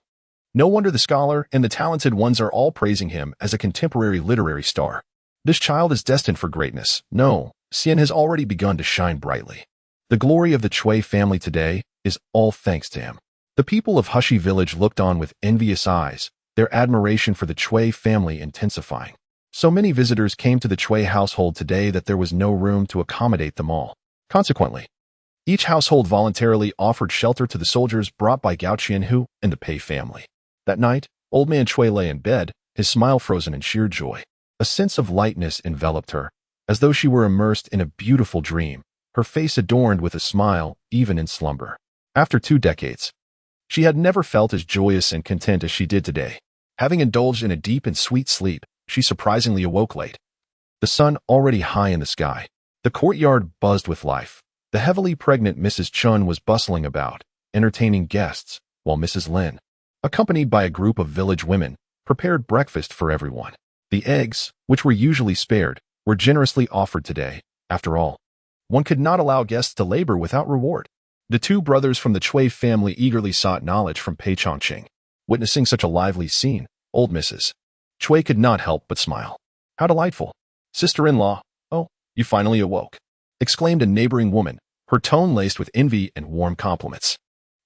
No wonder the scholar and the talented ones are all praising him as a contemporary literary star. This child is destined for greatness. No, Xian has already begun to shine brightly. The glory of the Cui family today is all thanks to him. The people of Hushi village looked on with envious eyes, their admiration for the Cui family intensifying. So many visitors came to the Cui household today that there was no room to accommodate them all. Consequently, each household voluntarily offered shelter to the soldiers brought by Gao Qianhu and the Pei family. That night, old man Cui lay in bed, his smile frozen in sheer joy. A sense of lightness enveloped her, as though she were immersed in a beautiful dream, her face adorned with a smile even in slumber. After 2 decades, she had never felt as joyous and content as she did today. Having indulged in a deep and sweet sleep, she surprisingly awoke late. The sun already high in the sky. The courtyard buzzed with life. The heavily pregnant Mrs. Chun was bustling about, entertaining guests, while Mrs. Lin, accompanied by a group of village women, prepared breakfast for everyone. The eggs, which were usually spared, were generously offered today. After all, one could not allow guests to labor without reward. The 2 brothers from the Cui family eagerly sought knowledge from Pei Chongqing. Witnessing such a lively scene, old Mrs. Cui could not help but smile. How delightful. Sister-in-law, oh, you finally awoke, exclaimed a neighboring woman, her tone laced with envy and warm compliments.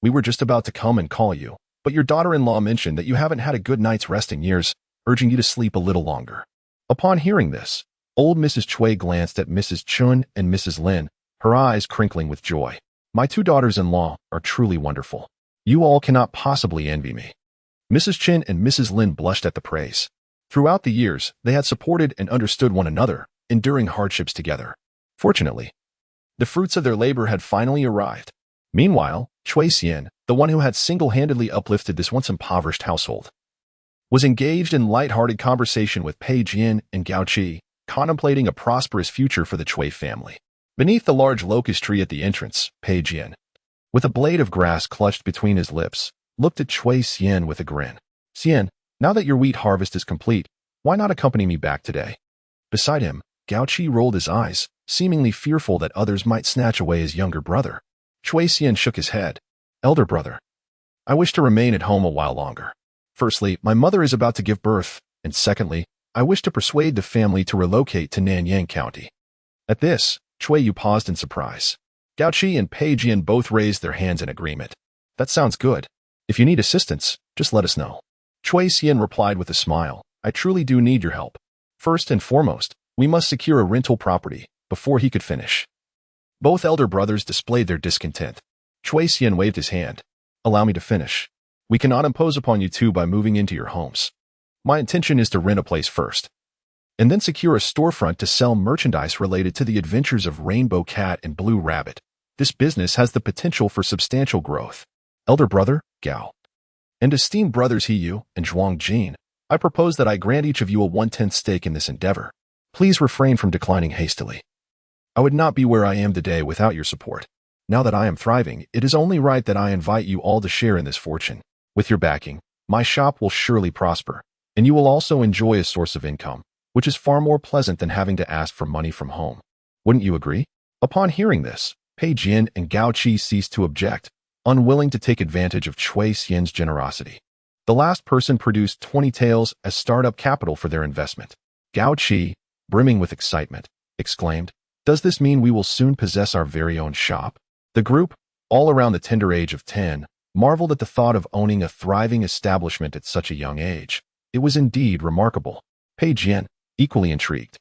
We were just about to come and call you, but your daughter-in-law mentioned that you haven't had a good night's rest in years, urging you to sleep a little longer. Upon hearing this, old Mrs. Cui glanced at Mrs. Chun and Mrs. Lin, her eyes crinkling with joy. My 2 daughters-in-law are truly wonderful. You all cannot possibly envy me. Mrs. Chin and Mrs. Lin blushed at the praise. Throughout the years, they had supported and understood one another, enduring hardships together. Fortunately, the fruits of their labor had finally arrived. Meanwhile, Cui Xian, the one who had single-handedly uplifted this once impoverished household, was engaged in light-hearted conversation with Pei Jian and Gao Qi, contemplating a prosperous future for the Cui family. Beneath the large locust tree at the entrance, Pei Jian, with a blade of grass clutched between his lips, looked at Cui Xian with a grin. Xian, now that your wheat harvest is complete, why not accompany me back today? Beside him, Gao Qi rolled his eyes, seemingly fearful that others might snatch away his younger brother. Cui Xian shook his head. Elder brother, I wish to remain at home a while longer. Firstly, my mother is about to give birth, and secondly, I wish to persuade the family to relocate to Nanyang County. At this, Cui Yu paused in surprise. Gao Qi and Pei Jian both raised their hands in agreement. That sounds good. If you need assistance, just let us know. Cui Xian replied with a smile. I truly do need your help. First and foremost, we must secure a rental property. Before he could finish, both elder brothers displayed their discontent. Cui Xian waved his hand. Allow me to finish. We cannot impose upon you 2 by moving into your homes. My intention is to rent a place first, and then secure a storefront to sell merchandise related to the adventures of Rainbow Cat and Blue Rabbit. This business has the potential for substantial growth. Elder brother, Gao, and esteemed brothers He Yu and Zhuang Jin, I propose that I grant each of you a 1/10 stake in this endeavor. Please refrain from declining hastily. I would not be where I am today without your support. Now that I am thriving, it is only right that I invite you all to share in this fortune. With your backing, my shop will surely prosper, and you will also enjoy a source of income, which is far more pleasant than having to ask for money from home. Wouldn't you agree? Upon hearing this, Pei Jian and Gao Qi ceased to object, unwilling to take advantage of Cui Xian's generosity. The last person produced 20 taels as startup capital for their investment. Gao Qi, brimming with excitement, exclaimed, "Does this mean we will soon possess our very own shop?" The group, all around the tender age of 10, marveled at the thought of owning a thriving establishment at such a young age. It was indeed remarkable. Pei Jian, equally intrigued,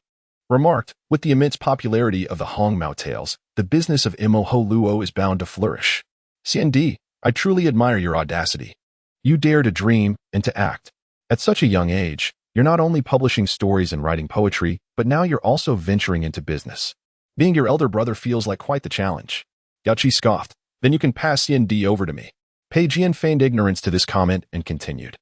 remarked, "With the immense popularity of the Hongmao tales, the business of Imo Luo is bound to flourish. Xiandi, I truly admire your audacity. You dare to dream and to act. At such a young age, you're not only publishing stories and writing poetry, but now you're also venturing into business. Being your elder brother feels like quite the challenge." Gao Qi scoffed, "Then you can pass Xiandi over to me." Pei Jian feigned ignorance to this comment and continued,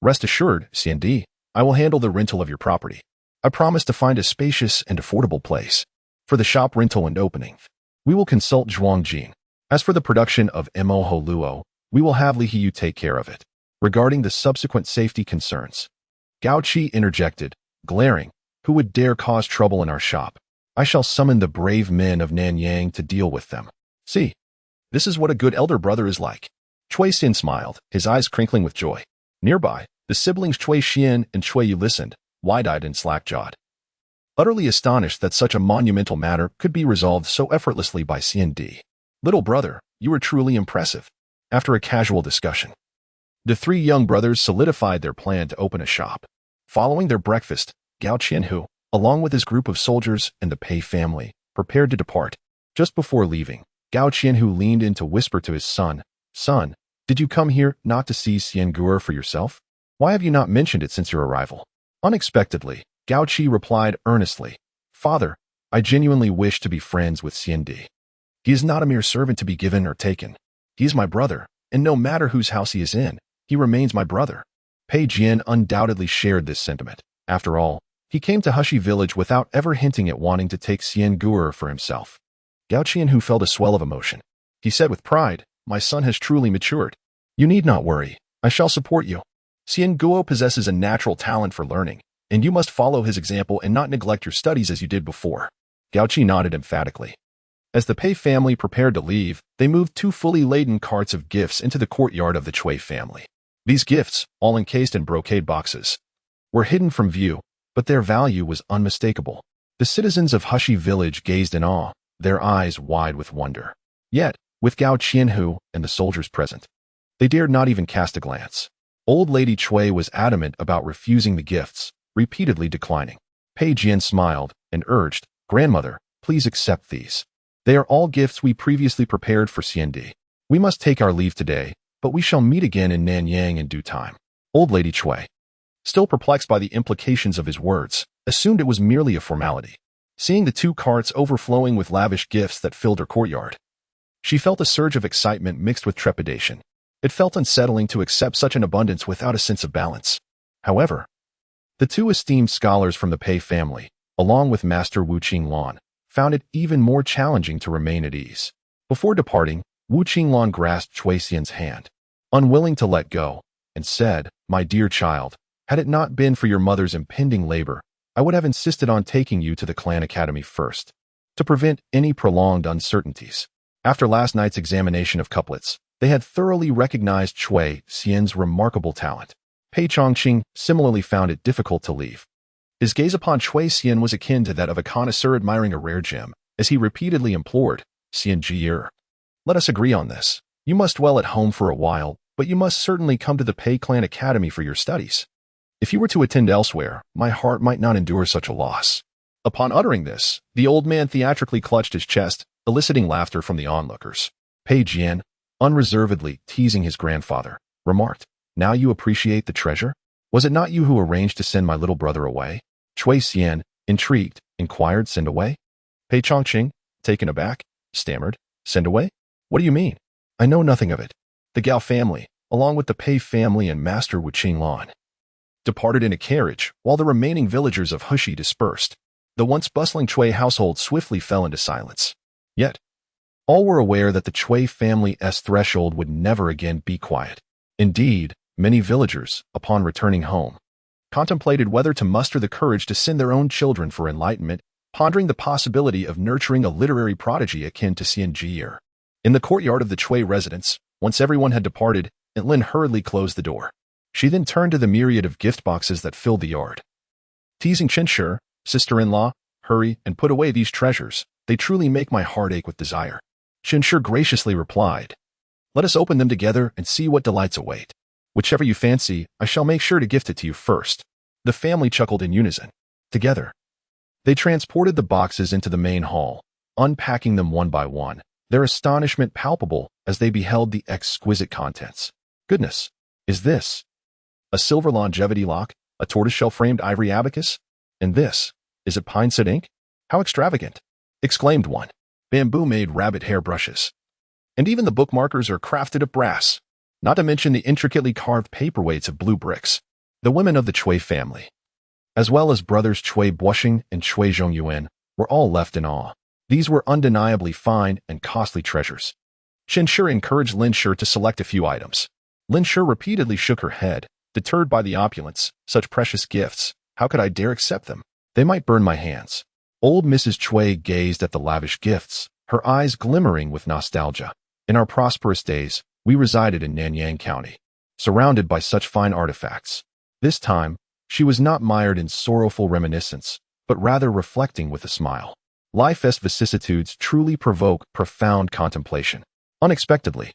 "Rest assured, Xiandi, I will handle the rental of your property. I promise to find a spacious and affordable place for the shop rental and opening. We will consult Zhuang Jin. As for the production of Mo Luo, we will have Li Hiyu take care of it. Regarding the subsequent safety concerns," Gao Qi interjected, glaring, "Who would dare cause trouble in our shop? I shall summon the brave men of Nanyang to deal with them. See, this is what a good elder brother is like." Cui Xin smiled, his eyes crinkling with joy. Nearby, the siblings Cui Xian and Cui Yu listened, wide-eyed and slack-jawed, utterly astonished that such a monumental matter could be resolved so effortlessly by Xiandi. "Little brother, you are truly impressive." After a casual discussion, the three young brothers solidified their plan to open a shop. Following their breakfast, Gao Qianhu, along with his group of soldiers and the Pei family, prepared to depart. Just before leaving, Gao Qianhu leaned in to whisper to his son, "Son, did you come here not to see Xianguo for yourself? Why have you not mentioned it since your arrival?" Unexpectedly, Gao Qi replied earnestly, "Father, I genuinely wish to be friends with Xiandi. He is not a mere servant to be given or taken. He is my brother, and no matter whose house he is in, he remains my brother." Pei Jian undoubtedly shared this sentiment. After all, he came to Hushi village without ever hinting at wanting to take Xianguo for himself. Gao Qianhu felt a swell of emotion. He said with pride, "My son has truly matured. You need not worry. I shall support you. Xianguo possesses a natural talent for learning, and you must follow his example and not neglect your studies as you did before." Gao Qi nodded emphatically. As the Pei family prepared to leave, they moved two fully laden carts of gifts into the courtyard of the Cui family. These gifts, all encased in brocade boxes, were hidden from view, but their value was unmistakable. The citizens of Hushi village gazed in awe, their eyes wide with wonder. Yet, with Gao Qianhu and the soldiers present, they dared not even cast a glance. Old Lady Cui was adamant about refusing the gifts, repeatedly declining. Pei Jian smiled and urged, "Grandmother, please accept these. They are all gifts we previously prepared for Xiandi. We must take our leave today, but we shall meet again in Nanyang in due time." Old Lady Cui, still perplexed by the implications of his words, assumed it was merely a formality. Seeing the two carts overflowing with lavish gifts that filled her courtyard, she felt a surge of excitement mixed with trepidation. It felt unsettling to accept such an abundance without a sense of balance. However, the two esteemed scholars from the Pei family, along with Master Wu Qinglan, found it even more challenging to remain at ease. Before departing, Wu Qinglan grasped Cui Xian's hand, unwilling to let go, and said, "My dear child, had it not been for your mother's impending labor, I would have insisted on taking you to the clan academy first, to prevent any prolonged uncertainties." After last night's examination of couplets, they had thoroughly recognized Cui Xian's remarkable talent. Pei Chongqing similarly found it difficult to leave. His gaze upon Cui Xian was akin to that of a connoisseur admiring a rare gem, as he repeatedly implored, "Xianji, let us agree on this. You must dwell at home for a while, but you must certainly come to the Pei Clan Academy for your studies. If you were to attend elsewhere, my heart might not endure such a loss." Upon uttering this, the old man theatrically clutched his chest, eliciting laughter from the onlookers. Pei Jian, unreservedly teasing his grandfather, remarked, "Now you appreciate the treasure? Was it not you who arranged to send my little brother away?" Cui Xian, intrigued, inquired, "Send away?" Pei Chongqing, taken aback, stammered, "Send away? What do you mean? I know nothing of it." The Gao family, along with the Pei family and Master Wu Qinglan, departed in a carriage, while the remaining villagers of Hushi dispersed. The once bustling Cui household swiftly fell into silence. Yet, all were aware that the Cui family's threshold would never again be quiet. Indeed, many villagers, upon returning home, contemplated whether to muster the courage to send their own children for enlightenment, pondering the possibility of nurturing a literary prodigy akin to Xianji. In the courtyard of the Cui residence, once everyone had departed, Lin hurriedly closed the door. She then turned to the myriad of gift boxes that filled the yard. Teasing Chinshur, sister-in-law, hurry and put away these treasures. They truly make my heart ache with desire. Chinshur graciously replied, let us open them together and see what delights await. Whichever you fancy, I shall make sure to gift it to you first. The family chuckled in unison. Together, they transported the boxes into the main hall, unpacking them one by one, their astonishment palpable as they beheld the exquisite contents. Goodness, is this a silver longevity lock, a tortoiseshell-framed ivory abacus? And this, is it pine-set ink? How extravagant! Exclaimed one. Bamboo-made rabbit hair brushes. And even the bookmarkers are crafted of brass, not to mention the intricately carved paperweights of blue bricks. The women of the Chui family, as well as brothers Chui Buoxing and Chui Zhongyuan, were all left in awe. These were undeniably fine and costly treasures. Chinshur encouraged Linshur to select a few items. Linshur repeatedly shook her head, deterred by the opulence. Such precious gifts, how could I dare accept them? They might burn my hands. Old Mrs. Chui gazed at the lavish gifts, her eyes glimmering with nostalgia. In our prosperous days, we resided in Nanyang County, surrounded by such fine artifacts. This time, she was not mired in sorrowful reminiscence, but rather reflecting with a smile. Life's vicissitudes truly provoke profound contemplation. Unexpectedly,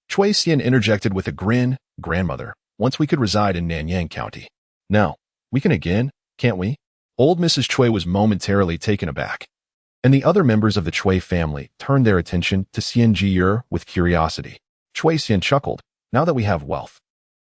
Chui Xian interjected with a grin, grandmother, once we could reside in Nanyang County. Now, we can again, can't we? Old Mrs. Chui was momentarily taken aback, and the other members of the Chui family turned their attention to Xian Jiyur with curiosity. Chui Xian chuckled, now that we have wealth,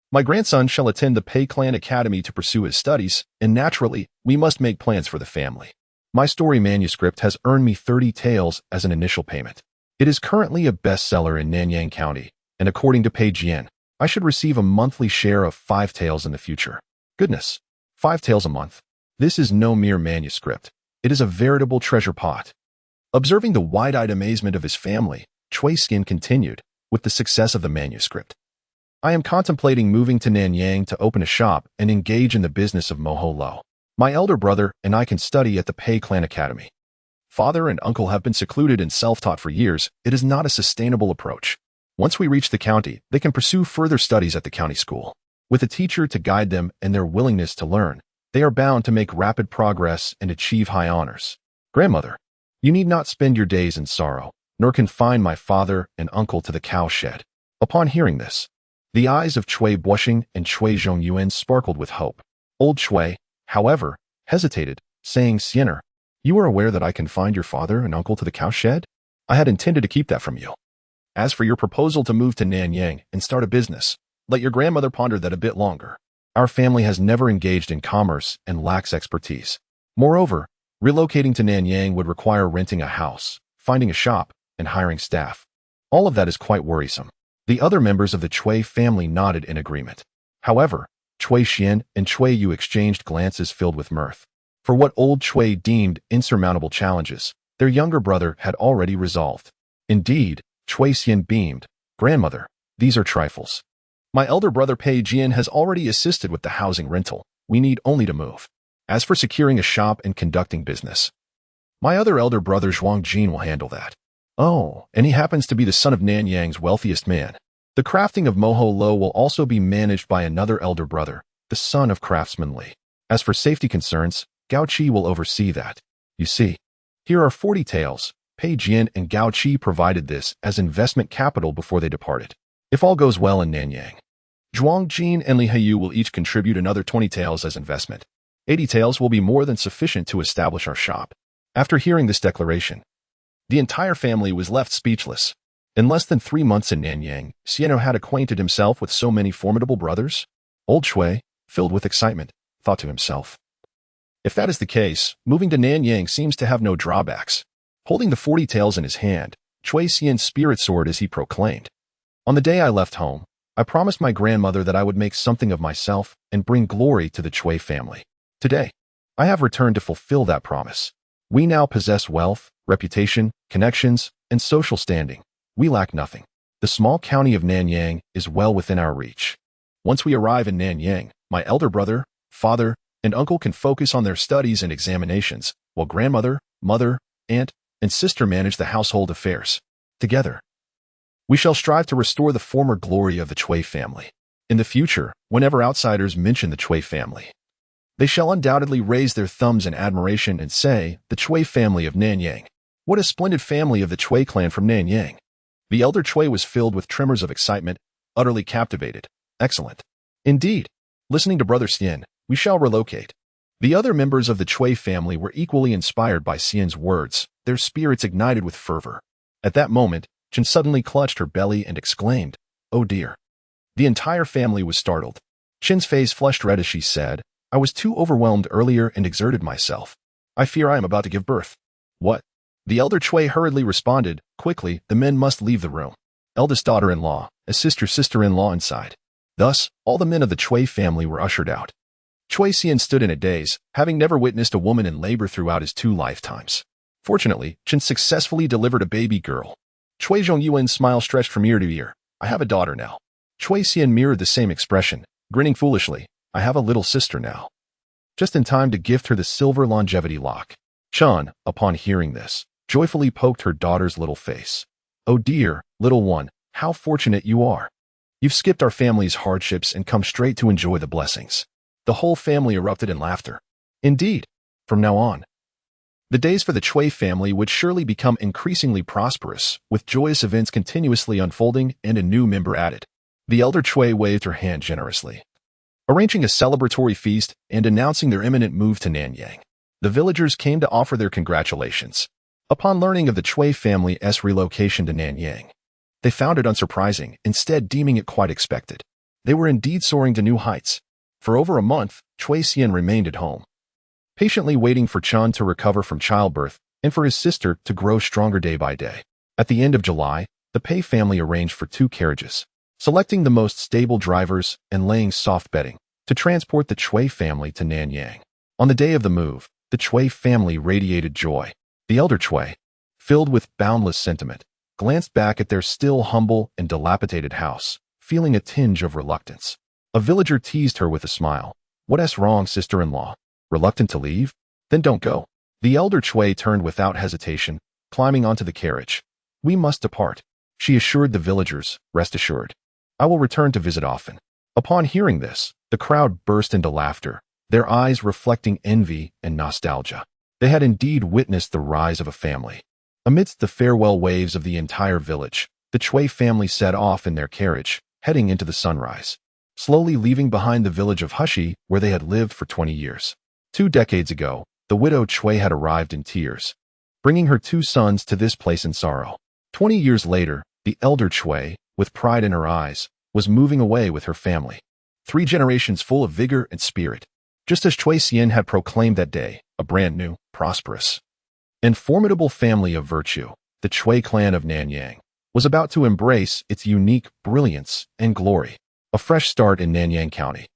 my grandson shall attend the Pei Clan Academy to pursue his studies, and naturally, we must make plans for the family. My story manuscript has earned me 30 taels as an initial payment. It is currently a bestseller in Nanyang County, and according to Pei Jian, I should receive a monthly share of 5 taels in the future. Goodness, 5 taels a month. This is no mere manuscript. It is a veritable treasure pot. Observing the wide-eyed amazement of his family, Chui Xian continued, with the success of the manuscript, I am contemplating moving to Nanyang to open a shop and engage in the business of moho lo. My elder brother and I can study at the Pei Clan Academy. Father and uncle have been secluded and self-taught for years. It is not a sustainable approach. Once we reach the county, they can pursue further studies at the county school. With a teacher to guide them and their willingness to learn, they are bound to make rapid progress and achieve high honors. Grandmother, you need not spend your days in sorrow, nor confine my father and uncle to the cow shed. Upon hearing this, the eyes of Chui Buoxing and Chui Zhongyuan sparkled with hope. Old Chui, however, hesitated, saying, Xianer, you are aware that I confined your father and uncle to the cow shed? I had intended to keep that from you. As for your proposal to move to Nanyang and start a business, let your grandmother ponder that a bit longer. Our family has never engaged in commerce and lacks expertise. Moreover, relocating to Nanyang would require renting a house, finding a shop, and hiring staff. All of that is quite worrisome. The other members of the Chui family nodded in agreement. However, Chui Xian and Chui Yu exchanged glances filled with mirth. For what old Chui deemed insurmountable challenges, their younger brother had already resolved. Indeed, Chui Xian beamed, Grandmother, these are trifles. My elder brother Pei Jian has already assisted with the housing rental. We need only to move. As for securing a shop and conducting business, my other elder brother Zhuang Jin will handle that. Oh, and he happens to be the son of Nanyang's wealthiest man. The crafting of moho lo will also be managed by another elder brother, the son of craftsman Li. As for safety concerns, Gao Qi will oversee that. You see, here are 40 taels. Pei Jian and Gao Qi provided this as investment capital before they departed. If all goes well in Nanyang, Zhuang Jin and Li Haiyu will each contribute another 20 taels as investment. 80 taels will be more than sufficient to establish our shop. After hearing this declaration, the entire family was left speechless. In less than 3 months in Nanyang, Xiano had acquainted himself with so many formidable brothers. Old Chui, filled with excitement, thought to himself, if that is the case, moving to Nanyang seems to have no drawbacks. Holding the 40 taels in his hand, Chui Xian's spirit soared as he proclaimed, on the day I left home, I promised my grandmother that I would make something of myself and bring glory to the Chui family. Today, I have returned to fulfill that promise. We now possess wealth, reputation, connections, and social standing. We lack nothing. The small county of Nanyang is well within our reach. Once we arrive in Nanyang, my elder brother, father, and uncle can focus on their studies and examinations, while grandmother, mother, aunt, and sister manage the household affairs. Together, we shall strive to restore the former glory of the Chui family. In the future, whenever outsiders mention the Chui family, they shall undoubtedly raise their thumbs in admiration and say, the Chui family of Nanyang. What a splendid family of the Chui clan from Nanyang. The elder Chui was filled with tremors of excitement, utterly captivated. Excellent. Indeed. Listening to Brother Xian, we shall relocate. The other members of the Chui family were equally inspired by Xian's words, their spirits ignited with fervor. At that moment, Chen suddenly clutched her belly and exclaimed, "Oh dear." The entire family was startled. Chen's face flushed red as she said, "I was too overwhelmed earlier and exerted myself. I fear I am about to give birth." "What?" The elder Chui hurriedly responded, "Quickly, the men must leave the room. Eldest daughter-in-law, sister-in-law inside." Thus, all the men of the Chui family were ushered out. Chui Xian stood in a daze, having never witnessed a woman in labor throughout his 2 lifetimes. Fortunately, Chen successfully delivered a baby girl. Chui Zhongyuan's smile stretched from ear to ear. "I have a daughter now." Chui Xian mirrored the same expression, grinning foolishly. "I have a little sister now." Just in time to gift her the silver longevity lock. Chan, upon hearing this, joyfully poked her daughter's little face. "Oh dear, little one, how fortunate you are. You've skipped our family's hardships and come straight to enjoy the blessings." The whole family erupted in laughter. Indeed, from now on, the days for the Chui family would surely become increasingly prosperous, with joyous events continuously unfolding and a new member added. The elder Chui waved her hand generously, arranging a celebratory feast and announcing their imminent move to Nanyang. The villagers came to offer their congratulations. Upon learning of the Chui family's relocation to Nanyang, they found it unsurprising, instead deeming it quite expected. They were indeed soaring to new heights. For over a month, Chui Xian remained at home, patiently waiting for Chan to recover from childbirth and for his sister to grow stronger day by day. At the end of July, the Pei family arranged for 2 carriages, selecting the most stable drivers and laying soft bedding to transport the Chui family to Nanyang. On the day of the move, the Chui family radiated joy. The elder Chui, filled with boundless sentiment, glanced back at their still humble and dilapidated house, feeling a tinge of reluctance. A villager teased her with a smile. "What's wrong, sister-in-law? Reluctant to leave? Then don't go." The elder Chui turned without hesitation, climbing onto the carriage. "We must depart," she assured the villagers. "Rest assured, I will return to visit often." Upon hearing this, the crowd burst into laughter, their eyes reflecting envy and nostalgia. They had indeed witnessed the rise of a family. Amidst the farewell waves of the entire village, the Chui family set off in their carriage, heading into the sunrise, slowly leaving behind the village of Hushi where they had lived for 20 years. 2 decades ago, the widow Chui had arrived in tears, bringing her 2 sons to this place in sorrow. 20 years later, the elder Chui, with pride in her eyes, was moving away with her family. 3 generations full of vigor and spirit. Just as Chui Xian had proclaimed that day, a brand new, prosperous, and formidable family of virtue, the Chui clan of Nanyang, was about to embrace its unique brilliance and glory. A fresh start in Nanyang County.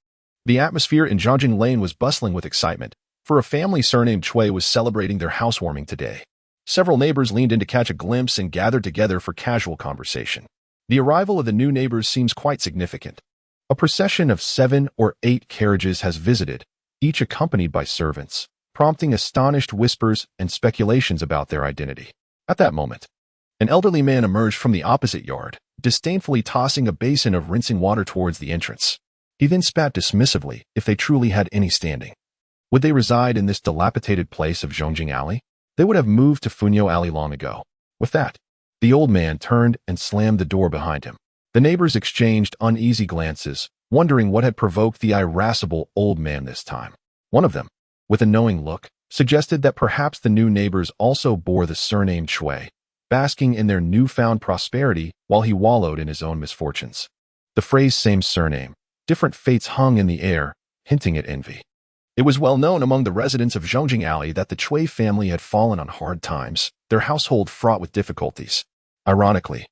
The atmosphere in Zhangjing Lane was bustling with excitement, for a family surnamed Chui was celebrating their housewarming today. Several neighbors leaned in to catch a glimpse and gathered together for casual conversation. The arrival of the new neighbors seems quite significant. A procession of 7 or 8 carriages has visited, each accompanied by servants, prompting astonished whispers and speculations about their identity. At that moment, an elderly man emerged from the opposite yard, disdainfully tossing a basin of rinsing water towards the entrance. He then spat dismissively if they truly had any standing. Would they reside in this dilapidated place of Zhongjing Alley? They would have moved to Funyo Alley long ago. With that, the old man turned and slammed the door behind him. The neighbors exchanged uneasy glances, wondering what had provoked the irascible old man this time. One of them, with a knowing look, suggested that perhaps the new neighbors also bore the surname Chui, basking in their newfound prosperity while he wallowed in his own misfortunes. The phrase "same surname," different fates hung in the air, hinting at envy. It was well known among the residents of Zhongjing Alley that the Chui family had fallen on hard times, their household fraught with difficulties. Ironically,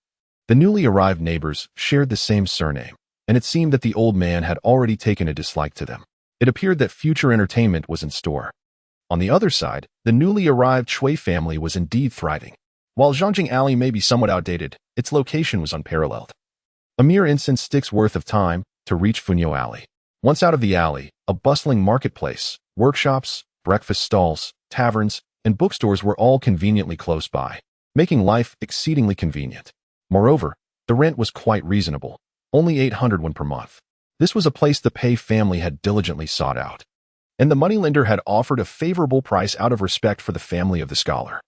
the newly arrived neighbors shared the same surname, and it seemed that the old man had already taken a dislike to them. It appeared that future entertainment was in store. On the other side, the newly arrived Chui family was indeed thriving. While Zhongjing Alley may be somewhat outdated, its location was unparalleled. A mere instant's stick's worth of time to reach Funyo Alley. Once out of the alley, a bustling marketplace, workshops, breakfast stalls, taverns, and bookstores were all conveniently close by, making life exceedingly convenient. Moreover, the rent was quite reasonable, only 800 won per month. This was a place the Pei family had diligently sought out, and the moneylender had offered a favorable price out of respect for the family of the scholar.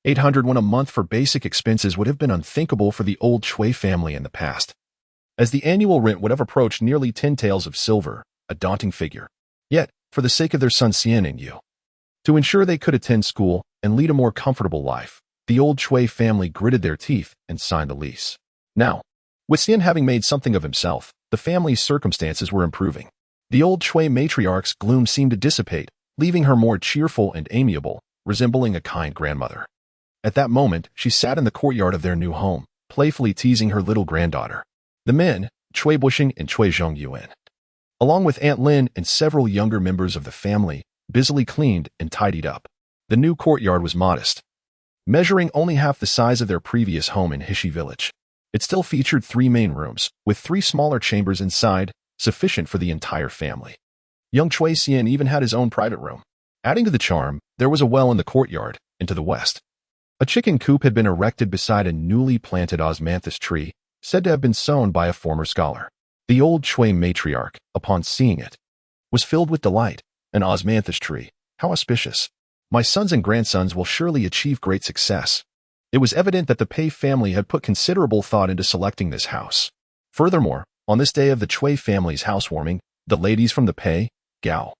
800 won a month for basic expenses would have been unthinkable for the old Chui family in the past, as the annual rent would have approached nearly 10 taels of silver, a daunting figure. Yet, for the sake of their son Xian and Yu, to ensure they could attend school and lead a more comfortable life, the old Chui family gritted their teeth and signed the lease. Now, with Xian having made something of himself, the family's circumstances were improving. The old Chui matriarch's gloom seemed to dissipate, leaving her more cheerful and amiable, resembling a kind grandmother. At that moment, she sat in the courtyard of their new home, playfully teasing her little granddaughter. The men, Chui Bushing and Chui Zhongyuan, along with Aunt Lin and several younger members of the family, busily cleaned and tidied up. The new courtyard was modest, measuring only half the size of their previous home in Hishi village. It still featured 3 main rooms, with 3 smaller chambers inside, sufficient for the entire family. Young Chui Xian even had his own private room. Adding to the charm, there was a well in the courtyard, and to the west, a chicken coop had been erected beside a newly planted osmanthus tree, said to have been sown by a former scholar. The old Chui matriarch, upon seeing it, was filled with delight. An osmanthus tree, how auspicious. My sons and grandsons will surely achieve great success. It was evident that the Pei family had put considerable thought into selecting this house. Furthermore, on this day of the Chui family's housewarming, the ladies from the Pei, Gao,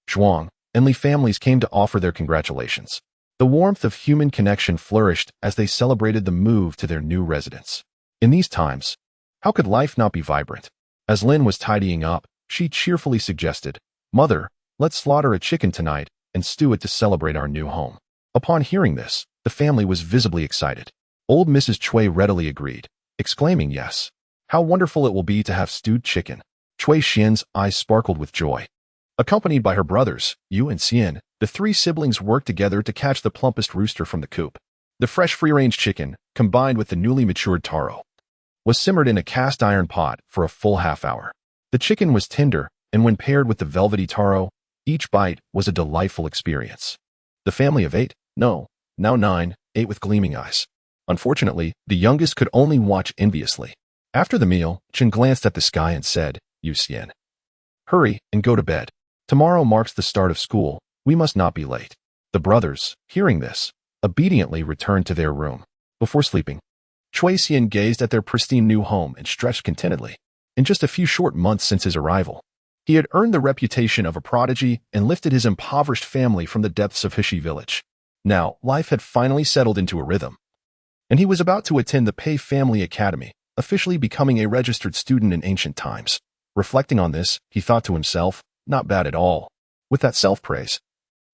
Zhuang, and Li families came to offer their congratulations. The warmth of human connection flourished as they celebrated the move to their new residence. In these times, how could life not be vibrant? As Lin was tidying up, she cheerfully suggested, "Mother, let's slaughter a chicken tonight and stew it to celebrate our new home." Upon hearing this, the family was visibly excited. Old Mrs. Chui readily agreed, exclaiming, "Yes, how wonderful it will be to have stewed chicken." Chui Xian's eyes sparkled with joy. Accompanied by her brothers, Yu and Xian, the 3 siblings worked together to catch the plumpest rooster from the coop. The fresh free-range chicken, combined with the newly matured taro, was simmered in a cast-iron pot for a full half-hour. The chicken was tender, and when paired with the velvety taro, each bite was a delightful experience. The family of 8, no, now 9, ate with gleaming eyes. Unfortunately, the youngest could only watch enviously. After the meal, Chen glanced at the sky and said, "Yu Xian, hurry and go to bed. Tomorrow marks the start of school. We must not be late." The brothers, hearing this, obediently returned to their room. Before sleeping, Chui Xian gazed at their pristine new home and stretched contentedly. In just a few short months since his arrival, he had earned the reputation of a prodigy and lifted his impoverished family from the depths of Hishi village. Now, life had finally settled into a rhythm, and he was about to attend the Pei Family Academy, officially becoming a registered student in ancient times. Reflecting on this, he thought to himself, not bad at all. With that self-praise,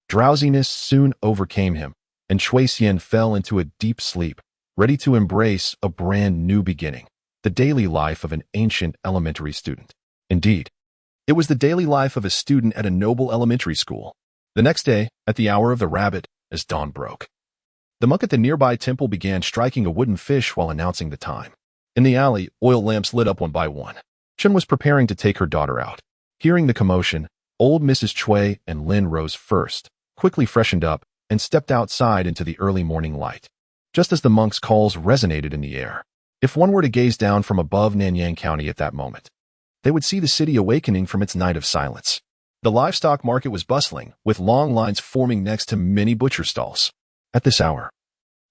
drowsiness soon overcame him, and Chui Xian fell into a deep sleep, ready to embrace a brand new beginning, the daily life of an ancient elementary student. Indeed, it was the daily life of a student at a noble elementary school. The next day, at the hour of the rabbit, as dawn broke, the monk at the nearby temple began striking a wooden fish while announcing the time. In the alley, oil lamps lit up one by one. Chen was preparing to take her daughter out. Hearing the commotion, old Mrs. Chui and Lin rose first, quickly freshened up, and stepped outside into the early morning light. Just as the monk's calls resonated in the air, if one were to gaze down from above Nanyang County at that moment, they would see the city awakening from its night of silence. The livestock market was bustling, with long lines forming next to many butcher stalls. At this hour,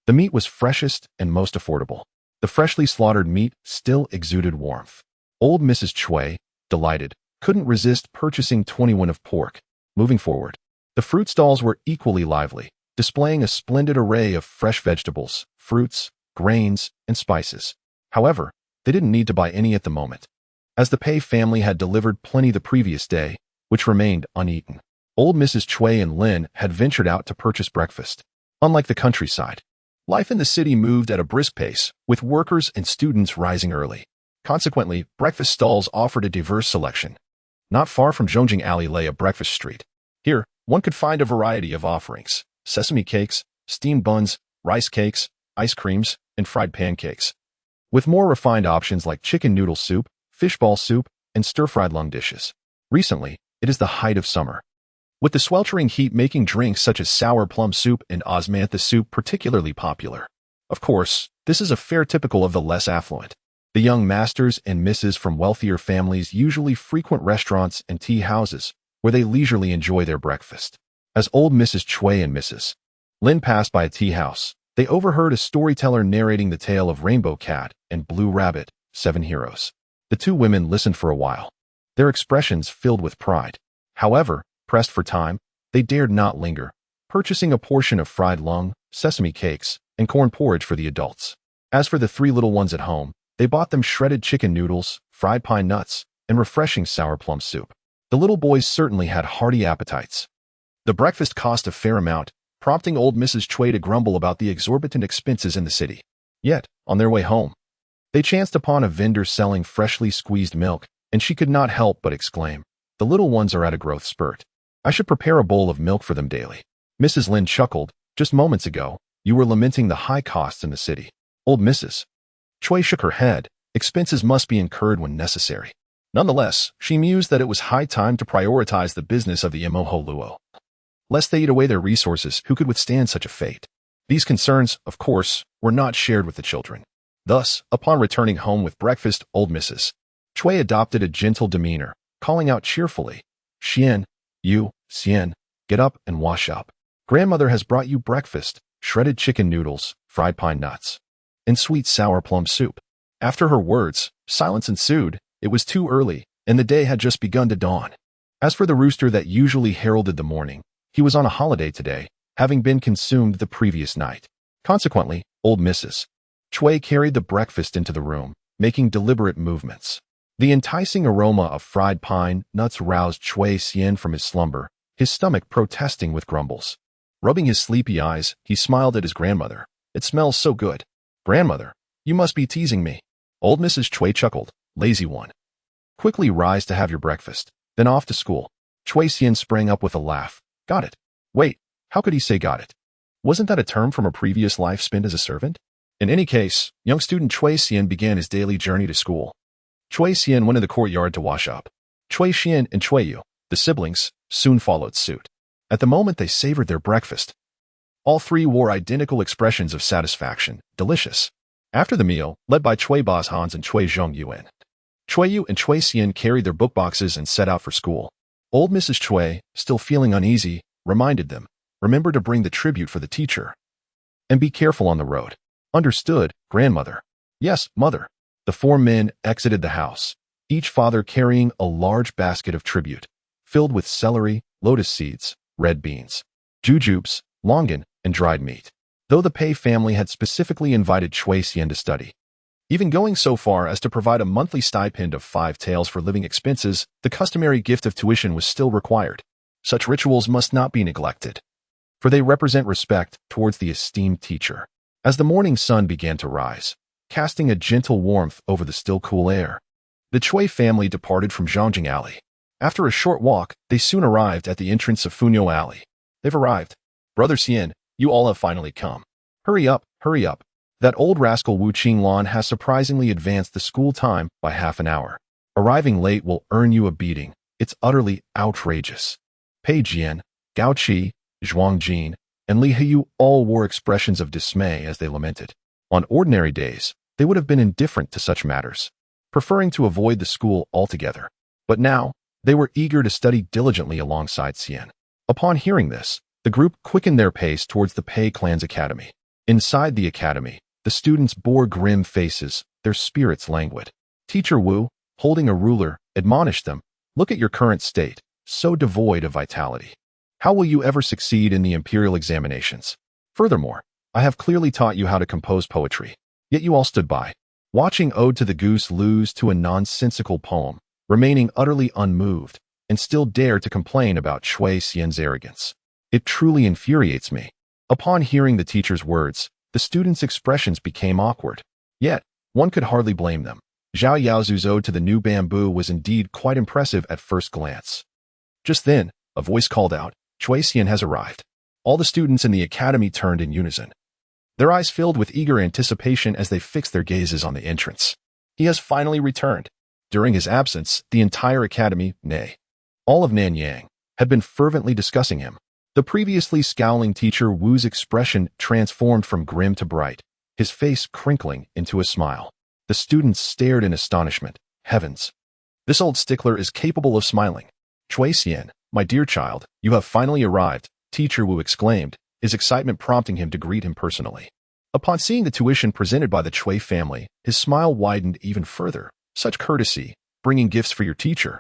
the meat was freshest and most affordable. The freshly slaughtered meat still exuded warmth. Old Mrs. Chui, delighted, couldn't resist purchasing 21 of pork. Moving forward, the fruit stalls were equally lively, displaying a splendid array of fresh vegetables, fruits, grains, and spices. However, they didn't need to buy any at the moment, as the Pei family had delivered plenty the previous day, which remained uneaten. Old Mrs. Chui and Lin had ventured out to purchase breakfast. Unlike the countryside, life in the city moved at a brisk pace, with workers and students rising early. Consequently, breakfast stalls offered a diverse selection. Not far from Zhongjing Alley lay a breakfast street. Here, one could find a variety of offerings: sesame cakes, steamed buns, rice cakes, ice creams, and fried pancakes, with more refined options like chicken noodle soup, fishball soup, and stir-fried lung dishes. Recently, it is the height of summer, with the sweltering heat making drinks such as sour plum soup and osmanthus soup particularly popular. Of course, this is a fare typical of the less affluent. The young masters and misses from wealthier families usually frequent restaurants and tea houses where they leisurely enjoy their breakfast. As old Mrs. Chui and Mrs. Lin passed by a tea house, they overheard a storyteller narrating the tale of Rainbow Cat and Blue Rabbit, 7 heroes. The two women listened for a while, their expressions filled with pride. However, pressed for time, they dared not linger, purchasing a portion of fried lung, sesame cakes, and corn porridge for the adults. As for the 3 little ones at home, they bought them shredded chicken noodles, fried pine nuts, and refreshing sour plum soup. The little boys certainly had hearty appetites. The breakfast cost a fair amount, prompting old Mrs. Chui to grumble about the exorbitant expenses in the city. Yet, on their way home, they chanced upon a vendor selling freshly squeezed milk, and she could not help but exclaim, "The little ones are at a growth spurt. I should prepare a bowl of milk for them daily." Mrs. Lin chuckled. "Just moments ago, you were lamenting the high costs in the city." Old Mrs. Chui shook her head. Expenses must be incurred when necessary. Nonetheless, she mused that it was high time to prioritize the business of the Imoho Luo. Lest they eat away their resources, who could withstand such a fate? These concerns, of course, were not shared with the children. Thus, upon returning home with breakfast, old Mrs. Chui adopted a gentle demeanor, calling out cheerfully, "Xian, you, Xian, get up and wash up. Grandmother has brought you breakfast, shredded chicken noodles, fried pine nuts, and sweet sour plum soup." After her words, silence ensued. It was too early, and the day had just begun to dawn. As for the rooster that usually heralded the morning, he was on a holiday today, having been consumed the previous night. Consequently, old Mrs. Chui carried the breakfast into the room, making deliberate movements. The enticing aroma of fried pine nuts roused Chui Xian from his slumber, his stomach protesting with grumbles. Rubbing his sleepy eyes, he smiled at his grandmother. "It smells so good. Grandmother, you must be teasing me." Old Mrs. Chui chuckled. "Lazy one. Quickly rise to have your breakfast, then off to school." Chui Xian sprang up with a laugh. "Got it. Wait, how could he say got it? Wasn't that a term from a previous life spent as a servant?" In any case, young student Chui Xian began his daily journey to school. Chui Xian went in the courtyard to wash up. Chui Xian and Chui Yu, the siblings, soon followed suit. At the moment they savored their breakfast, all 3 wore identical expressions of satisfaction. Delicious. After the meal, led by Chui Boss Hans and Chui Zhong Yuan, Chui Yu and Chui Xian carried their book boxes and set out for school. Old Mrs. Chui, still feeling uneasy, reminded them, "Remember to bring the tribute for the teacher. And be careful on the road." "Understood, grandmother." "Yes, mother." The 4 men exited the house, each father carrying a large basket of tribute, filled with celery, lotus seeds, red beans, jujubes, longan, and dried meat. Though the Pei family had specifically invited Chui Xian to study, even going so far as to provide a monthly stipend of 5 taels for living expenses, the customary gift of tuition was still required. Such rituals must not be neglected, for they represent respect towards the esteemed teacher. As the morning sun began to rise, casting a gentle warmth over the still cool air, the Chui family departed from Zhongjing Alley. After a short walk, they soon arrived at the entrance of Funyo Alley. "They've arrived. Brother Xian, you all have finally come. Hurry up, hurry up. That old rascal Wu Qinglan has surprisingly advanced the school time by half an hour. Arriving late will earn you a beating. It's utterly outrageous." Pei Jian, Gao Qi, Zhuang Jin, and Li Heyu all wore expressions of dismay as they lamented. On ordinary days, they would have been indifferent to such matters, preferring to avoid the school altogether. But now, they were eager to study diligently alongside Xian. Upon hearing this, the group quickened their pace towards the Pei clan's academy. Inside the academy, the students bore grim faces, their spirits languid. Teacher Wu, holding a ruler, admonished them, "Look at your current state, so devoid of vitality. How will you ever succeed in the imperial examinations? Furthermore, I have clearly taught you how to compose poetry, yet you all stood by, watching Ode to the Goose lose to a nonsensical poem, remaining utterly unmoved, and still dare to complain about Chui Xian's arrogance. It truly infuriates me." Upon hearing the teacher's words, the students' expressions became awkward. Yet, one could hardly blame them. Zhao Yaozu's Ode to the New Bamboo was indeed quite impressive at first glance. Just then, a voice called out, "Chui Xian has arrived." All the students in the academy turned in unison, their eyes filled with eager anticipation as they fixed their gazes on the entrance. He has finally returned. During his absence, the entire academy, nay, all of Nanyang, had been fervently discussing him. The previously scowling teacher Wu's expression transformed from grim to bright, his face crinkling into a smile. The students stared in astonishment. Heavens! This old stickler is capable of smiling. Chui Xian, my dear child, you have finally arrived, Teacher Wu exclaimed, his excitement prompting him to greet him personally. Upon seeing the tuition presented by the Chui family, his smile widened even further. Such courtesy, bringing gifts for your teacher.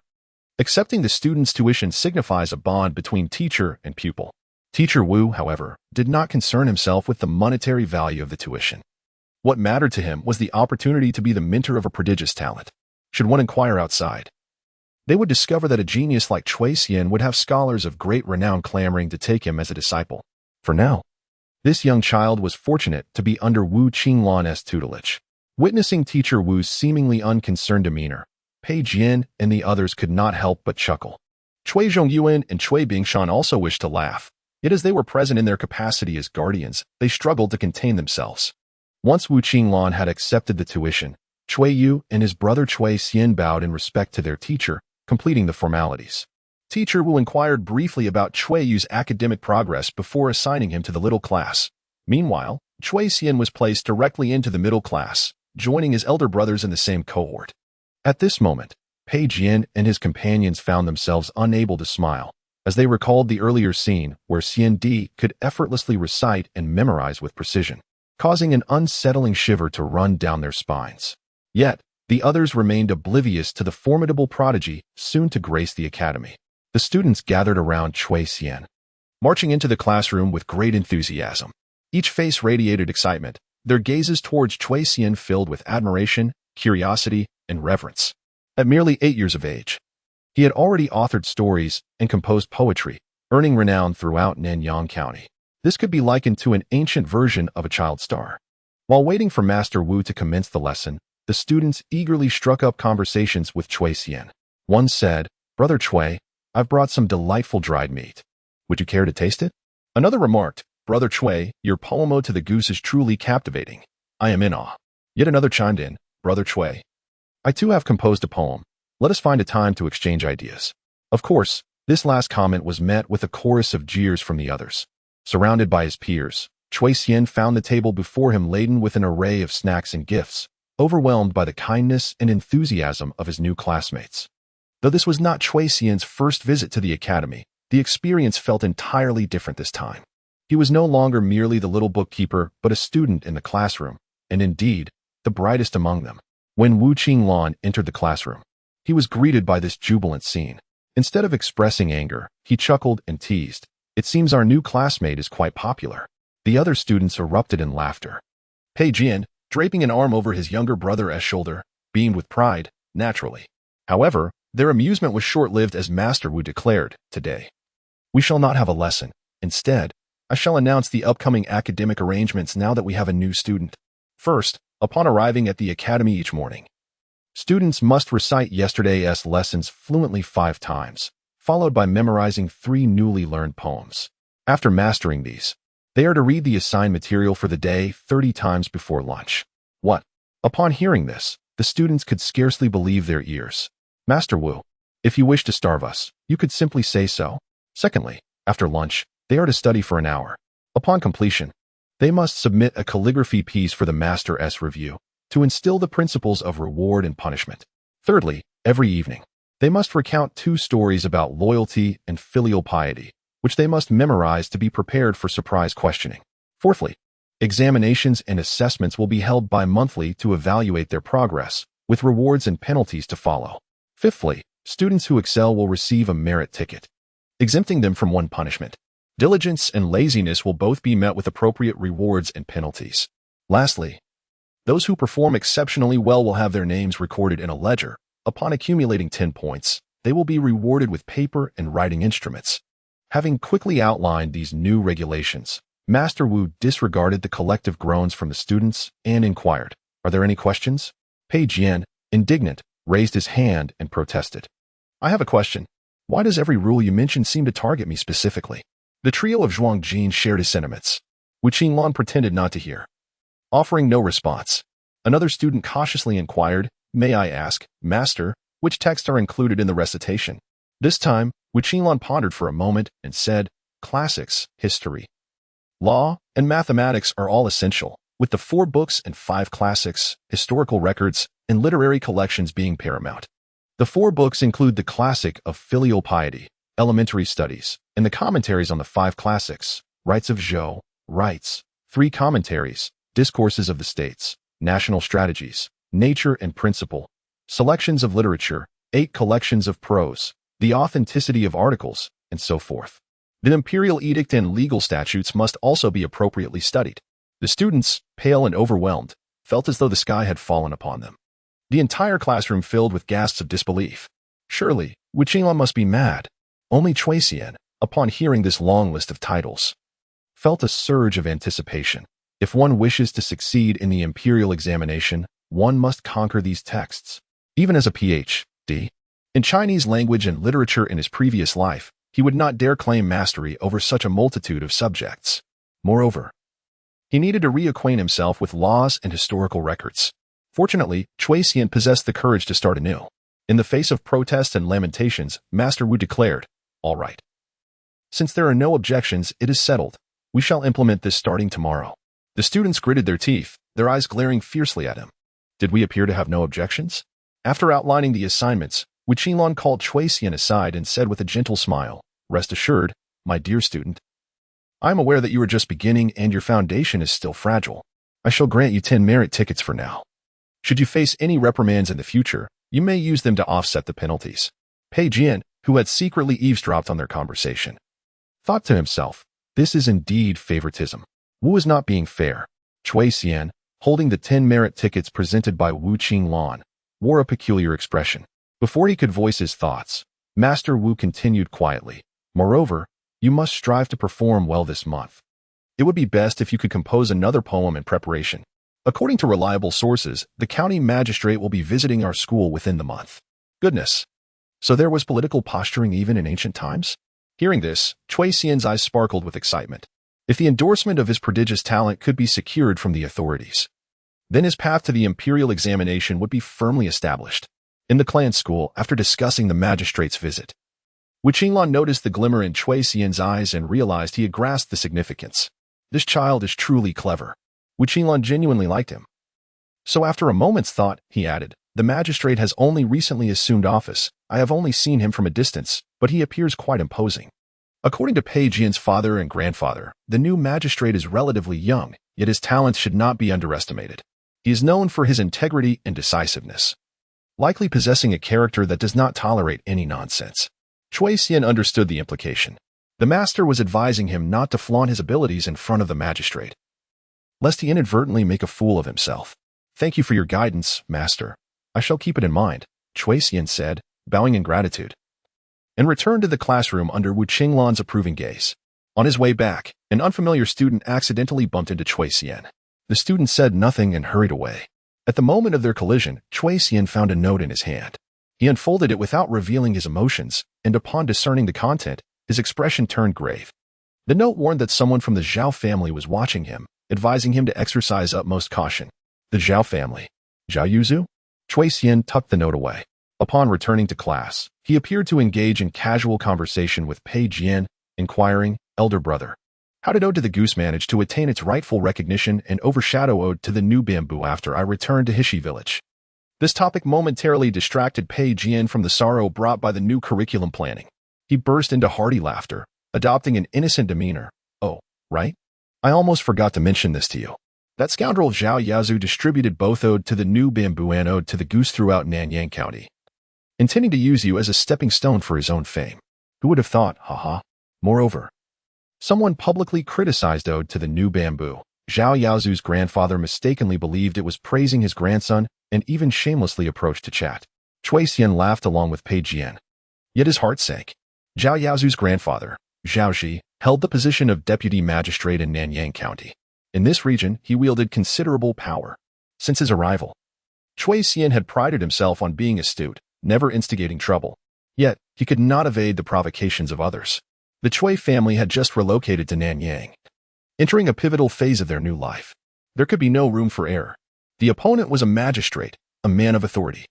Accepting the student's tuition signifies a bond between teacher and pupil. Teacher Wu, however, did not concern himself with the monetary value of the tuition. What mattered to him was the opportunity to be the mentor of a prodigious talent. Should one inquire outside, they would discover that a genius like Chui Xian would have scholars of great renown clamoring to take him as a disciple. For now, this young child was fortunate to be under Wu Qinglan's tutelage. Witnessing Teacher Wu's seemingly unconcerned demeanor, Pei Jian and the others could not help but chuckle. Chui Zhongyuan and Chui Bingshan also wished to laugh, yet as they were present in their capacity as guardians, they struggled to contain themselves. Once Wu Qinglan had accepted the tuition, Chui Yu and his brother Chui Xian bowed in respect to their teacher, completing the formalities. Teacher Wu inquired briefly about Chui Yu's academic progress before assigning him to the little class. Meanwhile, Chui Xian was placed directly into the middle class, joining his elder brothers in the same cohort. At this moment, Pei Jian and his companions found themselves unable to smile, as they recalled the earlier scene where Xian Di could effortlessly recite and memorize with precision, causing an unsettling shiver to run down their spines. Yet, the others remained oblivious to the formidable prodigy soon to grace the academy. The students gathered around Chui Xian, marching into the classroom with great enthusiasm. Each face radiated excitement, their gazes towards Chui Xian filled with admiration, curiosity, and reverence. At merely 8 years of age, he had already authored stories and composed poetry, earning renown throughout Nanyang County. This could be likened to an ancient version of a child star. While waiting for Master Wu to commence the lesson, the students eagerly struck up conversations with Chui Xian. One said, "Brother Chui, I've brought some delightful dried meat. Would you care to taste it?" Another remarked, "Brother Chui, your poem Ode to the Goose is truly captivating. I am in awe." Yet another chimed in, "Brother Chui, I too have composed a poem. Let us find a time to exchange ideas." Of course, this last comment was met with a chorus of jeers from the others. Surrounded by his peers, Chui Xian found the table before him laden with an array of snacks and gifts, overwhelmed by the kindness and enthusiasm of his new classmates. Though this was not Chui Xian's first visit to the academy, the experience felt entirely different this time. He was no longer merely the little bookkeeper, but a student in the classroom, and indeed, the brightest among them. When Wu Qinglan entered the classroom, he was greeted by this jubilant scene. Instead of expressing anger, he chuckled and teased, "It seems our new classmate is quite popular." The other students erupted in laughter. Pei Jian, draping an arm over his younger brother's shoulder, beamed with pride, naturally. However, their amusement was short-lived as Master Wu declared, "Today, we shall not have a lesson. Instead, I shall announce the upcoming academic arrangements now that we have a new student. First, upon arriving at the academy each morning, students must recite yesterday's lessons fluently 5 times, followed by memorizing 3 newly learned poems. After mastering these, they are to read the assigned material for the day 30 times before lunch." What? Upon hearing this, the students could scarcely believe their ears. "Master Wu, if you wish to starve us, you could simply say so." Secondly, after lunch, they are to study for an hour. Upon completion, they must submit a calligraphy piece for the Master's review to instill the principles of reward and punishment. Thirdly, every evening, they must recount 2 stories about loyalty and filial piety, which they must memorize to be prepared for surprise questioning. Fourthly, examinations and assessments will be held bi-monthly to evaluate their progress, with rewards and penalties to follow. Fifthly, students who excel will receive a merit ticket, exempting them from one punishment. Diligence and laziness will both be met with appropriate rewards and penalties. Lastly, those who perform exceptionally well will have their names recorded in a ledger. Upon accumulating 10 points, they will be rewarded with paper and writing instruments. Having quickly outlined these new regulations, Master Wu disregarded the collective groans from the students and inquired, "Are there any questions?" Pei Jian, indignant, raised his hand and protested. "I have a question. Why does every rule you mention seem to target me specifically?" The trio of Zhuangjin shared his sentiments. Wu Qinglan pretended not to hear. Offering no response, another student cautiously inquired, "May I ask, Master, which texts are included in the recitation?" This time, Wu Qinglan pondered for a moment and said, "Classics, history, law, and mathematics are all essential, with the 4 books and 5 classics, historical records, and literary collections being paramount. The 4 books include the classic of filial piety, elementary studies, and the commentaries on the 5 classics, Rights of Zhou, Rights, 3 commentaries, Discourses of the States, National Strategies, Nature and Principle, selections of literature, 8 collections of prose, the authenticity of articles, and so forth. The imperial edict and legal statutes must also be appropriately studied. The students, pale and overwhelmed, felt as though the sky had fallen upon them. The entire classroom filled with gasps of disbelief. Surely, Wu Qinglong must be mad. Only Cui Xian, upon hearing this long list of titles, felt a surge of anticipation. If one wishes to succeed in the imperial examination, one must conquer these texts. Even as a Ph.D. in Chinese language and literature in his previous life, he would not dare claim mastery over such a multitude of subjects. Moreover, he needed to reacquaint himself with laws and historical records. Fortunately, Cui Xian possessed the courage to start anew. In the face of protests and lamentations, Master Wu declared, "All right. Since there are no objections, it is settled. We shall implement this starting tomorrow." The students gritted their teeth, their eyes glaring fiercely at him. Did we appear to have no objections? After outlining the assignments, Wu Qinglong called Cui Xian aside and said with a gentle smile, "Rest assured, my dear student, I am aware that you are just beginning and your foundation is still fragile. I shall grant you 10 merit tickets for now. Should you face any reprimands in the future, you may use them to offset the penalties." Pei Jian, who had secretly eavesdropped on their conversation, thought to himself, "This is indeed favoritism. Wu is not being fair." Cui Xian, holding the 10 merit tickets presented by Wu Qinglong, wore a peculiar expression. Before he could voice his thoughts, Master Wu continued quietly, "Moreover, you must strive to perform well this month. It would be best if you could compose another poem in preparation. According to reliable sources, the county magistrate will be visiting our school within the month." Goodness! So there was political posturing even in ancient times? Hearing this, Cui Xian's eyes sparkled with excitement. If the endorsement of his prodigious talent could be secured from the authorities, then his path to the imperial examination would be firmly established. In the clan school, after discussing the magistrate's visit, Wu Qinglong noticed the glimmer in Cui Xian's eyes and realized he had grasped the significance. This child is truly clever. Wu Qinglong genuinely liked him. So after a moment's thought, he added, "The magistrate has only recently assumed office. I have only seen him from a distance, but he appears quite imposing." According to Pei Jian's father and grandfather, the new magistrate is relatively young, yet his talents should not be underestimated. He is known for his integrity and decisiveness, likely possessing a character that does not tolerate any nonsense. Cui Xian understood the implication. The master was advising him not to flaunt his abilities in front of the magistrate, lest he inadvertently make a fool of himself. "Thank you for your guidance, master. I shall keep it in mind," Cui Xian said, bowing in gratitude, and returned to the classroom under Wu Qinglong's approving gaze. On his way back, an unfamiliar student accidentally bumped into Cui Xian. The student said nothing and hurried away. At the moment of their collision, Cui Xian found a note in his hand. He unfolded it without revealing his emotions, and upon discerning the content, his expression turned grave. The note warned that someone from the Zhao family was watching him, advising him to exercise utmost caution. The Zhao family. Zhao Yuzu? Cui Xian tucked the note away. Upon returning to class, he appeared to engage in casual conversation with Pei Jian, inquiring, "Elder brother, how did Ode to the Goose manage to attain its rightful recognition and overshadow Ode to the New Bamboo after I returned to Hishi village?" This topic momentarily distracted Pei Jian from the sorrow brought by the new curriculum planning. He burst into hearty laughter, adopting an innocent demeanor. "Oh, right? I almost forgot to mention this to you. That scoundrel Zhao Yazu distributed both Ode to the New Bamboo and Ode to the Goose throughout Nanyang County, intending to use you as a stepping stone for his own fame. Who would have thought, haha. Moreover, someone publicly criticized Ode to the New Bamboo. Zhao Yazu's grandfather mistakenly believed it was praising his grandson and even shamelessly approached to chat. Cui Xian laughed along with Pei Jian. Yet his heart sank. Zhao Yazu's grandfather, Zhao Ji, held the position of deputy magistrate in Nanyang County. In this region, he wielded considerable power. Since his arrival, Cui Xian had prided himself on being astute, never instigating trouble. Yet, he could not evade the provocations of others. The Cui family had just relocated to Nanyang, entering a pivotal phase of their new life. There could be no room for error. The opponent was a magistrate, a man of authority.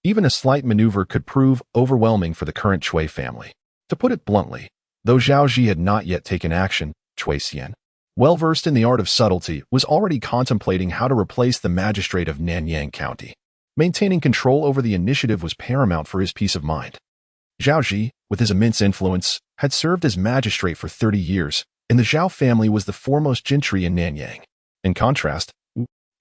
Even a slight maneuver could prove overwhelming for the current Cui family. To put it bluntly, though Zhao Ji had not yet taken action, Cui Xian well-versed in the art of subtlety, was already contemplating how to replace the magistrate of Nanyang County. Maintaining control over the initiative was paramount for his peace of mind. Zhao Ji, with his immense influence, had served as magistrate for 30 years, and the Zhao family was the foremost gentry in Nanyang. In contrast,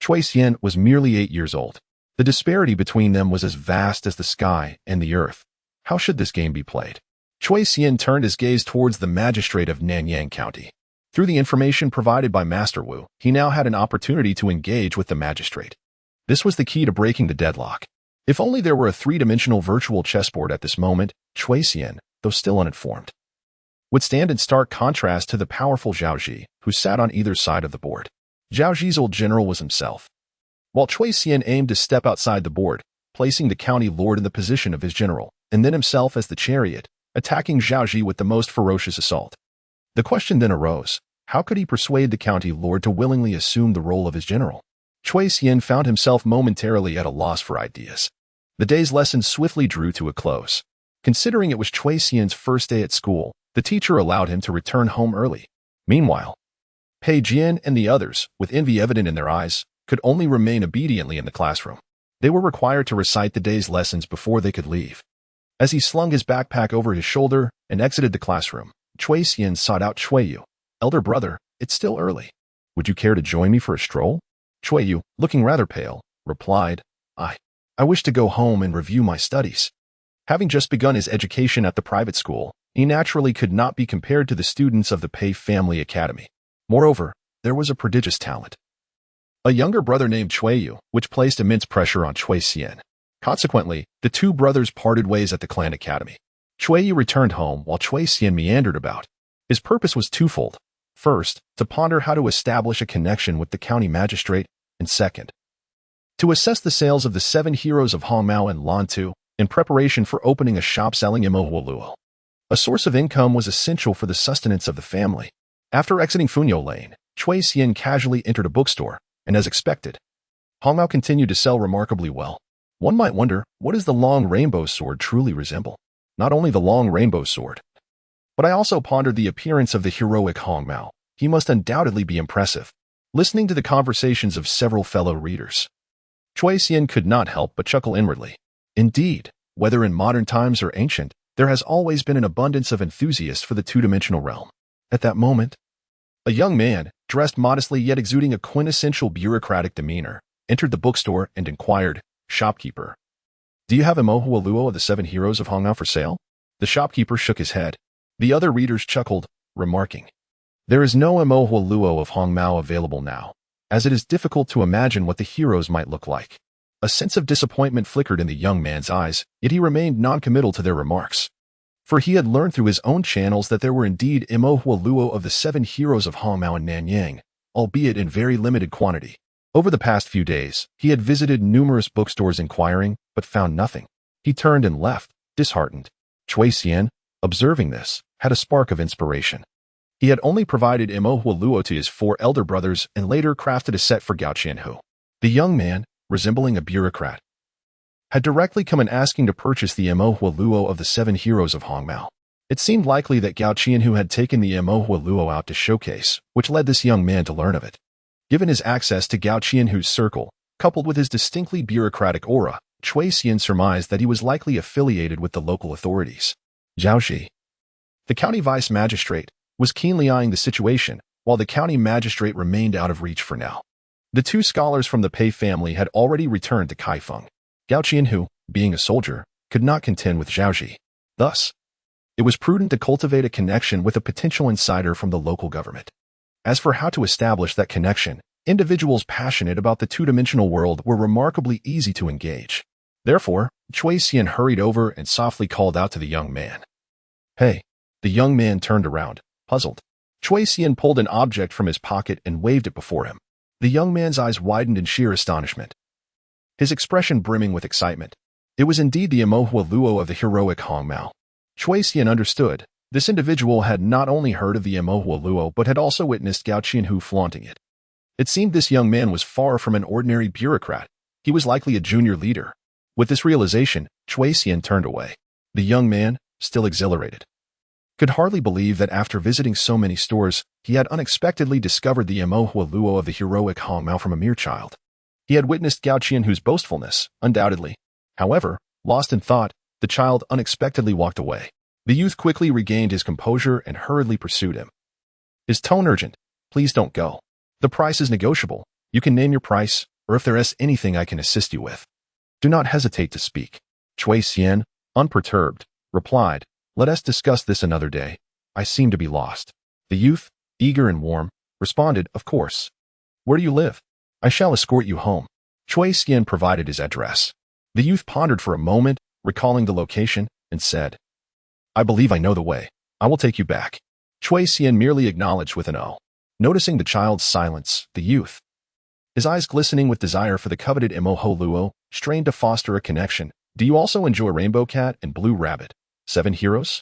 Cui Xian was merely 8 years old. The disparity between them was as vast as the sky and the earth. How should this game be played? Cui Xian turned his gaze towards the magistrate of Nanyang County. Through the information provided by Master Wu, he now had an opportunity to engage with the magistrate. This was the key to breaking the deadlock. If only there were a three-dimensional virtual chessboard at this moment, Cui Xian, though still uninformed, would stand in stark contrast to the powerful Zhao Ji, who sat on either side of the board. Zhao Ji's old general was himself, while Cui Xian aimed to step outside the board, placing the county lord in the position of his general, and then himself as the chariot, attacking Zhao Ji with the most ferocious assault. The question then arose, how could he persuade the county lord to willingly assume the role of his general? Cui Xian found himself momentarily at a loss for ideas. The day's lesson swiftly drew to a close. Considering it was Cui Xian's first day at school, the teacher allowed him to return home early. Meanwhile, Pei Jian and the others, with envy evident in their eyes, could only remain obediently in the classroom. They were required to recite the day's lessons before they could leave. As he slung his backpack over his shoulder and exited the classroom, Cui Xian sought out Cui Yu. Elder brother, it's still early. Would you care to join me for a stroll? Cui Yu, looking rather pale, replied, I wish to go home and review my studies. Having just begun his education at the private school, he naturally could not be compared to the students of the Pei family academy. Moreover, there was a prodigious talent. A younger brother named Cui Yu, which placed immense pressure on Cui Xian. Consequently, the two brothers parted ways at the clan academy. Cui Yu returned home while Cui Xian meandered about. His purpose was twofold. First, to ponder how to establish a connection with the county magistrate, and second, to assess the sales of the 7 heroes of Hongmao and Lantu in preparation for opening a shop selling Imohuoluo. A source of income was essential for the sustenance of the family. After exiting Funyo Lane, Cui Xian casually entered a bookstore, and as expected, Hongmao continued to sell remarkably well. One might wonder, what does the long rainbow sword truly resemble? Not only the long rainbow sword, but I also pondered the appearance of the heroic Hongmao. He must undoubtedly be impressive. Listening to the conversations of several fellow readers, Cui Xian could not help but chuckle inwardly. Indeed, whether in modern times or ancient, there has always been an abundance of enthusiasts for the two-dimensional realm. At that moment, a young man, dressed modestly yet exuding a quintessential bureaucratic demeanor, entered the bookstore and inquired, Shopkeeper, do you have Imohuoluo of the 7 heroes of Hongmao for sale? The shopkeeper shook his head. The other readers chuckled, remarking, there is no Imohuoluo of Hongmao available now, as it is difficult to imagine what the heroes might look like. A sense of disappointment flickered in the young man's eyes, yet he remained non-committal to their remarks. For he had learned through his own channels that there were indeed Imohuoluo of the 7 heroes of Hongmao and Nanyang, albeit in very limited quantity. Over the past few days, he had visited numerous bookstores inquiring, but found nothing. He turned and left, disheartened. Cui Xian, observing this, had a spark of inspiration. He had only provided Imohuoluo to his 4 elder brothers and later crafted a set for Gao Qianhu. The young man, resembling a bureaucrat, had directly come in asking to purchase the Imohuoluo of the 7 heroes of Hongmao. It seemed likely that Gao Qianhu had taken the Imohuoluo out to showcase, which led this young man to learn of it. Given his access to Gao Qianhu's circle, coupled with his distinctly bureaucratic aura, Cui Xian surmised that he was likely affiliated with the local authorities. Zhao Ji, the county vice magistrate, was keenly eyeing the situation, while the county magistrate remained out of reach for now. The 2 scholars from the Pei family had already returned to Kaifeng. Gao Qianhu, being a soldier, could not contend with Zhao Ji. Thus, it was prudent to cultivate a connection with a potential insider from the local government. As for how to establish that connection, individuals passionate about the two-dimensional world were remarkably easy to engage. Therefore, Cui Xian hurried over and softly called out to the young man. Hey! The young man turned around, puzzled. Cui Xian pulled an object from his pocket and waved it before him. The young man's eyes widened in sheer astonishment, his expression brimming with excitement. It was indeed the Imohuoluo of the heroic Hongmao. Cui Xian understood. This individual had not only heard of the Imohuoluo but had also witnessed Gao Qianhu flaunting it. It seemed this young man was far from an ordinary bureaucrat. He was likely a junior leader. With this realization, Cui Xian turned away. The young man, still exhilarated, could hardly believe that after visiting so many stores, he had unexpectedly discovered the Luo of the heroic Hong Mao from a mere child. He had witnessed Gao Qianhu's boastfulness, undoubtedly. However, lost in thought, the child unexpectedly walked away. The youth quickly regained his composure and hurriedly pursued him. His tone urgent. Please don't go. The price is negotiable. You can name your price, or if there is anything I can assist you with. Do not hesitate to speak. Chui Xian, unperturbed, replied, let us discuss this another day. I seem to be lost. The youth, eager and warm, responded, of course. Where do you live? I shall escort you home. Chui Xian provided his address. The youth pondered for a moment, recalling the location, and said, I believe I know the way. I will take you back. Chui Xian merely acknowledged with an O. Noticing the child's silence, the youth, his eyes glistening with desire for the coveted Luo, strained to foster a connection. Do you also enjoy Rainbow Cat and Blue Rabbit? 7 heroes?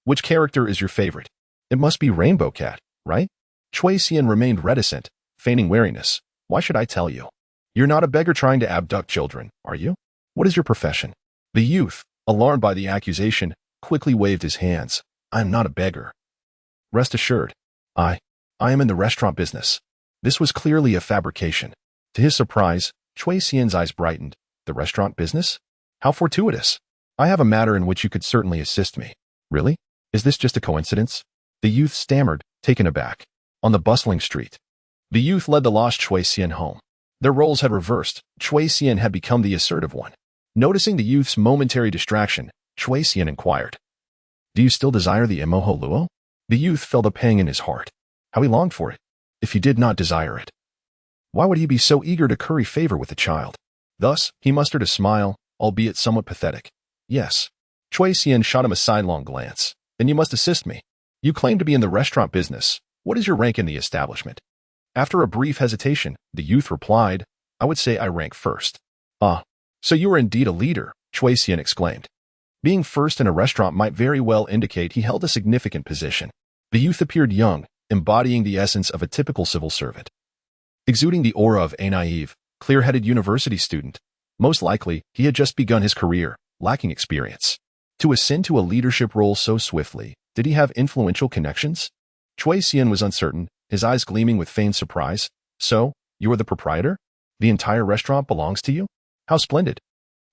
Which character is your favorite? It must be Rainbow Cat, right? Chui Xian remained reticent, feigning wariness. Why should I tell you? You're not a beggar trying to abduct children, are you? What is your profession? The youth, alarmed by the accusation, quickly waved his hands. I am not a beggar. Rest assured. I am in the restaurant business. This was clearly a fabrication. To his surprise, Chui Xian's eyes brightened. The restaurant business? How fortuitous. I have a matter in which you could certainly assist me. Really? Is this just a coincidence? The youth stammered, taken aback. On the bustling street. The youth led the lost Chui Xian home. Their roles had reversed. Chui Xian had become the assertive one. Noticing the youth's momentary distraction, Chui Xian inquired, do you still desire the Luo? The youth felt a pang in his heart. How he longed for it. If he did not desire it, why would he be so eager to curry favor with the child? Thus, he mustered a smile, albeit somewhat pathetic. Yes. Chui Xian shot him a sidelong glance. Then you must assist me. You claim to be in the restaurant business. What is your rank in the establishment? After a brief hesitation, the youth replied, I would say I rank first. Ah, so you are indeed a leader, Chui Xian exclaimed. Being first in a restaurant might very well indicate he held a significant position. The youth appeared young, embodying the essence of a typical civil servant. Exuding the aura of a naive, clear-headed university student, most likely he had just begun his career, lacking experience. To ascend to a leadership role so swiftly, did he have influential connections? Chui Xian was uncertain, his eyes gleaming with feigned surprise. So, you are the proprietor? The entire restaurant belongs to you? How splendid.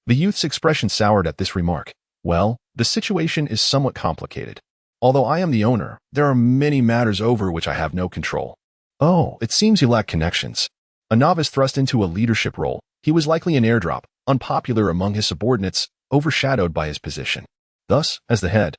The youth's expression soured at this remark. Well, the situation is somewhat complicated. Although I am the owner, there are many matters over which I have no control. Oh, it seems you lack connections. A novice thrust into a leadership role, he was likely an airdrop, unpopular among his subordinates, overshadowed by his position. Thus, as the head,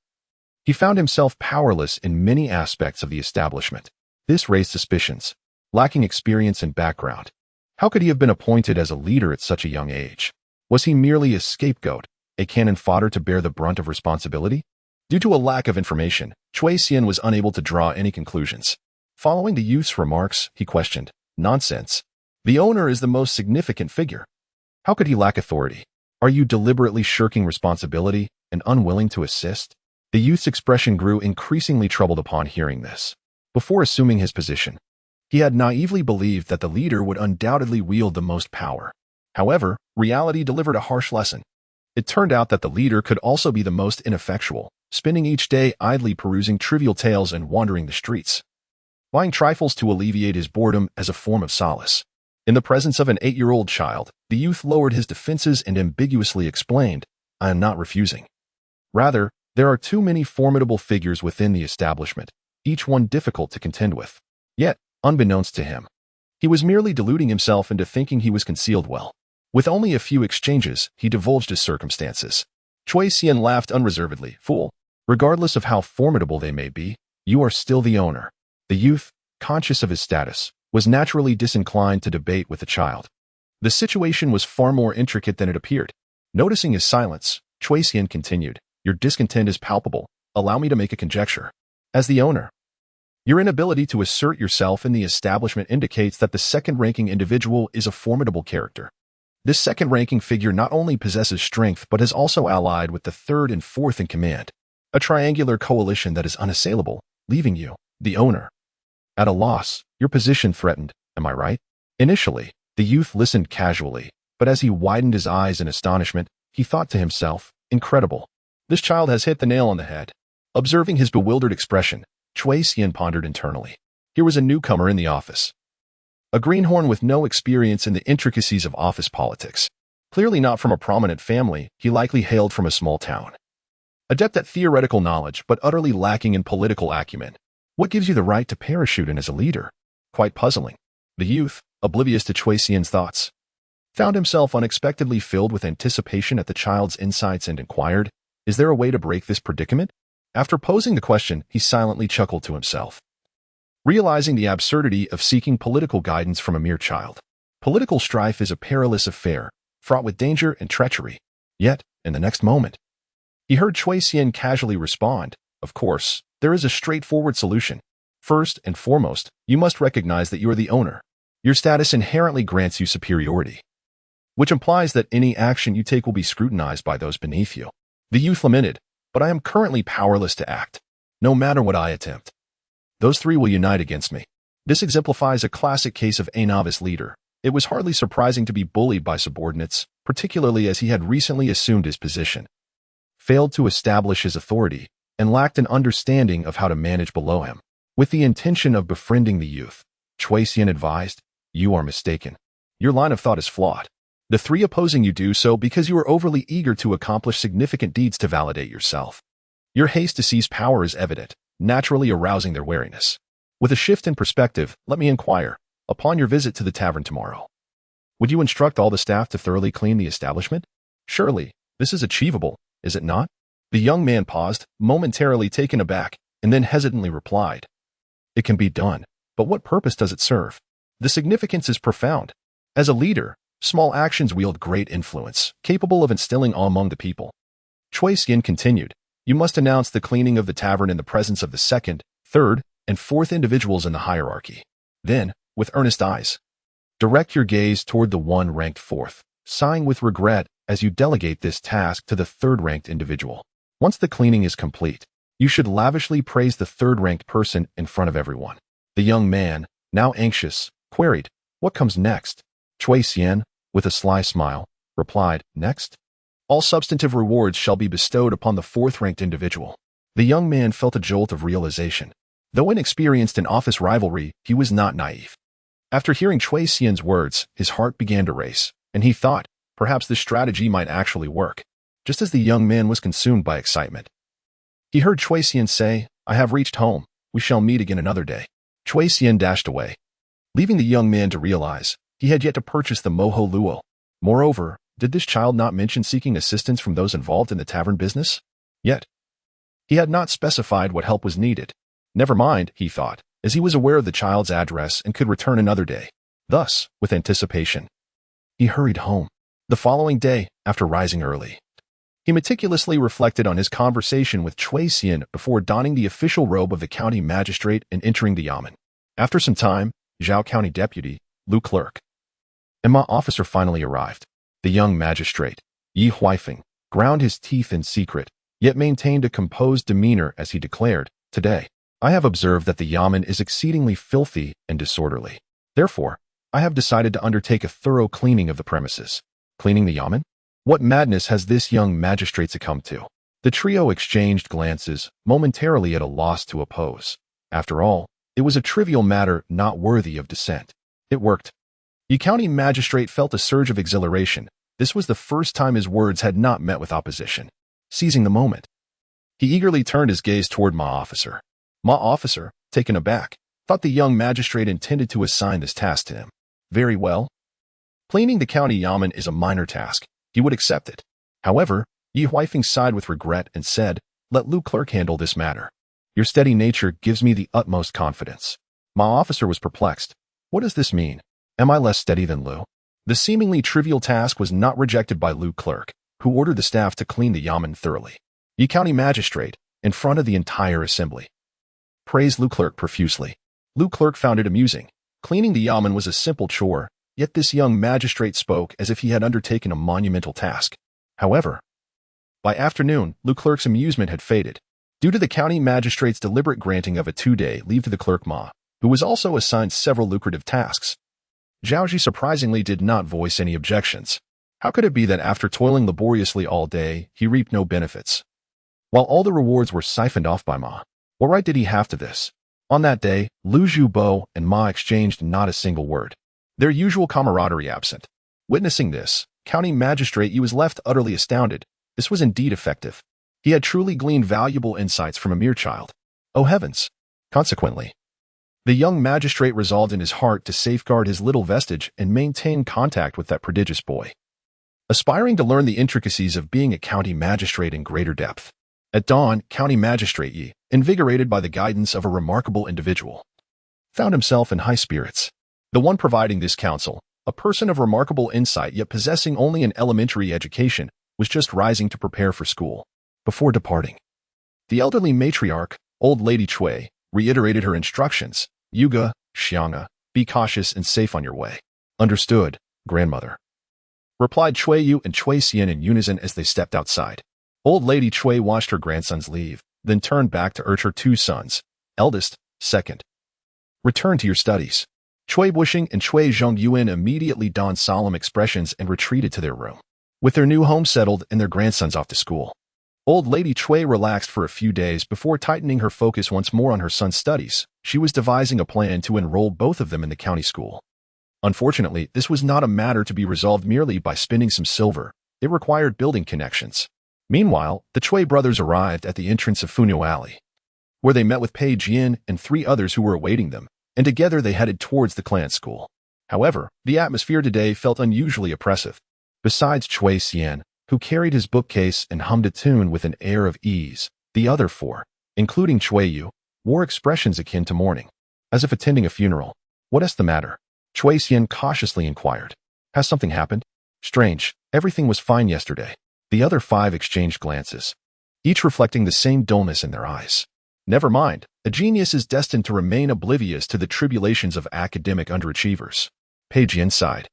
he found himself powerless in many aspects of the establishment. This raised suspicions. Lacking experience and background, how could he have been appointed as a leader at such a young age? Was he merely a scapegoat, a cannon fodder to bear the brunt of responsibility? Due to a lack of information, Chui Xian was unable to draw any conclusions. Following the youth's remarks, he questioned, nonsense. The owner is the most significant figure. How could he lack authority? Are you deliberately shirking responsibility and unwilling to assist? The youth's expression grew increasingly troubled upon hearing this. Before assuming his position, he had naively believed that the leader would undoubtedly wield the most power. However, reality delivered a harsh lesson. It turned out that the leader could also be the most ineffectual, spending each day idly perusing trivial tales and wandering the streets, buying trifles to alleviate his boredom as a form of solace. In the presence of an 8-year-old child, the youth lowered his defenses and ambiguously explained, I am not refusing. Rather, there are too many formidable figures within the establishment, each one difficult to contend with. Yet, unbeknownst to him, he was merely deluding himself into thinking he was concealed well. With only a few exchanges, he divulged his circumstances. Chui Xian laughed unreservedly. Fool, regardless of how formidable they may be, you are still the owner. The youth, conscious of his status, was naturally disinclined to debate with the child. The situation was far more intricate than it appeared. Noticing his silence, Chui Xian continued, your discontent is palpable. Allow me to make a conjecture. As the owner, your inability to assert yourself in the establishment indicates that the second-ranking individual is a formidable character. This second-ranking figure not only possesses strength but is also allied with the third and fourth in command, a triangular coalition that is unassailable, leaving you, the owner, at a loss, your position threatened, am I right? Initially, the youth listened casually, but as he widened his eyes in astonishment, he thought to himself, incredible. This child has hit the nail on the head. Observing his bewildered expression, Chui Xian pondered internally. Here was a newcomer in the office. A greenhorn with no experience in the intricacies of office politics. Clearly not from a prominent family, he likely hailed from a small town. Adept at theoretical knowledge, but utterly lacking in political acumen. What gives you the right to parachute in as a leader? Quite puzzling. The youth, oblivious to Chui Xian's thoughts, found himself unexpectedly filled with anticipation at the child's insights and inquired, "Is there a way to break this predicament?" After posing the question, he silently chuckled to himself, realizing the absurdity of seeking political guidance from a mere child. Political strife is a perilous affair, fraught with danger and treachery. Yet, in the next moment, he heard Chui Xian casually respond, "Of course, there is a straightforward solution. First and foremost, you must recognize that you are the owner. Your status inherently grants you superiority, which implies that any action you take will be scrutinized by those beneath you." The youth lamented, "But I am currently powerless to act. No matter what I attempt, those three will unite against me." This exemplifies a classic case of a novice leader. It was hardly surprising to be bullied by subordinates, particularly as he had recently assumed his position, failed to establish his authority, and lacked an understanding of how to manage below him. With the intention of befriending the youth, Chui Xian advised, "You are mistaken. Your line of thought is flawed. The three opposing you do so because you are overly eager to accomplish significant deeds to validate yourself. Your haste to seize power is evident, naturally arousing their wariness. With a shift in perspective, let me inquire, upon your visit to the tavern tomorrow, would you instruct all the staff to thoroughly clean the establishment? Surely, this is achievable, is it not?" The young man paused, momentarily taken aback, and then hesitantly replied, "It can be done, but what purpose does it serve? The significance is profound. As a leader, small actions wield great influence, capable of instilling awe among the people." Chui Xian continued, "You must announce the cleaning of the tavern in the presence of the second, third, and fourth individuals in the hierarchy. Then, with earnest eyes, direct your gaze toward the one ranked fourth, sighing with regret as you delegate this task to the third-ranked individual. Once the cleaning is complete, you should lavishly praise the third-ranked person in front of everyone." The young man, now anxious, queried, "What comes next?" Chui Xian, with a sly smile, replied, "Next, all substantive rewards shall be bestowed upon the fourth-ranked individual." The young man felt a jolt of realization. Though inexperienced in office rivalry, he was not naive. After hearing Chui Xian's words, his heart began to race, and he thought, perhaps this strategy might actually work. Just as the young man was consumed by excitement, he heard Chui Xian say, "I have reached home. We shall meet again another day." Chui Xian dashed away, leaving the young man to realize he had yet to purchase the moho luo. Moreover, did this child not mention seeking assistance from those involved in the tavern business? Yet, he had not specified what help was needed. Never mind, he thought, as he was aware of the child's address and could return another day. Thus, with anticipation, he hurried home. The following day, after rising early, he meticulously reflected on his conversation with Chui Xian before donning the official robe of the county magistrate and entering the yamen. After some time, Zhao County Deputy, Lu Clerk, and Ma Officer finally arrived. The young magistrate, Yi Huifeng, ground his teeth in secret, yet maintained a composed demeanor as he declared, "Today, I have observed that the yamen is exceedingly filthy and disorderly. Therefore, I have decided to undertake a thorough cleaning of the premises." Cleaning the yamen? What madness has this young magistrate succumbed to? The trio exchanged glances, momentarily at a loss to oppose. After all, it was a trivial matter not worthy of dissent. It worked. The county magistrate felt a surge of exhilaration. This was the first time his words had not met with opposition. Seizing the moment, he eagerly turned his gaze toward Ma Officer. Ma Officer, taken aback, thought the young magistrate intended to assign this task to him. Very well. Cleaning the county yamen is a minor task. He would accept it. However, Yi Huifeng sighed with regret and said, "Let Lu Clerk handle this matter. Your steady nature gives me the utmost confidence." Ma Officer was perplexed. What does this mean? Am I less steady than Lu? The seemingly trivial task was not rejected by Lu Clerk, who ordered the staff to clean the yamen thoroughly. Yi County Magistrate, in front of the entire assembly, praised Lu Clerk profusely. Lu Clerk found it amusing. Cleaning the yamen was a simple chore, yet this young magistrate spoke as if he had undertaken a monumental task. However, by afternoon, Lu Clerk's amusement had faded, due to the county magistrate's deliberate granting of a 2-day leave to the clerk Ma, who was also assigned several lucrative tasks. Zhaoji surprisingly did not voice any objections. How could it be that after toiling laboriously all day, he reaped no benefits? while all the rewards were siphoned off by Ma. What right did he have to this? On that day, Lu Zhubo and Ma exchanged not a single word, their usual camaraderie absent. Witnessing this, County Magistrate Yu was left utterly astounded. This was indeed effective. He had truly gleaned valuable insights from a mere child. Oh heavens! Consequently, the young magistrate resolved in his heart to safeguard his little vestige and maintain contact with that prodigious boy, aspiring to learn the intricacies of being a county magistrate in greater depth. At dawn, County Magistrate Yi, invigorated by the guidance of a remarkable individual, found himself in high spirits. The one providing this counsel, a person of remarkable insight yet possessing only an elementary education, was just rising to prepare for school. Before departing, the elderly matriarch, old lady Chui, reiterated her instructions. Yuga, Xianga, be cautious and safe on your way. Understood, grandmother, replied Chui Yu and Chui Xian in unison as they stepped outside. Old lady Chui watched her grandsons leave, then turned back to urge her two sons, eldest, second. Return to your studies. Chui Bushing and Chui Zhongyuan immediately donned solemn expressions and retreated to their room. With their new home settled and their grandsons off to school, old lady Chui relaxed for a few days before tightening her focus once more on her son's studies. She was devising a plan to enroll both of them in the county school. Unfortunately, this was not a matter to be resolved merely by spinning some silver. It required building connections. Meanwhile, the Chui brothers arrived at the entrance of Funyo Alley, where they met with Pei Jian and 3 others who were awaiting them, and together they headed towards the clan school. However, the atmosphere today felt unusually oppressive. Besides Chui Xian, who carried his bookcase and hummed a tune with an air of ease, the other 4, including Chui Yu, wore expressions akin to mourning, as if attending a funeral. What is the matter? Chui Xian cautiously inquired. Has something happened? Strange, everything was fine yesterday. The other 5 exchanged glances, each reflecting the same dullness in their eyes. Never mind, a genius is destined to remain oblivious to the tribulations of academic underachievers. Pei Jian sighed,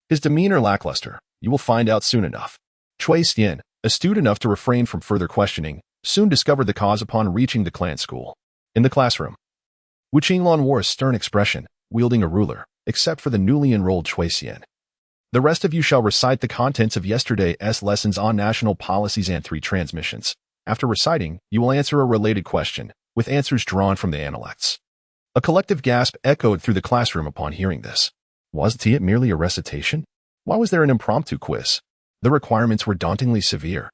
his demeanor lackluster. You will find out soon enough. Chui Xian, astute enough to refrain from further questioning, soon discovered the cause upon reaching the clan school. In the classroom, Wu Qinglan wore a stern expression, wielding a ruler, except for the newly enrolled Chui Xian. The rest of you shall recite the contents of yesterday's lessons on national policies and 3 transmissions. After reciting, you will answer a related question, with answers drawn from the analects. A collective gasp echoed through the classroom upon hearing this. Wasn't it merely a recitation? Why was there an impromptu quiz? The requirements were dauntingly severe,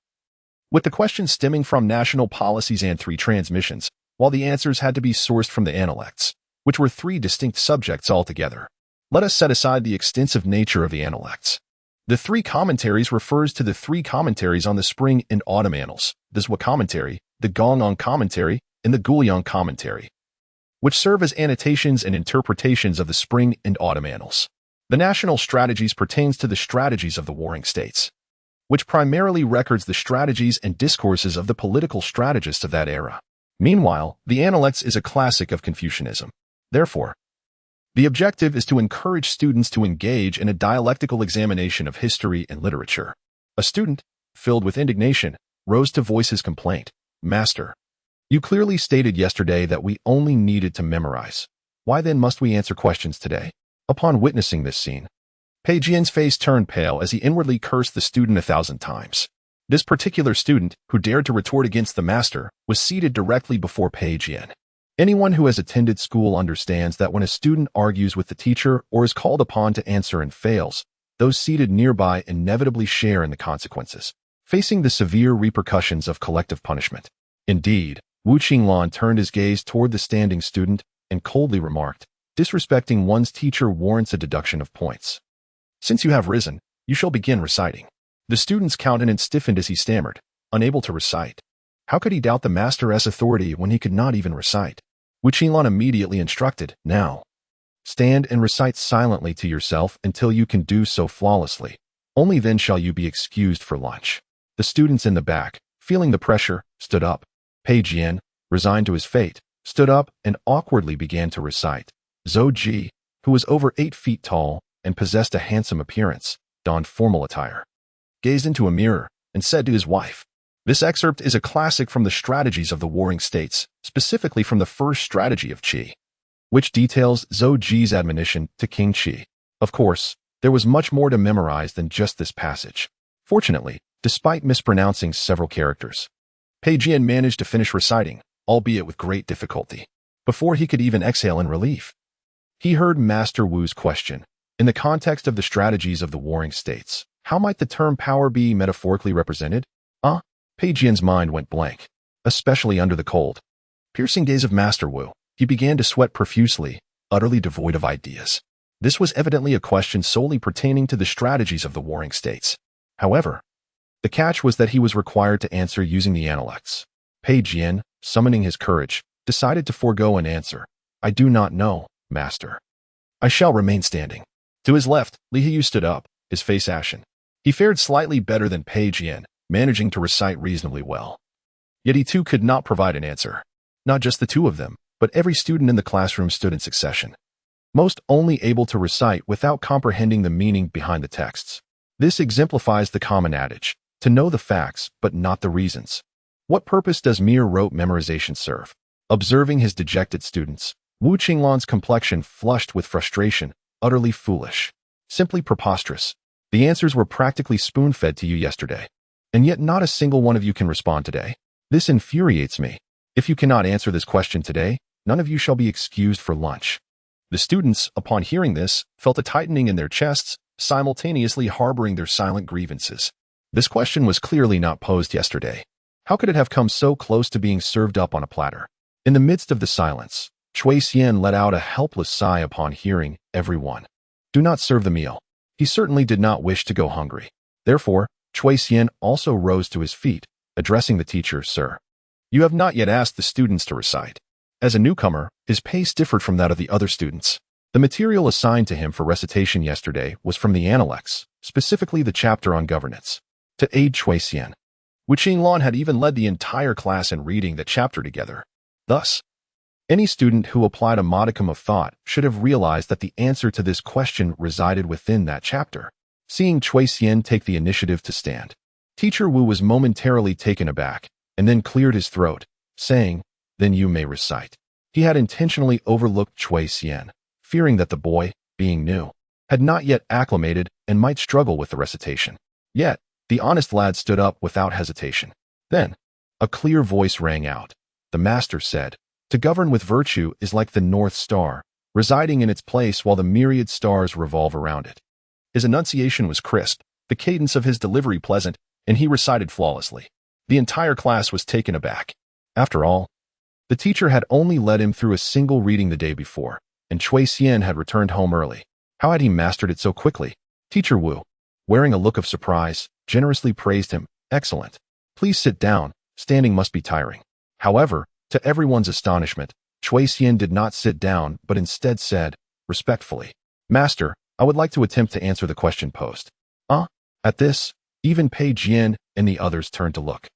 with the questions stemming from national policies and 3 transmissions, while the answers had to be sourced from the analects, which were 3 distinct subjects altogether. Let us set aside the extensive nature of the analects. The 3 commentaries refers to the 3 commentaries on the spring and autumn annals, the Zhua commentary, the Gongong commentary, and the Guliang commentary, which serve as annotations and interpretations of the spring and autumn annals. The national strategies pertains to the strategies of the warring states, which primarily records the strategies and discourses of the political strategists of that era. Meanwhile, the Analects is a classic of Confucianism. Therefore, the objective is to encourage students to engage in a dialectical examination of history and literature. A student, filled with indignation, rose to voice his complaint. Master, you clearly stated yesterday that we only needed to memorize. Why then must we answer questions today? Upon witnessing this scene, Pei Jian's face turned pale as he inwardly cursed the student 1,000 times. This particular student, who dared to retort against the master, was seated directly before Pei Jian. Anyone who has attended school understands that when a student argues with the teacher or is called upon to answer and fails, those seated nearby inevitably share in the consequences, facing the severe repercussions of collective punishment. Indeed, Wu Qinglan turned his gaze toward the standing student and coldly remarked, disrespecting one's teacher warrants a deduction of points. Since you have risen, you shall begin reciting. The student's countenance stiffened as he stammered, unable to recite. How could he doubt the master's authority when he could not even recite? Wu Qinglan immediately instructed, now, stand and recite silently to yourself until you can do so flawlessly. Only then shall you be excused for lunch. The students in the back, feeling the pressure, stood up. Pei Jian, resigned to his fate, stood up and awkwardly began to recite. Zhou Ji, who was over 8 feet tall and possessed a handsome appearance, donned formal attire, gazed into a mirror, and said to his wife, this excerpt is a classic from the strategies of the warring states, specifically from the first strategy of Qi, which details Zhou Ji's admonition to King Qi. Of course, there was much more to memorize than just this passage. Fortunately, despite mispronouncing several characters, Pei Jian managed to finish reciting, albeit with great difficulty. Before he could even exhale in relief, he heard Master Wu's question. In the context of the strategies of the warring states, how might the term power be metaphorically represented? Pei Jian's mind went blank, especially under the cold, piercing gaze of Master Wu. He began to sweat profusely, utterly devoid of ideas. This was evidently a question solely pertaining to the strategies of the warring states. However, the catch was that he was required to answer using the analects. Pei Jian, summoning his courage, decided to forego an answer. I do not know, Master. I shall remain standing. To his left, Li Hiyu stood up, his face ashen. He fared slightly better than Pei Jian, managing to recite reasonably well. Yet he too could not provide an answer. Not just the two of them, but every student in the classroom stood in succession, most only able to recite without comprehending the meaning behind the texts. This exemplifies the common adage, to know the facts but not the reasons. What purpose does mere rote memorization serve? Observing his dejected students, Wu Qinglan's complexion flushed with frustration, utterly foolish, simply preposterous. The answers were practically spoon-fed to you yesterday, and yet not a single one of you can respond today. This infuriates me. If you cannot answer this question today, none of you shall be excused for lunch. The students, upon hearing this, felt a tightening in their chests, simultaneously harboring their silent grievances. This question was clearly not posed yesterday. How could it have come so close to being served up on a platter? In the midst of the silence, Cui Xian let out a helpless sigh upon hearing everyone. Do not serve the meal. He certainly did not wish to go hungry. Therefore, Cui Xian also rose to his feet, addressing the teacher, Sir. You have not yet asked the students to recite. As a newcomer, his pace differed from that of the other students. The material assigned to him for recitation yesterday was from the Analects, specifically the chapter on governance. To aid Cui Xian, Wu Qinglan had even led the entire class in reading the chapter together. Thus, any student who applied a modicum of thought should have realized that the answer to this question resided within that chapter. Seeing Cui Xian take the initiative to stand, Teacher Wu was momentarily taken aback, and then cleared his throat, saying, Then you may recite. He had intentionally overlooked Cui Xian, fearing that the boy, being new, had not yet acclimated and might struggle with the recitation. Yet, the honest lad stood up without hesitation. Then, a clear voice rang out. The master said, To govern with virtue is like the North Star, residing in its place while the myriad stars revolve around it. His enunciation was crisp, the cadence of his delivery pleasant, and he recited flawlessly. The entire class was taken aback. After all, the teacher had only led him through a single reading the day before, and Cui Xian had returned home early. How had he mastered it so quickly? Teacher Wu, wearing a look of surprise, generously praised him. Excellent. Please sit down. Standing must be tiring. However, to everyone's astonishment, Cui Xian did not sit down, but instead said, respectfully, Master, I would like to attempt to answer the question posed. At this, even Pei Jian and the others turned to look.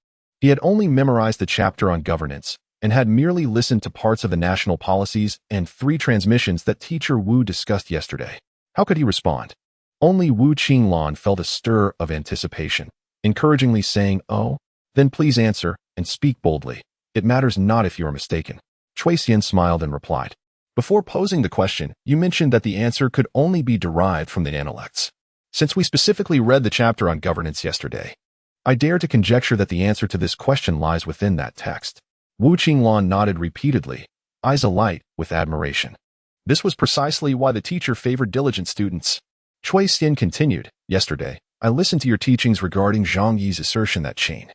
He had only memorized the chapter on governance, and had merely listened to parts of the national policies and 3 transmissions that Teacher Wu discussed yesterday. How could he respond? Only Wu Qinglan felt a stir of anticipation, encouragingly saying, Oh, then please answer, and speak boldly. It matters not if you are mistaken. Cui Xian smiled and replied, Before posing the question, you mentioned that the answer could only be derived from the analects. Since we specifically read the chapter on governance yesterday, I dare to conjecture that the answer to this question lies within that text. Wu Qinglan nodded repeatedly, eyes alight with admiration. This was precisely why the teacher favored diligent students. Cui Xian continued, Yesterday, I listened to your teachings regarding Zhang Yi's assertion that Qin,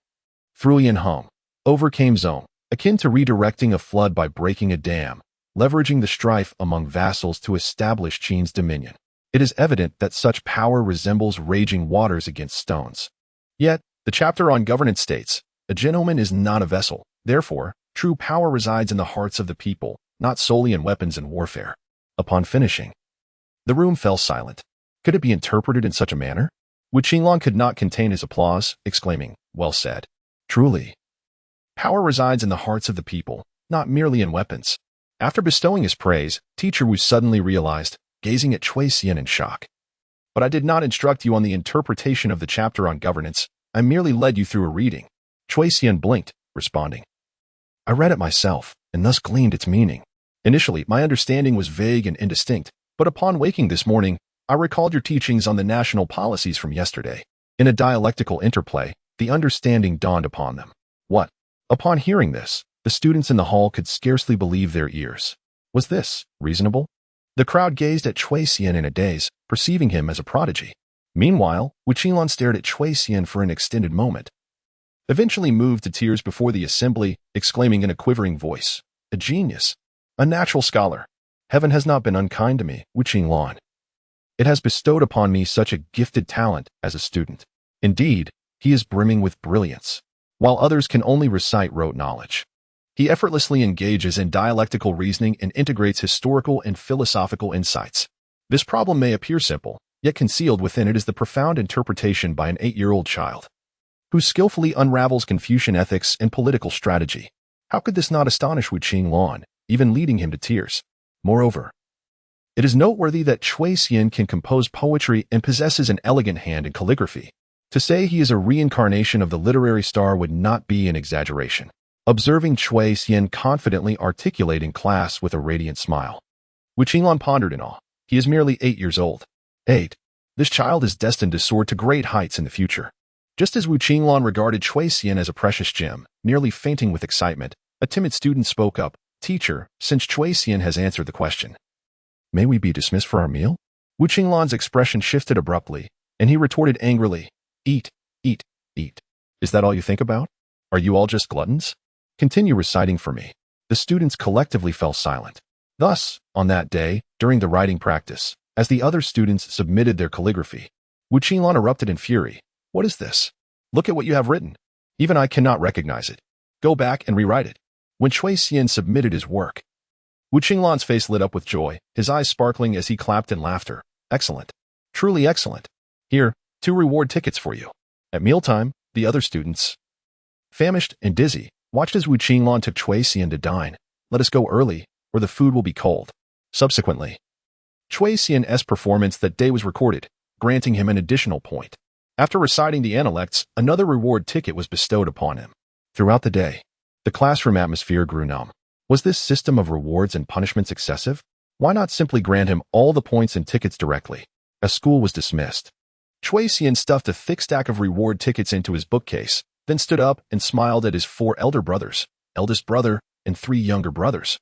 through Yan Hong, overcame Zhong, akin to redirecting a flood by breaking a dam, leveraging the strife among vassals to establish Qin's dominion. It is evident that such power resembles raging waters against stones. Yet, the chapter on governance states, a gentleman is not a vessel. Therefore, true power resides in the hearts of the people, not solely in weapons and warfare. Upon finishing, the room fell silent. Could it be interpreted in such a manner? Wu Qinglan could not contain his applause, exclaiming, Well said. Truly, power resides in the hearts of the people, not merely in weapons. After bestowing his praise, Teacher Wu suddenly realized, gazing at Cui Xian in shock. But I did not instruct you on the interpretation of the chapter on governance. I merely led you through a reading. Cui Xian blinked, responding, I read it myself, and thus gleaned its meaning. Initially, my understanding was vague and indistinct, but upon waking this morning, I recalled your teachings on the national policies from yesterday. In a dialectical interplay, the understanding dawned upon them. What? Upon hearing this, the students in the hall could scarcely believe their ears. Was this reasonable? The crowd gazed at Cui Xian in a daze, perceiving him as a prodigy. Meanwhile, Wu Qinglong stared at Cui Xian for an extended moment, eventually moved to tears before the assembly, exclaiming in a quivering voice, "A genius! A natural scholar! Heaven has not been unkind to me, Wu Qinglong. It has bestowed upon me such a gifted talent as a student. Indeed, he is brimming with brilliance, while others can only recite rote knowledge. He effortlessly engages in dialectical reasoning and integrates historical and philosophical insights. This problem may appear simple, yet concealed within it is the profound interpretation by an 8-year-old child, who skillfully unravels Confucian ethics and political strategy. How could this not astonish Wu Qinglong, even leading him to tears? Moreover, it is noteworthy that Cui Xian can compose poetry and possesses an elegant hand in calligraphy. To say he is a reincarnation of the literary star would not be an exaggeration. Observing Cui Xian confidently articulate in class with a radiant smile, Wu Qinglong pondered in awe. He is merely 8 years old. 8. This child is destined to soar to great heights in the future. Just as Wu Qinglong regarded Cui Xian as a precious gem, nearly fainting with excitement, a timid student spoke up, "Teacher, since Cui Xian has answered the question, may we be dismissed for our meal?" Wu Qinglong's expression shifted abruptly, and he retorted angrily, "Eat, eat, eat. Is that all you think about? Are you all just gluttons? Continue reciting for me." The students collectively fell silent. Thus, on that day, during the writing practice, as the other students submitted their calligraphy, Wu Qinglong erupted in fury. "What is this? Look at what you have written. Even I cannot recognize it. Go back and rewrite it." When Cui Xian submitted his work, Wu Qinglong's face lit up with joy, his eyes sparkling as he clapped in laughter. "Excellent. Truly excellent. Here, 2 reward tickets for you." At mealtime, the other students, famished and dizzy, watched as Wu Qinglong took Cui Xian to dine. "Let us go early, or the food will be cold." Subsequently, Cui Xian's performance that day was recorded, granting him an additional point. After reciting the analects, another reward ticket was bestowed upon him. Throughout the day, the classroom atmosphere grew numb. Was this system of rewards and punishments excessive? Why not simply grant him all the points and tickets directly? As school was dismissed, Cui Xian stuffed a thick stack of reward tickets into his bookcase, then stood up and smiled at his 4 elder brothers, eldest brother, and 3 younger brothers.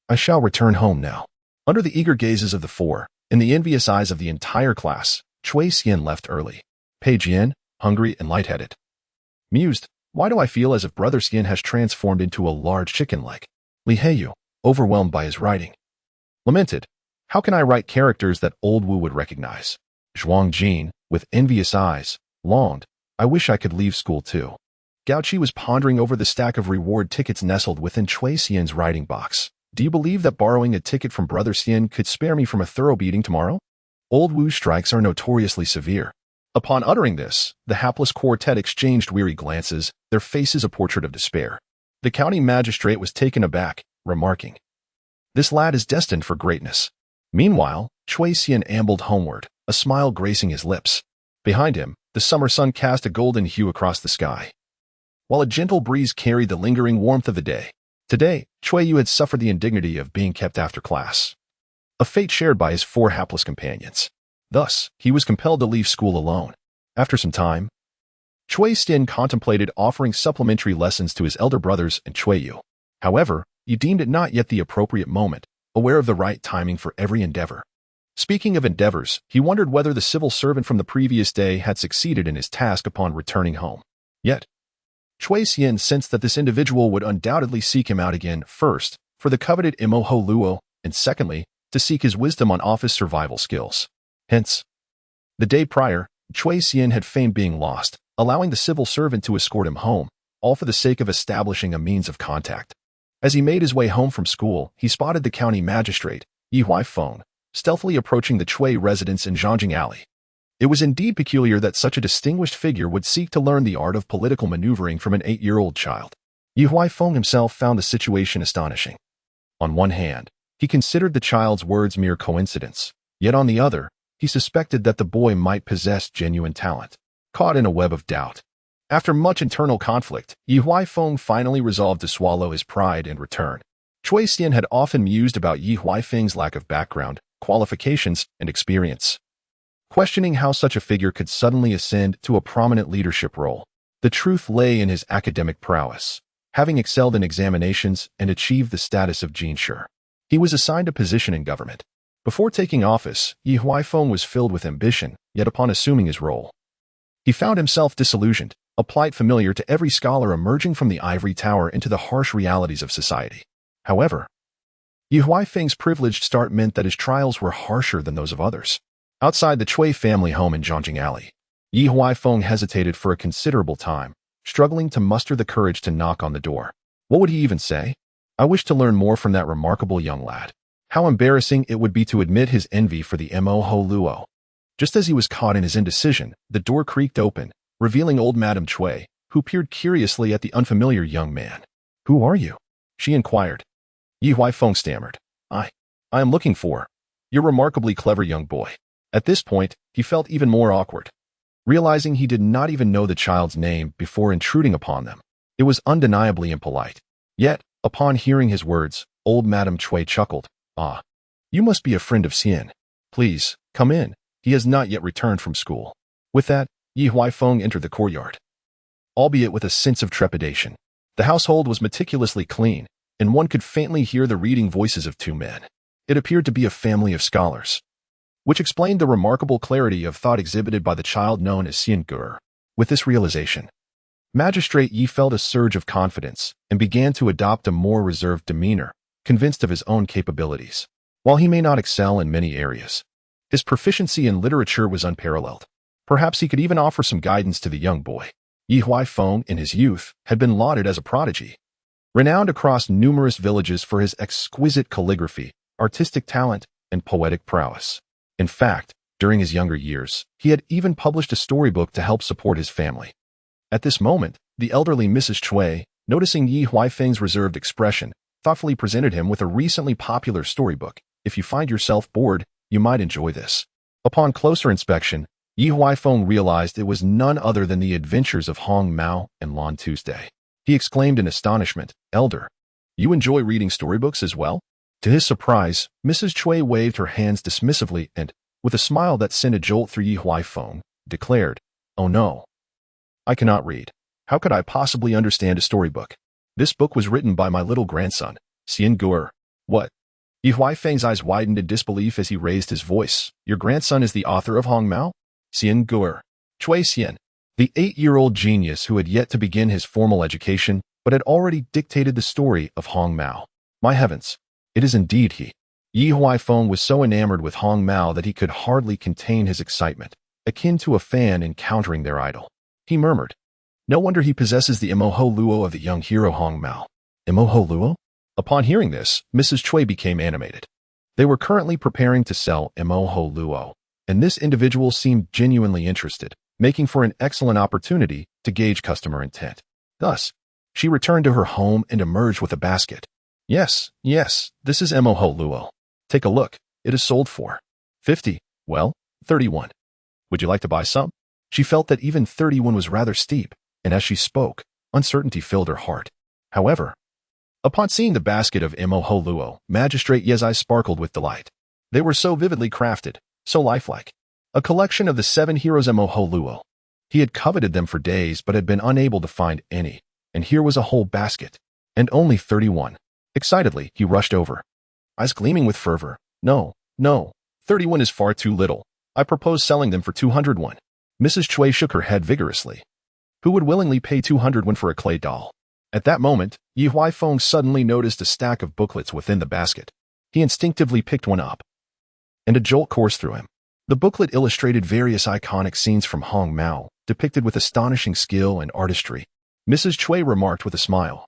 "I shall return home now." Under the eager gazes of the 4, and the envious eyes of the entire class, Cui Xian left early. Pei Jian, hungry and lightheaded, mused, "Why do I feel as if Brother Xian has transformed into a large chicken leg?" Li Heiyu, overwhelmed by his writing, lamented, "How can I write characters that old Wu would recognize?" Zhuang Jin, with envious eyes, longed, "I wish I could leave school too." Gao Qi was pondering over the stack of reward tickets nestled within Cui Xian's writing box. "Do you believe that borrowing a ticket from Brother Xian could spare me from a thorough beating tomorrow? Old Wu's strikes are notoriously severe." Upon uttering this, the hapless quartet exchanged weary glances, their faces a portrait of despair. The county magistrate was taken aback, remarking, "This lad is destined for greatness." Meanwhile, Cui Xian ambled homeward, a smile gracing his lips. Behind him, the summer sun cast a golden hue across the sky, while a gentle breeze carried the lingering warmth of the day. Today, Cui Yu had suffered the indignity of being kept after class, a fate shared by his 4 hapless companions. Thus, he was compelled to leave school alone. After some time, Cui Xian contemplated offering supplementary lessons to his elder brothers and Cui Yu. However, he deemed it not yet the appropriate moment, aware of the right timing for every endeavor. Speaking of endeavors, he wondered whether the civil servant from the previous day had succeeded in his task upon returning home. Yet, Cui Xian sensed that this individual would undoubtedly seek him out again, first, for the coveted Imoho Luo, and secondly, to seek his wisdom on office survival skills. Hence, the day prior, Cui Xian had feigned being lost, allowing the civil servant to escort him home, all for the sake of establishing a means of contact. As he made his way home from school, he spotted the county magistrate, Yi Huaifeng, stealthily approaching the Cui residence in Zhangjing Alley. It was indeed peculiar that such a distinguished figure would seek to learn the art of political maneuvering from an 8-year-old child. Yi Huaifeng himself found the situation astonishing. On one hand, he considered the child's words mere coincidence, yet on the other, he suspected that the boy might possess genuine talent. Caught in a web of doubt, after much internal conflict, Yi Huaifeng finally resolved to swallow his pride and return. Cui Xian had often mused about Yi Huaifeng's lack of background, qualifications, and experience, questioning how such a figure could suddenly ascend to a prominent leadership role. The truth lay in his academic prowess. having excelled in examinations and achieved the status of Jinshi. He was assigned a position in government. Before taking office, Yi Huaifeng was filled with ambition, yet upon assuming his role, he found himself disillusioned, a plight familiar to every scholar emerging from the ivory tower into the harsh realities of society. However, Yi Huaifeng's privileged start meant that his trials were harsher than those of others. Outside the Cui family home in Zhongjing Alley, Yi Huaifeng hesitated for a considerable time, struggling to muster the courage to knock on the door. What would he even say? I wish to learn more from that remarkable young lad. How embarrassing it would be to admit his envy for the Mo Ho Luo. Just as he was caught in his indecision, the door creaked open, revealing old Madame Cui, who peered curiously at the unfamiliar young man. Who are you? She inquired. Yi Huaifeng stammered. I am looking for your remarkably clever young boy. At this point, he felt even more awkward. Realizing he did not even know the child's name before intruding upon them, it was undeniably impolite. Yet, upon hearing his words, old Madame Cui chuckled. Ah, you must be a friend of Xian. Please, come in. He has not yet returned from school. With that, Yi Huaifeng entered the courtyard, albeit with a sense of trepidation. The household was meticulously clean, and one could faintly hear the reading voices of two men. It appeared to be a family of scholars, which explained the remarkable clarity of thought exhibited by the child known as Xian Gur. With this realization, Magistrate Yi felt a surge of confidence and began to adopt a more reserved demeanor, convinced of his own capabilities. While he may not excel in many areas, his proficiency in literature was unparalleled. Perhaps he could even offer some guidance to the young boy. Yi Huaifeng, in his youth, had been lauded as a prodigy, renowned across numerous villages for his exquisite calligraphy, artistic talent, and poetic prowess. In fact, during his younger years, he had even published a storybook to help support his family. At this moment, the elderly Mrs. Cui, noticing Yi Huaifeng's reserved expression, thoughtfully presented him with a recently popular storybook. If you find yourself bored, you might enjoy this. Upon closer inspection, Yi Huaifeng realized it was none other than the adventures of Hong Mao and Lon Tuesday. He exclaimed in astonishment, Elder, you enjoy reading storybooks as well? To his surprise, Mrs. Cui waved her hands dismissively and, with a smile that sent a jolt through Yi Huaifeng, declared, Oh no. I cannot read. How could I possibly understand a storybook? This book was written by my little grandson, Xian Gur. What? Yi Huaifeng's eyes widened in disbelief as he raised his voice. Your grandson is the author of Hong Mao? Xian Gur. Cui Xian. The 8-year-old genius who had yet to begin his formal education, but had already dictated the story of Hong Mao. My heavens. It is indeed he. Yi Huaifeng was so enamored with Hong Mao that he could hardly contain his excitement, akin to a fan encountering their idol. He murmured, No wonder he possesses the Mo Ho Luo of the young hero Hong Mao. Mo Ho Luo? Upon hearing this, Mrs. Cui became animated. They were currently preparing to sell Mo Ho Luo, and this individual seemed genuinely interested, making for an excellent opportunity to gauge customer intent. Thus, she returned to her home and emerged with a basket. Yes, this is Mo Ho Luo. Take a look. It is sold for 50, well, 31. Would you like to buy some? She felt that even 31 was rather steep, and as she spoke, uncertainty filled her heart. However, upon seeing the basket of Mo Ho Luo, Magistrate Yi's eyes sparkled with delight. They were so vividly crafted, so lifelike. A collection of the 7 heroes Mo Ho Luo. He had coveted them for days but had been unable to find any, and here was a whole basket, and only 31. Excitedly, he rushed over, eyes gleaming with fervor. No, 31 is far too little. I propose selling them for 201. Mrs. Cui shook her head vigorously. Who would willingly pay 201 for a clay doll? At that moment, Yi Huaifeng suddenly noticed a stack of booklets within the basket. He instinctively picked one up, and a jolt coursed through him. The booklet illustrated various iconic scenes from Hong Mao, depicted with astonishing skill and artistry. Mrs. Cui remarked with a smile.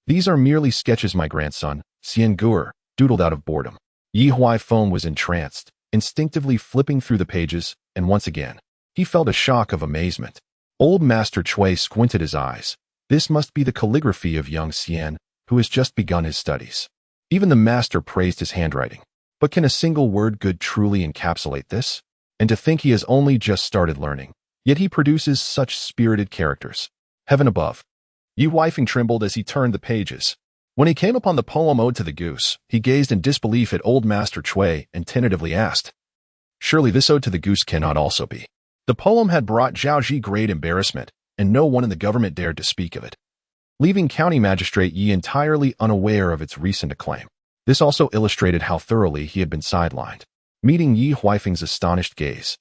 These are merely sketches, my grandson, Xian Gur, doodled out of boredom. Yi Huaifeng was entranced, instinctively flipping through the pages, and once again, he felt a shock of amazement. Old Master Cui squinted his eyes. This must be the calligraphy of young Xian, who has just begun his studies. Even the master praised his handwriting. But can a single word good truly encapsulate this? And to think he has only just started learning, yet he produces such spirited characters. Heaven above. Yi Huaifeng trembled as he turned the pages. When he came upon the poem Ode to the Goose, he gazed in disbelief at old Master Cui and tentatively asked, Surely this Ode to the Goose cannot also be. The poem had brought Zhao Ji great embarrassment, and no one in the government dared to speak of it. leaving County Magistrate Yi entirely unaware of its recent acclaim. This also illustrated how thoroughly he had been sidelined. Meeting Yi Huifeng's astonished gaze,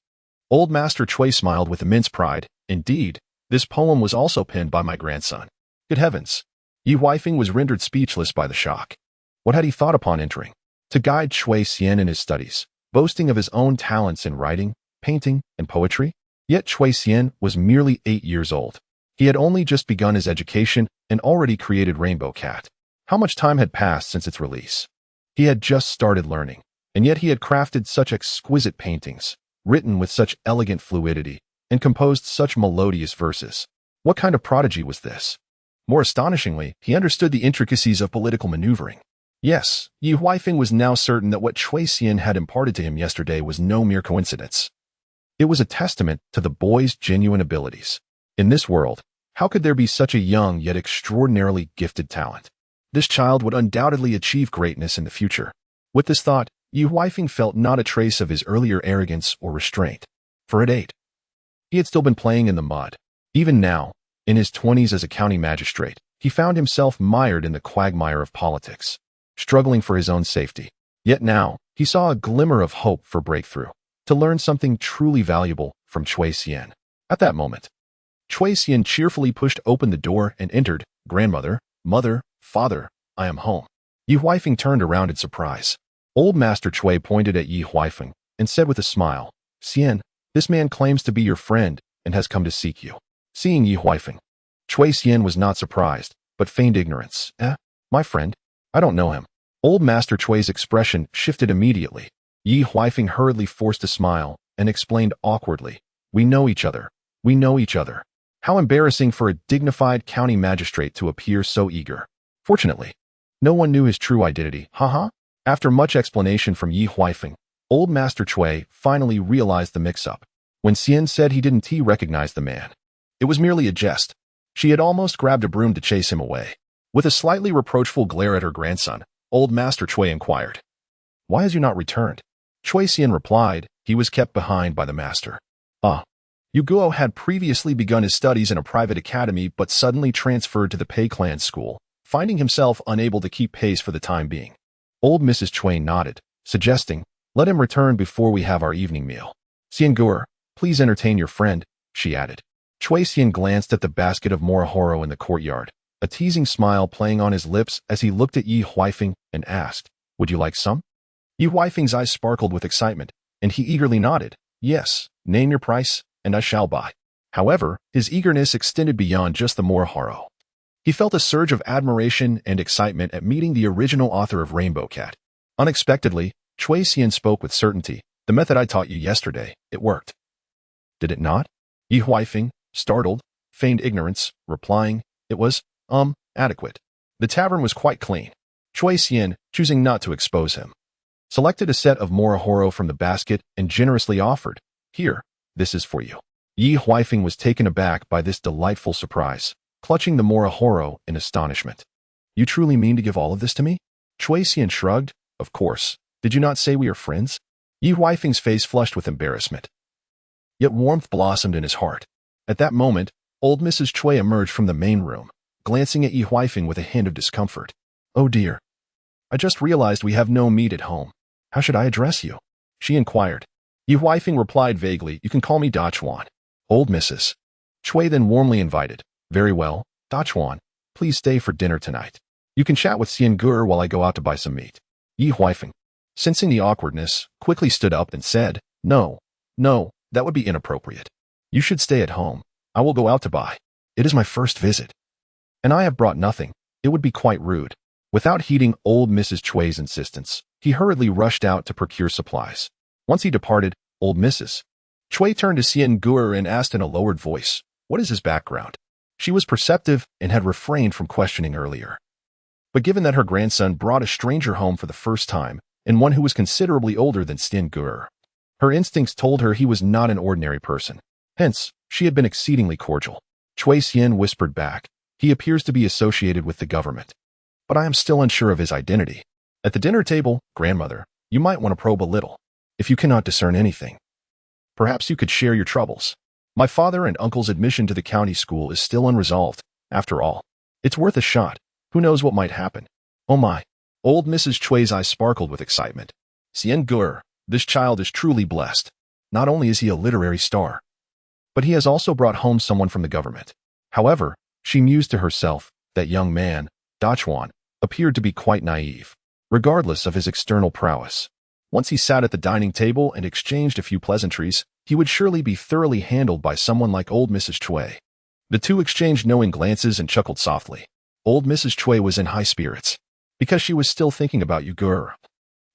Old Master Chui smiled with immense pride. Indeed, this poem was also penned by my grandson. Good heavens! Yi Huifeng was rendered speechless by the shock. What had he thought upon entering? To guide Chui Xian in his studies, boasting of his own talents in writing, painting, and poetry? Yet Chui Xian was merely 8 years old. He had only just begun his education and already created Rainbow Cat. How much time had passed since its release? He had just started learning, and yet he had crafted such exquisite paintings, written with such elegant fluidity, and composed such melodious verses. What kind of prodigy was this? More astonishingly, he understood the intricacies of political maneuvering. Yes, Yi Huifeng was now certain that what Chui Xian had imparted to him yesterday was no mere coincidence. It was a testament to the boy's genuine abilities. In this world, how could there be such a young yet extraordinarily gifted talent? This child would undoubtedly achieve greatness in the future. With this thought, Yi Huifeng felt not a trace of his earlier arrogance or restraint. For at 8, he had still been playing in the mud. Even now, in his 20s as a county magistrate, he found himself mired in the quagmire of politics, struggling for his own safety. Yet now, he saw a glimmer of hope for breakthrough, to learn something truly valuable from Chui Xian. At that moment, Chui Xian cheerfully pushed open the door and entered. Grandmother, mother, father, I am home. Yi Huifeng turned around in surprise. Old Master Chui pointed at Yi Huifeng and said with a smile, Xian, this man claims to be your friend and has come to seek you. Seeing Yi Huifeng, Chui Xian was not surprised, but feigned ignorance. My friend? I don't know him. Old Master Chui's expression shifted immediately. Yi Huifeng hurriedly forced a smile and explained awkwardly, We know each other. We know each other. How embarrassing for a dignified county magistrate to appear so eager. Fortunately, no one knew his true identity. Haha. After much explanation from Yi Huifeng, Old Master Chui finally realized the mix-up. When Xian said he didn't recognize the man, it was merely a jest. She had almost grabbed a broom to chase him away. With a slightly reproachful glare at her grandson, Old Master Chui inquired, Why has you not returned? Chui Xian replied, He was kept behind by the master. Yu Guo had previously begun his studies in a private academy but suddenly transferred to the Pei Clan school, finding himself unable to keep pace for the time being. Old Mrs. Chui nodded, suggesting, Let him return before we have our evening meal. Xian Guer, please entertain your friend, she added. Chui Xian glanced at the basket of morahoro in the courtyard, a teasing smile playing on his lips as he looked at Yi Huifeng and asked, Would you like some? Yi Huifeng's eyes sparkled with excitement, and he eagerly nodded, Yes, name your price, and I shall buy. However, his eagerness extended beyond just the morahoro. He felt a surge of admiration and excitement at meeting the original author of Rainbow Cat. Unexpectedly, Chui Xian spoke with certainty. The method I taught you yesterday, it worked. Did it not? Yi Huifeng, startled, feigned ignorance, replying, It was, adequate. The tavern was quite clean. Chui Xian, choosing not to expose him, selected a set of morahoro from the basket and generously offered, Here, this is for you. Yi Huifeng was taken aback by this delightful surprise, clutching the morahoro in astonishment. You truly mean to give all of this to me? Chui Xian shrugged, Of course. Did you not say we are friends? Yi Huifeng's face flushed with embarrassment. Yet warmth blossomed in his heart. At that moment, old Mrs. Chui emerged from the main room, glancing at Yi Huifeng with a hint of discomfort. Oh dear. I just realized we have no meat at home. How should I address you? She inquired. Yi Huifeng replied vaguely, You can call me Da Chuan. Old Mrs. Chui then warmly invited, Very well, Da Chuan, please stay for dinner tonight. You can chat with Xian Guer while I go out to buy some meat. Yi Huifeng, sensing the awkwardness, quickly stood up and said, No, that would be inappropriate. You should stay at home. I will go out to buy. It is my first visit. And I have brought nothing. It would be quite rude. Without heeding old Mrs. Chui's insistence, he hurriedly rushed out to procure supplies. Once he departed, old Mrs. Chui turned to Xian Guer and asked in a lowered voice, What is his background? She was perceptive and had refrained from questioning earlier. But given that her grandson brought a stranger home for the first time, and one who was considerably older than Xian Guer, her instincts told her he was not an ordinary person. Hence, she had been exceedingly cordial. Chui Xian whispered back, He appears to be associated with the government. But I am still unsure of his identity. At the dinner table, grandmother, you might want to probe a little. If you cannot discern anything, perhaps you could share your troubles. My father and uncle's admission to the county school is still unresolved, after all. It's worth a shot. Who knows what might happen? Oh my. Old Mrs. Chui's eyes sparkled with excitement. Xian Gur, this child is truly blessed. Not only is he a literary star, but he has also brought home someone from the government. However, she mused to herself, that young man, Dachuan, appeared to be quite naive, regardless of his external prowess. Once he sat at the dining table and exchanged a few pleasantries, he would surely be thoroughly handled by someone like old Mrs. Chui. The two exchanged knowing glances and chuckled softly. Old Mrs. Chui was in high spirits, because she was still thinking about Ugur.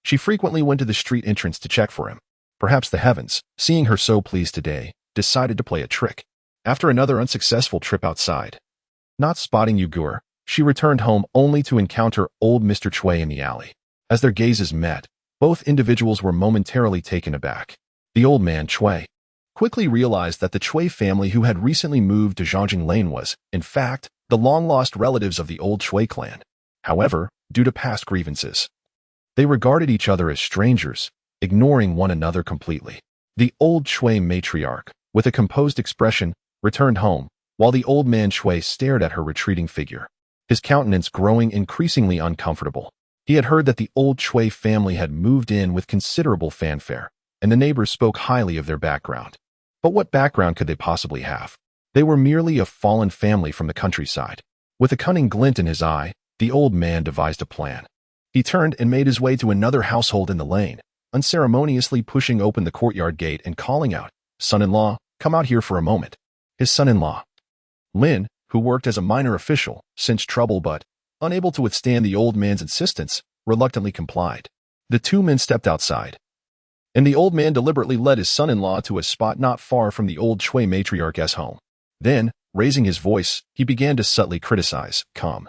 She frequently went to the street entrance to check for him. Perhaps the heavens, seeing her so pleased today, decided to play a trick. After another unsuccessful trip outside, not spotting Ugur, she returned home only to encounter old Mr. Chui in the alley. As their gazes met, both individuals were momentarily taken aback. The old man, Chui, quickly realized that the Chui family who had recently moved to Zhongjing Lane was, in fact, the long-lost relatives of the old Chui clan. However, due to past grievances, they regarded each other as strangers, ignoring one another completely. The old Chui matriarch, with a composed expression, returned home, while the old man Chui stared at her retreating figure, his countenance growing increasingly uncomfortable. He had heard that the old Chui family had moved in with considerable fanfare, and the neighbors spoke highly of their background. But what background could they possibly have? They were merely a fallen family from the countryside. With a cunning glint in his eye, the old man devised a plan. He turned and made his way to another household in the lane, unceremoniously pushing open the courtyard gate and calling out, "Son-in-law, come out here for a moment." His son-in-law, Lin, who worked as a minor official, sensed trouble but, unable to withstand the old man's insistence, reluctantly complied. The two men stepped outside, and the old man deliberately led his son-in-law to a spot not far from the old Chui matriarch's home. Then, raising his voice, he began to subtly criticize, "Come,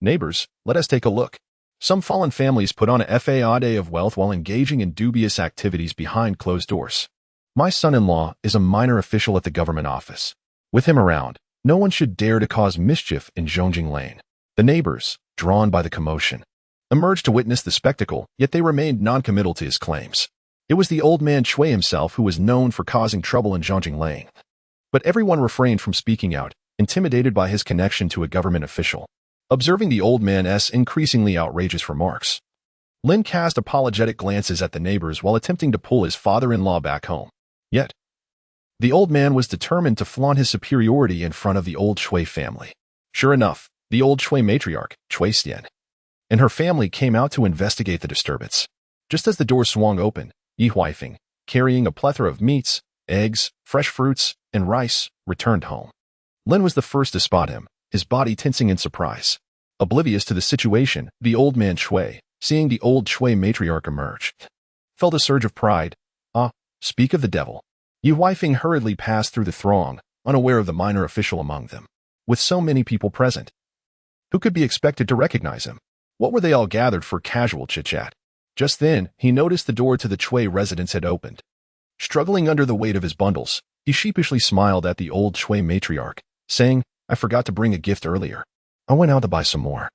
neighbors, let us take a look. Some fallen families put on a fade of wealth while engaging in dubious activities behind closed doors. My son-in-law is a minor official at the government office. With him around, no one should dare to cause mischief in Zhongjing Lane." The neighbors, drawn by the commotion, emerged to witness the spectacle, yet they remained non-committal to his claims. It was the old man Chui himself who was known for causing trouble in Zhongjing Lane. But everyone refrained from speaking out, intimidated by his connection to a government official. Observing the old man's increasingly outrageous remarks, Lin cast apologetic glances at the neighbors while attempting to pull his father-in-law back home. Yet, the old man was determined to flaunt his superiority in front of the old Chui family. Sure enough, the old Chui matriarch, Chui Xian, and her family came out to investigate the disturbance. Just as the door swung open, Yi Huifeng, carrying a plethora of meats, eggs, fresh fruits, and rice, returned home. Lin was the first to spot him, his body tensing in surprise. Oblivious to the situation, the old man Chui, seeing the old Chui matriarch emerge, felt a surge of pride. "Ah, speak of the devil." Yi Huifeng hurriedly passed through the throng, unaware of the minor official among them. With so many people present, who could be expected to recognize him? What were they all gathered for casual chit-chat? Just then, he noticed the door to the Chui residence had opened. Struggling under the weight of his bundles, he sheepishly smiled at the old Chui matriarch, saying, "I forgot to bring a gift earlier. I went out to buy some more.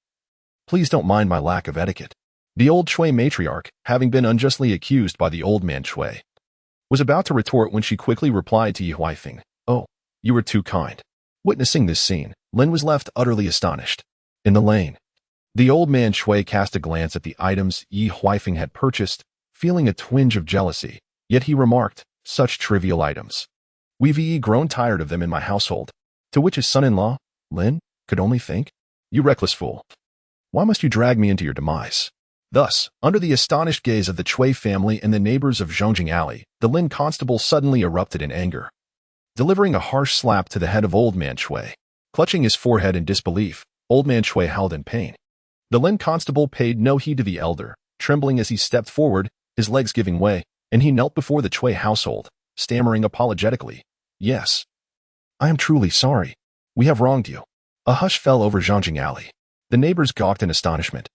Please don't mind my lack of etiquette." The old Chui matriarch, having been unjustly accused by the old man Chui, was about to retort when she quickly replied to Yi Huifeng, "Oh, you were too kind." Witnessing this scene, Lin was left utterly astonished. In the lane, the old man Chui cast a glance at the items Yi Huifeng had purchased, feeling a twinge of jealousy, yet he remarked, "Such trivial items. We've grown tired of them in my household." To which his son-in-law, Lin, could only think, "You reckless fool. Why must you drag me into your demise?" Thus, under the astonished gaze of the Chui family and the neighbors of Zhongjing Alley, the Lin constable suddenly erupted in anger, delivering a harsh slap to the head of old man Chui. Clutching his forehead in disbelief, old man Chui howled in pain. The Lin constable paid no heed to the elder, trembling as he stepped forward, his legs giving way, and he knelt before the Chui household, stammering apologetically, "Yes, I am truly sorry. We have wronged you." A hush fell over Zhongjing Alley. The neighbors gawked in astonishment,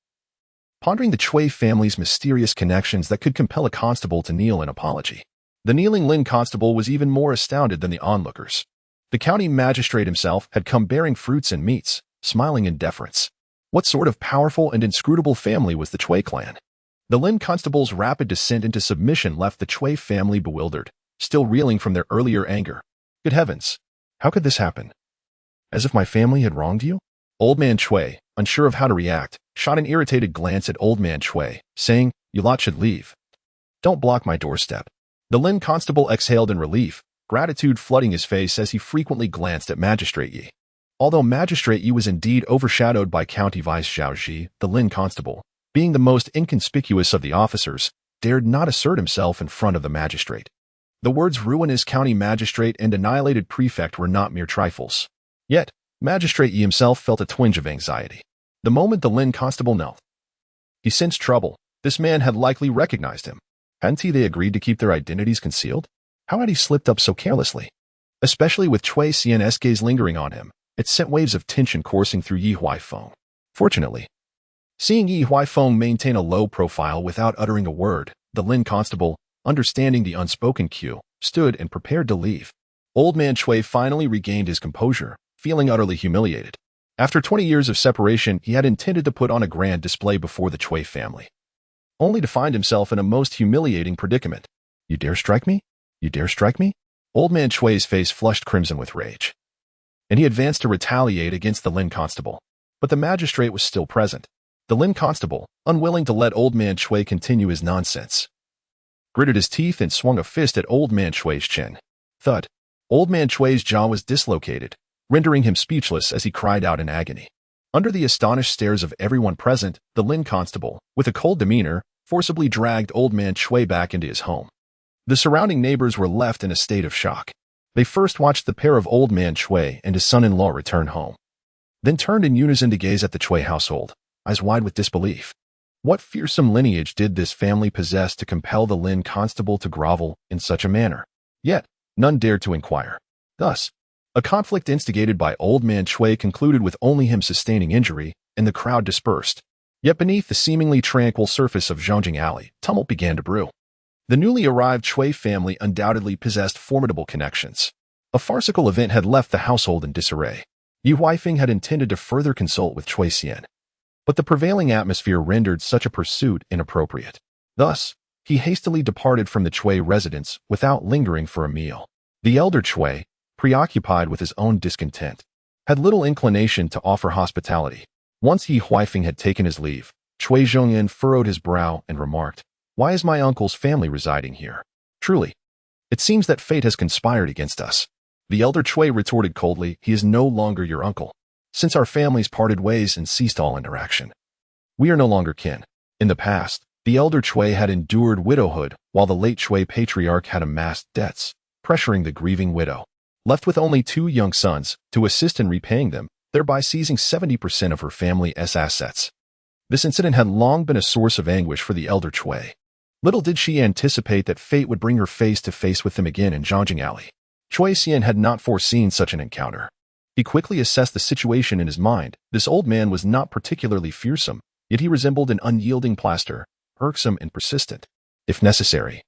pondering the Chui family's mysterious connections that could compel a constable to kneel in apology. The kneeling Lin constable was even more astounded than the onlookers. The county magistrate himself had come bearing fruits and meats, smiling in deference. What sort of powerful and inscrutable family was the Chui clan? The Lin constable's rapid descent into submission left the Chui family bewildered, still reeling from their earlier anger. Good heavens! How could this happen? As if my family had wronged you? Old Man Chui, unsure of how to react, shot an irritated glance at Old Man Chui, saying, "You lot should leave. Don't block my doorstep." The Lin constable exhaled in relief, gratitude flooding his face as he frequently glanced at Magistrate Yi. Although Magistrate Yi was indeed overshadowed by County Vice Zhao Ji, the Lin constable, being the most inconspicuous of the officers, dared not assert himself in front of the magistrate. The words ruinous county magistrate and annihilated prefect were not mere trifles. Yet, Magistrate Yi himself felt a twinge of anxiety. The moment the Lin constable knelt, he sensed trouble. This man had likely recognized him. Hadn't they agreed to keep their identities concealed? How had he slipped up so carelessly? Especially with Chui Xian's gaze lingering on him, it sent waves of tension coursing through Yi Huaifeng. Fortunately, seeing Yi Huaifeng maintain a low profile without uttering a word, the Lin constable, understanding the unspoken cue, stood and prepared to leave. Old Man Chui finally regained his composure, feeling utterly humiliated. After 20 years of separation, he had intended to put on a grand display before the Chui family, only to find himself in a most humiliating predicament. "You dare strike me? You dare strike me?" Old Man Chui's face flushed crimson with rage, and he advanced to retaliate against the Lin constable. But the magistrate was still present. The Lin constable, unwilling to let Old Man Chui continue his nonsense, gritted his teeth and swung a fist at Old Man Chui's chin. Thud. Old Man Chui's jaw was dislocated, rendering him speechless as he cried out in agony. Under the astonished stares of everyone present, the Lin constable, with a cold demeanor, forcibly dragged Old Man Chui back into his home. The surrounding neighbors were left in a state of shock. They first watched the pair of Old Man Chui and his son-in-law return home, then turned in unison to gaze at the Chui household, eyes wide with disbelief. What fearsome lineage did this family possess to compel the Lin constable to grovel in such a manner? Yet, none dared to inquire. Thus, a conflict instigated by Old Man Chui concluded with only him sustaining injury, and the crowd dispersed. Yet beneath the seemingly tranquil surface of Zhongjing Alley, tumult began to brew. The newly arrived Chui family undoubtedly possessed formidable connections. A farcical event had left the household in disarray. Yi Huaifeng had intended to further consult with Chui Xian, but the prevailing atmosphere rendered such a pursuit inappropriate. Thus, he hastily departed from the Chui residence without lingering for a meal. The elder Chui, preoccupied with his own discontent, had little inclination to offer hospitality. Once Yi Huaifeng had taken his leave, Chui Zhongyan furrowed his brow and remarked, "Why is my uncle's family residing here? Truly, it seems that fate has conspired against us." The elder Chui retorted coldly, "He is no longer your uncle, since our families parted ways and ceased all interaction. We are no longer kin." In the past, the elder Chui had endured widowhood, while the late Chui patriarch had amassed debts, pressuring the grieving widow, left with only 2 young sons, to assist in repaying them, thereby seizing 70% of her family's assets. This incident had long been a source of anguish for the elder Chui. Little did she anticipate that fate would bring her face to face with them again in Zhongjing Alley. Chui Xian had not foreseen such an encounter. He quickly assessed the situation in his mind. This old man was not particularly fearsome, yet he resembled an unyielding plaster, irksome and persistent. If necessary,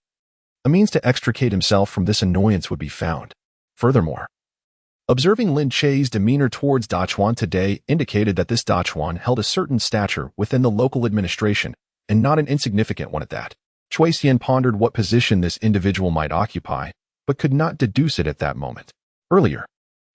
a means to extricate himself from this annoyance would be found. Furthermore, observing Lin Chei's demeanor towards Dachuan today indicated that this Dachuan held a certain stature within the local administration, and not an insignificant one at that. Chui Xian pondered what position this individual might occupy, but could not deduce it at that moment. Earlier,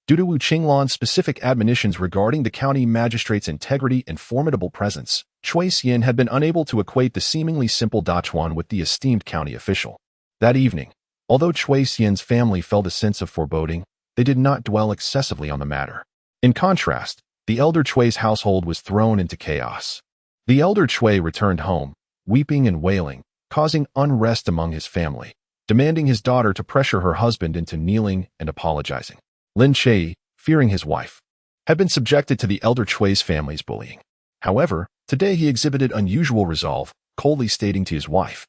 due to Wu Qinglan's specific admonitions regarding the county magistrate's integrity and formidable presence, Chui Xian had been unable to equate the seemingly simple Dachuan with the esteemed county official. That evening, although Chui Xian's family felt a sense of foreboding, they did not dwell excessively on the matter. In contrast, the elder Chui's household was thrown into chaos. The elder Chui returned home, weeping and wailing, causing unrest among his family, demanding his daughter to pressure her husband into kneeling and apologizing. Lin Chei, fearing his wife, had been subjected to the elder Chui's family's bullying. However, today he exhibited unusual resolve, coldly stating to his wife,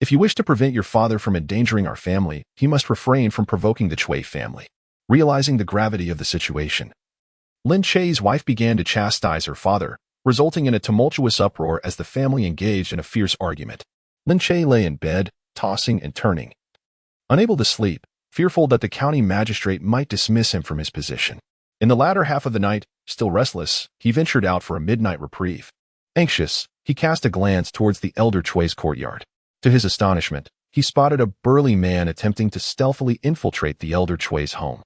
"If you wish to prevent your father from endangering our family, he must refrain from provoking the Chui family." Realizing the gravity of the situation, Lin Chei's wife began to chastise her father, resulting in a tumultuous uproar as the family engaged in a fierce argument. Lin Chei lay in bed, tossing and turning, unable to sleep, fearful that the county magistrate might dismiss him from his position. In the latter half of the night, still restless, he ventured out for a midnight reprieve. Anxious, he cast a glance towards the elder Chui's courtyard. To his astonishment, he spotted a burly man attempting to stealthily infiltrate the elder Chui's home.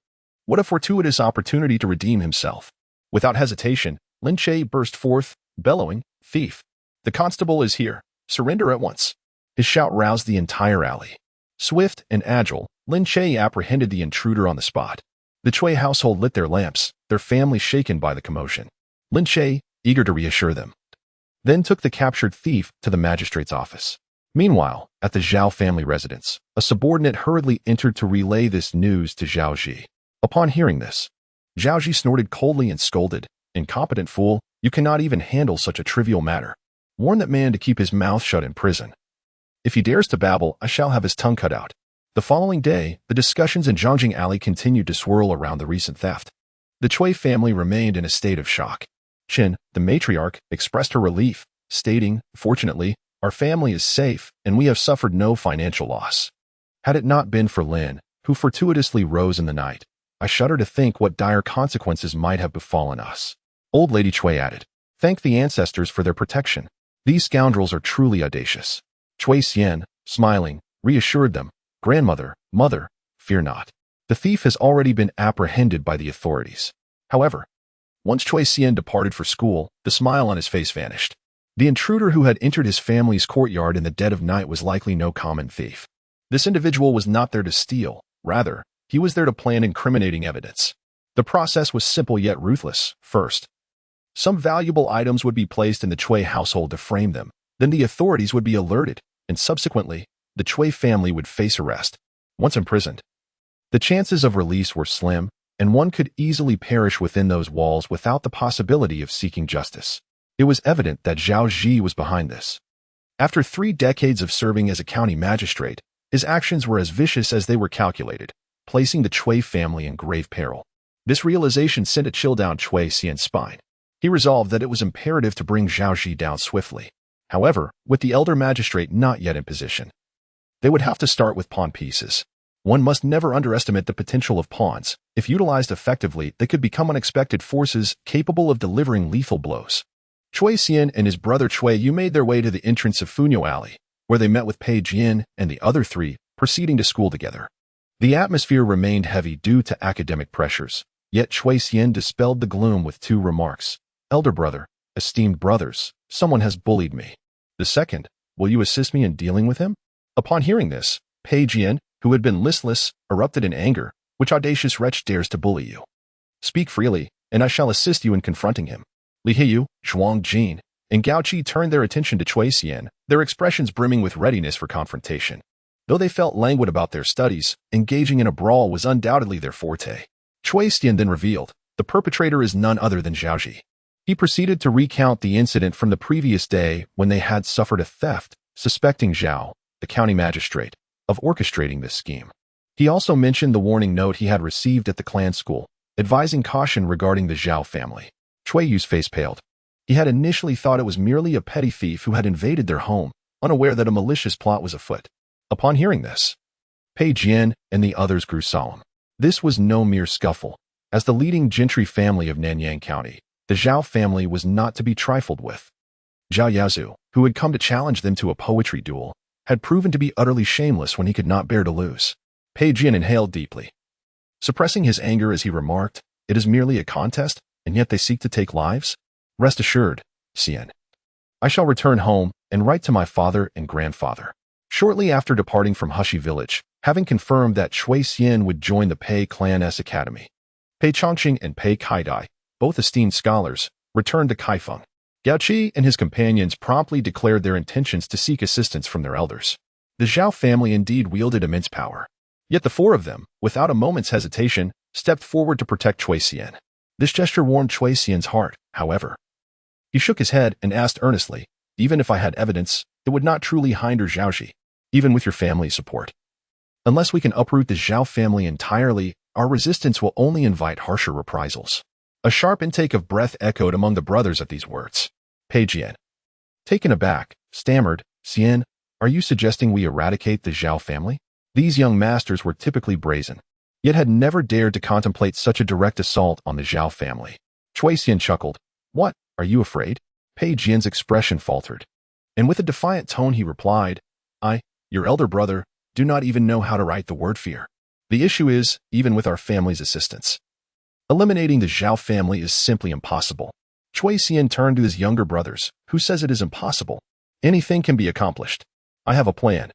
What a fortuitous opportunity to redeem himself. Without hesitation, Lin Che burst forth, bellowing, "Thief! The constable is here. Surrender at once." His shout roused the entire alley. Swift and agile, Lin Che apprehended the intruder on the spot. The Chui household lit their lamps, their family shaken by the commotion. Lin Che, eager to reassure them, then took the captured thief to the magistrate's office. Meanwhile, at the Zhao family residence, a subordinate hurriedly entered to relay this news to Zhao Ji. Upon hearing this, Zhao Ji snorted coldly and scolded, "Incompetent fool, you cannot even handle such a trivial matter. Warn that man to keep his mouth shut in prison. If he dares to babble, I shall have his tongue cut out." The following day, the discussions in Zhongjing Alley continued to swirl around the recent theft. The Chui family remained in a state of shock. Qin, the matriarch, expressed her relief, stating, "Fortunately, our family is safe and we have suffered no financial loss. Had it not been for Lin, who fortuitously rose in the night, I shudder to think what dire consequences might have befallen us." Old Lady Chui added, "Thank the ancestors for their protection. These scoundrels are truly audacious." Chui Xian, smiling, reassured them, "Grandmother, mother, fear not. The thief has already been apprehended by the authorities." However, once Chui Xian departed for school, the smile on his face vanished. The intruder who had entered his family's courtyard in the dead of night was likely no common thief. This individual was not there to steal. Rather, he was there to plant incriminating evidence. The process was simple yet ruthless. First, some valuable items would be placed in the Chui household to frame them. Then the authorities would be alerted, and subsequently, the Chui family would face arrest. Once imprisoned, the chances of release were slim, and one could easily perish within those walls without the possibility of seeking justice. It was evident that Zhao Ji was behind this. After 3 decades of serving as a county magistrate, his actions were as vicious as they were calculated, placing the Chui family in grave peril. This realization sent a chill down Chui Xian's spine. He resolved that it was imperative to bring Zhao Ji down swiftly. However, with the elder magistrate not yet in position, they would have to start with pawn pieces. One must never underestimate the potential of pawns. If utilized effectively, they could become unexpected forces capable of delivering lethal blows. Chui Xian and his brother Chui Yu made their way to the entrance of Funyo Alley, where they met with Pei Jian and the other 3, proceeding to school together. The atmosphere remained heavy due to academic pressures, yet Chui Xian dispelled the gloom with 2 remarks. "Elder brother, esteemed brothers, someone has bullied me. The second, will you assist me in dealing with him?" Upon hearing this, Pei Jian, who had been listless, erupted in anger. "Which audacious wretch dares to bully you? Speak freely, and I shall assist you in confronting him." Li Heiyu, Zhuang Jin, and Gao Qi turned their attention to Chui Xian, their expressions brimming with readiness for confrontation. Though they felt languid about their studies, engaging in a brawl was undoubtedly their forte. Chui Xian then revealed, "The perpetrator is none other than Zhao Ji." He proceeded to recount the incident from the previous day when they had suffered a theft, suspecting Zhao, the county magistrate, of orchestrating this scheme. He also mentioned the warning note he had received at the clan school, advising caution regarding the Zhao family. Chui Yu's face paled. He had initially thought it was merely a petty thief who had invaded their home, unaware that a malicious plot was afoot. Upon hearing this, Pei Jian and the others grew solemn. This was no mere scuffle. As the leading gentry family of Nanyang County, the Zhao family was not to be trifled with. Zhao Yazu, who had come to challenge them to a poetry duel, had proven to be utterly shameless when he could not bear to lose. Pei Jian inhaled deeply, suppressing his anger as he remarked, "It is merely a contest, and yet they seek to take lives? Rest assured, Xian, I shall return home and write to my father and grandfather." Shortly after departing from Hushi village, having confirmed that Chui Xian would join the Pei Clan's academy, Pei Chongqing and Pei Kaidai, both esteemed scholars, returned to Kaifeng. Gao Qi and his companions promptly declared their intentions to seek assistance from their elders. The Zhao family indeed wielded immense power. Yet the 4 of them, without a moment's hesitation, stepped forward to protect Chui Xian. This gesture warmed Chui Xian's heart, however. He shook his head and asked earnestly, "Even if I had evidence, it would not truly hinder Zhao Ji, even with your family's support. Unless we can uproot the Zhao family entirely, our resistance will only invite harsher reprisals." A sharp intake of breath echoed among the brothers at these words. Pei Jian, taken aback, stammered, "Xian, are you suggesting we eradicate the Zhao family?" These young masters were typically brazen, yet had never dared to contemplate such a direct assault on the Zhao family. Chui Xian chuckled. "What, are you afraid?" Pei Jian's expression faltered, and with a defiant tone he replied, "I, your elder brother, do not even know how to write the word fear. The issue is, even with our family's assistance, eliminating the Zhao family is simply impossible. Chui Xian turned to his younger brothers, who says it is impossible. Anything can be accomplished. I have a plan.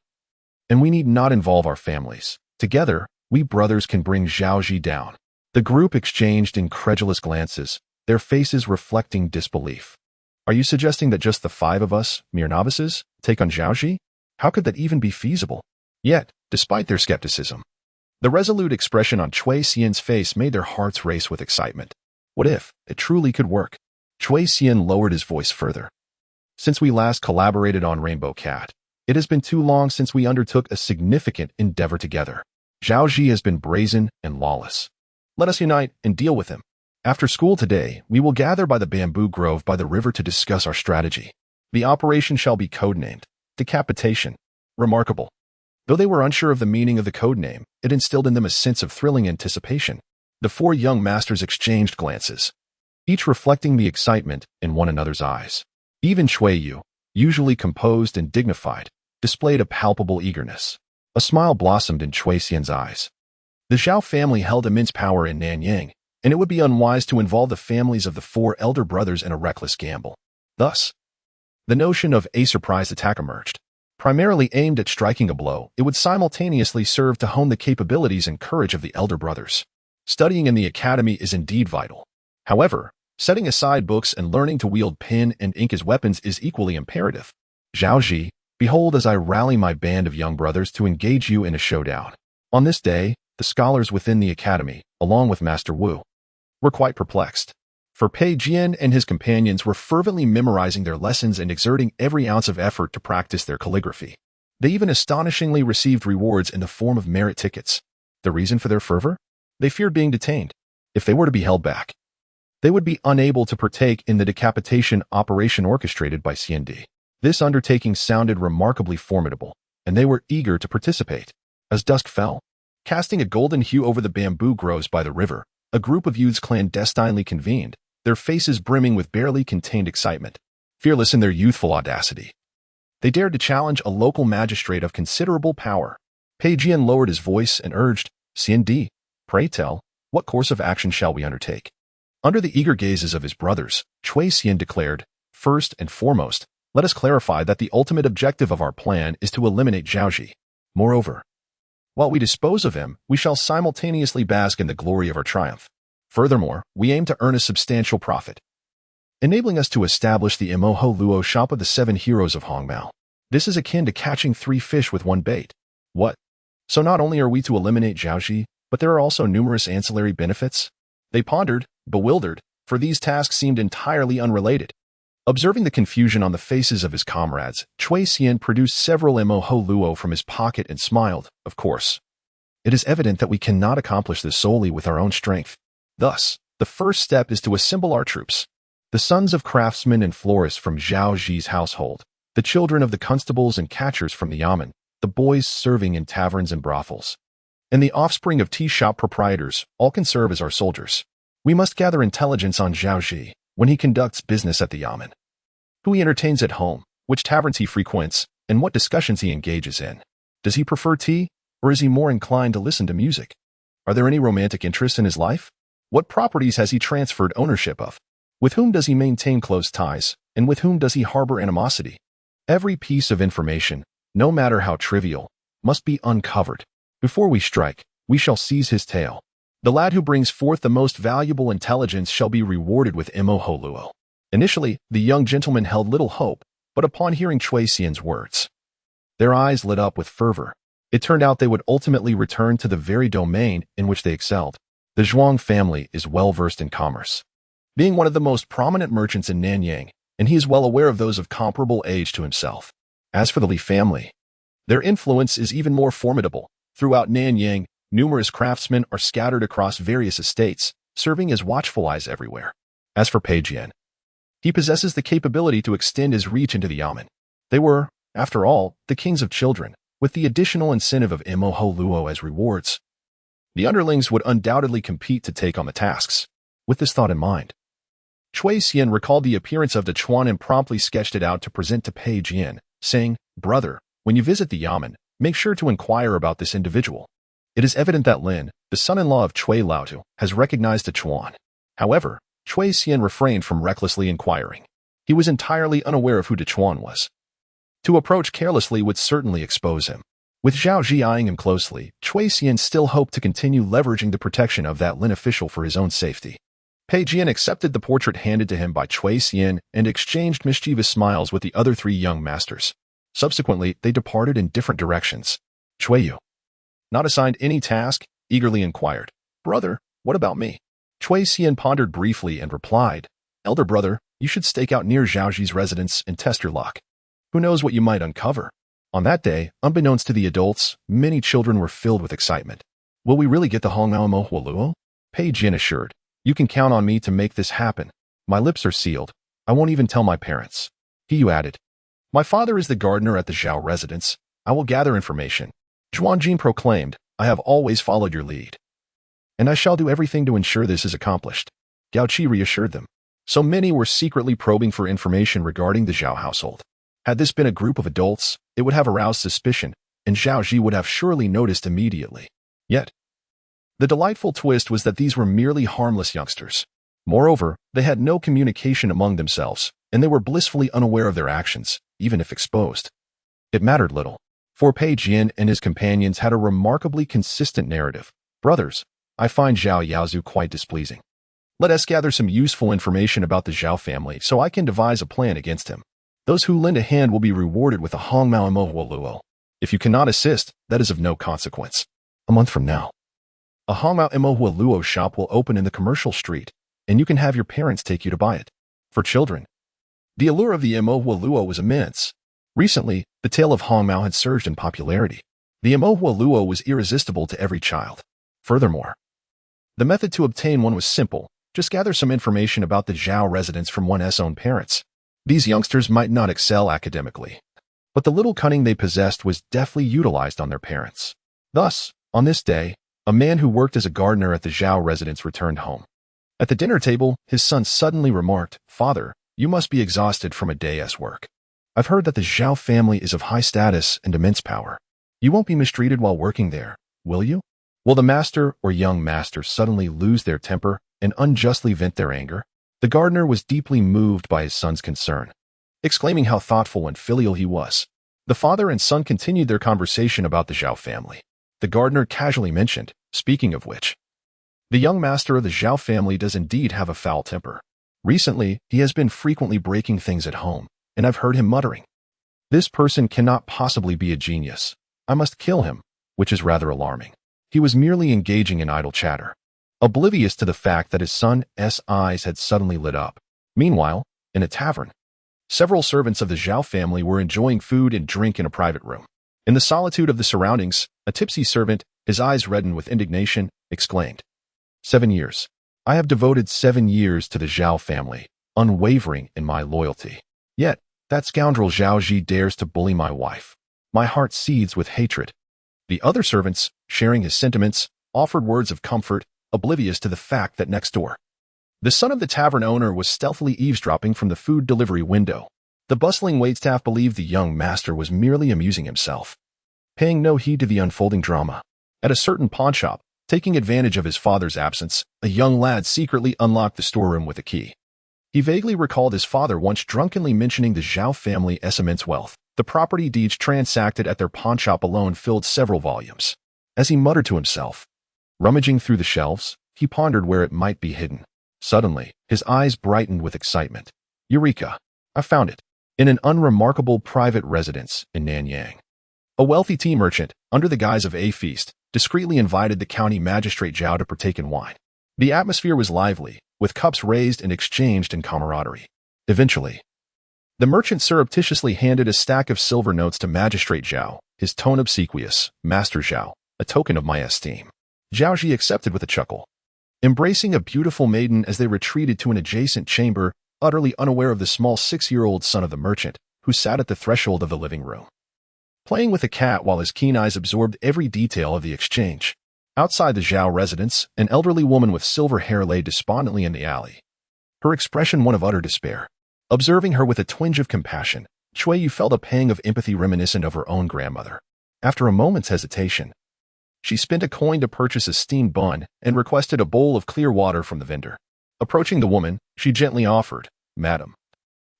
And we need not involve our families. Together, we brothers can bring Zhaoji down. The group exchanged incredulous glances, their faces reflecting disbelief. Are you suggesting that just the 5 of us, mere novices, take on Zhaoji? How could that even be feasible? Yet, despite their skepticism, the resolute expression on Chui Xian's face made their hearts race with excitement. What if it truly could work? Chui Xian lowered his voice further. Since we last collaborated on Rainbow Cat, it has been too long since we undertook a significant endeavor together. Zhaoji has been brazen and lawless. Let us unite and deal with him. After school today, we will gather by the bamboo grove by the river to discuss our strategy. The operation shall be codenamed Decapitation. Remarkable. Though they were unsure of the meaning of the code name, it instilled in them a sense of thrilling anticipation. The 4 young masters exchanged glances, each reflecting the excitement in one another's eyes. Even Chui Yu, usually composed and dignified, displayed a palpable eagerness. A smile blossomed in Chui Xian's eyes. The Zhao family held immense power in Nanyang, and it would be unwise to involve the families of the 4 elder brothers in a reckless gamble. Thus, the notion of a surprise attack emerged. Primarily aimed at striking a blow, it would simultaneously serve to hone the capabilities and courage of the elder brothers. Studying in the academy is indeed vital. However, setting aside books and learning to wield pen and ink as weapons is equally imperative. Zhaoji, behold as I rally my band of young brothers to engage you in a showdown. On this day, the scholars within the academy, along with Master Wu, were quite perplexed. For Pei Jian and his companions were fervently memorizing their lessons and exerting every ounce of effort to practice their calligraphy. They even astonishingly received rewards in the form of merit tickets. The reason for their fervor? They feared being detained. If they were to be held back, they would be unable to partake in the decapitation operation orchestrated by CND. This undertaking sounded remarkably formidable, and they were eager to participate. As dusk fell, casting a golden hue over the bamboo groves by the river, a group of youths clandestinely convened, their faces brimming with barely contained excitement, fearless in their youthful audacity. They dared to challenge a local magistrate of considerable power. Pei Jian lowered his voice and urged, CND, pray tell, what course of action shall we undertake? Under the eager gazes of his brothers, Chui Xian declared, first and foremost, let us clarify that the ultimate objective of our plan is to eliminate Zhaoji. Moreover, while we dispose of him, we shall simultaneously bask in the glory of our triumph. Furthermore, we aim to earn a substantial profit, enabling us to establish the Imoho Luo shop of the 7 heroes of Hongmao. This is akin to catching 3 fish with 1 bait. What? So not only are we to eliminate Zhaoji, but there are also numerous ancillary benefits? They pondered, bewildered, for these tasks seemed entirely unrelated. Observing the confusion on the faces of his comrades, Chui Xian produced several Imoho Luo from his pocket and smiled, of course. It is evident that we cannot accomplish this solely with our own strength. Thus, the first step is to assemble our troops. The sons of craftsmen and florists from Zhao Ji's household, the children of the constables and catchers from the yamen, the boys serving in taverns and brothels, and the offspring of tea shop proprietors, all can serve as our soldiers. We must gather intelligence on Zhao Ji when he conducts business at the yamen, who he entertains at home, which taverns he frequents, and what discussions he engages in. Does he prefer tea, or is he more inclined to listen to music? Are there any romantic interests in his life? What properties has he transferred ownership of? With whom does he maintain close ties, and with whom does he harbor animosity? Every piece of information, no matter how trivial, must be uncovered. Before we strike, we shall seize his tail. The lad who brings forth the most valuable intelligence shall be rewarded with Imoho Luo. Initially, the young gentlemen held little hope, but upon hearing Chui Xian's words, their eyes lit up with fervor. It turned out they would ultimately return to the very domain in which they excelled. The Zhuang family is well versed in commerce, being one of the most prominent merchants in Nanyang, and he is well aware of those of comparable age to himself. As for the Li family, their influence is even more formidable. Throughout Nanyang, numerous craftsmen are scattered across various estates, serving as watchful eyes everywhere. As for Pei Jian, he possesses the capability to extend his reach into the yamen. They were, after all, the kings of children, with the additional incentive of Imoho Luo as rewards. The underlings would undoubtedly compete to take on the tasks. With this thought in mind, Chui Xian recalled the appearance of the Chuan and promptly sketched it out to present to Pei Jian, saying, "Brother, when you visit the yamen, make sure to inquire about this individual. It is evident that Lin, the son-in-law of Chui Laotu, has recognized the Chuan." However, Chui Xian refrained from recklessly inquiring. He was entirely unaware of who Dechuan was. To approach carelessly would certainly expose him. With Zhao Ji eyeing him closely, Chui Xian still hoped to continue leveraging the protection of that Lin official for his own safety. Pei Jian accepted the portrait handed to him by Chui Xian and exchanged mischievous smiles with the other three young masters. Subsequently, they departed in different directions. Chui Yu, not assigned any task, eagerly inquired, "Brother, what about me?" Chui Xian pondered briefly and replied, "Elder brother, you should stake out near Zhao Ji's residence and test your luck. Who knows what you might uncover?" On that day, unbeknownst to the adults, many children were filled with excitement. "Will we really get the Hongmao Huoluo?" Pei Jian assured. "You can count on me to make this happen. My lips are sealed. I won't even tell my parents." He Yu added, "My father is the gardener at the Zhao residence. I will gather information." Zhuanjin proclaimed, "I have always followed your lead, and I shall do everything to ensure this is accomplished." Gao Qi reassured them. So many were secretly probing for information regarding the Zhao household. Had this been a group of adults, it would have aroused suspicion, and Zhao Ji would have surely noticed immediately. Yet, the delightful twist was that these were merely harmless youngsters. Moreover, they had no communication among themselves, and they were blissfully unaware of their actions, even if exposed. It mattered little, for Pei Jian and his companions had a remarkably consistent narrative. "Brothers, I find Zhao Yaozu quite displeasing. Let us gather some useful information about the Zhao family so I can devise a plan against him. Those who lend a hand will be rewarded with a Hongmao Huoluo. If you cannot assist, that is of no consequence. A month from now, a Hongmao Huoluo shop will open in the commercial street, and you can have your parents take you to buy it." For children, the allure of the Huoluo was immense. Recently, the tale of Hongmao had surged in popularity. The Huoluo was irresistible to every child. Furthermore, the method to obtain one was simple. Just gather some information about the Zhao residence from one's own parents. These youngsters might not excel academically, but the little cunning they possessed was deftly utilized on their parents. Thus, on this day, a man who worked as a gardener at the Zhao residence returned home. At the dinner table, his son suddenly remarked, "Father, you must be exhausted from a day's work. I've heard that the Zhao family is of high status and immense power. You won't be mistreated while working there, will you?" Will the master or young master suddenly lose their temper and unjustly vent their anger? The gardener was deeply moved by his son's concern, exclaiming how thoughtful and filial he was. The father and son continued their conversation about the Zhao family. The gardener casually mentioned, "Speaking of which, the young master of the Zhao family does indeed have a foul temper. Recently, he has been frequently breaking things at home, and I've heard him muttering, 'This person cannot possibly be a genius. I must kill him,' which is rather alarming." He was merely engaging in idle chatter, oblivious to the fact that his son's eyes had suddenly lit up. Meanwhile, in a tavern, several servants of the Zhao family were enjoying food and drink in a private room. In the solitude of the surroundings, a tipsy servant, his eyes reddened with indignation, exclaimed, 7 years. I have devoted 7 years to the Zhao family, unwavering in my loyalty. Yet, that scoundrel Zhao Ji dares to bully my wife. My heart seethes with hatred." The other servants, sharing his sentiments, offered words of comfort, oblivious to the fact that next door, the son of the tavern owner was stealthily eavesdropping from the food delivery window. The bustling waitstaff believed the young master was merely amusing himself, paying no heed to the unfolding drama. At a certain pawnshop, taking advantage of his father's absence, a young lad secretly unlocked the storeroom with a key. He vaguely recalled his father once drunkenly mentioning the Zhao family's immense wealth. The property deeds transacted at their pawnshop alone filled several volumes. As he muttered to himself, rummaging through the shelves, he pondered where it might be hidden. Suddenly, his eyes brightened with excitement. Eureka! I found it. In an unremarkable private residence in Nanyang. A wealthy tea merchant, under the guise of a feast, discreetly invited the county magistrate Zhao to partake in wine. The atmosphere was lively, with cups raised and exchanged in camaraderie. Eventually, the merchant surreptitiously handed a stack of silver notes to Magistrate Zhao, his tone obsequious, "Master Zhao, a token of my esteem." Zhao Ji accepted with a chuckle, embracing a beautiful maiden as they retreated to an adjacent chamber, utterly unaware of the small 6-year-old son of the merchant, who sat at the threshold of the living room, playing with a cat while his keen eyes absorbed every detail of the exchange. Outside the Zhao residence, an elderly woman with silver hair lay despondently in the alley, her expression one of utter despair. Observing her with a twinge of compassion, Chui Yu felt a pang of empathy reminiscent of her own grandmother. After a moment's hesitation, she spent a coin to purchase a steamed bun and requested a bowl of clear water from the vendor. Approaching the woman, she gently offered, "Madam,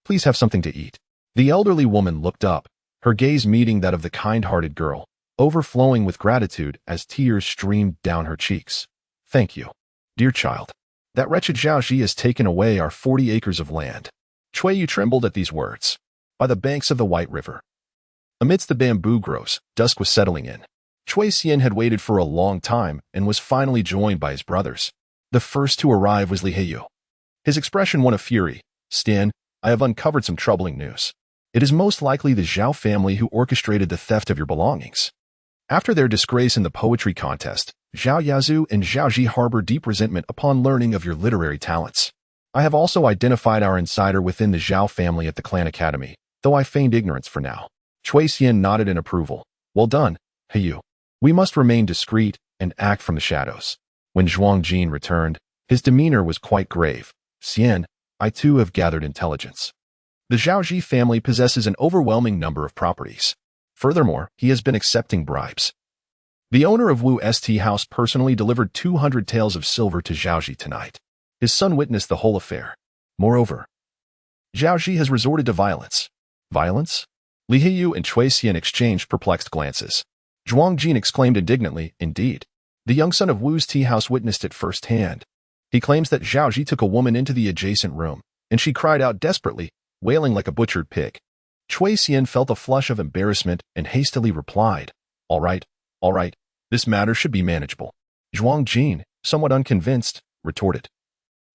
please have something to eat." The elderly woman looked up, her gaze meeting that of the kind-hearted girl, overflowing with gratitude as tears streamed down her cheeks. "Thank you, dear child. That wretched Zhao Ji has taken away our 40 acres of land." Cui Yu trembled at these words. By the banks of the White River, amidst the bamboo groves, dusk was settling in. Cui Xian had waited for a long time and was finally joined by his brothers. The first to arrive was Li Heiyu. His expression one of fury. "Stan, I have uncovered some troubling news. It is most likely the Zhao family who orchestrated the theft of your belongings. After their disgrace in the poetry contest, Zhao Yazu and Zhao Ji harbor deep resentment upon learning of your literary talents. I have also identified our insider within the Zhao family at the clan academy, though I feigned ignorance for now." Cui Xian nodded in approval. "Well done, Heiyu. We must remain discreet and act from the shadows." When Zhuang Jin returned, his demeanor was quite grave. "Xian, I too have gathered intelligence. The Zhao Ji family possesses an overwhelming number of properties. Furthermore, he has been accepting bribes. The owner of Wu St House personally delivered 200 taels of silver to Zhao Ji tonight. His son witnessed the whole affair. Moreover, Zhao Ji has resorted to violence." "Violence?" Li Heiyu and Cui Xian exchanged perplexed glances. Zhuang Jin exclaimed indignantly, "Indeed. The young son of Wu's tea house witnessed it firsthand. He claims that Zhao Ji took a woman into the adjacent room, and she cried out desperately, wailing like a butchered pig." Cui Xian felt a flush of embarrassment and hastily replied, all right, this matter should be manageable." Zhuang Jin, somewhat unconvinced, retorted,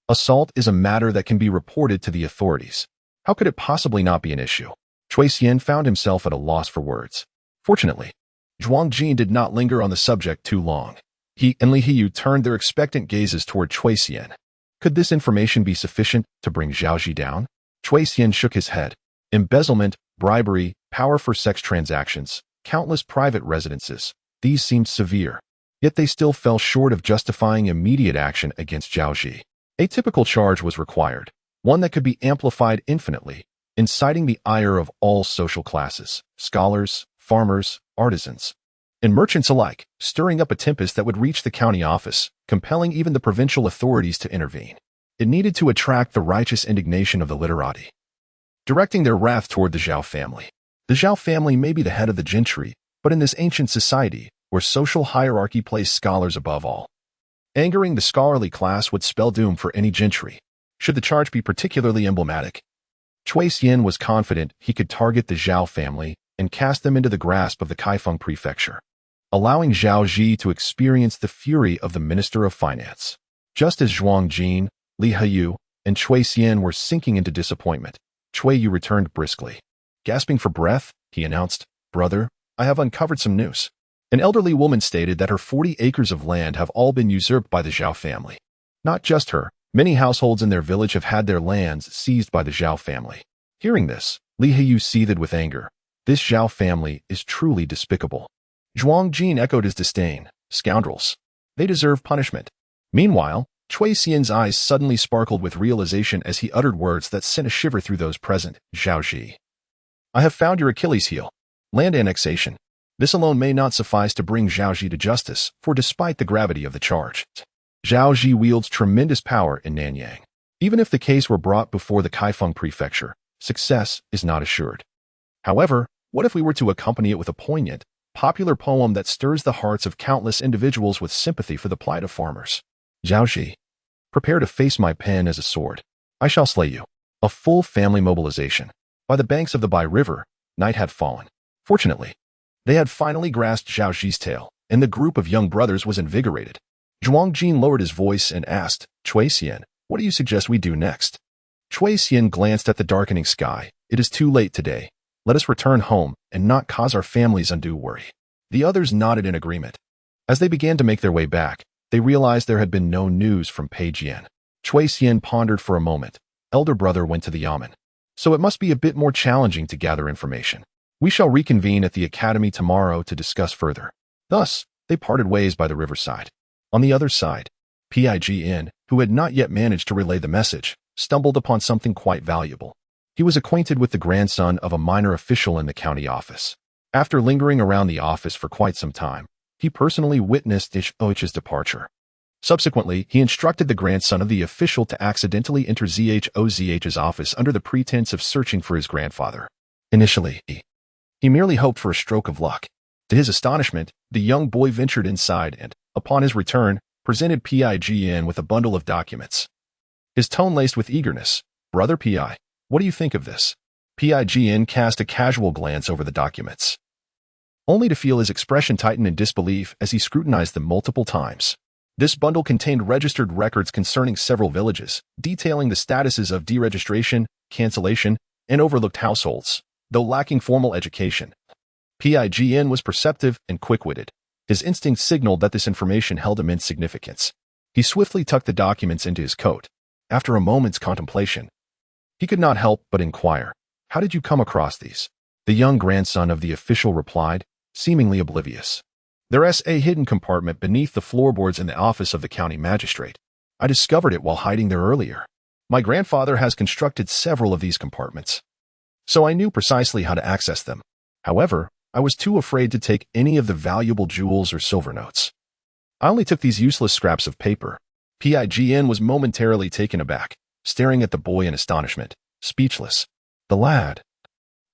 "Assault is a matter that can be reported to the authorities. How could it possibly not be an issue?" Cui Xian found himself at a loss for words. Fortunately, Zhuang Jin did not linger on the subject too long. He and Li Heiyu turned their expectant gazes toward Cui Xian. Could this information be sufficient to bring Zhao Ji down? Cui Xian shook his head. Embezzlement, bribery, power for sex transactions, countless private residences. These seemed severe. Yet they still fell short of justifying immediate action against Zhao Ji. A typical charge was required, one that could be amplified infinitely, inciting the ire of all social classes, scholars, farmers, artisans, and merchants alike, stirring up a tempest that would reach the county office, compelling even the provincial authorities to intervene. It needed to attract the righteous indignation of the literati, directing their wrath toward the Zhao family. The Zhao family may be the head of the gentry, but in this ancient society, where social hierarchy placed scholars above all, angering the scholarly class would spell doom for any gentry, should the charge be particularly emblematic. Cui Xian was confident he could target the Zhao family and cast them into the grasp of the Kaifeng prefecture, allowing Zhao Ji to experience the fury of the Minister of Finance. Just as Zhuang Jin, Li Heiyu, and Cui Xian were sinking into disappointment, Cui Yu returned briskly. Gasping for breath, he announced, "Brother, I have uncovered some news." An elderly woman stated that her 40 acres of land have all been usurped by the Zhao family. Not just her, many households in their village have had their lands seized by the Zhao family. Hearing this, Li Heiyu seethed with anger. This Zhao family is truly despicable. Zhuang Jin echoed his disdain. "Scoundrels. They deserve punishment." Meanwhile, Cui Xian's eyes suddenly sparkled with realization as he uttered words that sent a shiver through those present. "Zhao Ji, I have found your Achilles heel. Land annexation. This alone may not suffice to bring Zhao Ji to justice, for despite the gravity of the charge, Zhao Ji wields tremendous power in Nanyang. Even if the case were brought before the Kaifeng prefecture, success is not assured. However, what if we were to accompany it with a poignant, popular poem that stirs the hearts of countless individuals with sympathy for the plight of farmers? Zhao Ji, prepare to face my pen as a sword. I shall slay you." A full family mobilization. By the banks of the Bai River, night had fallen. Fortunately, they had finally grasped Zhao Ji's tail, and the group of young brothers was invigorated. Zhuang Jin lowered his voice and asked, "Cui Xian, what do you suggest we do next?" Cui Xian glanced at the darkening sky. "It is too late today. Let us return home and not cause our families undue worry." The others nodded in agreement. As they began to make their way back, they realized there had been no news from Pei Jian. Cui Xian pondered for a moment. Elder brother went to the yamen, so it must be a bit more challenging to gather information. We shall reconvene at the academy tomorrow to discuss further. Thus, they parted ways by the riverside. On the other side, Pign, who had not yet managed to relay the message, stumbled upon something quite valuable. He was acquainted with the grandson of a minor official in the county office. After lingering around the office for quite some time, he personally witnessed Ich's departure. Subsequently, he instructed the grandson of the official to accidentally enter Zhozh's office under the pretense of searching for his grandfather. Initially, he merely hoped for a stroke of luck. To his astonishment, the young boy ventured inside and, upon his return, presented Pign with a bundle of documents. His tone laced with eagerness. "Brother Pi, what do you think of this?" Pign cast a casual glance over the documents, only to feel his expression tighten in disbelief as he scrutinized them multiple times. This bundle contained registered records concerning several villages, detailing the statuses of deregistration, cancellation, and overlooked households. Though lacking formal education, Pign was perceptive and quick-witted. His instincts signaled that this information held immense significance. He swiftly tucked the documents into his coat. After a moment's contemplation, he could not help but inquire, "How did you come across these?" The young grandson of the official replied, seemingly oblivious. "There's a hidden compartment beneath the floorboards in the office of the county magistrate. I discovered it while hiding there earlier. My grandfather has constructed several of these compartments, so I knew precisely how to access them. However, I was too afraid to take any of the valuable jewels or silver notes. I only took these useless scraps of paper." Pign was momentarily taken aback, staring at the boy in astonishment, speechless. The lad,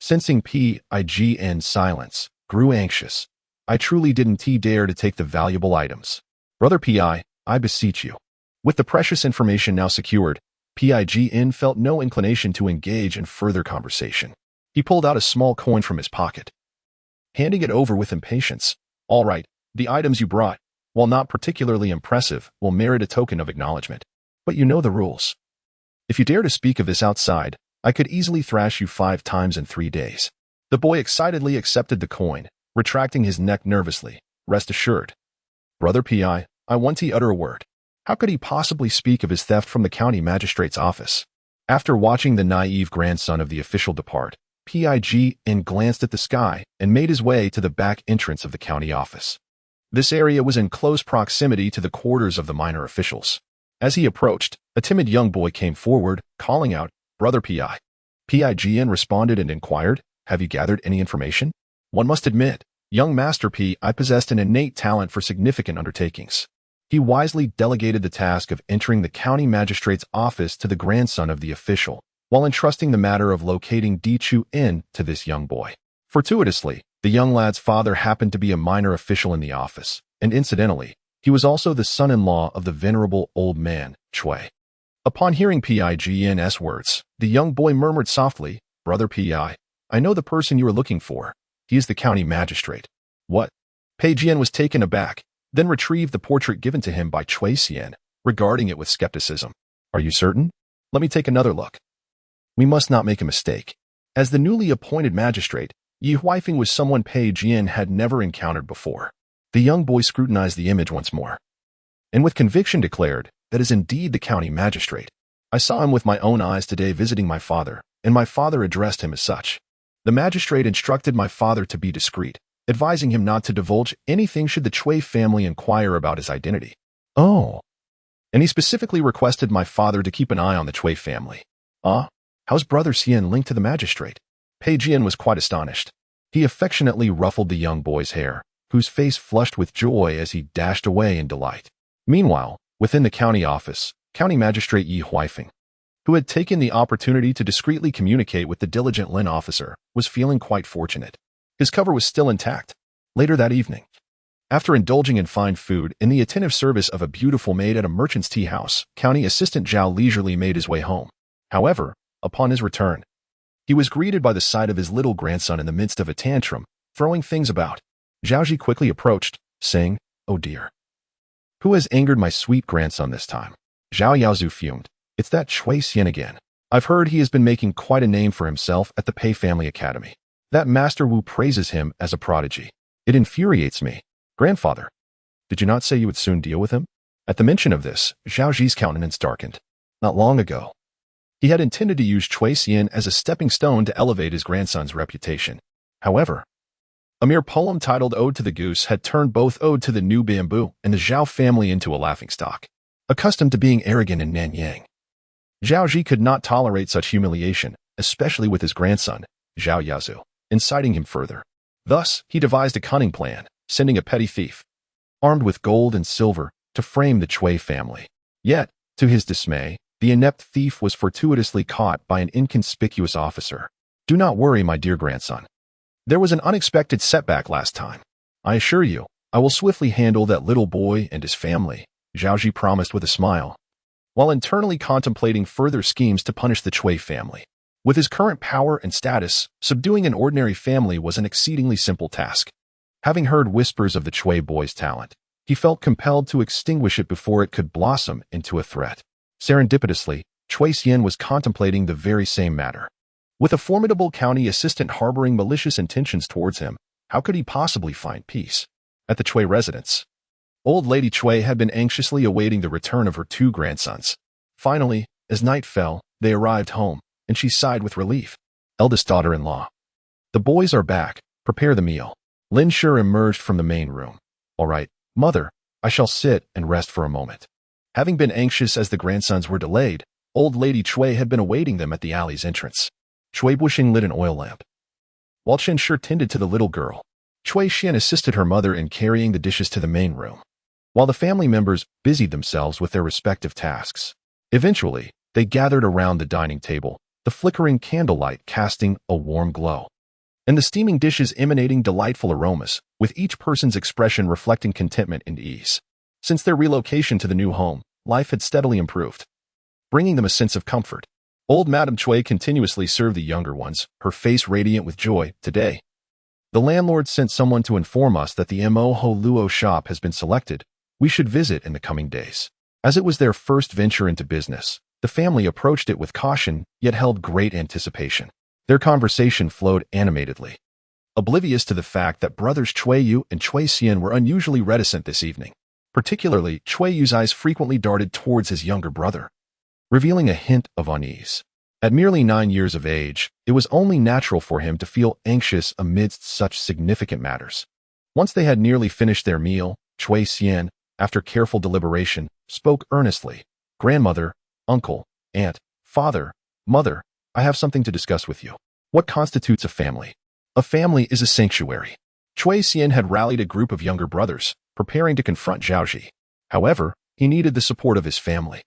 sensing Pign's silence, grew anxious. "I truly didn't dare to take the valuable items. Brother Pi, I beseech you." With the precious information now secured, Pign felt no inclination to engage in further conversation. He pulled out a small coin from his pocket, handing it over with impatience. "All right, the items you brought, while not particularly impressive, will merit a token of acknowledgement. But you know the rules. If you dare to speak of this outside, I could easily thrash you 5 times in 3 days." The boy excitedly accepted the coin, retracting his neck nervously. "Rest assured, Brother Pi, I want to utter a word." How could he possibly speak of his theft from the county magistrate's office? After watching the naive grandson of the official depart, Pign glanced at the sky and made his way to the back entrance of the county office. This area was in close proximity to the quarters of the minor officials. As he approached, a timid young boy came forward, calling out, "Brother Pi." Pign responded and inquired, "Have you gathered any information?" One must admit, young Master Pi possessed an innate talent for significant undertakings. He wisely delegated the task of entering the county magistrate's office to the grandson of the official, while entrusting the matter of locating Chu to this young boy. Fortuitously, the young lad's father happened to be a minor official in the office, and incidentally, he was also the son-in-law of the venerable old man, Chui. Upon hearing Pign's words, the young boy murmured softly, "Brother Pi, I know the person you are looking for. He is the county magistrate." "What?" Pign was taken aback, then retrieved the portrait given to him by Chui Xian, regarding it with skepticism. "Are you certain? Let me take another look. We must not make a mistake." As the newly appointed magistrate, Yi Huifeng was someone Pign had never encountered before. The young boy scrutinized the image once more, and with conviction declared, "That is indeed the county magistrate. I saw him with my own eyes today visiting my father, and my father addressed him as such. The magistrate instructed my father to be discreet, advising him not to divulge anything should the Chui family inquire about his identity. Oh. And he specifically requested my father to keep an eye on the Chui family." "Ah? How's Brother Xian linked to the magistrate?" Pign was quite astonished. He affectionately ruffled the young boy's hair, whose face flushed with joy as he dashed away in delight. Meanwhile, within the county office, County Magistrate Yi Huifeng, who had taken the opportunity to discreetly communicate with the diligent Lin officer, was feeling quite fortunate. His cover was still intact. Later that evening, after indulging in fine food and the attentive service of a beautiful maid at a merchant's tea house, County Assistant Zhao leisurely made his way home. However, upon his return, he was greeted by the sight of his little grandson in the midst of a tantrum, throwing things about. Zhaoji quickly approached, saying, "Oh dear. Who has angered my sweet grandson this time?" Zhao Yaozu fumed. "It's that Chui Xian again. I've heard he has been making quite a name for himself at the Pei Family Academy. That Master Wu praises him as a prodigy. It infuriates me. Grandfather, did you not say you would soon deal with him?" At the mention of this, Zhaoji's countenance darkened. Not long ago, he had intended to use Chui Xian as a stepping stone to elevate his grandson's reputation. However, a mere poem titled Ode to the Goose had turned both Ode to the New Bamboo and the Zhao family into a laughingstock. Accustomed to being arrogant in Nanyang, Zhaoji could not tolerate such humiliation, especially with his grandson, Zhao Yazu, inciting him further. Thus, he devised a cunning plan, sending a petty thief, armed with gold and silver, to frame the Chui family. Yet, to his dismay, the inept thief was fortuitously caught by an inconspicuous officer. "Do not worry, my dear grandson. There was an unexpected setback last time. I assure you, I will swiftly handle that little boy and his family," Zhaoji promised with a smile, while internally contemplating further schemes to punish the Chui family. With his current power and status, subduing an ordinary family was an exceedingly simple task. Having heard whispers of the Chui boy's talent, he felt compelled to extinguish it before it could blossom into a threat. Serendipitously, Chui Xian was contemplating the very same matter. With a formidable county assistant harboring malicious intentions towards him, how could he possibly find peace? At the Chui residence, old Lady Chui had been anxiously awaiting the return of her two grandsons. Finally, as night fell, they arrived home, and she sighed with relief. "Eldest daughter-in-law, the boys are back. Prepare the meal." Lin Shi emerged from the main room. "All right, mother, I shall sit and rest for a moment." Having been anxious as the grandsons were delayed, old Lady Chui had been awaiting them at the alley's entrance. Chui Bushing lit an oil lamp, while Chen Shi tended to the little girl. Chui Xian assisted her mother in carrying the dishes to the main room, while the family members busied themselves with their respective tasks. Eventually, they gathered around the dining table, the flickering candlelight casting a warm glow, and the steaming dishes emanating delightful aromas, with each person's expression reflecting contentment and ease. Since their relocation to the new home, life had steadily improved, bringing them a sense of comfort. Old Madame Chui continuously served the younger ones, her face radiant with joy. "Today, the landlord sent someone to inform us that the Mo Ho Luo shop has been selected. We should visit in the coming days." As it was their first venture into business, the family approached it with caution, yet held great anticipation. Their conversation flowed animatedly, oblivious to the fact that brothers Chui Yu and Chui Xian were unusually reticent this evening. Particularly, Chui Yu's eyes frequently darted towards his younger brother, revealing a hint of unease. At merely 9 years of age, it was only natural for him to feel anxious amidst such significant matters. Once they had nearly finished their meal, Chui Xian, after careful deliberation, spoke earnestly. "Grandmother, uncle, aunt, father, mother, I have something to discuss with you. What constitutes a family? A family is a sanctuary." Chui Xian had rallied a group of younger brothers, preparing to confront Zhaoji. However, he needed the support of his family.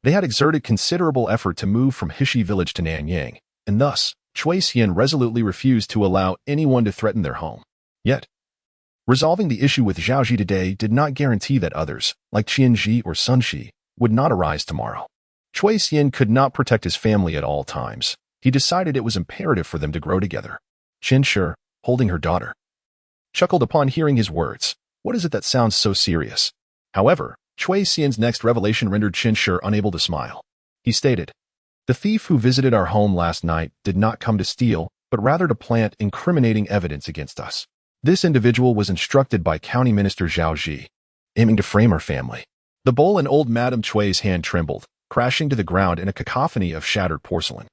They had exerted considerable effort to move from Hishi village to Nanyang, and thus, Chui Xian resolutely refused to allow anyone to threaten their home. Yet, resolving the issue with Zhaoji today did not guarantee that others, like Qianji or Sunshi, would not arise tomorrow. Chui Xian could not protect his family at all times. He decided it was imperative for them to grow together. Chen Shi, holding her daughter, chuckled upon hearing his words. "What is it that sounds so serious?" However, Chui Xian's next revelation rendered Chen Shi unable to smile. He stated, "The thief who visited our home last night did not come to steal, but rather to plant incriminating evidence against us. This individual was instructed by County Minister Zhao Ji, aiming to frame our family." The bowl in old Madame Chui's hand trembled, crashing to the ground in a cacophony of shattered porcelain.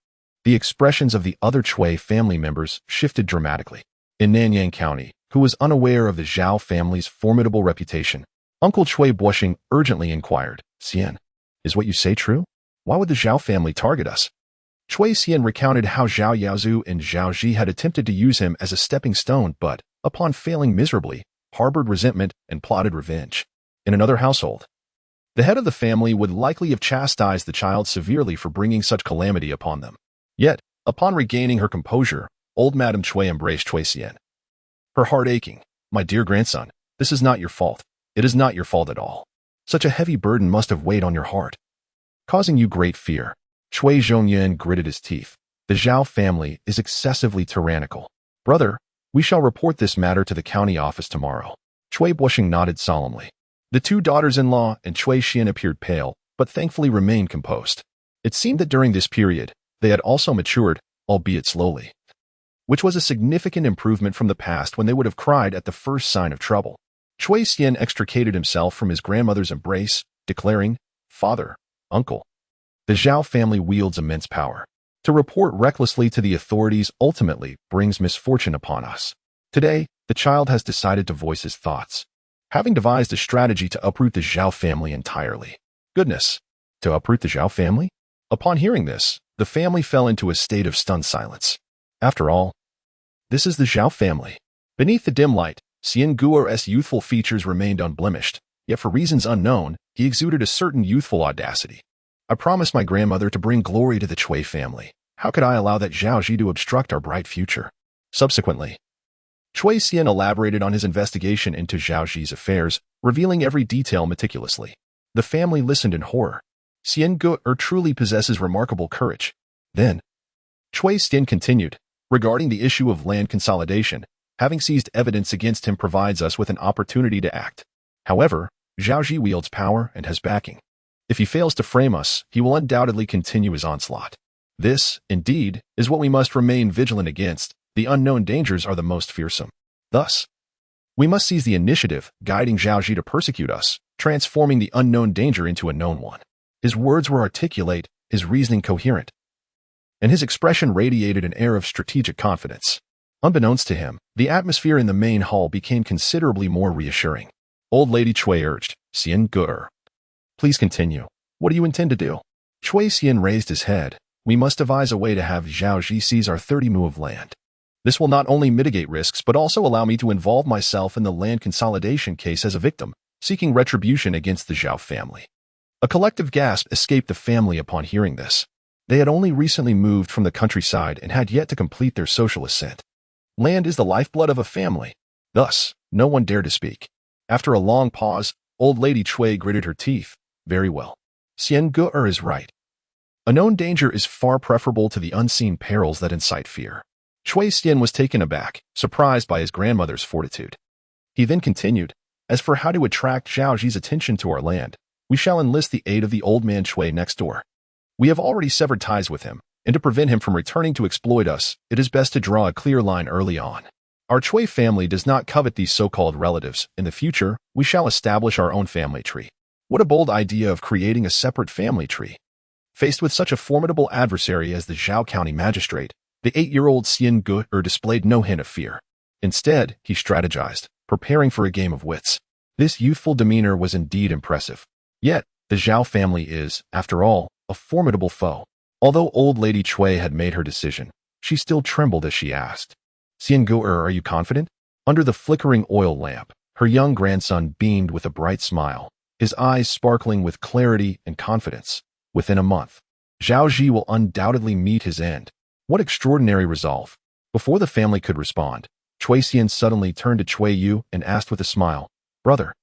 The expressions of the other Chui family members shifted dramatically. In Nanyang County, who was unaware of the Zhao family's formidable reputation, Uncle Chui blushing urgently inquired, "Xian, is what you say true? Why would the Zhao family target us?" Chui Xian recounted how Zhao Yaozu and Zhao Ji had attempted to use him as a stepping stone but, upon failing miserably, harbored resentment and plotted revenge. In another household, the head of the family would likely have chastised the child severely for bringing such calamity upon them. Yet, upon regaining her composure, old Madame Chui embraced Chui Xian, her heart aching. "My dear grandson, this is not your fault. It is not your fault at all. Such a heavy burden must have weighed on your heart, causing you great fear." Chui Zhongyan gritted his teeth. "The Zhao family is excessively tyrannical. Brother, we shall report this matter to the county office tomorrow." Chui blushing nodded solemnly. The two daughters-in-law and Chui Xian appeared pale, but thankfully remained composed. It seemed that during this period, they had also matured, albeit slowly, which was a significant improvement from the past when they would have cried at the first sign of trouble. Chui Xian extricated himself from his grandmother's embrace, declaring, "Father, uncle, the Zhao family wields immense power. To report recklessly to the authorities ultimately brings misfortune upon us. Today, the child has decided to voice his thoughts, having devised a strategy to uproot the Zhao family entirely." Goodness, to uproot the Zhao family? Upon hearing this, the family fell into a state of stunned silence. After all, this is the Zhao family. Beneath the dim light, Xian Guo's youthful features remained unblemished, yet for reasons unknown, he exuded a certain youthful audacity. I promised my grandmother to bring glory to the Chui family. How could I allow that Zhao Ji to obstruct our bright future? Subsequently, Chui Xian elaborated on his investigation into Zhao Ji's affairs, revealing every detail meticulously. The family listened in horror. Xian Ge truly possesses remarkable courage. Then, Chui Xian continued, regarding the issue of land consolidation, having seized evidence against him provides us with an opportunity to act. However, Zhao Ji wields power and has backing. If he fails to frame us, he will undoubtedly continue his onslaught. This, indeed, is what we must remain vigilant against. The unknown dangers are the most fearsome. Thus, we must seize the initiative, guiding Zhao Ji to persecute us, transforming the unknown danger into a known one. His words were articulate, his reasoning coherent, and his expression radiated an air of strategic confidence. Unbeknownst to him, the atmosphere in the main hall became considerably more reassuring. Old Lady Chui urged, Xian Ge, please continue. What do you intend to do? Chui Xian raised his head. We must devise a way to have Zhao Ji seize our 30 mu of land. This will not only mitigate risks but also allow me to involve myself in the land consolidation case as a victim, seeking retribution against the Zhao family. A collective gasp escaped the family upon hearing this. They had only recently moved from the countryside and had yet to complete their social ascent. Land is the lifeblood of a family. Thus, no one dared to speak. After a long pause, Old Lady Chui gritted her teeth. Very well. Xian Ge is right. A known danger is far preferable to the unseen perils that incite fear. Chui Xian was taken aback, surprised by his grandmother's fortitude. He then continued, as for how to attract Zhao Ji's attention to our land, we shall enlist the aid of the old man Chui next door. We have already severed ties with him, and to prevent him from returning to exploit us, it is best to draw a clear line early on. Our Chui family does not covet these so-called relatives. In the future, we shall establish our own family tree. What a bold idea of creating a separate family tree. Faced with such a formidable adversary as the Zhao County magistrate, the 8-year-old Xian Ge displayed no hint of fear. Instead, he strategized, preparing for a game of wits. This youthful demeanor was indeed impressive. Yet, the Zhao family is, after all, a formidable foe. Although Old Lady Chui had made her decision, she still trembled as she asked, Xian Ge, are you confident? Under the flickering oil lamp, her young grandson beamed with a bright smile, his eyes sparkling with clarity and confidence. Within a month, Zhao Ji will undoubtedly meet his end. What extraordinary resolve! Before the family could respond, Chui Xian suddenly turned to Chui Yu and asked with a smile, Brother,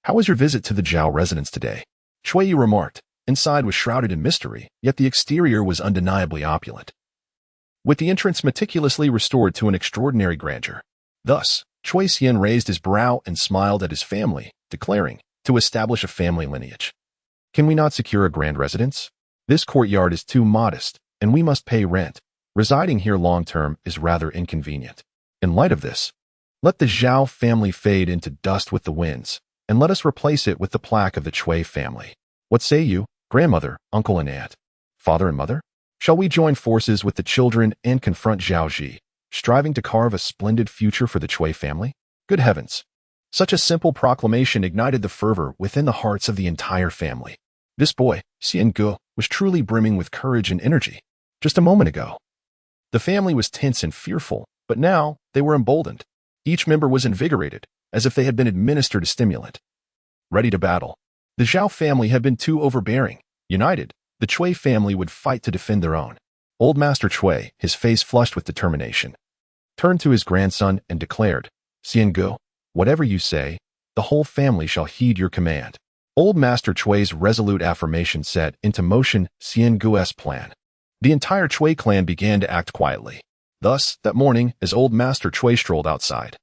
how was your visit to the Zhao residence today? Chui Yu remarked, inside was shrouded in mystery, yet the exterior was undeniably opulent, with the entrance meticulously restored to an extraordinary grandeur. Thus, Chui Xian raised his brow and smiled at his family, declaring, to establish a family lineage. Can we not secure a grand residence? This courtyard is too modest, and we must pay rent. Residing here long-term is rather inconvenient. In light of this, let the Zhao family fade into dust with the winds, and let us replace it with the plaque of the Chui family. What say you, grandmother, uncle and aunt, father and mother? Shall we join forces with the children and confront Zhao Ji, striving to carve a splendid future for the Chui family? Good heavens! Such a simple proclamation ignited the fervor within the hearts of the entire family. This boy, Xian Ge, was truly brimming with courage and energy. Just a moment ago, the family was tense and fearful, but now they were emboldened. Each member was invigorated, as if they had been administered a stimulant. Ready to battle. The Zhao family had been too overbearing. United, the Chui family would fight to defend their own. Old Master Chui, his face flushed with determination, turned to his grandson and declared, Xian Ge, whatever you say, the whole family shall heed your command. Old Master Chui's resolute affirmation set into motion Xian Ge's plan. The entire Chui clan began to act quietly. Thus, that morning, as Old Master Chui strolled outside,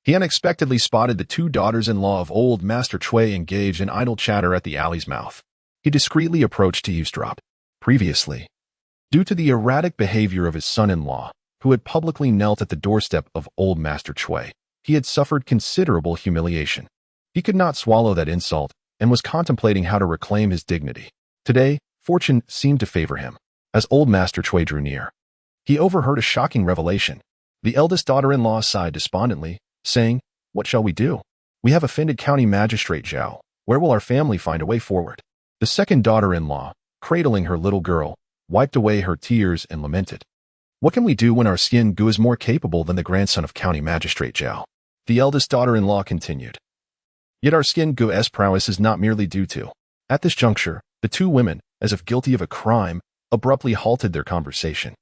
he unexpectedly spotted the two daughters-in-law of Old Master Chui engaged in idle chatter at the alley's mouth. He discreetly approached to eavesdrop. Previously, due to the erratic behavior of his son-in-law, who had publicly knelt at the doorstep of Old Master Chui, he had suffered considerable humiliation. He could not swallow that insult and was contemplating how to reclaim his dignity. Today, fortune seemed to favor him. As Old Master Chui drew near, he overheard a shocking revelation. The eldest daughter-in-law sighed despondently, saying, What shall we do? We have offended County Magistrate Zhao. Where will our family find a way forward? The second daughter-in-law, cradling her little girl, wiped away her tears and lamented. What can we do when our Xian Ge is more capable than the grandson of County Magistrate Zhao? The eldest daughter-in-law continued. Yet our skin Gu's prowess is not merely due to. At this juncture, the two women, as if guilty of a crime, abruptly halted their conversation.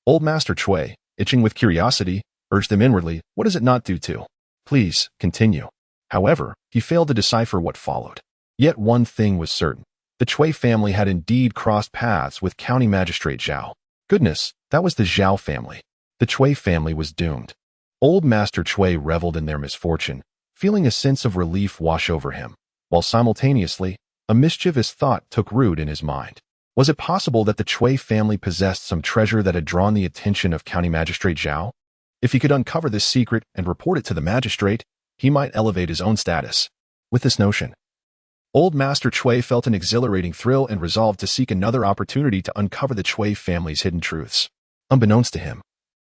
Old Master Chui, itching with curiosity, urged them inwardly, what is it not due to? Please, continue. However, he failed to decipher what followed. Yet one thing was certain. The Chui family had indeed crossed paths with County Magistrate Zhao. Goodness, that was the Zhao family. The Chui family was doomed. Old Master Chui reveled in their misfortune, feeling a sense of relief wash over him, while simultaneously, a mischievous thought took root in his mind. Was it possible that the Chui family possessed some treasure that had drawn the attention of County Magistrate Zhao? If he could uncover this secret and report it to the magistrate, he might elevate his own status. With this notion, Old Master Chui felt an exhilarating thrill and resolved to seek another opportunity to uncover the Chui family's hidden truths. Unbeknownst to him,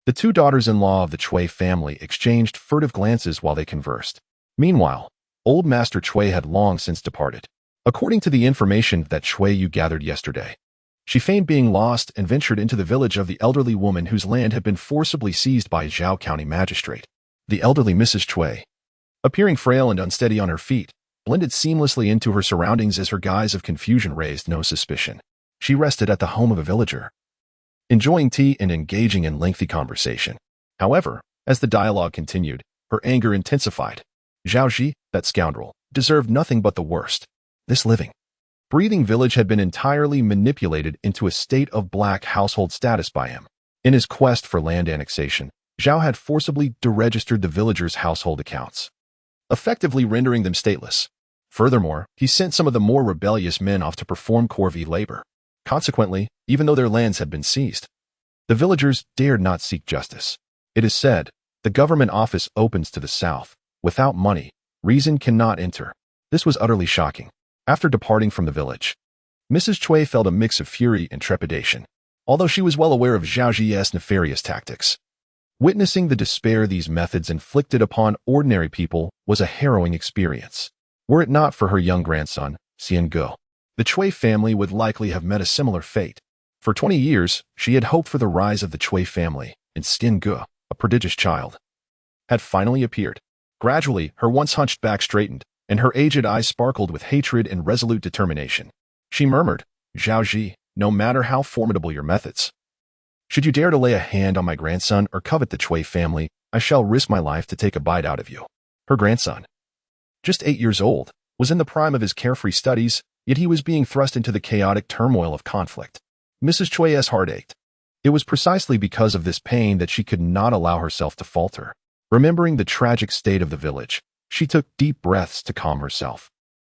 the two daughters-in-law of the Chui family exchanged furtive glances while they conversed. Meanwhile, Old Master Chui had long since departed. According to the information that Chui Yu gathered yesterday, she feigned being lost and ventured into the village of the elderly woman whose land had been forcibly seized by Zhao County Magistrate. The elderly Mrs. Chui, appearing frail and unsteady on her feet, blended seamlessly into her surroundings as her guise of confusion raised no suspicion. She rested at the home of a villager, enjoying tea and engaging in lengthy conversation. However, as the dialogue continued, her anger intensified. Zhao Ji, that scoundrel, deserved nothing but the worst. This living, breathing village had been entirely manipulated into a state of black household status by him. In his quest for land annexation, Zhao had forcibly deregistered the villagers' household accounts, effectively rendering them stateless. Furthermore, he sent some of the more rebellious men off to perform corvée labor. Consequently, even though their lands had been seized, the villagers dared not seek justice. It is said, the government office opens to the south. Without money, reason cannot enter. This was utterly shocking. After departing from the village, Mrs. Chui felt a mix of fury and trepidation, although she was well aware of Zhao Ji's nefarious tactics. Witnessing the despair these methods inflicted upon ordinary people was a harrowing experience. Were it not for her young grandson, Xiangu, the Chui family would likely have met a similar fate. For 20 years, she had hoped for the rise of the Chui family, and Xiangu, a prodigious child, had finally appeared. Gradually, her once hunched back straightened, and her aged eyes sparkled with hatred and resolute determination. She murmured, Zhao Ji, no matter how formidable your methods, should you dare to lay a hand on my grandson or covet the Chui family, I shall risk my life to take a bite out of you. Her grandson, just 8 years old, was in the prime of his carefree studies, yet he was being thrust into the chaotic turmoil of conflict. Mrs. Chui's heart ached. It was precisely because of this pain that she could not allow herself to falter. Remembering the tragic state of the village, she took deep breaths to calm herself,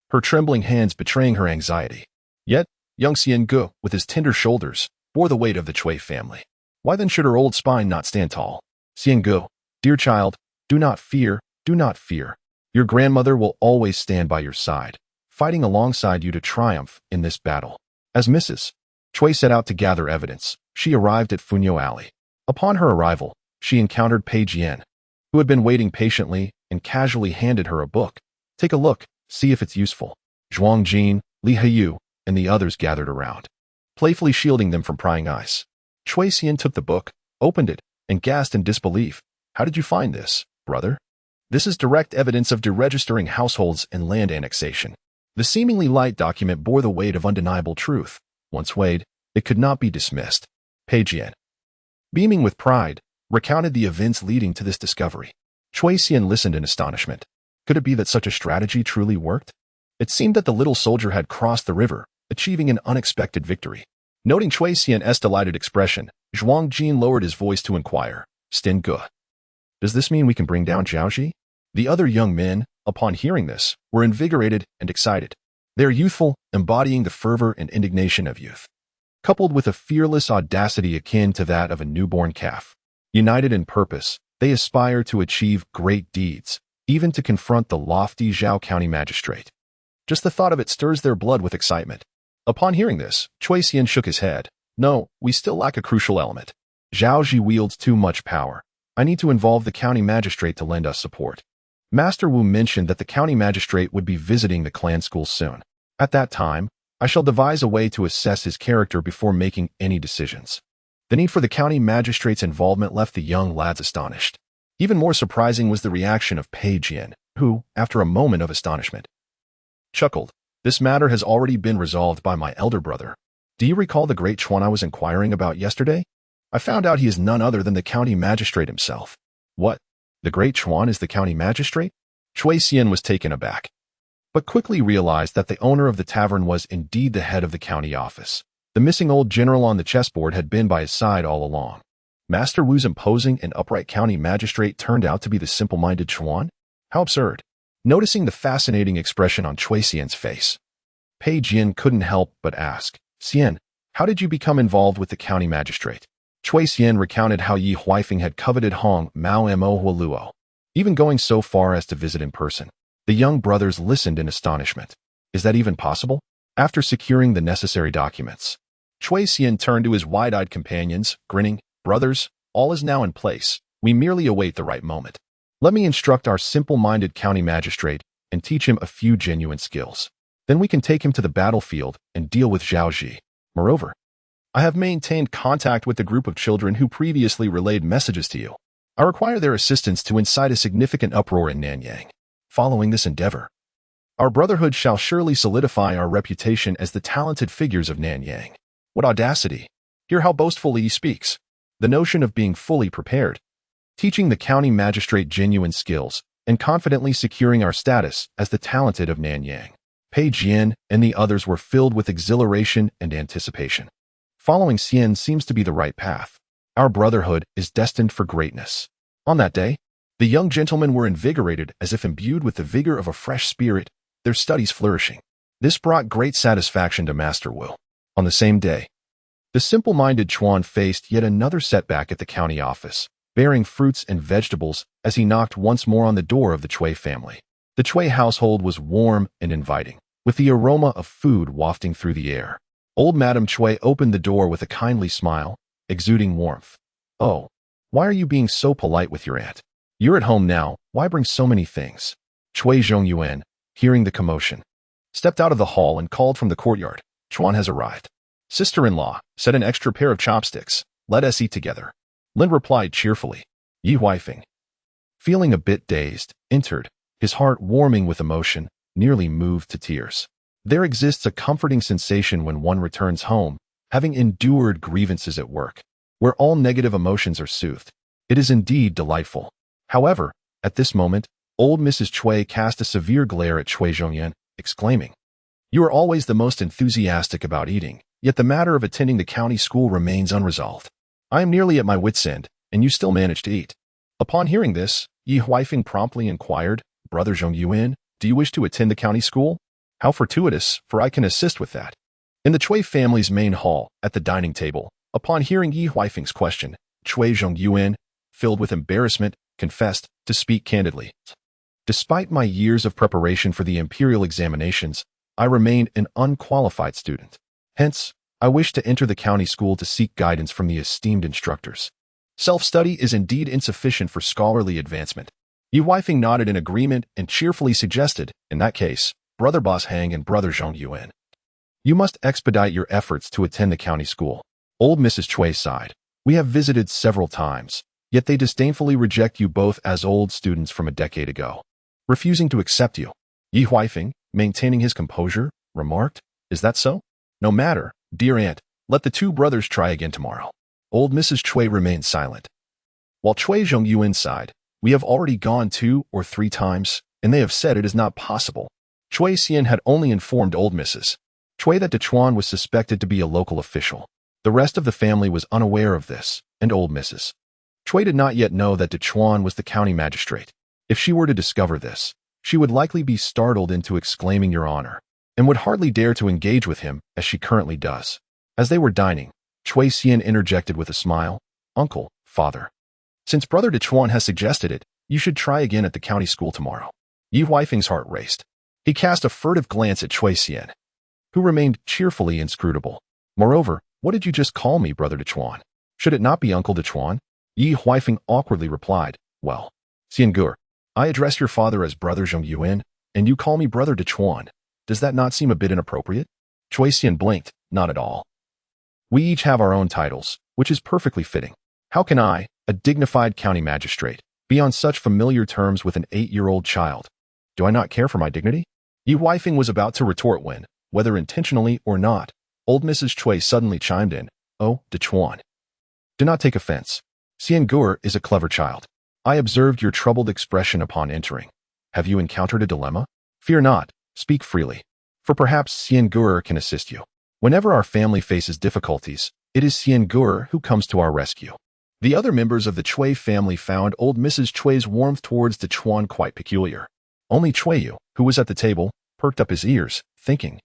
her trembling hands betraying her anxiety. Yet, young Xiangu, with his tender shoulders, bore the weight of the Chui family. Why then should her old spine not stand tall? Xiangu, dear child, do not fear, do not fear. Your grandmother will always stand by your side, fighting alongside you to triumph in this battle. As Mrs. Chui set out to gather evidence, she arrived at Funyo Alley. Upon her arrival, she encountered Pei Jian, who had been waiting patiently and casually handed her a book. Take a look, see if it's useful. Zhuang Jin, Li Haiyu, and the others gathered around, playfully shielding them from prying eyes. Chui Xian took the book, opened it, and gasped in disbelief. How did you find this, brother? This is direct evidence of deregistering households and land annexation. The seemingly light document bore the weight of undeniable truth. Once weighed, it could not be dismissed. Pei Jian, beaming with pride, recounted the events leading to this discovery. Chui Xian listened in astonishment. Could it be that such a strategy truly worked? It seemed that the little soldier had crossed the river, achieving an unexpected victory. Noting Chui Xian's delighted expression, Zhuang Jin lowered his voice to inquire, Xiangu, does this mean we can bring down Zhao Ji? The other young men, upon hearing this, were invigorated and excited. They are youthful, embodying the fervor and indignation of youth, coupled with a fearless audacity akin to that of a newborn calf. United in purpose, they aspire to achieve great deeds, even to confront the lofty Zhao County magistrate. Just the thought of it stirs their blood with excitement. Upon hearing this, Chui Xian shook his head. No, we still lack a crucial element. Zhao Ji wields too much power. I need to involve the county magistrate to lend us support. Master Wu mentioned that the county magistrate would be visiting the clan school soon. At that time, I shall devise a way to assess his character before making any decisions. The need for the county magistrate's involvement left the young lads astonished. Even more surprising was the reaction of Pei Jian, who, after a moment of astonishment, chuckled. This matter has already been resolved by my elder brother. Do you recall the great Chuan I was inquiring about yesterday? I found out he is none other than the county magistrate himself. What? The great Chuan is the county magistrate? Chui Xian was taken aback, but quickly realized that the owner of the tavern was indeed the head of the county office. The missing old general on the chessboard had been by his side all along. Master Wu's imposing and upright county magistrate turned out to be the simple-minded Chuan? How absurd. Noticing the fascinating expression on Chui Xian's face, Pei Jian couldn't help but ask, Xian, how did you become involved with the county magistrate? Chui Xian recounted how Yi Huifeng had coveted Hong Mao Mo Hualuo, even going so far as to visit in person. The young brothers listened in astonishment. Is that even possible? After securing the necessary documents, Chui Xian turned to his wide-eyed companions, grinning, Brothers, all is now in place. We merely await the right moment. Let me instruct our simple-minded county magistrate and teach him a few genuine skills. Then we can take him to the battlefield and deal with Zhao Ji. Moreover, I have maintained contact with the group of children who previously relayed messages to you. I require their assistance to incite a significant uproar in Nanyang. Following this endeavor, our brotherhood shall surely solidify our reputation as the talented figures of Nanyang. What audacity! Hear how boastfully he speaks. The notion of being fully prepared, teaching the county magistrate genuine skills, and confidently securing our status as the talented of Nanyang. Pei Jian and the others were filled with exhilaration and anticipation. Following Xian seems to be the right path. Our brotherhood is destined for greatness. On that day, the young gentlemen were invigorated as if imbued with the vigor of a fresh spirit, their studies flourishing. This brought great satisfaction to Master Wu. On the same day, the simple-minded Chuan faced yet another setback at the county office, bearing fruits and vegetables as he knocked once more on the door of the Chui family. The Chui household was warm and inviting, with the aroma of food wafting through the air. Old Madame Chui opened the door with a kindly smile, exuding warmth. Oh, why are you being so polite with your aunt? You're at home now, why bring so many things? Chui Zhongyuan, hearing the commotion, stepped out of the hall and called from the courtyard. Chuan has arrived. Sister-in-law, set an extra pair of chopsticks. Let us eat together. Lin replied cheerfully. Yi Huifeng, feeling a bit dazed, entered, his heart warming with emotion, nearly moved to tears. There exists a comforting sensation when one returns home, having endured grievances at work, where all negative emotions are soothed. It is indeed delightful. However, at this moment, old Mrs. Chui cast a severe glare at Chui Zhongyan, exclaiming, You are always the most enthusiastic about eating, yet the matter of attending the county school remains unresolved. I am nearly at my wit's end, and you still manage to eat. Upon hearing this, Yi Huifeng promptly inquired, Brother Zhongyuan, do you wish to attend the county school? How fortuitous, for I can assist with that. In the Chui family's main hall, at the dining table, upon hearing Yi Huifeng's question, Chui Zhongyuan, filled with embarrassment, confessed, to speak candidly. Despite my years of preparation for the imperial examinations, I remained an unqualified student. Hence, I wish to enter the county school to seek guidance from the esteemed instructors. Self-study is indeed insufficient for scholarly advancement. Yi Huifeng nodded in agreement and cheerfully suggested, in that case, Brother Boss Hang and Brother Zhongyuan, you must expedite your efforts to attend the county school. Old Mrs. Chui sighed. We have visited several times, yet they disdainfully reject you both as old students from a decade ago, refusing to accept you. Yi Huifeng, maintaining his composure, remarked, Is that so? No matter, dear aunt, let the two brothers try again tomorrow. Old Mrs. Chui remained silent. While Chui Zhongyuan sighed, we have already gone 2 or 3 times, and they have said it is not possible. Chui Xian had only informed old Mrs. Chui that Dechuan was suspected to be a local official. The rest of the family was unaware of this, and old Mrs. Chui did not yet know that Dechuan was the county magistrate. If she were to discover this, she would likely be startled into exclaiming Your Honor, and would hardly dare to engage with him as she currently does. As they were dining, Chui Xian interjected with a smile, Uncle, Father, since Brother Dechuan has suggested it, you should try again at the county school tomorrow. Yi Huifeng's heart raced. He cast a furtive glance at Chui Xian, who remained cheerfully inscrutable. Moreover, what did you just call me, Brother Dechuan? Should it not be Uncle Dechuan? Yi Huifeng awkwardly replied, Well, Xiangur, I address your father as Brother Zhongyuan, and you call me Brother Dechuan. Does that not seem a bit inappropriate? Chui Xian blinked, Not at all. We each have our own titles, which is perfectly fitting. How can I, a dignified county magistrate, be on such familiar terms with an 8-year-old child? Do I not care for my dignity? Yi Huifeng was about to retort when, whether intentionally or not, old Mrs. Chui suddenly chimed in. Oh, De Chuan. Do not take offense. Xian Gur is a clever child. I observed your troubled expression upon entering. Have you encountered a dilemma? Fear not, speak freely, for perhaps Xian Gur can assist you. Whenever our family faces difficulties, it is Xian Gur who comes to our rescue. The other members of the Chui family found old Mrs. Chui's warmth towards De Chuan quite peculiar. Only Chuiyu, who was at the table, perked up his ears, thinking.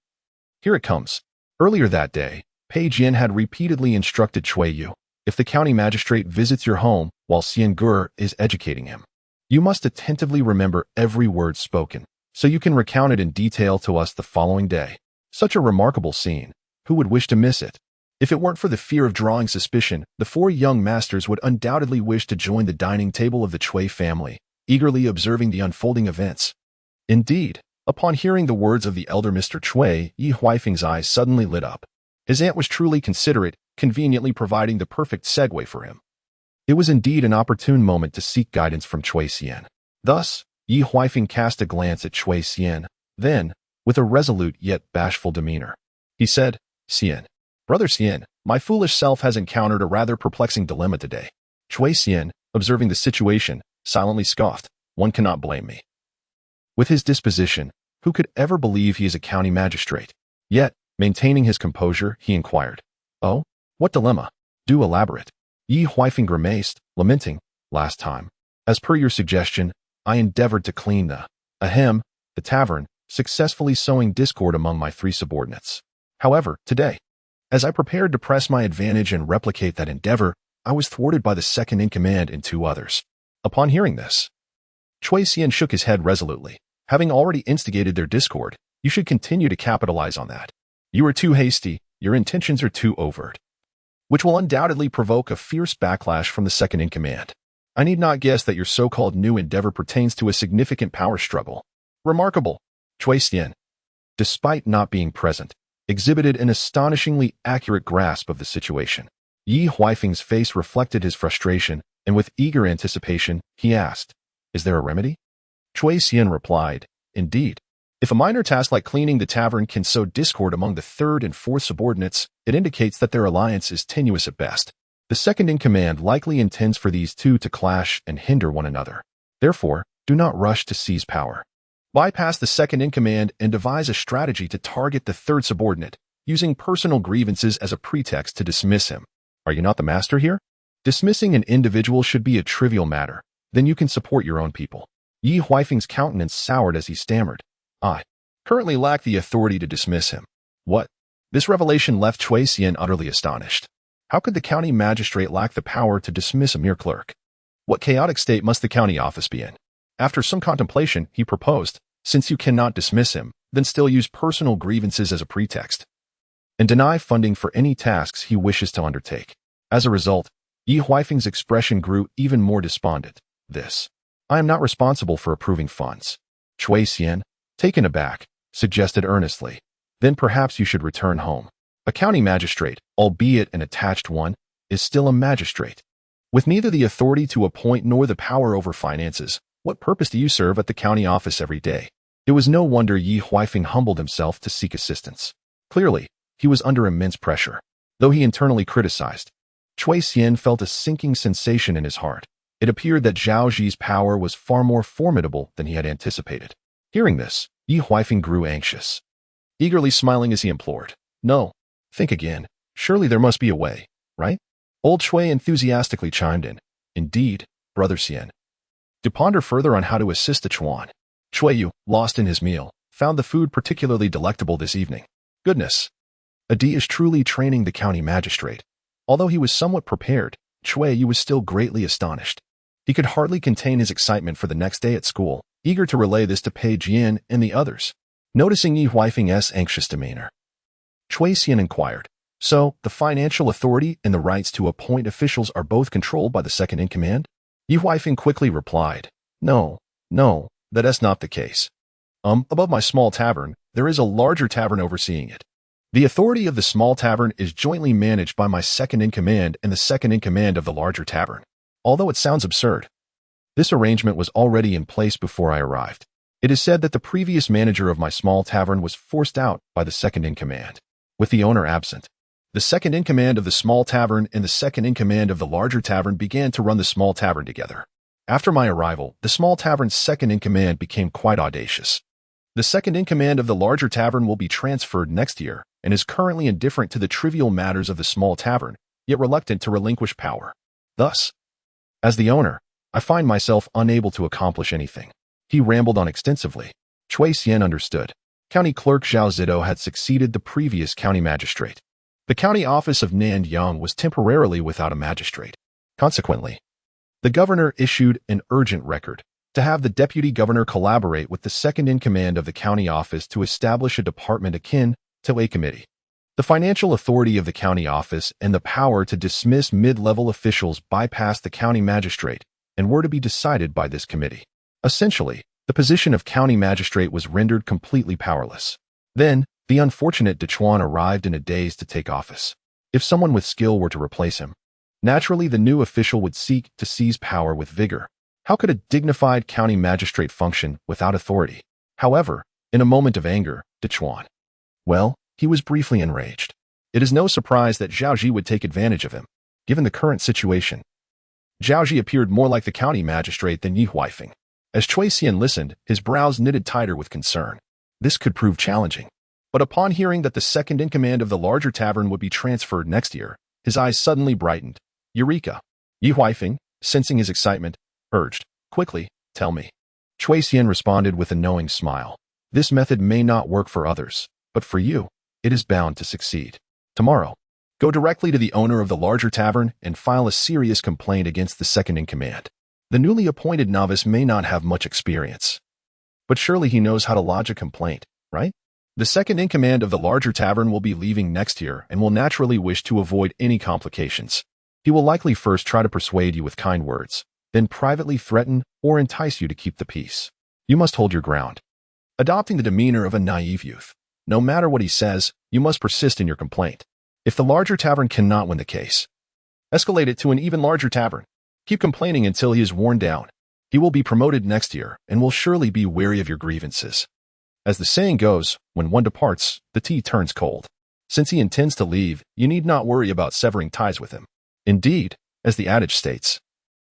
Here it comes. Earlier that day, Pei Jian had repeatedly instructed Chuiyu, if the county magistrate visits your home while Xian Gur is educating him, you must attentively remember every word spoken, so you can recount it in detail to us the following day. Such a remarkable scene. Who would wish to miss it? If it weren't for the fear of drawing suspicion, the four young masters would undoubtedly wish to join the dining table of the Chui family, eagerly observing the unfolding events. Indeed, upon hearing the words of the elder Mr. Chui, Yi Huifeng's eyes suddenly lit up. His aunt was truly considerate, conveniently providing the perfect segue for him. It was indeed an opportune moment to seek guidance from Chui Xian. Thus, Yi Huifeng cast a glance at Chui Xian, then, with a resolute yet bashful demeanor, he said, Xian, Brother Xian, my foolish self has encountered a rather perplexing dilemma today. Chui Xian, observing the situation, silently scoffed. One cannot blame me. With his disposition, who could ever believe he is a county magistrate? Yet, maintaining his composure, he inquired, Oh, what dilemma? Do elaborate. Yi Huifeng grimaced, lamenting, Last time, as per your suggestion, I endeavored to clean the tavern, successfully sowing discord among my three subordinates. However, today, as I prepared to press my advantage and replicate that endeavor, I was thwarted by the second-in-command and two others. Upon hearing this, Chui Xian shook his head resolutely. Having already instigated their discord, you should continue to capitalize on that. You are too hasty, your intentions are too overt, which will undoubtedly provoke a fierce backlash from the second-in-command. I need not guess that your so-called new endeavor pertains to a significant power struggle. Remarkable. Chui Xian, despite not being present, exhibited an astonishingly accurate grasp of the situation. Yi Huifeng's face reflected his frustration, and with eager anticipation, he asked, Is there a remedy? Chui Xian replied, Indeed. If a minor task like cleaning the tavern can sow discord among the third and fourth subordinates, it indicates that their alliance is tenuous at best. The second-in-command likely intends for these two to clash and hinder one another. Therefore, do not rush to seize power. Bypass the second-in-command and devise a strategy to target the third subordinate, using personal grievances as a pretext to dismiss him. Are you not the master here? Dismissing an individual should be a trivial matter. Then you can support your own people. Yi Huifeng's countenance soured as he stammered. I currently lack the authority to dismiss him. What? This revelation left Chui Xian utterly astonished. How could the county magistrate lack the power to dismiss a mere clerk? What chaotic state must the county office be in? After some contemplation, he proposed, since you cannot dismiss him, then still use personal grievances as a pretext, and deny funding for any tasks he wishes to undertake. As a result, Yi Huifeng's expression grew even more despondent. I am not responsible for approving funds. Chui Xian, taken aback, suggested earnestly, then perhaps you should return home. A county magistrate, albeit an attached one, is still a magistrate. With neither the authority to appoint nor the power over finances, what purpose do you serve at the county office every day? It was no wonder Yi Huifeng humbled himself to seek assistance. Clearly, he was under immense pressure. Though he internally criticized, Chui Xian felt a sinking sensation in his heart. It appeared that Zhao Zi's power was far more formidable than he had anticipated. Hearing this, Yi Huifeng grew anxious, eagerly smiling as he implored, No, think again. Surely there must be a way, right? Old Chui enthusiastically chimed in, Indeed, Brother Xian. To ponder further on how to assist the Chuan, Chuiyu, lost in his meal, found the food particularly delectable this evening. Goodness! Adi is truly training the county magistrate. Although he was somewhat prepared, Chuiyu was still greatly astonished. He could hardly contain his excitement for the next day at school, eager to relay this to Pei Jian and the others. Noticing Yi Huifeng's anxious demeanor, Chui Xian inquired, So, the financial authority and the rights to appoint officials are both controlled by the second-in-command? Yi Huifeng quickly replied, No, that is not the case. Above my small tavern, there is a larger tavern overseeing it. The authority of the small tavern is jointly managed by my second-in-command and the second-in-command of the larger tavern. Although it sounds absurd, this arrangement was already in place before I arrived. It is said that the previous manager of my small tavern was forced out by the second-in-command. With the owner absent, the second-in-command of the small tavern and the second-in-command of the larger tavern began to run the small tavern together. After my arrival, the small tavern's second-in-command became quite audacious. The second-in-command of the larger tavern will be transferred next year and is currently indifferent to the trivial matters of the small tavern, yet reluctant to relinquish power. Thus, as the owner, I find myself unable to accomplish anything. He rambled on extensively. Chui Xian understood. County Clerk Zhao Zido had succeeded the previous county magistrate. The county office of Nanyang was temporarily without a magistrate. Consequently, the governor issued an urgent record to have the deputy governor collaborate with the second-in-command of the county office to establish a department akin to a committee. The financial authority of the county office and the power to dismiss mid-level officials bypassed the county magistrate and were to be decided by this committee. Essentially, the position of county magistrate was rendered completely powerless. Then, the unfortunate Dechuan arrived in a daze to take office. If someone with skill were to replace him, naturally the new official would seek to seize power with vigor. How could a dignified county magistrate function without authority? However, in a moment of anger, Dechuan, well, he was briefly enraged. It is no surprise that Zhao Ji would take advantage of him, given the current situation. Zhao Ji appeared more like the county magistrate than Yi Huifeng. As Chui Xian listened, his brows knitted tighter with concern. This could prove challenging. But upon hearing that the second-in-command of the larger tavern would be transferred next year, his eyes suddenly brightened. Eureka! Yi Huifeng, sensing his excitement, urged, quickly, tell me. Chui Xian responded with a knowing smile. This method may not work for others, but for you, it is bound to succeed. Tomorrow, go directly to the owner of the larger tavern and file a serious complaint against the second-in-command. The newly appointed novice may not have much experience, but surely he knows how to lodge a complaint, right? The second-in-command of the larger tavern will be leaving next year and will naturally wish to avoid any complications. He will likely first try to persuade you with kind words, then privately threaten or entice you to keep the peace. You must hold your ground. Adopting the demeanor of a naive youth, no matter what he says, you must persist in your complaint. If the larger tavern cannot win the case, escalate it to an even larger tavern. Keep complaining until he is worn down. He will be promoted next year and will surely be wary of your grievances. As the saying goes, when one departs, the tea turns cold. Since he intends to leave, you need not worry about severing ties with him. Indeed, as the adage states,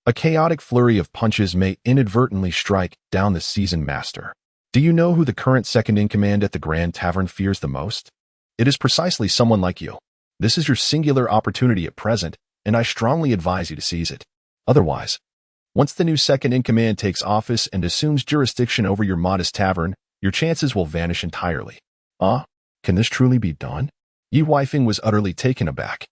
a chaotic flurry of punches may inadvertently strike down the seasoned master. Do you know who the current second-in-command at the Grand Tavern fears the most? It is precisely someone like you. This is your singular opportunity at present, and I strongly advise you to seize it. Otherwise, once the new second-in-command takes office and assumes jurisdiction over your modest tavern, your chances will vanish entirely. Can this truly be done? Yi Huifeng was utterly taken aback,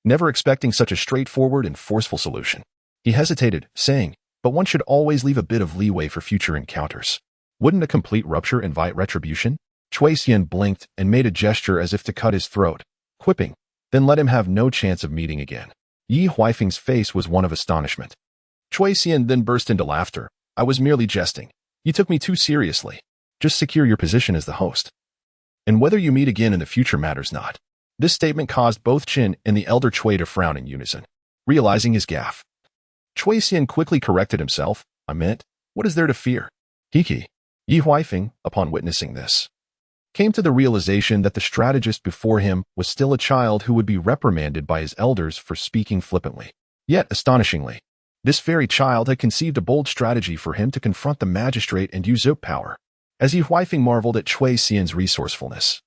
never expecting such a straightforward and forceful solution. He hesitated, saying, but one should always leave a bit of leeway for future encounters. Wouldn't a complete rupture invite retribution? Chui Xian blinked and made a gesture as if to cut his throat, quipping, then let him have no chance of meeting again. Yi Huifeng's face was one of astonishment. Chui Xian then burst into laughter. I was merely jesting. You took me too seriously. Just secure your position as the host. And whether you meet again in the future matters not. This statement caused both Qin and the elder Chui to frown in unison. Realizing his gaffe, Chui Xian quickly corrected himself. I meant, what is there to fear? Hiki. Yi Huifeng, upon witnessing this, came to the realization that the strategist before him was still a child who would be reprimanded by his elders for speaking flippantly. Yet, astonishingly, this very child had conceived a bold strategy for him to confront the magistrate and usurp power. As Yi Huifeng marveled at Chui Xian's resourcefulness,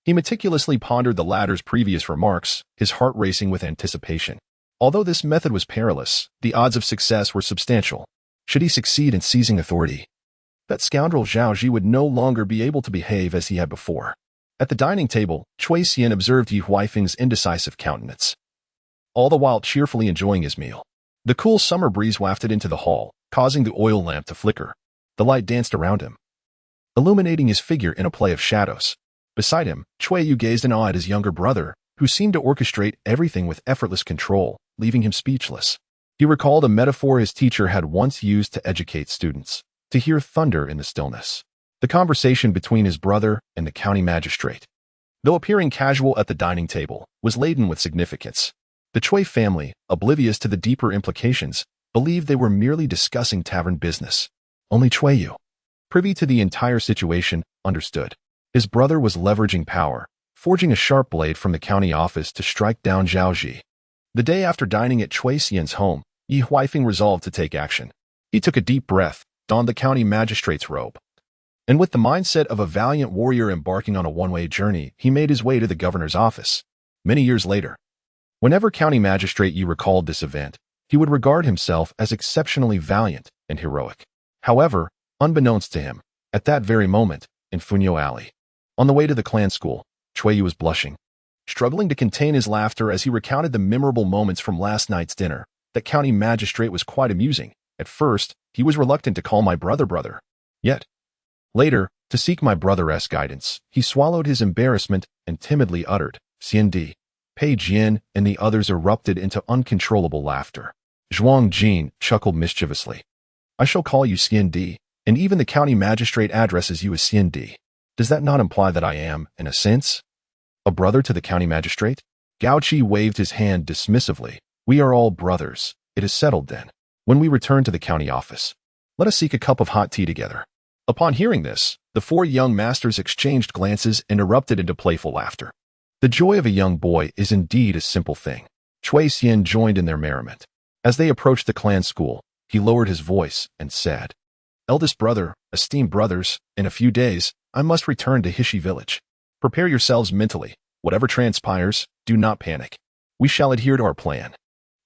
he meticulously pondered the latter's previous remarks, his heart racing with anticipation. Although this method was perilous, the odds of success were substantial. Should he succeed in seizing authority, that scoundrel Zhao Ji would no longer be able to behave as he had before. At the dining table, Chui Xian observed Yi Huifeng's indecisive countenance, all the while cheerfully enjoying his meal. The cool summer breeze wafted into the hall, causing the oil lamp to flicker. The light danced around him, illuminating his figure in a play of shadows. Beside him, Chui Yu gazed in awe at his younger brother, who seemed to orchestrate everything with effortless control, leaving him speechless. He recalled a metaphor his teacher had once used to educate students: to hear thunder in the stillness. The conversation between his brother and the county magistrate, though appearing casual at the dining table, was laden with significance. The Chui family, oblivious to the deeper implications, believed they were merely discussing tavern business. Only Chui Yu, privy to the entire situation, understood. His brother was leveraging power, forging a sharp blade from the county office to strike down Zhao Ji. The day after dining at Chui Xian's home, Yi Huifeng resolved to take action. He took a deep breath, donned the county magistrate's robe, and with the mindset of a valiant warrior embarking on a one-way journey, he made his way to the governor's office. Many years later, whenever county magistrate Yi recalled this event, he would regard himself as exceptionally valiant and heroic. However, unbeknownst to him, at that very moment, in Funyo Alley, on the way to the clan school, Chui Yu was blushing, struggling to contain his laughter as he recounted the memorable moments from last night's dinner. That county magistrate was quite amusing. At first, he was reluctant to call my brother. Yet, later, to seek my brother's guidance, he swallowed his embarrassment and timidly uttered, "Xiandi." Pei Jian and the others erupted into uncontrollable laughter. Zhuang Jin chuckled mischievously. "I shall call you Xiandi, and even the county magistrate addresses you as Xiandi. Does that not imply that I am, in a sense, a brother to the county magistrate?" Gao Qi waved his hand dismissively. "We are all brothers. It is settled then. When we return to the county office, let us seek a cup of hot tea together." Upon hearing this, the four young masters exchanged glances and erupted into playful laughter. The joy of a young boy is indeed a simple thing. Chui Xian joined in their merriment. As they approached the clan school, he lowered his voice and said, "Eldest brother, esteemed brothers, in a few days, I must return to Hishi village. Prepare yourselves mentally. Whatever transpires, do not panic. We shall adhere to our plan."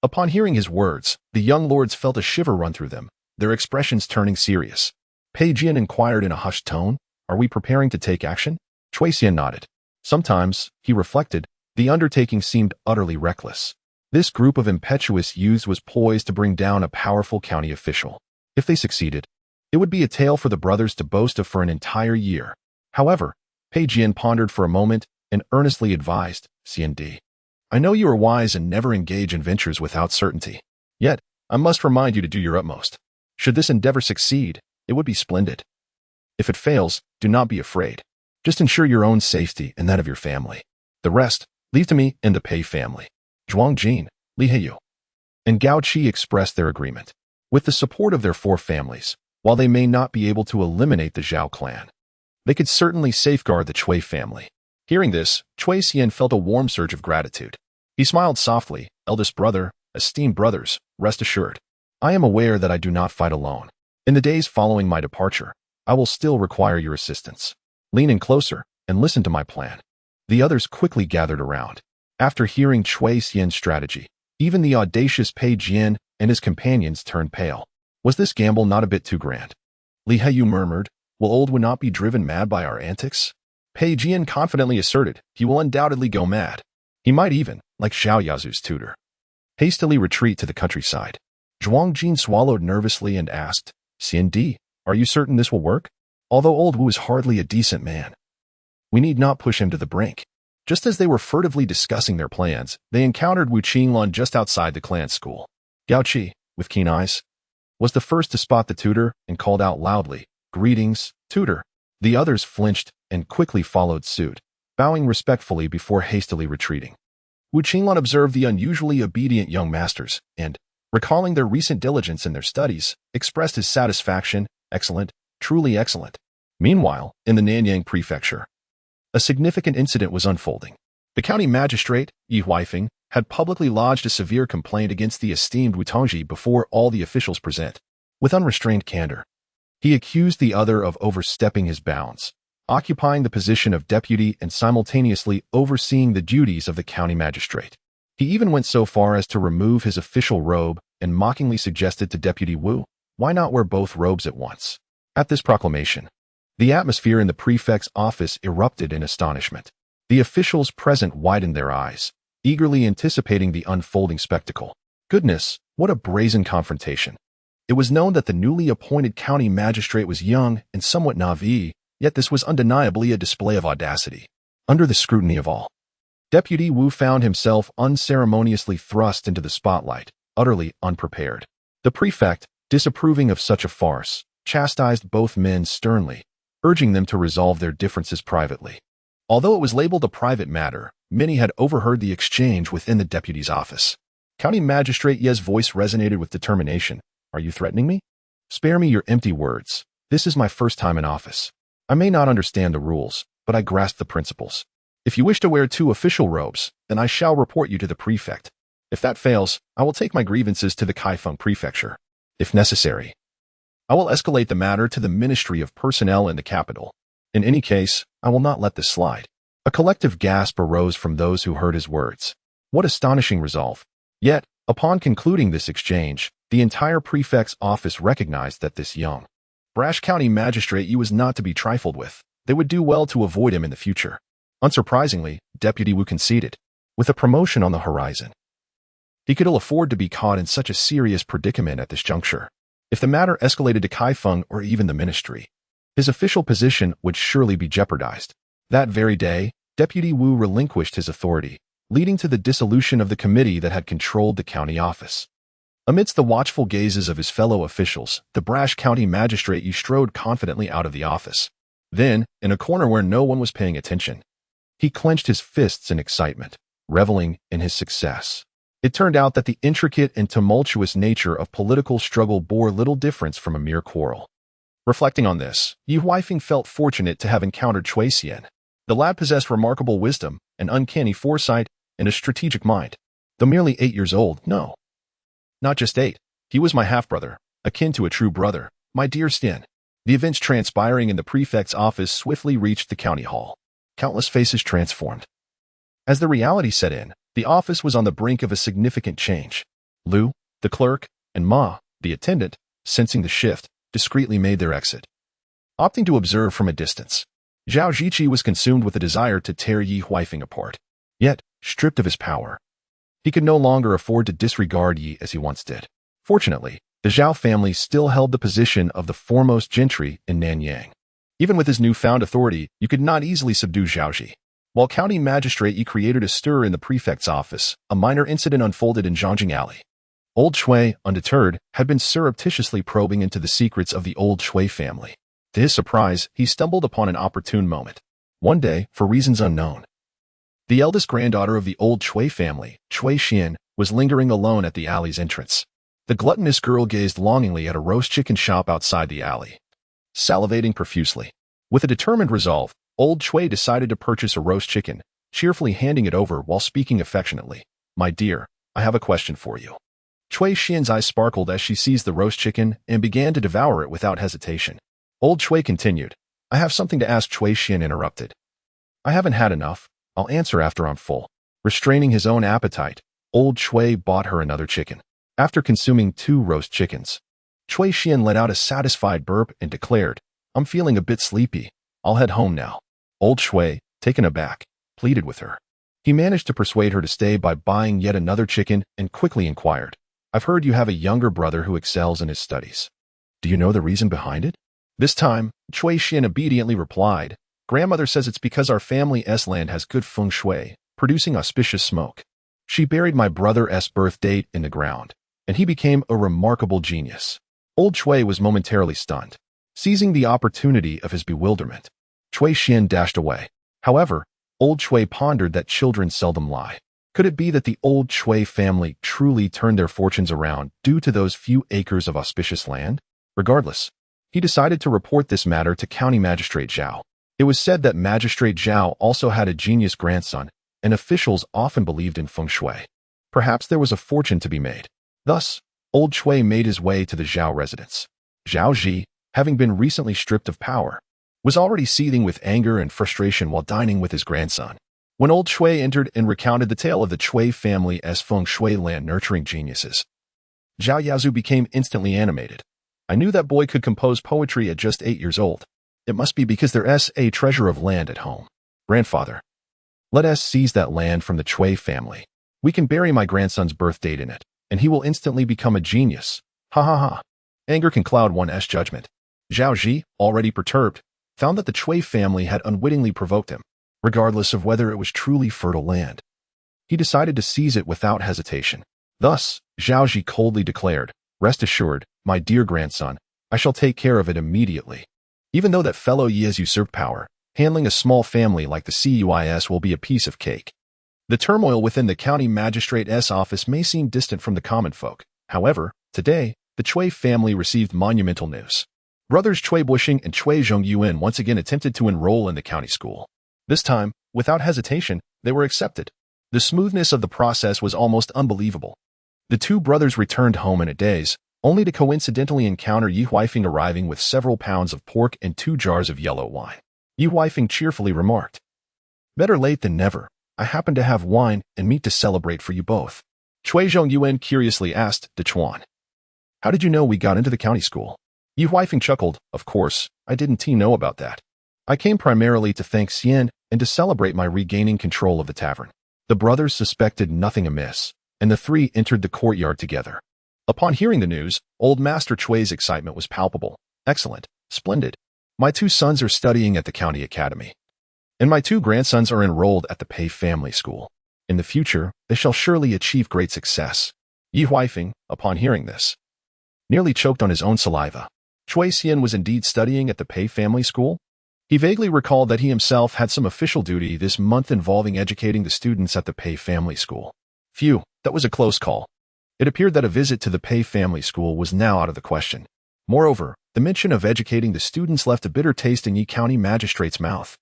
Upon hearing his words, the young lords felt a shiver run through them, their expressions turning serious. Pei Jian inquired in a hushed tone, "Are we preparing to take action?" Chui Xian nodded. Sometimes, he reflected, the undertaking seemed utterly reckless. This group of impetuous youths was poised to bring down a powerful county official. If they succeeded, it would be a tale for the brothers to boast of for an entire year. However, Pei Jian pondered for a moment and earnestly advised, "Xiandi, I know you are wise and never engage in ventures without certainty. Yet, I must remind you to do your utmost. Should this endeavor succeed, it would be splendid. If it fails, do not be afraid. Just ensure your own safety and that of your family. The rest, leave to me and the Pei family." Zhuang Jin, Li Heiyu, and Gao Qi expressed their agreement. With the support of their four families, while they may not be able to eliminate the Zhao clan, they could certainly safeguard the Chui family. Hearing this, Chui Xian felt a warm surge of gratitude. He smiled softly. "Eldest brother, esteemed brothers, rest assured. I am aware that I do not fight alone. In the days following my departure, I will still require your assistance. Lean in closer and listen to my plan." The others quickly gathered around. After hearing Chui Xian's strategy, even the audacious Pei Jian and his companions turned pale. Was this gamble not a bit too grand? Li Heiyu murmured, "Will old Wu not be driven mad by our antics?" Pei Jian confidently asserted, "He will undoubtedly go mad. He might even, like Xiao Yazu's tutor, hastily retreat to the countryside." Zhuang Jin swallowed nervously and asked, "Xiandi, are you certain this will work? Although old Wu is hardly a decent man, we need not push him to the brink." Just as they were furtively discussing their plans, they encountered Wu Qinglan just outside the clan school. Gao Qi, with keen eyes, was the first to spot the tutor and called out loudly, "Greetings, tutor." The others flinched and quickly followed suit, bowing respectfully before hastily retreating. Wu Qinglan observed the unusually obedient young masters and, recalling their recent diligence in their studies, expressed his satisfaction. "Excellent, truly excellent." Meanwhile, in the Nanyang prefecture, a significant incident was unfolding. The county magistrate, Yi Huifeng, had publicly lodged a severe complaint against the esteemed Wu Tongji before all the officials present. With unrestrained candor, he accused the other of overstepping his bounds, occupying the position of deputy and simultaneously overseeing the duties of the county magistrate. He even went so far as to remove his official robe and mockingly suggested to Deputy Wu, "Why not wear both robes at once?" At this proclamation, the atmosphere in the prefect's office erupted in astonishment. The officials present widened their eyes, eagerly anticipating the unfolding spectacle. Goodness, what a brazen confrontation. It was known that the newly appointed county magistrate was young and somewhat naive, yet this was undeniably a display of audacity. Under the scrutiny of all, Deputy Wu found himself unceremoniously thrust into the spotlight, utterly unprepared. The prefect, disapproving of such a farce, chastised both men sternly, urging them to resolve their differences privately. Although it was labeled a private matter, many had overheard the exchange within the deputy's office. County Magistrate Ye's voice resonated with determination. "Are you threatening me? Spare me your empty words. This is my first time in office. I may not understand the rules, but I grasp the principles. If you wish to wear 2 official robes, then I shall report you to the prefect. If that fails, I will take my grievances to the Kaifeng prefecture. If necessary, I will escalate the matter to the Ministry of Personnel in the capital. In any case, I will not let this slide. A collective gasp arose from those who heard his words. What astonishing resolve! Yet, upon concluding this exchange, the entire prefect's office recognized that this young, brash county magistrate was not to be trifled with. They would do well to avoid him in the future. Unsurprisingly, Deputy Wu conceded. With a promotion on the horizon, he could ill afford to be caught in such a serious predicament at this juncture. If the matter escalated to Kaifeng or even the ministry, his official position would surely be jeopardized. That very day, Deputy Wu relinquished his authority, leading to the dissolution of the committee that had controlled the county office. Amidst the watchful gazes of his fellow officials, the brash county magistrate strode confidently out of the office. Then, in a corner where no one was paying attention, he clenched his fists in excitement, reveling in his success. It turned out that the intricate and tumultuous nature of political struggle bore little difference from a mere quarrel. Reflecting on this, Yi Huifeng felt fortunate to have encountered Cui Xian. The lad possessed remarkable wisdom, an uncanny foresight, and a strategic mind. Though merely 8 years old, no. Not just 8. He was my half-brother, akin to a true brother, my dear Stian. The events transpiring in the prefect's office swiftly reached the county hall. Countless faces transformed. As the reality set in, the office was on the brink of a significant change. Lu, the clerk, and Ma, the attendant, sensing the shift, discreetly made their exit. Opting to observe from a distance, Zhao Ziqi was consumed with a desire to tear Yi Huifeng apart. Yet, stripped of his power, he could no longer afford to disregard Yi as he once did. Fortunately, the Zhao family still held the position of the foremost gentry in Nanyang. Even with his newfound authority, you could not easily subdue Zhaoji. While county magistrate Yi created a stir in the prefect's office, a minor incident unfolded in Zhongjing Alley. Old Shui, undeterred, had been surreptitiously probing into the secrets of the old Shui family. To his surprise, he stumbled upon an opportune moment. One day, for reasons unknown, the eldest granddaughter of the old Shui family, Cui Xian, was lingering alone at the alley's entrance. The gluttonous girl gazed longingly at a roast chicken shop outside the alley, salivating profusely. With a determined resolve, old Cui decided to purchase a roast chicken, cheerfully handing it over while speaking affectionately. "My dear, I have a question for you." Cui Xian's eyes sparkled as she seized the roast chicken and began to devour it without hesitation. Old Cui continued. "I have something to ask." Cui Xian interrupted. "I haven't had enough. I'll answer after I'm full." Restraining his own appetite, old Cui bought her another chicken. After consuming 2 roast chickens, Cui Xian let out a satisfied burp and declared, "I'm feeling a bit sleepy. I'll head home now." Old Cui, taken aback, pleaded with her. He managed to persuade her to stay by buying yet another chicken and quickly inquired, "I've heard you have a younger brother who excels in his studies. Do you know the reason behind it?" This time, Cui Xian obediently replied, "Grandmother says it's because our family's land has good feng shui, producing auspicious smoke. She buried my brother's birth date in the ground, and he became a remarkable genius." Old Cui was momentarily stunned. Seizing the opportunity of his bewilderment, Cui Xian dashed away. However, old Cui pondered that children seldom lie. Could it be that the old Cui family truly turned their fortunes around due to those few acres of auspicious land? Regardless, he decided to report this matter to County Magistrate Zhao. It was said that Magistrate Zhao also had a genius grandson, and officials often believed in feng shui. Perhaps there was a fortune to be made. Thus, old Cui made his way to the Zhao residence. Zhao Ji, having been recently stripped of power, was already seething with anger and frustration while dining with his grandson. When old Cui entered and recounted the tale of the Cui family as feng shui land nurturing geniuses, Zhao Yazu became instantly animated. "I knew that boy could compose poetry at just 8 years old. It must be because there's a treasure of land at home. Grandfather, let us seize that land from the Cui family. We can bury my grandson's birth date in it, and he will instantly become a genius. Ha ha ha." Anger can cloud one's judgment. Zhao Ji, already perturbed, found that the Cui family had unwittingly provoked him, regardless of whether it was truly fertile land. He decided to seize it without hesitation. Thus, Zhao Ji coldly declared, "Rest assured, my dear grandson, I shall take care of it immediately." Even though that fellow Yi has usurped power, handling a small family like the CUIS will be a piece of cake. The turmoil within the county magistrate's office may seem distant from the common folk. However, today, the Cui family received monumental news. Brothers Cui Bushing and Cui Zhongyuan once again attempted to enroll in the county school. This time, without hesitation, they were accepted. The smoothness of the process was almost unbelievable. The two brothers returned home in a daze, only to coincidentally encounter Yi Huifeng arriving with several pounds of pork and 2 jars of yellow wine. Yi Huifeng cheerfully remarked, "Better late than never. I happen to have wine and meat to celebrate for you both." Cui Zhongyuan curiously asked De Chuan, "How did you know we got into the county school?" Yi Huifeng chuckled, "Of course, I didn't know about that. I came primarily to thank Xian and to celebrate my regaining control of the tavern." The brothers suspected nothing amiss, and the three entered the courtyard together. Upon hearing the news, old Master Chui's excitement was palpable. "Excellent, splendid. My 2 sons are studying at the county academy, and my 2 grandsons are enrolled at the Pei family school. In the future, they shall surely achieve great success." Yi Huifeng, upon hearing this, nearly choked on his own saliva. Cui Xian was indeed studying at the Pei family school. He vaguely recalled that he himself had some official duty this month involving educating the students at the Pei family school. Phew, that was a close call. It appeared that a visit to the Pei family school was now out of the question. Moreover, the mention of educating the students left a bitter taste in Yi County Magistrate's mouth.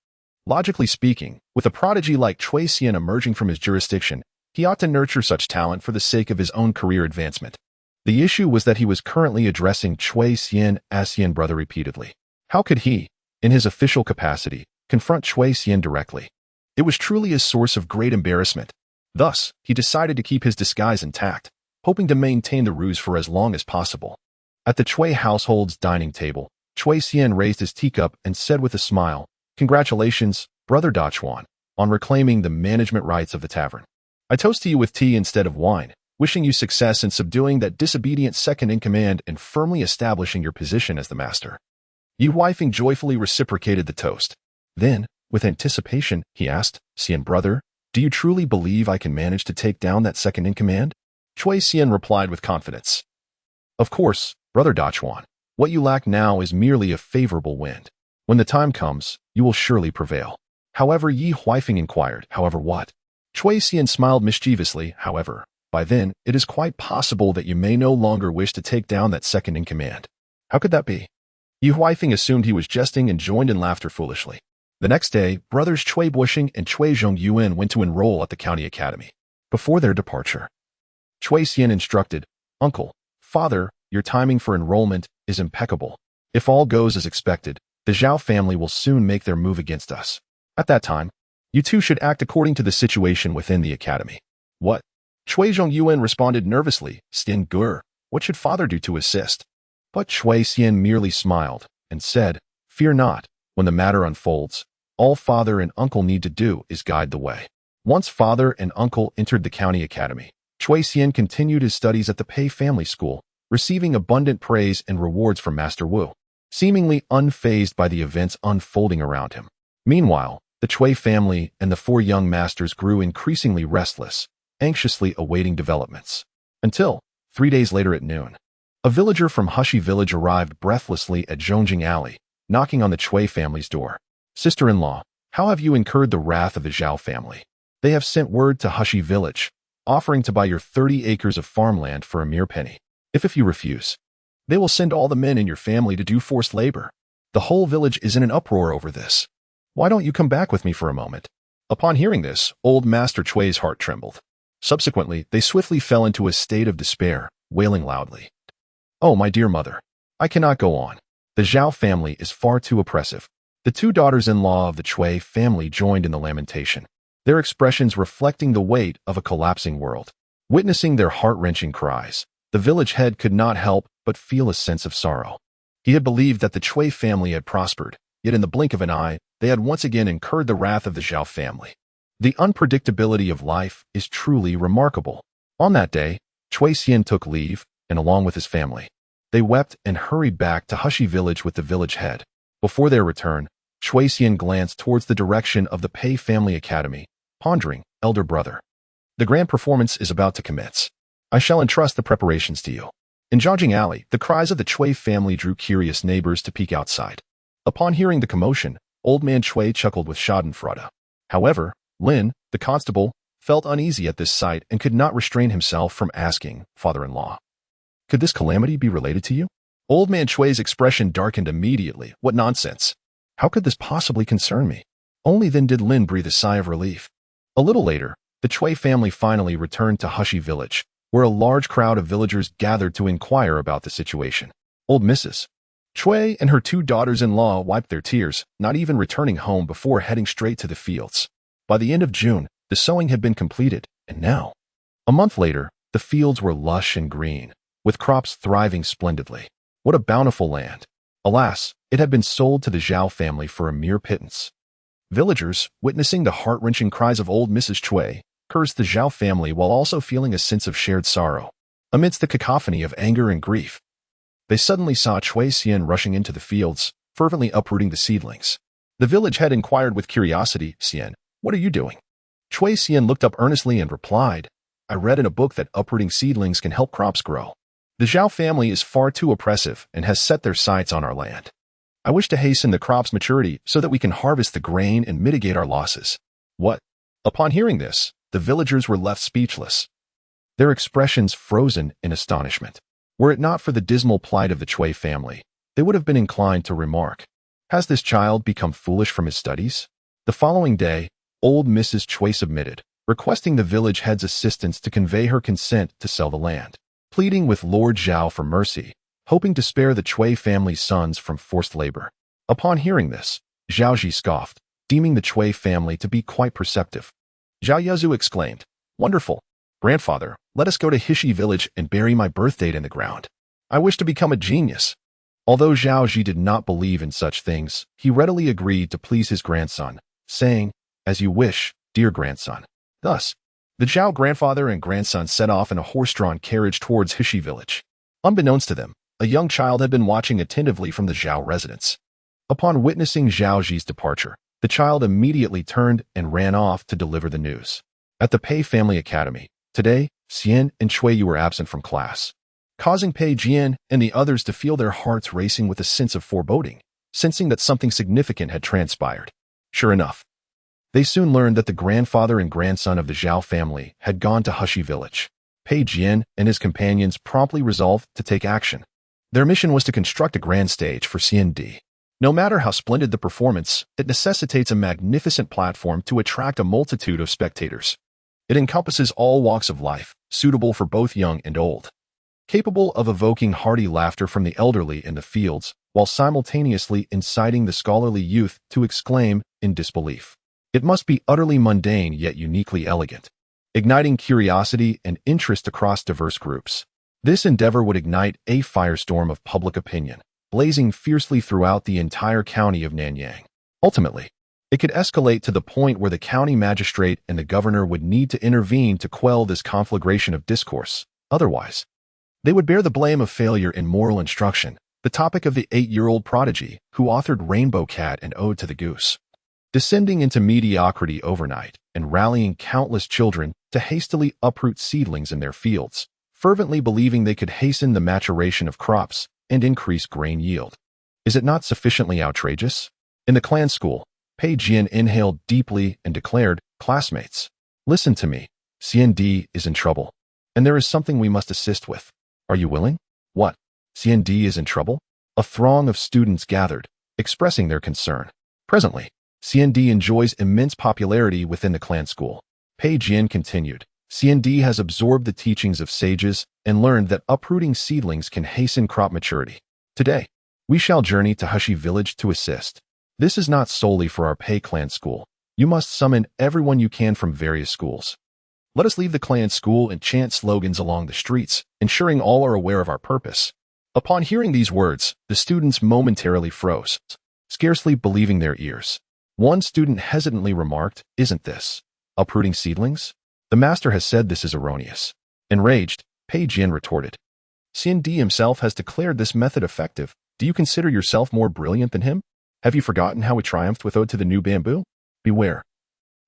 Logically speaking, with a prodigy like Cui Xian emerging from his jurisdiction, he ought to nurture such talent for the sake of his own career advancement. The issue was that he was currently addressing Cui Xian as Xian brother repeatedly. How could he, in his official capacity, confront Cui Xian directly? It was truly a source of great embarrassment. Thus, he decided to keep his disguise intact, hoping to maintain the ruse for as long as possible. At the Cui household's dining table, Cui Xian raised his teacup and said with a smile, "Congratulations, Brother Da Chuan, on reclaiming the management rights of the tavern. I toast to you with tea instead of wine, wishing you success in subduing that disobedient second-in-command and firmly establishing your position as the master." Yi Huifeng joyfully reciprocated the toast. Then, with anticipation, he asked, "Xian brother, do you truly believe I can manage to take down that second-in-command?" Cui Xian replied with confidence, "Of course, Brother Da Chuan. What you lack now is merely a favorable wind. When the time comes, you will surely prevail." However, Yi Huifeng inquired, "However what?" Cui Xian smiled mischievously, "However, by then, it is quite possible that you may no longer wish to take down that second-in-command." "How could that be?" Yi Huifeng assumed he was jesting and joined in laughter foolishly. The next day, brothers Cui Bushing and Cui Zhongyuan went to enroll at the county academy. Before their departure, Cui Xian instructed, "Uncle, father, your timing for enrollment is impeccable. If all goes as expected, the Zhao family will soon make their move against us. At that time, you two should act according to the situation within the academy." "What?" Cui Zhongyuan responded nervously, "Stian Gur, what should father do to assist?" But Cui Xian merely smiled and said, "Fear not. When the matter unfolds, all father and uncle need to do is guide the way." Once father and uncle entered the county academy, Cui Xian continued his studies at the Pei family school, receiving abundant praise and rewards from Master Wu, seemingly unfazed by the events unfolding around him. Meanwhile, the Cui family and the 4 young masters grew increasingly restless, anxiously awaiting developments. Until, 3 days later at noon, a villager from Hushi village arrived breathlessly at Zhongjing Alley, knocking on the Cui family's door. "Sister-in-law, how have you incurred the wrath of the Zhao family? They have sent word to Hushi village, offering to buy your 30 acres of farmland for a mere penny. If you refuse, they will send all the men in your family to do forced labor. The whole village is in an uproar over this. Why don't you come back with me for a moment?" Upon hearing this, old Master Chui's heart trembled. Subsequently, they swiftly fell into a state of despair, wailing loudly, "Oh, my dear mother, I cannot go on. The Zhao family is far too oppressive." The 2 daughters-in-law of the Cui family joined in the lamentation, their expressions reflecting the weight of a collapsing world. Witnessing their heart-wrenching cries, the village head could not help but feel a sense of sorrow. He had believed that the Cui family had prospered, yet in the blink of an eye, they had once again incurred the wrath of the Zhao family. The unpredictability of life is truly remarkable. On that day, Cui Xian took leave, and along with his family, they wept and hurried back to Hushi village with the village head. Before their return, Cui Xian glanced towards the direction of the Pei family academy, pondering, "Elder brother, the grand performance is about to commence. I shall entrust the preparations to you." In Zhongjing Alley, the cries of the Cui family drew curious neighbors to peek outside. Upon hearing the commotion, old man Cui chuckled with schadenfreude. However, Lin, the constable, felt uneasy at this sight and could not restrain himself from asking, "Father-in-law, could this calamity be related to you?" Old man Chui's expression darkened immediately. What nonsense! How could this possibly concern me? Only then did Lin breathe a sigh of relief. A little later, the Chui family finally returned to Hushi village, where a large crowd of villagers gathered to inquire about the situation. Old Mrs. Chui and her two daughters-in-law wiped their tears, not even returning home before heading straight to the fields. By the end of June, the sowing had been completed, and now, a month later, the fields were lush and green, with crops thriving splendidly. What a bountiful land! Alas, it had been sold to the Zhao family for a mere pittance. Villagers, witnessing the heart-wrenching cries of old Mrs. Chui, cursed the Zhao family while also feeling a sense of shared sorrow. Amidst the cacophony of anger and grief, they suddenly saw Chui Xian rushing into the fields, fervently uprooting the seedlings. The village head inquired with curiosity, "Xian, what are you doing?" Chui Xian looked up earnestly and replied, "I read in a book that uprooting seedlings can help crops grow. The Zhao family is far too oppressive and has set their sights on our land. I wish to hasten the crop's maturity so that we can harvest the grain and mitigate our losses." What? Upon hearing this, the villagers were left speechless, their expressions frozen in astonishment. Were it not for the dismal plight of the Chui family, they would have been inclined to remark, "Has this child become foolish from his studies?" The following day, old Mrs. Chui submitted, requesting the village head's assistance to convey her consent to sell the land, pleading with Lord Zhao for mercy, hoping to spare the Chui family's sons from forced labor. Upon hearing this, Zhao Ji scoffed, deeming the Chui family to be quite perceptive. Zhao Yazu exclaimed, "Wonderful! Grandfather, let us go to Hishi village and bury my birth date in the ground. I wish to become a genius." Although Zhao Ji did not believe in such things, he readily agreed to please his grandson, saying, "As you wish, dear grandson." Thus, the Zhao grandfather and grandson set off in a horse-drawn carriage towards Hishi village. Unbeknownst to them, a young child had been watching attentively from the Zhao residence. Upon witnessing Zhao Ji's departure, the child immediately turned and ran off to deliver the news. At the Pei Family Academy, today, Xian and Chui were absent from class, causing Pei Jian and the others to feel their hearts racing with a sense of foreboding, sensing that something significant had transpired. Sure enough, they soon learned that the grandfather and grandson of the Zhao family had gone to Hushi village. Pei Jian and his companions promptly resolved to take action. Their mission was to construct a grand stage for CND. No matter how splendid the performance, it necessitates a magnificent platform to attract a multitude of spectators. It encompasses all walks of life, suitable for both young and old, capable of evoking hearty laughter from the elderly in the fields, while simultaneously inciting the scholarly youth to exclaim in disbelief. It must be utterly mundane yet uniquely elegant, igniting curiosity and interest across diverse groups. This endeavor would ignite a firestorm of public opinion, blazing fiercely throughout the entire county of Nanyang. Ultimately, it could escalate to the point where the county magistrate and the governor would need to intervene to quell this conflagration of discourse. Otherwise, they would bear the blame of failure in moral instruction, the topic of the 8-year-old prodigy who authored Rainbow Cat and Ode to the Goose. Descending into mediocrity overnight and rallying countless children to hastily uproot seedlings in their fields, fervently believing they could hasten the maturation of crops and increase grain yield. Is it not sufficiently outrageous? In the clan school, Pei Jian inhaled deeply and declared, "Classmates, listen to me. CND is in trouble, and there is something we must assist with. Are you willing?" "What? CND is in trouble?" A throng of students gathered, expressing their concern. Presently, CND enjoys immense popularity within the clan school. Pei Jian continued, "CND has absorbed the teachings of sages and learned that uprooting seedlings can hasten crop maturity. Today, we shall journey to Hushi village to assist. This is not solely for our Pei clan school. You must summon everyone you can from various schools. Let us leave the clan school and chant slogans along the streets, ensuring all are aware of our purpose." Upon hearing these words, the students momentarily froze, scarcely believing their ears. One student hesitantly remarked, "Isn't this uprooting seedlings? The master has said this is erroneous." Enraged, Pei Jian retorted, "CND himself has declared this method effective. Do you consider yourself more brilliant than him? Have you forgotten how he triumphed with Ode to the New Bamboo? Beware.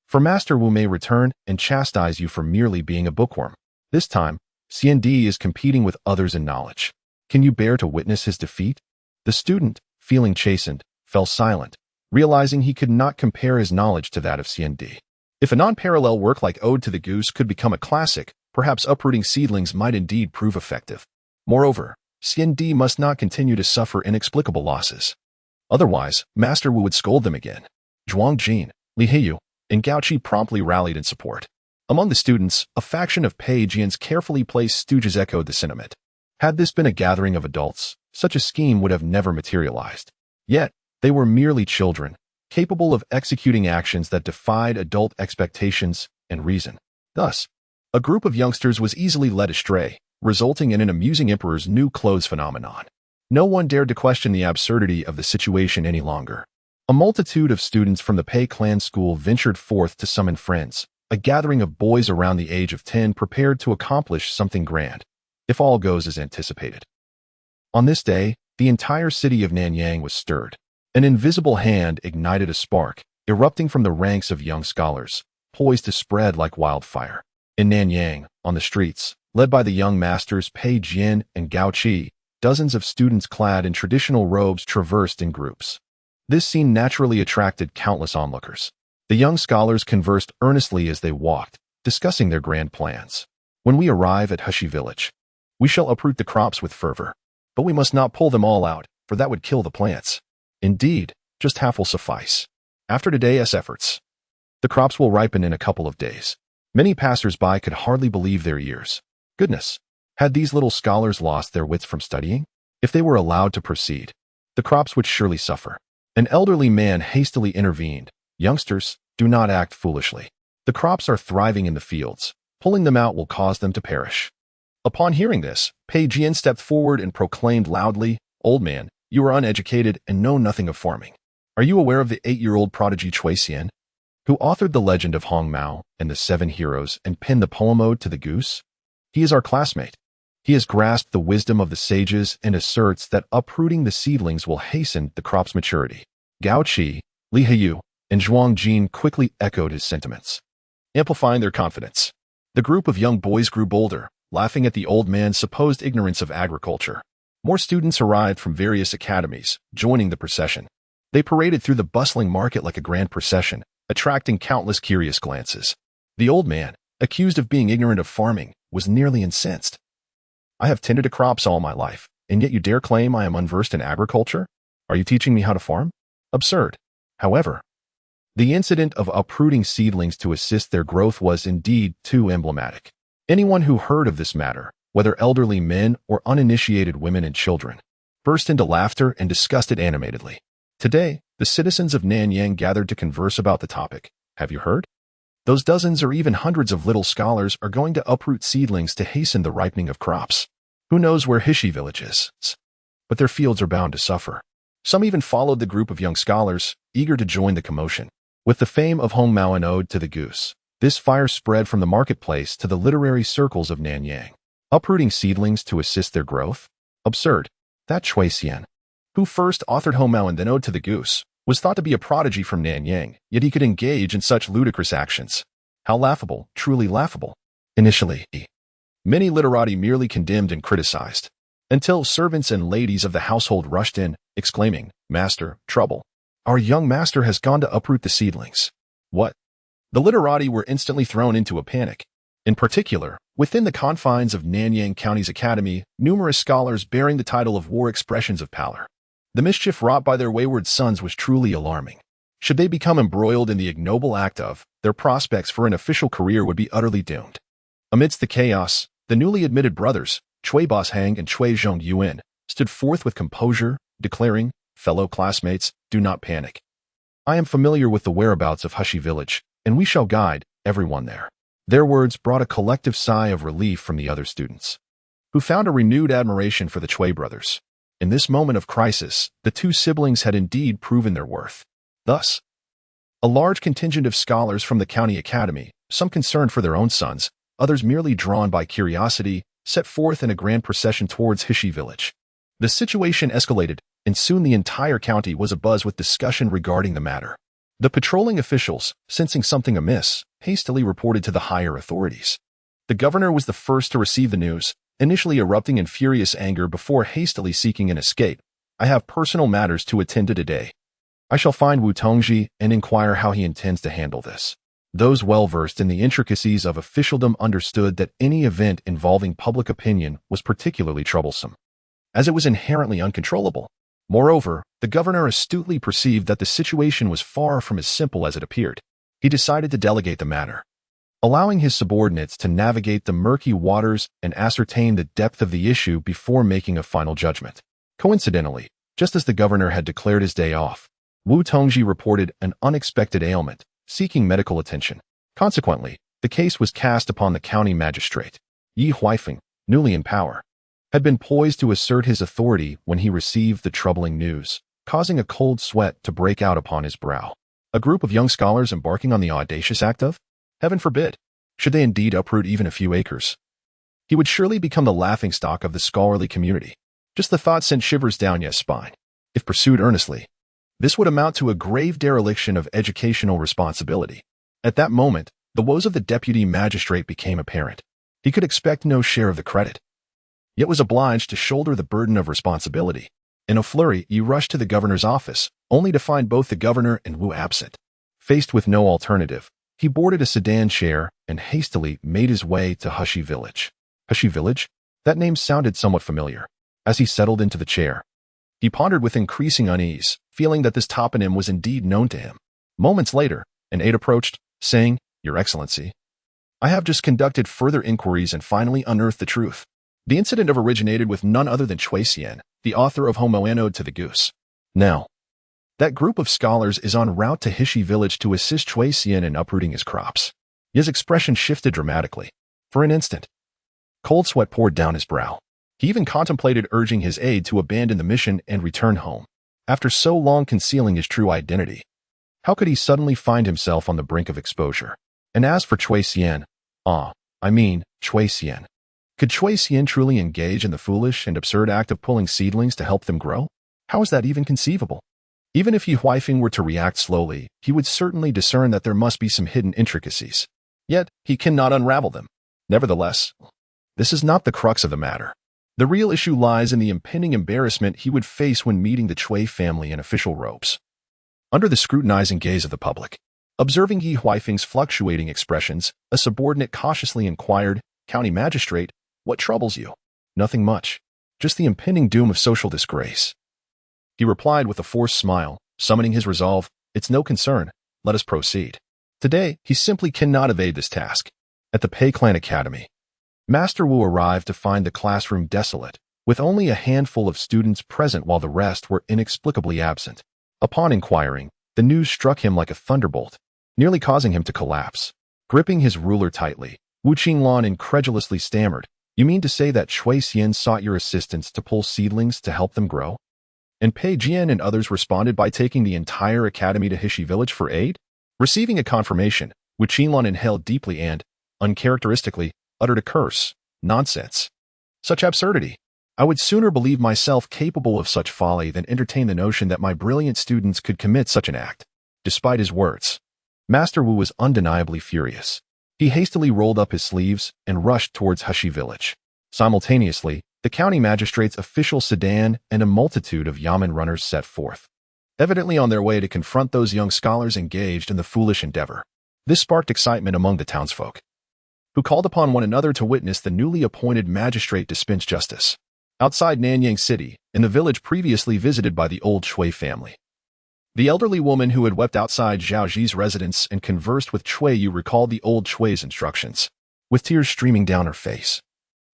For Master Wu may return and chastise you for merely being a bookworm. This time, CND is competing with others in knowledge. Can you bear to witness his defeat?" The student, feeling chastened, fell silent, realizing he could not compare his knowledge to that of CND. If a non-parallel work like Ode to the Goose could become a classic, perhaps uprooting seedlings might indeed prove effective. Moreover, Xian must not continue to suffer inexplicable losses. Otherwise, Master Wu would scold them again. Zhuang Jin, Li Heiyu, and Gao Qi promptly rallied in support. Among the students, a faction of Pei Jian's carefully placed stooges echoed the sentiment. Had this been a gathering of adults, such a scheme would have never materialized. Yet, they were merely children, capable of executing actions that defied adult expectations and reason. Thus, a group of youngsters was easily led astray, resulting in an amusing emperor's new clothes phenomenon. No one dared to question the absurdity of the situation any longer. A multitude of students from the Pei clan school ventured forth to summon friends, a gathering of boys around the age of 10 prepared to accomplish something grand, if all goes as anticipated. On this day, the entire city of Nanyang was stirred. An invisible hand ignited a spark, erupting from the ranks of young scholars, poised to spread like wildfire. In Nanyang, on the streets, led by the young masters Pei Jian and Gao Qi, dozens of students clad in traditional robes traversed in groups. This scene naturally attracted countless onlookers. The young scholars conversed earnestly as they walked, discussing their grand plans. When we arrive at Hushi Village, we shall uproot the crops with fervor. But we must not pull them all out, for that would kill the plants. Indeed, just half will suffice. After today's efforts, the crops will ripen in a couple of days. Many passers-by could hardly believe their ears. Goodness, had these little scholars lost their wits from studying? If they were allowed to proceed, the crops would surely suffer. An elderly man hastily intervened. Youngsters, do not act foolishly. The crops are thriving in the fields. Pulling them out will cause them to perish. Upon hearing this, Pei Jian stepped forward and proclaimed loudly, "Old man, you are uneducated and know nothing of farming. Are you aware of the 8-year-old prodigy Cui Xian, who authored the legend of Hong Mao and the 7 heroes and penned the poem Ode to the Goose? He is our classmate. He has grasped the wisdom of the sages and asserts that uprooting the seedlings will hasten the crop's maturity." Gao Qi, Li Heiyu, and Zhuang Jin quickly echoed his sentiments, amplifying their confidence. The group of young boys grew bolder, laughing at the old man's supposed ignorance of agriculture. More students arrived from various academies, joining the procession. They paraded through the bustling market like a grand procession, attracting countless curious glances. The old man, accused of being ignorant of farming, was nearly incensed. "I have tended to crops all my life, and yet you dare claim I am unversed in agriculture? Are you teaching me how to farm? Absurd." However, the incident of uprooting seedlings to assist their growth was indeed too emblematic. Anyone who heard of this matter, whether elderly men or uninitiated women and children, burst into laughter and discussed it animatedly. Today, the citizens of Nanyang gathered to converse about the topic. Have you heard? Those dozens or even hundreds of little scholars are going to uproot seedlings to hasten the ripening of crops. Who knows where Hushi Village is? But their fields are bound to suffer. Some even followed the group of young scholars, eager to join the commotion. With the fame of Hong Mao and Ode to the Goose, this fire spread from the marketplace to the literary circles of Nanyang. Uprooting seedlings to assist their growth? Absurd. That Cui Xian, who first authored Hong Mao and then Ode to the Goose, was thought to be a prodigy from Nanyang, yet he could engage in such ludicrous actions. How laughable, truly laughable. Initially, many literati merely condemned and criticized, until servants and ladies of the household rushed in, exclaiming, "Master, trouble. Our young master has gone to uproot the seedlings." What? The literati were instantly thrown into a panic. In particular, within the confines of Nanyang County's academy, numerous scholars bearing the title of war expressions of pallor. The mischief wrought by their wayward sons was truly alarming. Should they become embroiled in the ignoble act of, their prospects for an official career would be utterly doomed. Amidst the chaos, the newly admitted brothers, Cui Boshang and Cui Zhong Yuan, stood forth with composure, declaring, "Fellow classmates, do not panic. I am familiar with the whereabouts of Hushi Village, and we shall guide everyone there." Their words brought a collective sigh of relief from the other students, who found a renewed admiration for the Cui brothers. In this moment of crisis, the two siblings had indeed proven their worth. Thus, a large contingent of scholars from the county academy, some concerned for their own sons, others merely drawn by curiosity, set forth in a grand procession towards Hushi Village. The situation escalated, and soon the entire county was abuzz with discussion regarding the matter. The patrolling officials, sensing something amiss, hastily reported to the higher authorities. The governor was the first to receive the news, initially erupting in furious anger before hastily seeking an escape. "I have personal matters to attend to today. I shall find Wu Tongji and inquire how he intends to handle this." Those well-versed in the intricacies of officialdom understood that any event involving public opinion was particularly troublesome. as it was inherently uncontrollable. Moreover, the governor astutely perceived that the situation was far from as simple as it appeared. He decided to delegate the matter, allowing his subordinates to navigate the murky waters and ascertain the depth of the issue before making a final judgment. Coincidentally, just as the governor had declared his day off, Wu Tongji reported an unexpected ailment, seeking medical attention. Consequently, the case was cast upon the county magistrate. Yi Huifeng, newly in power, had been poised to assert his authority when he received the troubling news, causing a cold sweat to break out upon his brow. A group of young scholars embarking on the audacious act of, heaven forbid, should they indeed uproot even a few acres? He would surely become the laughingstock of the scholarly community. Just the thought sent shivers down Ye's spine. If pursued earnestly, this would amount to a grave dereliction of educational responsibility. At that moment, the woes of the deputy magistrate became apparent. He could expect no share of the credit, yet was obliged to shoulder the burden of responsibility. In a flurry, he rushed to the governor's office, only to find both the governor and Wu absent. Faced with no alternative, he boarded a sedan chair and hastily made his way to Hushi Village. Hushi Village? That name sounded somewhat familiar. As he settled into the chair, he pondered with increasing unease, feeling that this toponym was indeed known to him. Moments later, an aide approached, saying, "Your Excellency, I have just conducted further inquiries and finally unearthed the truth. The incident originated with none other than Cui Xian, the author of Homoanode to the Goose. Now, that group of scholars is en route to Hishi Village to assist Cui Xian in uprooting his crops." His expression shifted dramatically. For an instant, cold sweat poured down his brow. He even contemplated urging his aide to abandon the mission and return home. After so long concealing his true identity, how could he suddenly find himself on the brink of exposure? And as for Cui Xian, Cui Xian. Could Cui Xian truly engage in the foolish and absurd act of pulling seedlings to help them grow? How is that even conceivable? Even if Yi Huifeng were to react slowly, he would certainly discern that there must be some hidden intricacies. Yet, he cannot unravel them. Nevertheless, this is not the crux of the matter. The real issue lies in the impending embarrassment he would face when meeting the Cui family in official robes. Under the scrutinizing gaze of the public, observing Yi Huifeng's fluctuating expressions, a subordinate cautiously inquired, "County magistrate, what troubles you?" "Nothing much. Just the impending doom of social disgrace." He replied with a forced smile, summoning his resolve, "It's no concern. Let us proceed." Today, he simply cannot evade this task. At the Pei Clan Academy, Master Wu arrived to find the classroom desolate, with only a handful of students present while the rest were inexplicably absent. Upon inquiring, the news struck him like a thunderbolt, nearly causing him to collapse. Gripping his ruler tightly, Wu Qinglan incredulously stammered, "You mean to say that Cui Xian sought your assistance to pull seedlings to help them grow?" And Pei Jian and others responded by taking the entire academy to Hishi Village for aid? Receiving a confirmation, Wu Qinglan inhaled deeply and, uncharacteristically, uttered a curse. Nonsense. Such absurdity. I would sooner believe myself capable of such folly than entertain the notion that my brilliant students could commit such an act. Despite his words, Master Wu was undeniably furious. He hastily rolled up his sleeves and rushed towards Hushi Village. Simultaneously, the county magistrate's official sedan and a multitude of yamen runners set forth, evidently on their way to confront those young scholars engaged in the foolish endeavor. This sparked excitement among the townsfolk, who called upon one another to witness the newly appointed magistrate dispense justice. Outside Nanyang City, in the village previously visited by the old Cui family, the elderly woman who had wept outside Zhao Ji's residence and conversed with Cui Yu recalled the old Cui's instructions, with tears streaming down her face.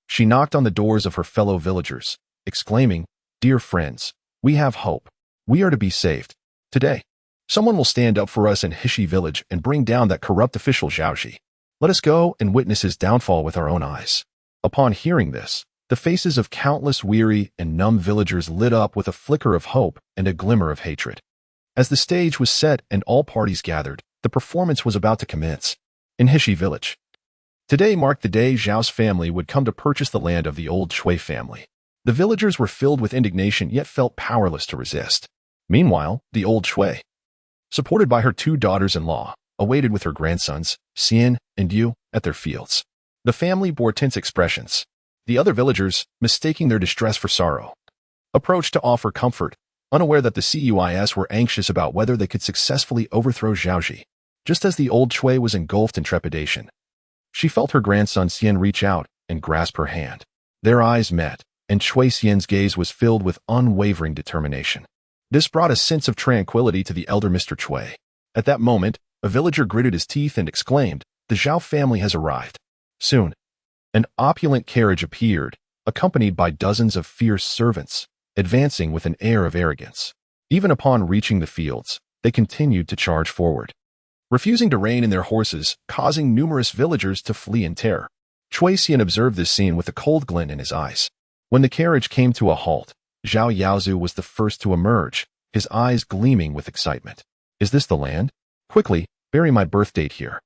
She knocked on the doors of her fellow villagers, exclaiming, "Dear friends, we have hope. We are to be saved. Today, someone will stand up for us in Hishi Village and bring down that corrupt official Zhao Ji. Let us go and witness his downfall with our own eyes." Upon hearing this, the faces of countless weary and numb villagers lit up with a flicker of hope and a glimmer of hatred. As the stage was set and all parties gathered, the performance was about to commence. In Hishi Village, today marked the day Zhao's family would come to purchase the land of the old Cui family. The villagers were filled with indignation yet felt powerless to resist. Meanwhile, the old Cui, supported by her two daughters-in-law, awaited with her grandsons, Xian and Yu, at their fields. The family bore tense expressions. The other villagers, mistaking their distress for sorrow, approached to offer comfort, unaware that the Cuis were anxious about whether they could successfully overthrow Zhao Ji. Just as the old Cui was engulfed in trepidation, she felt her grandson Xian reach out and grasp her hand. Their eyes met, and Chui Xian's gaze was filled with unwavering determination. This brought a sense of tranquility to the elder Mr. Chui. At that moment, a villager gritted his teeth and exclaimed, "The Zhao family has arrived." Soon, an opulent carriage appeared, accompanied by dozens of fierce servants, advancing with an air of arrogance. Even upon reaching the fields, they continued to charge forward, refusing to rein in their horses, causing numerous villagers to flee in terror. Chui Xian observed this scene with a cold glint in his eyes. When the carriage came to a halt, Zhao Yaozu was the first to emerge, his eyes gleaming with excitement. "Is this the land? Quickly, bury my birth date here."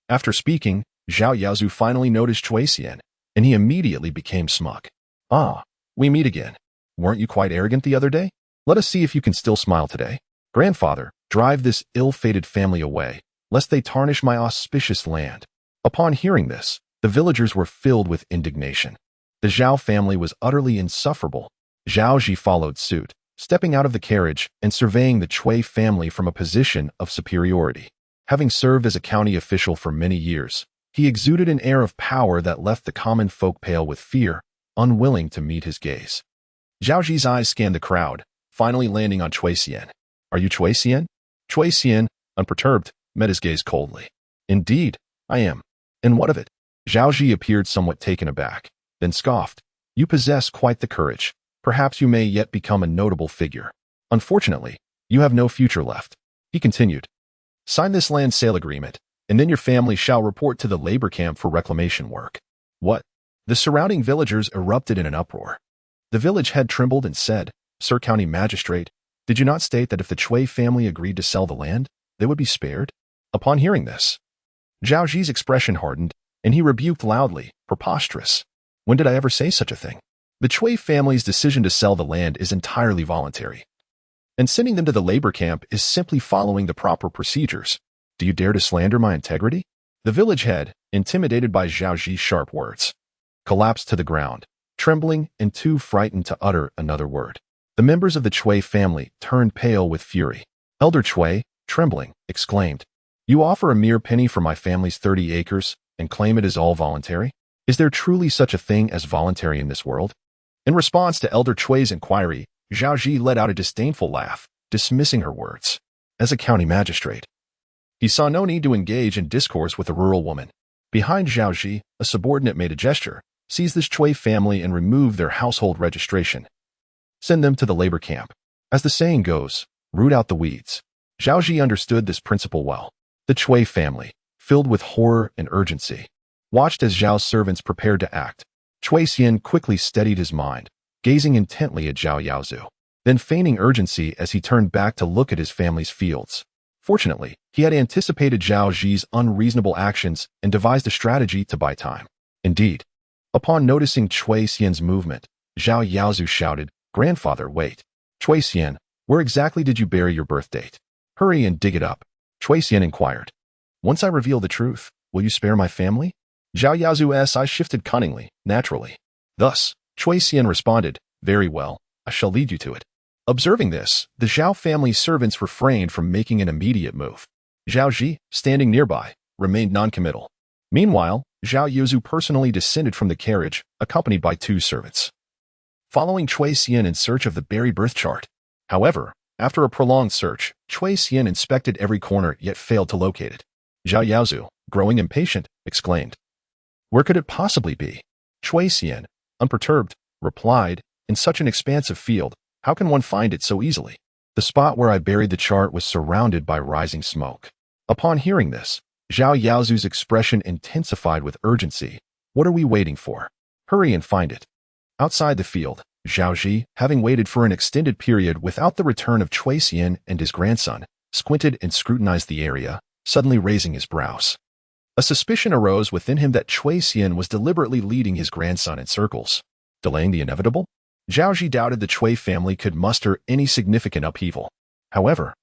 After speaking, Zhao Yaozu finally noticed Chui Xian, and he immediately became smug. "Ah, we meet again. Weren't you quite arrogant the other day? Let us see if you can still smile today. Grandfather, drive this ill-fated family away, lest they tarnish my auspicious land." Upon hearing this, the villagers were filled with indignation. The Zhao family was utterly insufferable. Zhao Ji followed suit, stepping out of the carriage and surveying the Chui family from a position of superiority. Having served as a county official for many years, he exuded an air of power that left the common folk pale with fear, unwilling to meet his gaze. Zhao Ji's eyes scanned the crowd, finally landing on Chui Xian. "Are you Chui Xian?" Chui Xian, unperturbed, met his gaze coldly. "Indeed, I am. And what of it?" Zhao Ji appeared somewhat taken aback, then scoffed. "You possess quite the courage. Perhaps you may yet become a notable figure. Unfortunately, you have no future left." He continued, "Sign this land sale agreement, and then your family shall report to the labor camp for reclamation work." "What?" The surrounding villagers erupted in an uproar. The village head trembled and said, "Sir County Magistrate, did you not state that if the Chui family agreed to sell the land, they would be spared?" Upon hearing this, Zhao Ji's expression hardened, and he rebuked loudly, "Preposterous. When did I ever say such a thing? The Chui family's decision to sell the land is entirely voluntary, and sending them to the labor camp is simply following the proper procedures. Do you dare to slander my integrity?" The village head, intimidated by Zhao Ji's sharp words, collapsed to the ground, trembling and too frightened to utter another word. The members of the Chui family turned pale with fury. Elder Chui, trembling, exclaimed, "You offer a mere penny for my family's 30 acres and claim it is all voluntary? Is there truly such a thing as voluntary in this world?" In response to Elder Chui's inquiry, Zhao Ji let out a disdainful laugh, dismissing her words. As a county magistrate, he saw no need to engage in discourse with a rural woman. Behind Zhao Ji, a subordinate made a gesture, "Seize this Chui family and remove their household registration. Send them to the labor camp. As the saying goes, root out the weeds." Zhao Ji understood this principle well. The Chui family, filled with horror and urgency, watched as Zhao's servants prepared to act. Chui Xian quickly steadied his mind, gazing intently at Zhao Yaozu, then feigning urgency as he turned back to look at his family's fields. Fortunately, he had anticipated Zhao Ji's unreasonable actions and devised a strategy to buy time. Indeed, upon noticing Chui Xian's movement, Zhao Yaozu shouted, "Grandfather, wait. Chui Xian, where exactly did you bury your birth date? Hurry and dig it up." Chui Xian inquired, "Once I reveal the truth, will you spare my family?" Zhao Yaozu's eyes shifted cunningly, naturally. Thus, Chui Xian responded, "Very well, I shall lead you to it." Observing this, the Zhao family's servants refrained from making an immediate move. Zhao Ji, standing nearby, remained noncommittal. Meanwhile, Zhao Yaozu personally descended from the carriage, accompanied by 2 servants, following Chui Xian in search of the buried birth chart. However, after a prolonged search, Chui Xian inspected every corner yet failed to locate it. Zhao Yaozu, growing impatient, exclaimed, "Where could it possibly be?" Chui Xian, unperturbed, replied, "In such an expansive field, how can one find it so easily? The spot where I buried the chart was surrounded by rising smoke." Upon hearing this, Zhao Yaozu's expression intensified with urgency. "What are we waiting for? Hurry and find it." Outside the field, Zhao Ji, having waited for an extended period without the return of Chui Xian and his grandson, squinted and scrutinized the area, suddenly raising his brows. A suspicion arose within him that Chui Xian was deliberately leading his grandson in circles, delaying the inevitable. Zhao Ji doubted the Chui family could muster any significant upheaval. However,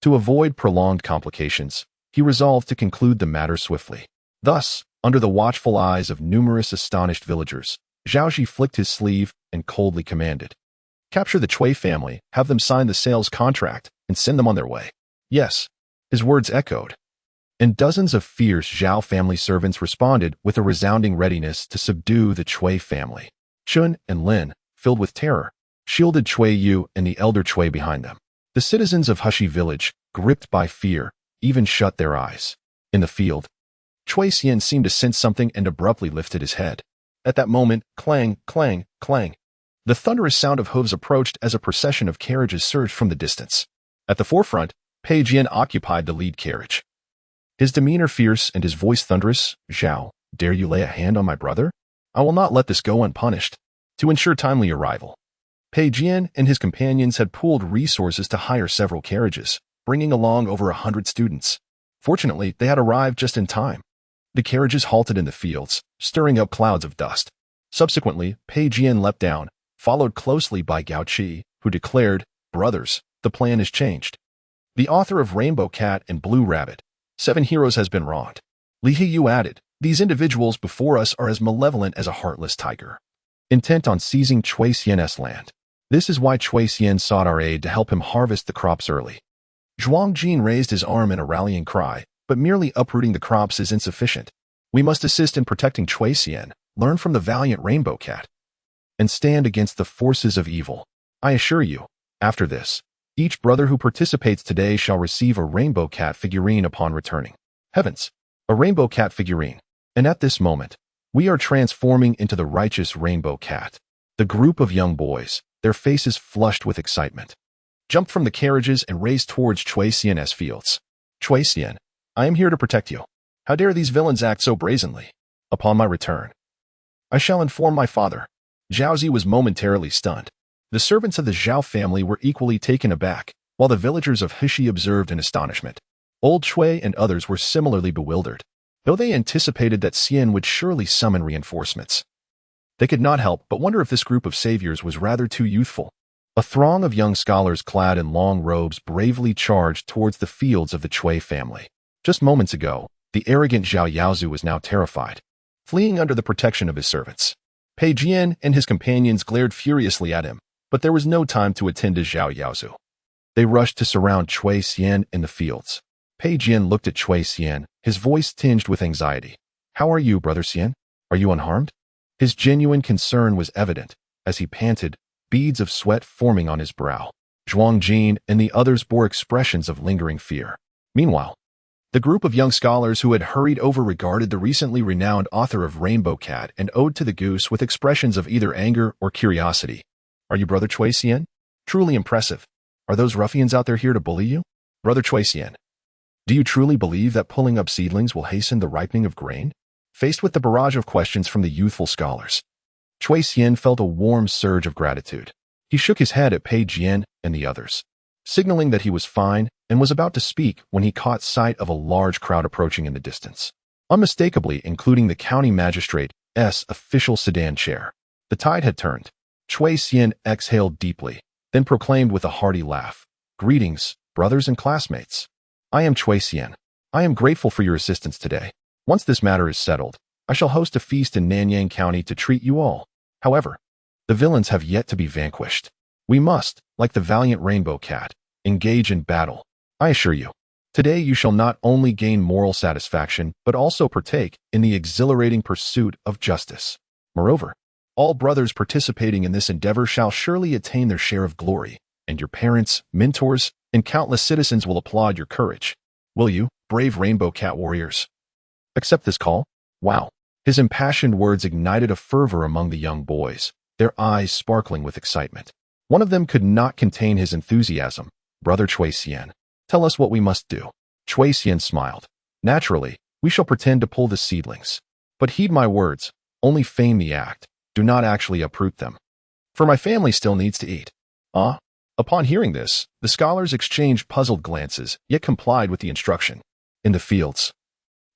to avoid prolonged complications, he resolved to conclude the matter swiftly. Thus, under the watchful eyes of numerous astonished villagers, Zhao Ji flicked his sleeve and coldly commanded, "Capture the Chui family, have them sign the sales contract, and send them on their way." "Yes," his words echoed, and dozens of fierce Zhao family servants responded with a resounding readiness to subdue the Chui family. Chun and Lin, filled with terror, shielded Chui Yu and the elder Chui behind them. The citizens of Hushi village, gripped by fear, even shut their eyes. In the field, Chui Xian seemed to sense something and abruptly lifted his head. At that moment, clang, clang, clang. The thunderous sound of hooves approached as a procession of carriages surged from the distance. At the forefront, Pei Jian occupied the lead carriage. His demeanor fierce and his voice thunderous. "Zhao, dare you lay a hand on my brother? I will not let this go unpunished." To ensure timely arrival, Pei Jian and his companions had pooled resources to hire several carriages, bringing along over 100 students. Fortunately, they had arrived just in time. The carriages halted in the fields, stirring up clouds of dust. Subsequently, Pei Jian leapt down, followed closely by Gao Qi, who declared, "Brothers, the plan is changed. The author of Rainbow Cat and Blue Rabbit, 7 heroes has been wronged." Li Hiyu added, "These individuals before us are as malevolent as a heartless tiger, intent on seizing Chui Xian's land. This is why Chui Xian sought our aid to help him harvest the crops early." Zhuang Jin raised his arm in a rallying cry, but merely uprooting the crops is insufficient. "We must assist in protecting Chui Xian, learn from the valiant Rainbow Cat, and stand against the forces of evil. I assure you, after this, each brother who participates today shall receive a Rainbow Cat figurine upon returning." Heavens! A Rainbow Cat figurine. And at this moment, we are transforming into the righteous Rainbow Cat. The group of young boys, their faces flushed with excitement, jumped from the carriages and raced towards Chui Xian's fields. "Chui Xian, I am here to protect you. How dare these villains act so brazenly? Upon my return, I shall inform my father." Zhao was momentarily stunned. The servants of the Zhao family were equally taken aback, while the villagers of Hushi observed in astonishment. Old Chui and others were similarly bewildered, though they anticipated that Xian would surely summon reinforcements. They could not help but wonder if this group of saviors was rather too youthful. A throng of young scholars clad in long robes bravely charged towards the fields of the Chui family. Just moments ago, the arrogant Zhao Yaozu was now terrified, fleeing under the protection of his servants. Pei Jian and his companions glared furiously at him, but there was no time to attend to Zhao Yaozu. They rushed to surround Chui Xian in the fields. Pei Jian looked at Chui Xian, his voice tinged with anxiety. "How are you, Brother Xian? Are you unharmed?" His genuine concern was evident, as he panted, beads of sweat forming on his brow. Zhuang Jin and the others bore expressions of lingering fear. Meanwhile, the group of young scholars who had hurried over regarded the recently renowned author of Rainbow Cat and Ode to the Goose with expressions of either anger or curiosity. "Are you Brother Chui Xian? Truly impressive. Are those ruffians out there here to bully you? Brother Chui Xian, do you truly believe that pulling up seedlings will hasten the ripening of grain?" Faced with the barrage of questions from the youthful scholars, Chui Xian felt a warm surge of gratitude. He shook his head at Pei Jian and the others, signaling that he was fine, and was about to speak when he caught sight of a large crowd approaching in the distance, unmistakably including the county magistrate's official sedan chair. The tide had turned. Chui Xian exhaled deeply, then proclaimed with a hearty laugh, "Greetings, brothers and classmates. I am Chui Xian. I am grateful for your assistance today. Once this matter is settled, I shall host a feast in Nanyang County to treat you all. However, the villains have yet to be vanquished. We must, like the valiant Rainbow Cat, engage in battle. I assure you, today you shall not only gain moral satisfaction, but also partake in the exhilarating pursuit of justice. Moreover, all brothers participating in this endeavor shall surely attain their share of glory, and your parents, mentors, and countless citizens will applaud your courage. Will you, brave Rainbow Cat warriors, accept this call?" Wow! His impassioned words ignited a fervor among the young boys, their eyes sparkling with excitement. One of them could not contain his enthusiasm. "Brother Chui Xian, tell us what we must do." Chui Xian smiled. "Naturally, we shall pretend to pull the seedlings. But heed my words, only feign the act. Do not actually uproot them. For my family still needs to eat." Ah? Upon hearing this, the scholars exchanged puzzled glances, yet complied with the instruction. In the fields,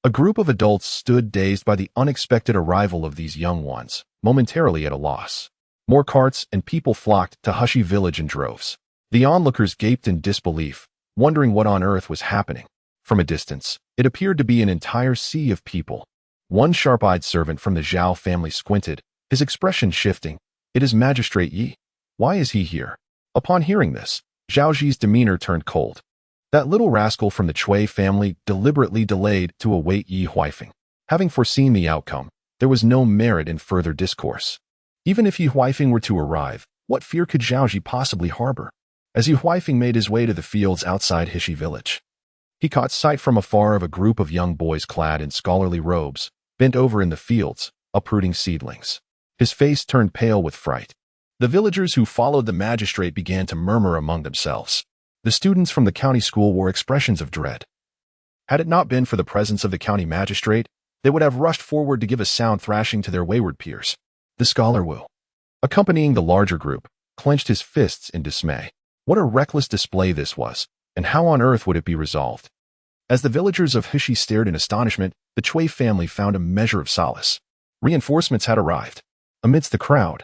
a group of adults stood dazed by the unexpected arrival of these young ones, momentarily at a loss. More carts and people flocked to Hushi village in droves. The onlookers gaped in disbelief, wondering what on earth was happening. From a distance, it appeared to be an entire sea of people. One sharp-eyed servant from the Zhao family squinted, his expression shifting. "It is Magistrate Yi. Why is he here?" Upon hearing this, Zhao Zi's demeanor turned cold. That little rascal from the Chui family deliberately delayed to await Yi Huifeng. Having foreseen the outcome, there was no merit in further discourse. Even if Yi Huifeng were to arrive, what fear could Zhao Ji possibly harbor? As Yi Huifeng made his way to the fields outside Hishi village, he caught sight from afar of a group of young boys clad in scholarly robes, bent over in the fields, uprooting seedlings. His face turned pale with fright. The villagers who followed the magistrate began to murmur among themselves. The students from the county school wore expressions of dread. Had it not been for the presence of the county magistrate, they would have rushed forward to give a sound thrashing to their wayward peers. The scholar Wu, accompanying the larger group, clenched his fists in dismay. What a reckless display this was, and how on earth would it be resolved? As the villagers of Hishi stared in astonishment, the Chui family found a measure of solace. Reinforcements had arrived. Amidst the crowd,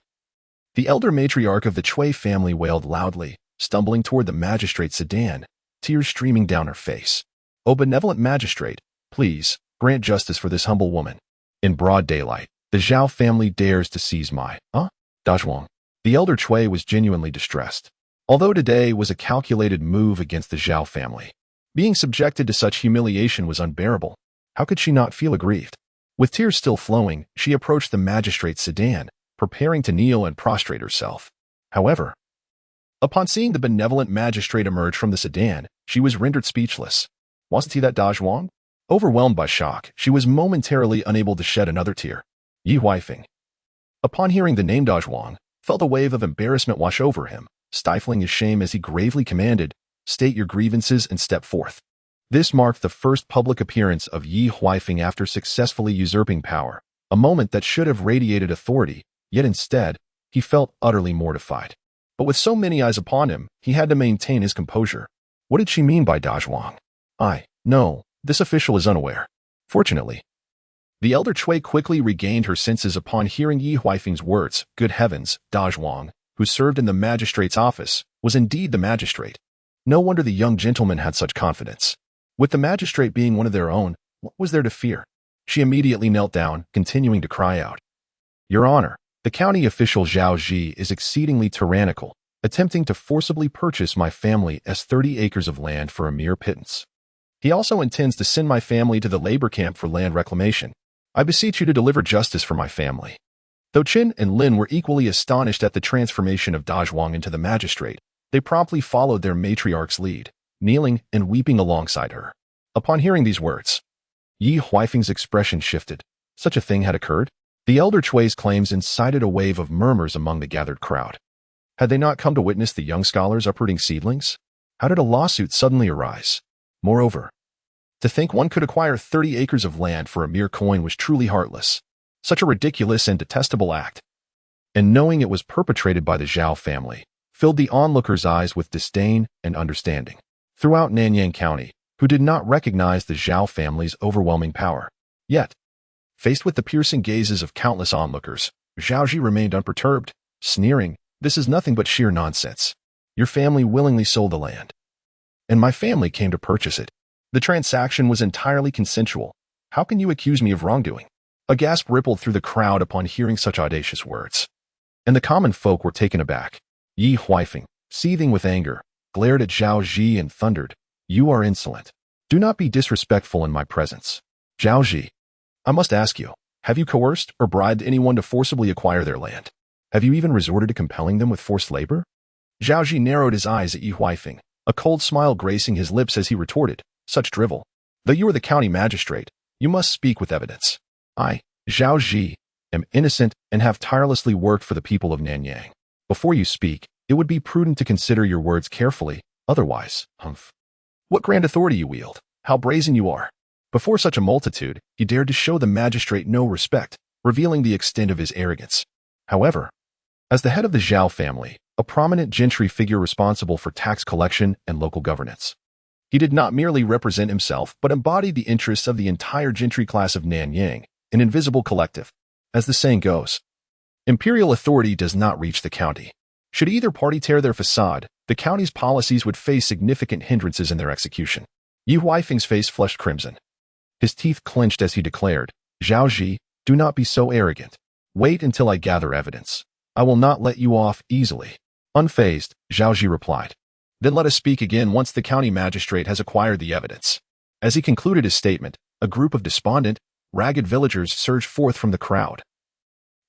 the elder matriarch of the Chui family wailed loudly, stumbling toward the magistrate's sedan, tears streaming down her face. "O benevolent magistrate, please, grant justice for this humble woman. In broad daylight, the Zhao family dares to seize my, Dazhuang." The elder Chui was genuinely distressed. Although today was a calculated move against the Zhao family, being subjected to such humiliation was unbearable. How could she not feel aggrieved? With tears still flowing, she approached the magistrate's sedan, preparing to kneel and prostrate herself. However, upon seeing the benevolent magistrate emerge from the sedan, she was rendered speechless. Wasn't he that Dazhuang? Overwhelmed by shock, she was momentarily unable to shed another tear. Yi Huifeng, upon hearing the name Dazhuang, felt a wave of embarrassment wash over him, stifling his shame as he gravely commanded, "State your grievances and step forth." This marked the first public appearance of Yi Huifeng after successfully usurping power, a moment that should have radiated authority, yet instead, he felt utterly mortified. But with so many eyes upon him, he had to maintain his composure. What did she mean by Dazhuang? No, this official is unaware. Fortunately, the elder Chui quickly regained her senses upon hearing Yi Huifeng's words. Good heavens, Dazhuang, who served in the magistrate's office, was indeed the magistrate. No wonder the young gentleman had such confidence. With the magistrate being one of their own, what was there to fear? She immediately knelt down, continuing to cry out, "Your Honor, the county official Zhao Ji is exceedingly tyrannical, attempting to forcibly purchase my family's 30 acres of land for a mere pittance. He also intends to send my family to the labor camp for land reclamation. I beseech you to deliver justice for my family." Though Chen and Lin were equally astonished at the transformation of Dazhuang into the magistrate, they promptly followed their matriarch's lead, kneeling and weeping alongside her. Upon hearing these words, Yi Huifeng's expression shifted. Such a thing had occurred? The elder Chui's claims incited a wave of murmurs among the gathered crowd. Had they not come to witness the young scholars uprooting seedlings? How did a lawsuit suddenly arise? Moreover, to think one could acquire 30 acres of land for a mere coin was truly heartless. Such a ridiculous and detestable act. And knowing it was perpetrated by the Zhao family, filled the onlookers' eyes with disdain and understanding. Throughout Nanyang County, who did not recognize the Zhao family's overwhelming power. Yet, faced with the piercing gazes of countless onlookers, Zhao Ji remained unperturbed, sneering, "This is nothing but sheer nonsense. Your family willingly sold the land, and my family came to purchase it. The transaction was entirely consensual. How can you accuse me of wrongdoing?" A gasp rippled through the crowd upon hearing such audacious words, and the common folk were taken aback. Yi Huifeng, seething with anger, glared at Zhao Ji and thundered, "You are insolent. Do not be disrespectful in my presence. Zhao Ji, I must ask you, have you coerced or bribed anyone to forcibly acquire their land? Have you even resorted to compelling them with forced labor?" Zhao Ji narrowed his eyes at Yi Huifeng, a cold smile gracing his lips as he retorted, "Such drivel. Though you are the county magistrate, you must speak with evidence. I, Zhao Ji, am innocent and have tirelessly worked for the people of Nanyang. Before you speak, it would be prudent to consider your words carefully, otherwise, humph. What grand authority you wield, how brazen you are." Before such a multitude, he dared to show the magistrate no respect, revealing the extent of his arrogance. However, as the head of the Zhao family, a prominent gentry figure responsible for tax collection and local governance, he did not merely represent himself but embodied the interests of the entire gentry class of Nanyang, an invisible collective. As the saying goes, imperial authority does not reach the county. Should either party tear their facade, the county's policies would face significant hindrances in their execution. Yi Huifeng's face flushed crimson. His teeth clenched as he declared, "Zhao Ji, do not be so arrogant. Wait until I gather evidence. I will not let you off easily." Unfazed, Zhao Ji replied, "Then let us speak again once the county magistrate has acquired the evidence." As he concluded his statement, a group of despondent, ragged villagers surged forth from the crowd.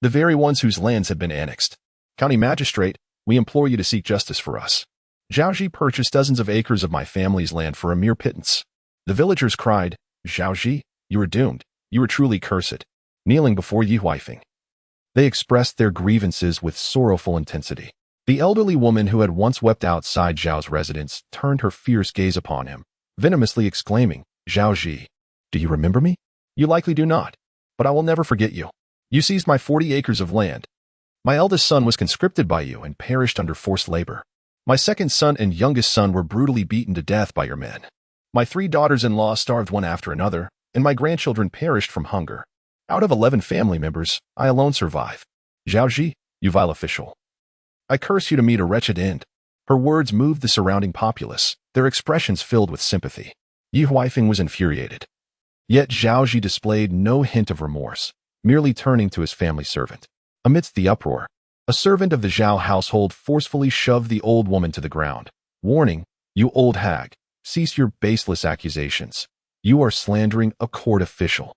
the very ones whose lands had been annexed. County magistrate, we implore you to seek justice for us. Zhaoji purchased dozens of acres of my family's land for a mere pittance. The villagers cried, Zhaoji, you are doomed. You are truly cursed. Kneeling before Yi Huifeng, they expressed their grievances with sorrowful intensity. The elderly woman who had once wept outside Zhao's residence turned her fierce gaze upon him, venomously exclaiming, Zhaoji, do you remember me? You likely do not, but I will never forget you. You seized my 40 acres of land. My eldest son was conscripted by you and perished under forced labor. My second son and youngest son were brutally beaten to death by your men. My 3 daughters-in-law starved one after another, and my grandchildren perished from hunger. Out of 11 family members, I alone survive. Zhaoji, you vile official. I curse you to meet a wretched end. Her words moved the surrounding populace, their expressions filled with sympathy. Yi Huifeng was infuriated. Yet Zhaoji displayed no hint of remorse, merely turning to his family servant. Amidst the uproar, a servant of the Zhao household forcefully shoved the old woman to the ground, warning, you old hag, cease your baseless accusations. You are slandering a court official.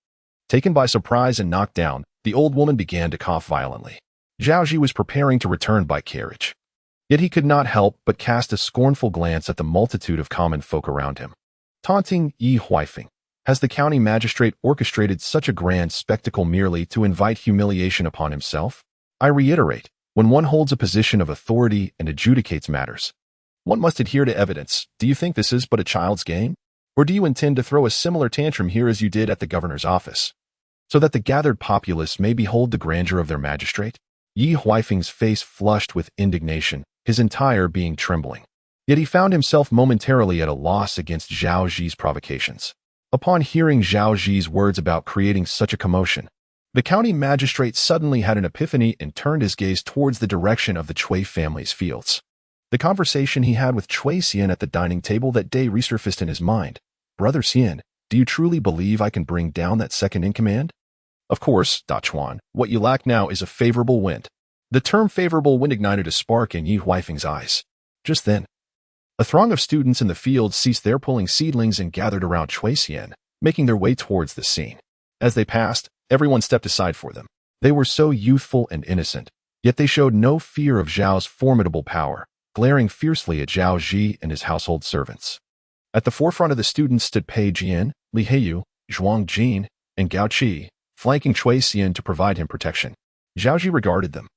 Taken by surprise and knocked down, the old woman began to cough violently. Zhaoji was preparing to return by carriage. Yet he could not help but cast a scornful glance at the multitude of common folk around him. Taunting Yi Huifeng, has the county magistrate orchestrated such a grand spectacle merely to invite humiliation upon himself? I reiterate, when one holds a position of authority and adjudicates matters, one must adhere to evidence. Do you think this is but a child's game? Or do you intend to throw a similar tantrum here as you did at the governor's office, so that the gathered populace may behold the grandeur of their magistrate? Yi Huifeng's face flushed with indignation, his entire being trembling. Yet he found himself momentarily at a loss against Zhaoji's provocations. Upon hearing Zhaoji's words about creating such a commotion, the county magistrate suddenly had an epiphany and turned his gaze towards the direction of the Cui family's fields. The conversation he had with Cui Xian at the dining table that day resurfaced in his mind. Brother Xian, do you truly believe I can bring down that second-in-command? Of course, Da Chuan, what you lack now is a favorable wind. The term favorable wind ignited a spark in Yi Huifeng's eyes. Just then, a throng of students in the field ceased their pulling seedlings and gathered around Cui Xian, making their way towards the scene. As they passed, everyone stepped aside for them. They were so youthful and innocent, yet they showed no fear of Zhao's formidable power, glaring fiercely at Zhaoji and his household servants. At the forefront of the students stood Pei Jian, Li Heiyu, Zhuang Jin, and Gao Qi, flanking Cui Xian to provide him protection. Zhaoji regarded them.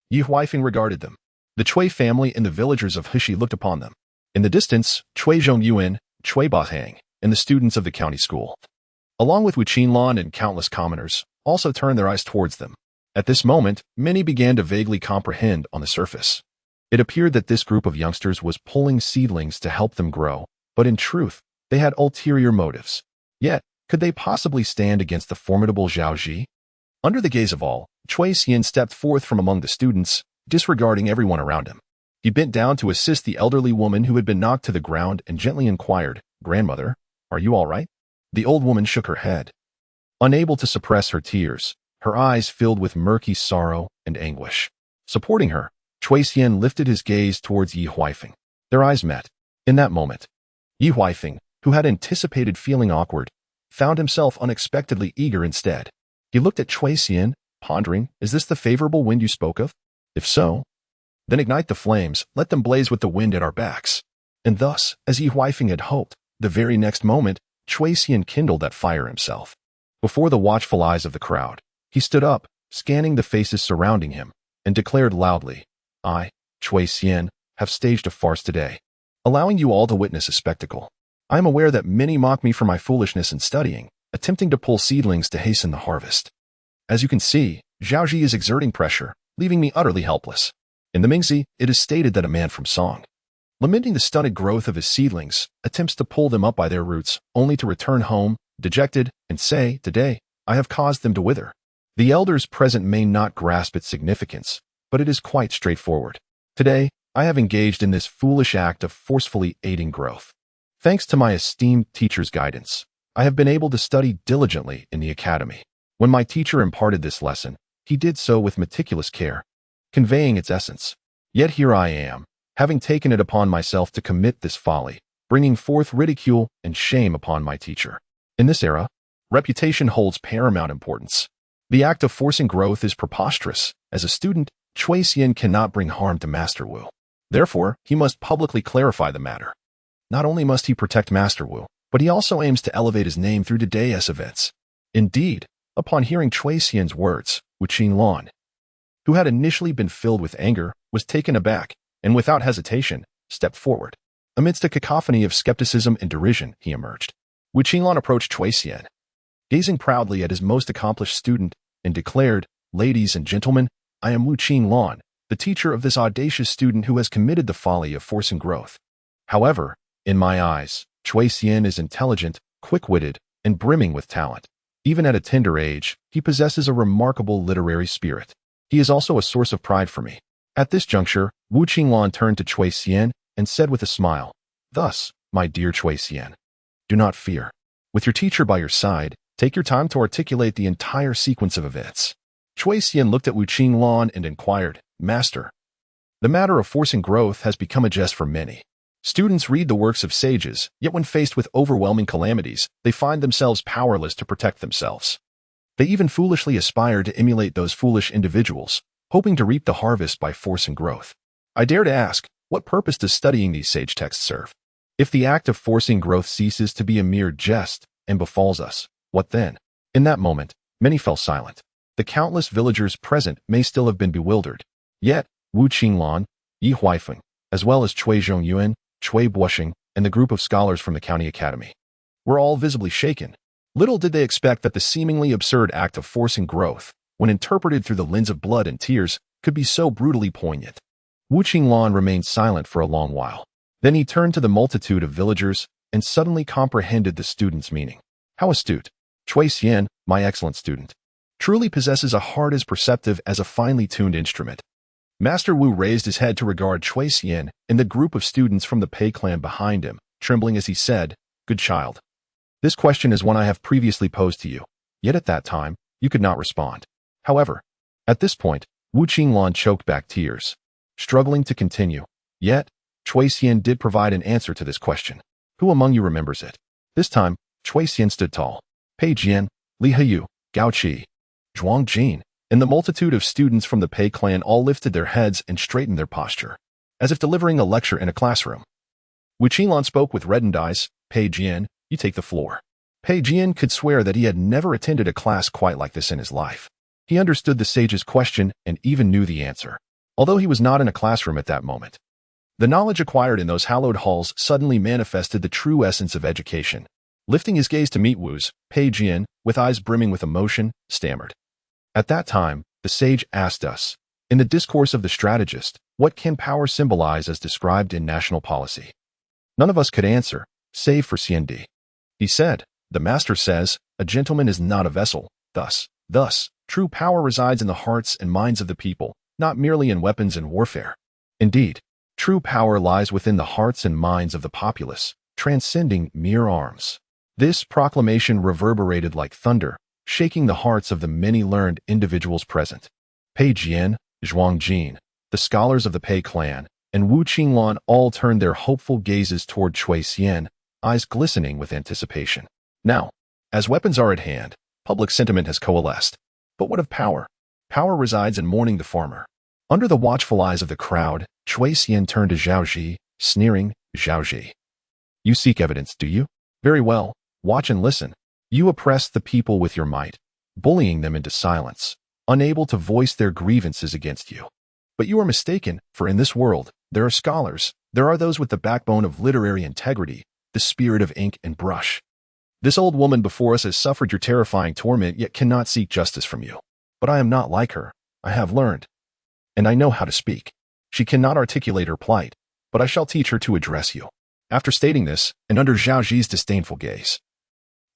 Yi Huifeng regarded them. The Cui family and the villagers of Heshi looked upon them. In the distance, Cui Zhongyuan, Cui Bahang, and the students of the county school, along with Wu Qinlan and countless commoners, also turned their eyes towards them. At this moment, many began to vaguely comprehend on the surface. It appeared that this group of youngsters was pulling seedlings to help them grow, but in truth, they had ulterior motives. Yet, could they possibly stand against the formidable Zhaoji? Under the gaze of all, Cui Xian stepped forth from among the students, disregarding everyone around him. He bent down to assist the elderly woman who had been knocked to the ground and gently inquired, Grandmother, are you all right? The old woman shook her head. Unable to suppress her tears, her eyes filled with murky sorrow and anguish. Supporting her, Cui Xian lifted his gaze towards Yi Huifeng. Their eyes met. In that moment, Yi Huifeng, who had anticipated feeling awkward, found himself unexpectedly eager instead. He looked at Cui Xian, pondering, is this the favorable wind you spoke of? If so, then ignite the flames, let them blaze with the wind at our backs. And thus, as Yi Huifeng had hoped, the very next moment, Cui Xian kindled that fire himself. Before the watchful eyes of the crowd, he stood up, scanning the faces surrounding him, and declared loudly, I, Cui Xian, have staged a farce today, allowing you all to witness a spectacle. I am aware that many mock me for my foolishness in studying, attempting to pull seedlings to hasten the harvest. As you can see, Zhaoji is exerting pressure, leaving me utterly helpless. In the Mingzi, it is stated that a man from Song, lamenting the stunted growth of his seedlings, attempts to pull them up by their roots, only to return home, dejected, and say, today, I have caused them to wither. The elders present may not grasp its significance, but it is quite straightforward. Today, I have engaged in this foolish act of forcefully aiding growth. Thanks to my esteemed teacher's guidance, I have been able to study diligently in the academy. When my teacher imparted this lesson, he did so with meticulous care, conveying its essence. Yet here I am, having taken it upon myself to commit this folly, bringing forth ridicule and shame upon my teacher. In this era, reputation holds paramount importance. The act of forcing growth is preposterous. As a student, Cui Xian cannot bring harm to Master Wu. Therefore, he must publicly clarify the matter. Not only must he protect Master Wu, but he also aims to elevate his name through today's events. Indeed, upon hearing Cui Xian's words, Wu Qinglan, who had initially been filled with anger, was taken aback, and without hesitation, stepped forward. Amidst a cacophony of skepticism and derision, he emerged. Wu Qinglan approached Cui Xian, gazing proudly at his most accomplished student, and declared, "Ladies and gentlemen, I am Wu Qinglan, the teacher of this audacious student who has committed the folly of forcing growth. However, in my eyes, Cui Xian is intelligent, quick-witted, and brimming with talent. Even at a tender age, he possesses a remarkable literary spirit. He is also a source of pride for me." At this juncture, Wu Qinglan turned to Cui Xian and said with a smile, "Thus, my dear Cui Xian, do not fear. With your teacher by your side, take your time to articulate the entire sequence of events." Cui Xian looked at Wu Qinglan and inquired, "Master, the matter of forcing growth has become a jest for many. Students read the works of sages, yet when faced with overwhelming calamities, they find themselves powerless to protect themselves. They even foolishly aspire to emulate those foolish individuals, hoping to reap the harvest by forcing growth. I dare to ask, what purpose does studying these sage texts serve? If the act of forcing growth ceases to be a mere jest and befalls us, what then?" In that moment, many fell silent. The countless villagers present may still have been bewildered. Yet, Wu Qinglan, Yi Huifeng, as well as Cui Zhongyuan, Cui Buoxing, and the group of scholars from the county academy, were all visibly shaken. Little did they expect that the seemingly absurd act of forcing growth, when interpreted through the lens of blood and tears, could be so brutally poignant. Wu Qinglan remained silent for a long while. Then he turned to the multitude of villagers and suddenly comprehended the student's meaning. "How astute! Cui Xian, my excellent student, truly possesses a heart as perceptive as a finely tuned instrument." Master Wu raised his head to regard Cui Xian and the group of students from the Pei clan behind him, trembling as he said, "Good child. This question is one I have previously posed to you, yet at that time, you could not respond. However, at this point, Wu Qinglan choked back tears, struggling to continue. Yet, Cui Xian did provide an answer to this question. "Who among you remembers it?" This time, Cui Xian stood tall. Pei Jian, Li Heyu, Gao Qi, Zhuang Jin, and the multitude of students from the Pei clan all lifted their heads and straightened their posture, as if delivering a lecture in a classroom. Wu Qinglan spoke with reddened eyes. "Pei Jian, you take the floor." Pei Jian could swear that he had never attended a class quite like this in his life. He understood the sage's question and even knew the answer, although he was not in a classroom at that moment. The knowledge acquired in those hallowed halls suddenly manifested the true essence of education. Lifting his gaze to meet Wu's, Pei Jian, with eyes brimming with emotion, stammered. At that time, the sage asked us, in the discourse of the strategist, what can power symbolize as described in national policy? None of us could answer, save for Xiandi. He said, "The master says, a gentleman is not a vessel. Thus, true power resides in the hearts and minds of the people, not merely in weapons and warfare. Indeed, true power lies within the hearts and minds of the populace, transcending mere arms." This proclamation reverberated like thunder, shaking the hearts of the many learned individuals present. Pei Jian, Zhuang Jin, the scholars of the Pei clan, and Wu Qinglan all turned their hopeful gazes toward Cui Xian, eyes glistening with anticipation. Now, as weapons are at hand, public sentiment has coalesced. But what of power? Power resides in mourning the farmer. Under the watchful eyes of the crowd, Cui Xian turned to Zhao Ji, sneering, "Zhao Ji, you seek evidence, do you? Very well, watch and listen. You oppress the people with your might, bullying them into silence, unable to voice their grievances against you. But you are mistaken, for in this world, there are scholars, there are those with the backbone of literary integrity, the spirit of ink and brush. This old woman before us has suffered your terrifying torment yet cannot seek justice from you. But I am not like her. I have learned. And I know how to speak. She cannot articulate her plight, but I shall teach her to address you." After stating this, and under Zhao Ji's disdainful gaze,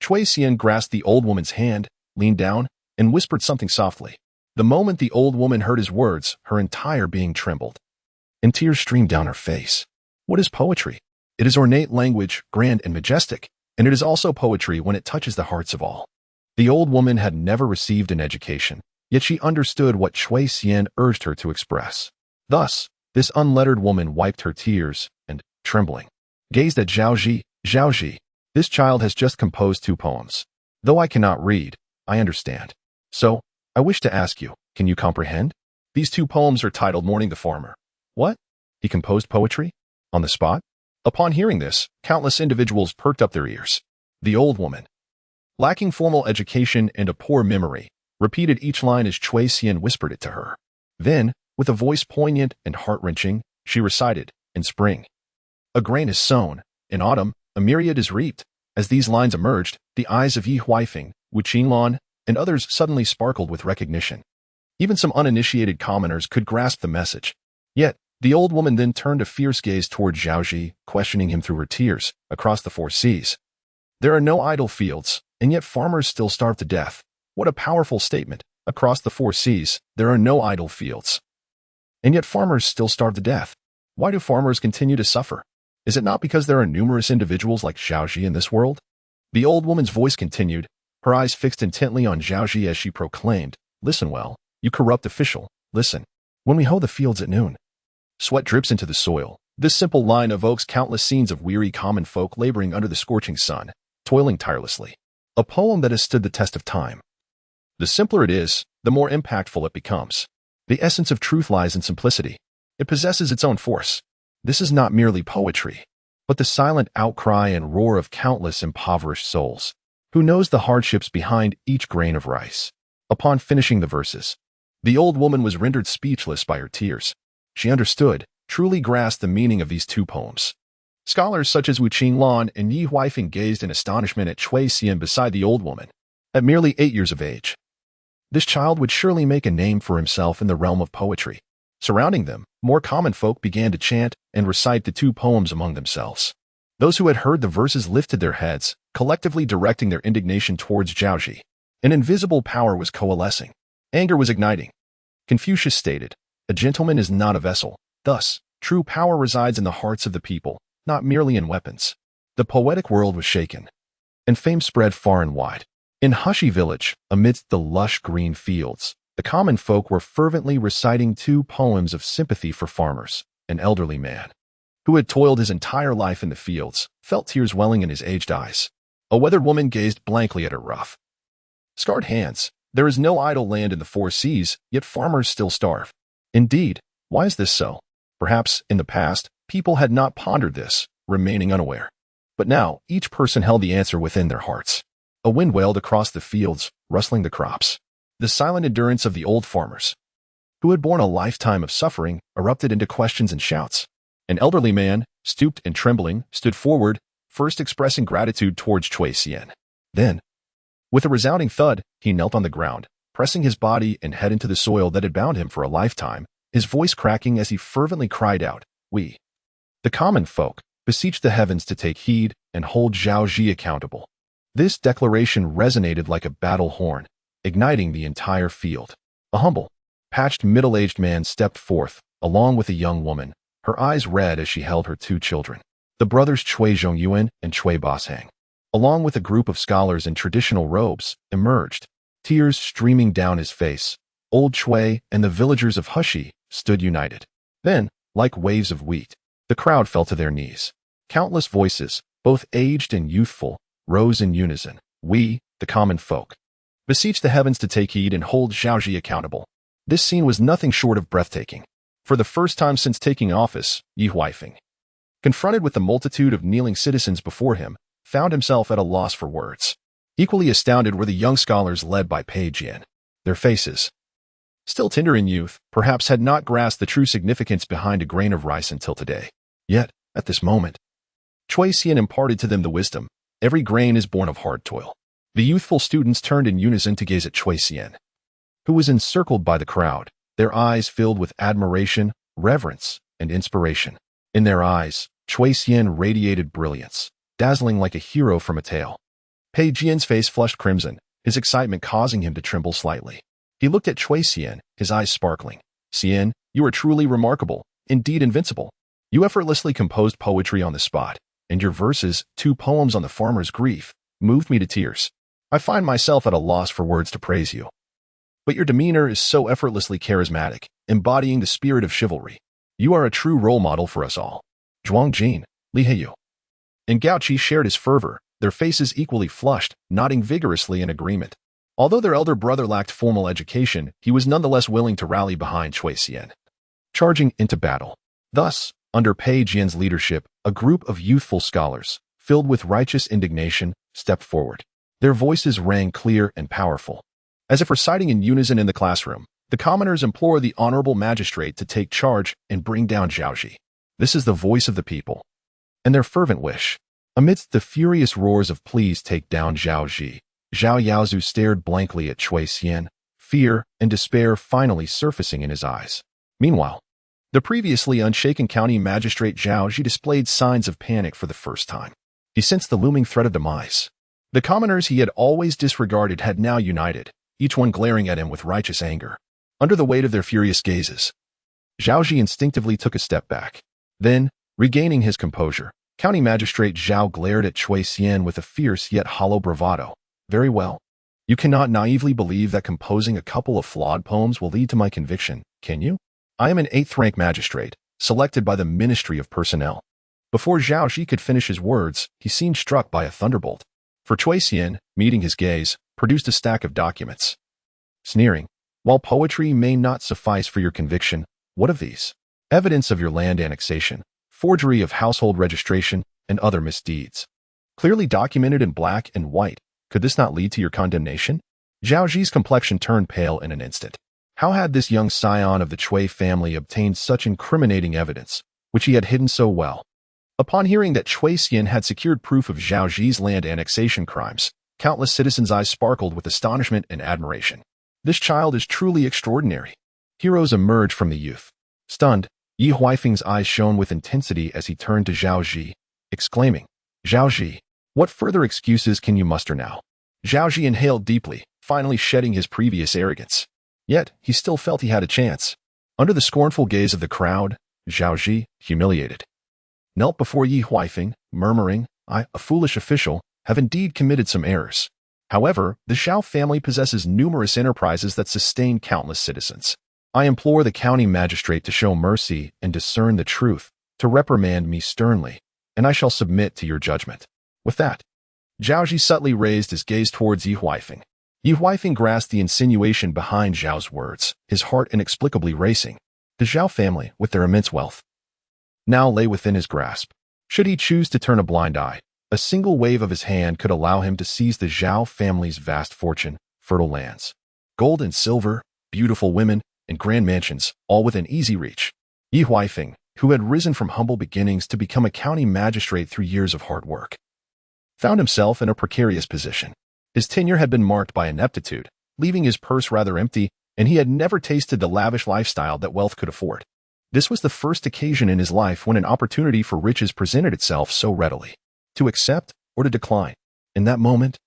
Cui Xian grasped the old woman's hand, leaned down, and whispered something softly. The moment the old woman heard his words, her entire being trembled, and tears streamed down her face. What is poetry? It is ornate language, grand and majestic, and it is also poetry when it touches the hearts of all. The old woman had never received an education, yet she understood what Cui Xian urged her to express. Thus, this unlettered woman wiped her tears, and, trembling, gazed at Zhao Ji. "Zhao Ji, this child has just composed 2 poems. Though I cannot read, I understand. So, I wish to ask you, can you comprehend? These two poems are titled Mourning the Farmer. What? He composed poetry? On the spot? Upon hearing this, countless individuals perked up their ears. The old woman, lacking formal education and a poor memory, repeated each line as Chui Xian whispered it to her. Then, with a voice poignant and heart-wrenching, she recited, in spring, a grain is sown, in autumn, a myriad is reaped. As these lines emerged, the eyes of Yi Huifeng, Wu Qinlan, and others suddenly sparkled with recognition. Even some uninitiated commoners could grasp the message. Yet, the old woman then turned a fierce gaze toward Zhaoji, questioning him through her tears, across the 4 seas. There are no idle fields, and yet farmers still starve to death. What a powerful statement. Across the 4 seas, there are no idle fields. And yet farmers still starve to death. Why do farmers continue to suffer? Is it not because there are numerous individuals like Zhaoji in this world? The old woman's voice continued, her eyes fixed intently on Zhaoji as she proclaimed, Listen well, you corrupt official, listen. When we hoe the fields at noon, sweat drips into the soil. This simple line evokes countless scenes of weary common folk laboring under the scorching sun, toiling tirelessly. A poem that has stood the test of time. The simpler it is, the more impactful it becomes. The essence of truth lies in simplicity. It possesses its own force. This is not merely poetry, but the silent outcry and roar of countless impoverished souls. Who knows the hardships behind each grain of rice? Upon finishing the verses, the old woman was rendered speechless by her tears. She understood, truly grasped the meaning of these 2 poems. Scholars such as Wu Qinlan and Yi Huifeng gazed in astonishment at Chui Xian beside the old woman. At merely 8 years of age, this child would surely make a name for himself in the realm of poetry. Surrounding them, more common folk began to chant and recite the 2 poems among themselves. Those who had heard the verses lifted their heads, collectively directing their indignation towards Zhaoji. An invisible power was coalescing. Anger was igniting. Confucius stated, A gentleman is not a vessel. Thus, true power resides in the hearts of the people, not merely in weapons. The poetic world was shaken, and fame spread far and wide. In Hushi village, amidst the lush green fields, the common folk were fervently reciting 2 poems of sympathy for farmers. An elderly man, who had toiled his entire life in the fields, felt tears welling in his aged eyes. A weathered woman gazed blankly at her rough, scarred hands. There is no idle land in the 4 seas, yet farmers still starve. Indeed, why is this so? Perhaps, in the past, people had not pondered this, remaining unaware. But now, each person held the answer within their hearts. A wind wailed across the fields, rustling the crops. The silent endurance of the old farmers, who had borne a lifetime of suffering, erupted into questions and shouts. An elderly man, stooped and trembling, stood forward, first expressing gratitude towards Chui Xian. Then, with a resounding thud, he knelt on the ground, pressing his body and head into the soil that had bound him for a lifetime, his voice cracking as he fervently cried out, We, the common folk, beseech the heavens to take heed and hold Zhaoji accountable. This declaration resonated like a battle horn, igniting the entire field. A humble, patched middle-aged man stepped forth, along with a young woman, her eyes red as she held her 2 children. The brothers Chui Zhongyuan and Chui Boshang, along with a group of scholars in traditional robes, emerged, tears streaming down his face. Old Chui and the villagers of Hushi stood united. Then, like waves of wheat, the crowd fell to their knees. Countless voices, both aged and youthful, rose in unison. We, the common folk, beseech the heavens to take heed and hold Zhaoji accountable. This scene was nothing short of breathtaking. For the first time since taking office, Yi Huifeng, confronted with the multitude of kneeling citizens before him, found himself at a loss for words. Equally astounded were the young scholars led by Pei Jian. Their faces, still tender in youth, perhaps had not grasped the true significance behind a grain of rice until today. Yet, at this moment, Chui Xian imparted to them the wisdom. Every grain is born of hard toil. The youthful students turned in unison to gaze at Chui Xian, who was encircled by the crowd, their eyes filled with admiration, reverence, and inspiration. In their eyes, Chui Xian radiated brilliance, dazzling like a hero from a tale. Pei Jian's face flushed crimson, his excitement causing him to tremble slightly. He looked at Chui Xian, his eyes sparkling. Xian, you are truly remarkable, indeed invincible. You effortlessly composed poetry on the spot, and your verses, 2 poems on the farmer's grief, moved me to tears. I find myself at a loss for words to praise you. But your demeanor is so effortlessly charismatic, embodying the spirit of chivalry. You are a true role model for us all. Zhuang Jin, Li Heiyu, and Gao Qi shared his fervor, their faces equally flushed, nodding vigorously in agreement. Although their elder brother lacked formal education, he was nonetheless willing to rally behind Cui Xian, charging into battle. Thus, under Pei Jian's leadership, a group of youthful scholars, filled with righteous indignation, stepped forward. Their voices rang clear and powerful. As if reciting in unison in the classroom, the commoners implore the honorable magistrate to take charge and bring down Zhao. This is the voice of the people, and their fervent wish. Amidst the furious roars of "Please take down Zhao," Zhao Yaozu stared blankly at Cui Xian, fear and despair finally surfacing in his eyes. Meanwhile, the previously unshaken county magistrate Zhao Ji displayed signs of panic for the first time. He sensed the looming threat of demise. The commoners he had always disregarded had now united, each one glaring at him with righteous anger. Under the weight of their furious gazes, Zhao Ji instinctively took a step back. Then, regaining his composure, County Magistrate Zhao glared at Cui Xian with a fierce yet hollow bravado. Very well. You cannot naively believe that composing a couple of flawed poems will lead to my conviction, can you? I am an 8th-rank magistrate, selected by the Ministry of Personnel. Before Zhao Ji could finish his words, he seemed struck by a thunderbolt. For Cui Xian, meeting his gaze, produced a stack of documents. Sneering, while poetry may not suffice for your conviction, what of these? Evidence of your land annexation, forgery of household registration, and other misdeeds. Clearly documented in black and white, could this not lead to your condemnation? Zhao Ji's complexion turned pale in an instant. How had this young scion of the Cui family obtained such incriminating evidence, which he had hidden so well? Upon hearing that Cui Xian had secured proof of Zhao Ji's land annexation crimes, countless citizens' eyes sparkled with astonishment and admiration. This child is truly extraordinary. Heroes emerged from the youth. Stunned, Yi Huifeng's eyes shone with intensity as he turned to Zhao Ji, exclaiming, Zhao Ji, what further excuses can you muster now? Zhao Ji inhaled deeply, finally shedding his previous arrogance. Yet, he still felt he had a chance. Under the scornful gaze of the crowd, Zhao Ji, humiliated, knelt before Yi Huifeng, murmuring, I, a foolish official, have indeed committed some errors. However, the Zhao family possesses numerous enterprises that sustain countless citizens. I implore the county magistrate to show mercy and discern the truth, to reprimand me sternly, and I shall submit to your judgment. With that, Zhao Ji subtly raised his gaze towards Yi Huifeng. Yi Huifeng grasped the insinuation behind Zhao's words, his heart inexplicably racing. The Zhao family, with their immense wealth, now lay within his grasp. Should he choose to turn a blind eye, a single wave of his hand could allow him to seize the Zhao family's vast fortune, fertile lands, gold and silver, beautiful women, and grand mansions, all within easy reach. Yi Huifeng, who had risen from humble beginnings to become a county magistrate through years of hard work, found himself in a precarious position. His tenure had been marked by ineptitude, leaving his purse rather empty, and he had never tasted the lavish lifestyle that wealth could afford. This was the first occasion in his life when an opportunity for riches presented itself so readily. To accept or to decline. In that moment,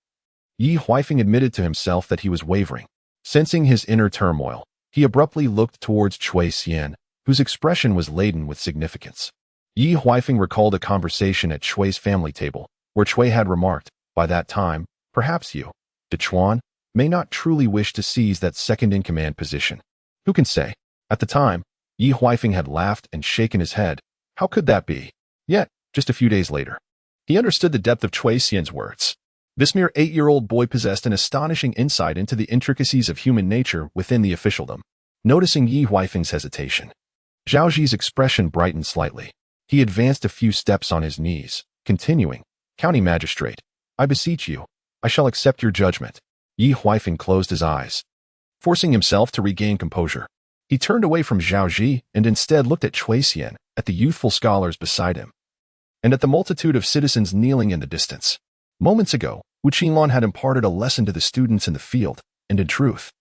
Yi Huifeng admitted to himself that he was wavering. Sensing his inner turmoil, he abruptly looked towards Cui Xian, whose expression was laden with significance. Yi Huifeng recalled a conversation at Cui's family table, where Cui had remarked, by that time, perhaps you, De Chuan, may not truly wish to seize that second-in-command position. Who can say? At the time, Yi Huifeng had laughed and shaken his head. How could that be? Yet, just a few days later, he understood the depth of Cui Xian's words. This mere 8-year-old boy possessed an astonishing insight into the intricacies of human nature within the officialdom. Noticing Yi Huifeng's hesitation, Zhao Ji's expression brightened slightly. He advanced a few steps on his knees, continuing, County Magistrate, I beseech you, I shall accept your judgment. Yi Huifeng closed his eyes. Forcing himself to regain composure, he turned away from Zhao Ji and instead looked at Cui Xian, at the youthful scholars beside him, and at the multitude of citizens kneeling in the distance. Moments ago, Wu Qinlan had imparted a lesson to the students in the field, and in truth,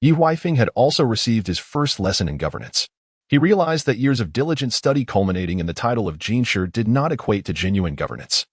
Yi Huifeng had also received his first lesson in governance. He realized that years of diligent study culminating in the title of Jinshi did not equate to genuine governance.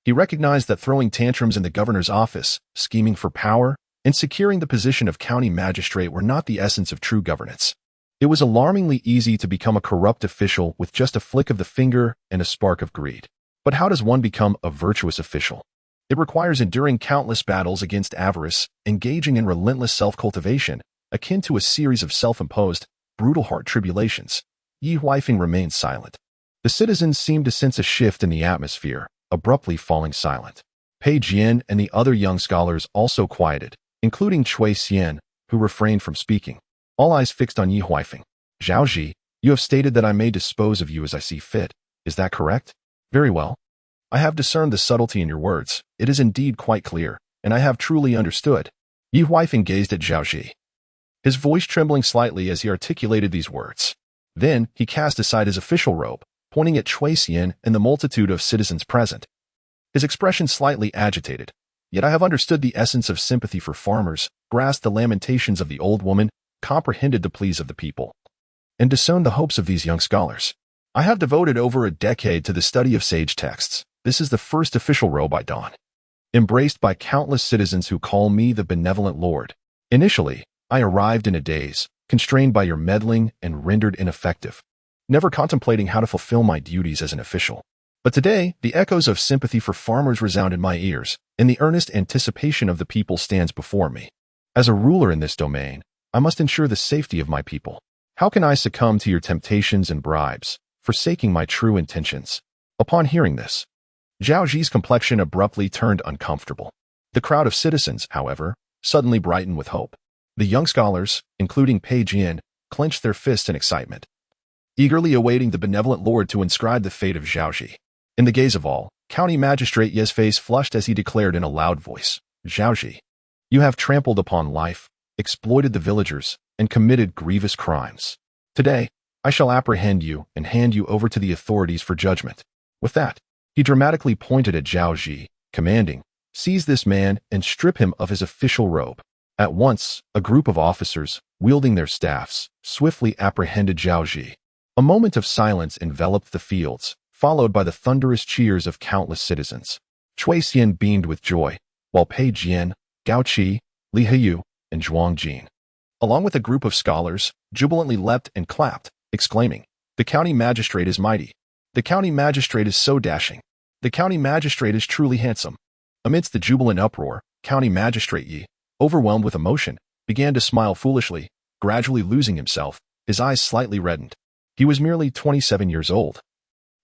He recognized that throwing tantrums in the governor's office, scheming for power, and securing the position of county magistrate were not the essence of true governance. It was alarmingly easy to become a corrupt official with just a flick of the finger and a spark of greed. But how does one become a virtuous official? It requires enduring countless battles against avarice, engaging in relentless self-cultivation, akin to a series of self-imposed, brutal heart tribulations. Yi Huifeng remained silent. The citizens seemed to sense a shift in the atmosphere, abruptly falling silent. Pei Jian and the other young scholars also quieted, including Chui Xian, who refrained from speaking, all eyes fixed on Yi Huifeng. Zhao Ji, you have stated that I may dispose of you as I see fit. Is that correct? Very well. I have discerned the subtlety in your words. It is indeed quite clear, and I have truly understood. Yi Huifeng gazed at Zhao Ji, his voice trembling slightly as he articulated these words. Then he cast aside his official robe, pointing at Chui Xian and the multitude of citizens present. His expression slightly agitated. Yet I have understood the essence of sympathy for farmers, grasped the lamentations of the old woman, comprehended the pleas of the people, and discerned the hopes of these young scholars. I have devoted over a decade to the study of sage texts. This is the first official robe I don, embraced by countless citizens who call me the benevolent Lord. Initially, I arrived in a daze, constrained by your meddling and rendered ineffective, never contemplating how to fulfill my duties as an official. But today, the echoes of sympathy for farmers resound in my ears, and the earnest anticipation of the people stands before me. As a ruler in this domain, I must ensure the safety of my people. How can I succumb to your temptations and bribes, forsaking my true intentions? Upon hearing this, Zhao Ji's complexion abruptly turned uncomfortable. The crowd of citizens, however, suddenly brightened with hope. The young scholars, including Pei Jian, clenched their fists in excitement, eagerly awaiting the benevolent lord to inscribe the fate of Zhao Ji. In the gaze of all, County Magistrate Ye's face flushed as he declared in a loud voice, Zhao Ji, you have trampled upon life, exploited the villagers, and committed grievous crimes. Today, I shall apprehend you and hand you over to the authorities for judgment. With that, he dramatically pointed at Zhao Ji, commanding, seize this man and strip him of his official robe. At once, a group of officers, wielding their staffs, swiftly apprehended Zhao Ji. A moment of silence enveloped the fields, followed by the thunderous cheers of countless citizens. Chui Xian beamed with joy, while Pei Jian, Gao Qi, Li Heyu, and Zhuang Jin, along with a group of scholars, jubilantly leapt and clapped, exclaiming, the county magistrate is mighty. The county magistrate is so dashing. The county magistrate is truly handsome. Amidst the jubilant uproar, County Magistrate Yi, overwhelmed with emotion, began to smile foolishly, gradually losing himself, his eyes slightly reddened. He was merely 27 years old,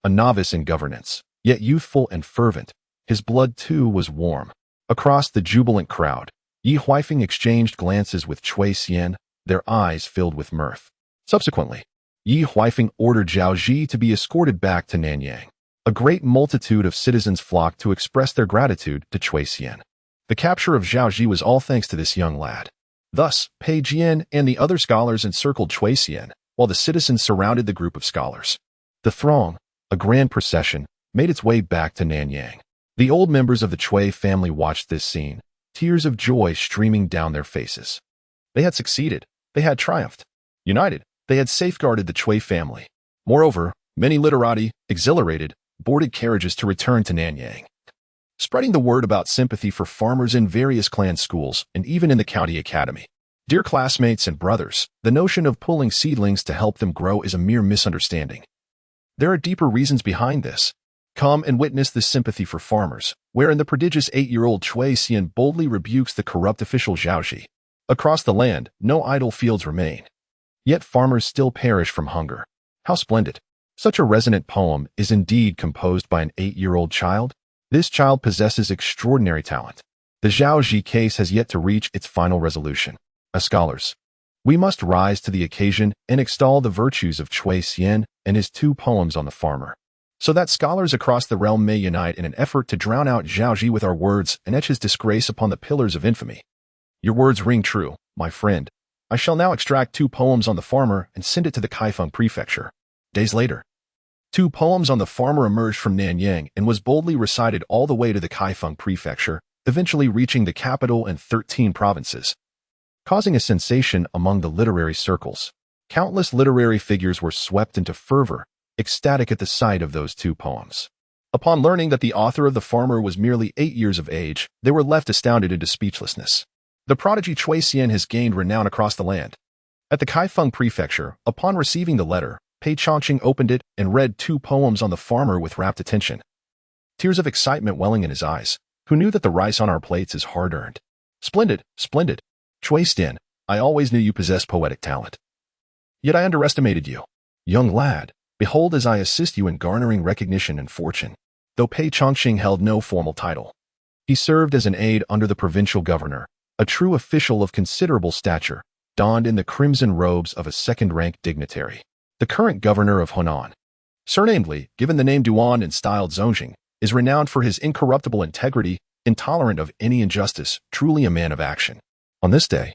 a novice in governance, yet youthful and fervent. His blood, too, was warm. Across the jubilant crowd, Yi Huifeng exchanged glances with Chui Xian, their eyes filled with mirth. Subsequently, Yi Huifeng ordered Zhao Ji to be escorted back to Nanyang. A great multitude of citizens flocked to express their gratitude to Chui Xian. The capture of Zhao Ji was all thanks to this young lad. Thus, Pei Jian and the other scholars encircled Chui Xian, while the citizens surrounded the group of scholars. The throng, a grand procession, made its way back to Nanyang. The old members of the Chui family watched this scene, tears of joy streaming down their faces. They had succeeded. They had triumphed. United, they had safeguarded the Chui family. Moreover, many literati, exhilarated, boarded carriages to return to Nanyang, spreading the word about sympathy for farmers in various clan schools and even in the county academy. Dear classmates and brothers, the notion of pulling seedlings to help them grow is a mere misunderstanding. There are deeper reasons behind this. Come and witness the sympathy for farmers, wherein the prodigious 8-year-old Chui Xian boldly rebukes the corrupt official Zhao Ji. Across the land, no idle fields remain. Yet farmers still perish from hunger. How splendid! Such a resonant poem is indeed composed by an 8-year-old child. This child possesses extraordinary talent. The Zhao Ji case has yet to reach its final resolution. As scholars, we must rise to the occasion and extol the virtues of Chui Xian and his 2 poems on the farmer, so that scholars across the realm may unite in an effort to drown out Zhao Ji with our words and etch his disgrace upon the pillars of infamy. Your words ring true, my friend. I shall now extract 2 poems on the farmer and send it to the Kaifeng prefecture. Days later, 2 poems on the farmer emerged from Nanyang and was boldly recited all the way to the Kaifeng prefecture, eventually reaching the capital and 13 provinces, causing a sensation among the literary circles. Countless literary figures were swept into fervor, ecstatic at the sight of those 2 poems. Upon learning that the author of the farmer was merely 8 years of age, they were left astounded into speechlessness. The prodigy Chui Xian has gained renown across the land. At the Kaifeng prefecture, upon receiving the letter, Pei Chongqing opened it and read 2 poems on the farmer with rapt attention, tears of excitement welling in his eyes. Who knew that the rice on our plates is hard-earned? Splendid, splendid. Chui Xian, I always knew you possessed poetic talent. Yet I underestimated you. Young lad, behold as I assist you in garnering recognition and fortune. Though Pei Chongqing held no formal title, he served as an aide under the provincial governor, a true official of considerable stature, donned in the crimson robes of a second-rank dignitary. The current governor of Hunan, surnamed Li, given the name Duan and styled Zongjing, is renowned for his incorruptible integrity, intolerant of any injustice, truly a man of action. On this day,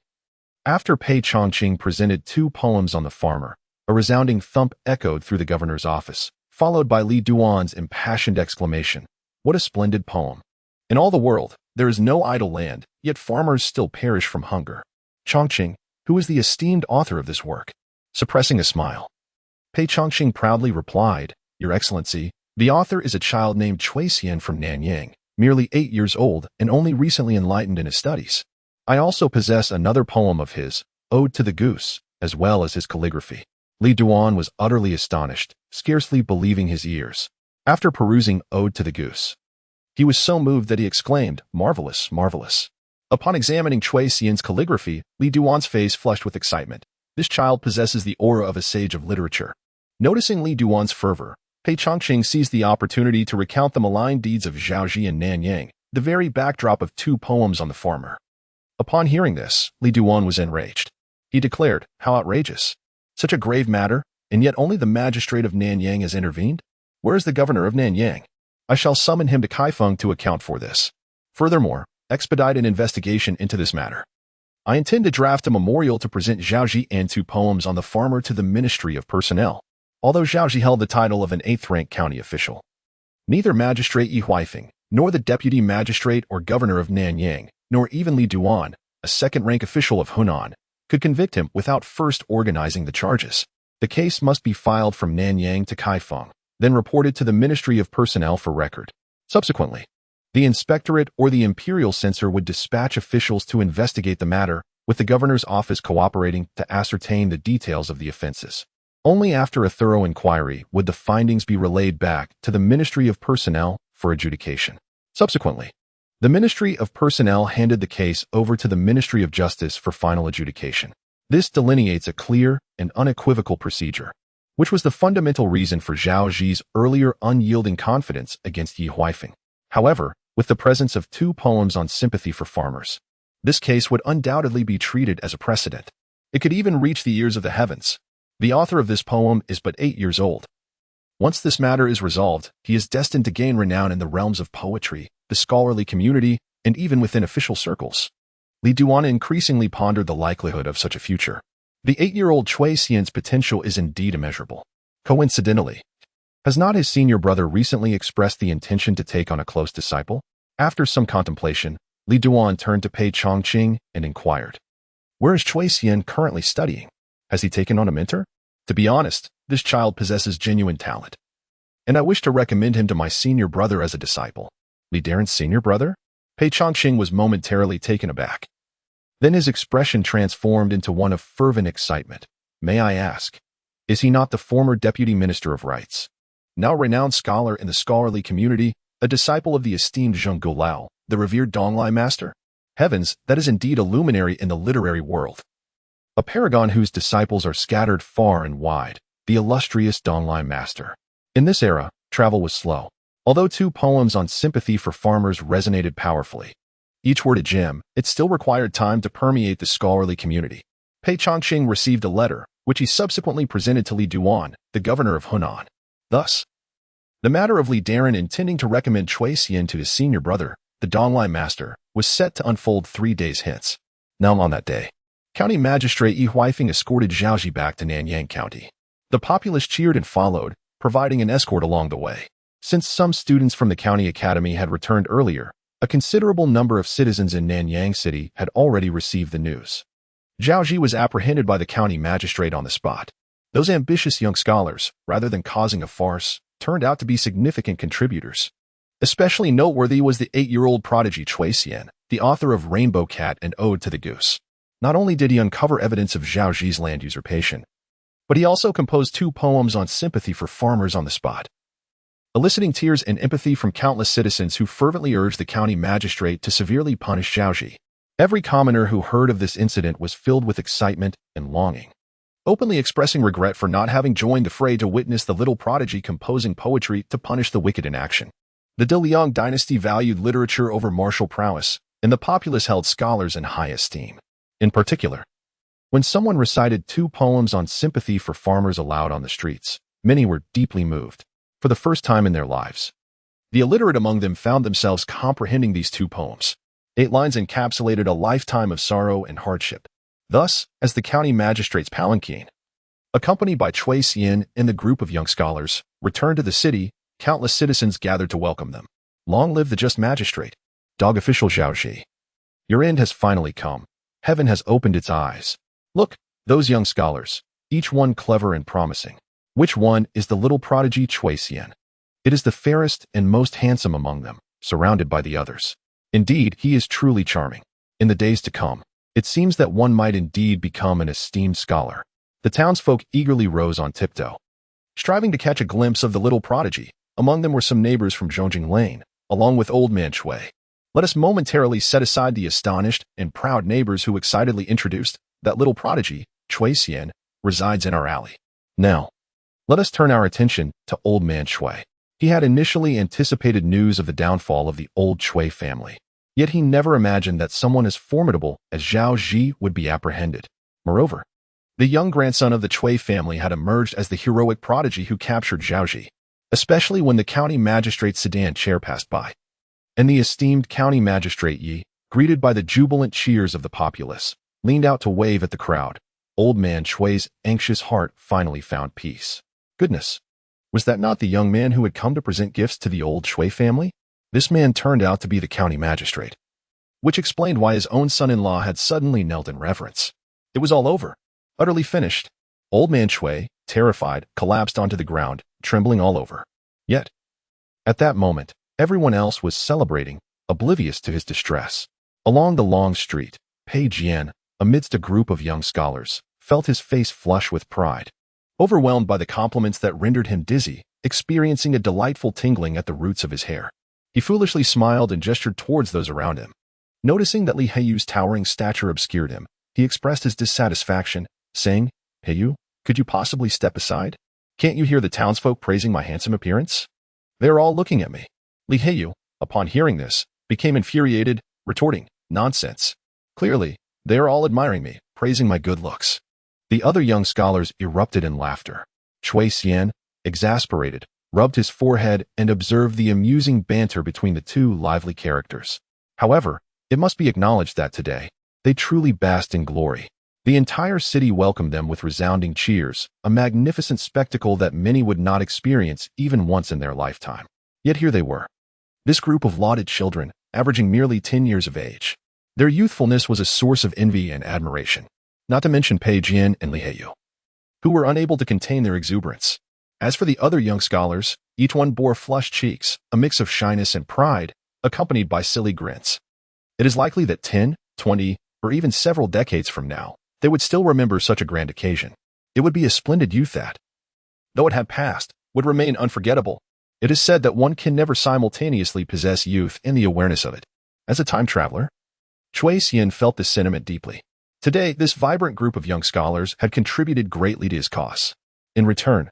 after Pei Chongqing presented 2 poems on the farmer, a resounding thump echoed through the governor's office, followed by Li Duan's impassioned exclamation, "What a splendid poem! In all the world, there is no idle land, yet farmers still perish from hunger." Chongqing, who is the esteemed author of this work, suppressing a smile. Pei Chongqing proudly replied, "Your Excellency, the author is a child named Cui Xian from Nanyang, merely 8 years old and only recently enlightened in his studies. I also possess another poem of his, Ode to the Goose, as well as his calligraphy." Li Duan was utterly astonished, scarcely believing his ears. After perusing Ode to the Goose, he was so moved that he exclaimed, "Marvelous, marvelous." Upon examining Cui Xian's calligraphy, Li Duan's face flushed with excitement. This child possesses the aura of a sage of literature. Noticing Li Duan's fervor, Pei Chongqing seized the opportunity to recount the malign deeds of Zhaoji and Nanyang, the very backdrop of 2 poems on the farmer. Upon hearing this, Li Duan was enraged. He declared, "How outrageous! Such a grave matter, and yet only the magistrate of Nanyang has intervened? Where is the governor of Nanyang? I shall summon him to Kaifeng to account for this. Furthermore, expedite an investigation into this matter. I intend to draft a memorial to present Zhaoji and 2 poems on the farmer to the Ministry of Personnel." Although Zhaoji held the title of an 8th-rank county official, neither Magistrate Yi Huifeng, nor the deputy magistrate or governor of Nanyang, nor even Li Duan, a 2nd-rank official of Hunan, could convict him without first organizing the charges. The case must be filed from Nanyang to Kaifeng, then reported to the Ministry of Personnel for record. Subsequently, the inspectorate or the imperial censor would dispatch officials to investigate the matter, with the governor's office cooperating to ascertain the details of the offenses. Only after a thorough inquiry would the findings be relayed back to the Ministry of Personnel for adjudication. Subsequently, the Ministry of Personnel handed the case over to the Ministry of Justice for final adjudication. This delineates a clear and unequivocal procedure, which was the fundamental reason for Zhao Zi's earlier unyielding confidence against Yi Huifeng. However, with the presence of 2 poems on sympathy for farmers, this case would undoubtedly be treated as a precedent. It could even reach the ears of the heavens. The author of this poem is but 8 years old. Once this matter is resolved, he is destined to gain renown in the realms of poetry, the scholarly community, and even within official circles. Li Duan increasingly pondered the likelihood of such a future. The 8-year-old Cui Xian's potential is indeed immeasurable. Coincidentally, has not his senior brother recently expressed the intention to take on a close disciple? After some contemplation, Li Duan turned to Pei Chongqing and inquired, "Where is Cui Xian currently studying? Has he taken on a mentor? To be honest, this child possesses genuine talent, and I wish to recommend him to my senior brother as a disciple." Li Daren's senior brother? Pei Chongqing was momentarily taken aback. Then his expression transformed into one of fervent excitement. "May I ask, is he not the former Deputy Minister of Rights, now a renowned scholar in the scholarly community, a disciple of the esteemed Zheng Gulao, the revered Donglai master? Heavens, that is indeed a luminary in the literary world. A paragon whose disciples are scattered far and wide, the illustrious Donglai master." In this era, travel was slow. Although 2 poems on sympathy for farmers resonated powerfully, each word a gem, it still required time to permeate the scholarly community. Pei Chongqing received a letter, which he subsequently presented to Li Duan, the governor of Hunan. Thus, the matter of Li Daren intending to recommend Cui Xian to his senior brother, the Donglai master, was set to unfold 3 days hence. Now on that day, County Magistrate Yi Huifeng escorted Zhaoji back to Nanyang County. The populace cheered and followed, providing an escort along the way. Since some students from the county academy had returned earlier, a considerable number of citizens in Nanyang City had already received the news. Zhaoji was apprehended by the county magistrate on the spot. Those ambitious young scholars, rather than causing a farce, turned out to be significant contributors. Especially noteworthy was the 8-year-old prodigy Cui Xian, the author of Rainbow Cat and Ode to the Goose. Not only did he uncover evidence of Zhaoji's land usurpation, but he also composed 2 poems on sympathy for farmers on the spot, eliciting tears and empathy from countless citizens who fervently urged the county magistrate to severely punish Zhaoji. Every commoner who heard of this incident was filled with excitement and longing, openly expressing regret for not having joined the fray to witness the little prodigy composing poetry to punish the wicked in action. The De Liang dynasty valued literature over martial prowess, and the populace held scholars in high esteem. In particular, when someone recited 2 poems on sympathy for farmers aloud on the streets, many were deeply moved. For the first time in their lives, the illiterate among them found themselves comprehending these 2 poems. 8 lines encapsulated a lifetime of sorrow and hardship. Thus, as the county magistrate's palanquin, accompanied by Chui Xian and the group of young scholars, returned to the city, countless citizens gathered to welcome them. Long live the just magistrate. Dog official Zhao Ji. Your end has finally come. Heaven has opened its eyes. Look, those young scholars, each one clever and promising. Which one is the little prodigy Chui Xian? It is the fairest and most handsome among them, surrounded by the others. Indeed, he is truly charming. In the days to come, it seems that one might indeed become an esteemed scholar. The townsfolk eagerly rose on tiptoe, striving to catch a glimpse of the little prodigy. Among them were some neighbors from Zhongjing Lane, along with old man Chui. Let us momentarily set aside the astonished and proud neighbors who excitedly introduced that little prodigy, Chui Xian, resides in our alley. Now, let us turn our attention to old man Chui. He had initially anticipated news of the downfall of the old Chui family, yet he never imagined that someone as formidable as Zhao Ji would be apprehended. Moreover, the young grandson of the Chui family had emerged as the heroic prodigy who captured Zhao Ji, especially when the county magistrate's sedan chair passed by, and the esteemed county magistrate Yi, greeted by the jubilant cheers of the populace, leaned out to wave at the crowd. Old man Chui's anxious heart finally found peace. Goodness, was that not the young man who had come to present gifts to the old Chui family? This man turned out to be the county magistrate, which explained why his own son-in-law had suddenly knelt in reverence. It was all over, utterly finished. Old man Chui, terrified, collapsed onto the ground, trembling all over. Yet, at that moment, everyone else was celebrating, oblivious to his distress. Along the long street, Pei Jian, amidst a group of young scholars, felt his face flush with pride. Overwhelmed by the compliments that rendered him dizzy, experiencing a delightful tingling at the roots of his hair, he foolishly smiled and gestured towards those around him. Noticing that Li Heiyu's towering stature obscured him, he expressed his dissatisfaction, saying, "Heiyu, could you possibly step aside? Can't you hear the townsfolk praising my handsome appearance? They are all looking at me." Li Heiyu, upon hearing this, became infuriated, retorting, "Nonsense. Clearly, they are all admiring me, praising my good looks." The other young scholars erupted in laughter. Chui Xian, exasperated, rubbed his forehead and observed the amusing banter between the 2 lively characters. However, it must be acknowledged that today, they truly basked in glory. The entire city welcomed them with resounding cheers, a magnificent spectacle that many would not experience even once in their lifetime. Yet here they were, this group of lauded children, averaging merely 10 years of age. Their youthfulness was a source of envy and admiration, not to mention Pei Jian and Li Heiyu, who were unable to contain their exuberance. As for the other young scholars, each one bore flushed cheeks, a mix of shyness and pride, accompanied by silly grins. It is likely that 10, 20, or even several decades from now, they would still remember such a grand occasion. It would be a splendid youth that, though it had passed, would remain unforgettable. It is said that one can never simultaneously possess youth and the awareness of it. As a time traveler, Chui Xian felt this sentiment deeply. Today, this vibrant group of young scholars had contributed greatly to his cause. In return,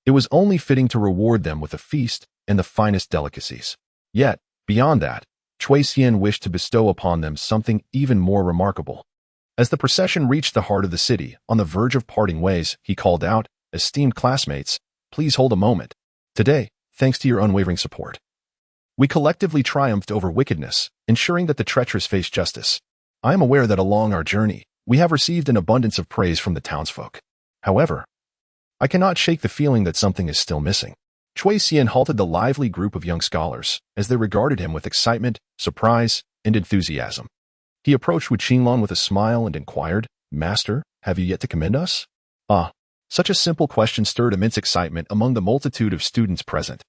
it was only fitting to reward them with a feast and the finest delicacies. Yet, beyond that, Chui Xian wished to bestow upon them something even more remarkable. As the procession reached the heart of the city, on the verge of parting ways, he called out, "Esteemed classmates, please hold a moment. Today, thanks to your unwavering support, we collectively triumphed over wickedness, ensuring that the treacherous face justice. I am aware that along our journey, we have received an abundance of praise from the townsfolk. However, I cannot shake the feeling that something is still missing." Chui Xian halted the lively group of young scholars as they regarded him with excitement, surprise, and enthusiasm. He approached Wu Qinglong with a smile and inquired, "Master, have you yet to commend us?" Such a simple question stirred immense excitement among the multitude of students present.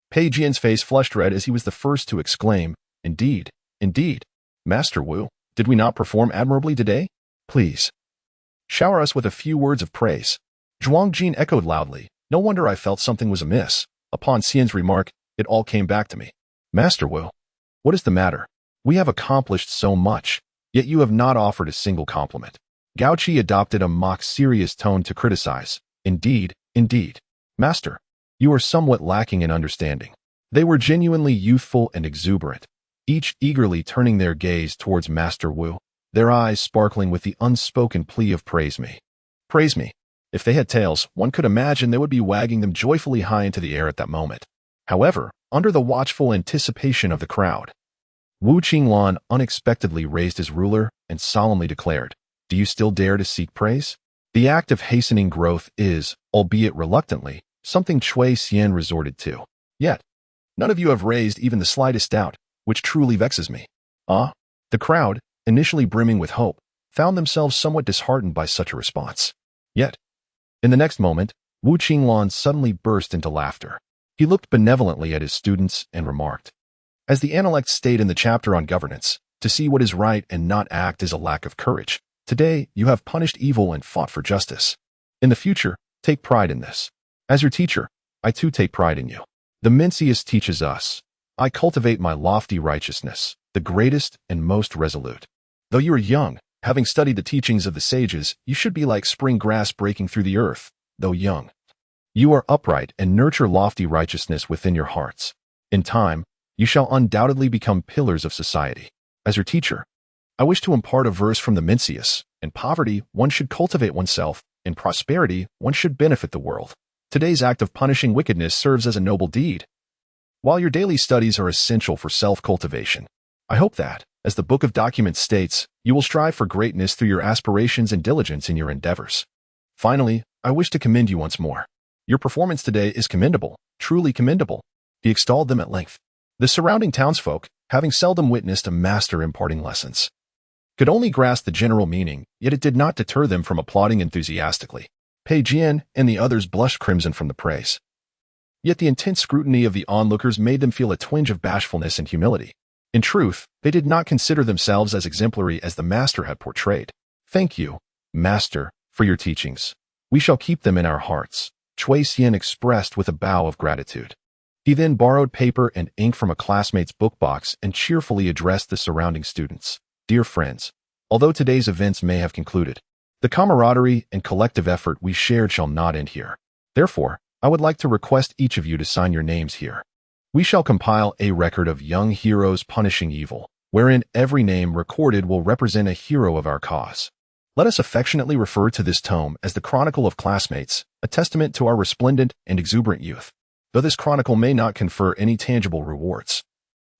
Pei Jian's face flushed red as he was the first to exclaim, "Indeed, indeed. Master Wu, did we not perform admirably today? Please shower us with a few words of praise." Zhuang Jin echoed loudly, "No wonder I felt something was amiss." Upon Xian's remark, it all came back to me. "Master Wu, what is the matter? We have accomplished so much, yet you have not offered a single compliment." Gao Qi adopted a mock-serious tone to criticize. Indeed, Master, you are somewhat lacking in understanding. They were genuinely youthful and exuberant. each eagerly turning their gaze towards Master Wu, their eyes sparkling with the unspoken plea of praise me. Praise me. If they had tails, one could imagine they would be wagging them joyfully high into the air at that moment. However, under the watchful anticipation of the crowd, Wu Qinglan unexpectedly raised his ruler and solemnly declared, "Do you still dare to seek praise?" The act of hastening growth is, albeit reluctantly, something Cui Xian resorted to. Yet, none of you have raised even the slightest doubt, which truly vexes me. The crowd, initially brimming with hope, found themselves somewhat disheartened by such a response. Yet, in the next moment, Wu Qinglan suddenly burst into laughter. He looked benevolently at his students and remarked, "As the intellect stated in the chapter on governance, to see what is right and not act is a lack of courage. Today, you have punished evil and fought for justice. In the future, take pride in this. As your teacher, I too take pride in you. The Mencius teaches us, I cultivate my lofty righteousness, the greatest and most resolute. Though you are young, having studied the teachings of the sages, you should be like spring grass breaking through the earth, though young. You are upright and nurture lofty righteousness within your hearts. In time, you shall undoubtedly become pillars of society. As your teacher, I wish to impart a verse from the Mencius. In poverty, one should cultivate oneself. In prosperity, one should benefit the world. Today's act of punishing wickedness serves as a noble deed. While your daily studies are essential for self-cultivation, I hope that, as the Book of Documents states, you will strive for greatness through your aspirations and diligence in your endeavors. Finally, I wish to commend you once more. Your performance today is commendable, truly commendable." He extolled them at length. The surrounding townsfolk, having seldom witnessed a master imparting lessons, could only grasp the general meaning, yet it did not deter them from applauding enthusiastically. Pei Jian and the others blushed crimson from the praise. Yet the intense scrutiny of the onlookers made them feel a twinge of bashfulness and humility. In truth, they did not consider themselves as exemplary as the master had portrayed. "Thank you, master, for your teachings. We shall keep them in our hearts," Cui Xian expressed with a bow of gratitude. He then borrowed paper and ink from a classmate's book box and cheerfully addressed the surrounding students. "Dear friends, although today's events may have concluded, the camaraderie and collective effort we shared shall not end here. Therefore, I would like to request each of you to sign your names here. We shall compile a record of young heroes punishing evil, wherein every name recorded will represent a hero of our cause. Let us affectionately refer to this tome as the Chronicle of Classmates, a testament to our resplendent and exuberant youth. Though this chronicle may not confer any tangible rewards,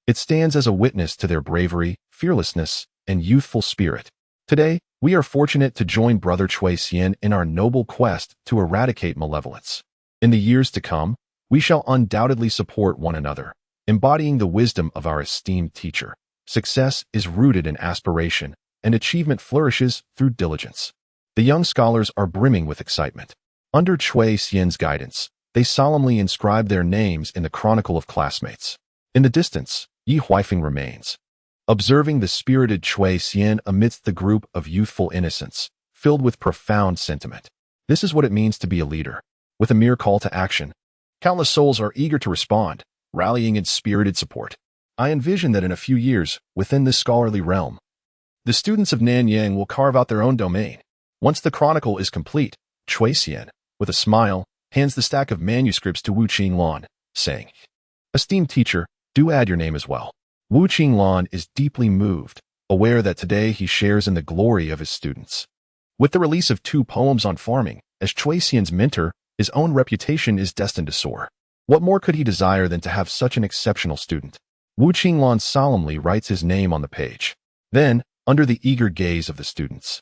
it stands as a witness to their bravery, fearlessness, and youthful spirit. Today, we are fortunate to join Brother Cui Xian in our noble quest to eradicate malevolence. In the years to come, we shall undoubtedly support one another, embodying the wisdom of our esteemed teacher. Success is rooted in aspiration, and achievement flourishes through diligence." The young scholars are brimming with excitement. Under Cui Xian's guidance, they solemnly inscribe their names in the Chronicle of Classmates. In the distance, Yi Huifeng remains, observing the spirited Cui Xian amidst the group of youthful innocents, filled with profound sentiment. This is what it means to be a leader. With a mere call to action, countless souls are eager to respond, rallying in spirited support. I envision that in a few years, within this scholarly realm, the students of Nanyang will carve out their own domain. Once the chronicle is complete, Cui Xian, with a smile, hands the stack of manuscripts to Wu Qinglan, saying, "Esteemed teacher, do add your name as well." Wu Qinglan is deeply moved, aware that today he shares in the glory of his students. With the release of 2 poems on farming, as Cui Xian's mentor, his own reputation is destined to soar. What more could he desire than to have such an exceptional student? Wu Qinglan solemnly writes his name on the page. Then, under the eager gaze of the students,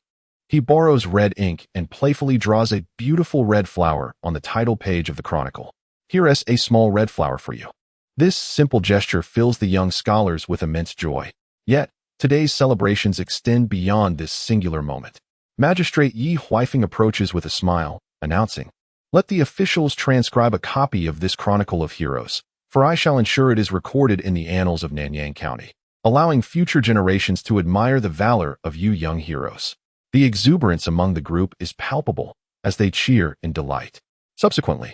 he borrows red ink and playfully draws a beautiful red flower on the title page of the chronicle. "Here is a small red flower for you." This simple gesture fills the young scholars with immense joy. Yet, today's celebrations extend beyond this singular moment. Magistrate Yi Huifeng approaches with a smile, announcing, "Let the officials transcribe a copy of this Chronicle of Heroes, for I shall ensure it is recorded in the annals of Nanyang County, allowing future generations to admire the valor of you young heroes." The exuberance among the group is palpable as they cheer in delight. Subsequently,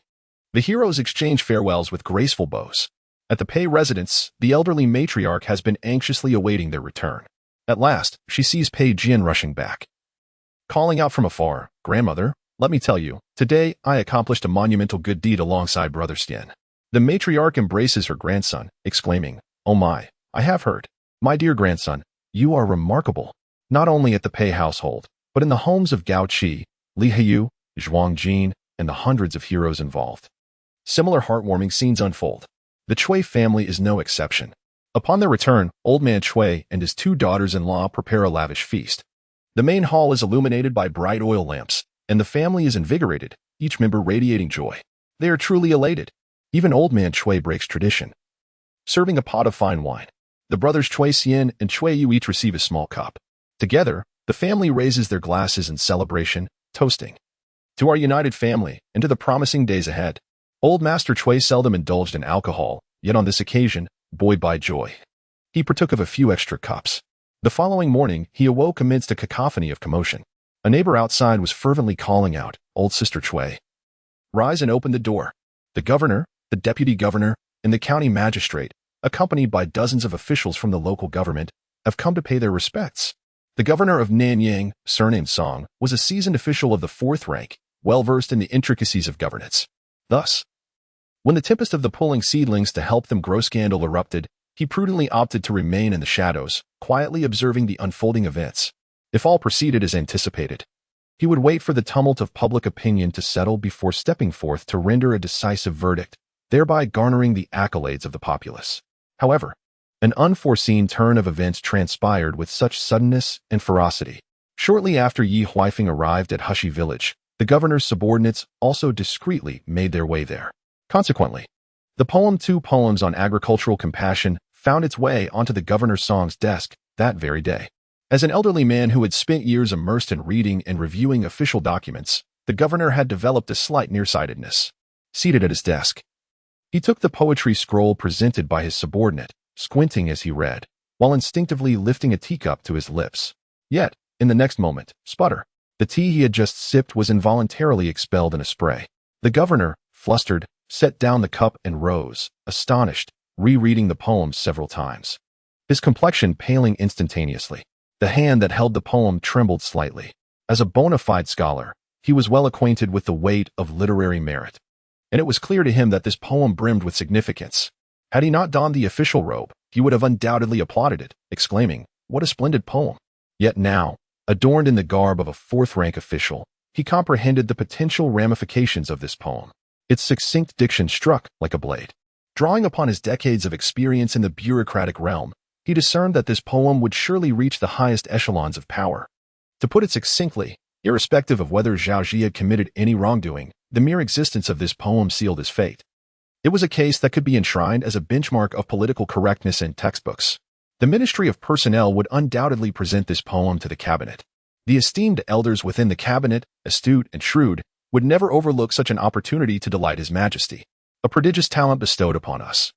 the heroes exchange farewells with graceful bows. At the Pei residence, the elderly matriarch has been anxiously awaiting their return. At last, she sees Pei Jian rushing back, calling out from afar, "Grandmother, let me tell you, today I accomplished a monumental good deed alongside Brother Stian." The matriarch embraces her grandson, exclaiming, "Oh my, I have heard. My dear grandson, you are remarkable, not only at the Pei household, but in the homes of Gao Qi, Li Haiyu, Zhuang Jin, and the hundreds of heroes involved. Similar heartwarming scenes unfold. The Cui family is no exception. Upon their return, Old Man Cui and his two daughters-in-law prepare a lavish feast. The main hall is illuminated by bright oil lamps, and the family is invigorated, each member radiating joy. They are truly elated. Even Old Man Cui breaks tradition, serving a pot of fine wine. The brothers Cui Xian and Cui Yu each receive a small cup. Together, the family raises their glasses in celebration, toasting to our united family and to the promising days ahead. Old Master Cui seldom indulged in alcohol, yet on this occasion, buoyed by joy, he partook of a few extra cups. The following morning, he awoke amidst a cacophony of commotion. A neighbor outside was fervently calling out, "Old Sister Cui, rise and open the door." The governor, the deputy governor, and the county magistrate, accompanied by dozens of officials from the local government, have come to pay their respects. The governor of Nanyang, surnamed Song, was a seasoned official of the fourth rank, well-versed in the intricacies of governance. Thus, when the tempest of the pulling seedlings to help them grow scandal erupted, he prudently opted to remain in the shadows, quietly observing the unfolding events. If all proceeded as anticipated, he would wait for the tumult of public opinion to settle before stepping forth to render a decisive verdict, thereby garnering the accolades of the populace. However, an unforeseen turn of events transpired with such suddenness and ferocity. Shortly after Yi Huifeng arrived at Hushi village, the governor's subordinates also discreetly made their way there. Consequently, the poem Two Poems on Agricultural Compassion found its way onto the Governor Song's desk that very day. As an elderly man who had spent years immersed in reading and reviewing official documents, the governor had developed a slight nearsightedness. Seated at his desk, he took the poetry scroll presented by his subordinate, squinting as he read, while instinctively lifting a teacup to his lips. Yet, in the next moment, sputter, the tea he had just sipped was involuntarily expelled in a spray. The governor, flustered, set down the cup and rose, astonished, rereading the poem several times. His complexion paling instantaneously. The hand that held the poem trembled slightly. As a bona fide scholar, he was well acquainted with the weight of literary merit, and it was clear to him that this poem brimmed with significance. Had he not donned the official robe, he would have undoubtedly applauded it, exclaiming, "What a splendid poem!" Yet now, adorned in the garb of a fourth-rank official, he comprehended the potential ramifications of this poem. Its succinct diction struck like a blade. Drawing upon his decades of experience in the bureaucratic realm, he discerned that this poem would surely reach the highest echelons of power. To put it succinctly, irrespective of whether Zhao Ji had committed any wrongdoing, the mere existence of this poem sealed his fate. It was a case that could be enshrined as a benchmark of political correctness in textbooks. The Ministry of Personnel would undoubtedly present this poem to the cabinet. The esteemed elders within the cabinet, astute and shrewd, would never overlook such an opportunity to delight His Majesty. A prodigious talent bestowed upon us.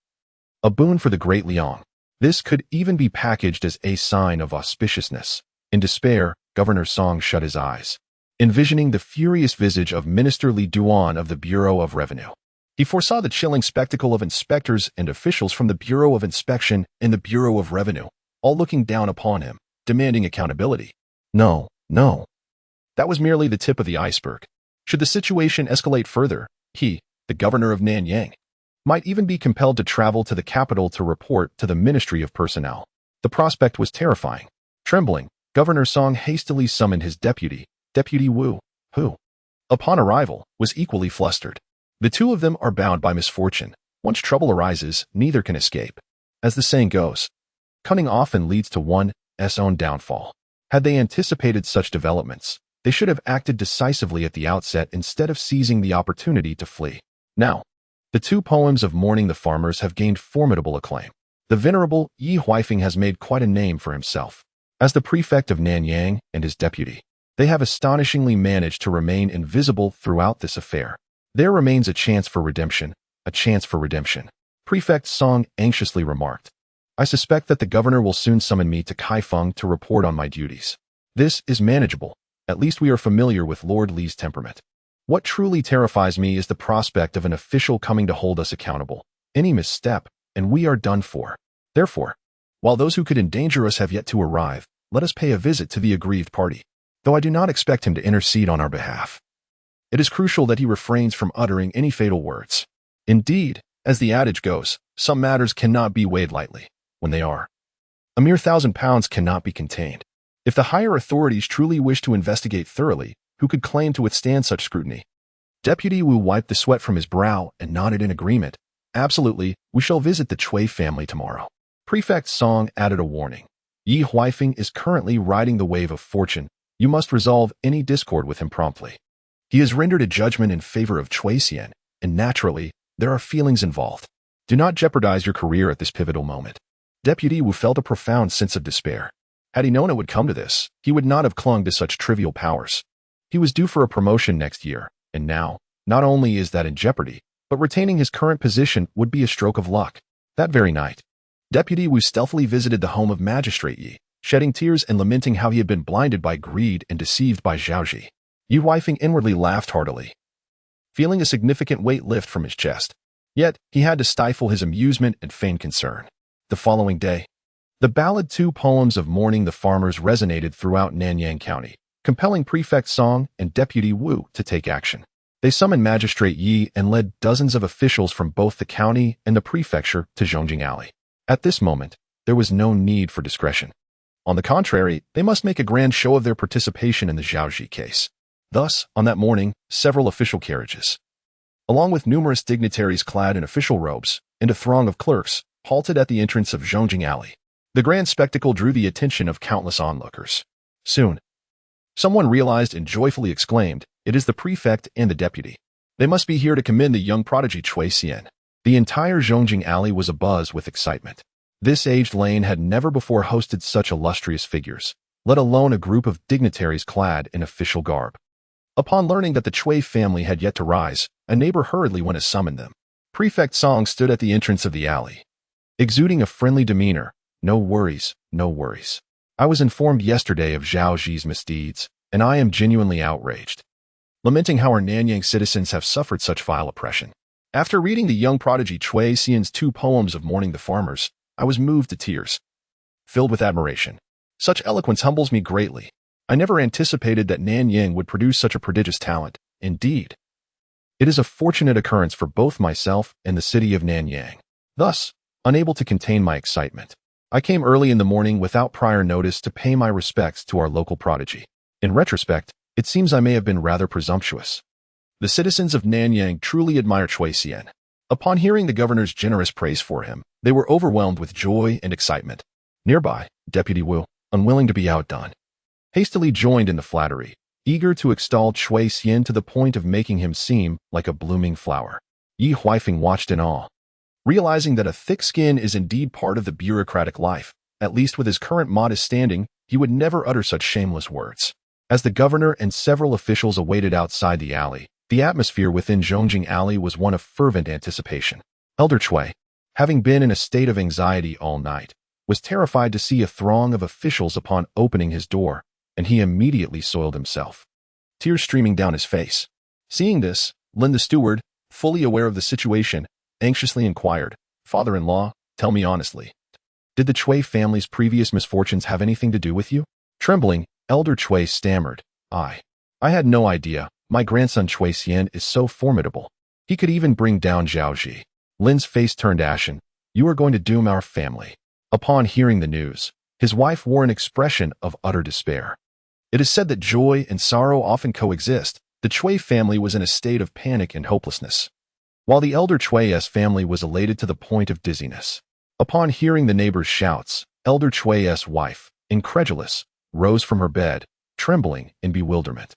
A boon for the great Liang. This could even be packaged as a sign of auspiciousness. In despair, Governor Song shut his eyes, envisioning the furious visage of Minister Li Duan of the Bureau of Revenue. He foresaw the chilling spectacle of inspectors and officials from the Bureau of Inspection and the Bureau of Revenue, all looking down upon him, demanding accountability. No. That was merely the tip of the iceberg. Should the situation escalate further, he, the governor of Nanyang, might even be compelled to travel to the capital to report to the Ministry of Personnel. The prospect was terrifying. Trembling, Governor Song hastily summoned his deputy, Deputy Wu, who, upon arrival, was equally flustered. The two of them are bound by misfortune. Once trouble arises, neither can escape. As the saying goes, cunning often leads to one's own downfall. Had they anticipated such developments, they should have acted decisively at the outset instead of seizing the opportunity to flee. Now, the two poems of Mourning the Farmers have gained formidable acclaim. The venerable Yi Huifeng has made quite a name for himself. As the prefect of Nanyang and his deputy, they have astonishingly managed to remain invisible throughout this affair. There remains a chance for redemption, a chance for redemption. Prefect Song anxiously remarked. I suspect that the governor will soon summon me to Kaifeng to report on my duties. This is manageable. At least we are familiar with Lord Li's temperament. What truly terrifies me is the prospect of an official coming to hold us accountable. Any misstep, and we are done for. Therefore, while those who could endanger us have yet to arrive, let us pay a visit to the aggrieved party, though I do not expect him to intercede on our behalf. It is crucial that he refrains from uttering any fatal words. Indeed, as the adage goes, some matters cannot be weighed lightly. When they are A mere £1,000 cannot be contained. If the higher authorities truly wish to investigate thoroughly, who could claim to withstand such scrutiny? Deputy Wu wiped the sweat from his brow and nodded in agreement. Absolutely, we shall visit the Chui family tomorrow. Prefect Song added a warning. Yi Huifeng is currently riding the wave of fortune. You must resolve any discord with him promptly. He has rendered a judgment in favor of Chui Xian, and naturally, there are feelings involved. Do not jeopardize your career at this pivotal moment. Deputy Wu felt a profound sense of despair. Had he known it would come to this, he would not have clung to such trivial powers. He was due for a promotion next year, and now, not only is that in jeopardy, but retaining his current position would be a stroke of luck. That very night, Deputy Wu stealthily visited the home of Magistrate Yi, shedding tears and lamenting how he had been blinded by greed and deceived by Zhaoji. Yi Huifeng inwardly laughed heartily, feeling a significant weight lift from his chest. Yet, he had to stifle his amusement and feign concern. The following day, the ballad Two Poems of Mourning the Farmers resonated throughout Nanyang County, compelling Prefect Song and Deputy Wu to take action. They summoned Magistrate Yi and led dozens of officials from both the county and the prefecture to Zhongjing Alley. At this moment, there was no need for discretion. On the contrary, they must make a grand show of their participation in the Zhaoji case. Thus, on that morning, several official carriages, along with numerous dignitaries clad in official robes, and a throng of clerks, halted at the entrance of Zhongjing Alley. The grand spectacle drew the attention of countless onlookers. Soon, someone realized and joyfully exclaimed, "It is the prefect and the deputy. They must be here to commend the young prodigy Chui Xian." The entire Zhongjing Alley was abuzz with excitement. This aged lane had never before hosted such illustrious figures, let alone a group of dignitaries clad in official garb. Upon learning that the Chui family had yet to rise, a neighbor hurriedly went to summon them. Prefect Song stood at the entrance of the alley, exuding a friendly demeanor. "No worries, no worries. I was informed yesterday of Zhao Ji's misdeeds, and I am genuinely outraged, lamenting how our Nanyang citizens have suffered such vile oppression. After reading the young prodigy Chui Xian's 2 poems of Mourning the Farmers, I was moved to tears, filled with admiration. Such eloquence humbles me greatly. I never anticipated that Nanyang would produce such a prodigious talent. Indeed, it is a fortunate occurrence for both myself and the city of Nanyang." Thus, unable to contain my excitement, I came early in the morning without prior notice to pay my respects to our local prodigy. In retrospect, it seems I may have been rather presumptuous. The citizens of Nanyang truly admire Chui Xian. Upon hearing the governor's generous praise for him, they were overwhelmed with joy and excitement. Nearby, Deputy Wu, unwilling to be outdone, hastily joined in the flattery, eager to extol Chui Xian to the point of making him seem like a blooming flower. Yi Huifeng watched in awe, realizing that a thick skin is indeed part of the bureaucratic life. At least with his current modest standing, he would never utter such shameless words. As the governor and several officials awaited outside the alley, the atmosphere within Zhongjing Alley was one of fervent anticipation. Elder Chui, having been in a state of anxiety all night, was terrified to see a throng of officials upon opening his door, and he immediately soiled himself, tears streaming down his face. Seeing this, Lin the steward, fully aware of the situation, anxiously inquired, "Father-in-law, tell me honestly, did the Chui family's previous misfortunes have anything to do with you?" Trembling, Elder Chui stammered, I had no idea. My grandson Chui Xian is so formidable. He could even bring down Zhao Ji." Lin's face turned ashen. "You are going to doom our family." Upon hearing the news, his wife wore an expression of utter despair. It is said that joy and sorrow often coexist. The Chui family was in a state of panic and hopelessness, while the elder Chui's family was elated to the point of dizziness. Upon hearing the neighbors' shouts, Elder Chui's wife, incredulous, rose from her bed, trembling in bewilderment.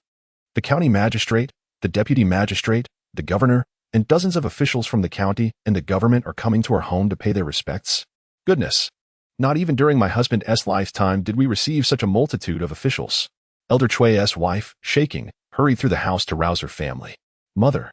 The county magistrate, the deputy magistrate, the governor, and dozens of officials from the county and the government are coming to our home to pay their respects. Goodness! Not even during my husband's lifetime did we receive such a multitude of officials. Elder Chui's wife, shaking, hurried through the house to rouse her family. "Mother,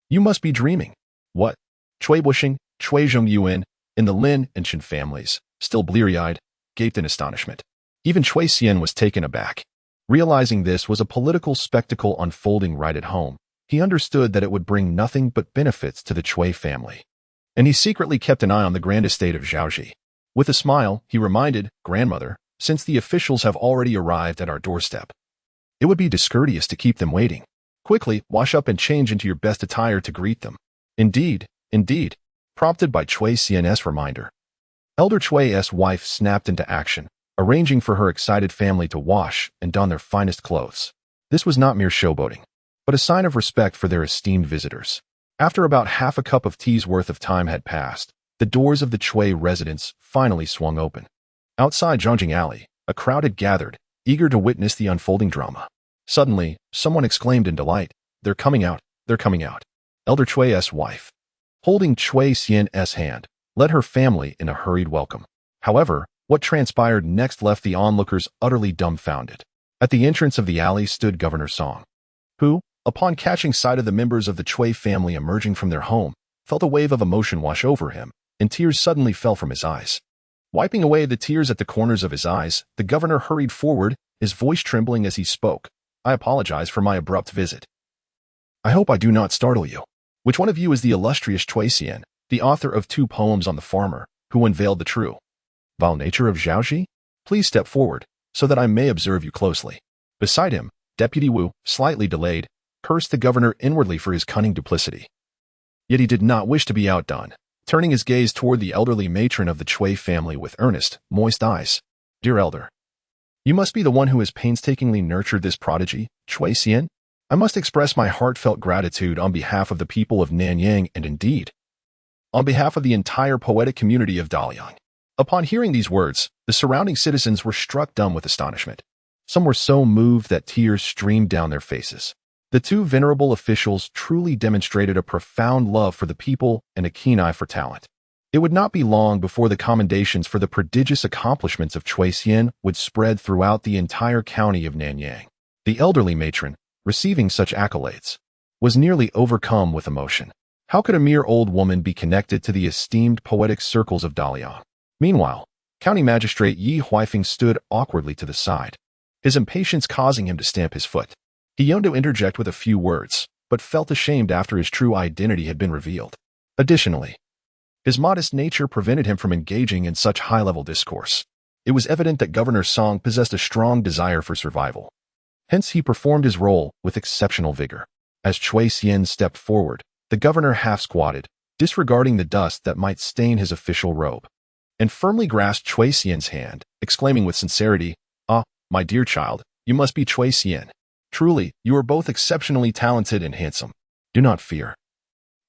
you must be dreaming." "What?" Chui Bushing, Chui Zhongyuan, and the Lin and Chen families, still bleary-eyed, gaped in astonishment. Even Chui Xian was taken aback. Realizing this was a political spectacle unfolding right at home, he understood that it would bring nothing but benefits to the Chui family. And he secretly kept an eye on the grand estate of Zhaoji. With a smile, he reminded, "Grandmother, since the officials have already arrived at our doorstep, it would be discourteous to keep them waiting. Quickly, wash up and change into your best attire to greet them." Indeed, prompted by Chui Xian's reminder, Elder Chui's wife snapped into action, arranging for her excited family to wash and don their finest clothes. This was not mere showboating, but a sign of respect for their esteemed visitors. After about half a cup of tea's worth of time had passed, the doors of the Chui residence finally swung open. Outside Zhongjing Alley, a crowd had gathered, eager to witness the unfolding drama. Suddenly, someone exclaimed in delight, "They're coming out, they're coming out." Elder Chui's wife, holding Chui Xian's hand, led her family in a hurried welcome. However, what transpired next left the onlookers utterly dumbfounded. At the entrance of the alley stood Governor Song, who, upon catching sight of the members of the Chui family emerging from their home, felt a wave of emotion wash over him, and tears suddenly fell from his eyes. Wiping away the tears at the corners of his eyes, the governor hurried forward, his voice trembling as he spoke. "I apologize for my abrupt visit. I hope I do not startle you. Which one of you is the illustrious Chui Xian, the author of 2 poems on the farmer, who unveiled the true vile nature of Zhaoji? Please step forward, so that I may observe you closely." Beside him, Deputy Wu, slightly delayed, cursed the governor inwardly for his cunning duplicity. Yet he did not wish to be outdone, turning his gaze toward the elderly matron of the Chui family with earnest, moist eyes. "Dear elder, you must be the one who has painstakingly nurtured this prodigy, Chui Xian. I must express my heartfelt gratitude on behalf of the people of Nanyang and indeed, on behalf of the entire poetic community of Daliang." Upon hearing these words, the surrounding citizens were struck dumb with astonishment. Some were so moved that tears streamed down their faces. The 2 venerable officials truly demonstrated a profound love for the people and a keen eye for talent. It would not be long before the commendations for the prodigious accomplishments of Chui Xian would spread throughout the entire county of Nanyang. The elderly matron, receiving such accolades, was nearly overcome with emotion. How could a mere old woman be connected to the esteemed poetic circles of Daliang? Meanwhile, County Magistrate Yi Huifeng stood awkwardly to the side, his impatience causing him to stamp his foot. He yearned to interject with a few words, but felt ashamed after his true identity had been revealed. Additionally, his modest nature prevented him from engaging in such high-level discourse. It was evident that Governor Song possessed a strong desire for survival. Hence, he performed his role with exceptional vigor. As Chui Xian stepped forward, the governor half-squatted, disregarding the dust that might stain his official robe, and firmly grasped Chui Xian's hand, exclaiming with sincerity, "Ah, my dear child, you must be Chui Xian. Truly, you are both exceptionally talented and handsome. Do not fear.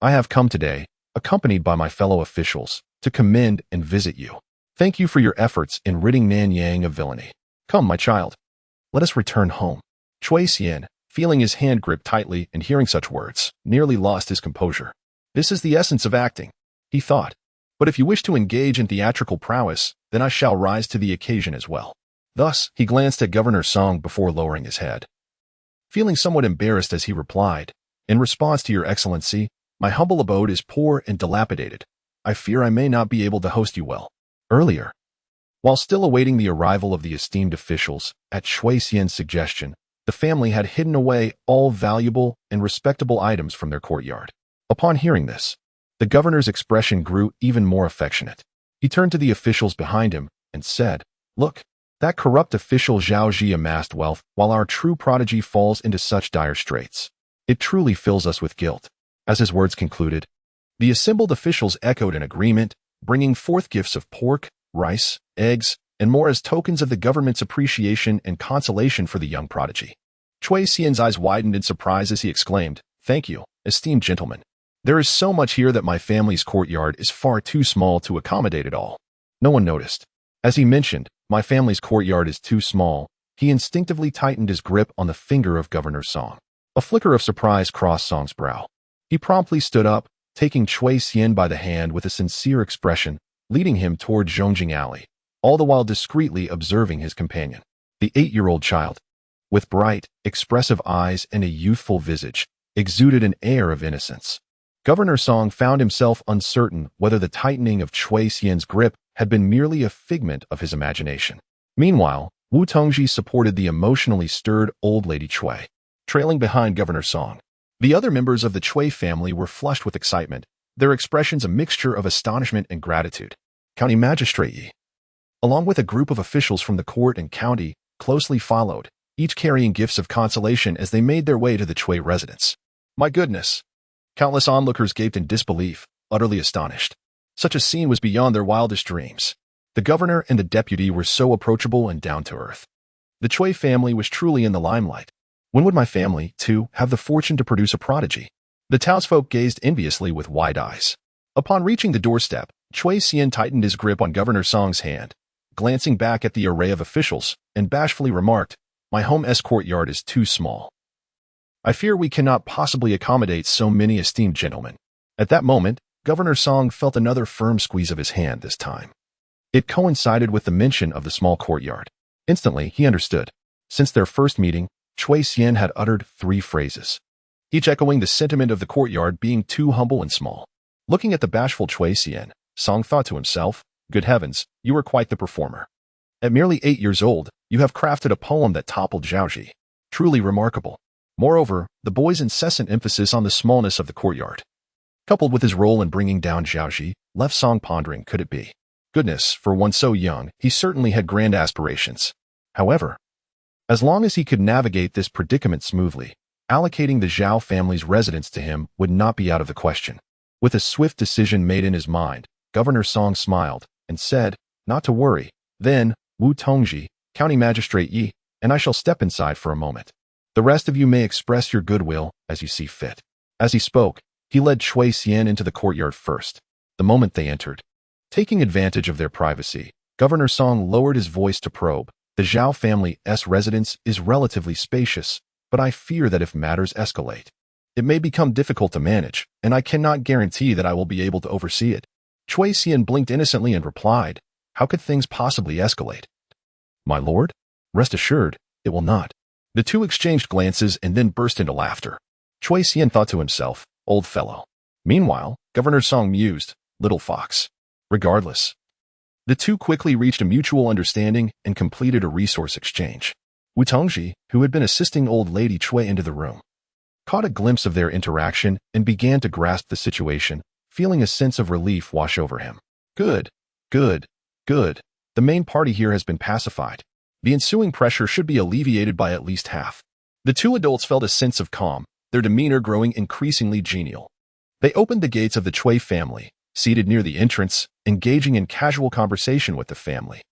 I have come today, accompanied by my fellow officials, to commend and visit you. Thank you for your efforts in ridding Nanyang of villainy. Come, my child. Let us return home." Chui Xian, feeling his hand grip tightly and hearing such words, nearly lost his composure. "This is the essence of acting," he thought. "But if you wish to engage in theatrical prowess, then I shall rise to the occasion as well." Thus, he glanced at Governor Song before lowering his head, feeling somewhat embarrassed as he replied, "In response to your excellency, my humble abode is poor and dilapidated. I fear I may not be able to host you well." Earlier, while still awaiting the arrival of the esteemed officials, at Chui Xian's suggestion, the family had hidden away all valuable and respectable items from their courtyard. Upon hearing this, the governor's expression grew even more affectionate. He turned to the officials behind him and said, "Look, that corrupt official Zhao Ji amassed wealth while our true prodigy falls into such dire straits. It truly fills us with guilt." As his words concluded, the assembled officials echoed in agreement, bringing forth gifts of pork, rice, eggs, and more as tokens of the government's appreciation and consolation for the young prodigy. Chui Xian's eyes widened in surprise as he exclaimed, "Thank you, esteemed gentlemen. There is so much here that my family's courtyard is far too small to accommodate it all." No one noticed. As he mentioned, "My family's courtyard is too small," he instinctively tightened his grip on the finger of Governor Song. A flicker of surprise crossed Song's brow. He promptly stood up, taking Chui Xian by the hand with a sincere expression, leading him toward Zhongjing Alley, all the while discreetly observing his companion. The 8-year-old child, with bright, expressive eyes and a youthful visage, exuded an air of innocence. Governor Song found himself uncertain whether the tightening of Chui Xian's grip had been merely a figment of his imagination. Meanwhile, Wu Tongji supported the emotionally stirred old lady Chui, trailing behind Governor Song. The other members of the Chui family were flushed with excitement, their expressions a mixture of astonishment and gratitude. County Magistrate Yi, along with a group of officials from the court and county, closely followed, each carrying gifts of consolation as they made their way to the Chui residence. "My goodness!" Countless onlookers gaped in disbelief, utterly astonished. Such a scene was beyond their wildest dreams. The governor and the deputy were so approachable and down to earth. The Chui family was truly in the limelight. When would my family, too, have the fortune to produce a prodigy? The townsfolk gazed enviously with wide eyes. Upon reaching the doorstep, Chui Xian tightened his grip on Governor Song's hand, glancing back at the array of officials, and bashfully remarked, "My home's courtyard is too small. I fear we cannot possibly accommodate so many esteemed gentlemen." At that moment, Governor Song felt another firm squeeze of his hand this time. It coincided with the mention of the small courtyard. Instantly, he understood. Since their first meeting, Chui Xian had uttered 3 phrases, each echoing the sentiment of the courtyard being too humble and small. Looking at the bashful Chui Xian, Song thought to himself, "Good heavens, you are quite the performer. At merely 8 years old, you have crafted a poem that toppled Zhaoji. Truly remarkable." Moreover, the boy's incessant emphasis on the smallness of the courtyard, coupled with his role in bringing down Zhaoji, left Song pondering, could it be? Goodness, for one so young, he certainly had grand aspirations. However, as long as he could navigate this predicament smoothly, allocating the Zhao family's residence to him would not be out of the question. With a swift decision made in his mind, Governor Song smiled and said, "Not to worry. Then, Wu Tongji, County Magistrate Yi, and I shall step inside for a moment. The rest of you may express your goodwill as you see fit." As he spoke, he led Chui Xian into the courtyard first. The moment they entered, taking advantage of their privacy, Governor Song lowered his voice to probe. "The Zhao family's residence is relatively spacious, but I fear that if matters escalate, it may become difficult to manage, and I cannot guarantee that I will be able to oversee it." Chui Xian blinked innocently and replied, "How could things possibly escalate?" "My lord, rest assured, it will not." The two exchanged glances and then burst into laughter. Chui Xian thought to himself, "Old fellow." Meanwhile, Governor Song mused, "Little fox." Regardless, the two quickly reached a mutual understanding and completed a resource exchange. Wu Tongji, who had been assisting old lady Chui into the room, caught a glimpse of their interaction and began to grasp the situation, feeling a sense of relief wash over him. Good. The main party here has been pacified. The ensuing pressure should be alleviated by at least half. The two adults felt a sense of calm, their demeanor growing increasingly genial. They opened the gates of the Chui family, seated near the entrance, engaging in casual conversation with the family.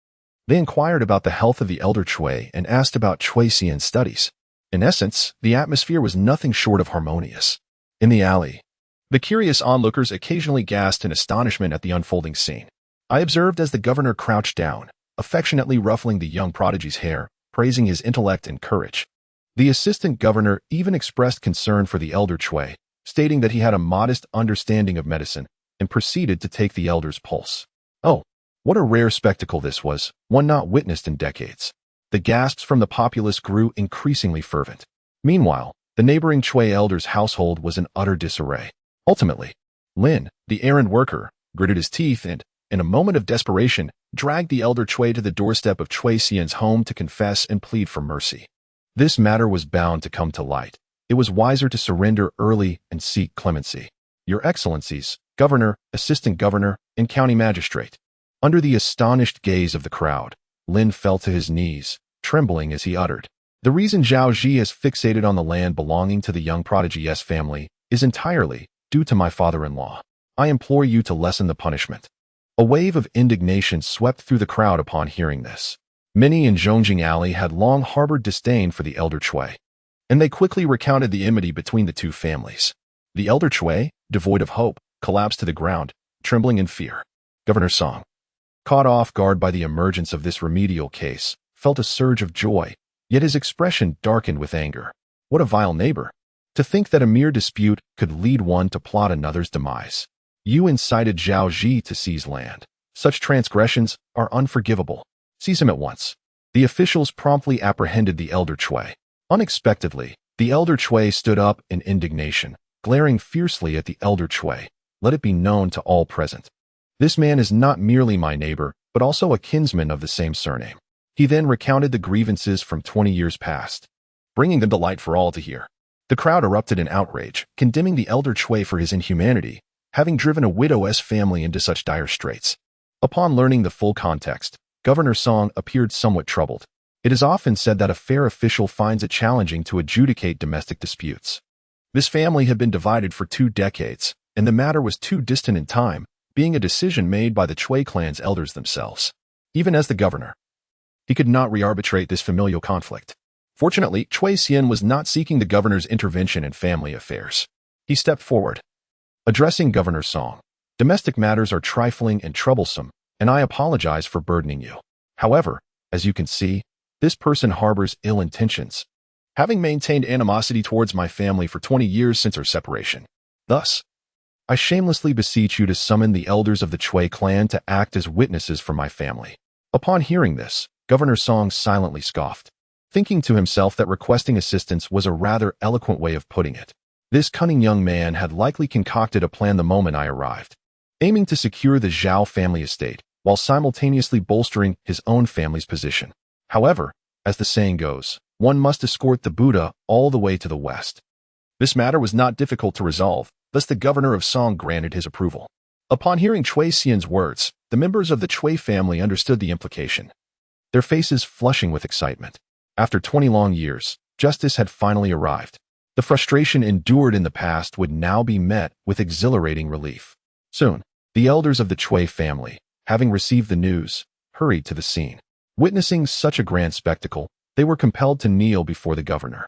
They inquired about the health of the elder Chui and asked about Chui Xian's studies. In essence, the atmosphere was nothing short of harmonious. In the alley, the curious onlookers occasionally gasped in astonishment at the unfolding scene. I observed as the governor crouched down, affectionately ruffling the young prodigy's hair, praising his intellect and courage. The assistant governor even expressed concern for the elder Chui, stating that he had a modest understanding of medicine, and proceeded to take the elder's pulse. Oh, what a rare spectacle this was, one not witnessed in decades. The gasps from the populace grew increasingly fervent. Meanwhile, the neighboring Chui elder's household was in utter disarray. Ultimately, Lin, the errand worker, gritted his teeth and, in a moment of desperation, dragged the elder Chui to the doorstep of Chui Xian's home to confess and plead for mercy. This matter was bound to come to light. It was wiser to surrender early and seek clemency. Your Excellencies, Governor, Assistant Governor, and County Magistrate. Under the astonished gaze of the crowd, Lin fell to his knees, trembling as he uttered, "The reason Zhao Ji is fixated on the land belonging to the young prodigy's family is entirely due to my father-in-law. I implore you to lessen the punishment." A wave of indignation swept through the crowd upon hearing this. Many in Zhongjing Alley had long harbored disdain for the elder Chui, and they quickly recounted the enmity between the two families. The elder Chui, devoid of hope, collapsed to the ground, trembling in fear. Governor Song, caught off guard by the emergence of this remedial case, felt a surge of joy, yet his expression darkened with anger. What a vile neighbor! To think that a mere dispute could lead one to plot another's demise. You incited Zhao Ji to seize land. Such transgressions are unforgivable. Seize him at once. The officials promptly apprehended the elder Chui. Unexpectedly, the elder Chui stood up in indignation, glaring fiercely at the elder Chui. Let it be known to all present. This man is not merely my neighbor, but also a kinsman of the same surname. He then recounted the grievances from 20 years past, bringing them to light for all to hear. The crowd erupted in outrage, condemning the elder Chui for his inhumanity, having driven a widow's family into such dire straits. Upon learning the full context, Governor Song appeared somewhat troubled. It is often said that a fair official finds it challenging to adjudicate domestic disputes. This family had been divided for 2 decades, and the matter was too distant in time, being a decision made by the Chui clan's elders themselves. Even as the governor, he could not re-arbitrate this familial conflict. Fortunately, Chui Xian was not seeking the governor's intervention in family affairs. He stepped forward, addressing Governor Song. Domestic matters are trifling and troublesome, and I apologize for burdening you. However, as you can see, this person harbors ill intentions, having maintained animosity towards my family for 20 years since our separation. Thus, I shamelessly beseech you to summon the elders of the Chui clan to act as witnesses for my family. Upon hearing this, Governor Song silently scoffed, thinking to himself that requesting assistance was a rather eloquent way of putting it. This cunning young man had likely concocted a plan the moment I arrived, aiming to secure the Zhao family estate while simultaneously bolstering his own family's position. However, as the saying goes, one must escort the Buddha all the way to the west. This matter was not difficult to resolve, thus the governor of Song granted his approval. Upon hearing Chui Xian's words, the members of the Chui family understood the implication, their faces flushing with excitement. After 20 long years, justice had finally arrived. The frustration endured in the past would now be met with exhilarating relief. Soon, the elders of the Chui family, having received the news, hurried to the scene. Witnessing such a grand spectacle, they were compelled to kneel before the governor.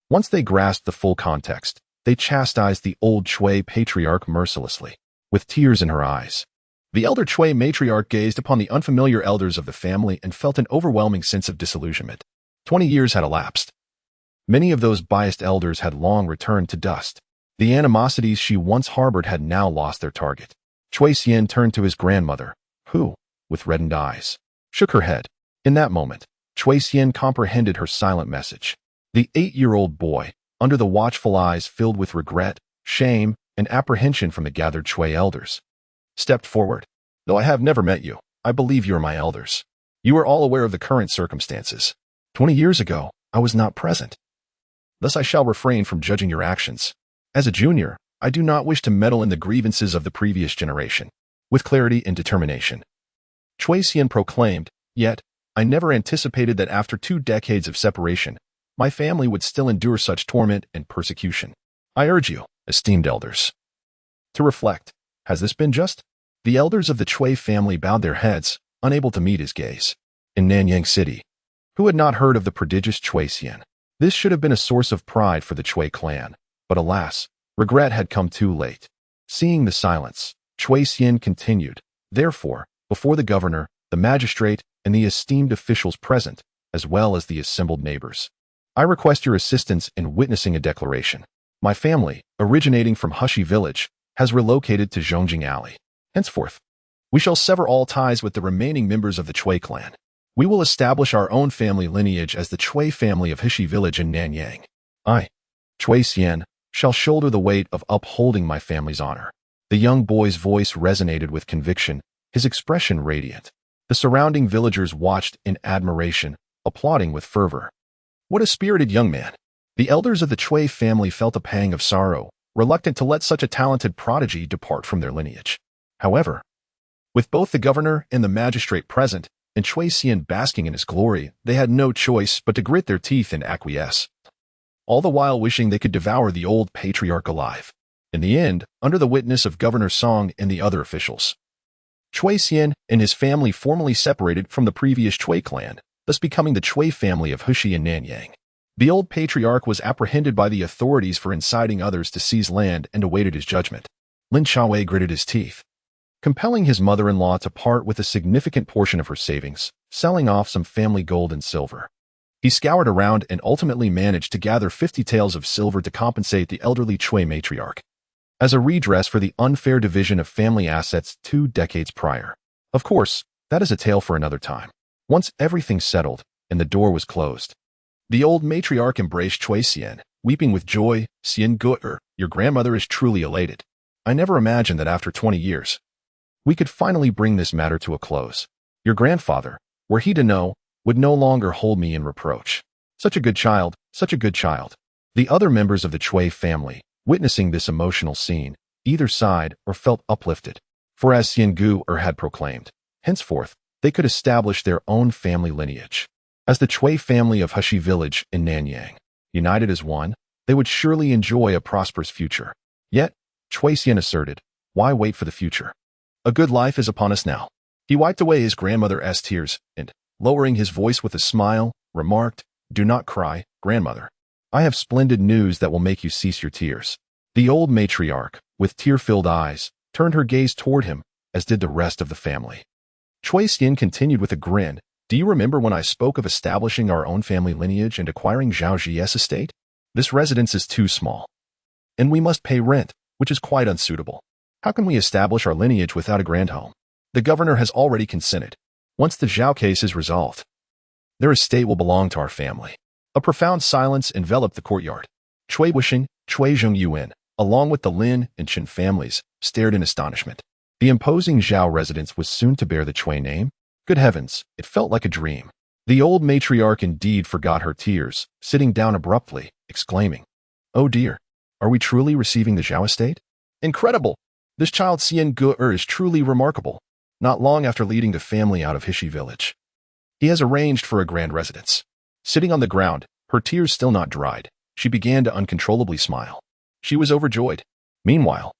Once they grasped the full context, they chastised the old Chui patriarch mercilessly, with tears in her eyes. The elder Chui matriarch gazed upon the unfamiliar elders of the family and felt an overwhelming sense of disillusionment. 20 years had elapsed. Many of those biased elders had long returned to dust. The animosities she once harbored had now lost their target. Chui Xian turned to his grandmother, who, with reddened eyes, shook her head. In that moment, Chui Xian comprehended her silent message. The 8-year-old boy, under the watchful eyes filled with regret, shame, and apprehension from the gathered Chui elders, stepped forward. Though I have never met you, I believe you are my elders. You are all aware of the current circumstances. 20 years ago, I was not present. Thus I shall refrain from judging your actions. As a junior, I do not wish to meddle in the grievances of the previous generation. With clarity and determination, Chui Xian proclaimed, yet, I never anticipated that after 2 decades of separation, my family would still endure such torment and persecution. I urge you, esteemed elders, to reflect. Has this been just? The elders of the Chui family bowed their heads, unable to meet his gaze. In Nanyang City, who had not heard of the prodigious Chui Xian? This should have been a source of pride for the Chui clan, but alas, regret had come too late. Seeing the silence, Chui Xian continued, therefore, before the governor, the magistrate, and the esteemed officials present, as well as the assembled neighbors, I request your assistance in witnessing a declaration. My family, originating from Hushi village, has relocated to Zhongjing Alley. Henceforth, we shall sever all ties with the remaining members of the Chui clan. We will establish our own family lineage as the Chui family of Hushi village in Nanyang. I, Chui Xian, shall shoulder the weight of upholding my family's honor. The young boy's voice resonated with conviction, his expression radiant. The surrounding villagers watched in admiration, applauding with fervor. What a spirited young man! The elders of the Chui family felt a pang of sorrow, reluctant to let such a talented prodigy depart from their lineage. However, with both the governor and the magistrate present, and Chui Xian basking in his glory, they had no choice but to grit their teeth and acquiesce, all the while wishing they could devour the old patriarch alive. In the end, under the witness of Governor Song and the other officials, Chui Xian and his family formally separated from the previous Chui clan, thus becoming the Chui family of Hushi and Nanyang. The old patriarch was apprehended by the authorities for inciting others to seize land and awaited his judgment. Lin Xiaowei gritted his teeth, compelling his mother-in-law to part with a significant portion of her savings, selling off some family gold and silver. He scoured around and ultimately managed to gather 50 taels of silver to compensate the elderly Chui matriarch, as a redress for the unfair division of family assets 2 decades prior. Of course, that is a tale for another time. Once everything settled and the door was closed, the old matriarch embraced Chui Xian, weeping with joy. Xian Gu'er, your grandmother is truly elated. I never imagined that after 20 years, we could finally bring this matter to a close. Your grandfather, were he to know, would no longer hold me in reproach. Such a good child, such a good child. The other members of the Chui family, witnessing this emotional scene, either sighed or felt uplifted. For as Xian Gu'er had proclaimed, henceforth, they could establish their own family lineage. As the Chui family of Hushi village in Nanyang, united as one, they would surely enjoy a prosperous future. Yet, Chui Xian asserted, why wait for the future? A good life is upon us now. He wiped away his grandmother's tears and, lowering his voice with a smile, remarked, "Do not cry, grandmother. I have splendid news that will make you cease your tears." The old matriarch, with tear-filled eyes, turned her gaze toward him, as did the rest of the family. Chui Xian continued with a grin, "Do you remember when I spoke of establishing our own family lineage and acquiring Zhao Zhi's estate? This residence is too small, and we must pay rent, which is quite unsuitable. How can we establish our lineage without a grand home? The governor has already consented. Once the Zhao case is resolved, their estate will belong to our family." A profound silence enveloped the courtyard. Cui Wuxing, Cui Zhongyuan, along with the Lin and Chen families, stared in astonishment. The imposing Zhao residence was soon to bear the Cui name. Good heavens, it felt like a dream. The old matriarch indeed forgot her tears, sitting down abruptly, exclaiming, "Oh dear, are we truly receiving the Zhao estate? Incredible! This child Xian Ge is truly remarkable. Not long after leading the family out of Hishi village, he has arranged for a grand residence." Sitting on the ground, her tears still not dried, she began to uncontrollably smile. She was overjoyed. Meanwhile,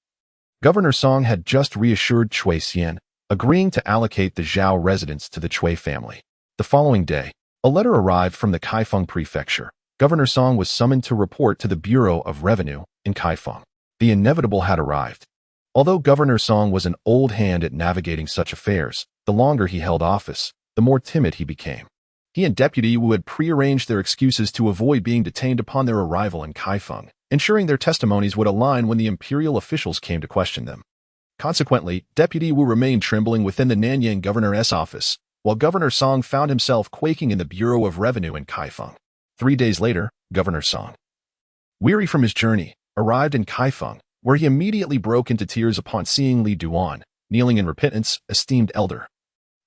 Governor Song had just reassured Cui Xian, agreeing to allocate the Zhao residence to the Cui family. The following day, a letter arrived from the Kaifeng prefecture. Governor Song was summoned to report to the Bureau of Revenue in Kaifeng. The inevitable had arrived. Although Governor Song was an old hand at navigating such affairs, the longer he held office, the more timid he became. He and Deputy Wu had prearranged their excuses to avoid being detained upon their arrival in Kaifeng, ensuring their testimonies would align when the imperial officials came to question them. Consequently, Deputy Wu remained trembling within the Nanyang governor's office, while Governor Song found himself quaking in the Bureau of Revenue in Kaifeng. 3 days later, Governor Song, weary from his journey, arrived in Kaifeng, where he immediately broke into tears upon seeing Li Duan, kneeling in repentance, "Esteemed elder,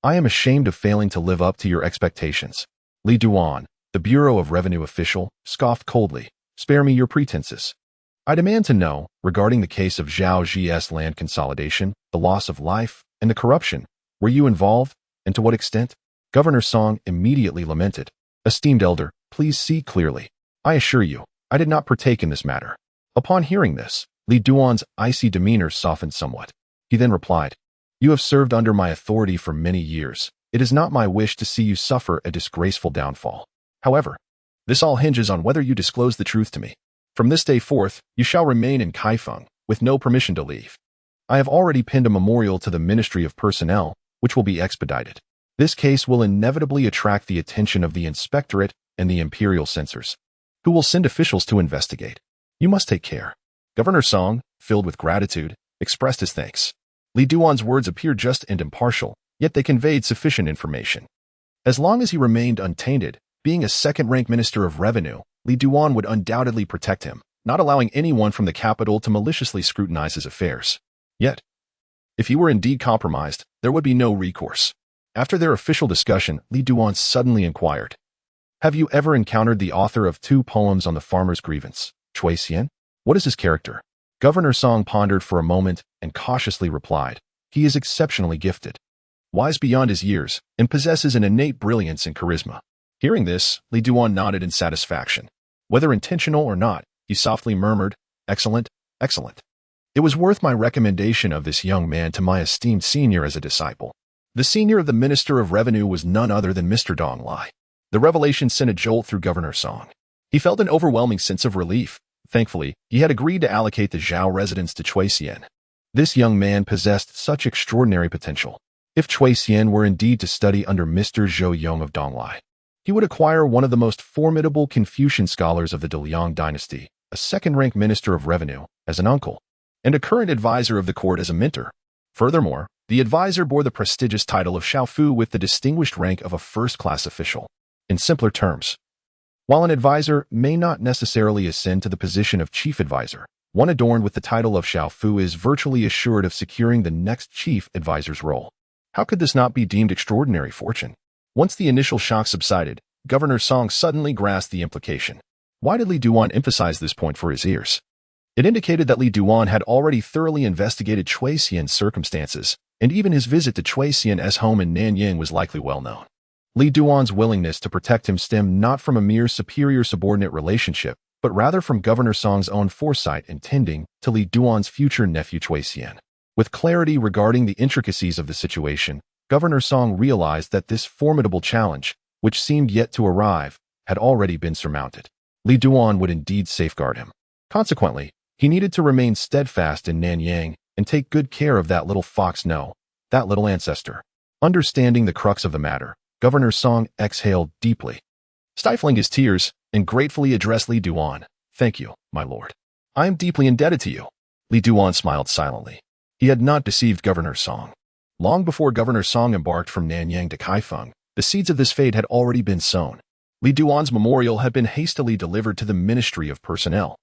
I am ashamed of failing to live up to your expectations." Li Duan, the Bureau of Revenue official, scoffed coldly, "Spare me your pretenses. I demand to know, regarding the case of Zhao Zhi's land consolidation, the loss of life, and the corruption, were you involved, and to what extent?" Governor Song immediately lamented, "Esteemed elder, please see clearly. I assure you, I did not partake in this matter." Upon hearing this, Li Duan's icy demeanor softened somewhat. He then replied, "You have served under my authority for many years. It is not my wish to see you suffer a disgraceful downfall. However, this all hinges on whether you disclose the truth to me. From this day forth, you shall remain in Kaifeng, with no permission to leave. I have already pinned a memorial to the Ministry of Personnel, which will be expedited. This case will inevitably attract the attention of the Inspectorate and the Imperial Censors, who will send officials to investigate. You must take care." Governor Song, filled with gratitude, expressed his thanks. Li Duan's words appeared just and impartial, yet they conveyed sufficient information. As long as he remained untainted, being a second-rank Minister of Revenue, Li Duan would undoubtedly protect him, not allowing anyone from the capital to maliciously scrutinize his affairs. Yet, if he were indeed compromised, there would be no recourse. After their official discussion, Li Duan suddenly inquired, "Have you ever encountered the author of 2 poems on the farmer's grievance, Cui Xian? What is his character?" Governor Song pondered for a moment and cautiously replied, "He is exceptionally gifted, wise beyond his years, and possesses an innate brilliance and charisma." Hearing this, Li Duan nodded in satisfaction. Whether intentional or not, he softly murmured, "Excellent, excellent. It was worth my recommendation of this young man to my esteemed senior as a disciple." The senior of the Minister of Revenue was none other than Mr. Dong Lai. The revelation sent a jolt through Governor Song. He felt an overwhelming sense of relief. Thankfully, he had agreed to allocate the Zhao residence to Cui Xian. This young man possessed such extraordinary potential. If Cui Xian were indeed to study under Mr. Zhou Yong of Donglai, he would acquire one of the most formidable Confucian scholars of the Deliang dynasty, a second-rank Minister of Revenue, as an uncle, and a current advisor of the court as a mentor. Furthermore, the advisor bore the prestigious title of Xiaofu with the distinguished rank of a first-class official. In simpler terms, while an advisor may not necessarily ascend to the position of chief advisor, one adorned with the title of Xiaofu is virtually assured of securing the next chief advisor's role. How could this not be deemed extraordinary fortune? Once the initial shock subsided, Governor Song suddenly grasped the implication. Why did Li Duan emphasize this point for his ears? It indicated that Li Duan had already thoroughly investigated Cui Xian's circumstances, and even his visit to Cui Xian's home in Nanyang was likely well known. Li Duan's willingness to protect him stemmed not from a mere superior-subordinate relationship, but rather from Governor Song's own foresight in tending to Li Duan's future nephew Cui Xian. With clarity regarding the intricacies of the situation, Governor Song realized that this formidable challenge, which seemed yet to arrive, had already been surmounted. Li Duan would indeed safeguard him. Consequently, he needed to remain steadfast in Nanyang and take good care of that little fox No, that little ancestor. Understanding the crux of the matter, Governor Song exhaled deeply, stifling his tears, and gratefully addressed Li Duan. "Thank you, my lord. I am deeply indebted to you." Li Duan smiled silently. He had not deceived Governor Song. Long before Governor Song embarked from Nanyang to Kaifeng, the seeds of this fate had already been sown. Li Duan's memorial had been hastily delivered to the Ministry of Personnel.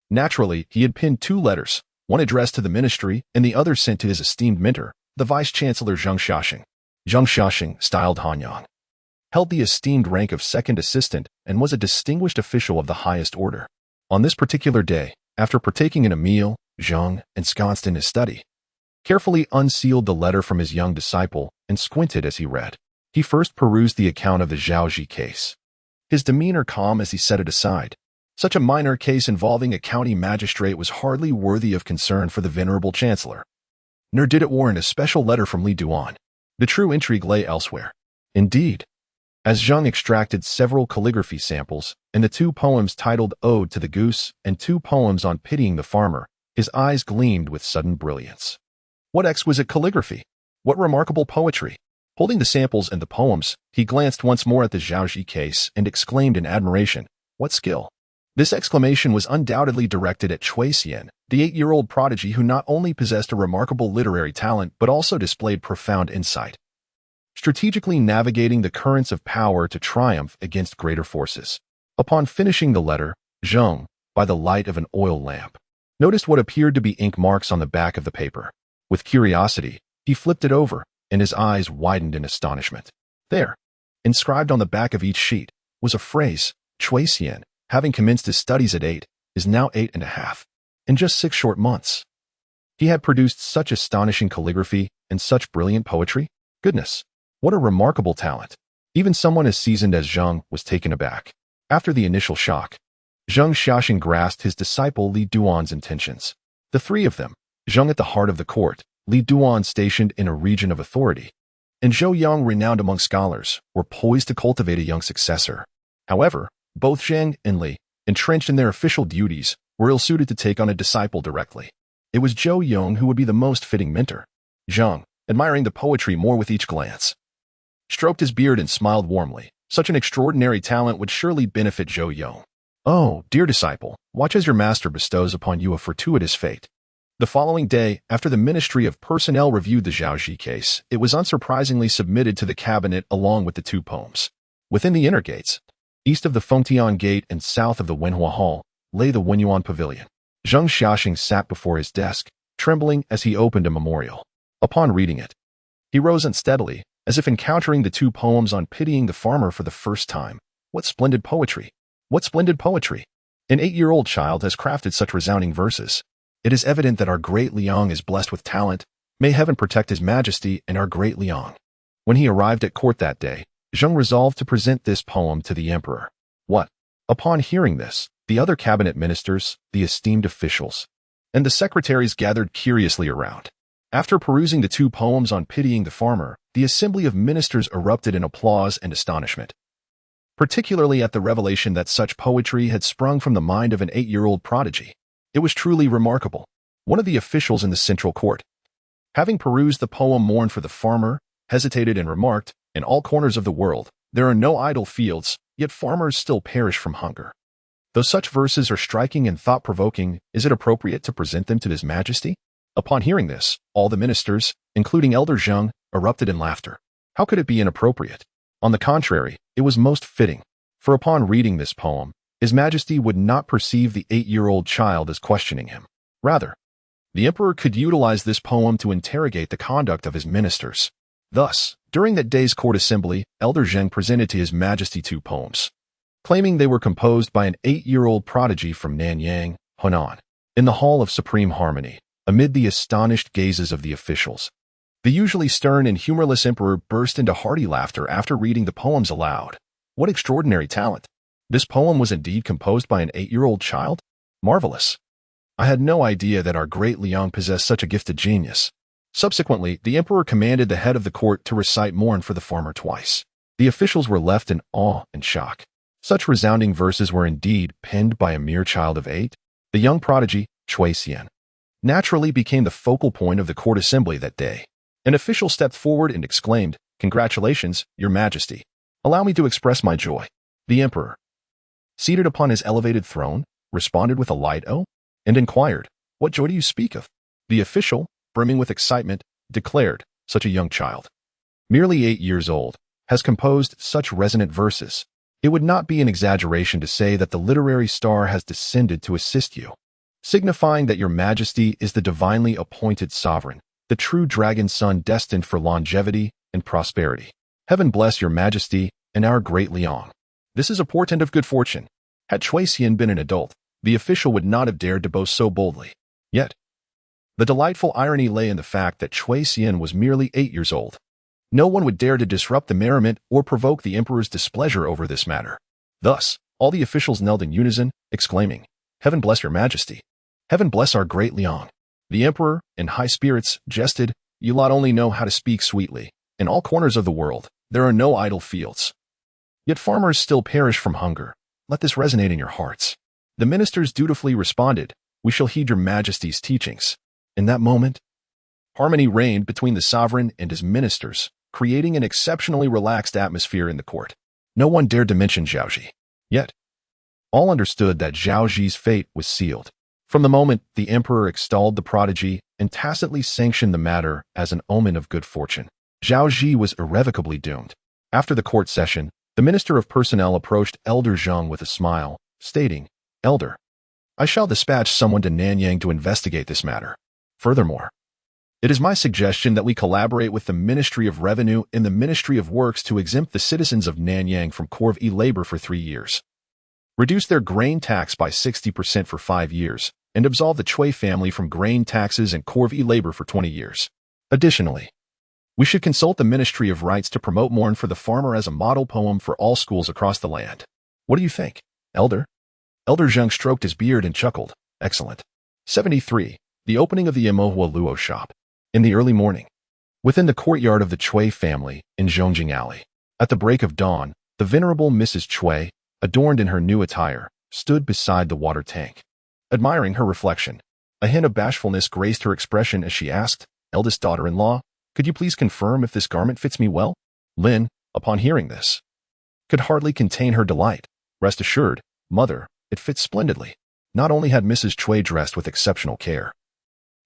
Naturally, he had pinned 2 letters, one addressed to the ministry and the other sent to his esteemed mentor, the Vice-Chancellor Zheng Xiaxing. Zheng Xiaxing, styled Hanyang, held the esteemed rank of second assistant and was a distinguished official of the highest order. On this particular day, after partaking in a meal, Zheng, ensconced in his study, carefully unsealed the letter from his young disciple and squinted as he read. He first perused the account of the Zhaoji case, his demeanor calm as he set it aside. Such a minor case involving a county magistrate was hardly worthy of concern for the venerable chancellor. Nor did it warrant a special letter from Li Duan. The true intrigue lay elsewhere. Indeed, as Zheng extracted several calligraphy samples and the 2 poems titled Ode to the Goose and 2 poems on pitying the farmer, his eyes gleamed with sudden brilliance. What exquisite calligraphy! What remarkable poetry! Holding the samples and the poems, he glanced once more at the Zhaoji case and exclaimed in admiration, "What skill!" This exclamation was undoubtedly directed at Cui Xian, the 8-year-old prodigy who not only possessed a remarkable literary talent but also displayed profound insight, strategically navigating the currents of power to triumph against greater forces. Upon finishing the letter, Zheng, by the light of an oil lamp, noticed what appeared to be ink marks on the back of the paper. With curiosity, he flipped it over, and his eyes widened in astonishment. There, inscribed on the back of each sheet, was a phrase: Cui Xian, having commenced his studies at 8, is now 8.5. In just 6 short months, he had produced such astonishing calligraphy and such brilliant poetry. Goodness, what a remarkable talent! Even someone as seasoned as Zheng was taken aback. After the initial shock, Zheng Xiaxing grasped his disciple Li Duan's intentions. The 3 of them, Zheng at the heart of the court, Li Duan stationed in a region of authority, and Zhou Yang renowned among scholars, were poised to cultivate a young successor. However, both Zheng and Li, entrenched in their official duties, were ill-suited to take on a disciple directly. It was Zhou Yang who would be the most fitting mentor. Zheng, admiring the poetry more with each glance, stroked his beard and smiled warmly. Such an extraordinary talent would surely benefit Zhou Yang. "Oh, dear disciple, watch as your master bestows upon you a fortuitous fate." The following day, after the Ministry of Personnel reviewed the Zhaoji case, it was unsurprisingly submitted to the cabinet along with the 2 poems. Within the inner gates, east of the Fengtian Gate and south of the Wenhua Hall, lay the Wenyuan Pavilion. Zheng Xiaxing sat before his desk, trembling as he opened a memorial. Upon reading it, he rose unsteadily, as if encountering the 2 poems on pitying the farmer for the first time. What splendid poetry! What splendid poetry! An 8-year-old child has crafted such resounding verses. It is evident that our great Liang is blessed with talent. May heaven protect his majesty and our great Liang. When he arrived at court that day, Zheng resolved to present this poem to the emperor. What? Upon hearing this, the other cabinet ministers, the esteemed officials, and the secretaries gathered curiously around. After perusing the 2 poems on pitying the farmer, the assembly of ministers erupted in applause and astonishment, particularly at the revelation that such poetry had sprung from the mind of an 8-year-old prodigy. It was truly remarkable. One of the officials in the central court, having perused the poem Mourn for the Farmer, hesitated and remarked, "In all corners of the world, there are no idle fields, yet farmers still perish from hunger. Though such verses are striking and thought-provoking, is it appropriate to present them to His Majesty?" Upon hearing this, all the ministers, including Elder Zheng, erupted in laughter. How could it be inappropriate? On the contrary, it was most fitting, for upon reading this poem, His Majesty would not perceive the 8-year-old child as questioning him. Rather, the emperor could utilize this poem to interrogate the conduct of his ministers. Thus, during that day's court assembly, Elder Zheng presented to His Majesty 2 poems, claiming they were composed by an 8-year-old prodigy from Nanyang, Hunan. In the Hall of Supreme Harmony, amid the astonished gazes of the officials, the usually stern and humorless emperor burst into hearty laughter after reading the poems aloud. What extraordinary talent! This poem was indeed composed by an 8-year-old child? Marvelous! I had no idea that our great Liang possessed such a gifted genius. Subsequently, the emperor commanded the head of the court to recite "Mourn for the farmer" twice. The officials were left in awe and shock. Such resounding verses were indeed penned by a mere child of 8. The young prodigy, Chui Xian, naturally became the focal point of the court assembly that day. An official stepped forward and exclaimed, "Congratulations, Your Majesty. Allow me to express my joy." The emperor, seated upon his elevated throne, responded with a light "Oh," and inquired, "What joy do you speak of?" The official, brimming with excitement, declared, "Such a young child, merely 8 years old, has composed such resonant verses. It would not be an exaggeration to say that the literary star has descended to assist you, signifying that Your Majesty is the divinely appointed sovereign, the true dragon son destined for longevity and prosperity. Heaven bless Your Majesty and our great Liang." This is a portent of good fortune. Had Chui Xian been an adult, the official would not have dared to boast so boldly. Yet, the delightful irony lay in the fact that Chui Xian was merely 8 years old. No one would dare to disrupt the merriment or provoke the emperor's displeasure over this matter. Thus, all the officials knelt in unison, exclaiming, "Heaven bless Your Majesty! Heaven bless our great Liang!" The emperor, in high spirits, jested, "You lot only know how to speak sweetly. In all corners of the world, there are no idle fields. Yet farmers still perish from hunger. Let this resonate in your hearts." The ministers dutifully responded, "We shall heed Your Majesty's teachings." In that moment, harmony reigned between the sovereign and his ministers, creating an exceptionally relaxed atmosphere in the court. No one dared to mention Zhaoji. Yet, all understood that Zhaoji's fate was sealed. From the moment, the emperor extolled the prodigy and tacitly sanctioned the matter as an omen of good fortune. Zhaoji was irrevocably doomed. After the court session, the Minister of Personnel approached Elder Zhang with a smile, stating, "Elder, I shall dispatch someone to Nanyang to investigate this matter. Furthermore, it is my suggestion that we collaborate with the Ministry of Revenue and the Ministry of Works to exempt the citizens of Nanyang from corvée labor for 3 years, reduce their grain tax by 60% for 5 years, and absolve the Chui family from grain taxes and corvée labor for 20 years. Additionally, we should consult the Ministry of Rights to promote Mourn for the Farmer as a model poem for all schools across the land. What do you think, Elder?" Elder Zhang stroked his beard and chuckled. "Excellent." 73. The opening of the Imohua Luo shop. In the early morning, within the courtyard of the Chui family in Zhongjing Alley, at the break of dawn, the venerable Mrs. Chui, adorned in her new attire, stood beside the water tank. Admiring her reflection, a hint of bashfulness graced her expression as she asked, "Eldest daughter-in-law, could you please confirm if this garment fits me well?" Lin, upon hearing this, could hardly contain her delight. "Rest assured, mother, it fits splendidly." Not only had Mrs. Chui dressed with exceptional care,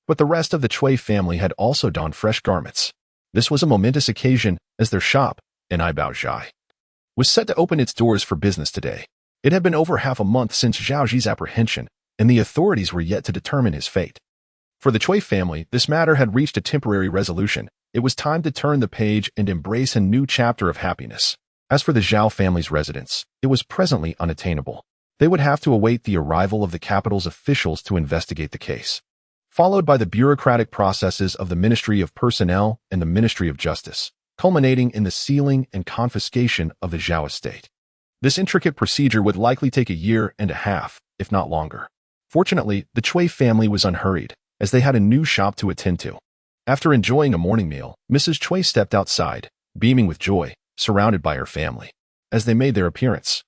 but the rest of the Chui family had also donned fresh garments. This was a momentous occasion as their shop, in Ibaozhai, was set to open its doors for business today. It had been over half a month since Zhaoji's apprehension, and the authorities were yet to determine his fate. For the Chui family, this matter had reached a temporary resolution. It was time to turn the page and embrace a new chapter of happiness. As for the Zhao family's residence, it was presently unattainable. They would have to await the arrival of the capital's officials to investigate the case, followed by the bureaucratic processes of the Ministry of Personnel and the Ministry of Justice, culminating in the sealing and confiscation of the Zhao estate. This intricate procedure would likely take a year and a half, if not longer. Fortunately, the Chui family was unhurried, as they had a new shop to attend to. After enjoying a morning meal, Mrs. Chui stepped outside, beaming with joy, surrounded by her family. As they made their appearance,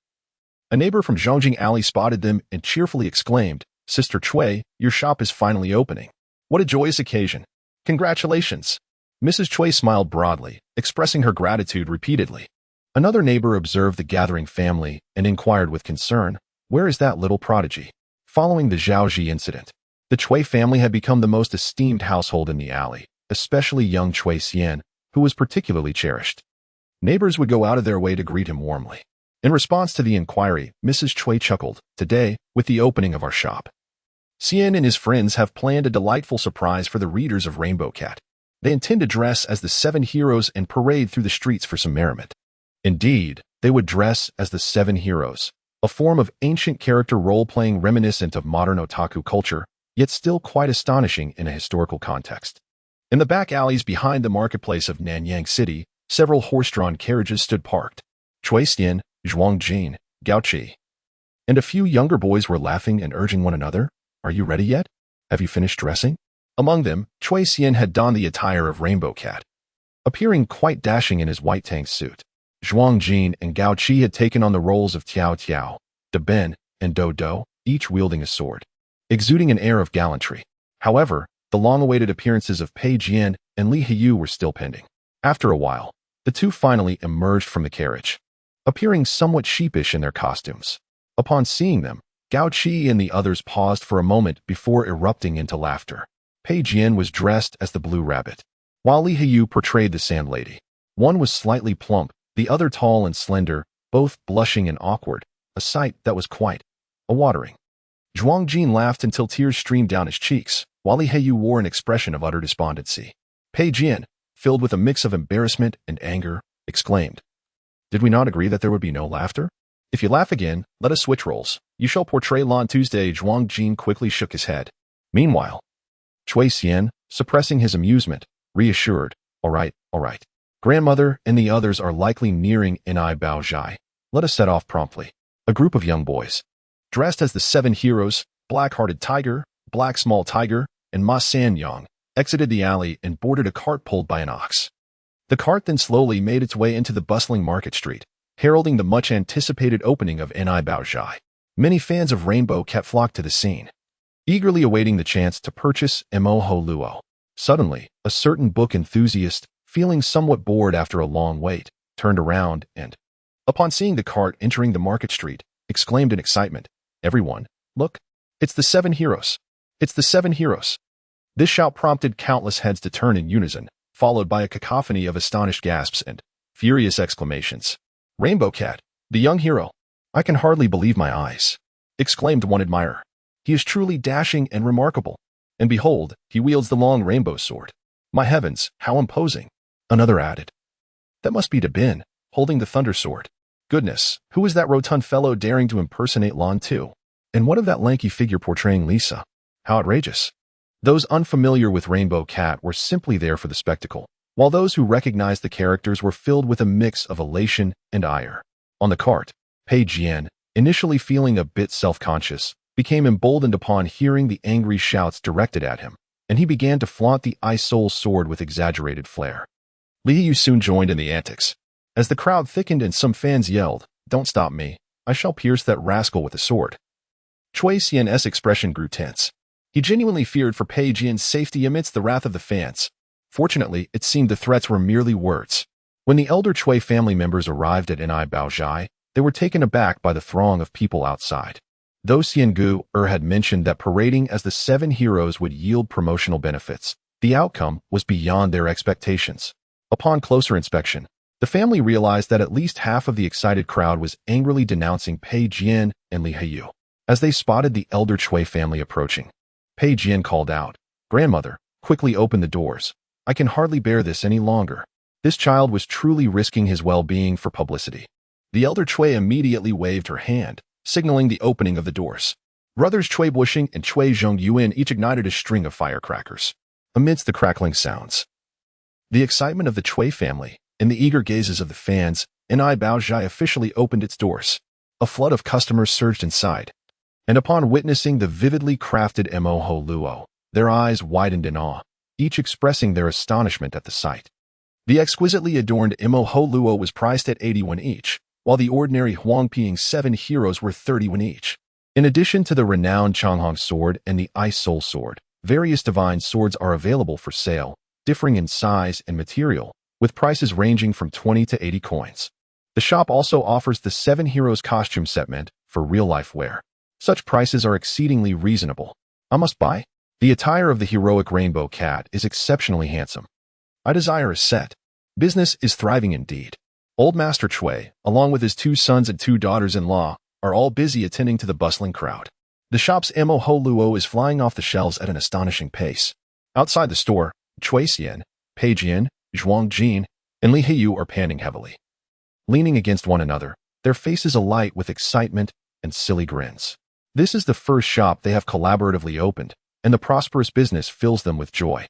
a neighbor from Zhongjing Alley spotted them and cheerfully exclaimed, "Sister Chui, your shop is finally opening. What a joyous occasion. Congratulations." Mrs. Chui smiled broadly, expressing her gratitude repeatedly. Another neighbor observed the gathering family and inquired with concern, "Where is that little prodigy?" Following the Zhaoji incident, the Chui family had become the most esteemed household in the alley, especially young Chui Xian, who was particularly cherished. Neighbors would go out of their way to greet him warmly. In response to the inquiry, Mrs. Chui chuckled, "Today, with the opening of our shop, Xian and his friends have planned a delightful surprise for the readers of Rainbow Cat. They intend to dress as the 7 heroes and parade through the streets for some merriment." Indeed, they would dress as the 7 heroes, a form of ancient character role-playing reminiscent of modern otaku culture, yet still quite astonishing in a historical context. In the back alleys behind the marketplace of Nanyang City, several horse-drawn carriages stood parked. Chui Xian, Zhuang Jin, Gao Qi, and a few younger boys were laughing and urging one another, "Are you ready yet? Have you finished dressing?" Among them, Chui Xian had donned the attire of Rainbow Cat, appearing quite dashing in his white tank suit. Zhuang Jin and Gao Qi had taken on the roles of Tiao Tiao, De Ben, and Do Do, each wielding a sword, exuding an air of gallantry. However, the long-awaited appearances of Pei Jian and Li Heyu were still pending. After a while, the two finally emerged from the carriage, appearing somewhat sheepish in their costumes. Upon seeing them, Gao Qi and the others paused for a moment before erupting into laughter. Pei Jian was dressed as the Blue Rabbit, while Li Heyu portrayed the Sand Lady. One was slightly plump, the other tall and slender, both blushing and awkward, a sight that was quite a-watering. Zhuang Jin laughed until tears streamed down his cheeks, while Li Heyu wore an expression of utter despondency. Pei Jian, filled with a mix of embarrassment and anger, exclaimed, "Did we not agree that there would be no laughter? If you laugh again, let us switch roles. You shall portray Lan Tuesday." Zhuang Jin quickly shook his head. Meanwhile, Chui Xian, suppressing his amusement, reassured, all right. Grandmother and the others are likely nearing Nai Bao Zhai. Let us set off promptly." A group of young boys, dressed as the 7 heroes, Black-Hearted Tiger, Black Small Tiger, and Ma San Yang, exited the alley and boarded a cart pulled by an ox. The cart then slowly made its way into the bustling market street, heralding the much-anticipated opening of Nai Bao Zhai. Many fans of Rainbow Cat flocked to the scene, eagerly awaiting the chance to purchase Mo Ho Luo. Suddenly, a certain book enthusiast, feeling somewhat bored after a long wait, turned around and, upon seeing the cart entering the market street, exclaimed in excitement, "Everyone, look! It's the 7 heroes! It's the 7 heroes!" This shout prompted countless heads to turn in unison, followed by a cacophony of astonished gasps and furious exclamations. "Rainbow Cat, the young hero! I can hardly believe my eyes!" exclaimed one admirer. "He is truly dashing and remarkable. And behold, he wields the long rainbow sword. My heavens, how imposing!" Another added, "That must be De Ben, holding the thunder sword. Goodness, who is that rotund fellow daring to impersonate Lan Tu? And what of that lanky figure portraying Lisa? How outrageous!" Those unfamiliar with Rainbow Cat were simply there for the spectacle, while those who recognized the characters were filled with a mix of elation and ire. On the cart, Pei Jian, initially feeling a bit self-conscious, became emboldened upon hearing the angry shouts directed at him, and he began to flaunt the Eye-Soul sword with exaggerated flair. Li Yu soon joined in the antics. As the crowd thickened and some fans yelled, "Don't stop me, I shall pierce that rascal with a sword." Chui Xian's expression grew tense. He genuinely feared for Pei Jian's safety amidst the wrath of the fans. Fortunately, it seemed the threats were merely words. When the elder Chui family members arrived at Nai Bao Zhai, they were taken aback by the throng of people outside. Though Xiangu had mentioned that parading as the 7 heroes would yield promotional benefits, the outcome was beyond their expectations. Upon closer inspection, the family realized that at least half of the excited crowd was angrily denouncing Pei Jian and Li Heyu. As they spotted the elder Chui family approaching, Pei Jian called out, "Grandmother, quickly open the doors. I can hardly bear this any longer." This child was truly risking his well-being for publicity. The elder Chui immediately waved her hand, signaling the opening of the doors. Brothers Chui Bushing and Chui Zhongyuan each ignited a string of firecrackers. Amidst the crackling sounds, the excitement of the Chui family, and the eager gazes of the fans, Nai Bao Zhai officially opened its doors. A flood of customers surged inside, and upon witnessing the vividly crafted Mo Ho Luo, their eyes widened in awe, each expressing their astonishment at the sight. The exquisitely adorned Mo Ho Luo was priced at 80 each, while the ordinary Huangping 7 heroes were 30 each. In addition to the renowned Changhong sword and the Ice Soul sword, various divine swords are available for sale, differing in size and material, with prices ranging from 20 to 80 coins. The shop also offers the 7 heroes costume set meant for real-life wear. Such prices are exceedingly reasonable. I must buy. The attire of the heroic Rainbow Cat is exceptionally handsome. I desire a set. Business is thriving indeed. Old Master Chui, along with his 2 sons and 2 daughters-in-law, are all busy attending to the bustling crowd. The shop's Mo Ho Luo is flying off the shelves at an astonishing pace. Outside the store, Chui Xian, Pei Jian, Zhuang Jin, and Li Heyu are panting heavily. Leaning against one another, their faces alight with excitement and silly grins. This is the first shop they have collaboratively opened, and the prosperous business fills them with joy.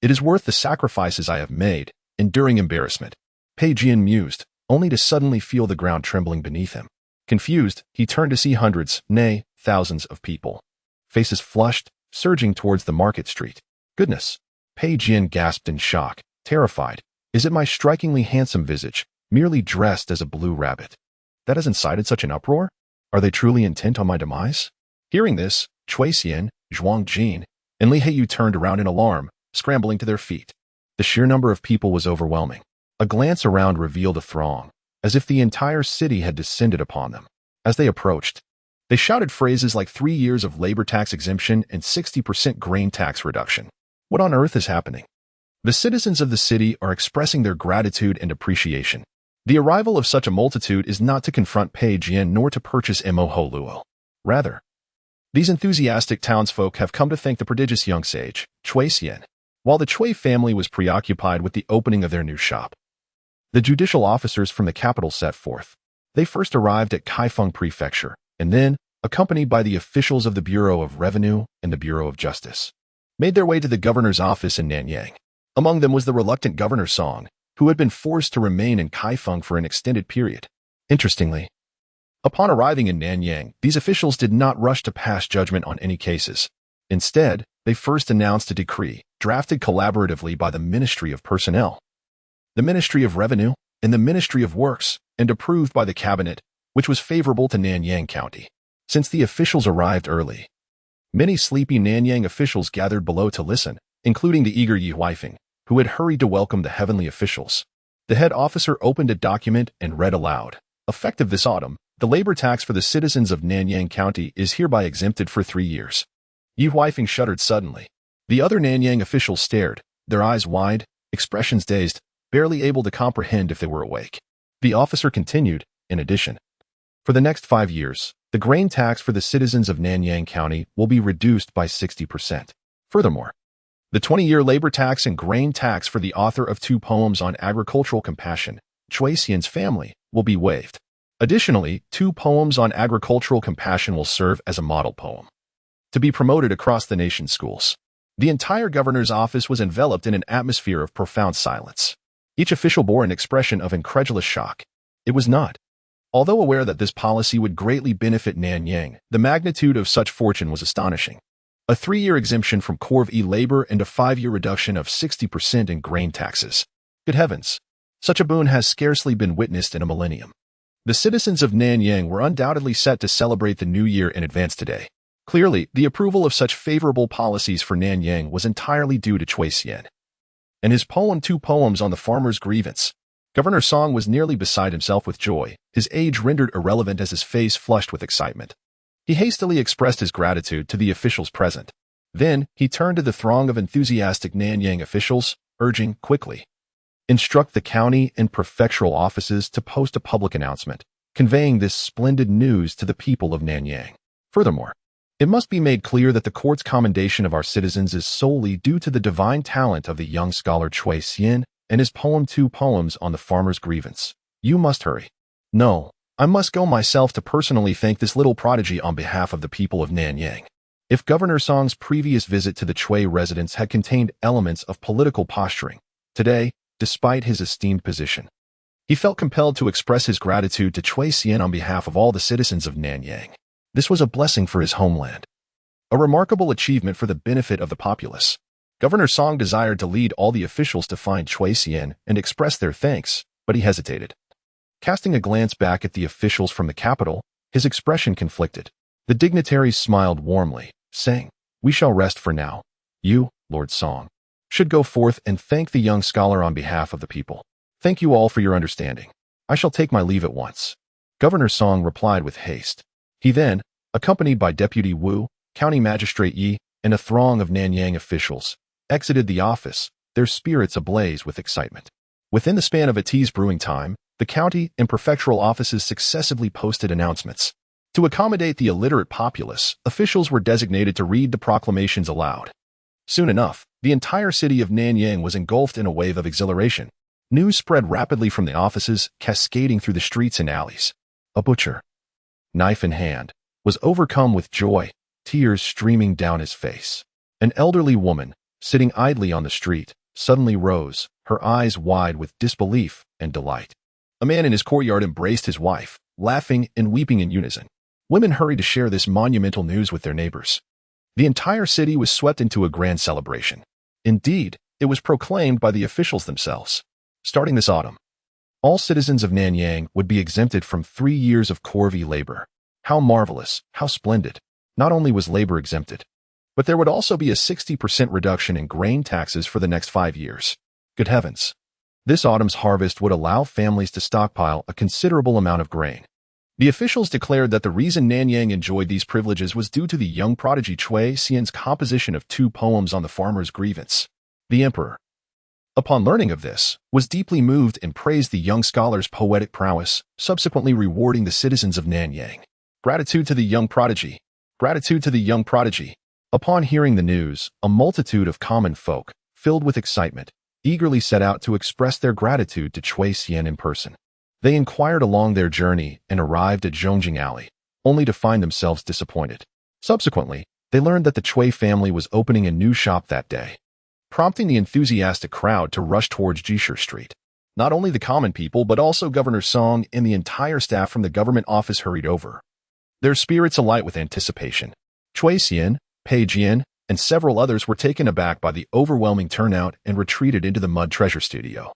It is worth the sacrifices I have made, enduring embarrassment. Pei Jian mused, only to suddenly feel the ground trembling beneath him. Confused, he turned to see hundreds, nay, thousands of people. Faces flushed, surging towards the market street. Goodness! Pei Jian gasped in shock, terrified. Is it my strikingly handsome visage, merely dressed as a blue rabbit, that has incited such an uproar? Are they truly intent on my demise? Hearing this, Cui Xian, Zhuang Jin, and Li Heiyu turned around in alarm, scrambling to their feet. The sheer number of people was overwhelming. A glance around revealed a throng, as if the entire city had descended upon them. As they approached, they shouted phrases like 3 years of labor tax exemption and 60% grain tax reduction. What on earth is happening? The citizens of the city are expressing their gratitude and appreciation. The arrival of such a multitude is not to confront Pei Jian nor to purchase Mo Luo. Rather, these enthusiastic townsfolk have come to thank the prodigious young sage, Cui Xian, while the Cui family was preoccupied with the opening of their new shop. The judicial officers from the capital set forth. They first arrived at Kaifeng Prefecture, and then, accompanied by the officials of the Bureau of Revenue and the Bureau of Justice, made their way to the governor's office in Nanyang. Among them was the reluctant Governor Song, who had been forced to remain in Kaifeng for an extended period. Interestingly, upon arriving in Nanyang, these officials did not rush to pass judgment on any cases. Instead, they first announced a decree, drafted collaboratively by the Ministry of Personnel, the Ministry of Revenue, and the Ministry of Works, and approved by the Cabinet, which was favorable to Nanyang County. Since the officials arrived early, many sleepy Nanyang officials gathered below to listen, including the eager Yi Huifeng, who had hurried to welcome the heavenly officials. The head officer opened a document and read aloud. Effective this autumn, the labor tax for the citizens of Nanyang County is hereby exempted for 3 years. Yi Huifeng shuddered suddenly. The other Nanyang officials stared, their eyes wide, expressions dazed, barely able to comprehend if they were awake. The officer continued, in addition, for the next 5 years, the grain tax for the citizens of Nanyang County will be reduced by 60%. Furthermore, the 20-year labor tax and grain tax for the author of 2 poems on agricultural compassion, Cui Xian's family, will be waived. Additionally, 2 poems on agricultural compassion will serve as a model poem to be promoted across the nation's schools. The entire governor's office was enveloped in an atmosphere of profound silence. Each official bore an expression of incredulous shock. It was not. Although aware that this policy would greatly benefit Nanyang, the magnitude of such fortune was astonishing. A 3-year exemption from Corps of labor and a 5-year reduction of 60% in grain taxes. Good heavens! Such a boon has scarcely been witnessed in a millennium. The citizens of Nanyang were undoubtedly set to celebrate the new year in advance today. Clearly, the approval of such favorable policies for Nanyang was entirely due to Cui Xian and his poem 2 poems on the farmer's grievance. Governor Song was nearly beside himself with joy, his age rendered irrelevant as his face flushed with excitement. He hastily expressed his gratitude to the officials present. Then, he turned to the throng of enthusiastic Nanyang officials, urging, quickly, instruct the county and prefectural offices to post a public announcement, conveying this splendid news to the people of Nanyang. Furthermore, it must be made clear that the court's commendation of our citizens is solely due to the divine talent of the young scholar Cui Xian and his poem 2 poems on the farmer's grievance. You must hurry. No, I must go myself to personally thank this little prodigy on behalf of the people of Nanyang. If Governor Song's previous visit to the Cui residence had contained elements of political posturing, today, despite his esteemed position, he felt compelled to express his gratitude to Cui Xian on behalf of all the citizens of Nanyang. This was a blessing for his homeland, a remarkable achievement for the benefit of the populace. Governor Song desired to lead all the officials to find Cui Xian and express their thanks, but he hesitated. Casting a glance back at the officials from the capital, his expression conflicted. The dignitaries smiled warmly, saying, "We shall rest for now. You, Lord Song, should go forth and thank the young scholar on behalf of the people. Thank you all for your understanding. I shall take my leave at once." Governor Song replied with haste. He then, accompanied by Deputy Wu, County Magistrate Yi, and a throng of Nanyang officials, exited the office, their spirits ablaze with excitement. Within the span of a tea's brewing time, the county and prefectural offices successively posted announcements. To accommodate the illiterate populace, officials were designated to read the proclamations aloud. Soon enough, the entire city of Nanyang was engulfed in a wave of exhilaration. News spread rapidly from the offices, cascading through the streets and alleys. A butcher, knife in hand, was overcome with joy, tears streaming down his face. An elderly woman, sitting idly on the street, suddenly rose, her eyes wide with disbelief and delight. A man in his courtyard embraced his wife, laughing and weeping in unison. Women hurried to share this monumental news with their neighbors. The entire city was swept into a grand celebration. Indeed, it was proclaimed by the officials themselves. Starting this autumn, all citizens of Nanyang would be exempted from 3 years of corvée labor. How marvelous, how splendid. Not only was labor exempted, but there would also be a 60% reduction in grain taxes for the next 5 years. Good heavens. This autumn's harvest would allow families to stockpile a considerable amount of grain. The officials declared that the reason Nanyang enjoyed these privileges was due to the young prodigy Cui Xian's composition of 2 poems on the farmer's grievance. The emperor, upon learning of this, was deeply moved and praised the young scholar's poetic prowess, subsequently rewarding the citizens of Nanyang. Gratitude to the young prodigy. Gratitude to the young prodigy. Upon hearing the news, a multitude of common folk, filled with excitement, eagerly set out to express their gratitude to Cui Xian in person. They inquired along their journey and arrived at Zhongjing Alley, only to find themselves disappointed. Subsequently, they learned that the Cui family was opening a new shop that day, prompting the enthusiastic crowd to rush towards Jishir Street. Not only the common people, but also Governor Song and the entire staff from the government office hurried over, their spirits alight with anticipation. Cui Xian, Pei Jian, and several others were taken aback by the overwhelming turnout and retreated into the mud treasure studio.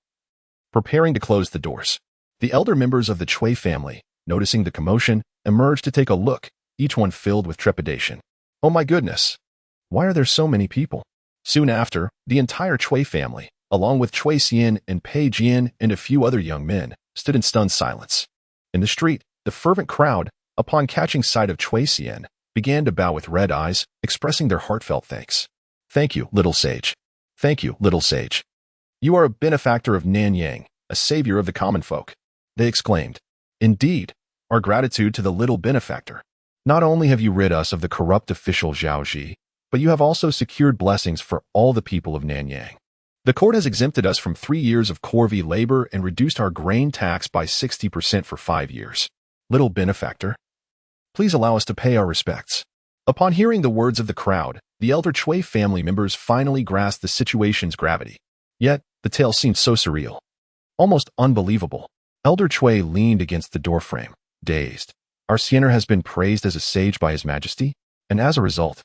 Preparing to close the doors, the elder members of the Cui family, noticing the commotion, emerged to take a look, each one filled with trepidation. Oh my goodness! Why are there so many people? Soon after, the entire Cui family, along with Cui Xian and Pei Jian and a few other young men, stood in stunned silence. In the street, the fervent crowd, upon catching sight of Cui Xian, began to bow with red eyes, expressing their heartfelt thanks. Thank you, little sage. Thank you, little sage. You are a benefactor of Nanyang, a savior of the common folk. They exclaimed. Indeed, our gratitude to the little benefactor. Not only have you rid us of the corrupt official Zhao Ji, but you have also secured blessings for all the people of Nanyang. The court has exempted us from 3 years of corvée labor and reduced our grain tax by 60% for 5 years. Little benefactor, please allow us to pay our respects. Upon hearing the words of the crowd, the elder Cui family members finally grasped the situation's gravity. Yet, the tale seemed so surreal, almost unbelievable. Elder Cui leaned against the doorframe, dazed. Our Siener has been praised as a sage by His Majesty, and as a result,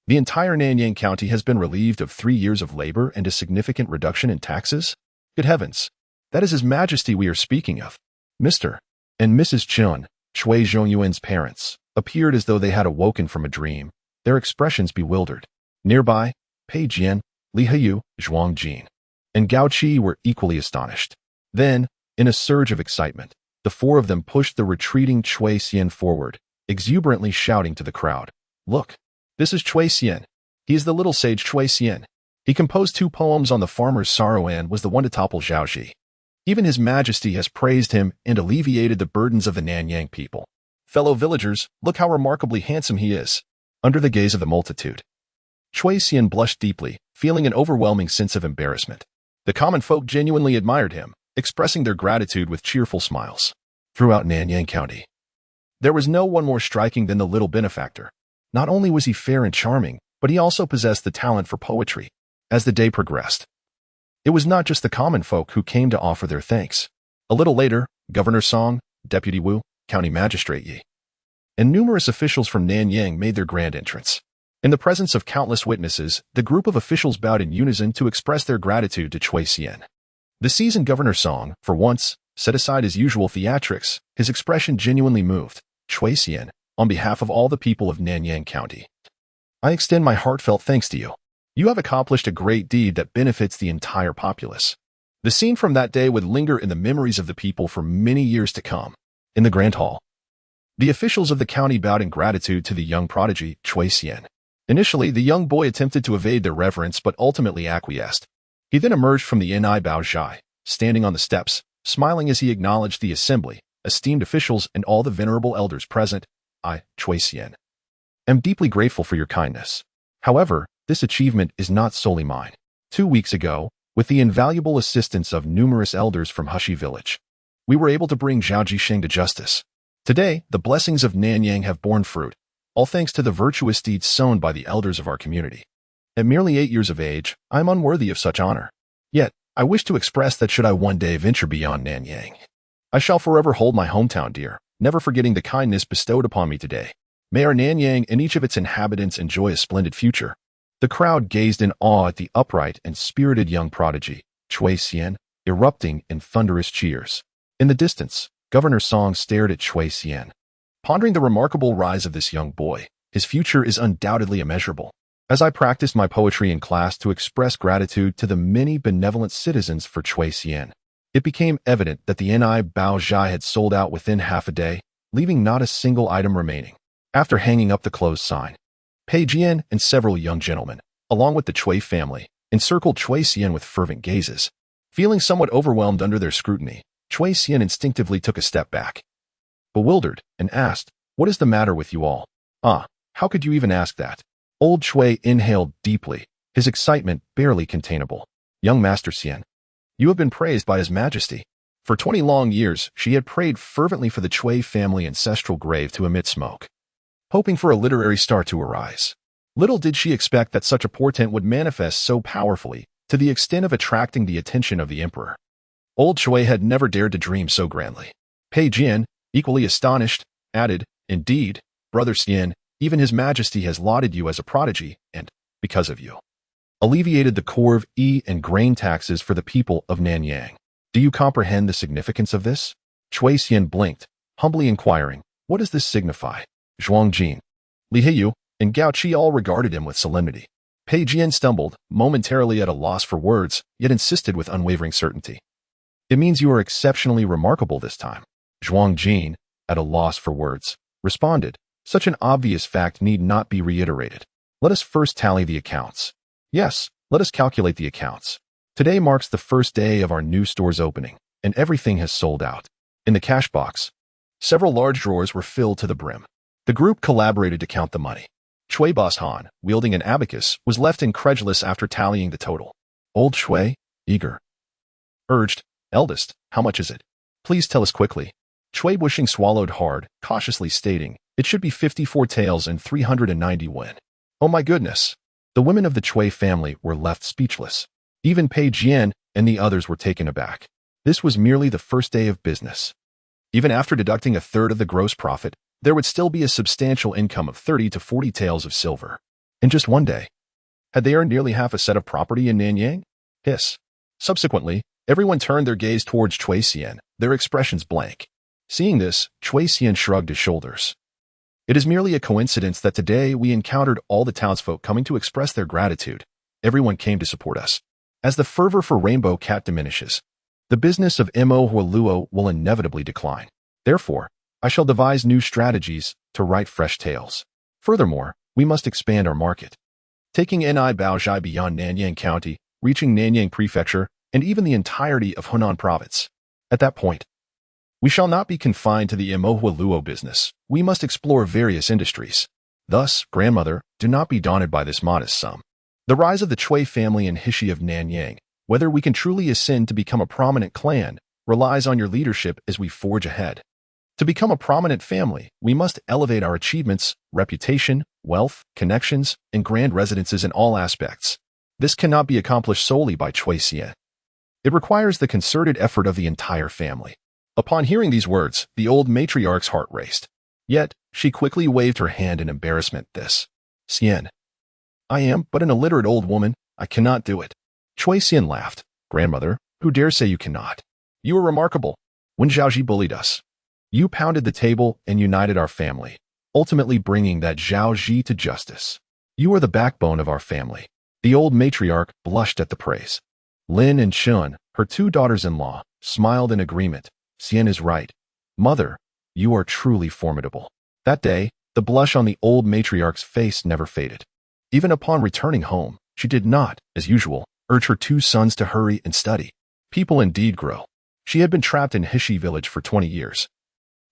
the entire Nanyang County has been relieved of 3 years of labor and a significant reduction in taxes? Good heavens, that is His Majesty we are speaking of. Mr. and Mrs. Chun, Cui Zhongyuan's parents, appeared as though they had awoken from a dream, their expressions bewildered. Nearby, Pei Jian, Li Haiyu, Zhuang Jin, and Gao Qi were equally astonished. Then, in a surge of excitement, the 4 of them pushed the retreating Cui Xian forward, exuberantly shouting to the crowd, "Look, this is Cui Xian. He is the little sage Cui Xian. He composed 2 poems on the farmer's sorrow and was the one to topple Zhao Ji. Even His Majesty has praised him and alleviated the burdens of the Nanyang people. Fellow villagers, look how remarkably handsome he is." Under the gaze of the multitude, Cui Xian blushed deeply, feeling an overwhelming sense of embarrassment. The common folk genuinely admired him, expressing their gratitude with cheerful smiles. Throughout Nanyang County, there was no one more striking than the little benefactor. Not only was he fair and charming, but he also possessed the talent for poetry. As the day progressed, it was not just the common folk who came to offer their thanks. A little later, Governor Song, Deputy Wu, County Magistrate Yi, and numerous officials from Nanyang made their grand entrance. In the presence of countless witnesses, the group of officials bowed in unison to express their gratitude to Cui Xian. The seasoned Governor Song, for once, set aside his usual theatrics, his expression genuinely moved. Cui Xian, on behalf of all the people of Nanyang County, I extend my heartfelt thanks to you. You have accomplished a great deed that benefits the entire populace. The scene from that day would linger in the memories of the people for many years to come. In the Grand Hall, the officials of the county bowed in gratitude to the young prodigy, Cui Xian. Initially, the young boy attempted to evade their reverence but ultimately acquiesced. He then emerged from the Ni Bao Zhai, standing on the steps, smiling as he acknowledged the assembly, esteemed officials, and all the venerable elders present. I, Cui Xian, am deeply grateful for your kindness. However, this achievement is not solely mine. 2 weeks ago, with the invaluable assistance of numerous elders from Hushi village, we were able to bring Zhao Jisheng to justice. Today, the blessings of Nanyang have borne fruit, all thanks to the virtuous deeds sown by the elders of our community. At merely 8 years of age, I am unworthy of such honor. Yet, I wish to express that should I one day venture beyond Nanyang, I shall forever hold my hometown dear, never forgetting the kindness bestowed upon me today. May our Nanyang and each of its inhabitants enjoy a splendid future. The crowd gazed in awe at the upright and spirited young prodigy, Chui Xian, erupting in thunderous cheers. In the distance, Governor Song stared at Chui Xian, pondering the remarkable rise of this young boy. His future is undoubtedly immeasurable. As I practiced my poetry in class to express gratitude to the many benevolent citizens for Chui Xian, it became evident that the Ni Bao Zhai had sold out within half a day, leaving not a single item remaining. After hanging up the closed sign, Pei Jian and several young gentlemen, along with the Chui family, encircled Chui Xian with fervent gazes. Feeling somewhat overwhelmed under their scrutiny, Chui Xian instinctively took a step back, bewildered, and asked, "What is the matter with you all?" "Ah, how could you even ask that?" Old Chui inhaled deeply, his excitement barely containable. "Young Master Xian, you have been praised by His Majesty." For 20 long years, she had prayed fervently for the Chui family ancestral grave to emit smoke, hoping for a literary star to arise. Little did she expect that such a portent would manifest so powerfully, to the extent of attracting the attention of the emperor. Old Chui had never dared to dream so grandly. Pei Jian, equally astonished, added, "Indeed, Brother Xian, even His Majesty has lauded you as a prodigy, and, because of you, alleviated the corv and grain taxes for the people of Nanyang. Do you comprehend the significance of this?" Chui Xian blinked, humbly inquiring, "What does this signify?" Zhuang Jin, Li Heiyu, and Gao Qi all regarded him with solemnity. Pei Jian stumbled, momentarily at a loss for words, yet insisted with unwavering certainty. "It means you are exceptionally remarkable this time." Zhuang Jin, at a loss for words, responded, "Such an obvious fact need not be reiterated. Let us first tally the accounts." "Yes, let us calculate the accounts. Today marks the first day of our new store's opening, and everything has sold out." In the cash box, several large drawers were filled to the brim. The group collaborated to count the money. Chui Boss Han, wielding an abacus, was left incredulous after tallying the total. Old Chui, eager, urged, "Eldest, how much is it? Please tell us quickly." Chui Bushing swallowed hard, cautiously stating, "It should be 54 taels and 390 wen." "Oh my goodness!" The women of the Chui family were left speechless. Even Pei Jian and the others were taken aback. This was merely the first day of business. Even after deducting a third of the gross profit, there would still be a substantial income of 30 to 40 taels of silver. In just one day, had they earned nearly half a set of property in Nanyang? Hiss. Subsequently, everyone turned their gaze towards Chui Xian, their expressions blank. Seeing this, Chui Xian shrugged his shoulders. "It is merely a coincidence that today we encountered all the townsfolk coming to express their gratitude. Everyone came to support us. As the fervor for Rainbow Cat diminishes, the business of Mo Hualuo will inevitably decline. Therefore, I shall devise new strategies to write fresh tales. Furthermore, we must expand our market, taking Ni Baozhai beyond Nanyang County, reaching Nanyang Prefecture, and even the entirety of Hunan Province. At that point, we shall not be confined to the Mo Hualuo business. We must explore various industries. Thus, grandmother, do not be daunted by this modest sum. The rise of the Chui family and Hishi of Nanyang, whether we can truly ascend to become a prominent clan, relies on your leadership as we forge ahead. To become a prominent family, we must elevate our achievements, reputation, wealth, connections, and grand residences in all aspects. This cannot be accomplished solely by Chui Xian. It requires the concerted effort of the entire family." Upon hearing these words, the old matriarch's heart raced. Yet, she quickly waved her hand in embarrassment. "This, Xian, I am but an illiterate old woman. I cannot do it." Chui Xian laughed. "Grandmother, who dares say you cannot? You are remarkable. When Zhaoji bullied us, you pounded the table and united our family, ultimately bringing that Zhaoji to justice. You are the backbone of our family." The old matriarch blushed at the praise. Lin and Shun, her two daughters-in-law, smiled in agreement. "Xian is right. Mother, you are truly formidable." That day, the blush on the old matriarch's face never faded. Even upon returning home, she did not, as usual, urge her two sons to hurry and study. People indeed grow. She had been trapped in Hishi village for 20 years.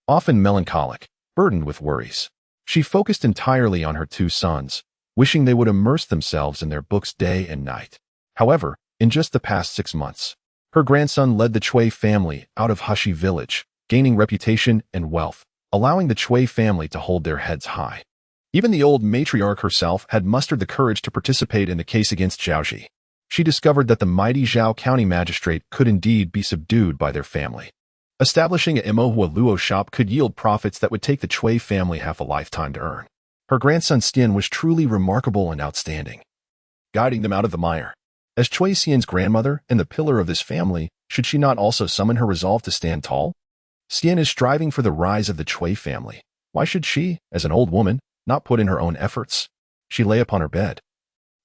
Often melancholic, burdened with worries, she focused entirely on her two sons, wishing they would immerse themselves in their books day and night. However, in just the past 6 months, her grandson led the Chui family out of Hishi village, gaining reputation and wealth, allowing the Chui family to hold their heads high. Even the old matriarch herself had mustered the courage to participate in the case against Zhaoji. She discovered that the mighty Zhao County magistrate could indeed be subdued by their family. Establishing a Mo Hualuo shop could yield profits that would take the Chui family half a lifetime to earn. Her grandson's skin was truly remarkable and outstanding. guiding them out of the mire. As Chui Xian's grandmother and the pillar of this family, should she not also summon her resolve to stand tall? Xian is striving for the rise of the Chui family. Why should she, as an old woman, not put in her own efforts? She lay upon her bed,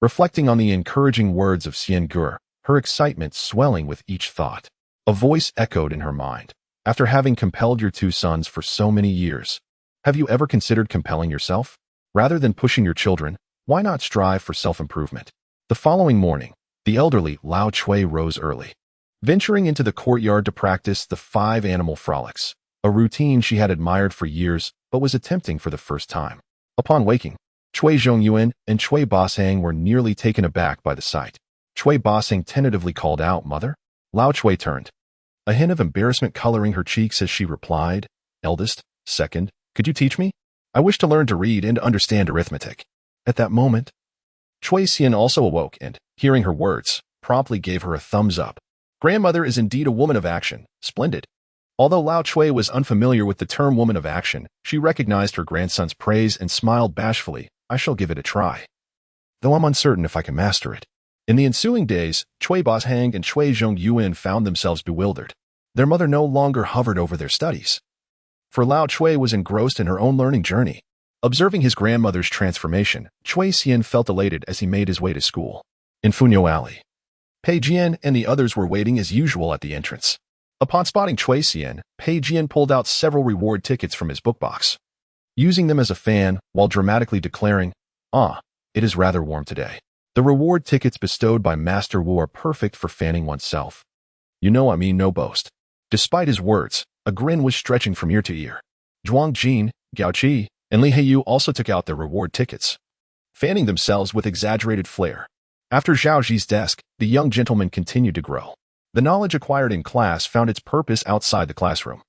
reflecting on the encouraging words of Xian Gur, her excitement swelling with each thought. A voice echoed in her mind. After having compelled your two sons for so many years, have you ever considered compelling yourself? Rather than pushing your children, why not strive for self-improvement? The following morning, the elderly Lao Chui rose early, venturing into the courtyard to practice the 5 animal frolics, a routine she had admired for years but was attempting for the first time. Upon waking, Chui Zhongyuan and Chui Basang were nearly taken aback by the sight. Chui Basang tentatively called out, "Mother?" Lao Chui turned, a hint of embarrassment coloring her cheeks as she replied, "Eldest, second, could you teach me? I wish to learn to read and to understand arithmetic." At that moment, Chui Xian also awoke and, hearing her words, promptly gave her a thumbs up. Grandmother is indeed a woman of action. Splendid. Although Lao Chui was unfamiliar with the term woman of action, she recognized her grandson's praise and smiled bashfully. I shall give it a try, though I'm uncertain if I can master it. In the ensuing days, Chui Bashang and Chui Zhongyuan found themselves bewildered. Their mother no longer hovered over their studies, for Lao Chui was engrossed in her own learning journey. Observing his grandmother's transformation, Chui Xian felt elated as he made his way to school. In Funyo Alley, Pei Jian and the others were waiting as usual at the entrance. Upon spotting Chui Xian, Pei Jian pulled out several reward tickets from his book box, using them as a fan while dramatically declaring, "Ah, it is rather warm today." The reward tickets bestowed by Master Wu are perfect for fanning oneself. You know I mean no boast. Despite his words, a grin was stretching from ear to ear. Zhuang Jin, Gao Qi, and Li Heiyu also took out their reward tickets, fanning themselves with exaggerated flair. After Zhao Ji's desk, the young gentleman continued to grow. The knowledge acquired in class found its purpose outside the classroom,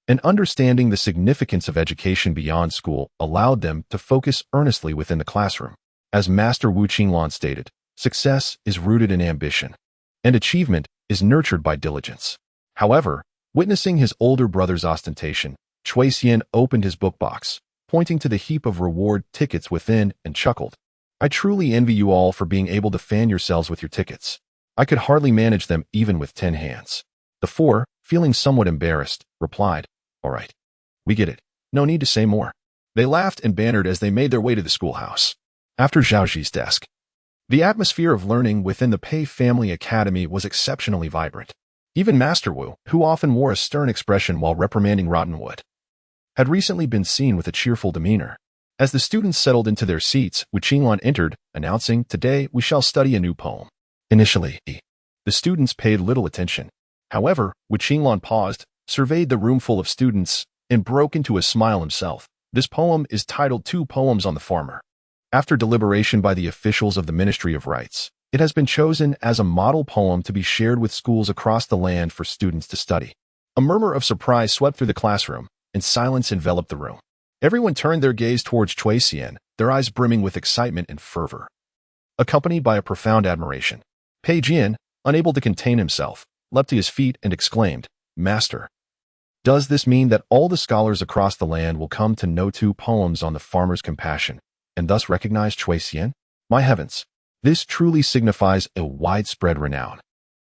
and understanding the significance of education beyond school allowed them to focus earnestly within the classroom. As Master Wu Qinglan stated, success is rooted in ambition, and achievement is nurtured by diligence. However, witnessing his older brother's ostentation, Chui Xian opened his book box, pointing to the heap of reward tickets within, and chuckled. I truly envy you all for being able to fan yourselves with your tickets. I could hardly manage them even with 10 hands. The 4, feeling somewhat embarrassed, replied, All right, we get it. No need to say more. They laughed and bantered as they made their way to the schoolhouse. After Zhao Ji's desk, the atmosphere of learning within the Pei Family Academy was exceptionally vibrant. Even Master Wu, who often wore a stern expression while reprimanding Rottenwood, had recently been seen with a cheerful demeanor. As the students settled into their seats, Wu Qinglan entered, announcing, Today we shall study a new poem. Initially, the students paid little attention. However, Wu Qinglan paused, surveyed the room full of students, and broke into a smile himself. This poem is titled 2 Poems on the Farmer. After deliberation by the officials of the Ministry of Rights, it has been chosen as a model poem to be shared with schools across the land for students to study. A murmur of surprise swept through the classroom, and silence enveloped the room. Everyone turned their gaze towards Chui Xian, their eyes brimming with excitement and fervor, accompanied by a profound admiration. Pei Jian, unable to contain himself, leapt to his feet and exclaimed, Master, does this mean that all the scholars across the land will come to know 2 poems on the farmer's compassion, and thus recognize Chui Xian? My heavens, this truly signifies a widespread renown.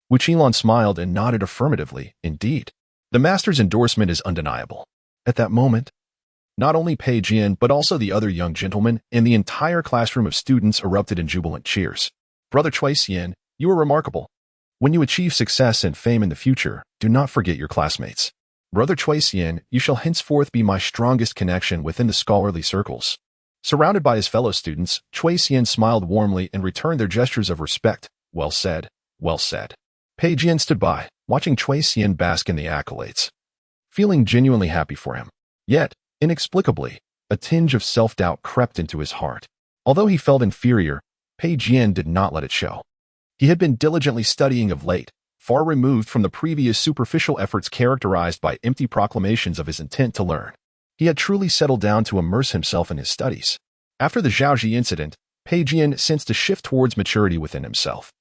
Wu Qinglan smiled and nodded affirmatively. Indeed, the master's endorsement is undeniable. At that moment, not only Pei Jian but also the other young gentlemen and the entire classroom of students erupted in jubilant cheers. Brother Chui Xian, you are remarkable. When you achieve success and fame in the future, do not forget your classmates. Brother Chui Xian, you shall henceforth be my strongest connection within the scholarly circles. Surrounded by his fellow students, Chui Xian smiled warmly and returned their gestures of respect. Well said, well said. Pei Jian stood by, watching Chui Xian bask in the accolades, feeling genuinely happy for him. Yet, inexplicably, a tinge of self-doubt crept into his heart. Although he felt inferior, Pei Jian did not let it show. He had been diligently studying of late, far removed from the previous superficial efforts characterized by empty proclamations of his intent to learn. He had truly settled down to immerse himself in his studies. After the Zhao Ji incident, Pei Jian sensed a shift towards maturity within himself.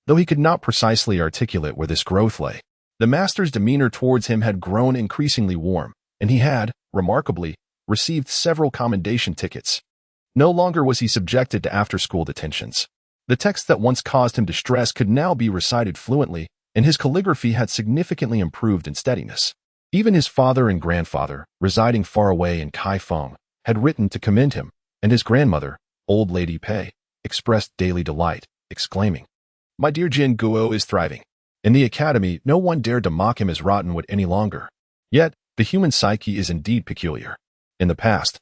Though he could not precisely articulate where this growth lay, the master's demeanor towards him had grown increasingly warm, and he had, remarkably, received several commendation tickets. No longer was he subjected to after-school detentions. The text that once caused him distress could now be recited fluently, and his calligraphy had significantly improved in steadiness. Even his father and grandfather, residing far away in Kaifeng, had written to commend him, and his grandmother, old Lady Pei, expressed daily delight, exclaiming, "My dear Jin Guo is thriving." In the academy, no one dared to mock him as rottenwood any longer. Yet, the human psyche is indeed peculiar. In the past,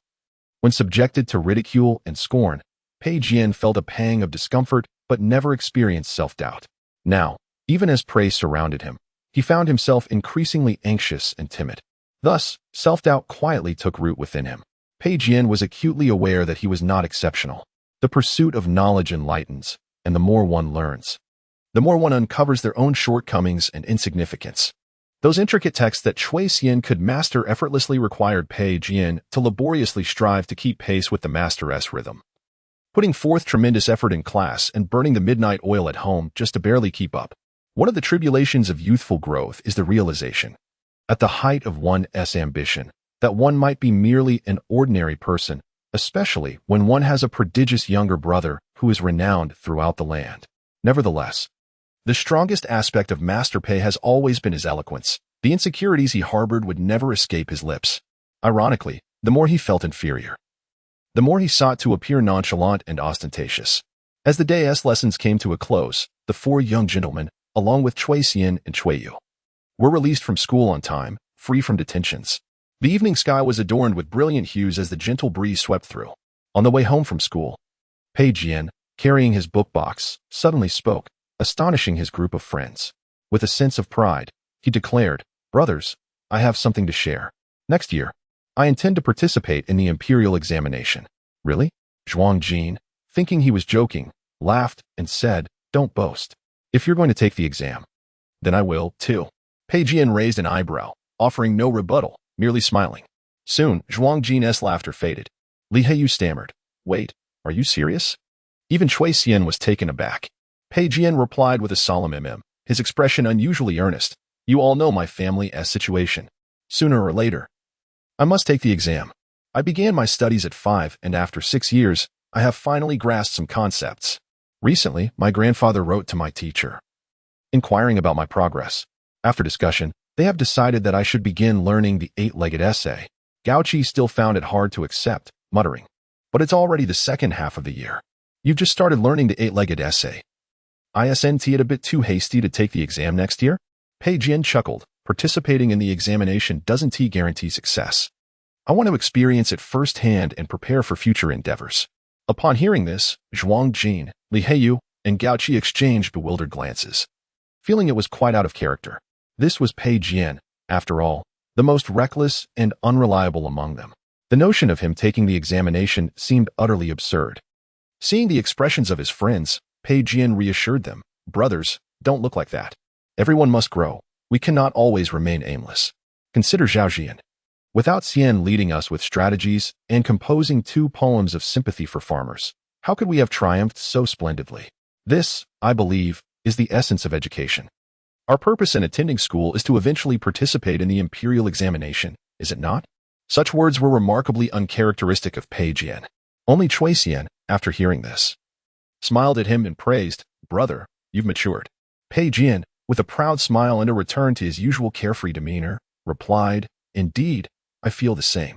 when subjected to ridicule and scorn, Pei Jian felt a pang of discomfort but never experienced self-doubt. Now, even as praise surrounded him, he found himself increasingly anxious and timid. Thus, self-doubt quietly took root within him. Pei Jian was acutely aware that he was not exceptional. The pursuit of knowledge enlightens, and the more one learns, the more one uncovers their own shortcomings and insignificance. Those intricate texts that Cui Xian could master effortlessly required Pei Jian to laboriously strive to keep pace with the master's rhythm, putting forth tremendous effort in class and burning the midnight oil at home just to barely keep up. One of the tribulations of youthful growth is the realization, at the height of one's ambition, that one might be merely an ordinary person, especially when one has a prodigious younger brother who is renowned throughout the land. Nevertheless, the strongest aspect of Master Pei has always been his eloquence. The insecurities he harbored would never escape his lips. Ironically, the more he felt inferior, the more he sought to appear nonchalant and ostentatious. As the day's lessons came to a close, the four young gentlemen, along with Cui Xian and Cui Yu, were released from school on time, free from detentions. The evening sky was adorned with brilliant hues as the gentle breeze swept through. On the way home from school, Pei Jian, carrying his book box, suddenly spoke, astonishing his group of friends. With a sense of pride, he declared, "Brothers, I have something to share. Next year, I intend to participate in the imperial examination." "Really?" Zhuang Jin, thinking he was joking, laughed and said, "Don't boast. If you're going to take the exam, then I will, too." Pei Jian raised an eyebrow, offering no rebuttal, merely smiling. Soon, Zhuang Jin's laughter faded. Li Heiyu stammered, "Wait, are you serious?" Even Cui Xian was taken aback. Pei Jian replied with a solemn his expression unusually earnest, "You all know my family's situation. Sooner or later, I must take the exam. I began my studies at 5, and after 6 years, I have finally grasped some concepts. Recently, my grandfather wrote to my teacher, inquiring about my progress. After discussion, they have decided that I should begin learning the 8-legged essay." Gao-Chi still found it hard to accept, muttering, "But it's already the second half of the year. You've just started learning the 8-legged essay. Isn't it a bit too hasty to take the exam next year?" Pei Jian chuckled. "Participating in the examination doesn't guarantee success. I want to experience it firsthand and prepare for future endeavors." Upon hearing this, Zhuang Jin, Li Heiyu, and Gao-Chi exchanged bewildered glances, feeling it was quite out of character. This was Pei Jian, after all, the most reckless and unreliable among them. The notion of him taking the examination seemed utterly absurd. Seeing the expressions of his friends, Pei Jian reassured them, "Brothers, don't look like that. Everyone must grow. We cannot always remain aimless. Consider Zhao Jian. Without Xian leading us with strategies and composing 2 poems of sympathy for farmers, how could we have triumphed so splendidly? This, I believe, is the essence of education. Our purpose in attending school is to eventually participate in the imperial examination, is it not?" Such words were remarkably uncharacteristic of Pei Jian. Only Cui Xian, after hearing this, smiled at him and praised, "Brother, you've matured." Pei Jian, with a proud smile and a return to his usual carefree demeanor, replied, "Indeed, I feel the same."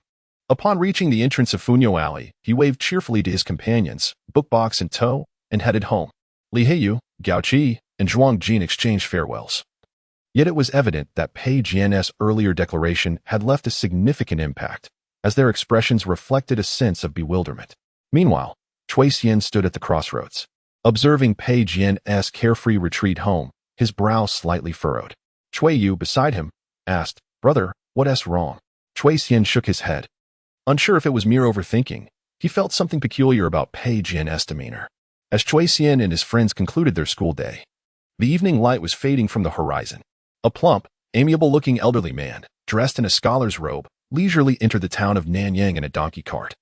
Upon reaching the entrance of Funyo Alley, he waved cheerfully to his companions, book box in tow, and headed home. Li Heiyu, Gao-Chi, and Zhuang Jin exchanged farewells. Yet it was evident that Pei Jian's earlier declaration had left a significant impact, as their expressions reflected a sense of bewilderment. Meanwhile, Cui Xian stood at the crossroads. Observing Pei Jian's carefree retreat home, his brow slightly furrowed. Cui Yu, beside him, asked, "Brother, what's wrong?" Cui Xian shook his head. Unsure if it was mere overthinking, he felt something peculiar about Pei Jian's demeanor. As Cui Xian and his friends concluded their school day, the evening light was fading from the horizon. A plump, amiable-looking elderly man, dressed in a scholar's robe, leisurely entered the town of Nanyang in a donkey cart.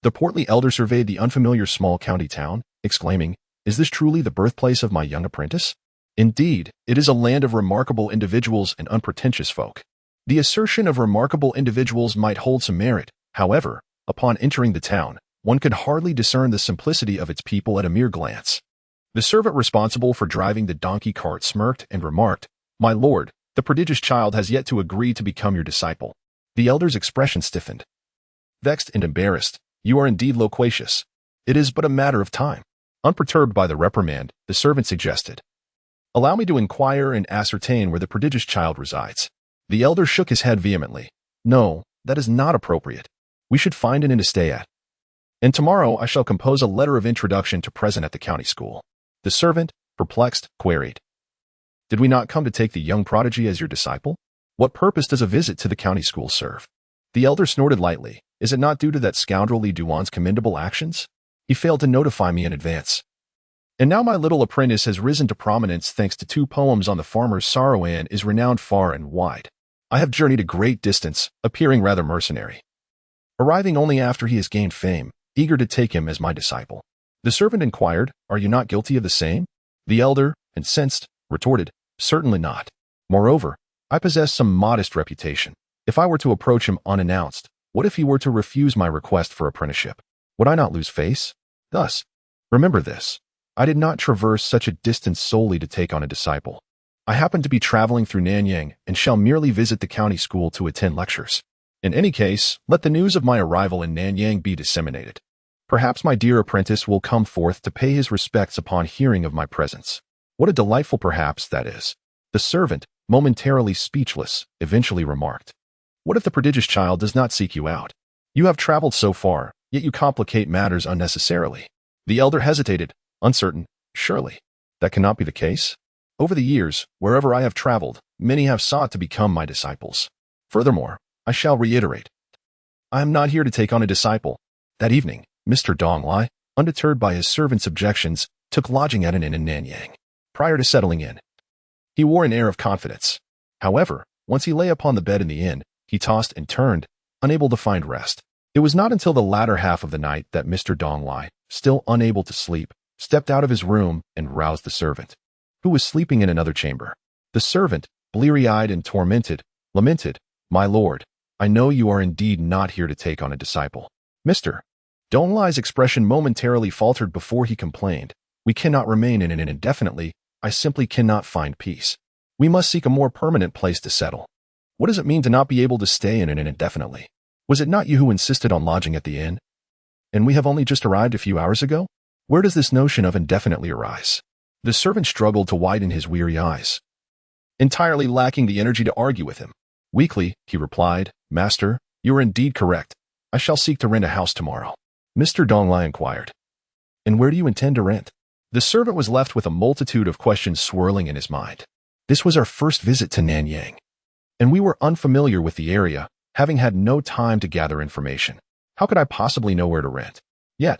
The portly elder surveyed the unfamiliar small county town, exclaiming, "Is this truly the birthplace of my young apprentice? Indeed, it is a land of remarkable individuals and unpretentious folk." The assertion of remarkable individuals might hold some merit. However, upon entering the town, one could hardly discern the simplicity of its people at a mere glance. The servant responsible for driving the donkey cart smirked and remarked, "My lord, the prodigious child has yet to agree to become your disciple." The elder's expression stiffened. Vexed and embarrassed, "You are indeed loquacious. It is but a matter of time." Unperturbed by the reprimand, the servant suggested, "Allow me to inquire and ascertain where the prodigious child resides." The elder shook his head vehemently. "No, that is not appropriate. We should find an inn to stay at. And tomorrow I shall compose a letter of introduction to present at the county school." The servant, perplexed, queried, "Did we not come to take the young prodigy as your disciple? What purpose does a visit to the county school serve?" The elder snorted lightly. "Is it not due to that scoundrel Lee Duan's commendable actions? He failed to notify me in advance. And now my little apprentice has risen to prominence thanks to 2 poems on the farmer's sorrow and is renowned far and wide. I have journeyed a great distance, appearing rather mercenary, arriving only after he has gained fame, eager to take him as my disciple." The servant inquired, "Are you not guilty of the same?" The elder, incensed, retorted, "Certainly not. Moreover, I possess some modest reputation. If I were to approach him unannounced, what if he were to refuse my request for apprenticeship? Would I not lose face? Thus, remember this. I did not traverse such a distance solely to take on a disciple. I happen to be traveling through Nanyang and shall merely visit the county school to attend lectures. In any case, let the news of my arrival in Nanyang be disseminated. Perhaps my dear apprentice will come forth to pay his respects upon hearing of my presence. What a delightful perhaps that is." The servant, momentarily speechless, eventually remarked, "What if the prodigious child does not seek you out? You have traveled so far, yet you complicate matters unnecessarily." The elder hesitated, uncertain. "Surely, that cannot be the case? Over the years, wherever I have traveled, many have sought to become my disciples. Furthermore, I shall reiterate, I am not here to take on a disciple." That evening, Mr. Dong Lai, undeterred by his servant's objections, took lodging at an inn in Nanyang. Prior to settling in, he wore an air of confidence. However, once he lay upon the bed in the inn, he tossed and turned, unable to find rest. It was not until the latter half of the night that Mr. Dong Lai, still unable to sleep, stepped out of his room and roused the servant, who was sleeping in another chamber. The servant, bleary-eyed and tormented, lamented, "My lord, I know you are indeed not here to take on a disciple." Mr. Dong Lai's expression momentarily faltered before he complained, "We cannot remain in an inn indefinitely. I simply cannot find peace. We must seek a more permanent place to settle." "What does it mean to not be able to stay in an inn indefinitely? Was it not you who insisted on lodging at the inn? And we have only just arrived a few hours ago? Where does this notion of indefinitely arise?" The servant struggled to widen his weary eyes, entirely lacking the energy to argue with him. Weakly, he replied, "Master, you are indeed correct. I shall seek to rent a house tomorrow." Mr. Dong Lai inquired, "And where do you intend to rent?" The servant was left with a multitude of questions swirling in his mind. This was our first visit to Nanyang, and we were unfamiliar with the area, having had no time to gather information. How could I possibly know where to rent? Yet,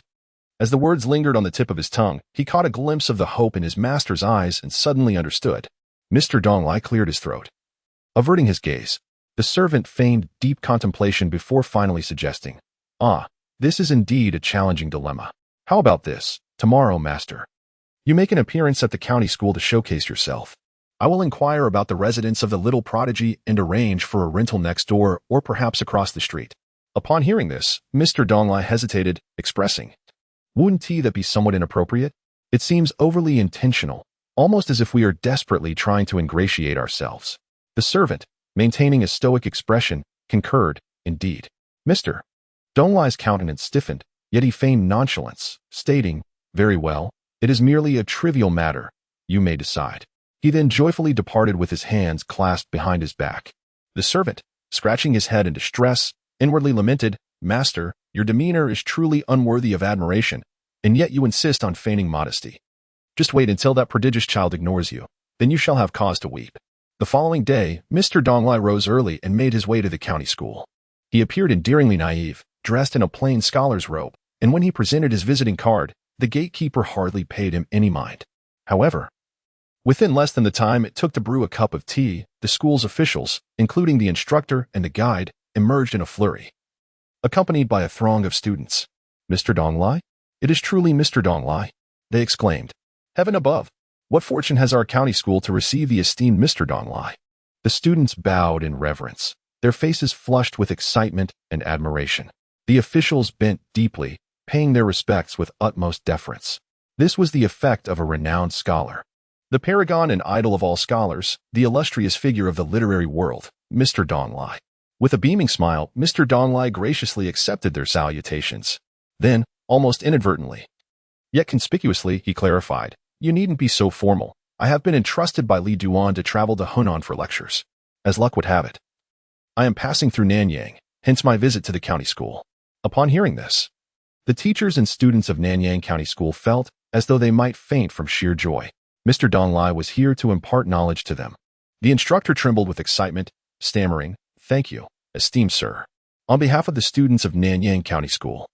as the words lingered on the tip of his tongue, he caught a glimpse of the hope in his master's eyes and suddenly understood. Mr. Dong Lai cleared his throat. Averting his gaze, the servant feigned deep contemplation before finally suggesting, "Ah, this is indeed a challenging dilemma. How about this? Tomorrow, master, you make an appearance at the county school to showcase yourself. I will inquire about the residence of the little prodigy and arrange for a rental next door or perhaps across the street." Upon hearing this, Mr. Dong Lai hesitated, expressing, "Wouldn't that be somewhat inappropriate? It seems overly intentional, almost as if we are desperately trying to ingratiate ourselves." The servant, maintaining a stoic expression, concurred, "Indeed." Mr. Dong Lai's countenance stiffened, yet he feigned nonchalance, stating, "Very well, it is merely a trivial matter. You may decide." He then joyfully departed with his hands clasped behind his back. The servant, scratching his head in distress, inwardly lamented, "Master, your demeanor is truly unworthy of admiration, and yet you insist on feigning modesty. Just wait until that prodigious child ignores you, then you shall have cause to weep." The following day, Mr. Dong Lai rose early and made his way to the county school. He appeared endearingly naive, dressed in a plain scholar's robe, and when he presented his visiting card, the gatekeeper hardly paid him any mind. However, within less than the time it took to brew a cup of tea, the school's officials, including the instructor and the guide, emerged in a flurry, accompanied by a throng of students. "Mr. Dong Lai? It is truly Mr. Dong Lai," they exclaimed. "Heaven above! What fortune has our county school to receive the esteemed Mr. Dong Lai?" The students bowed in reverence, their faces flushed with excitement and admiration. The officials bent deeply, paying their respects with utmost deference. This was the effect of a renowned scholar. The paragon and idol of all scholars, the illustrious figure of the literary world, Mr. Donglai. With a beaming smile, Mr. Donglai graciously accepted their salutations. Then, almost inadvertently, yet conspicuously, he clarified, "You needn't be so formal. I have been entrusted by Li Duan to travel to Hunan for lectures. As luck would have it, I am passing through Nanyang, hence my visit to the county school." Upon hearing this, the teachers and students of Nanyang County School felt as though they might faint from sheer joy. Mr. Donglai was here to impart knowledge to them. The instructor trembled with excitement, stammering, "Thank you, esteemed sir. On behalf of the students of Nanyang County School,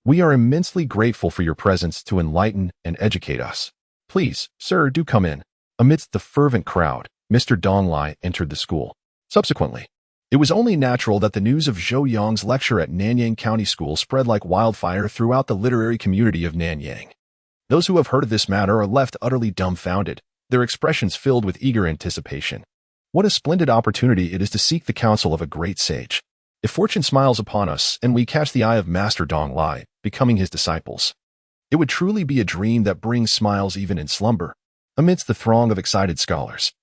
we are immensely grateful for your presence to enlighten and educate us. Please, sir, do come in." Amidst the fervent crowd, Mr. Donglai entered the school. Subsequently, it was only natural that the news of Zhou Yang's lecture at Nanyang County School spread like wildfire throughout the literary community of Nanyang. Those who have heard of this matter are left utterly dumbfounded, their expressions filled with eager anticipation. What a splendid opportunity it is to seek the counsel of a great sage. If fortune smiles upon us and we catch the eye of Master Donglai, becoming his disciples, it would truly be a dream that brings smiles even in slumber. Amidst the throng of excited scholars,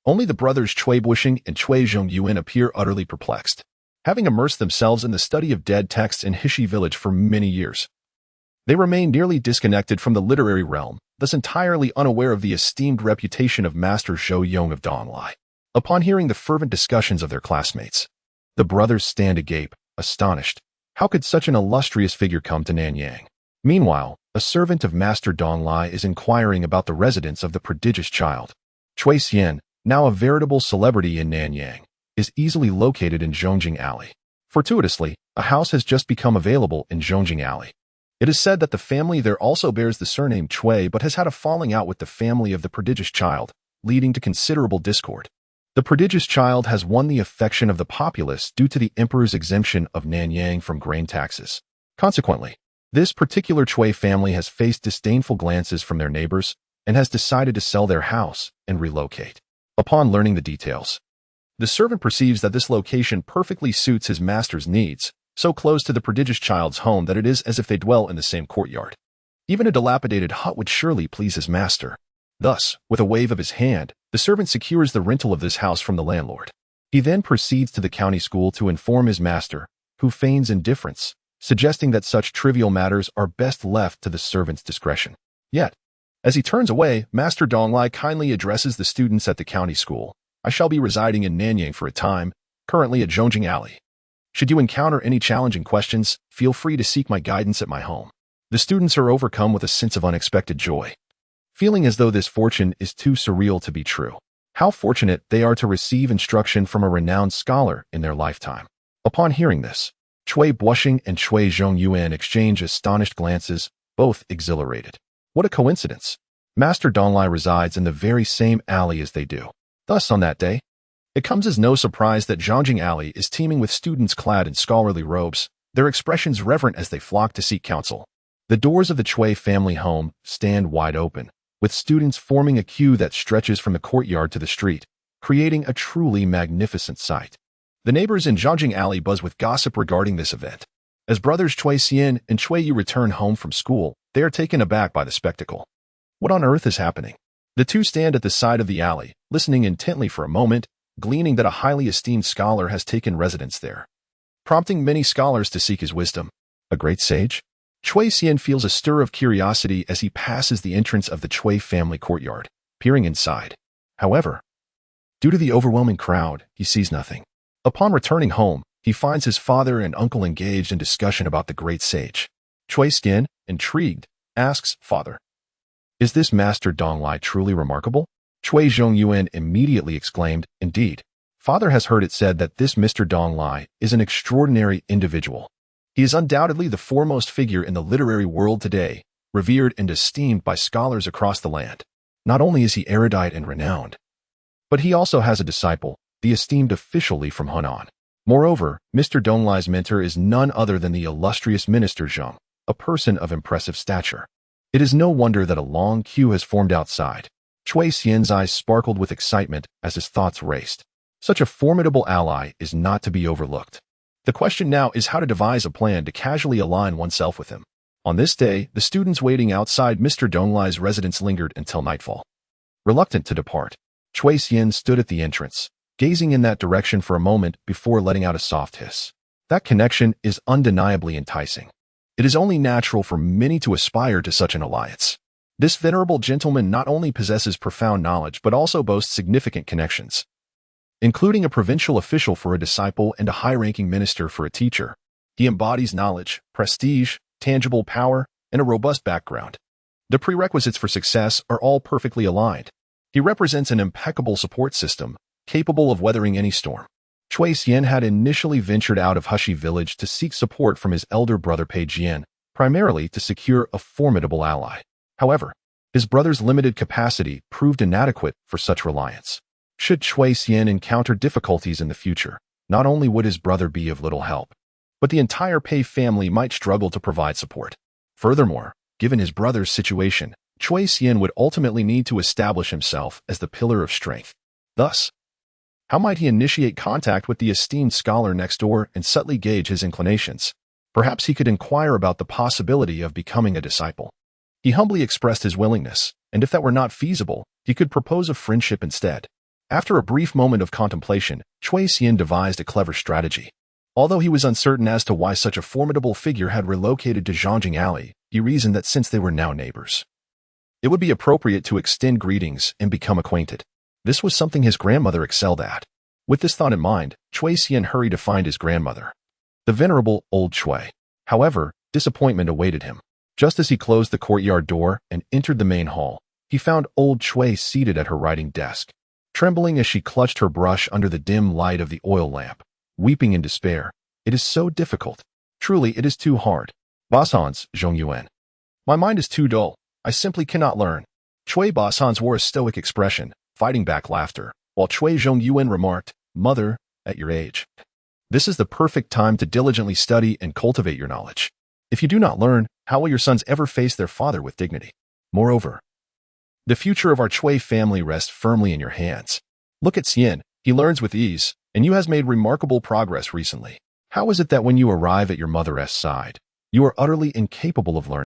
only the brothers Cui Buishing and Cui Zhongyuan appear utterly perplexed. Having immersed themselves in the study of dead texts in Hishi village for many years, they remain nearly disconnected from the literary realm, thus entirely unaware of the esteemed reputation of Master Zhou Yong of Donglai. Upon hearing the fervent discussions of their classmates, the brothers stand agape, astonished. How could such an illustrious figure come to Nanyang? Meanwhile, a servant of Master Donglai is inquiring about the residence of the prodigious child. Cui Xian, now a veritable celebrity in Nanyang, is easily located in Zhongjing Alley. Fortuitously, a house has just become available in Zhongjing Alley. It is said that the family there also bears the surname Cui but has had a falling out with the family of the prodigious child, leading to considerable discord. The prodigious child has won the affection of the populace due to the emperor's exemption of Nanyang from grain taxes. Consequently, this particular Cui family has faced disdainful glances from their neighbors and has decided to sell their house and relocate. Upon learning the details, the servant perceives that this location perfectly suits his master's needs, so close to the prodigious child's home that it is as if they dwell in the same courtyard. Even a dilapidated hut would surely please his master. Thus, with a wave of his hand, the servant secures the rental of this house from the landlord. He then proceeds to the county school to inform his master, who feigns indifference, suggesting that such trivial matters are best left to the servant's discretion. Yet, as he turns away, Master Donglai kindly addresses the students at the county school. "I shall be residing in Nanyang for a time, currently at Zhongjing Alley. Should you encounter any challenging questions, feel free to seek my guidance at my home." The students are overcome with a sense of unexpected joy, feeling as though this fortune is too surreal to be true. How fortunate they are to receive instruction from a renowned scholar in their lifetime. Upon hearing this, Cui Buishing and Cui Zhongyuan exchange astonished glances, both exhilarated. What a coincidence! Master Donglai resides in the very same alley as they do. Thus, on that day, it comes as no surprise that Zhongjing Alley is teeming with students clad in scholarly robes, their expressions reverent as they flock to seek counsel. The doors of the Cui family home stand wide open, with students forming a queue that stretches from the courtyard to the street, creating a truly magnificent sight. The neighbors in Zhongjing Alley buzz with gossip regarding this event. As brothers Cui Xian and Cui Yu return home from school, they are taken aback by the spectacle. What on earth is happening? The two stand at the side of the alley, listening intently for a moment, gleaning that a highly esteemed scholar has taken residence there, prompting many scholars to seek his wisdom. A great sage? Cui Xian feels a stir of curiosity as he passes the entrance of the Cui family courtyard, peering inside. However, due to the overwhelming crowd, he sees nothing. Upon returning home, he finds his father and uncle engaged in discussion about the great sage. Cui Xian, intrigued, asks, "Father, is this Master Donglai truly remarkable?" Cui Zhongyuan immediately exclaimed, "Indeed, Father has heard it said that this Mr. Donglai is an extraordinary individual. He is undoubtedly the foremost figure in the literary world today, revered and esteemed by scholars across the land. Not only is he erudite and renowned, but he also has a disciple, the esteemed official Li from Hunan. Moreover, Mr. Donglai's mentor is none other than the illustrious Minister Zheng, a person of impressive stature. It is no wonder that a long queue has formed outside." Cui Xian's eyes sparkled with excitement as his thoughts raced. Such a formidable ally is not to be overlooked. The question now is how to devise a plan to casually align oneself with him. On this day, the students waiting outside Mr. Donglai's residence lingered until nightfall. Reluctant to depart, Chui Xian stood at the entrance, gazing in that direction for a moment before letting out a soft hiss. That connection is undeniably enticing. It is only natural for many to aspire to such an alliance. This venerable gentleman not only possesses profound knowledge but also boasts significant connections, including a provincial official for a disciple and a high-ranking minister for a teacher. He embodies knowledge, prestige, tangible power, and a robust background. The prerequisites for success are all perfectly aligned. He represents an impeccable support system, capable of weathering any storm. Chui Xian had initially ventured out of Hushi village to seek support from his elder brother Pei Jian, primarily to secure a formidable ally. However, his brother's limited capacity proved inadequate for such reliance. Should Chui Xian encounter difficulties in the future, not only would his brother be of little help, but the entire Pei family might struggle to provide support. Furthermore, given his brother's situation, Chui Xian would ultimately need to establish himself as the pillar of strength. Thus, how might he initiate contact with the esteemed scholar next door and subtly gauge his inclinations? Perhaps he could inquire about the possibility of becoming a disciple. He humbly expressed his willingness, and if that were not feasible, he could propose a friendship instead. After a brief moment of contemplation, Chui Xian devised a clever strategy. Although he was uncertain as to why such a formidable figure had relocated to Zhangjing Alley, he reasoned that since they were now neighbors, it would be appropriate to extend greetings and become acquainted. This was something his grandmother excelled at. With this thought in mind, Chui Xian hurried to find his grandmother, the venerable old Chui. However, disappointment awaited him. Just as he closed the courtyard door and entered the main hall, he found old Chui seated at her writing desk, trembling as she clutched her brush under the dim light of the oil lamp, weeping in despair. It is so difficult. Truly, it is too hard. Basans, Zhongyuan. My mind is too dull. I simply cannot learn. Chui Basans wore a stoic expression, fighting back laughter, while Chui Zhongyuan remarked, Mother, at your age, this is the perfect time to diligently study and cultivate your knowledge. If you do not learn, how will your sons ever face their father with dignity? Moreover, the future of our Chui family rests firmly in your hands. Look at Xian. He learns with ease, and you has made remarkable progress recently. How is it that when you arrive at your mother's side, you are utterly incapable of learning?